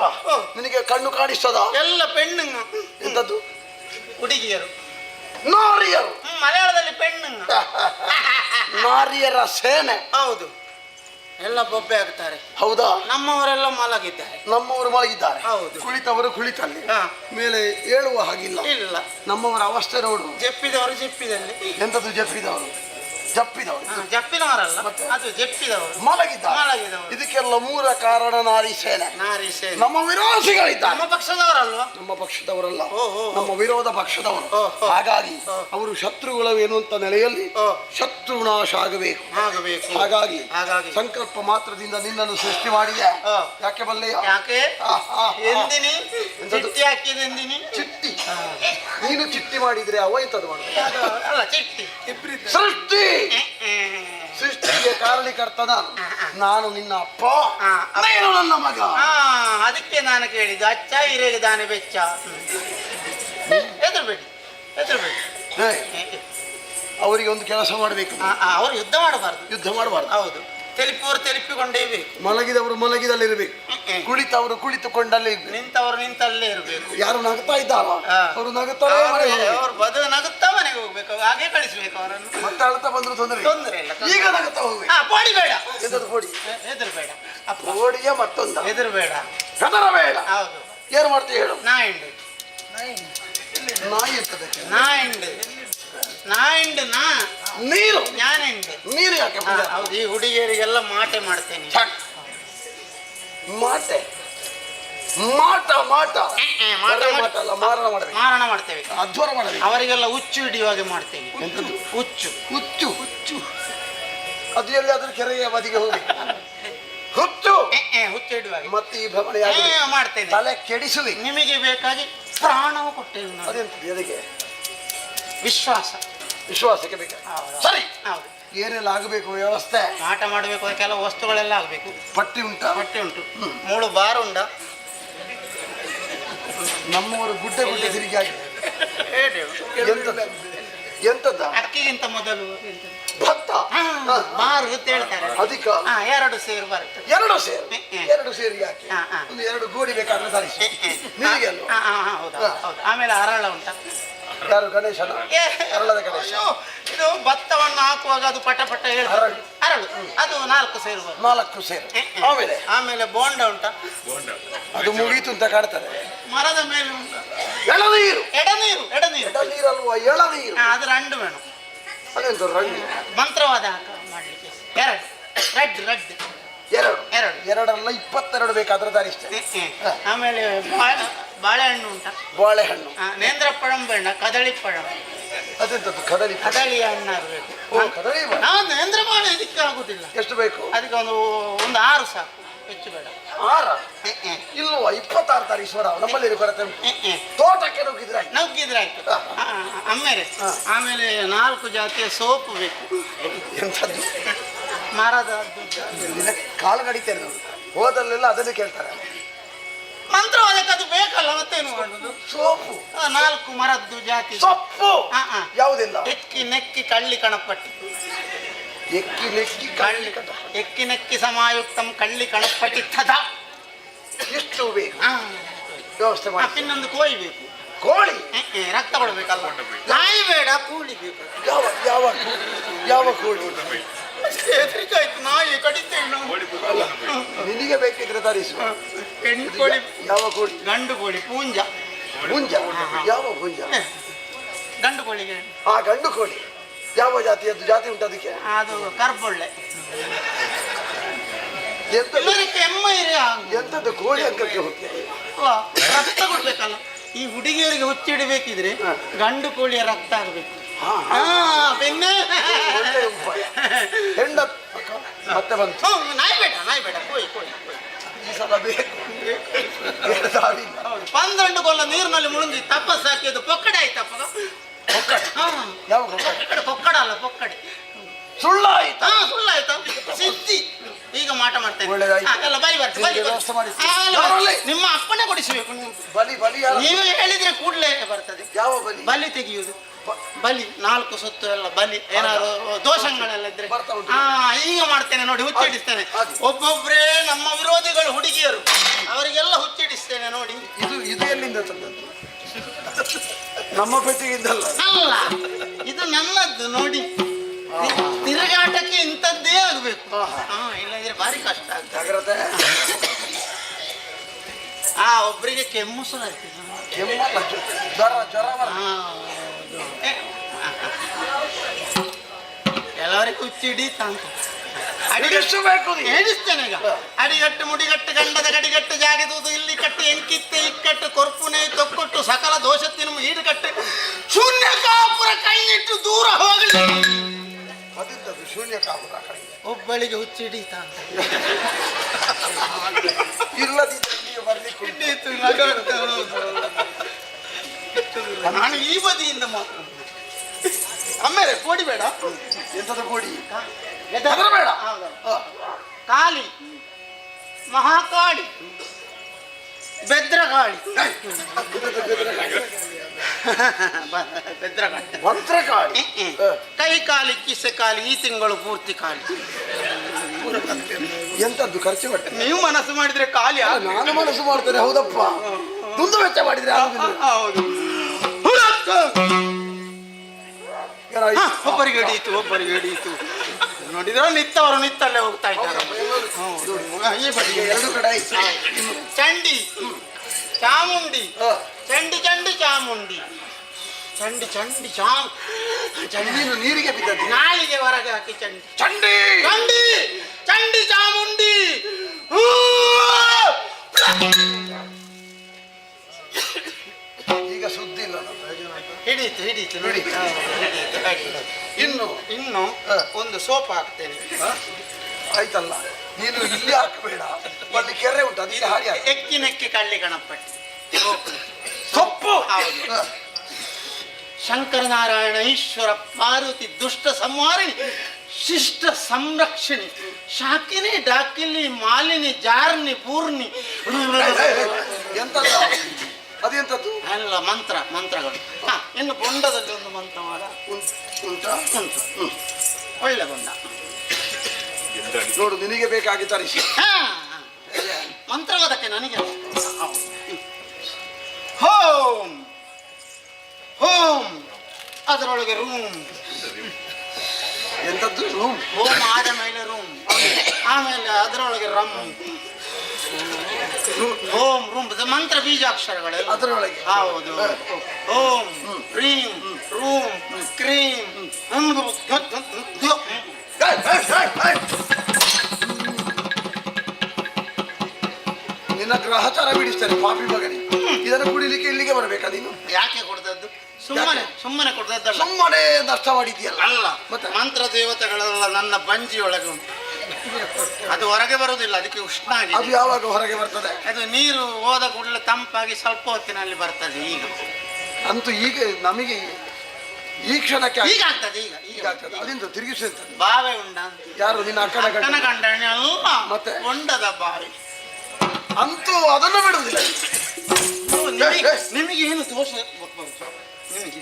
ನಿನಗೆ ಕಣ್ಣು ಕಾಣಿಸ್ತದ? ಎಲ್ಲ ಪೆಣ್ಣು. ಎಂತದ್ದು? ಹುಡುಗಿಯರು ನಾರಿಯರು. ಮಲಯಾಳದಲ್ಲಿ ಪೆಣ್ಣು. ನಾರಿಯರ ಸೇನೆ. ಹೌದು. ಎಲ್ಲ ಬೊಬ್ಬೆ ಆಗ್ತಾರೆ. ಹೌದಾ? ನಮ್ಮವರೆಲ್ಲ ಮಲಗಿದ್ದಾರೆ. ನಮ್ಮವರು ಮಲಗಿದ್ದಾರೆ. ಹೌದು. ಕುಳಿತವರು ಕುಳಿತಲ್ಲಿ ಮೇಲೆ ಏಳುವ ಹಾಗಿಲ್ಲ. ಇಲ್ಲ. ನಮ್ಮವರ ಅವಸ್ಥೆ ನೋಡು. ಜಪ್ಪಿದವರು ಜಪ್ಪಿದಲ್ಲಿ. ಎಂತದ್ದು ಜಪ್ಪಿದವರು? ಜಪ್ಪಿದವರು? ಜಪ್ಪಿನವರಲ್ಲ, ಅದು ಜಪ್ಪಿದವರು. ಮಲಗಿದ್ದವರು. ಇದಕ್ಕೆಲ್ಲ ಮೂಲ ಕಾರಣ ನಾರಿ ಸೇನೆ. ನಾರಿ ಸೇನೆ. ನಮ್ಮ ವಿರೋಧಿಗಳಿದ್ದಾರೆ. ನಮ್ಮ ಪಕ್ಷದವರಲ್ವಾ? ನಮ್ಮ ಪಕ್ಷದವರಲ್ಲ, ನಮ್ಮ ವಿರೋಧ ಪಕ್ಷದವರು. ಹಾಗಾಗಿ ಅವರು ಶತ್ರುಗಳವೇನು ಅಂತ ನೆಲೆಯಲ್ಲಿ ಶತ್ರು ನಾಶ ಆಗಬೇಕು. ಹಾಗಾಗಿ ಸಂಕಲ್ಪ ಮಾತ್ರದಿಂದ ನಿನ್ನನ್ನು ಸೃಷ್ಟಿ ಮಾಡಿದೆ. ಯಾಕೆ ಬಲ್ಲೆಯ? ಯಾಕೆ? ಎಂದಿನಿ ಚಿಟ್ಟಿ ಹಾಕಿದೆ. ಎಂದಿನಿ ಚಿಟ್ಟಿ? ನೀನು ಚಿಟ್ಟಿ ಮಾಡಿದ್ರೆ ಅವ ಎಂತದ್ದು ಮಾಡುದು? ಅಲ್ಲ, ಚಿಟ್ಟಿ ಸೃಷ್ಟಿ. ಸೃಷ್ಟಿಗೆ ಕಾರಣೀಕರ್ತ ನಾನು ನಿನ್ನ ಅಪ್ಪ, ನೀನು ನನ್ನ ಮಗ. ಅದಕ್ಕೆ ನಾನು ಕೇಳಿದ್ದು ಅಚ್ಚ ಹಿರೇಗೆ ದಾನೆ ಬೆಚ್ಚ. ಹೆದರ್ಬೇಡಿ ಹೆದರ್ಬೇಡಿ. ಅವರಿಗೆ ಒಂದು ಕೆಲಸ ಮಾಡಬೇಕು. ಅವರು ಯುದ್ಧ ಮಾಡಬಾರ್ದು. ಯುದ್ಧ ಮಾಡಬಾರ್ದು. ಹೌದು. ತೆಲಿಪುವರು ತೆಲಿಪಿಕೊಂಡೇ ಇರಬೇಕು. ಮಲಗಿದವರು ಮಲಗಿದಲ್ಲಿರಬೇಕು. ಕುಳಿತವರು ಕುಳಿತುಕೊಂಡಲ್ಲೇ ಇರಬೇಕು. ನಿಂತವರು ನಿಂತಲ್ಲೇ ಇರಬೇಕು. ಯಾರು ನಗ್ತಾ ಇದ್ದಾರ ಅವರು ನಗುತ್ತಾರೆ. ಅವರು ಬದು ನಗುತ್ತಾ ಮನೆಗೆ ಹೋಗ್ಬೇಕು. ಹಾಗೆ ಕಳಿಸ್ಬೇಕು ಅವರನ್ನು. ಮತ್ತೆ ಅಳ್ತಾ ಬಂದ್ರು ತೊಂದರೆ ಇಲ್ಲ. ಈಗ ನಗುತ್ತಾ ಹೋಗ್ಬೇಕು. ಪೋಡಿ ಬೇಡ. ಎಂತದ್ದು ಪೋಡಿ? ಹೆದರ್ಬೇಡ. ಪೋಡಿಯ ಮತ್ತೊಂದು ಹೆದರ್ಬೇಡ. ಹೆದರಬೇಡ. ಹೌದು. ಏನು ಮಾಡ್ತೀವಿ ಹೇಳು? ನಾಯಿಂಡು ನಾಯಿ ಇರ್ತದೆ. ನಾಯಿಂಡು ನಾಯಿಂಡು ನಾ ನೀರು ಜ್ಞಾನಿಂಡು ನೀರು ಯಾಕೆ? ಹೌದು. ಈ ಹುಡುಗಿಯರಿಗೆಲ್ಲ ಮಾಟೆ ಮಾಡ್ತೇನೆ. ಮಾಟೆ? ಮಾಟ ಮಾಟ ಅಲ್ಲ, ಮಾರಣ ಮಾಡಬೇಕು. ಮಾರಣ ಮಾಡ್ತೇವೆ. ಅಧ್ವರ ಮಾಡಬೇಕು. ಅವರಿಗೆಲ್ಲ ಹುಚ್ಚು ಹಿಡಿಯುವಾಗೆ ಮಾಡ್ತೇನೆ. ಹುಚ್ಚು ಹುಚ್ಚು ಹುಚ್ಚು ಅದು ಎಲ್ಲಿ ಅದ್ರ ಕೆರೆಯ ಬದಿಗೆ ಹೋಗಿ ಹುಚ್ಚು ಹುಚ್ಚು ಹಿಡಿಯುವಾಗ ಮತ್ತೆ ಈ ಭ್ರಮಣೆ ಮಾಡ್ತೇನೆ. ತಲೆ ಕೆಡಿಸುವಿ. ನಿಮಗೆ ಬೇಕಾಗಿ ಪ್ರಾಣವು ಕೊಟ್ಟೇವೆ. ಅದೆಂತ ಎದಕ್ಕೆ? ವಿಶ್ವಾಸ. ವಿಶ್ವಾಸಕ್ಕೆ ಬೇಕು. ಸರಿ. ಹೌದು. ಏನೆಲ್ಲ ಆಗಬೇಕು ವ್ಯವಸ್ಥೆ? ಆಟ ಮಾಡಬೇಕು. ಕೆಲವು ವಸ್ತುಗಳೆಲ್ಲ ಆಗಬೇಕು. ಪಟ್ಟಿ ಉಂಟಾ? ಪಟ್ಟಿ ಉಂಟು. ಮೂಳು ಬಾರ್ ಉಂಡ. ನಮ್ಮವರು ಗುಡ್ಡೆ ಗುಡ್ಡೆ ತಿರುಗಿ ಆಗಿದೆ. ಎಂತದ? ಅಕ್ಕಿಗಿಂತ ಮೊದಲು ಭತ್ತ ಬಾರು ಅಂತ ಹೇಳ್ತಾರೆ. ಅಧಿಕ 2 ಸೇರು ಬರುತ್ತೆ. 2 ಸೇರು? 2 ಸೇರು ಯಾಕೆ? ಒಂದು 2 ಗೋಡಿ ಬೇಕಾದ್ರೆ ತರಿಸಿ ನಿಮಗೆ ಅಲ್ವ? ಹೌದು. ಆಮೇಲೆ ಅರಳ ಉಂಟ. ಯಾರು? ಗಣೇಶನ? ಅರಳದ ಗಣೇಶ. ಇದು ಭತ್ತವನ್ನು ಹಾಕುವಾಗ ಅದು ಪಟ ಪಟ ಹೇಳ್ತಾರೆ. ಅರಳು ಅದು 4 ಸೇರು ಬರುತ್ತೆ. 4 ಸೇರು. ಆಮೇಲೆ ಆಮೇಲೆ ಬೋಂಡ ಉಂಟ. ಅದು ಮುಗೀತು ಅಂತ ಕಾಡ್ತಾರೆ. ಮರದ ಮೇಲೆ ಉಂಟ ಎಳನೀರು. ಎಡನೀರು. ಎಡನೀರು ಎಡನೀರಲ್ವಾ? ಎಳನೀರು. ಅದು 2 ವೇಣು. ಅದೆಂತ ರಂಡು? ಮಂತ್ರವಾದ ಮಾಡ್ಲಿಕ್ಕೆ 2 ರೆಡ್ 2 2 22 ಬೇಕಾದ್ರೆ ತರಿಸ್ತೇನೆ. ಆಮೇಲೆ ಬಾಳೆಹಣ್ಣು ಉಂಟ. ಬಾಳೆಹಣ್ಣು. ನೇಂದ್ರ ಪഴം ಬೇಡ, ಕದಳಿ ಪഴം. ಅದೆಂತದ್ದು ಕದಳಿ ಕದಳಿ ಹಣ್ಣಾಗಬೇಕು. ಕದಳಿ ನಾನು ಅಂದ್ರೆ ಇದಕ್ಕೆ ಆಗುದಿಲ್ಲ. ಎಷ್ಟು ಬೇಕು? ಅದಕ್ಕೆ ಒಂದು 6 ಸಾಕು, ಹೆಚ್ಚು ಬೇಡ. 6 ಇಲ್ವಾ? 26 ತಾರೀಶ್ವರ ನಮ್ಮಲ್ಲಿ ಕೊರತೆ ತೋಟಕ್ಕೆ ನುಗ್ಗಿದ್ರಾಯ್ತು. ಆಮೇಲೆ 4 ಜಾತಿಯ ಸೋಪು ಬೇಕು. ಎಂಥದ್ದು? ಮರದ ಕಾಲು ಕಡಿತೇನೆ ನಾವು ಹೋದಲ್ಲೆಲ್ಲ ಅದನ್ನೇ ಕೇಳ್ತಾರೆ. ಮಂತ್ರ ಅದಕ್ಕೆ ಅದು ಬೇಕಲ್ಲ, ಮತ್ತೇನು ಮಾಡುದು? ಸೋಪು 4 ಮರದ್ದು ಜಾತಿ ಸೊಪ್ಪು ಯಾವುದಿಲ್ಲ. ಎಕ್ಕಿ ನೆಕ್ಕಿ ಕಳ್ಳಿ ಕಣಪಟ್ಟಿ. ಎಕ್ಕಿ ನೆಕ್ಕಿ ಕಳ್ಳಿ ಕಟ ಎಕ್ಕಿ ನೆಕ್ಕಿ ಸಮಾಯುಕ್ತಂ ಕಳ್ಳಿ ಕಣಪಟ್ಟಿ ಥದ. ಎಷ್ಟು ಬೇಕು ವ್ಯವಸ್ಥೆ ಮಾಡಿ. ಇನ್ನೊಂದು ಕೋಳಿ ಬೇಕು. ಕೋಳಿ ರಕ್ತ ಕೊಡ್ಬೇಕಲ್ಲ. ನಾಯಿ ಬೇಡ, ಕೋಳಿ ಬೇಕು. ಯಾವ ಯಾವ ಯಾವ ಕೋಳಿ? ಹೆದರಿಕಾಯ್ತು, ನಾಯಿ ಕಡಿತೇವೆ ನಾವು. ನಿನಗೆ ಬೇಕಿದ್ರೆ ತರಿಸು. ಹೆಣ್ಣು ಕೋಳಿ. ಯಾವ ಕೋಳಿ? ಗಂಡು ಕೋಳಿ ಪೂಂಜ. ಪುಂಜ? ಯಾವ ಪುಂಜ? ಗಂಡು ಕೋಳಿಗೆ. ಗಂಡು ಕೋಳಿ ಯಾವ ಜಾತಿಯದ್ದು? ಜಾತಿ ಉಂಟು ಅದಕ್ಕೆ? ಅದು ಕರ್ಬೊಳ್ಳೆ. ಎಂತದ್ದು ಕೋಳಿ ಅಂಕಕ್ಕೆ ಹೋಗ್ತದೆ? ರಕ್ತ ಕೊಡ್ಬೇಕಲ್ಲ. ಈ ಹುಡುಗಿಯರಿಗೆ ಹುಚ್ಚಿಡಬೇಕಿದ್ರೆ ಗಂಡು ಕೋಳಿಯ ರಕ್ತ ಆಗಬೇಕು. ಹೆಂಡ ಮತ್ತೆ ಬಂತು. ನಾಯಿ ಬೇಡ, ನಾಯಿ ಬೇಡ, ಕೋಳಿ ಕೋಳಿ. ಈ ಸಲ ಬೇಕು. 12 ಕೊಲ್ಲ ನೀರಿನಲ್ಲಿ ಮುಳುಗಿ ತಪಸ್ ಹಾಕಿದ್ದು ಪೊಕ್ಕಡೆ ಆಯ್ತಪ್ಪ. ಯಾವ ಪೊಕ್ಕಡ ಅಲ್ಲ, ಪೊಕ್ಕಡೆ. ಸುಳ್ಳಾಯ್ತಾ? ಸುಳ್ಳಾಯ್ತಾ? ಸಿದ್ಧಿ. ಈಗ ಮಾಟ ಮಾಡ್ತೇನೆ. ಎಲ್ಲ ಬಲಿ ನಿಮ್ಮ ಅಪ್ಪನೇ ಕೊಡಿಸಬೇಕು. ಬಲಿ ಬಲಿ ನೀವು ಹೇಳಿದ್ರೆ ಕೂಡಲೇ ಬರ್ತದೆ. ಯಾವ ಬಲಿ? ಬಲಿ ತೆಗೆಯುವುದು. ಬಲಿ 4 ಸುತ್ತು ಎಲ್ಲ ಬಲಿ. ಏನಾದ್ರು ದೋಷಗಳೆಲ್ಲ ಇದ್ರೆ ಈಗ ಮಾಡ್ತೇನೆ ನೋಡಿ, ಹುಚ್ಚಿಡಿಸ್ತೇನೆ. ಒಬ್ಬೊಬ್ರೇ ನಮ್ಮ ವಿರೋಧಿಗಳು ಹುಡುಗಿಯರು, ಅವರಿಗೆಲ್ಲ ಹುಚ್ಚಿಡಿಸ್ತೇನೆ ನೋಡಿ. ಇದು ಎಲ್ಲಿಂದ ತಂದದ್ದು? ನಮ್ಮ ಪೆಟ್ಟಿಗಿದ್ದಲ್ಲ. ಅಲ್ಲ, ಇದು ನನ್ನದ್ದು ನೋಡಿ. ತಿರುಗಾಟಕ್ಕೆ ಇಂಥದ್ದೇ ಆಗ್ಬೇಕು. ಇಲ್ಲಂದ್ರೆ ಭಾರಿ ಕಷ್ಟ ಆಗ್ತದೆ. ಒಬ್ಬರಿಗೆ ಕೆಮ್ಮು ಸಹ ಎಲ್ಲರಿಗೂ ಹುಚ್ಚಿಡೀತ ಅಂತ ಹೇಳಿಸ್ತೇನೆ. ಈಗ ಅಡಿಗಟ್ಟು ಮುಡಿಗಟ್ಟು ಗಂಡದ ಗಡಿಗಟ್ಟು ಜಾಗಿದುವುದು ಇಲ್ಲಿ ಕಟ್ಟು ಎಂಕಿತ್ತೆ ಇಕ್ಕಟ್ಟು ಕೊರ್ಪುನೆ ತೊಕ್ಕೊಟ್ಟು ಸಕಲ ದೋಷತ್ತಿನ ಈಡುಕಟ್ಟು ಶೂನ್ಯ ಕಾಪುರ ಕೈಯಿಟ್ಟು ದೂರ ಹೋಗಲಿ. ಶೂನ್ಯ ಕಾಪುರ ಒಬ್ಬಳಿಗೆ ಹುಚ್ಚಿಡೀತ ಅಂತ ಇಲ್ಲದಿದ್ದರೆ ಬರ್ಲಿಕ್ಕೆ ನಾನು ಈ ಬದಿಯಿಂದ ಆಮೇಲೆ ಕೋಡಿ ಬೇಡ. ಎಂತದ ಕೋಡಿ? ಬೇಡ. ಕಾಳಿ, ಮಹಾಕಾಳಿ, ಬೆದ್ರಕಾಳಿ. ಮಂತ್ರಕಾಳಿ. ಕೈ ಕಾಲಿ ಕಿಸೆ ಕಾಲಿ, ಈ ತಿಂಗಳು ಪೂರ್ತಿ ಕಾಲಿ. ಎಂತದ್ದು ಖರ್ಚು ಬಟ್ಟೆ? ನೀವು ಮನಸ್ಸು ಮಾಡಿದ್ರೆ ಖಾಲಿ. ನಾನು ಮನಸ್ಸು ಮಾಡ್ತೇನೆ. ಹೌದಪ್ಪ, ದುಂದು ವೆಚ್ಚ ಮಾಡಿದ್ರೆ ಹೌದು. ಒಬ್ಬರಿಗೆ ಹಿಡಿಯಿತು, ಒಬ್ಬರಿಗೆ ಹಿಡಿಯಿತು. ನೋಡಿದ್ರೆ ನಿತ್ತವರು ನಿತ್ತಲ್ಲೇ ಹೋಗ್ತಾ ಇದ್ದಾರೆ. ಈ ಬದಿಗೆ 2 ಕಡೆ ಚಂಡಿ ಚಾಮುಂಡಿ, ಚಂಡಿ ಚಂಡಿ ಚಾಮುಂಡಿ, ಚಂಡಿ ಚಂಡಿ ಚಂಡಿ ನೀರಿಗೆ ಬಿದ್ದದ್ದು. ನಾಲಿಗೆ ಹೊರಗೆ ಹಾಕಿ ಚಂಡಿ ಚಂಡಿ ಚಂಡಿ ಚಂಡಿ ಚಾಮುಂಡಿ. ಈಗ ಸುದ್ದಿ ಇಲ್ಲ. ಹಿಡೀತು ಹಿಡೀತು ನೋಡಿ. ಇನ್ನು ಒಂದು ಸೋಪ್ ಹಾಕ್ತೇನೆ. ಆಯ್ತಲ್ಲ, ನೀನು ಇಲ್ಲಿ ಹಾಕಬೇಡ. ಮತ್ತೆ ಕೆರೆ ಉಂಟು, ಅದಕ್ಕೆ ಹಾಡಿ. ಎಕ್ಕಿ ನೆಕ್ಕಿ ಕಳ್ಳಿ ಗಣಪಟ್ಟಿ ಸೊಪ್ಪು. ಶಂಕರನಾರಾಯಣ ಈಶ್ವರ ಪಾರ್ವತಿ ದುಷ್ಟ ಸಂಹಾರಿಣಿ ಶಿಷ್ಟ ಸಂರಕ್ಷಣಿ ಶಾಕಿನಿ ಡಾಕಿಲಿ ಮಾಲಿನಿ ಜಾರ್ನಿ ಪೂರ್ಣಿ. ಎಂತದ್ದು? ಅದೆಂತದ್ದು? ಎಲ್ಲ ಮಂತ್ರಗಳು. ಇನ್ನು ಬೊಂಡದಲ್ಲಿ ಒಂದು ಮಂತ್ರ ಮಾಡ ಉಂಟಾ? ಉಂಟು. ಒಳ್ಳೆ ಬೊಂಡ ನೋಡು, ನಿನಗೆ ಬೇಕಾಗಿ ತರಿಸಿ. ಮಂತ್ರವಾದಕ್ಕೆ ನನಗೆ ಹೋಮ್ ಹೋಮ್, ಅದರೊಳಗೆ ರೂಮ್. ಎಂತದ್ದು? ರೂಮ್. ಹೋಮ್ ಆದ ಮೇಲೆ ರೂಮ್, ಆಮೇಲೆ ಅದರೊಳಗೆ ರಮ್. ಓಂ ರೂಮ್ ಮಂತ್ರ ಬೀಜಾಕ್ಷರಗಳೆಲ್ಲ ಅದರೊಳಗೆ. ಹೌದು. ಓಂ ರೀಂ ರೂಮ್ ಕ್ರೀಂ. ನಿನ್ನ ಗ್ರಹಚಾರ ಬಿಡಿಸ್ತಾರೆ ಪಾಪಿ ಮಗನೇ. ಇದನ್ನು ಕುಡಿಲಿಕ್ಕೆ ಇಲ್ಲಿಗೆ ಬರಬೇಕಾ ನೀನು? ಯಾಕೆ ಕೊಡ್ದದ್ದು? ಸುಮ್ಮನೆ ಕೊಡ್ದದ್ದಲ್ಲ. ಸುಮ್ಮನೆ ನಷ್ಟ ಮಾಡಿದ್ಯಲ್ಲ. ಅಲ್ಲ, ಮತ್ತೆ ಮಂತ್ರ ದೇವತೆಗಳೆಲ್ಲ ನನ್ನ ಬಂಜಿಯೊಳಗೆ ಉಂಟು. ಅದು ಹೊರಗೆ ಬರುವುದಿಲ್ಲ, ಅದಕ್ಕೆ ಉಷ್ಣ ಆಗಿದೆ. ಅದು ಯಾವಾಗ ಹೊರಗೆ ಬರ್ತದೆ? ಅದು ನೀರು ಹೋದ ಕೂಡಲೇ ತಂಪಾಗಿ ಸ್ವಲ್ಪ ಹೊತ್ತಿನಲ್ಲಿ ಬರ್ತದೆ. ಈಗ ಅಂತೂ ಈಗ ನಮಗೆ ಈ ಕ್ಷಣಕ್ಕೆ ಈಗ ಆಗ್ತದೆ. ಈಗ ಆಗ್ತದೆ. ಅದರಿಂದ ತಿರುಗಿಸುತ್ತೆ. ಬಾವೆ ಉಂಡ? ಯಾರು ನಿನ್ನ ಅಕ್ಕನ ಗಂಡನೆ ಅಲ್ಲ, ಮತ್ತೆ ಹೊಂಡದ ಬಾವಿ. ಅಂತೂ ಅದನ್ನು ಬಿಡುವುದಿಲ್ಲ. ನಿಮಗೆ ಏನು ದೋಷ ಬರ್ಬಾರ್ದು? ನಿಮಗೆ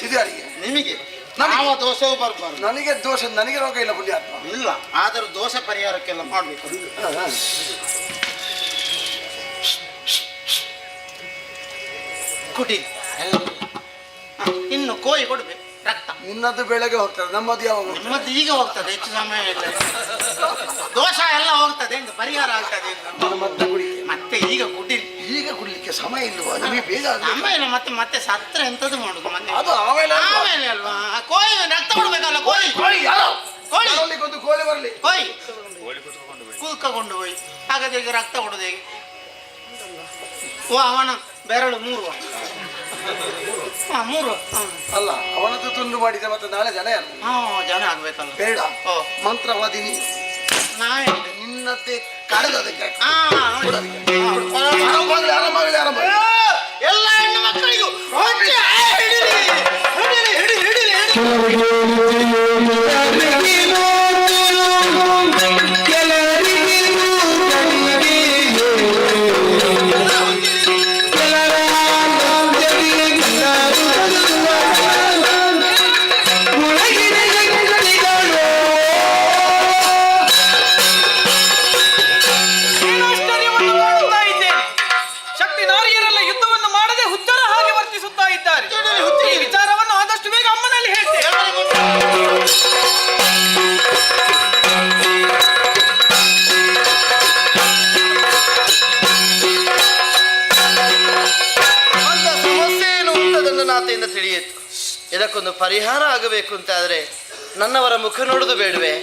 ಇದು ಯಾರಿಗೆ? ನಿಮಗೆ ಯಾವ ದೋಷವೂ ಬರ್ಬಾರ್ದು. ನನಗೆ ದೋಷ, ನನಗೆ ರೋಗ ಇಲ್ಲ ಪುಣ್ಯಾತ್ಮ. ಇಲ್ಲ, ಆದರೂ ದೋಷ ಪರಿಹಾರಕ್ಕೆಲ್ಲ ಮಾಡಬೇಕು. ಕುಡಿ. ಇನ್ನು ಕೋಯಿ ಕೊಡ್ಬೇಕು ರಕ್ತ. ನಿನ್ನದು ಬೆಳಗ್ಗೆ ಹೋಗ್ತದೆ, ನಮ್ಮದು ಯಾವಾಗ? ನಿಮ್ಮದು ಈಗ ಹೋಗ್ತದೆ, ಹೆಚ್ಚು ಸಮಯ ಇಲ್ಲ. ದೋಷ ಎಲ್ಲ ಹೋಗ್ತದೆ, ಪರಿಹಾರ ಆಗ್ತದೆ. ಮತ್ತೆ ಈಗ ಕುಡಿ. ಈಗ ಕುಡ್ಲಿಕ್ಕೆ ಸಮಯ ಇಲ್ವಾ? ನಮಗೆ ಬೇಗ ಸಮಯ ಇಲ್ಲ. ಮತ್ತೆ ಸತ್ರ ಎಂತದ್ದು ಮಾಡುದು? ಅದು ಆಮೇಲೆ ಅಲ್ವಾ? ಕೋಳಿ ರಕ್ತ ಕೊಡ್ಬೇಕಲ್ಲ. ಕೋಳಿ ಕೋಳಿ ಒಂದು ಕೋಳಿ ಬರಲಿ. ಕೋಳಿ ಕೂತ್ಕೊಂಡು ಹೋಗಿ ಹಾಗಾದ್ರೆ ಈಗ ರಕ್ತ ಕೊಡುದು ಹೇಗೆ? ಅವನ ಬೆರಳು 3 ಅಲ್ಲ, ಅವನದ್ದು ತುಂಡು ಮಾಡಿದ್ರೆ ಮತ್ತೆ ನಾಳೆ ಜನ ಯಾರು? ಜನ ಆಗ್ಬೇಕಲ್ಲ. ಬೇಡ, ಮಂತ್ರವಾದಿನಿ ನಿನ್ನತ್ತೆ ಕಳೆದದಕ್ಕೆ ಎಲ್ಲ ಹೆಣ್ಣು ಮಕ್ಕಳಿಗೂ ತಿಳಿಯಿತು. ಇದಕ್ಕೊಂದು ಪರಿಹಾರ ಆಗಬೇಕು ಅಂತಾದ್ರೆ ನನ್ನವರ ಮುಖ ನೋಡುದು ಬೇಡವೆ?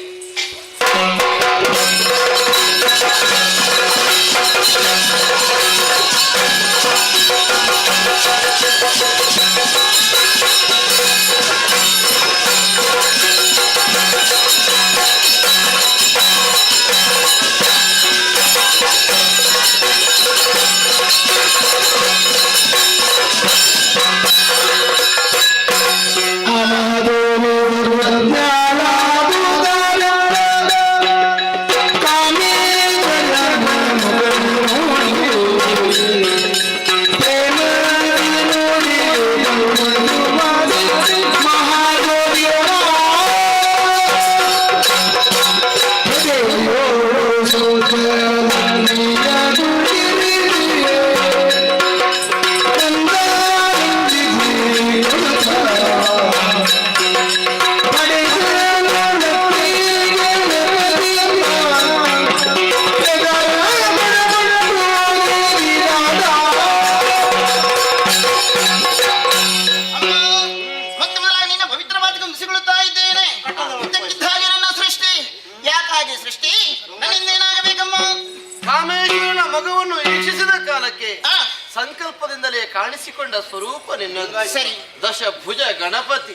ಸಂಕಲ್ಪದಿಂದಲೇ ಕಾಣಿಸಿಕೊಂಡ ಸ್ವರೂಪ ನಿನ್ನದು. ಸರಿ. ದಶಭುಜ ಗಣಪತಿ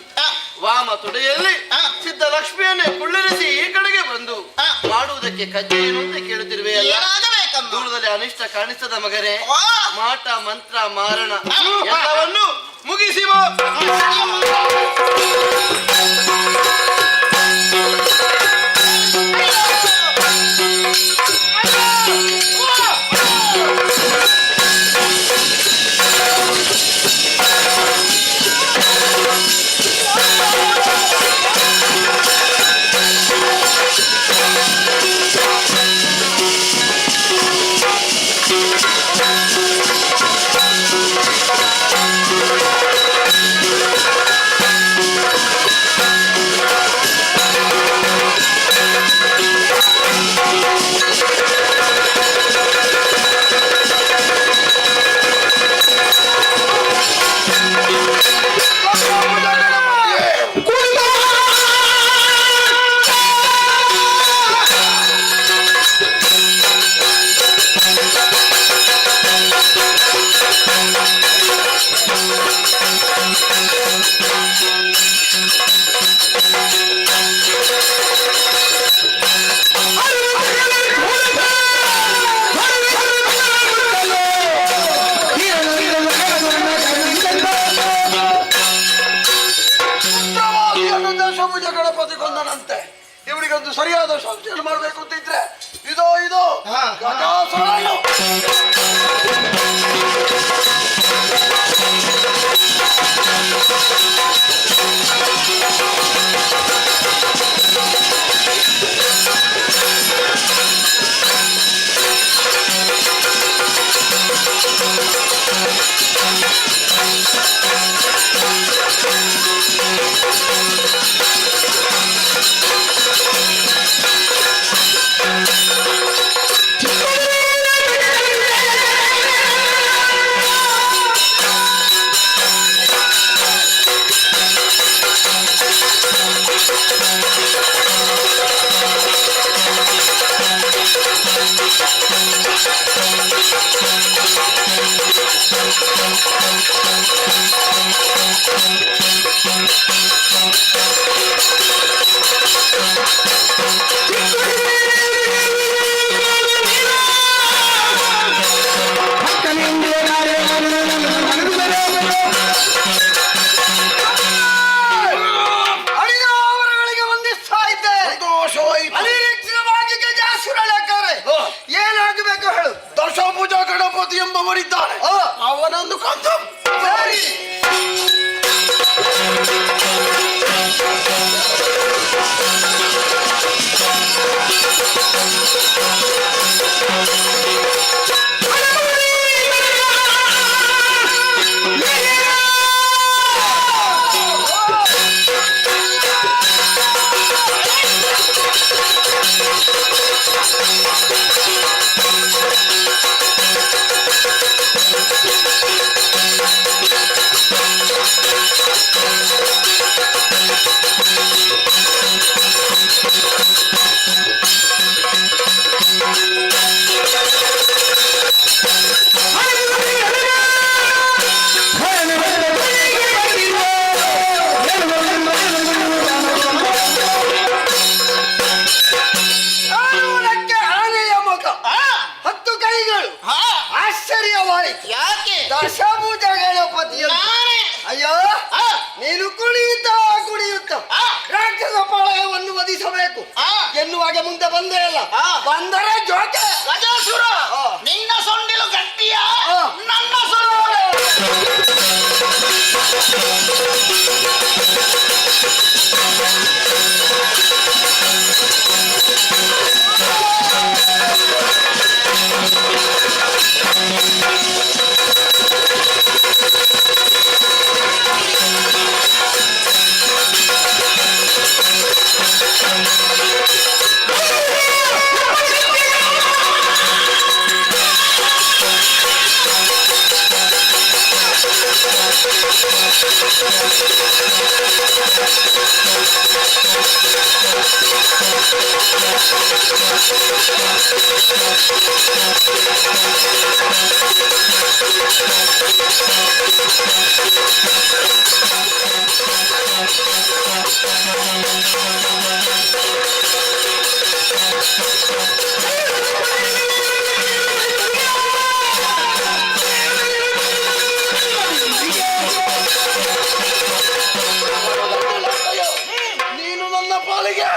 ವಾಮ ತುಡೆಯಲ್ಲಿ ಸಿದ್ಧ ಲಕ್ಷ್ಮಿಯನ್ನೇ ಕುಳ್ಳಿರಿಸಿ ಈ ಕಡೆಗೆ ಬಂದು ಮಾಡುವುದಕ್ಕೆ ಕಜ್ಜೆ ಏನು ಅಂತ ಕೇಳುತ್ತಿರುವೆಯಲ್ಲ. ದೂರದಲ್ಲಿ ಅನಿಷ್ಟ ಕಾಣಿಸದ ಮಗರೇ, ಮಾಟ ಮಂತ್ರ ಮಾರಣ ಎಲ್ಲವನ್ನು ಮುಗಿಸಿ ಗಣಪತಿ ಕೊಂದನಂತೆ. ಇವರಿಗೊಂದು ಸರಿಯಾದ ಶಾಸ್ತಿಯನ್ನು ಮಾಡಬೇಕು ಅಂತಿದ್ರೆ ಇದು ಗಜಾಸುರನು. ಏನಾಗಬೇಕು ಹೇಳು? ದಶಭುಜ ಗಣಪತಿ ಎಂಬವರಿದ್ದಾನೆ, ಅವನನ್ನು ಕೊಂದು ಸರಿ. ಯಾಕೆ ದಶಭುಜ ಗಣಪತಿ? ಅಯ್ಯೋ, ನೀನು ಕುಣಿಯುತ್ತ ರಾಕ್ಷಸ ಪಾಳಯವನ್ನು ವಧಿಸಬೇಕು ಎನ್ನುವಾಗ ಮುಂದೆ ಬಂದೇ ಇಲ್ಲ. ಬಂದರೆ ಜೋಕೆ ಗಜಾಸುರ, ನಿನ್ನ ಸೊಂಡಿಲು ಗಟ್ಟಿಯ, ನನ್ನ ಸೊಂಡಿಲು ನೀನು ನನ್ನ ಪಾಲಿಗೆ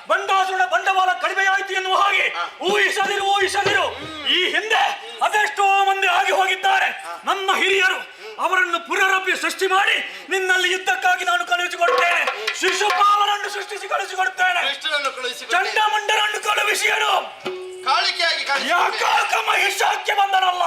ಬಂಡಾಸುರನ ಬಂಡವಾಳ ಕಡಿಮೆಯಾಯಿತು ಎನ್ನುವ ಹಾಗೆ ಊಹಿಸದಿರು ಈ ಹಿಂದೆ ಅದೆಷ್ಟೋ ಮಂದಿ ಆಗಿ ಹೋಗಿದ್ದಾರೆ ನನ್ನ ಹಿರಿಯರು. ಅವರನ್ನು ಪುನರಪಿ ಸೃಷ್ಟಿ ಮಾಡಿ ನಿನ್ನಲ್ಲಿ ಯುದ್ಧಕ್ಕಾಗಿ ನಾನು ಕಳುಹಿಸಿಕೊಡ್ತೇನೆ. ಶಿಶುಪಾಲನನ್ನು ಸೃಷ್ಟಿಸಿ ಕಳುಹಿಸಿಕೊಡ್ತೇನೆ. ಚಂಡಮುಂಡರನ್ನು ಕಳುಹಿಸಿಯನು ಕಾಳಿಕೆಯಾಗಿ ಯಾಕಾಕ ಮಹಿಷಾಕ್ಕೆ ಬಂದನಲ್ಲ.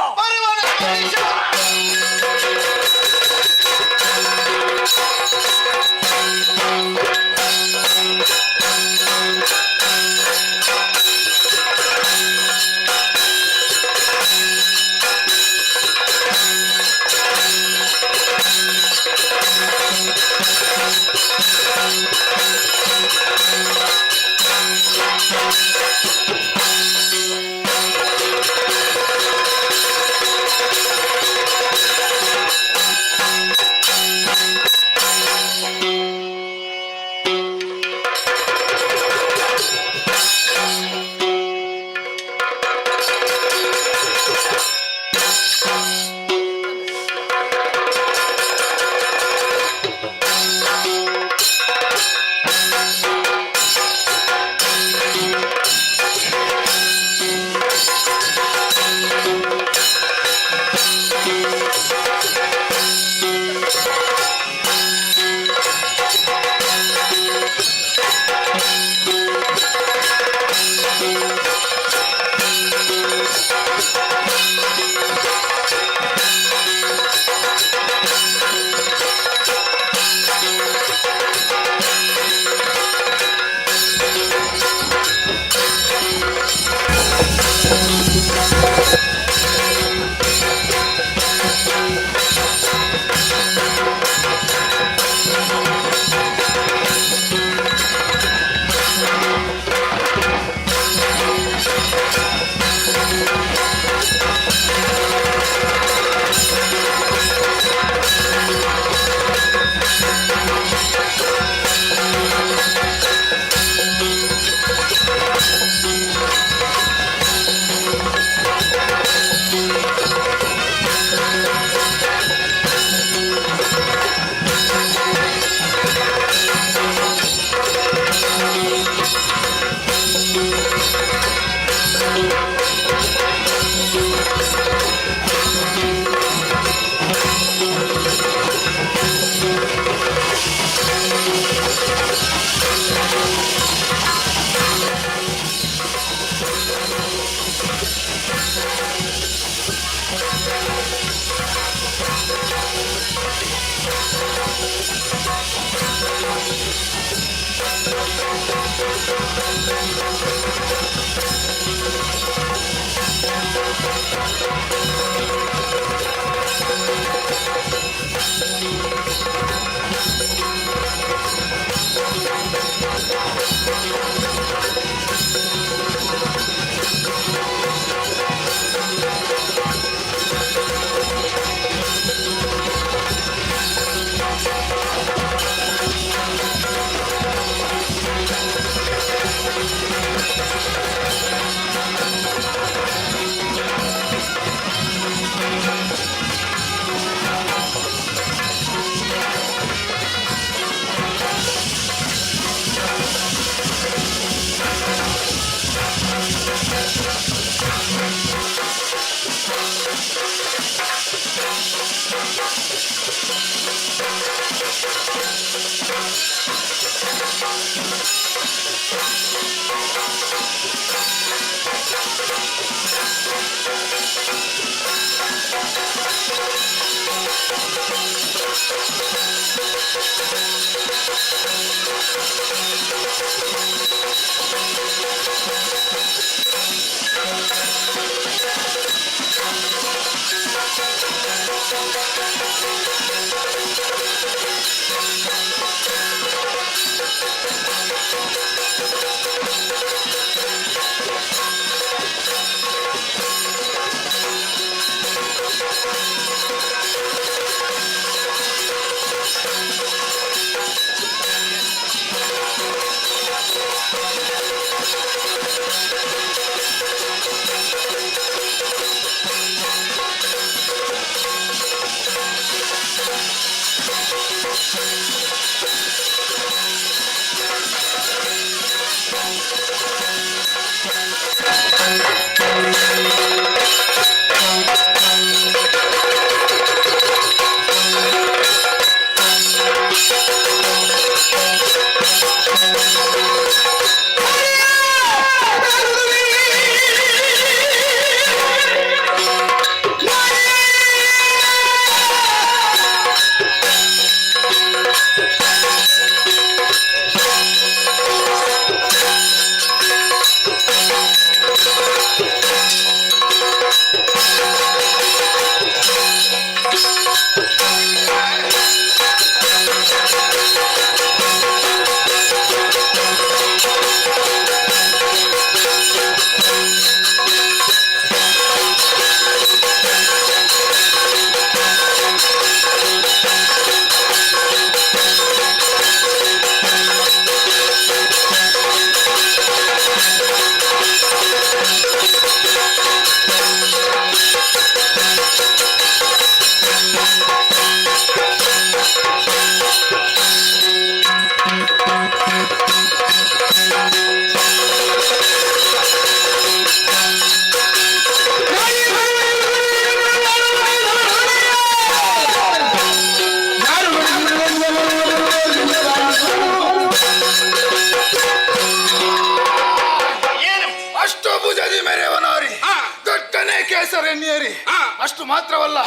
ಅಷ್ಟು ಮಾತ್ರವಲ್ಲ,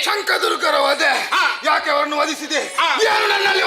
ಶಂಕದುರ್ಗರ ವಧೆ ಯಾಕೆ ಅವರನ್ನು ವಧಿಸಿದೆ? ಏನು ನನ್ನಲ್ಲಿ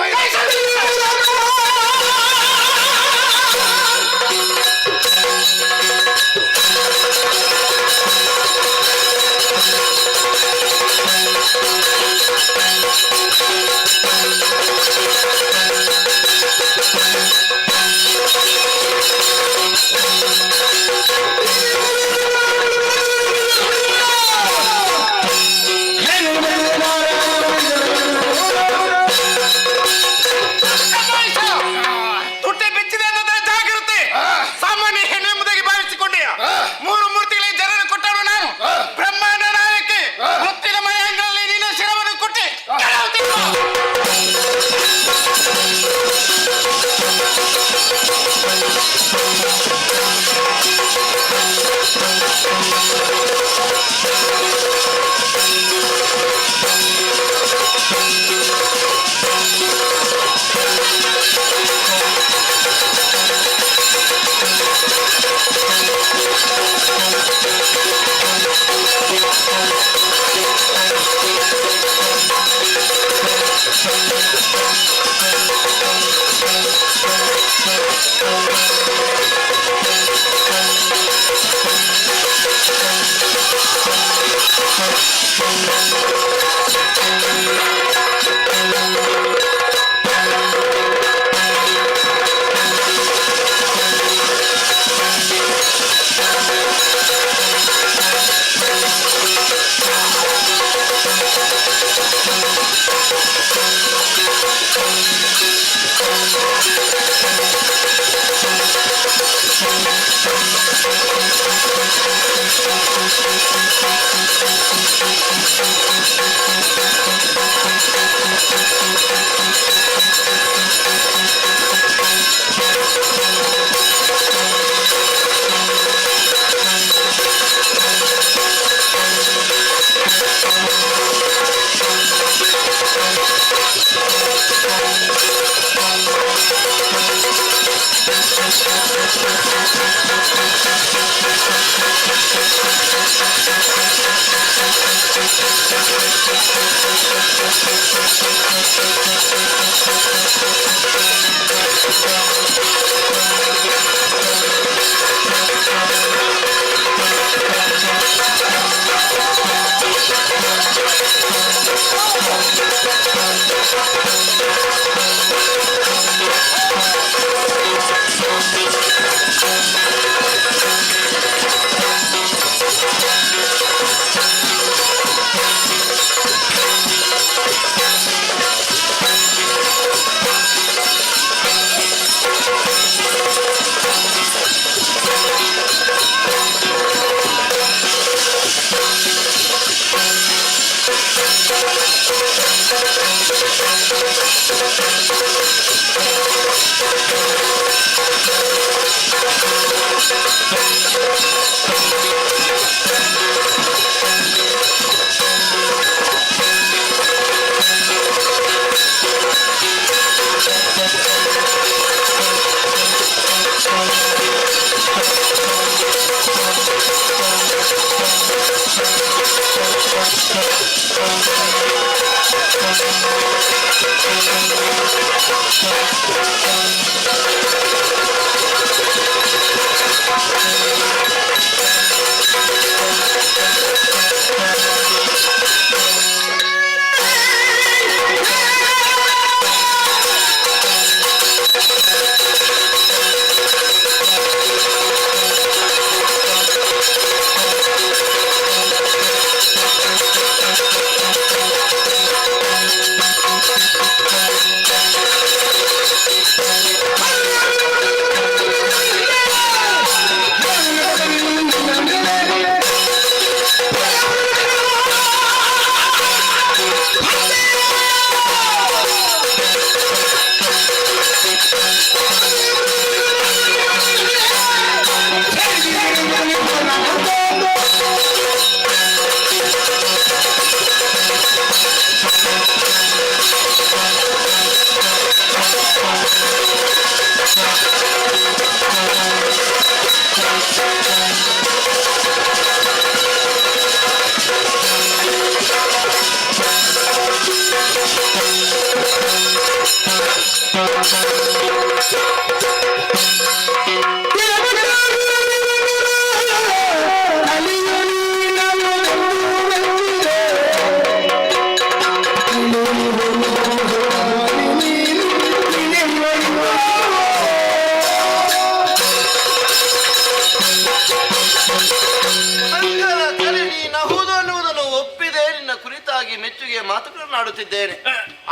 ಮೆಚ್ಚುಗೆಯ ಮಾತುಗಳನ್ನಾಡುತ್ತಿದ್ದೇನೆ.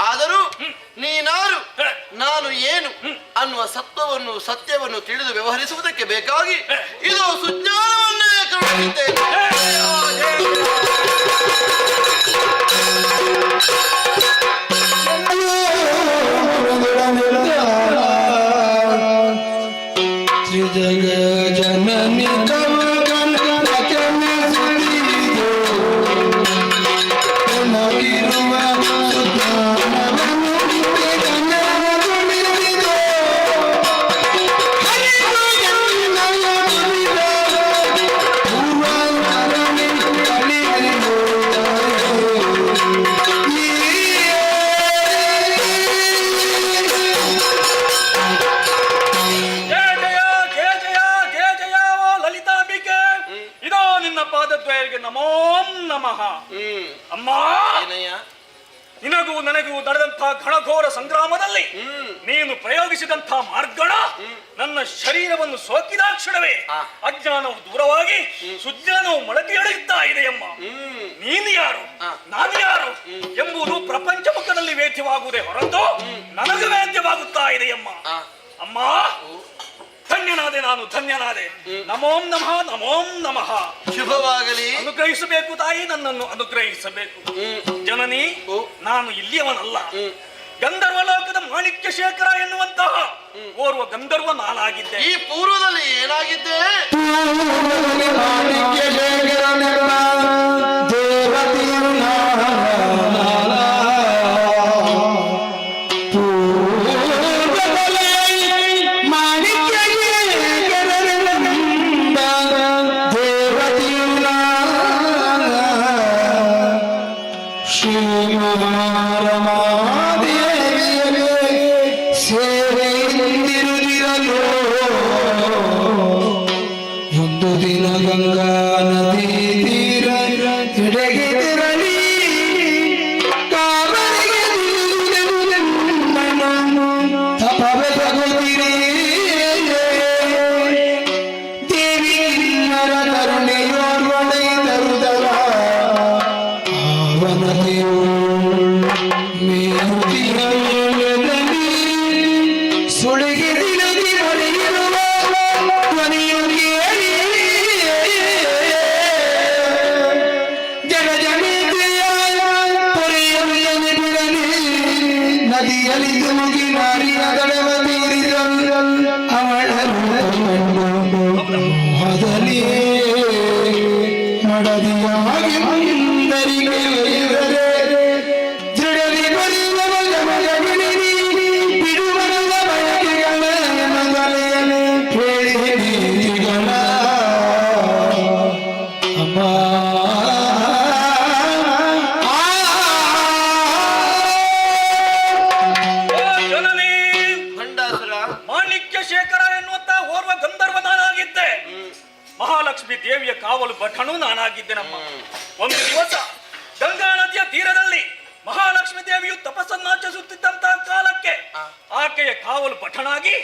ಆದರೂ ನೀನಾರು ನಾನು ಏನು ಅನ್ನುವ ಸತ್ಯವನ್ನು ತಿಳಿದು ವ್ಯವಹರಿಸುವುದಕ್ಕೆ ಬೇಕಾಗಿ ಇದು ಸುಜ್ಞಾನವನ್ನೇ ಕರುಣಿಸಿದ್ದೇನೆ. ಜನನಿ ನಮೋ ನಮಃ. ಅಮ್ಮ, ನಿನಗೂ ನನಗೂ ನಡೆದಂತಹ ಘನಘೋರ ಸಂಗ್ರಾಮದಲ್ಲಿ ನೀನು ಪ್ರಯೋಗಿಸಿದಂತಹ ಮಾರ್ಗಣ ನನ್ನ ಶರೀರವನ್ನು ಸೋಕಿದಾಕ್ಷಣವೇ ಅಜ್ಞಾನವು ದೂರವಾಗಿ ಸುಜ್ಞಾನವು ಮೊಳಕೆಯೊಡೆಯುತ್ತಾ ಇದೆಯಮ್ಮ. ನೀನು ಯಾರು ನಾನು ಯಾರು ಎಂಬುದು ಪ್ರಪಂಚ ಮುಖದಲ್ಲಿ ವೇದ್ಯವಾಗುವುದೇ ಹೊರತು ನನಗೆ ವೇದ್ಯವಾಗುತ್ತಾ ಇದೆಯಮ್ಮ. ಅಮ್ಮ, ಧನ್ಯನಾದೆ, ನಾನು ಧನ್ಯನಾದೆ. ನಮೋಂ ನಮಃ, ನಮೋಂ ನಮಃ. ಶುಭವಾಗಲಿ. ಅನುಗ್ರಹಿಸಬೇಕು ತಾಯಿ, ನನ್ನನ್ನು ಅನುಗ್ರಹಿಸಬೇಕು. ಜನನಿ, ನಾನು ಇಲ್ಲಿಯವನಲ್ಲ. ಗಂಧರ್ವ ಲೋಕದ ಮಾಣಿಕ್ಯ ಶೇಖರ ಎನ್ನುವಂತಹ ಓರ್ವ ಗಂಧರ್ವ ನಾನಾಗಿದ್ದೆ. ಈ ಪೂರ್ವದಲ್ಲಿ ಏನಾಗಿದ್ದೆ? ಒಂದು ದಿನ ಗಂಗಾ ನದಿ ತೀರ ಮಹಾಲಕ್ಷ್ಮಿ ದೇವಿಯ ಕಾವಲು ಭಟನೂ ನಾನಾಗಿದ್ದೇನಮ್ಮ. ಒಂದು ದಿವಸ ಗಂಗಾ ನದಿಯ ತೀರದಲ್ಲಿ ಮಹಾಲಕ್ಷ್ಮಿ ದೇವಿಯು ತಪಸ್ಸನ್ನಾಚರಿಸುತ್ತಿದ್ದಂತಹ ಕಾಲಕ್ಕೆ ಆಕೆಯ ಕಾವಲು ಭಟನಾಗಿ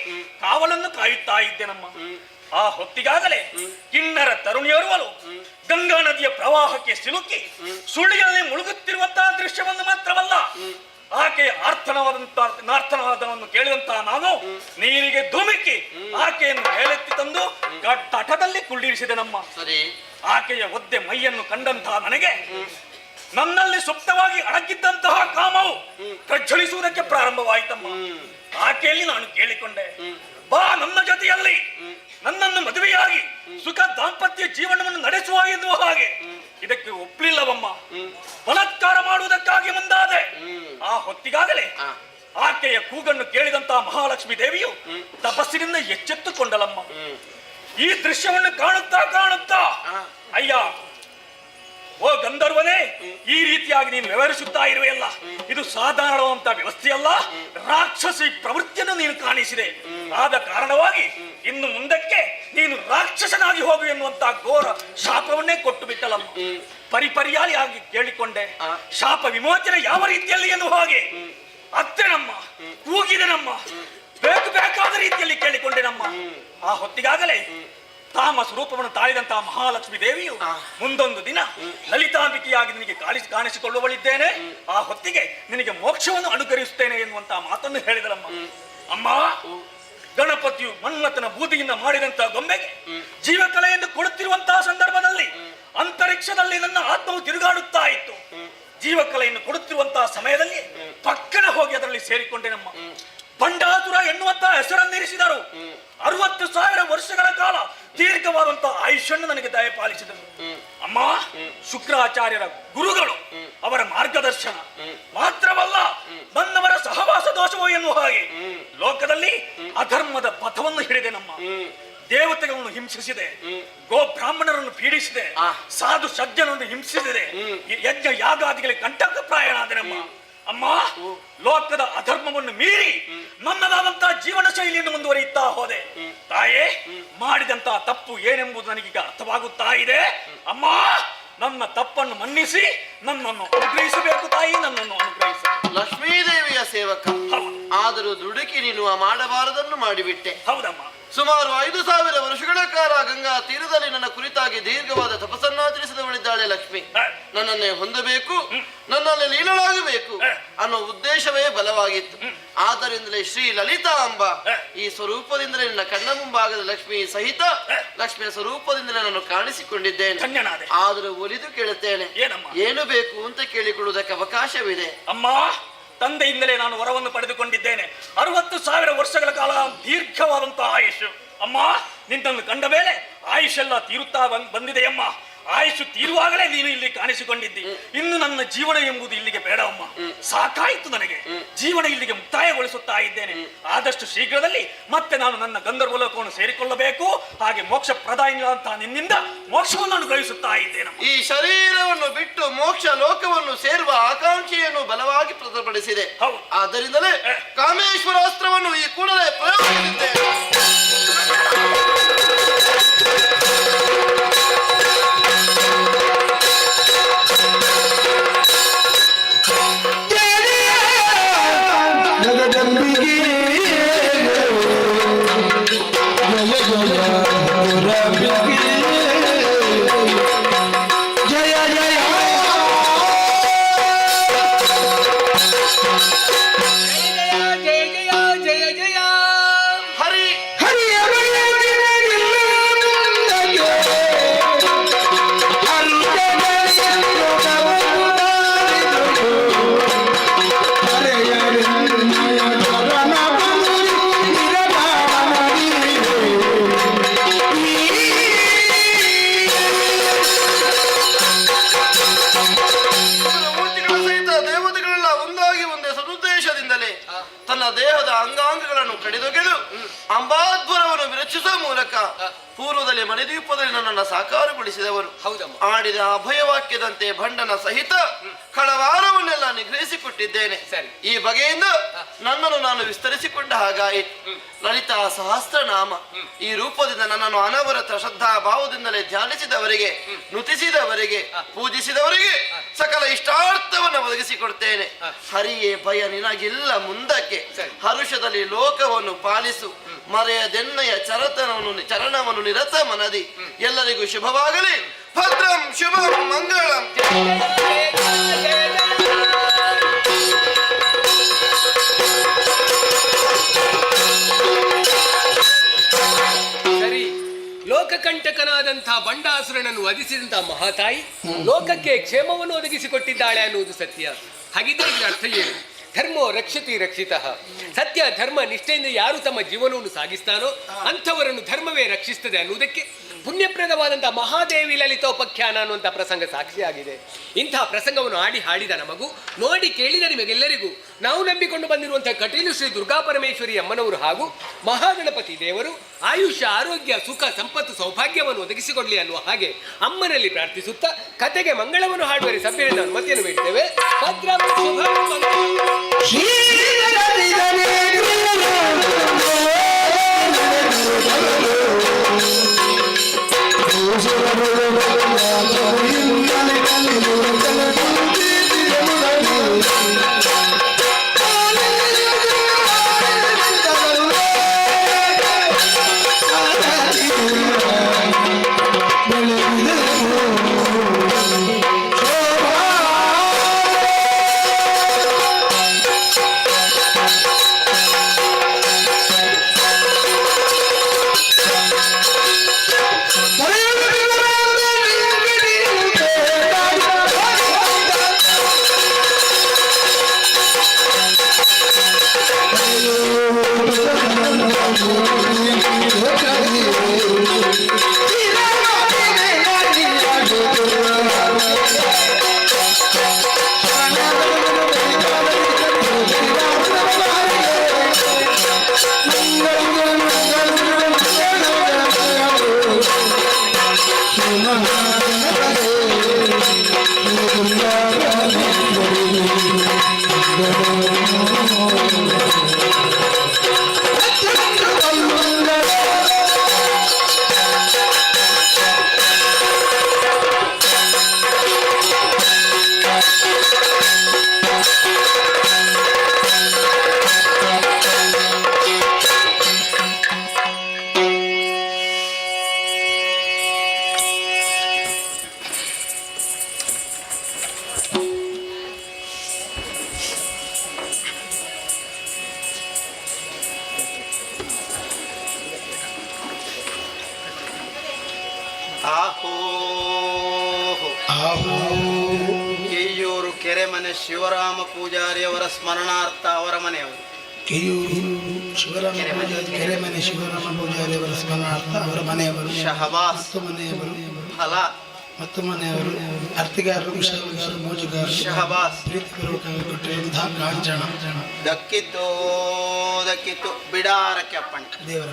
ಕಾವಲನ್ನು ಕಾಯುತ್ತಾ ಇದ್ದೇನಮ್ಮ. ಆ ಹೊತ್ತಿಗಾಗಲೇ ಕಿನ್ನರ ತರುಣಿಯೋರ್ವಲು ಗಂಗಾ ನದಿಯ ಪ್ರವಾಹಕ್ಕೆ ಸಿಲುಕಿ ಸುಳಿಯಲ್ಲಿ ಮುಳುಗುತ್ತಿರುವಂತಹ ದೃಶ್ಯವನ್ನು ಮಾತ್ರವಲ್ಲ, ಆಕೆಯ ನಾರ್ತನವಾದವನ್ನು ಕೇಳಿದಂತಹ ನಾನು ನೀರಿಗೆ ಧುಮುಕಿ ಆಕೆಯನ್ನು ಮೇಲೆತ್ತಿ ತಂದು ತಟದಲ್ಲಿ ಕುಳ್ಳಿರಿಸಿದೆನಮ್ಮ. ಆಕೆಯ ಒದ್ದೆ ಮೈಯನ್ನು ಕಂಡಂತಹ ನನಗೆ ನನ್ನಲ್ಲಿ ಸುಪ್ತವಾಗಿ ಅಡಗಿದ್ದಂತಹ ಕಾಮವು ಪ್ರಜ್ವಲಿಸುವುದಕ್ಕೆ ಪ್ರಾರಂಭವಾಯಿತಮ್ಮ. ಆಕೆಯಲ್ಲಿ ನಾನು ಕೇಳಿಕೊಂಡೆ, ಬಾ ನನ್ನ ಜೊತೆಯಲ್ಲಿ ನನ್ನನ್ನು ಮದುವೆಯಾಗಿ ಸುಖ ದಾಂಪತ್ಯ ಜೀವನವನ್ನು ನಡೆಸುವ ಎನ್ನುವ ಹಾಗೆ. ಇದಕ್ಕೆ ಒಪ್ಪಲಿಲ್ಲವಮ್ಮ. ಬಲಾತ್ಕಾರ ಮಾಡುವುದಕ್ಕಾಗಿ ಮುಂದಾದೆ. ಆ ಹೊತ್ತಿಗಾಗಲೇ ಆಕೆಯ ಕೂಗನ್ನು ಕೇಳಿದಂತಹ ಮಹಾಲಕ್ಷ್ಮಿ ದೇವಿಯು ತಪಸ್ಸಿನಿಂದ ಎಚ್ಚೆತ್ತುಕೊಂಡಲಮ್ಮ. ಈ ದೃಶ್ಯವನ್ನು ಕಾಣುತ್ತಾ ಅಯ್ಯ ಓ ಗಂಧರ್ವನೇ, ಈ ರೀತಿಯಾಗಿ ನೀನು ವ್ಯವಹರಿಸುತ್ತಾ ಇರುವೆಯಲ್ಲ, ಇದು ಸಾಧಾರಣವಂತ ವ್ಯವಸ್ಥೆಯಲ್ಲ, ರಾಕ್ಷಸಿ ಪ್ರವೃತ್ತಿಯನ್ನು ನೀನು ಕಾಣಿಸಿದೆ. ಆದ ಕಾರಣವಾಗಿ ಇನ್ನು ಮುಂದಕ್ಕೆ ನೀನು ರಾಕ್ಷಸನಾಗಿ ಹೋಗು ಎನ್ನುವಂತಹ ಘೋರ ಶಾಪವನ್ನೇ ಕೊಟ್ಟು ಬಿಟ್ಟಲಮ್ಮ. ಪರಿಪರಿಯಾಗಿ ಕೇಳಿಕೊಂಡೆ, ಶಾಪ ವಿಮೋಚನೆ ಯಾವ ರೀತಿಯಲ್ಲಿ ಎನ್ನುವ ಹಾಗೆ ಅತ್ತೆನಮ್ಮ, ಕೂಗಿದೆನಮ್ಮ, ಬೇಕಾದ ರೀತಿಯಲ್ಲಿ ಕೇಳಿಕೊಂಡೆನಮ್ಮ. ಆ ಹೊತ್ತಿಗಾಗಲೇ ಕಾಮ ಸ್ವರೂಪವನ್ನು ತಾಳಿದಂತಹ ಮಹಾಲಕ್ಷ್ಮಿ ದೇವಿಯು ಮುಂದೊಂದು ದಿನ ಲಲಿತಾಂಬಿಕೆಯಾಗಿ ನಿನಗೆ ಕಾಣಿಸಿಕೊಳ್ಳುವಳಿದ್ದೇನೆ, ಆ ಹೊತ್ತಿಗೆ ನಿನಗೆ ಮೋಕ್ಷವನ್ನು ಅನುಗ್ರಹಿಸುತ್ತೇನೆ ಎನ್ನುವಂತಹ ಮಾತನ್ನು ಹೇಳಿದರಮ್ಮ. ಅಮ್ಮ, ಗಣಪತಿಯು ಮನ್ಮಥನ ಬೂದಿಯಿಂದ ಮಾಡಿದಂತಹ ಗೊಂಬೆಗೆ ಜೀವಕಲೆಯನ್ನು ಕೊಡುತ್ತಿರುವಂತಹ ಸಂದರ್ಭದಲ್ಲಿ ಅಂತರಿಕ್ಷದಲ್ಲಿ ನನ್ನ ಆತ್ಮವು ತಿರುಗಾಡುತ್ತಾ ಇತ್ತು. ಜೀವಕಲೆಯನ್ನು ಕೊಡುತ್ತಿರುವಂತಹ ಸಮಯದಲ್ಲಿ ಪಕ್ಕನ ಹೋಗಿ ಅದರಲ್ಲಿ ಸೇರಿಕೊಂಡೆನಮ್ಮ. ಬಂಡಾಸುರ ಎನ್ನುವಂತಹ ಹೆಸರನ್ನಿರಿಸಿದರು. 60,000 ವರ್ಷಗಳ ಕಾಲ ದೀರ್ಘವಾದಂತಹ ಆಯುಷ್ಯನ್ನು ನನಗೆ ದಯಪಾಲಿಸಿದರು. ಅಮ್ಮ, ಶುಕ್ರಾಚಾರ್ಯರ ಗುರುಗಳು, ಅವರ ಮಾರ್ಗದರ್ಶನ ಮಾತ್ರವಲ್ಲ, ನನ್ನವರ ಸಹವಾಸ ದೋಷವೋ ಎನ್ನುವ ಹಾಗೆ ಲೋಕದಲ್ಲಿ ಅಧರ್ಮದ ಪಥವನ್ನು ಹಿಡಿದೆನಮ್ಮ. ದೇವತೆಗಳನ್ನು ಹಿಂಸಿಸಿದೆ, ಗೋ ಬ್ರಾಹ್ಮಣರನ್ನು ಪೀಡಿಸಿದೆ, ಸಾಧು ಸಜ್ಜನನ್ನು ಹಿಂಸಿಸಿದೆ, ಯಜ್ಞ ಯಾಗಾದಿಗಳಿಗೆ ಕಂಟಕಪ್ರಾಯನಾದೆನಮ್ಮ. ಅಮ್ಮ, ಲೋಕದ ಅಧರ್ಮವನ್ನು ಮೀರಿ ನನ್ನದಾದಂತಹ ಜೀವನ ಶೈಲಿಯನ್ನು ಮುಂದುವರಿಯುತ್ತಾ ಹೋದೆ. ತಾಯೇ, ಮಾಡಿದಂತಹ ತಪ್ಪು ಏನೆಂಬುದು ನನಗೀಗ ಅರ್ಥವಾಗುತ್ತಾ ಇದೆ. ಅಮ್ಮ, ನನ್ನ ತಪ್ಪನ್ನು ಮನ್ನಿಸಿ ನನ್ನನ್ನು ಅನುಗ್ರಹಿಸಬೇಕು ತಾಯಿ, ನನ್ನನ್ನು ಅನುಗ್ರಹಿಸ. ಲಕ್ಷ್ಮೀದೇವಿಯ ಸೇವಕ ಆದರೂ ದುಡುಕಿ ನೀನು ಮಾಡಬಾರದನ್ನು ಮಾಡಿಬಿಟ್ಟೆ. ಹೌದಮ್ಮ. ಸುಮಾರು 5,000 ವರ್ಷಗಳ ಕಾಲ ಗಂಗಾ ತೀರದಲ್ಲಿ ನನ್ನ ಕುರಿತಾಗಿ ದೀರ್ಘವಾದ ತಪಸ್ಸನ್ನಾಚರಿಸಿದವಳಿದ್ದಾಳೆ ಲಕ್ಷ್ಮಿ. ನನ್ನನ್ನೇ ಹೊಂದಬೇಕು, ನನ್ನಲ್ಲಿ ಲೀನಳಾಗಬೇಕು ಅನ್ನೋ ಉದ್ದೇಶವೇ ಬಲವಾಗಿತ್ತು. ಆದ್ದರಿಂದಲೇ ಶ್ರೀ ಲಲಿತಾ ಅಂಬ ಈ ಸ್ವರೂಪದಿಂದಲೇ ನನ್ನ ಕಣ್ಣ ಮುಂಭಾಗದ ಲಕ್ಷ್ಮಿ ಸಹಿತ ಲಕ್ಷ್ಮಿಯ ಸ್ವರೂಪದಿಂದಲೇ ನಾನು ಕಾಣಿಸಿಕೊಂಡಿದ್ದೇನೆ. ಆದರೂ ಒಲಿದು ಕೇಳುತ್ತೇನೆ, ಏನು ಬೇಕು ಅಂತ ಕೇಳಿಕೊಳ್ಳುವುದಕ್ಕೆ ಅವಕಾಶವಿದೆ. ಅಮ್ಮ, ತಂದೆಯಿಂದಲೇ ನಾನು ವರವನ್ನು ಪಡೆದುಕೊಂಡಿದ್ದೇನೆ. 60,000 ವರ್ಷಗಳ ಕಾಲ ದೀರ್ಘವಾದಂತಹ ಆಯುಷ್. ಅಮ್ಮ, ನಿನ್ನನ್ನು ಕಂಡ ಮೇಲೆ ಆಯುಷೆಲ್ಲ ತೀರುತ್ತಾ ಬಂದಿದೆಯಮ್ಮ. ಆಯುಷ್ ತೀರುವಾಗಲೇ ನೀನು ಇಲ್ಲಿ ಕಾಣಿಸಿಕೊಂಡಿದ್ದಿ. ಇನ್ನು ನನ್ನ ಜೀವನ ಎಂಬುದು ಇಲ್ಲಿಗೆ ಬೇಡವಮ್ಮ, ಸಾಕಾಯಿತು ನನಗೆ. ಜೀವನ ಇಲ್ಲಿಗೆ ಮುಕ್ತಾಯಗೊಳಿಸುತ್ತಾ ಇದ್ದೇನೆ. ಆದಷ್ಟು ಶೀಘ್ರದಲ್ಲಿ ಮತ್ತೆ ನಾನು ನನ್ನ ಗಂಧರ್ವ ಲೋಕವನ್ನು ಸೇರಿಕೊಳ್ಳಬೇಕು. ಹಾಗೆ ಮೋಕ್ಷ ಪ್ರದಾಯಿನಿಯಾದಂತಹ ನಿನ್ನಿಂದ ಮೋಕ್ಷವನ್ನು ಅನುಗ್ರಹಿಸುತ್ತಾ ಇದ್ದೇನೆ. ಈ ಶರೀರವನ್ನು ಬಿಟ್ಟು ಮೋಕ್ಷ ಲೋಕವನ್ನು ಸೇರುವ ಆಕಾಂಕ್ಷೆಯನ್ನು ಬಲವಾಗಿ ಪ್ರತಿಪಡಿಸಿದೆ. ಆದ್ದರಿಂದಲೇ ಕಾಮೇಶ್ವರಾಸ್ತ್ರವನ್ನು ಈ ಕೂಡಲೇ ಪ್ರಯೋಗಿಸಿದ್ದೇನೆ. ಜಯ ಜಯ ದೇಹದ ಅಂಗಾಂಗಗಳನ್ನು ಕಡಿದೊಗೆದು ಅಂಬಾಧ್ವರವನ್ನು ವಿರಚಿಸುವ ಮೂಲಕ ಪೂರ್ವದಲ್ಲಿ ಮಣಿದ್ವೀಪದಲ್ಲಿ ನನ್ನನ್ನು ಸಾಕಾರಗೊಳಿಸಿದವರು. ಆಡಿದ ಅಭಯವಾಕ್ಯದಂತೆ ಭಂಡನ ಸಹಿತ ಕಳವಾರವನ್ನೆಲ್ಲ ನಿಗ್ರಹಿಸಿಕೊಟ್ಟಿದ್ದೇನೆ. ಈ ಬಗೆಯಿಂದ ನನ್ನನ್ನು ನಾನು ವಿಸ್ತರಿಸಿಕೊಂಡ ಹಾಗಾಯಿತು. ಲಲಿತಾ ಸಹಸ್ರನಾಮ ಈ ರೂಪದಿಂದ ನನ್ನನ್ನು ಅನವರತ ಶ್ರದ್ಧಾ ಭಾವದಿಂದಲೇ ಧ್ಯಾನಿಸಿದವರಿಗೆ, ನುತಿಸಿದವರಿಗೆ, ಪೂಜಿಸಿದವರಿಗೆ ಸಕಲ ಇಷ್ಟಾರ್ಥವನ್ನು ಒದಗಿಸಿಕೊಡ್ತೇನೆ. ಹರಿಯೇ ಭಯ ನಿನಗಿಲ್ಲ ಮುಂದಕ್ಕೆ, ಹರುಷದಲ್ಲಿ ಲೋಕವನ್ನು ಪಾಲಿಸು, ಮರೆಯದೆನ್ನಯ ಚರಣವನ್ನು ನಿರತ ಮನದಿ. ಎಲ್ಲರಿಗೂ ಶುಭವಾಗಲಿ. ಭದ್ರಂ ಶುಭಂ ಮಂಗಳಂ. ಸರಿ, ಲೋಕಕಂಟಕನಾದಂತಹ ಬಂಡಾಸುರನನ್ನು ವಧಿಸಿದಂತಹ ಮಹಾತಾಯಿ ಲೋಕಕ್ಕೆ ಕ್ಷೇಮವನ್ನು ಒದಗಿಸಿಕೊಟ್ಟಿದ್ದಾಳೆ ಅನ್ನುವುದು ಸತ್ಯ. ಹಾಗಿದ್ದರೆ ಇದರ ಅರ್ಥ ಏನು? ಧರ್ಮೋ ರಕ್ಷತಿ ರಕ್ಷಿತಃ. ಸತ್ಯ ಧರ್ಮ ನಿಷ್ಠೆಯಿಂದ ಯಾರು ತಮ್ಮ ಜೀವನವನ್ನು ಸಾಗಿಸ್ತಾನೋ ಅಂಥವರನ್ನು ಧರ್ಮವೇ ರಕ್ಷಿಸ್ತದೆ ಅನ್ನುವುದಕ್ಕೆ ಪುಣ್ಯಪ್ರದವಾದಂತಹ ಮಹಾದೇವಿ ಲಲಿತೋಪಖ್ಯಾನ ಅನ್ನುವಂಥ ಪ್ರಸಂಗ ಸಾಕ್ಷಿಯಾಗಿದೆ. ಇಂತಹ ಪ್ರಸಂಗವನ್ನು ಹಾಡಿದ ನಮಗೂ ನೋಡಿ ಕೇಳಿದ ನಿಮಗೆಲ್ಲರಿಗೂ ನಾವು ನಂಬಿಕೊಂಡು ಬಂದಿರುವಂತಹ ಕಟೀಲು ಶ್ರೀ ದುರ್ಗಾ ಪರಮೇಶ್ವರಿ ಅಮ್ಮನವರು ಹಾಗೂ ಮಹಾಗಣಪತಿ ದೇವರು ಆಯುಷ್ಯ, ಆರೋಗ್ಯ, ಸುಖ, ಸಂಪತ್ತು, ಸೌಭಾಗ್ಯವನ್ನು ಒದಗಿಸಿಕೊಳ್ಳಿ ಅನ್ನುವ ಹಾಗೆ ಅಮ್ಮನಲ್ಲಿ ಪ್ರಾರ್ಥಿಸುತ್ತಾ ಕತೆಗೆ ಮಂಗಳವನ್ನು ಹಾಡುವರೆ ಸಭೆಯಲ್ಲಿ ನಾವು ಮತ್ತೆಯನ್ನು ಬೇಡ್ತೇವೆ. ಭದ್ರಂ ಶುಭಂ ಮಂಗಳಂ. ಕೆಯ್ಯೂರು ಕೆರೆಮನೆ ಶಿವರಾಮ ಪೂಜಾರಿಯವರ ಸ್ಮರಣಾರ್ಥ ಅವರ ಮನೆಯವರು. ಕೆರೆಮನೆ ಶಿವರಾಮ ಪೂಜಾರಿಯವರ ಸ್ಮರಣಾರ್ಥ ಅವರ ಮನೆಯವರು. ಶಹಬಾಸ್ ಮನೆಯವರು. ಫಲ ಮತ್ತು ಮನೆಯವರು. ಅರ್ತಿಗಾರರು, ಮೋಜುಗಾರರು, ಶಹಬಾಸ್ ಪ್ರೀತಿಪೂರ್ವಕವಾಗಿ ಕೊಟ್ಟಿರುವಂತಹ ಕಾಂಚನ ದಕ್ಕಿತ್ತು ಬಿಡಾರಕ್ಕೆ ಅಪ್ಪಣೆ. ದೇವರ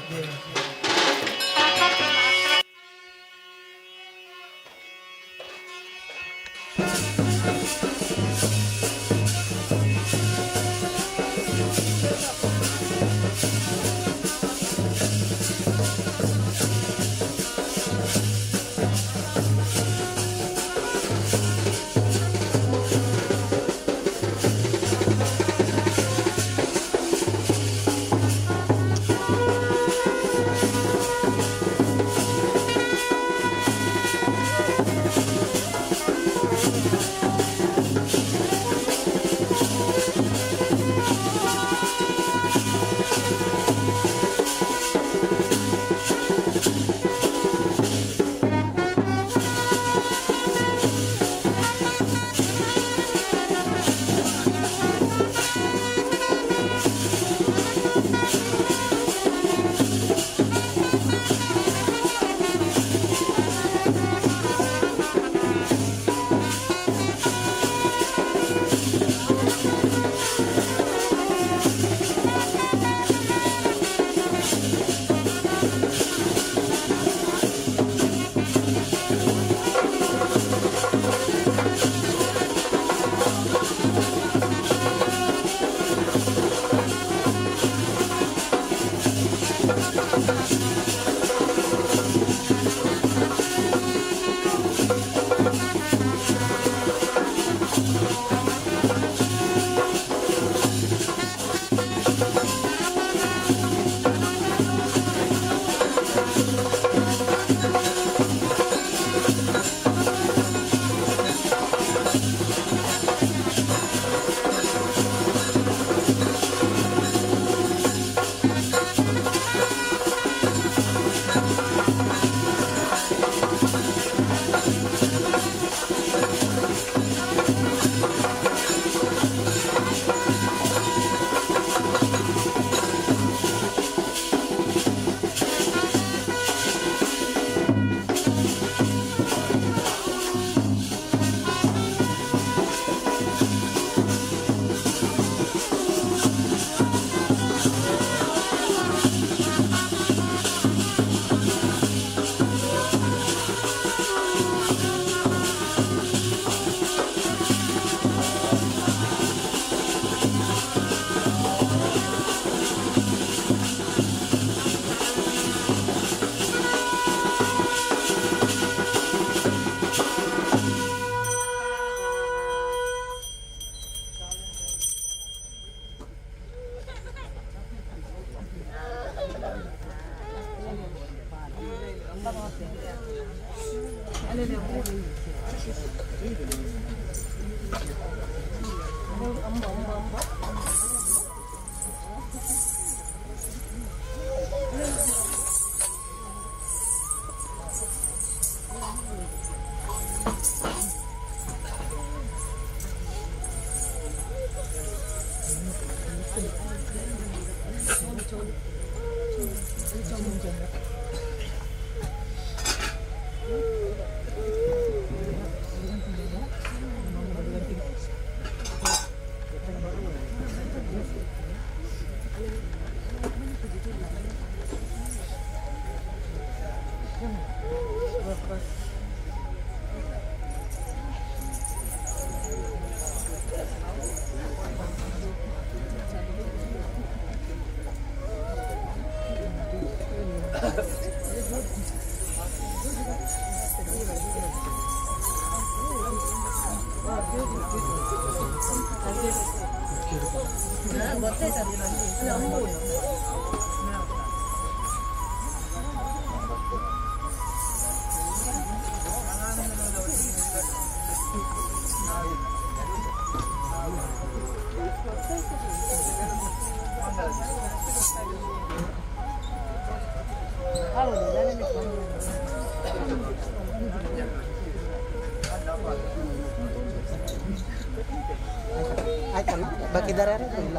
ಆಯ್ತಲ್ಲ ಬಾಕಿದ್ದಾರೆ ಯಾರು ಇಲ್ಲ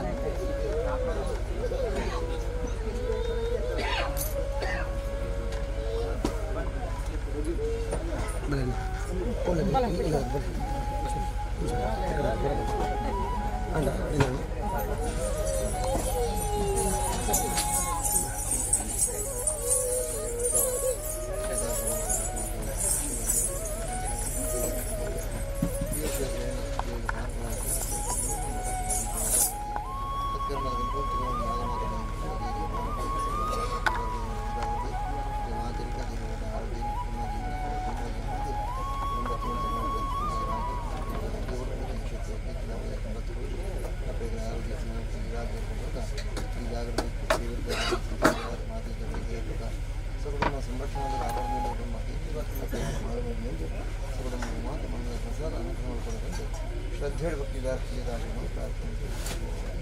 ಶ್ರದ್ಧೆ ಭಕ್ತಿದಾರ ಪ್ರಾರ್ಥನೆ